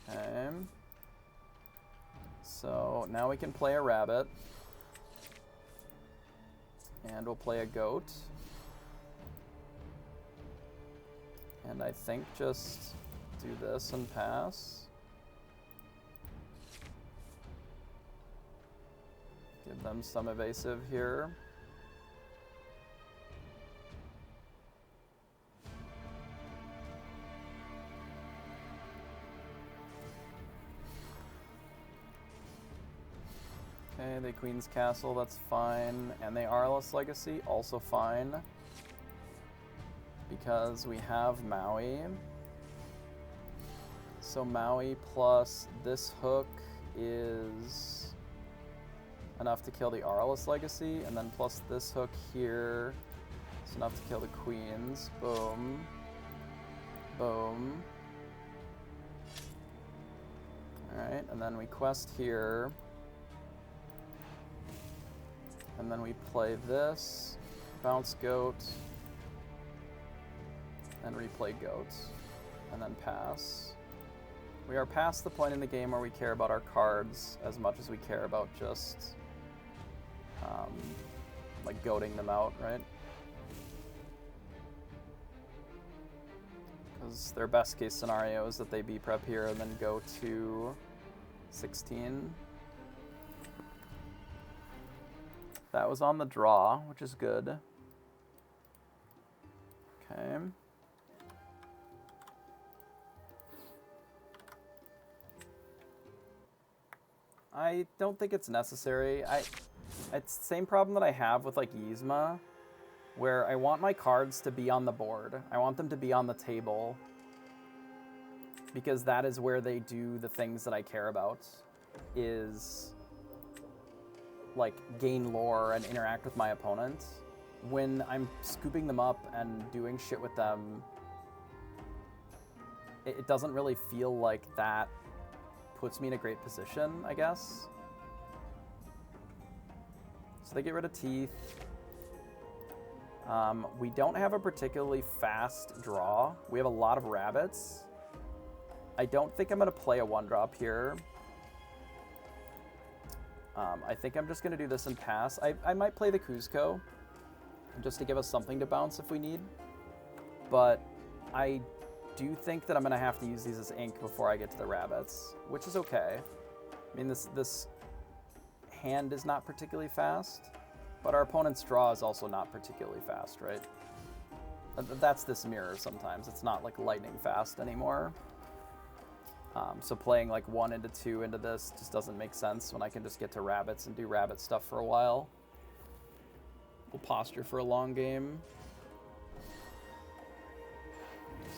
Okay. So now we can play a rabbit. And we'll play a goat. And I think just do this and pass. Give them some evasive here. Okay, they Queen's Castle, that's fine. And they Arliss Legacy, also fine. Because we have Maui. So Maui plus this hook is enough to kill the Arliss Legacy, and then plus this hook here is enough to kill the queens. Boom. Boom. Alright, and then we quest here. And then we play this, bounce goat, and replay goat, and then pass. We are past the point in the game where we care about our cards as much as we care about just like goating them out, right? Because their best case scenario is that they B-prep here and then go to 16. That was on the draw, which is good. Okay. I don't think it's necessary. It's the same problem that I have with like Yzma, where I want my cards to be on the board. I want them to be on the table because that is where they do the things that I care about, is like gain lore and interact with my opponent. When I'm scooping them up and doing shit with them, it doesn't really feel like that puts me in a great position, I guess. So they get rid of teeth. We don't have a particularly fast draw. We have a lot of rabbits. I don't think I'm going to play a 1-drop here. I think I'm just going to do this and pass. I might play the Kuzco just to give us something to bounce if we need. But I do think that I'm going to have to use these as ink before I get to the rabbits, which is okay. I mean, this hand is not particularly fast, but our opponent's draw is also not particularly fast, right? That's this mirror sometimes. It's not like lightning fast anymore. So playing like 1 into 2 into this just doesn't make sense when I can just get to rabbits and do rabbit stuff for a while. We'll posture for a long game.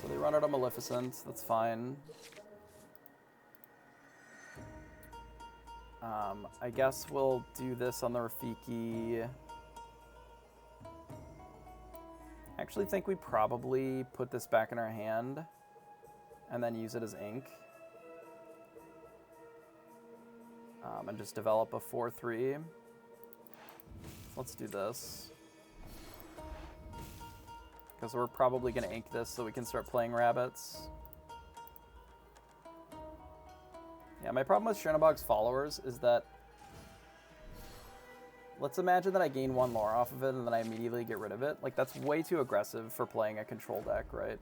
So they run out of Maleficent, that's fine. I guess we'll do this on the Rafiki. I actually think we probably put this back in our hand and then use it as ink. And just develop a 4-3. Let's do this. Because we're probably going to ink this so we can start playing rabbits. Yeah, my problem with Chernobog's followers is that, let's imagine that I gain 1 lore off of it and then I immediately get rid of it. Like, that's way too aggressive for playing a control deck, right?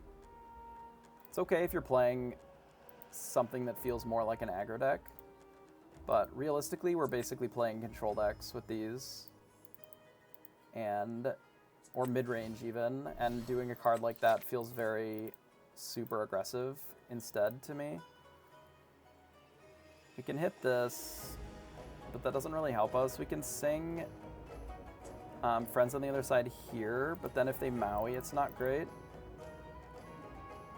It's okay if you're playing something that feels more like an aggro deck, but realistically, we're basically playing control decks with these, and or mid-range even, and doing a card like that feels very super aggressive instead to me. We can hit this, but that doesn't really help us. We can sing Friends on the other side here, but then if they Maui, it's not great.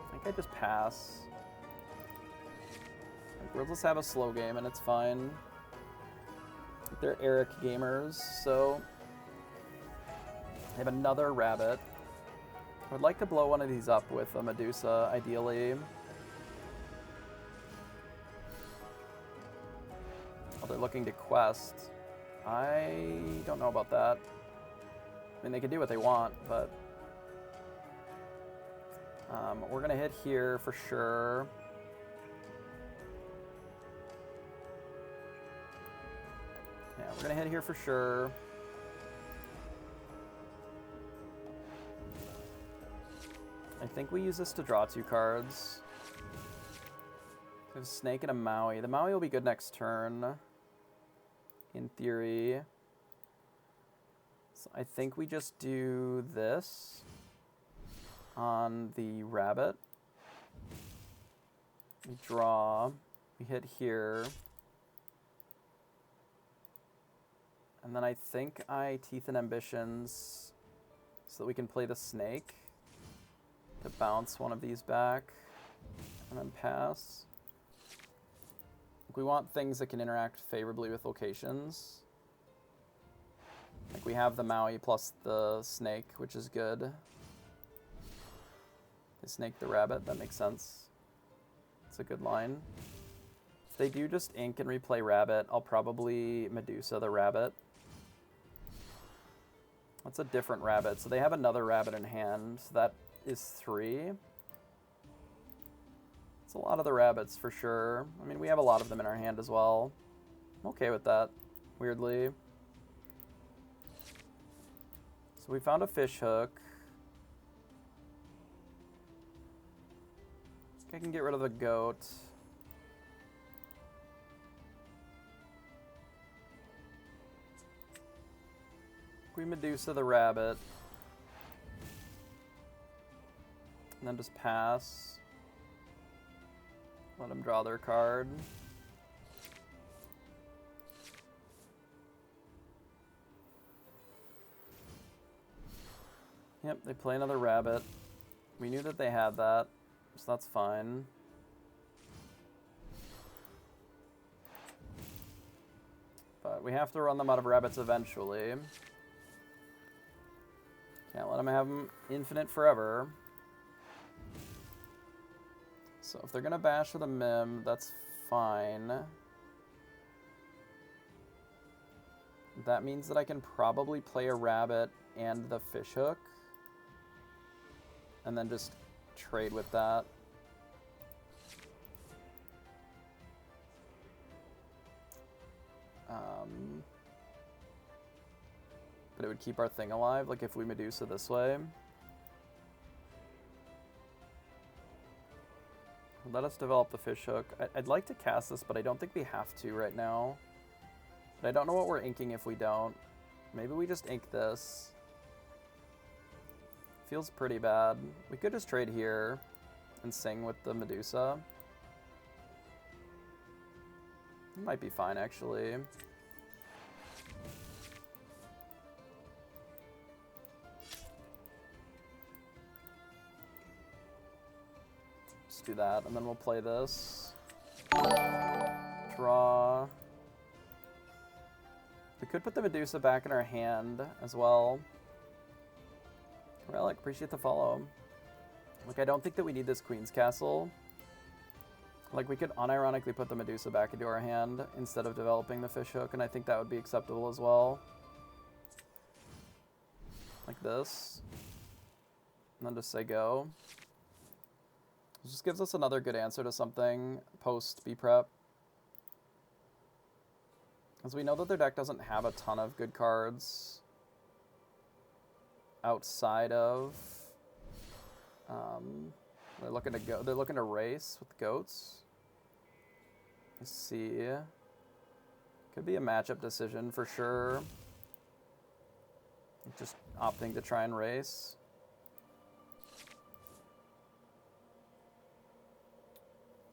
I think I just pass. Like, we'll just have a slow game and it's fine. They're Eric gamers, so I have another rabbit. I would like to blow one of these up with a Medusa, ideally. Well, they're looking to quest. I don't know about that. I mean, they can do what they want, but we're gonna hit here for sure. Yeah, we're gonna hit here for sure. I think we use this to draw 2 cards. There's a snake and a Maui. The Maui will be good next turn, in theory. So I think we just do this on the rabbit. We draw, we hit here. And then I think I Teeth and Ambitions so that we can play the snake to bounce one of these back and then pass. We want things that can interact favorably with locations. Like we have the Maui plus the snake, which is good. The snake, the rabbit, that makes sense. It's a good line. If they do just ink and replay rabbit, I'll probably Medusa the rabbit. That's a different rabbit. So they have another rabbit in hand. So that is 3. It's a lot of the rabbits for sure. I mean, we have a lot of them in our hand as well. I'm okay with that, weirdly. So we found a fish hook. I think I can get rid of the goat. We Medusa the rabbit. And then just pass. Let them draw their card. Yep, they play another rabbit. We knew that they had that, so that's fine. But we have to run them out of rabbits eventually. Can't let them have them infinite forever. So if they're going to bash with a Mim, that's fine. That means that I can probably play a rabbit and the fish hook. And then just trade with that. But it would keep our thing alive, like if we Medusa this way. Let us develop the fish hook. I'd like to cast this, but I don't think we have to right now. But I don't know what we're inking if we don't. Maybe we just ink this. Feels pretty bad. We could just trade here and sing with the Medusa. It might be fine, actually. Just do that, and then we'll play this. Draw. We could put the Medusa back in our hand as well. Relic, appreciate the follow. Like, I don't think that we need this Queen's Castle. Like, we could unironically put the Medusa back into our hand instead of developing the fish hook, and I think that would be acceptable as well. Like this. And then just say go. It just gives us another good answer to something post B-Prep. As we know that their deck doesn't have a ton of good cards outside of they're looking to race with goats. Let's see. Could be a matchup decision for sure. Just opting to try and race.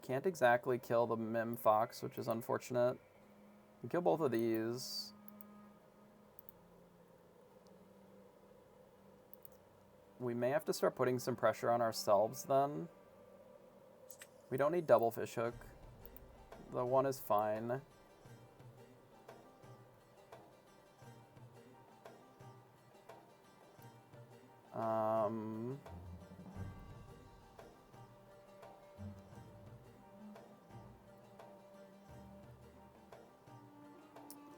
Can't exactly kill the Mim Fox, which is unfortunate. We kill both of these. We may have to start putting some pressure on ourselves then. We don't need double fish hook. The one is fine.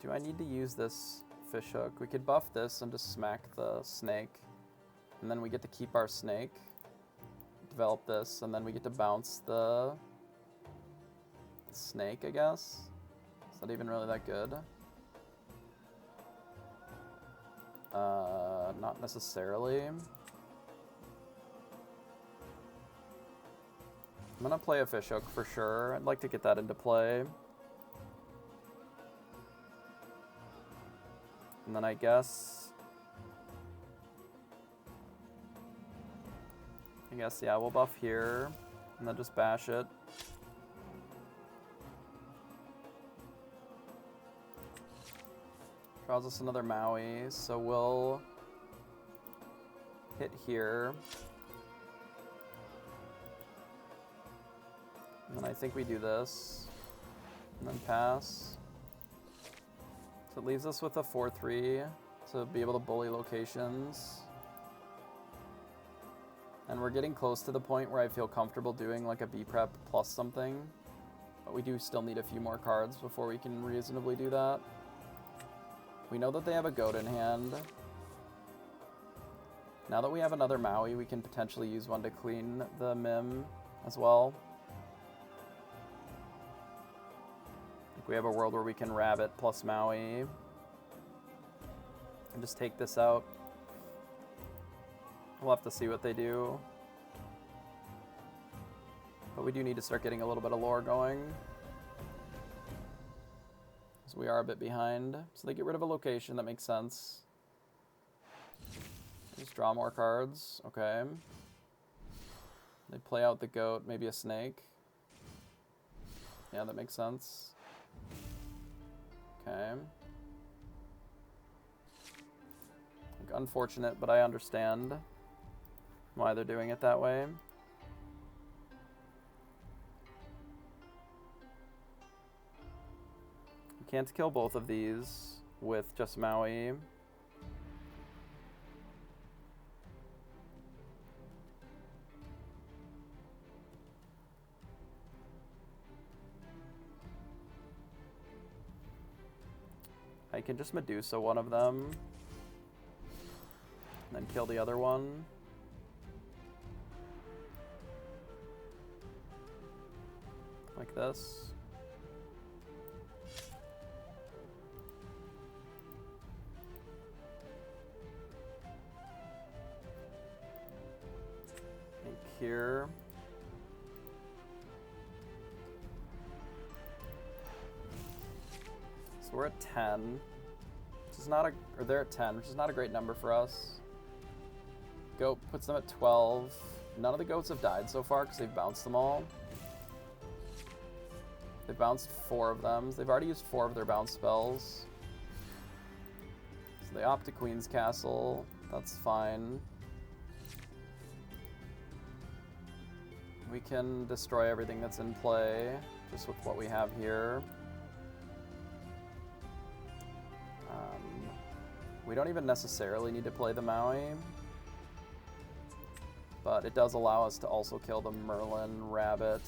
Do I need to use this fish hook? We could buff this and just smack the snake. And then we get to keep our snake. Develop this, and then we get to bounce the snake, I guess. Is that even really that good? Not necessarily. I'm gonna play a fish hook for sure. I'd like to get that into play. And then I guess, yeah, we'll buff here, and then just bash it. Draws us another Maui, so we'll hit here. And then I think we do this, and then pass. So it leaves us with a 4/3 to be able to bully locations. And we're getting close to the point where I feel comfortable doing like a B-Prep plus something. But we do still need a few more cards before we can reasonably do that. We know that they have a goat in hand. Now that we have another Maui, we can potentially use one to clean the Mim as well. We have a world where we can Rabbit plus Maui. And just take this out. We'll have to see what they do. But we do need to start getting a little bit of lore going. So we are a bit behind. So they get rid of a location, that makes sense. Just draw more cards, okay. They play out the goat, maybe a snake. Yeah, that makes sense. Okay. Like, unfortunate, but I understand why they're doing it that way. You can't kill both of these with just Maui. I can just Medusa one of them, and then kill the other one. Like this. And here. So we're at 10, which is not a, or they're at 10, which is not a great number for us. Goat puts them at 12. None of the goats have died so far because they've bounced them all. They've bounced 4 of them. They've already used 4 of their bounce spells. So they opt to Queen's Castle. That's fine. We can destroy everything that's in play just with what we have here. We don't even necessarily need to play the Maui, but it does allow us to also kill the Merlin Rabbit,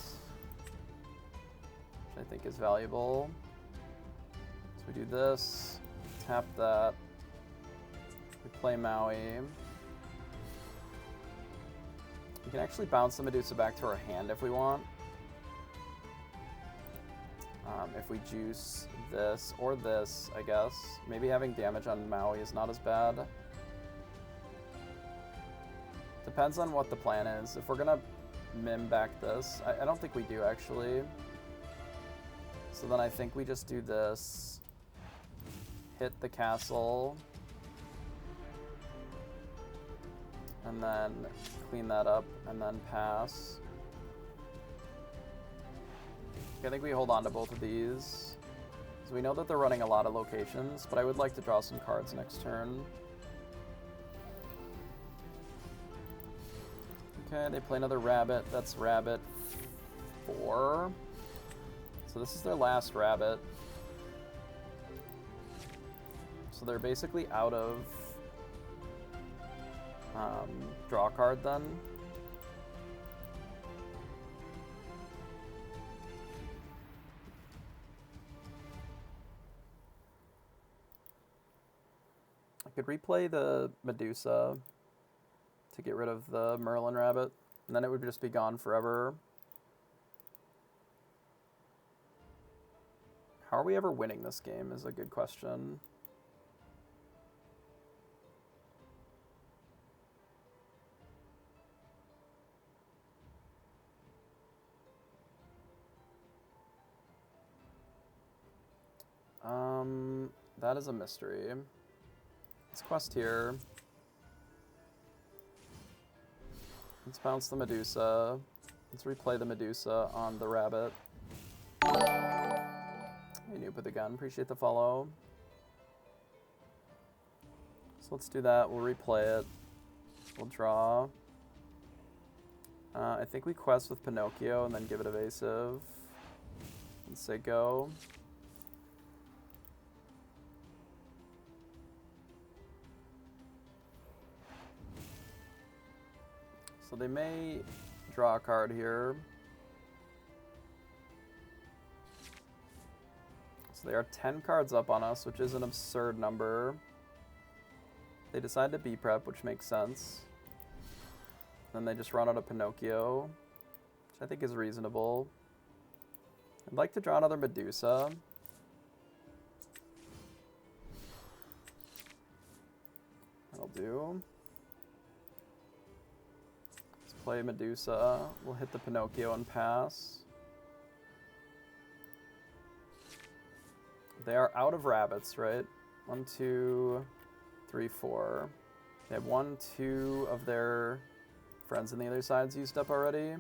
which I think is valuable. So we do this, tap that, we play Maui. We can actually bounce the Medusa back to our hand if we want. If we juice this or this, I guess. Maybe having damage on Maui is not as bad. Depends on what the plan is. If we're gonna Mim back this, I don't think we do actually. So then I think we just do this, hit the castle, and then clean that up, and then pass. I think we hold on to both of these. So we know that they're running a lot of locations, but I would like to draw some cards next turn. Okay, they play another Rabbit. That's Rabbit 4. So this is their last Rabbit. So they're basically out of draw card then. I could replay the Medusa to get rid of the Merlin Rabbit, and then it would just be gone forever. How are we ever winning this game is a good question. That is a mystery. Let's quest here. Let's bounce the Medusa. Let's replay the Medusa on the Rabbit. Hey, Noob with the gun. Appreciate the follow. So let's do that. We'll replay it. We'll draw. I think we quest with Pinocchio and then give it evasive. And say go. So they may draw a card here. So they are 10 cards up on us, which is an absurd number. They decide to B-prep, which makes sense. Then they just run out of Pinocchio, which I think is reasonable. I'd like to draw another Medusa. That'll do. Let's play Medusa. We'll hit the Pinocchio and pass. They are out of rabbits, right? 1, 2, 3, 4. They have 1, 2 of their friends on the other side's used up already.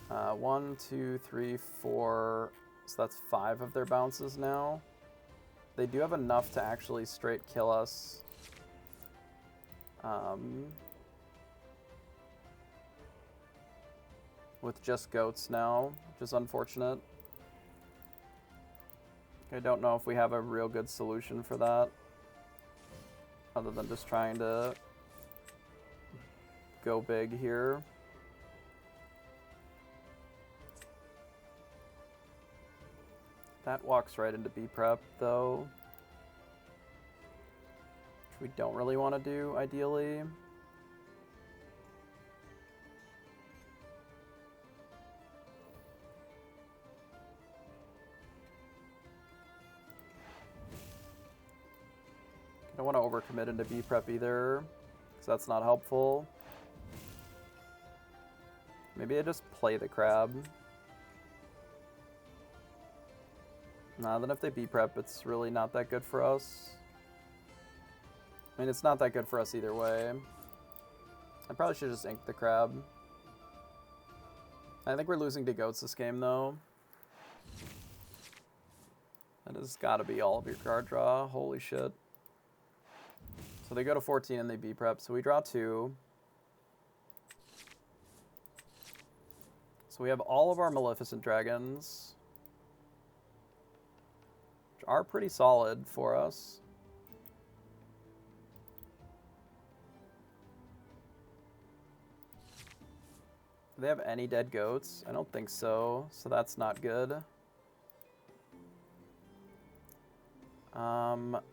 1, 2, 3, 4. So that's 5 of their bounces now. They do have enough to actually straight kill us. With just goats now, which is unfortunate. I don't know if we have a real good solution for that, other than just trying to go big here. That walks right into B prep, though, which we don't really want to do, ideally. I don't want to overcommit into B prep either, because that's not helpful. Maybe I just play the crab. Nah, then if they B prep, it's really not that good for us. I mean, it's not that good for us either way. I probably should just ink the crab. I think we're losing to goats this game, though. That has got to be all of your card draw. Holy shit. So they go to 14 and they B prep, so we draw 2. So we have all of our Maleficent Dragons, which are pretty solid for us. Do they have any dead goats? I don't think so, so that's not good.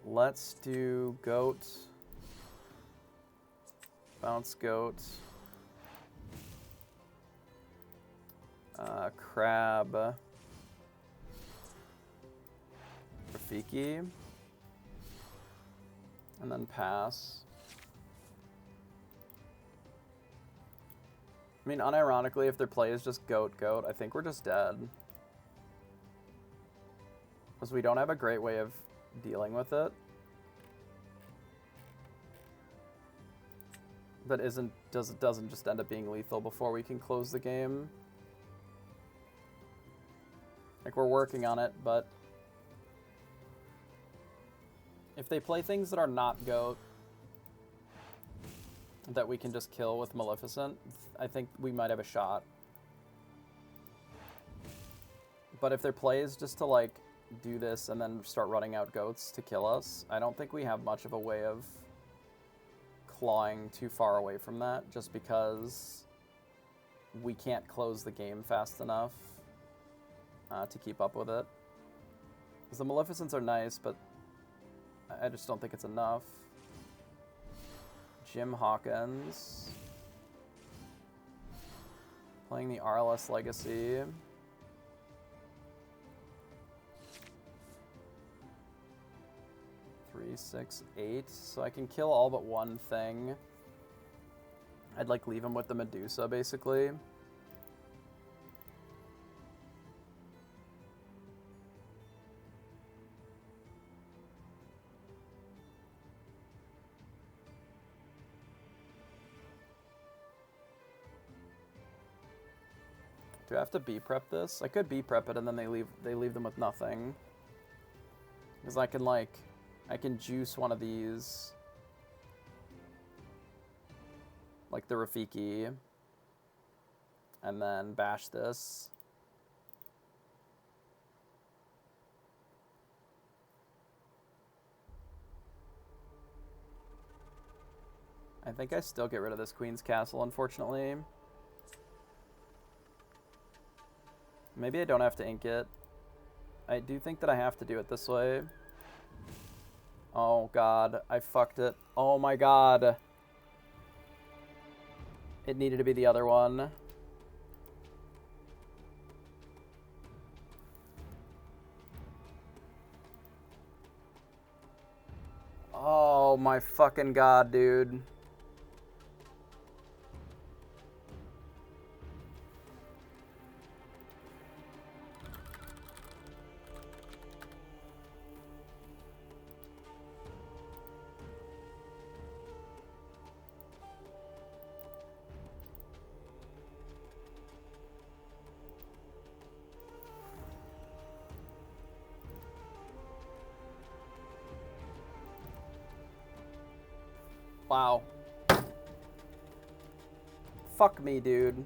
Let's do goat. Bounce goat. Crab. Rafiki. And then pass. I mean, unironically, if their play is just goat, I think we're just dead. Because we don't have a great way of dealing with it. That doesn't just end up being lethal before we can close the game. Like, we're working on it, but if they play things that are not goat that we can just kill with Maleficent, I think we might have a shot. But if their play is just to, like, do this and then start running out goats to kill us, I don't think we have much of a way of clawing too far away from that, just because we can't close the game fast enough to keep up with it. Because the Maleficents are nice, but I just don't think it's enough. Jim Hawkins. Playing the RLS Legacy. Three, 6, 8. So I can kill all but one thing. I'd like leave him with the Medusa, basically. Do I have to B-prep this? I could B-prep it and then they leave them with nothing. Because I can juice one of these. Like the Rafiki. And then bash this. I think I still get rid of this Queen's Castle, unfortunately. Maybe I don't have to ink it. I do think that I have to do it this way. Oh god, I fucked it. Oh my god. It needed to be the other one. Oh my fucking god, dude. Wow. Fuck me, dude.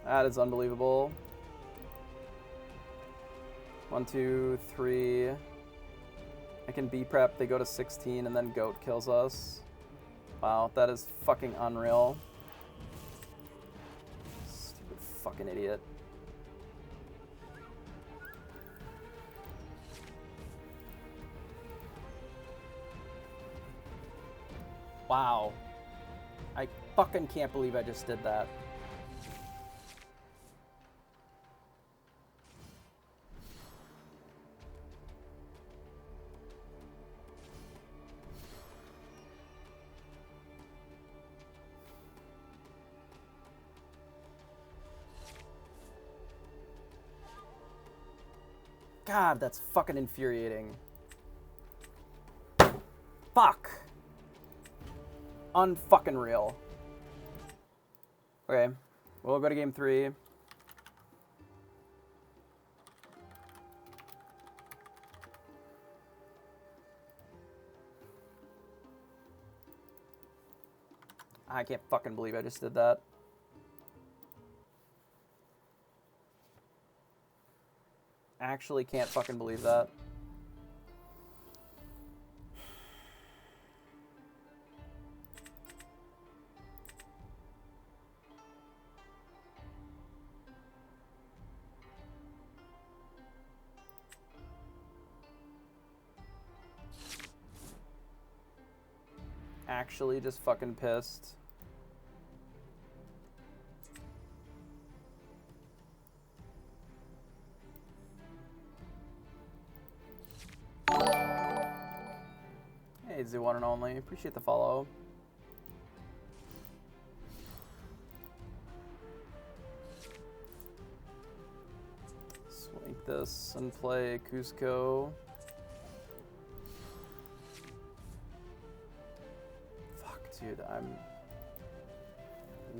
That is unbelievable. 1, 2, 3. I can B-prep, they go to 16, and then Goat kills us. Wow, that is fucking unreal. Stupid fucking idiot. Wow. I fucking can't believe I just did that. God, that's fucking infuriating. Fuck. Unfucking real. Okay, we'll go to game 3. I can't fucking believe I just did that. Actually can't fucking believe that. Actually just fucking pissed. Hey, the one and only. Appreciate the follow. Swank this and play Cusco. Fuck, dude, I'm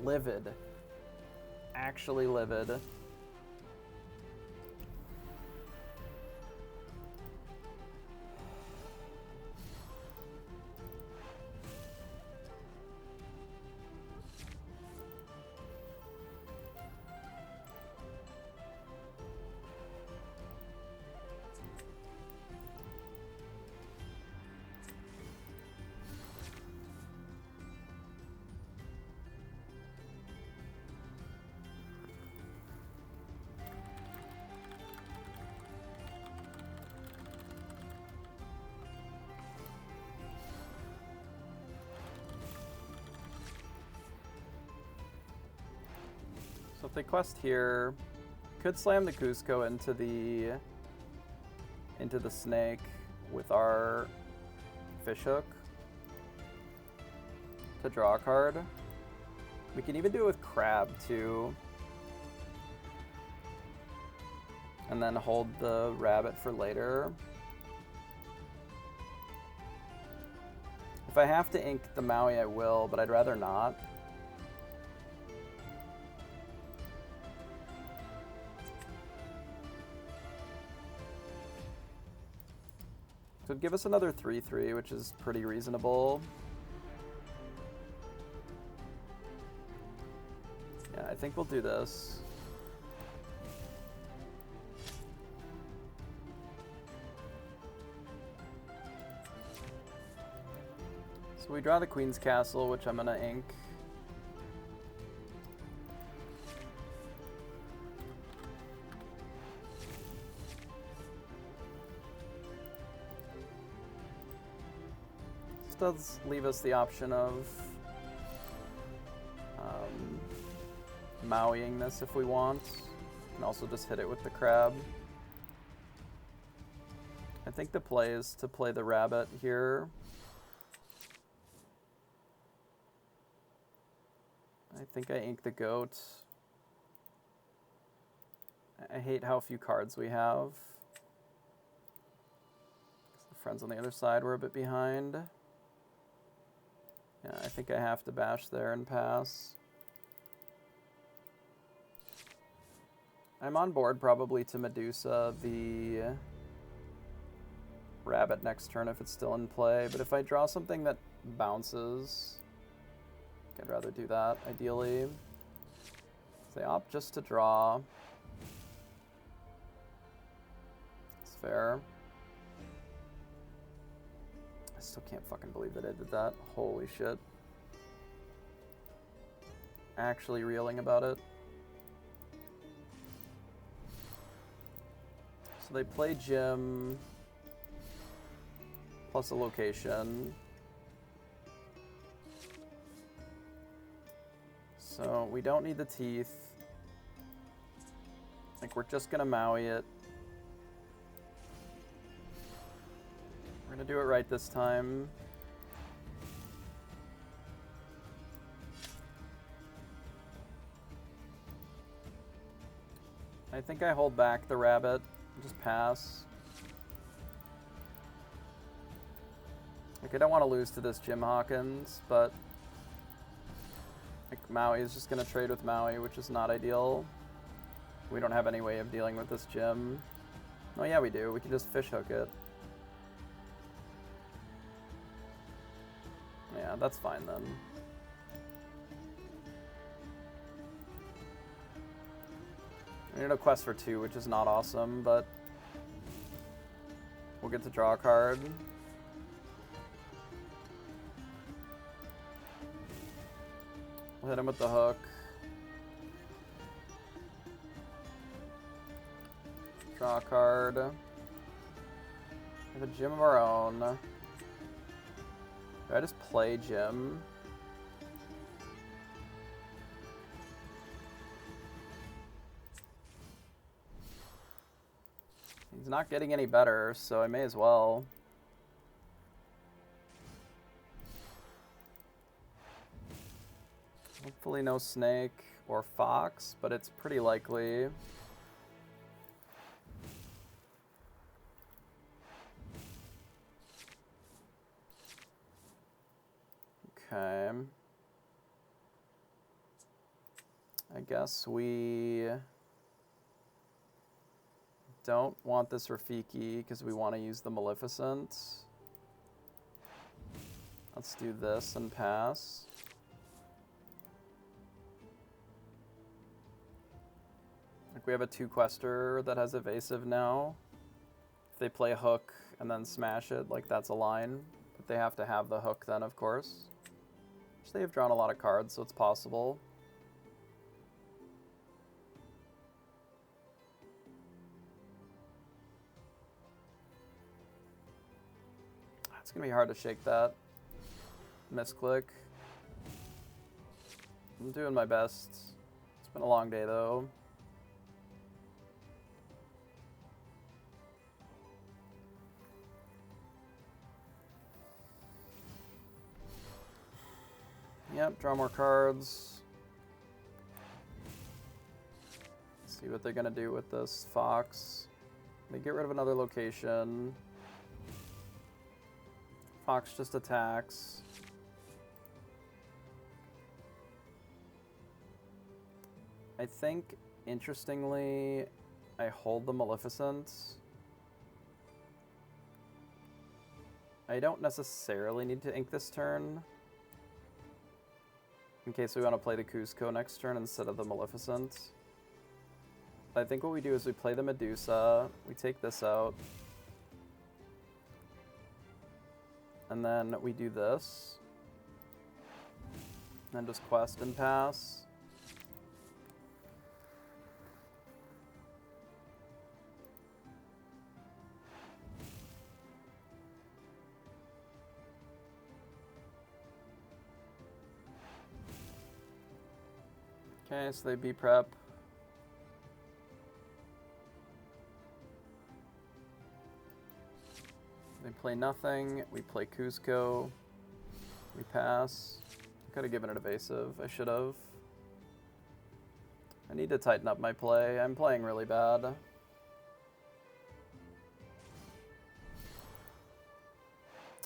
livid. Actually livid. So if they quest here, could slam the Cusco into the snake with our fishhook to draw a card. We can even do it with crab too. And then hold the rabbit for later. If I have to ink the Maui, I will, but I'd rather not. So it'd give us another 3/3, which is pretty reasonable. Yeah, I think we'll do this. So we draw the Queen's Castle, which I'm gonna ink. does leave us the option of Mauiing this if we want. We can also just hit it with the crab. I think the play is to play the rabbit here. I think I ink the goat. I hate how few cards we have. The friends on the other side were a bit behind. Yeah, I think I have to bash there and pass. I'm on board probably to Medusa the rabbit next turn if it's still in play, but if I draw something that bounces, I'd rather do that, ideally. So they opt just to draw. It's fair. I still can't fucking believe that I did that. Holy shit. Actually reeling about it. So they play Jim plus a location. So we don't need the teeth. Like, we're just gonna Maui it. We're gonna do it right this time. I think I hold back the rabbit. Just pass. Like, I don't want to lose to this Jim Hawkins, but like, Maui is just going to trade with Maui, which is not ideal. We don't have any way of dealing with this Jim. Oh yeah, we do. We can just fish hook it. Yeah, that's fine then. We need a quest for 2, which is not awesome, but we'll get to draw a card. We'll hit him with the hook. Draw a card. We have a Jim of our own. Do I just play Jim? He's not getting any better, so I may as well. Hopefully no snake or fox, but it's pretty likely. Okay. I guess we don't want this Rafiki because we want to use the Maleficent. Let's do this and pass. Like, we have a 2-quester that has evasive now. If they play hook and then smash it, like, that's a line. But they have to have the hook then, of course. Which they have drawn a lot of cards, so it's possible. It's gonna be hard to shake that. Misclick. I'm doing my best. It's been a long day though. Yep, draw more cards. Let's see what they're gonna do with this fox. They get rid of another location. Fox just attacks. I think, interestingly, I hold the Maleficent. I don't necessarily need to ink this turn, in case we want to play the Cusco next turn instead of the Maleficent. I think what we do is we play the Medusa, we take this out, and then we do this, and then just quest and pass. Okay, so they B prep. They play nothing. We play Cusco. We pass. Could have given it evasive. I should have. I need to tighten up my play. I'm playing really bad.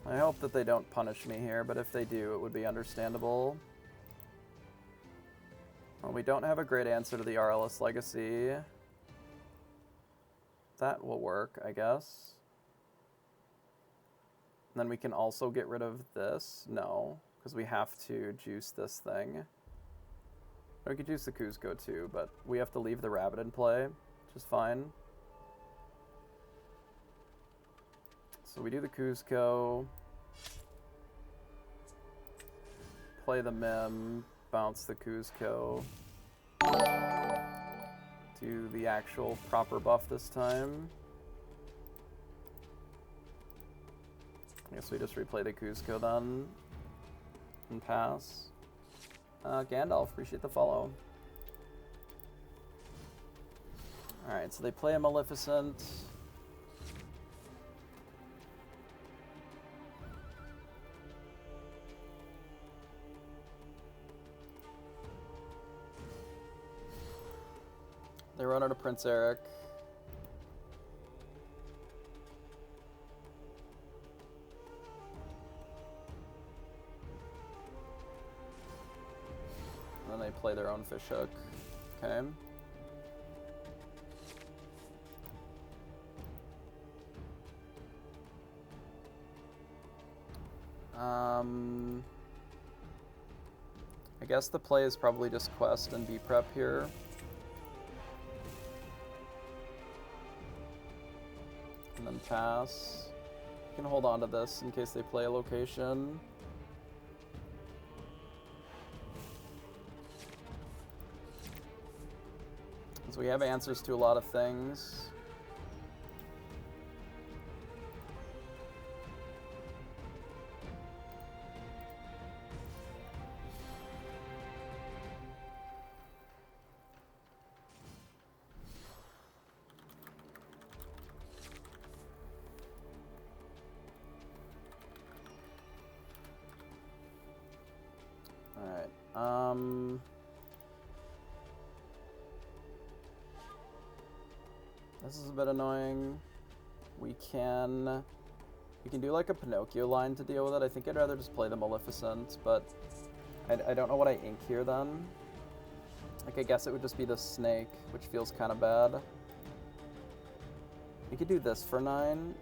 I hope that they don't punish me here, but if they do, it would be understandable. Well, we don't have a great answer to the RLS Legacy. That will work, I guess. And then we can also get rid of this. No, because we have to juice this thing. We could juice the Cusco too, but we have to leave the rabbit in play, which is fine. So we do the Cusco. Play the Mim. Bounce the Cusco. Do the actual proper buff this time. I guess we just replay the Cusco then. And pass. Gandalf, appreciate the follow. Alright, so they play a Maleficent. They run out of Prince Eric. And then they play their own Fishhook. Okay. I guess the play is probably just Quest and B prep here. And then pass. You can hold on to this in case they play a location. So we have answers to a lot of things. This is a bit annoying. We can do like a Pinocchio line to deal with it. I think I'd rather just play the Maleficent, but I don't know what I ink here then. Like, I guess it would just be the snake, which feels kind of bad. We could do this for 9.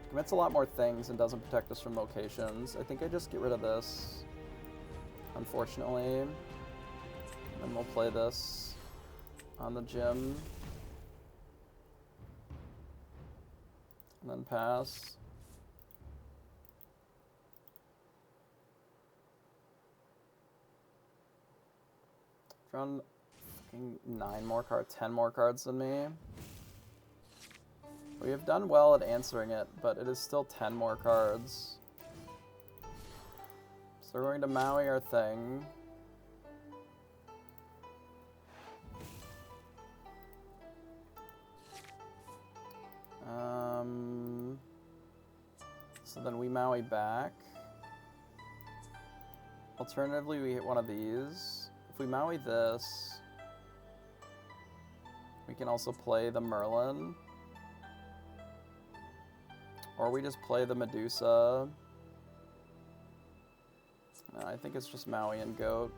Commits a lot more things and doesn't protect us from locations. I think I just get rid of this, unfortunately. And then we'll play this on the gym. And then pass. Drawn fucking 9 more cards, 10 more cards than me. We have done well at answering it, but it is still 10 more cards. So we're going to Maui our thing. So then we Maui back. Alternatively, we hit one of these. If we Maui this, we can also play the Merlin. Or we just play the Medusa. No, I think it's just Maui and Goat.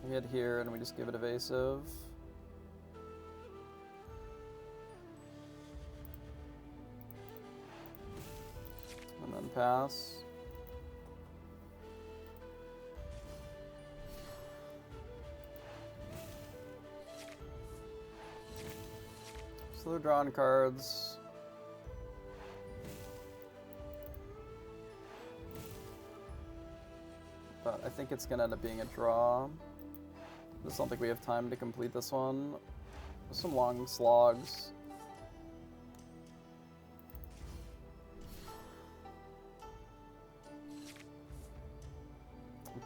We hit here and we just give it evasive. And then pass. So they're drawing cards. But I think it's gonna end up being a draw. I just don't think we have time to complete this one. There's some long slogs.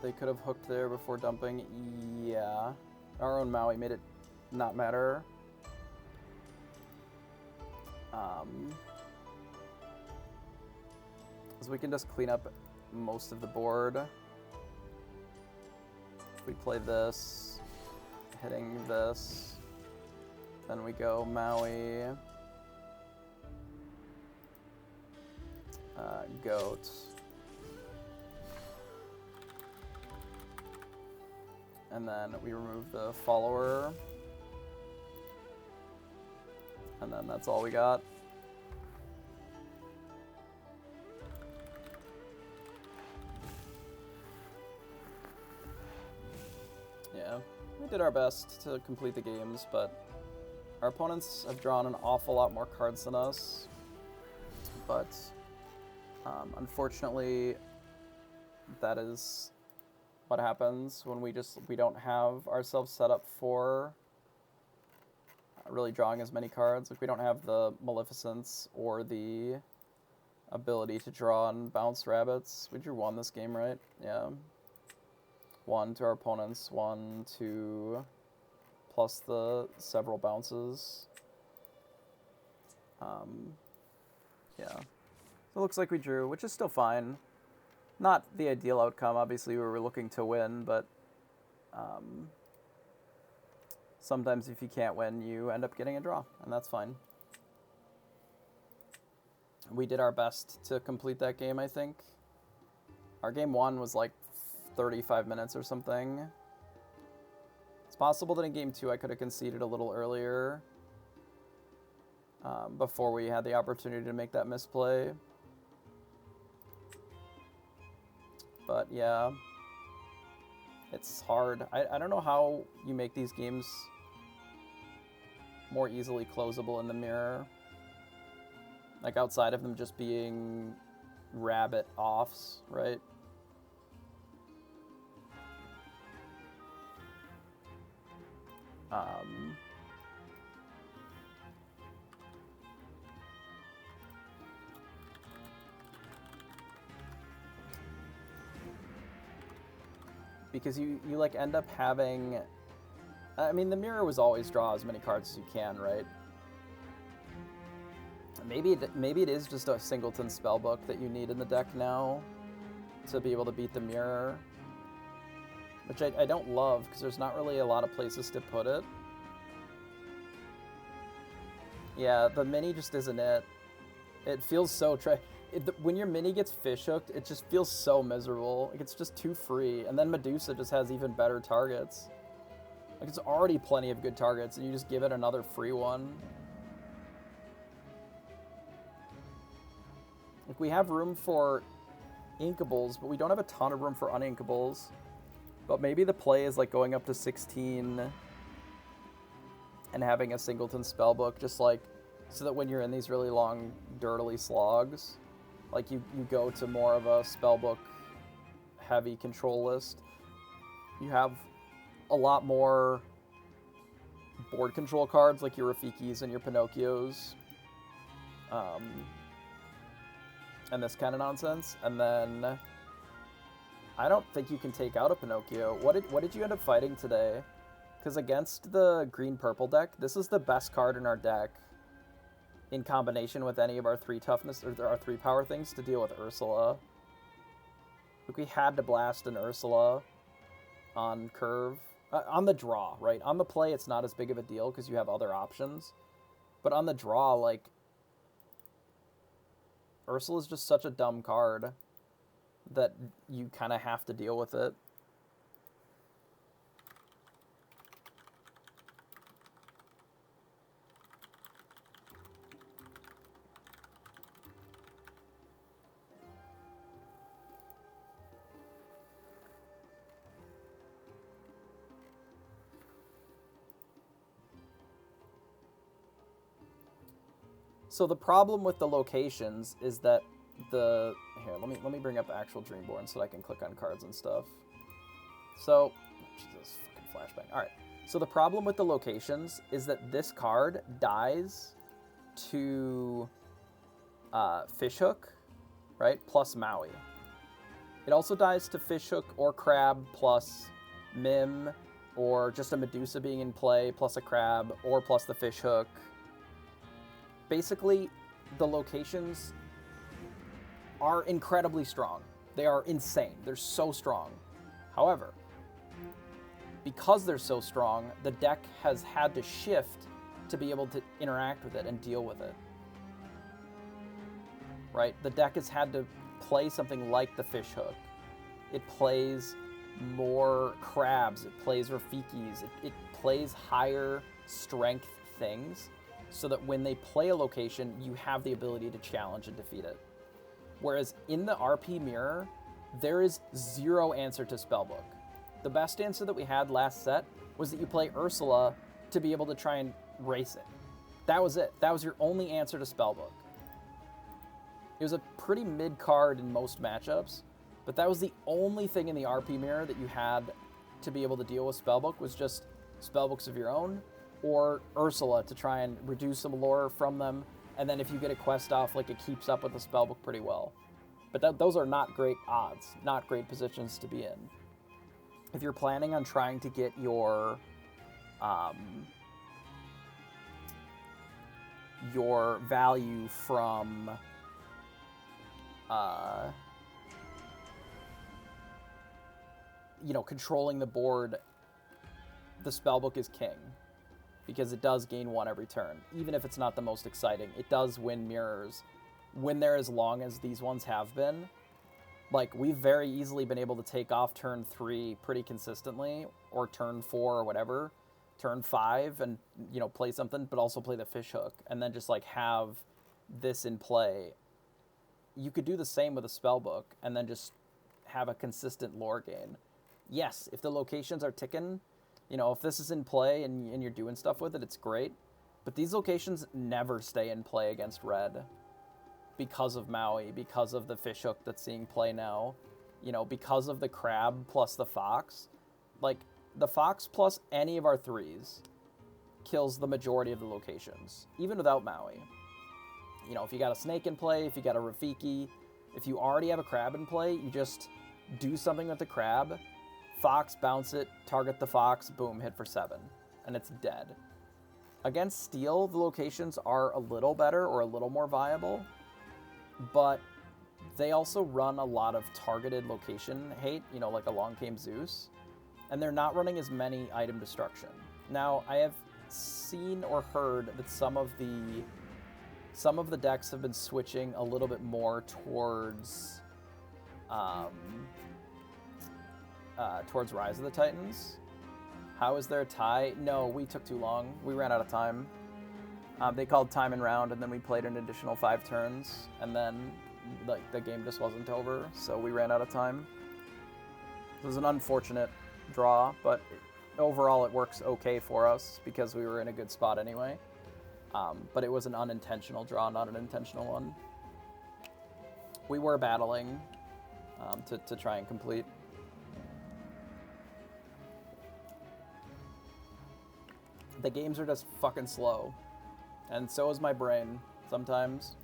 They could have hooked there before dumping. Yeah. Our own Maui made it not matter. So we can just clean up most of the board. If we play this, hitting this, then we go Maui, goat. And then we remove the follower. And then that's all we got. Yeah, we did our best to complete the games, but our opponents have drawn an awful lot more cards than us. But unfortunately, that is what happens when we don't have ourselves set up for really drawing as many cards. Like, we don't have the Maleficence or the ability to draw and bounce rabbits. We drew 1 this game, right? Yeah. 1 to our opponents, 1, 2, plus the several bounces. Yeah. So it looks like we drew, which is still fine. Not the ideal outcome. Obviously, we were looking to win, but sometimes if you can't win, you end up getting a draw, and that's fine. We did our best to complete that game, I think. Our game 1 was like 35 minutes or something. It's possible that in game 2 I could have conceded a little earlier before we had the opportunity to make that misplay. But yeah, it's hard. I don't know how you make these games more easily closable in the mirror. Like, outside of them just being rabbit offs, right? Because you like end up having, I mean, the mirror was always draw as many cards as you can, right? Maybe it is just a singleton spellbook that you need in the deck now to be able to beat the mirror, which I don't love because there's not really a lot of places to put it. Yeah, the mini just isn't it. It feels so when your mini gets fish hooked, it just feels so miserable. Like, it's just too free. And then Medusa just has even better targets. Like, it's already plenty of good targets, and you just give it another free one. Like, we have room for inkables, but we don't have a ton of room for uninkables. But maybe the play is like going up to 16 and having a singleton spellbook, just like, so that when you're in these really long, dirtily slogs, like, you go to more of a spellbook heavy control list. You have a lot more board control cards, like your Rafikis and your Pinocchios, and this kind of nonsense. And then I don't think you can take out a Pinocchio. What did you end up fighting today? Because against the green-purple deck, this is the best card in our deck, in combination with any of our 3 toughness or our 3 power things to deal with Ursula. Like, we had to blast an Ursula on curve, on the draw, right? On the play, it's not as big of a deal because you have other options, but on the draw, like, Ursula's just such a dumb card that you kind of have to deal with it. So the problem with the locations is that here, let me bring up actual Dreamborn so that I can click on cards and stuff. So, Jesus, fucking flashbang. All right. So the problem with the locations is that this card dies to Fishhook, right? Plus Maui. It also dies to Fishhook or Crab plus Mim, or just a Medusa being in play plus a Crab, or plus the Fishhook. Basically, the locations are incredibly strong. They are insane. They're so strong. However, because they're so strong, the deck has had to shift to be able to interact with it and deal with it. Right? The deck has had to play something like the Fishhook. It plays more Crabs. It plays Rafikis. It plays higher strength things so that when they play a location, you have the ability to challenge and defeat it. Whereas in the RP mirror, there is zero answer to Spellbook. The best answer that we had last set was that you play Ursula to be able to try and race it. That was it. That was your only answer to Spellbook. It was a pretty mid card in most matchups, but that was the only thing in the RP mirror that you had to be able to deal with Spellbook, was just Spellbooks of your own, or Ursula to try and reduce some lore from them, and then if you get a quest off, like, it keeps up with the Spellbook pretty well. But those are not great odds, not great positions to be in. If you're planning on trying to get your value from controlling the board, the Spellbook is king, because it does gain 1 every turn. Even if it's not the most exciting, it does win mirrors when they're as long as these ones have been. Like, we've very easily been able to take off turn 3 pretty consistently, or turn 4 or whatever, turn 5, and, play something, but also play the Fishhook, and then just, like, have this in play. You could do the same with a Spellbook, and then just have a consistent lore gain. Yes, if the locations are ticking, if this is in play and you're doing stuff with it, it's great. But these locations never stay in play against red because of Maui, because of the Fishhook that's seeing play now, because of the Crab plus the Fox. Like, the Fox plus any of our 3s kills the majority of the locations, even without Maui. If you got a Snake in play, if you got a Rafiki, if you already have a Crab in play, you just do something with the Crab, Fox, bounce it, target the Fox, boom, hit for 7, and it's dead. Against Steel, the locations are a little better or a little more viable, but they also run a lot of targeted location hate, like Along Came Zeus, and they're not running as many item destruction. Now, I have seen or heard that some of the decks have been switching a little bit more towards Rise of the Titans. How is there a tie? No, we took too long. We ran out of time. They called time and round, and then we played an additional 5 turns, and then the game just wasn't over, so we ran out of time. It was an unfortunate draw, but overall it works okay for us because we were in a good spot anyway. But it was an unintentional draw, not an intentional one. We were battling to try and complete. The games are just fucking slow. And so is my brain, sometimes.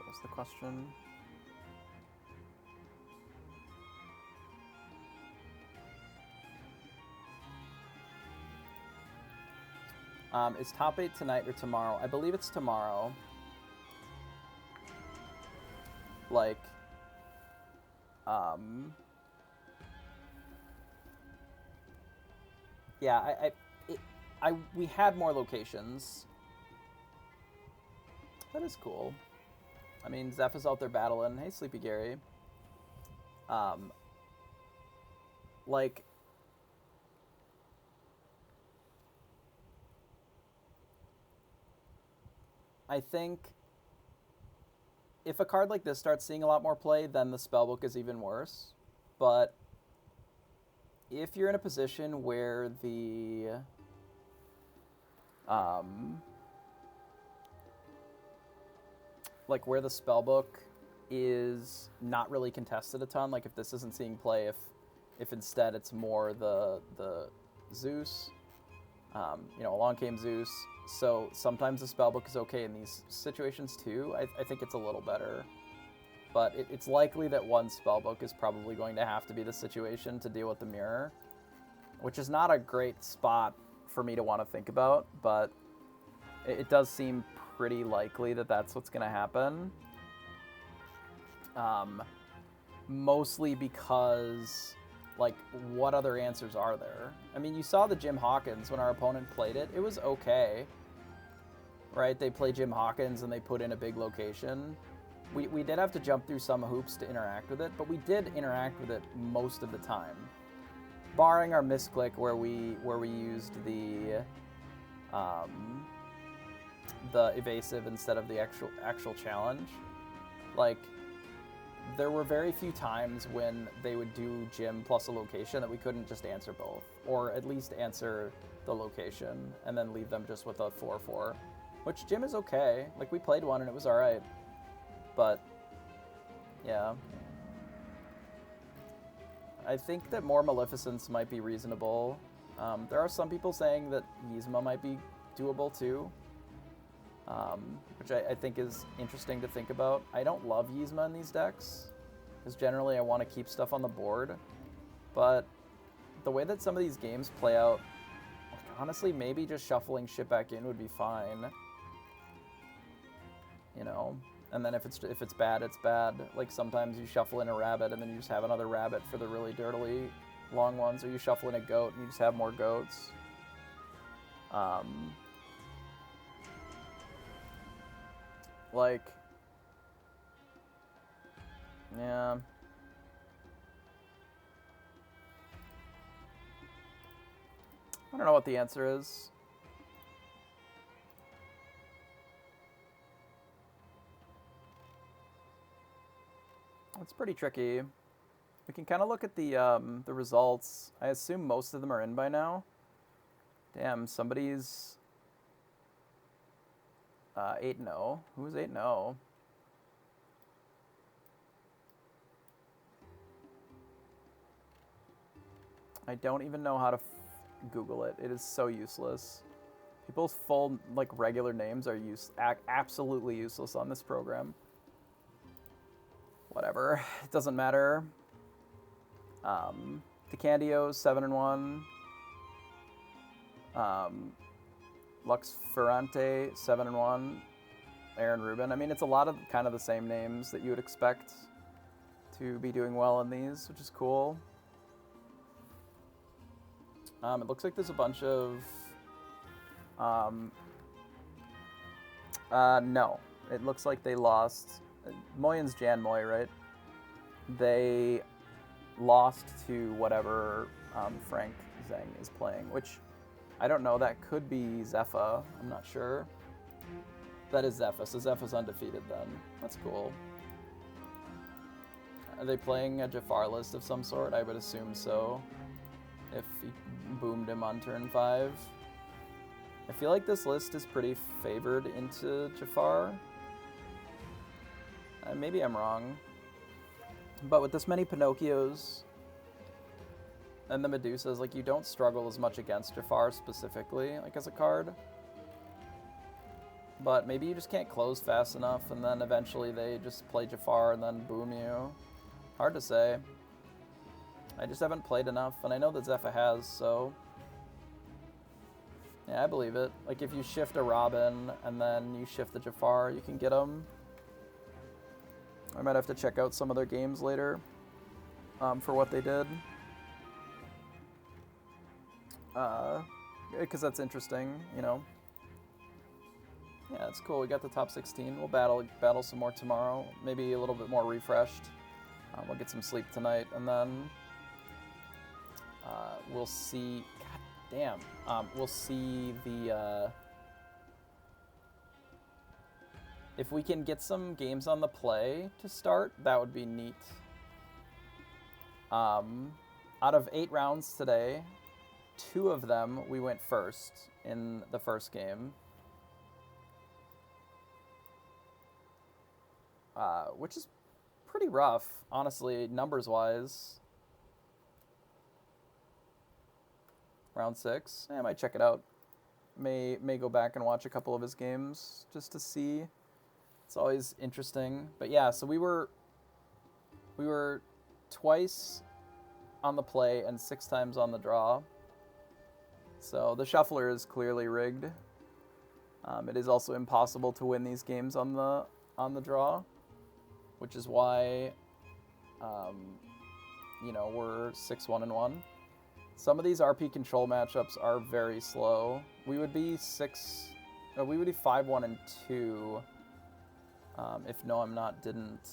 What's the question? Is top 8 tonight or tomorrow? I believe it's tomorrow. Like, yeah, we had more locations. That is cool. I mean, Zeph is out there battling. Hey, Sleepy Gary. Like, I think if a card like this starts seeing a lot more play, then the Spellbook is even worse. But if you're in a position where the where the Spellbook is not really contested a ton. Like if this isn't seeing play, if instead it's more the Zeus, along came Zeus. So sometimes the spellbook is okay in these situations too. I think it's a little better. But it's likely that one spellbook is probably going to have to be the situation to deal with the mirror, which is not a great spot for me to want to think about, but it does seem pretty likely that that's what's going to happen. Mostly because, like, what other answers are there? I mean, you saw the Jim Hawkins when our opponent played it. It was okay, right? They play Jim Hawkins and they put in a big location. We did have to jump through some hoops to interact with it, but we did interact with it most of the time, barring our misclick where we used the evasive instead of the actual challenge. Like, there were very few times when they would do Jim plus a location that we couldn't just answer both, or at least answer the location and then leave them just with a 4/4, which Jim is okay. Like, we played one and it was all right. But, yeah. I think that more Maleficence might be reasonable. There are some people saying that Yzma might be doable too, which I think is interesting to think about. I don't love Yzma in these decks, because generally I want to keep stuff on the board. But the way that some of these games play out, like, honestly, maybe just shuffling shit back in would be fine. You know? And then if it's bad, it's bad. Like, sometimes you shuffle in a rabbit and then you just have another rabbit for the really dirtily long ones, or you shuffle in a goat and you just have more goats. Like, yeah. I don't know what the answer is. It's pretty tricky. We can kind of look at the results. I assume most of them are in by now. Damn, somebody's 8-0. Who's 8-0? I don't even know how to Google it. It is so useless. People's full, like, regular names are absolutely useless on this program. Whatever, it doesn't matter. DeCandio's 7-1. Lux Ferrante 7-1. Aaron Rubin. I mean, it's a lot of kind of the same names that you would expect to be doing well in these, which is cool. It looks like there's a bunch of no. It looks like they lost. Moyen's Jan Moy, right? They lost to whatever Frank Zheng is playing, which I don't know. That could be Zepha. I'm not sure. That is Zepha, so Zepha's undefeated then. That's cool. Are they playing a Jafar list of some sort? I would assume so, if he boomed him on turn 5. I feel like this list is pretty favored into Jafar. Maybe I'm wrong. But with this many Pinocchios and the Medusas, like, you don't struggle as much against Jafar specifically, like, as a card. But maybe you just can't close fast enough, and then eventually they just play Jafar and then boom you. Hard to say. I just haven't played enough, and I know that Zepha has, so... yeah, I believe it. Like, if you shift a Robin, and then you shift the Jafar, you can get him. I might have to check out some of their games later for what they did. Because that's interesting, you know. Yeah, it's cool. We got the top 16. We'll battle some more tomorrow. Maybe a little bit more refreshed. We'll get some sleep tonight, and then we'll see. God damn. We'll see the. If we can get some games on the play to start, that would be neat. Out of 8 rounds today, 2 of them we went first in the first game. Which is pretty rough, honestly, numbers-wise. Round 6. I might check it out. May go back and watch a couple of his games just to see. It's always interesting. But yeah, so we were twice on the play and 6 times on the draw. So the shuffler is clearly rigged. It is also impossible to win these games on the draw, which is why we're 6-1-1. Some of these RP control matchups are very slow. We would be 5-1-2 if No I'm Not didn't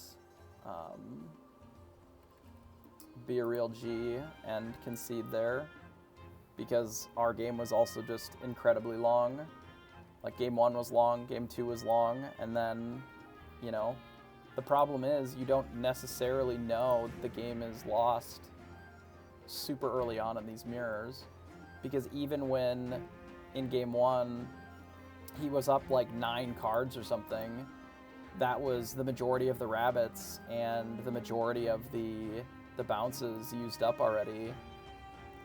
be a real G and concede there, because our game was also just incredibly long. Like, game 1 was long, game 2 was long, and then, the problem is you don't necessarily know the game is lost super early on in these mirrors, because even when in game 1 he was up like 9 cards or something, that was the majority of the rabbits and the majority of the bounces used up already.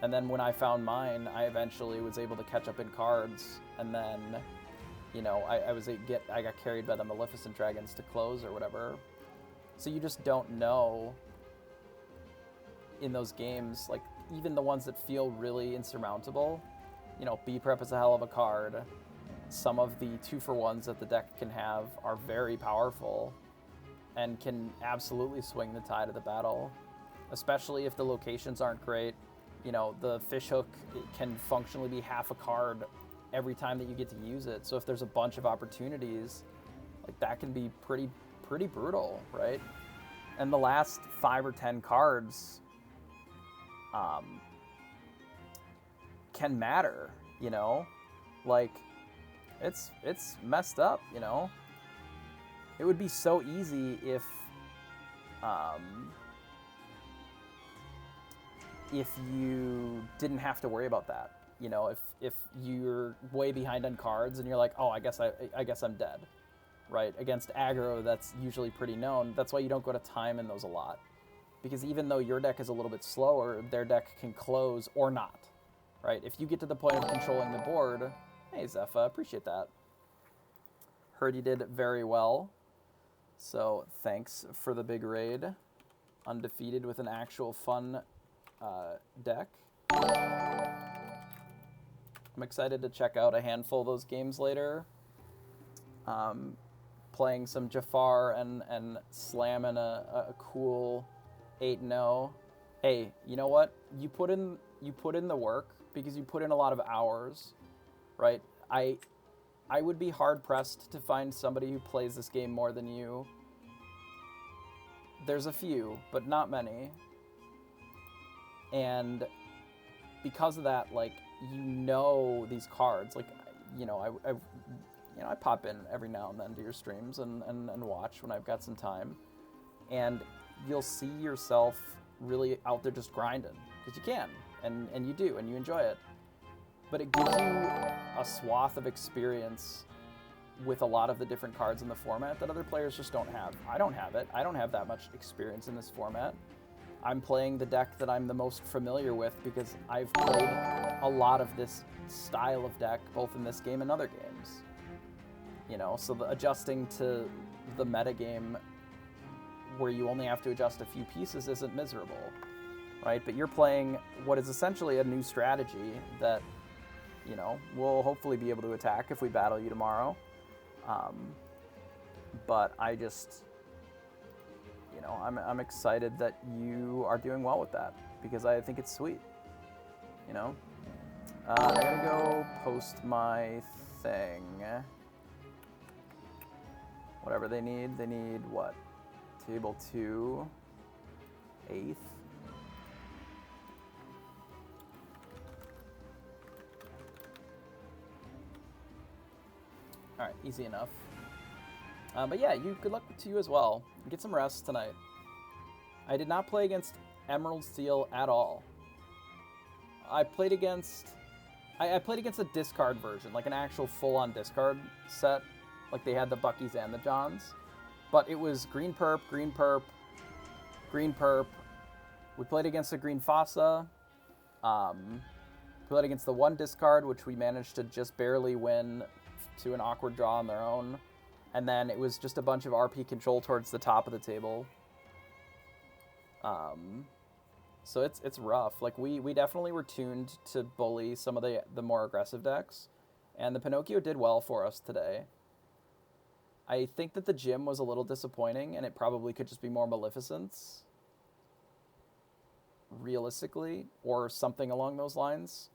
And then when I found mine, I eventually was able to catch up in cards, and then I got carried by the Maleficent Dragons to close or whatever. So you just don't know in those games, like, even the ones that feel really insurmountable. B-Prep is a hell of a card. Some of the 2-for-1s that the deck can have are very powerful and can absolutely swing the tide of the battle, especially if the locations aren't great. The fishhook can functionally be half a card every time that you get to use it. So if there's a bunch of opportunities, like, that can be pretty brutal, right? And the last 5 or 10 cards can matter, like, it's messed up, It would be so easy if you didn't have to worry about that. If you're way behind on cards and you're like, oh, I guess I'm dead, right? Against aggro, that's usually pretty known. That's why you don't go to time in those a lot, because even though your deck is a little bit slower, their deck can close or not, right? If you get to the point of controlling the board, hey, Zepha, appreciate that. Heard you did very well, so thanks for the big raid. Undefeated with an actual fun deck. I'm excited to check out a handful of those games later. Playing some Jafar and slamming a cool 8-0. Hey, you know what? You put in the work because you put in a lot of hours, right? I would be hard pressed to find somebody who plays this game more than you. There's a few, but not many. And because of that, like, these cards, like, I pop in every now and then to your streams and watch when I've got some time, and you'll see yourself really out there just grinding, because you can, and you do, and you enjoy it. But it gives you a swath of experience with a lot of the different cards in the format that other players just don't have. I don't have it. I don't have that much experience in this format. I'm playing the deck that I'm the most familiar with because I've played a lot of this style of deck, both in this game and other games. So adjusting to the metagame where you only have to adjust a few pieces isn't miserable, right? But you're playing what is essentially a new strategy that, we'll hopefully be able to attack if we battle you tomorrow. But I just, I'm excited that you are doing well with that, because I think it's sweet, I gotta go post my thing. Whatever they need what? Table 2, 8th. All right, easy enough. But yeah, good luck to you as well. Get some rest tonight. I did not play against Emerald Steel at all. I played against a discard version, like an actual full-on discard set. Like, they had the Buckies and the Johns. But it was green perp, green perp. We played against a green fossa. Played against the one discard, which we managed to just barely win to an awkward draw on their own. And then it was just a bunch of RP control towards the top of the table. So it's rough. Like, we definitely were tuned to bully some of the more aggressive decks. And the Pinocchio did well for us today. I think that the gym was a little disappointing, and it probably could just be more Maleficence, realistically, or something along those lines.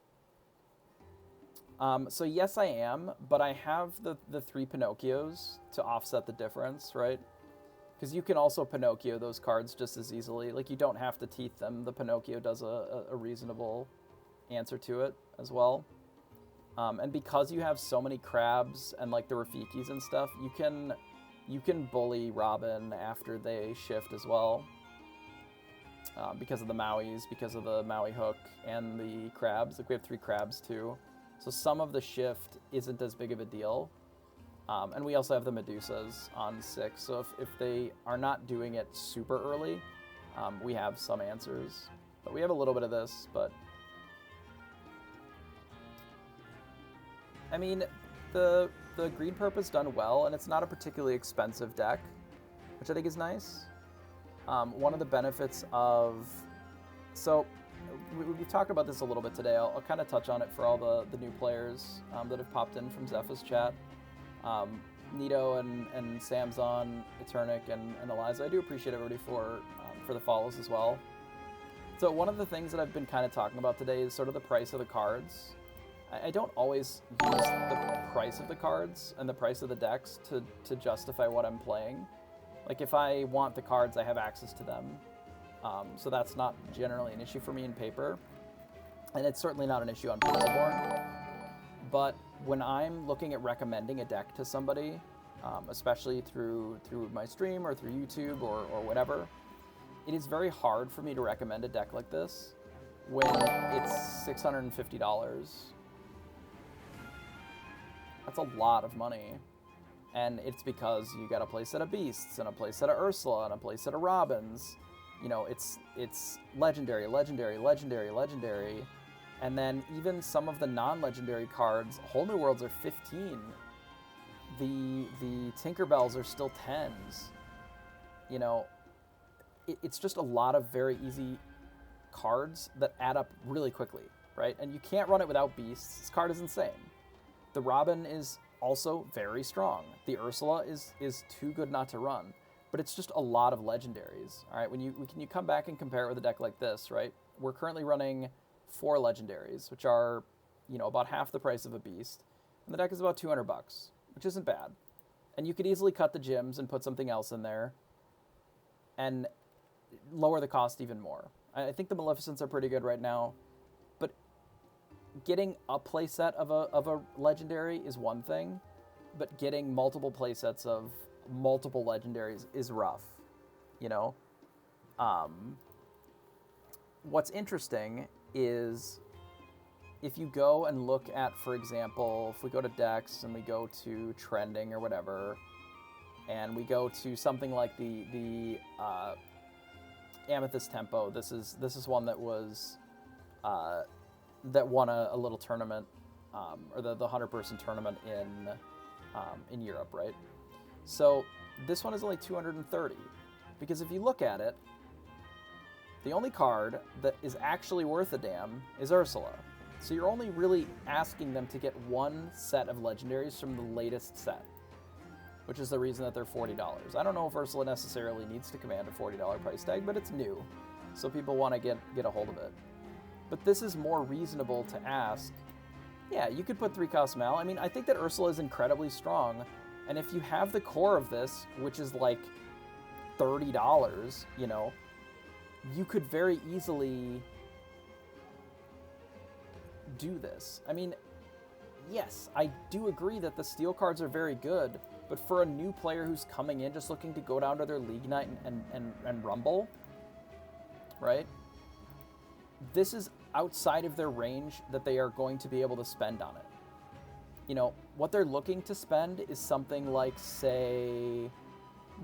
So yes, I am, but I have the 3 Pinocchios to offset the difference, right? Because you can also Pinocchio those cards just as easily. Like, you don't have to teeth them. The Pinocchio does a reasonable answer to it as well. And because you have so many crabs and like the Rafikis and stuff, you can bully Robin after they shift as well. Because of the Mauis, because of the Maui hook and the crabs. Like, we have 3 crabs too. So some of the shift isn't as big of a deal. And we also have the Medusas on 6. So if they are not doing it super early, we have some answers. But we have a little bit of this, but... I mean, the green perp has done well, and it's not a particularly expensive deck, which I think is nice. One of the benefits of... So, we've talked about this a little bit today. I'll kind of touch on it for all the new players that have popped in from Zepha's chat. Nito and Samson, Eternic, and Eliza. I do appreciate everybody for the follows as well. So one of the things that I've been kind of talking about today is sort of the price of the cards. I don't always use the price of the cards and the price of the decks to justify what I'm playing. Like, if I want the cards, I have access to them. So that's not generally an issue for me in paper. And it's certainly not an issue on Pixelborn. But when I'm looking at recommending a deck to somebody, especially through my stream or through YouTube or whatever, it is very hard for me to recommend a deck like this when it's $650. That's a lot of money. And it's because you got a playset of Beasts and a playset of Ursula and a playset of Robins. You know, it's legendary, legendary, legendary, legendary. And then even some of the non-legendary cards, Whole New Worlds are 15. The Tinkerbells are still 10s. You know, it's just a lot of very easy cards that add up really quickly, right? And you can't run it without Beasts. This card is insane. The Robin is also very strong. The Ursula is too good not to run. But it's just a lot of legendaries, all right? When you come back and compare it with a deck like this, right? We're currently running 4 legendaries, which are, you know, about half the price of a Beast. And the deck is about $200, which isn't bad. And you could easily cut the gyms and put something else in there and lower the cost even more. I think the Maleficents are pretty good right now, but getting a playset of a legendary is one thing, but getting multiple playsets of multiple legendaries is rough, you know? What's interesting is if you go and look at, for example, if we go to decks and we go to trending or whatever, and we go to something like the Amethyst Tempo. This is one that was that won a little tournament, or the 100-person tournament in Europe, right? So this one is only 230, because if you look at it, the only card that is actually worth a damn is Ursula. So you're only really asking them to get one set of legendaries from the latest set, which is the reason that they're $40. I don't know if Ursula necessarily needs to command a $40 price tag, but it's new, so people want to get a hold of it. But this is more reasonable to ask. Yeah, you could put 3 cost Mal. I mean, I think that Ursula is incredibly strong, and if you have the core of this, which is like $30, you know, you could very easily do this. I mean, yes, I do agree that the steel cards are very good, but for a new player who's coming in just looking to go down to their league night and rumble, right? This is outside of their range that they are going to be able to spend on it. You know, what they're looking to spend is something like, say,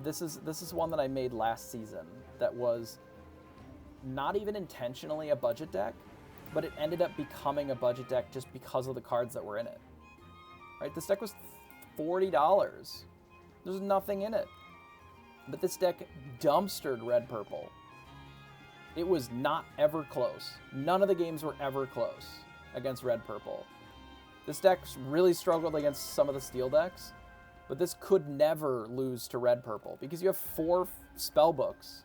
this is one that I made last season that was not even intentionally a budget deck, but it ended up becoming a budget deck just because of the cards that were in it. Right? This deck was $40. There's nothing in it. But this deck dumpstered red-purple. It was not ever close. None of the games were ever close against red-purple. This deck really struggled against some of the steel decks, but this could never lose to red-purple because you have 4 spell books,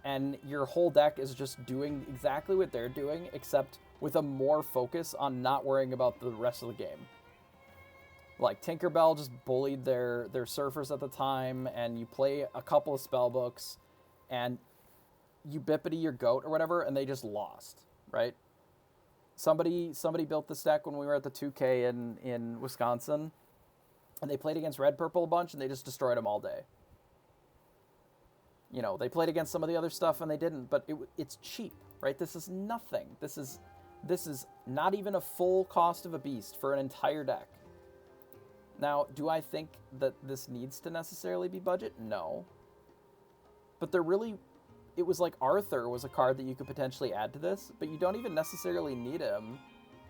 and your whole deck is just doing exactly what they're doing, except with a more focus on not worrying about the rest of the game. Like, Tinkerbell just bullied their surfers at the time, and you play a couple of spell books, and you bippity your goat or whatever, and they just lost, right? Somebody built this deck when we were at the 2K in Wisconsin, and they played against red-purple a bunch, and they just destroyed them all day. You know, they played against some of the other stuff, and they didn't, but it's cheap, right? This is nothing. This is not even a full cost of a beast for an entire deck. Now, do I think that this needs to necessarily be budget? No. But it was like Arthur was a card that you could potentially add to this, but you don't even necessarily need him.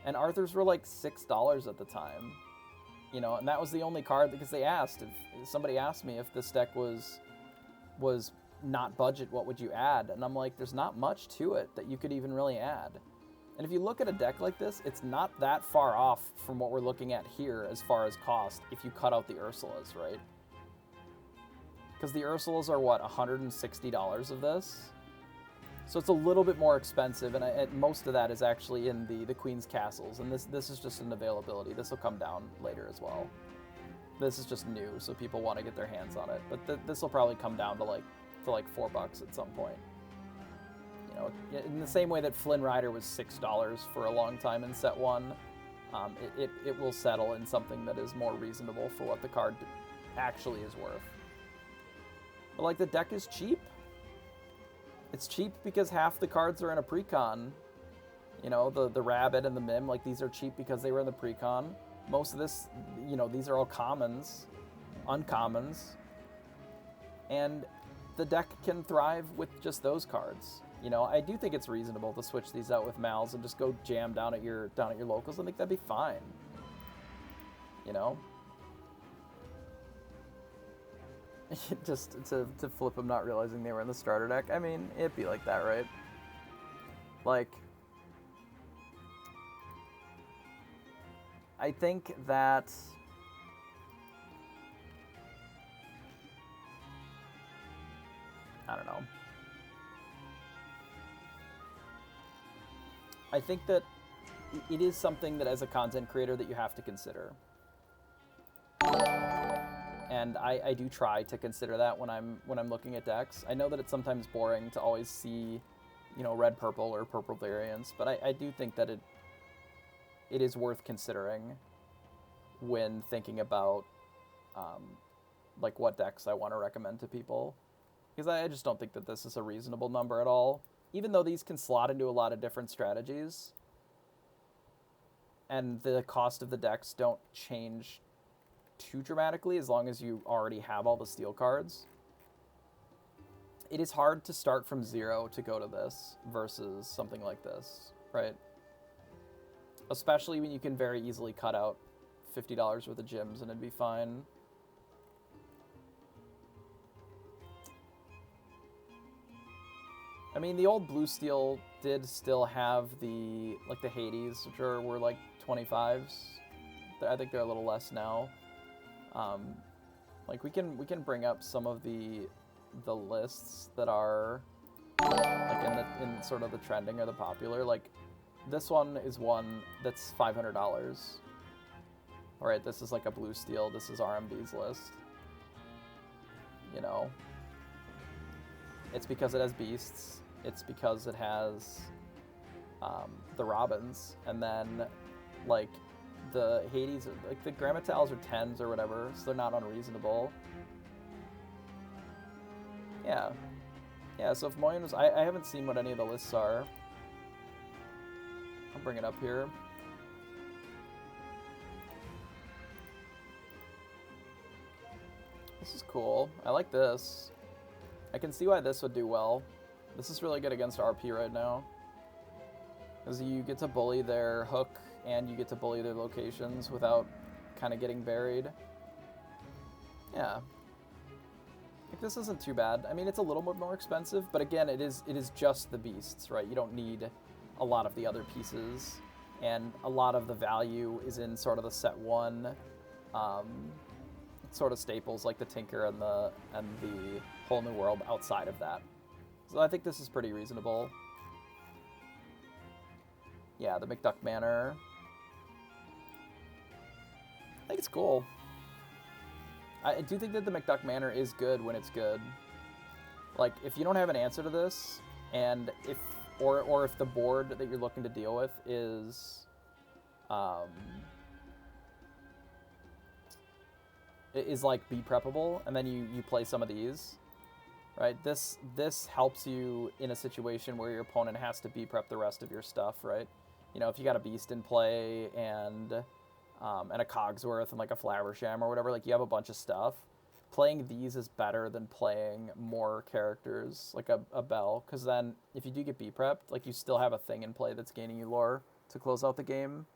And Arthur's were like $6 at the time. You know, and that was the only card because they asked, if somebody asked me if this deck was not budget, what would you add? And I'm like, there's not much to it that you could even really add. And if you look at a deck like this, it's not that far off from what we're looking at here as far as cost if you cut out the Ursulas, right? Because the Ursulas are, what, $160 of this? So it's a little bit more expensive, and most of that is actually in the Queen's Castles, and this is just an availability. This will come down later as well. This is just new, so people want to get their hands on it. But this will probably come down to like $4 at some point. You know, in the same way that Flynn Rider was $6 for a long time in set 1, it will settle in something that is more reasonable for what the card actually is worth. But like, the deck is cheap. It's cheap because half the cards are in a precon. You know, the Rabbit and the Mim, like, these are cheap because they were in the precon. Most of this, you know, these are all commons, uncommons. And the deck can thrive with just those cards. You know, I do think it's reasonable to switch these out with Mal's and just go jam down at your locals. I think that'd be fine. You know? Just to flip them not realizing they were in the starter deck. I mean, it'd be like that, right? Like, I think that I don't know. I think that it is something that as a content creator that you have to consider. And I do try to consider that when I'm looking at decks. I know that it's sometimes boring to always see, you know, red purple or purple variants, but I do think that it is worth considering when thinking about like what decks I want to recommend to people. Because I just don't think that this is a reasonable number at all. Even though these can slot into a lot of different strategies, and the cost of the decks don't change too dramatically as long as you already have all the steel cards, it is hard to start from 0 to go to this versus something like this, right? Especially when you can very easily cut out $50 worth of gems and it'd be fine. I mean, the old blue steel did still have the Hades, which were like 25s. I think they're a little less now. Like, we can bring up some of the lists that are like in sort of the trending or the popular. Like, this one is one that's $500. All right, this is like a blue steel. This is RMD's list. You know, it's because it has beasts. It's because it has the Robins, and then like the Hades, like the Grammatals are 10s or whatever, so they're not unreasonable. Yeah. So if Moyen was, I haven't seen what any of the lists are. I'll bring it up here. This is cool. I like this. I can see why this would do well. This is really good against RP right now. Because you get to bully their hook, and you get to bully their locations without kind of getting buried. Yeah. Like, this isn't too bad. I mean, it's a little bit more expensive, but again, it is just the beasts, right? You don't need a lot of the other pieces, and a lot of the value is in sort of the set one sort of staples like the Tinker and the Whole New World outside of that. So I think this is pretty reasonable. Yeah, the McDuck Manor. I think it's cool. I do think that the McDuck Manor is good when it's good. Like, if you don't have an answer to this, and if if the board that you're looking to deal with is like be preppable, and then you play some of these, right? This helps you in a situation where your opponent has to be prep the rest of your stuff, right? You know, if you got a beast in play and a Cogsworth and like a Flowersham or whatever, like you have a bunch of stuff. Playing these is better than playing more characters like a Bell, because then if you do get B-prepped, like you still have a thing in play that's gaining you lore to close out the game.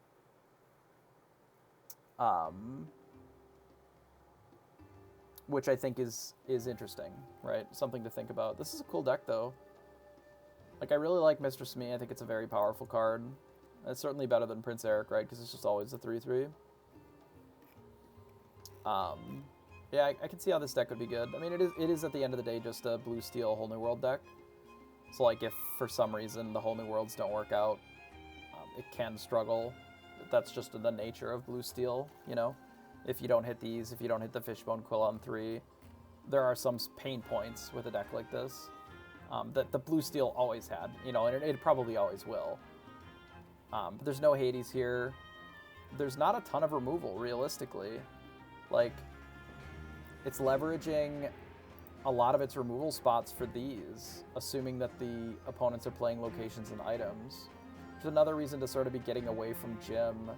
Which I think is interesting, right? Something to think about. This is a cool deck though. Like, I really like Mistress Me. I think it's a very powerful card. It's certainly better than Prince Eric, right? Because it's just always a 3/3. Yeah, I can see how this deck would be good. I mean, it is at the end of the day just a blue-steel Whole New World deck. So, like, if for some reason the Whole New Worlds don't work out, it can struggle. That's just the nature of blue-steel, you know? If you don't hit these, if you don't hit the Fishbone Quill on 3, there are some pain points with a deck like this that the blue-steel always had, you know, and it probably always will. But there's no Hades here. There's not a ton of removal, realistically. Like, it's leveraging a lot of its removal spots for these, assuming that the opponents are playing locations and items. Which is another reason to sort of be getting away from Jim.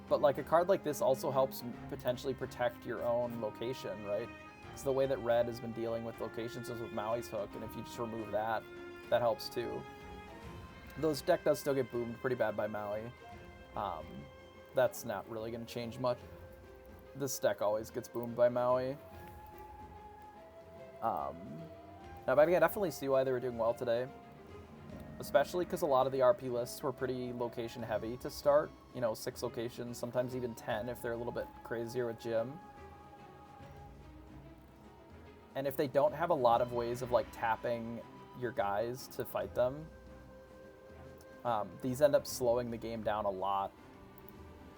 But, like, a card like this also helps potentially protect your own location, right? It's the way that Red has been dealing with locations is with Maui's Hook, and if you just remove that, that helps too. Though this deck does still get boomed pretty bad by Maui. That's not really going to change much. This deck always gets boomed by Maui. But I can definitely see why they were doing well today. Especially because a lot of the RP lists were pretty location heavy to start. You know, 6 locations, sometimes even 10 if they're a little bit crazier with Jim. And if they don't have a lot of ways of, like, tapping your guys to fight them, these end up slowing the game down a lot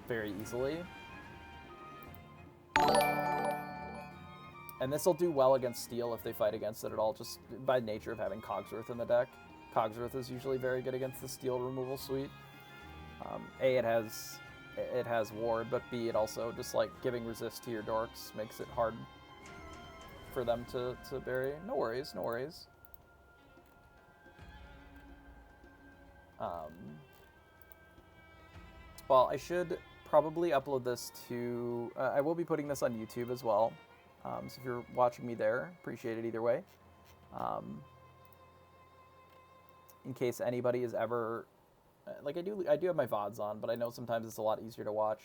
very easily. And this will do well against Steel if they fight against it at all, just by nature of having Cogsworth in the deck. Cogsworth is usually very good against the Steel removal suite. A, it has Ward, but B, it also just, like, giving resist to your dorks makes it hard for them to bury. No worries, no worries. Well, I should probably upload this to... I will be putting this on YouTube as well. So if you're watching me there, appreciate it either way. In case anybody is ever... Like, I do have my VODs on, but I know sometimes it's a lot easier to watch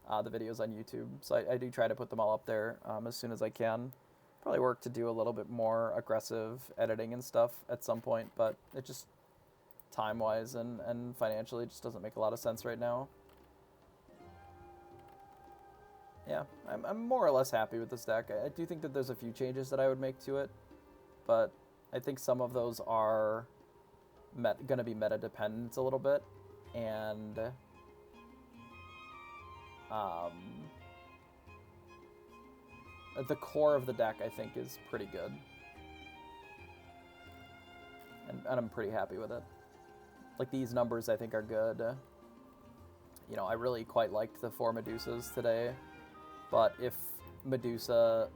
the videos on YouTube. So I do try to put them all up there as soon as I can. Probably work to do a little bit more aggressive editing and stuff at some point, but it just... time-wise and financially, just doesn't make a lot of sense right now. Yeah, I'm more or less happy with this deck. I do think that there's a few changes that I would make to it, but I think some of those are going to be meta-dependent a little bit, and the core of the deck, I think, is pretty good, and I'm pretty happy with it. Like, these numbers, I think, are good. You know, I really quite liked the 4 Medusas today. But if Medusa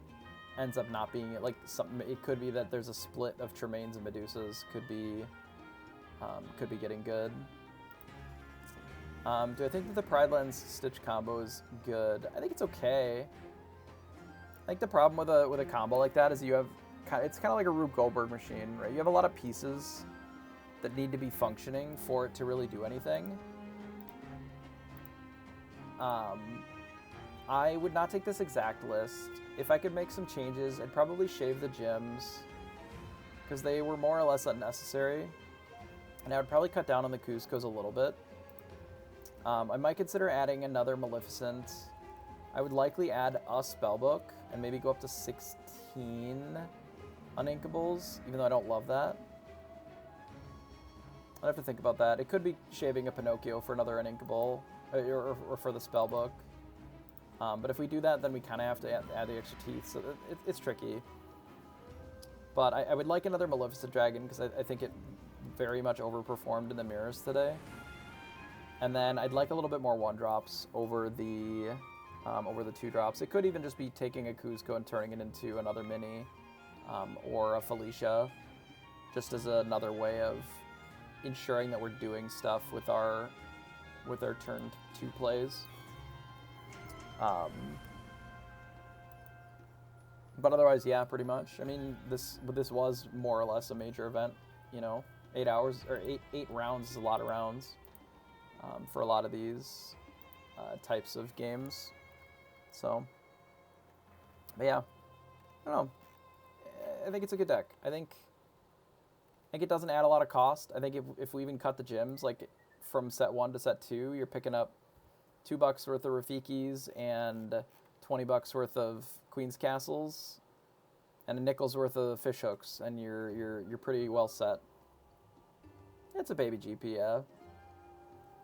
ends up not being... Like, it could be that there's a split of Tremaines and Medusas. Could be getting good. Do I think that the Pride Lens Stitch combo is good? I think it's okay. I think the problem with a combo like that is you have it's kind of like a Rube Goldberg machine, right? You have a lot of pieces that need to be functioning for it to really do anything. I would not take this exact list. If I could make some changes, I'd probably shave the gyms, because they were more or less unnecessary. And I would probably cut down on the Cuscos a little bit. I might consider adding another Maleficent. I would likely add a Spellbook, and maybe go up to 16 Uninkables, even though I don't love that. I'd have to think about that. It could be shaving a Pinocchio for another Uninkable, or for the Spellbook. But if we do that, then we kind of have to add the extra teeth, so it's tricky. But I would like another Maleficent Dragon, because I think it very much overperformed in the mirrors today. And then I'd like a little bit more 1-drops over the 2-drops. It could even just be taking a Cusco and turning it into another mini, or a Felicia, just as another way of ensuring that we're doing stuff with our turn 2 plays. But otherwise, yeah, pretty much. I mean, this was more or less a major event. 8 hours or eight rounds is a lot of rounds for a lot of these types of games. So, but yeah, I don't know. I think it's a good deck. I think it doesn't add a lot of cost. I think if we even cut the gyms, like from set 1 to set 2, you're picking up $2 worth of Rafikis and $20 worth of Queen's Castles and a nickel's worth of fish hooks, and you're pretty well set. It's a baby GP, yeah.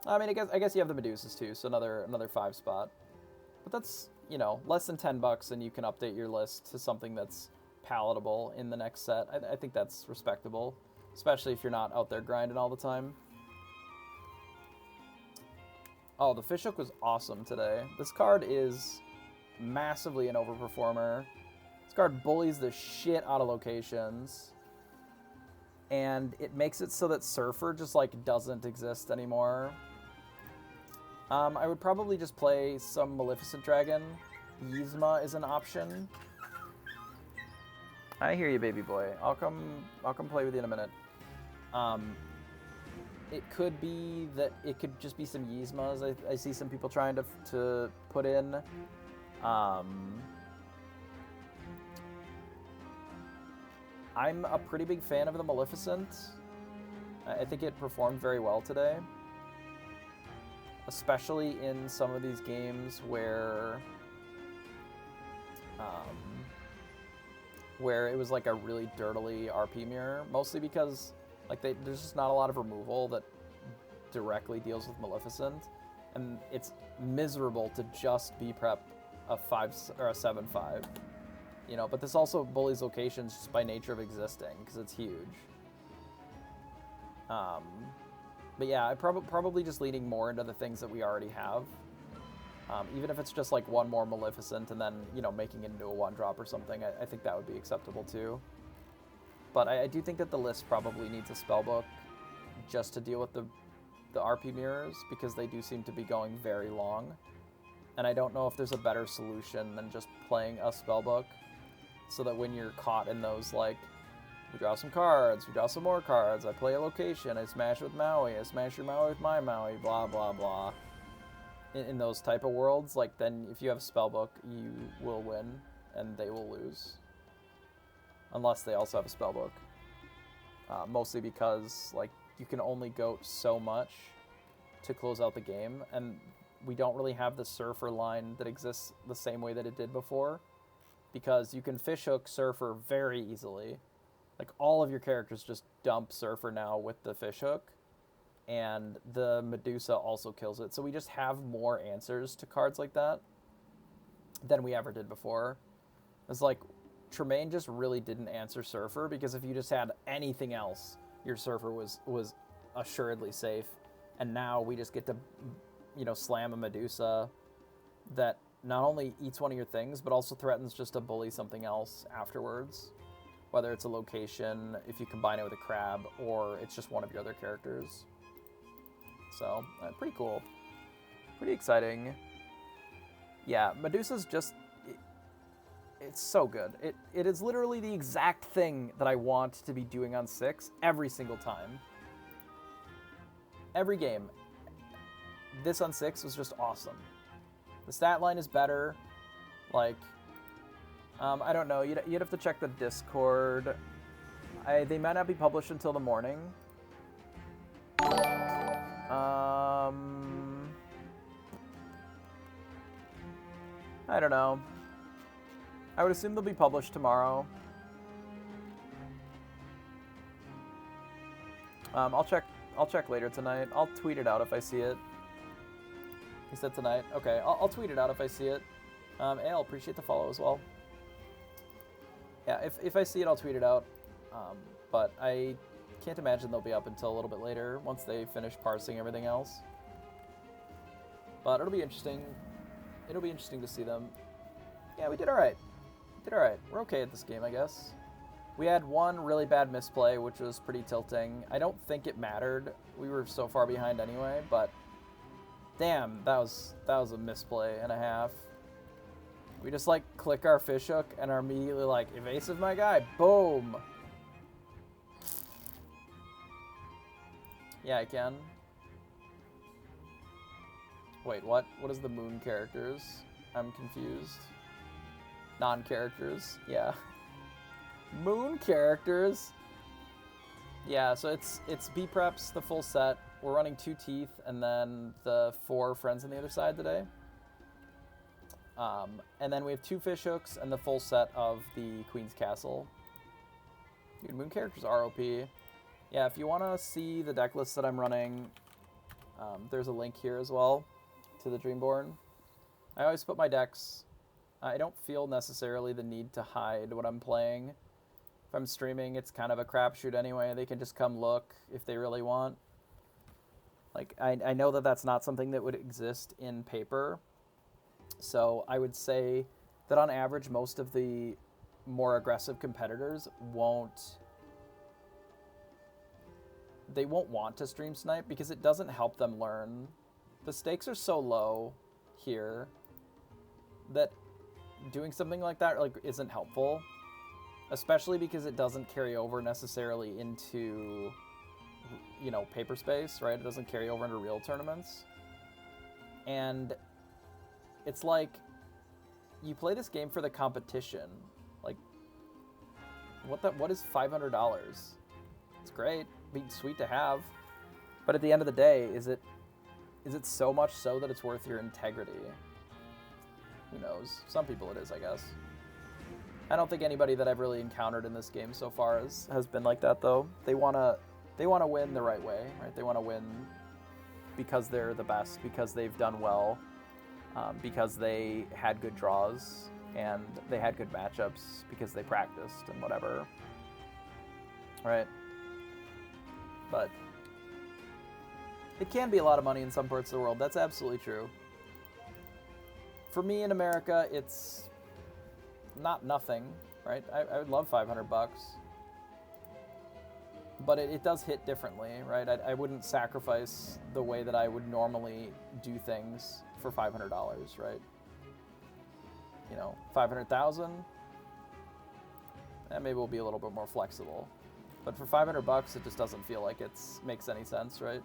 I mean, I guess you have the Medusas too, so another 5 spot. But that's, less than $10, and you can update your list to something that's palatable in the next set. I think that's respectable, especially if you're not out there grinding all the time. Oh, the Fishhook was awesome today. This card is massively an overperformer. This card bullies the shit out of locations. And it makes it so that Surfer just, doesn't exist anymore. I would probably just play some Maleficent Dragon. Yzma is an option. I hear you, baby boy. I'll come play with you in a minute. It could be that it could just be some Yzmas. I see some people trying to put in. I'm a pretty big fan of the Maleficent. I think it performed very well today. Especially in some of these games where it was like a really dirtily RP mirror. Mostly because there's just not a lot of removal that directly deals with Maleficent. And it's miserable to just B-prep a 5 or a 7/5. But this also bullies locations just by nature of existing, because it's huge. But yeah, I probably just leaning more into the things that we already have. Even if it's just one more Maleficent and then, making it into a 1-drop or something, I think that would be acceptable too. But I do think that the list probably needs a Spellbook just to deal with the RP mirrors, because they do seem to be going very long. And I don't know if there's a better solution than just playing a Spellbook, so that when you're caught in those, we draw some cards, we draw some more cards, I play a location, I smash with Maui, I smash your Maui with my Maui, blah, blah, blah. In those type of worlds, then if you have a Spellbook, you will win, and they will lose. Unless they also have a Spellbook. Mostly because, you can only go so much to close out the game, and we don't really have the Surfer line that exists the same way that it did before. Because you can Fishhook Surfer very easily. All of your characters just dump Surfer now with the Fishhook. And the Medusa also kills it. So we just have more answers to cards like that than we ever did before. It's Tremaine just really didn't answer Surfer, because if you just had anything else, your Surfer was assuredly safe. And now we just get to, slam a Medusa that not only eats one of your things, but also threatens just to bully something else afterwards. Whether it's a location, if you combine it with a crab, or it's just one of your other characters. So, pretty cool. Pretty exciting. Yeah, Medusa's just... It's so good. It is literally the exact thing that I want to be doing on 6 every single time. Every game. This on 6 was just awesome. The stat line is better. Like, I don't know. You'd have to check the Discord. They might not be published until the morning. I don't know. I would assume they'll be published tomorrow. I'll check later tonight. I'll tweet it out if I see it. He said tonight. Okay, I'll tweet it out if I see it. I'll appreciate the follow as well. Yeah, if I see it, I'll tweet it out. But I can't imagine they'll be up until a little bit later once they finish parsing everything else. But it'll be interesting. It'll be interesting to see them. Yeah, we did all right. We're okay at this game, I guess. We had one really bad misplay, which was pretty tilting. I don't think it mattered. We were so far behind anyway, but damn, that was a misplay and a half. We just like click our fishhook and are immediately like, evasive my guy, boom. Yeah, I can. Wait, what? What is the moon characters? I'm confused. Non-characters, yeah. Moon characters. Yeah, so it's B preps, the full set. We're running 2 teeth and then the 4 friends on the other side today. And then we have 2 fish hooks and the full set of the Queen's Castle. Dude, moon characters are OP. Yeah, if you want to see the deck list that I'm running, there's a link here as well to the Dreamborn. I always put my decks. I don't feel necessarily the need to hide what I'm playing. If I'm streaming, it's kind of a crapshoot anyway. They can just come look if they really want. Like, I know that that's not something that would exist in paper. So I would say that on average, most of the more aggressive competitors won't want to stream snipe because it doesn't help them learn. The stakes are so low here that doing something like that like isn't helpful, especially because it doesn't carry over necessarily into, you know, paper space, right? It doesn't carry over into real tournaments. And it's like you play this game for the competition. Like, what is $500? It's great, be sweet to have, but at the end of the day, is it so much so that it's worth your integrity? Who knows? Some people it is, I guess. I don't think anybody that I've really encountered in this game so far has been like that, though. They wanna win the right way, right? They want to win because they're the best, because they've done well, because they had good draws and they had good matchups, because they practiced and whatever, right? But it can be a lot of money in some parts of the world. That's absolutely true. For me in America, it's not nothing, right? I would love $500, but it does hit differently, right? I wouldn't sacrifice the way that I would normally do things for $500, right? You know, 500,000, maybe we'll be a little bit more flexible. But for $500, it just doesn't feel like it makes any sense, right?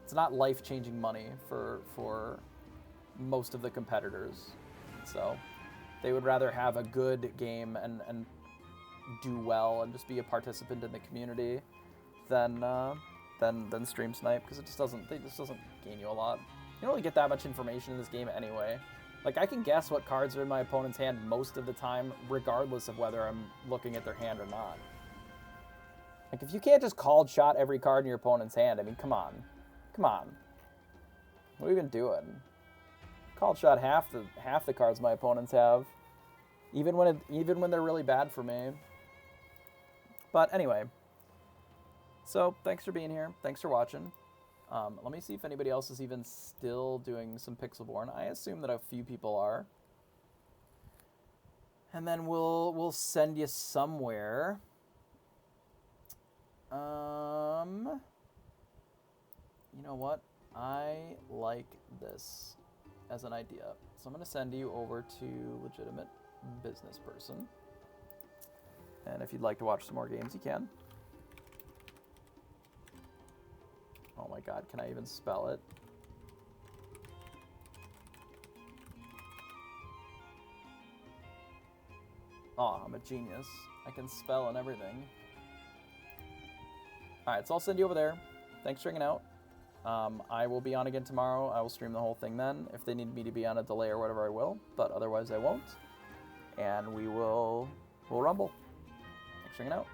It's not life-changing money for most of the competitors. So they would rather have a good game and do well and just be a participant in the community than stream snipe, because it just doesn't gain you a lot. You don't really get that much information in this game anyway. Like, I can guess what cards are in my opponent's hand most of the time, regardless of whether I'm looking at their hand or not. Like, if you can't just called shot every card in your opponent's hand, I mean, come on. What are we even doing? Called shot half the cards my opponents have, even when they're really bad for me. But anyway, so thanks for being here. Thanks for watching. Let me see if anybody else is even still doing some Pixelborn. I assume that a few people are. And then we'll send you somewhere. You know what? I like this as an idea. So I'm going to send you over to legitimate business person. And if you'd like to watch some more games, you can. Oh my god, can I even spell it? Oh, I'm a genius. I can spell and everything. Alright, so I'll send you over there. Thanks for hanging out. I will be on again tomorrow. I will stream the whole thing then. If they need me to be on a delay or whatever, I will. But otherwise, I won't. And we'll rumble. Thanks for hanging out.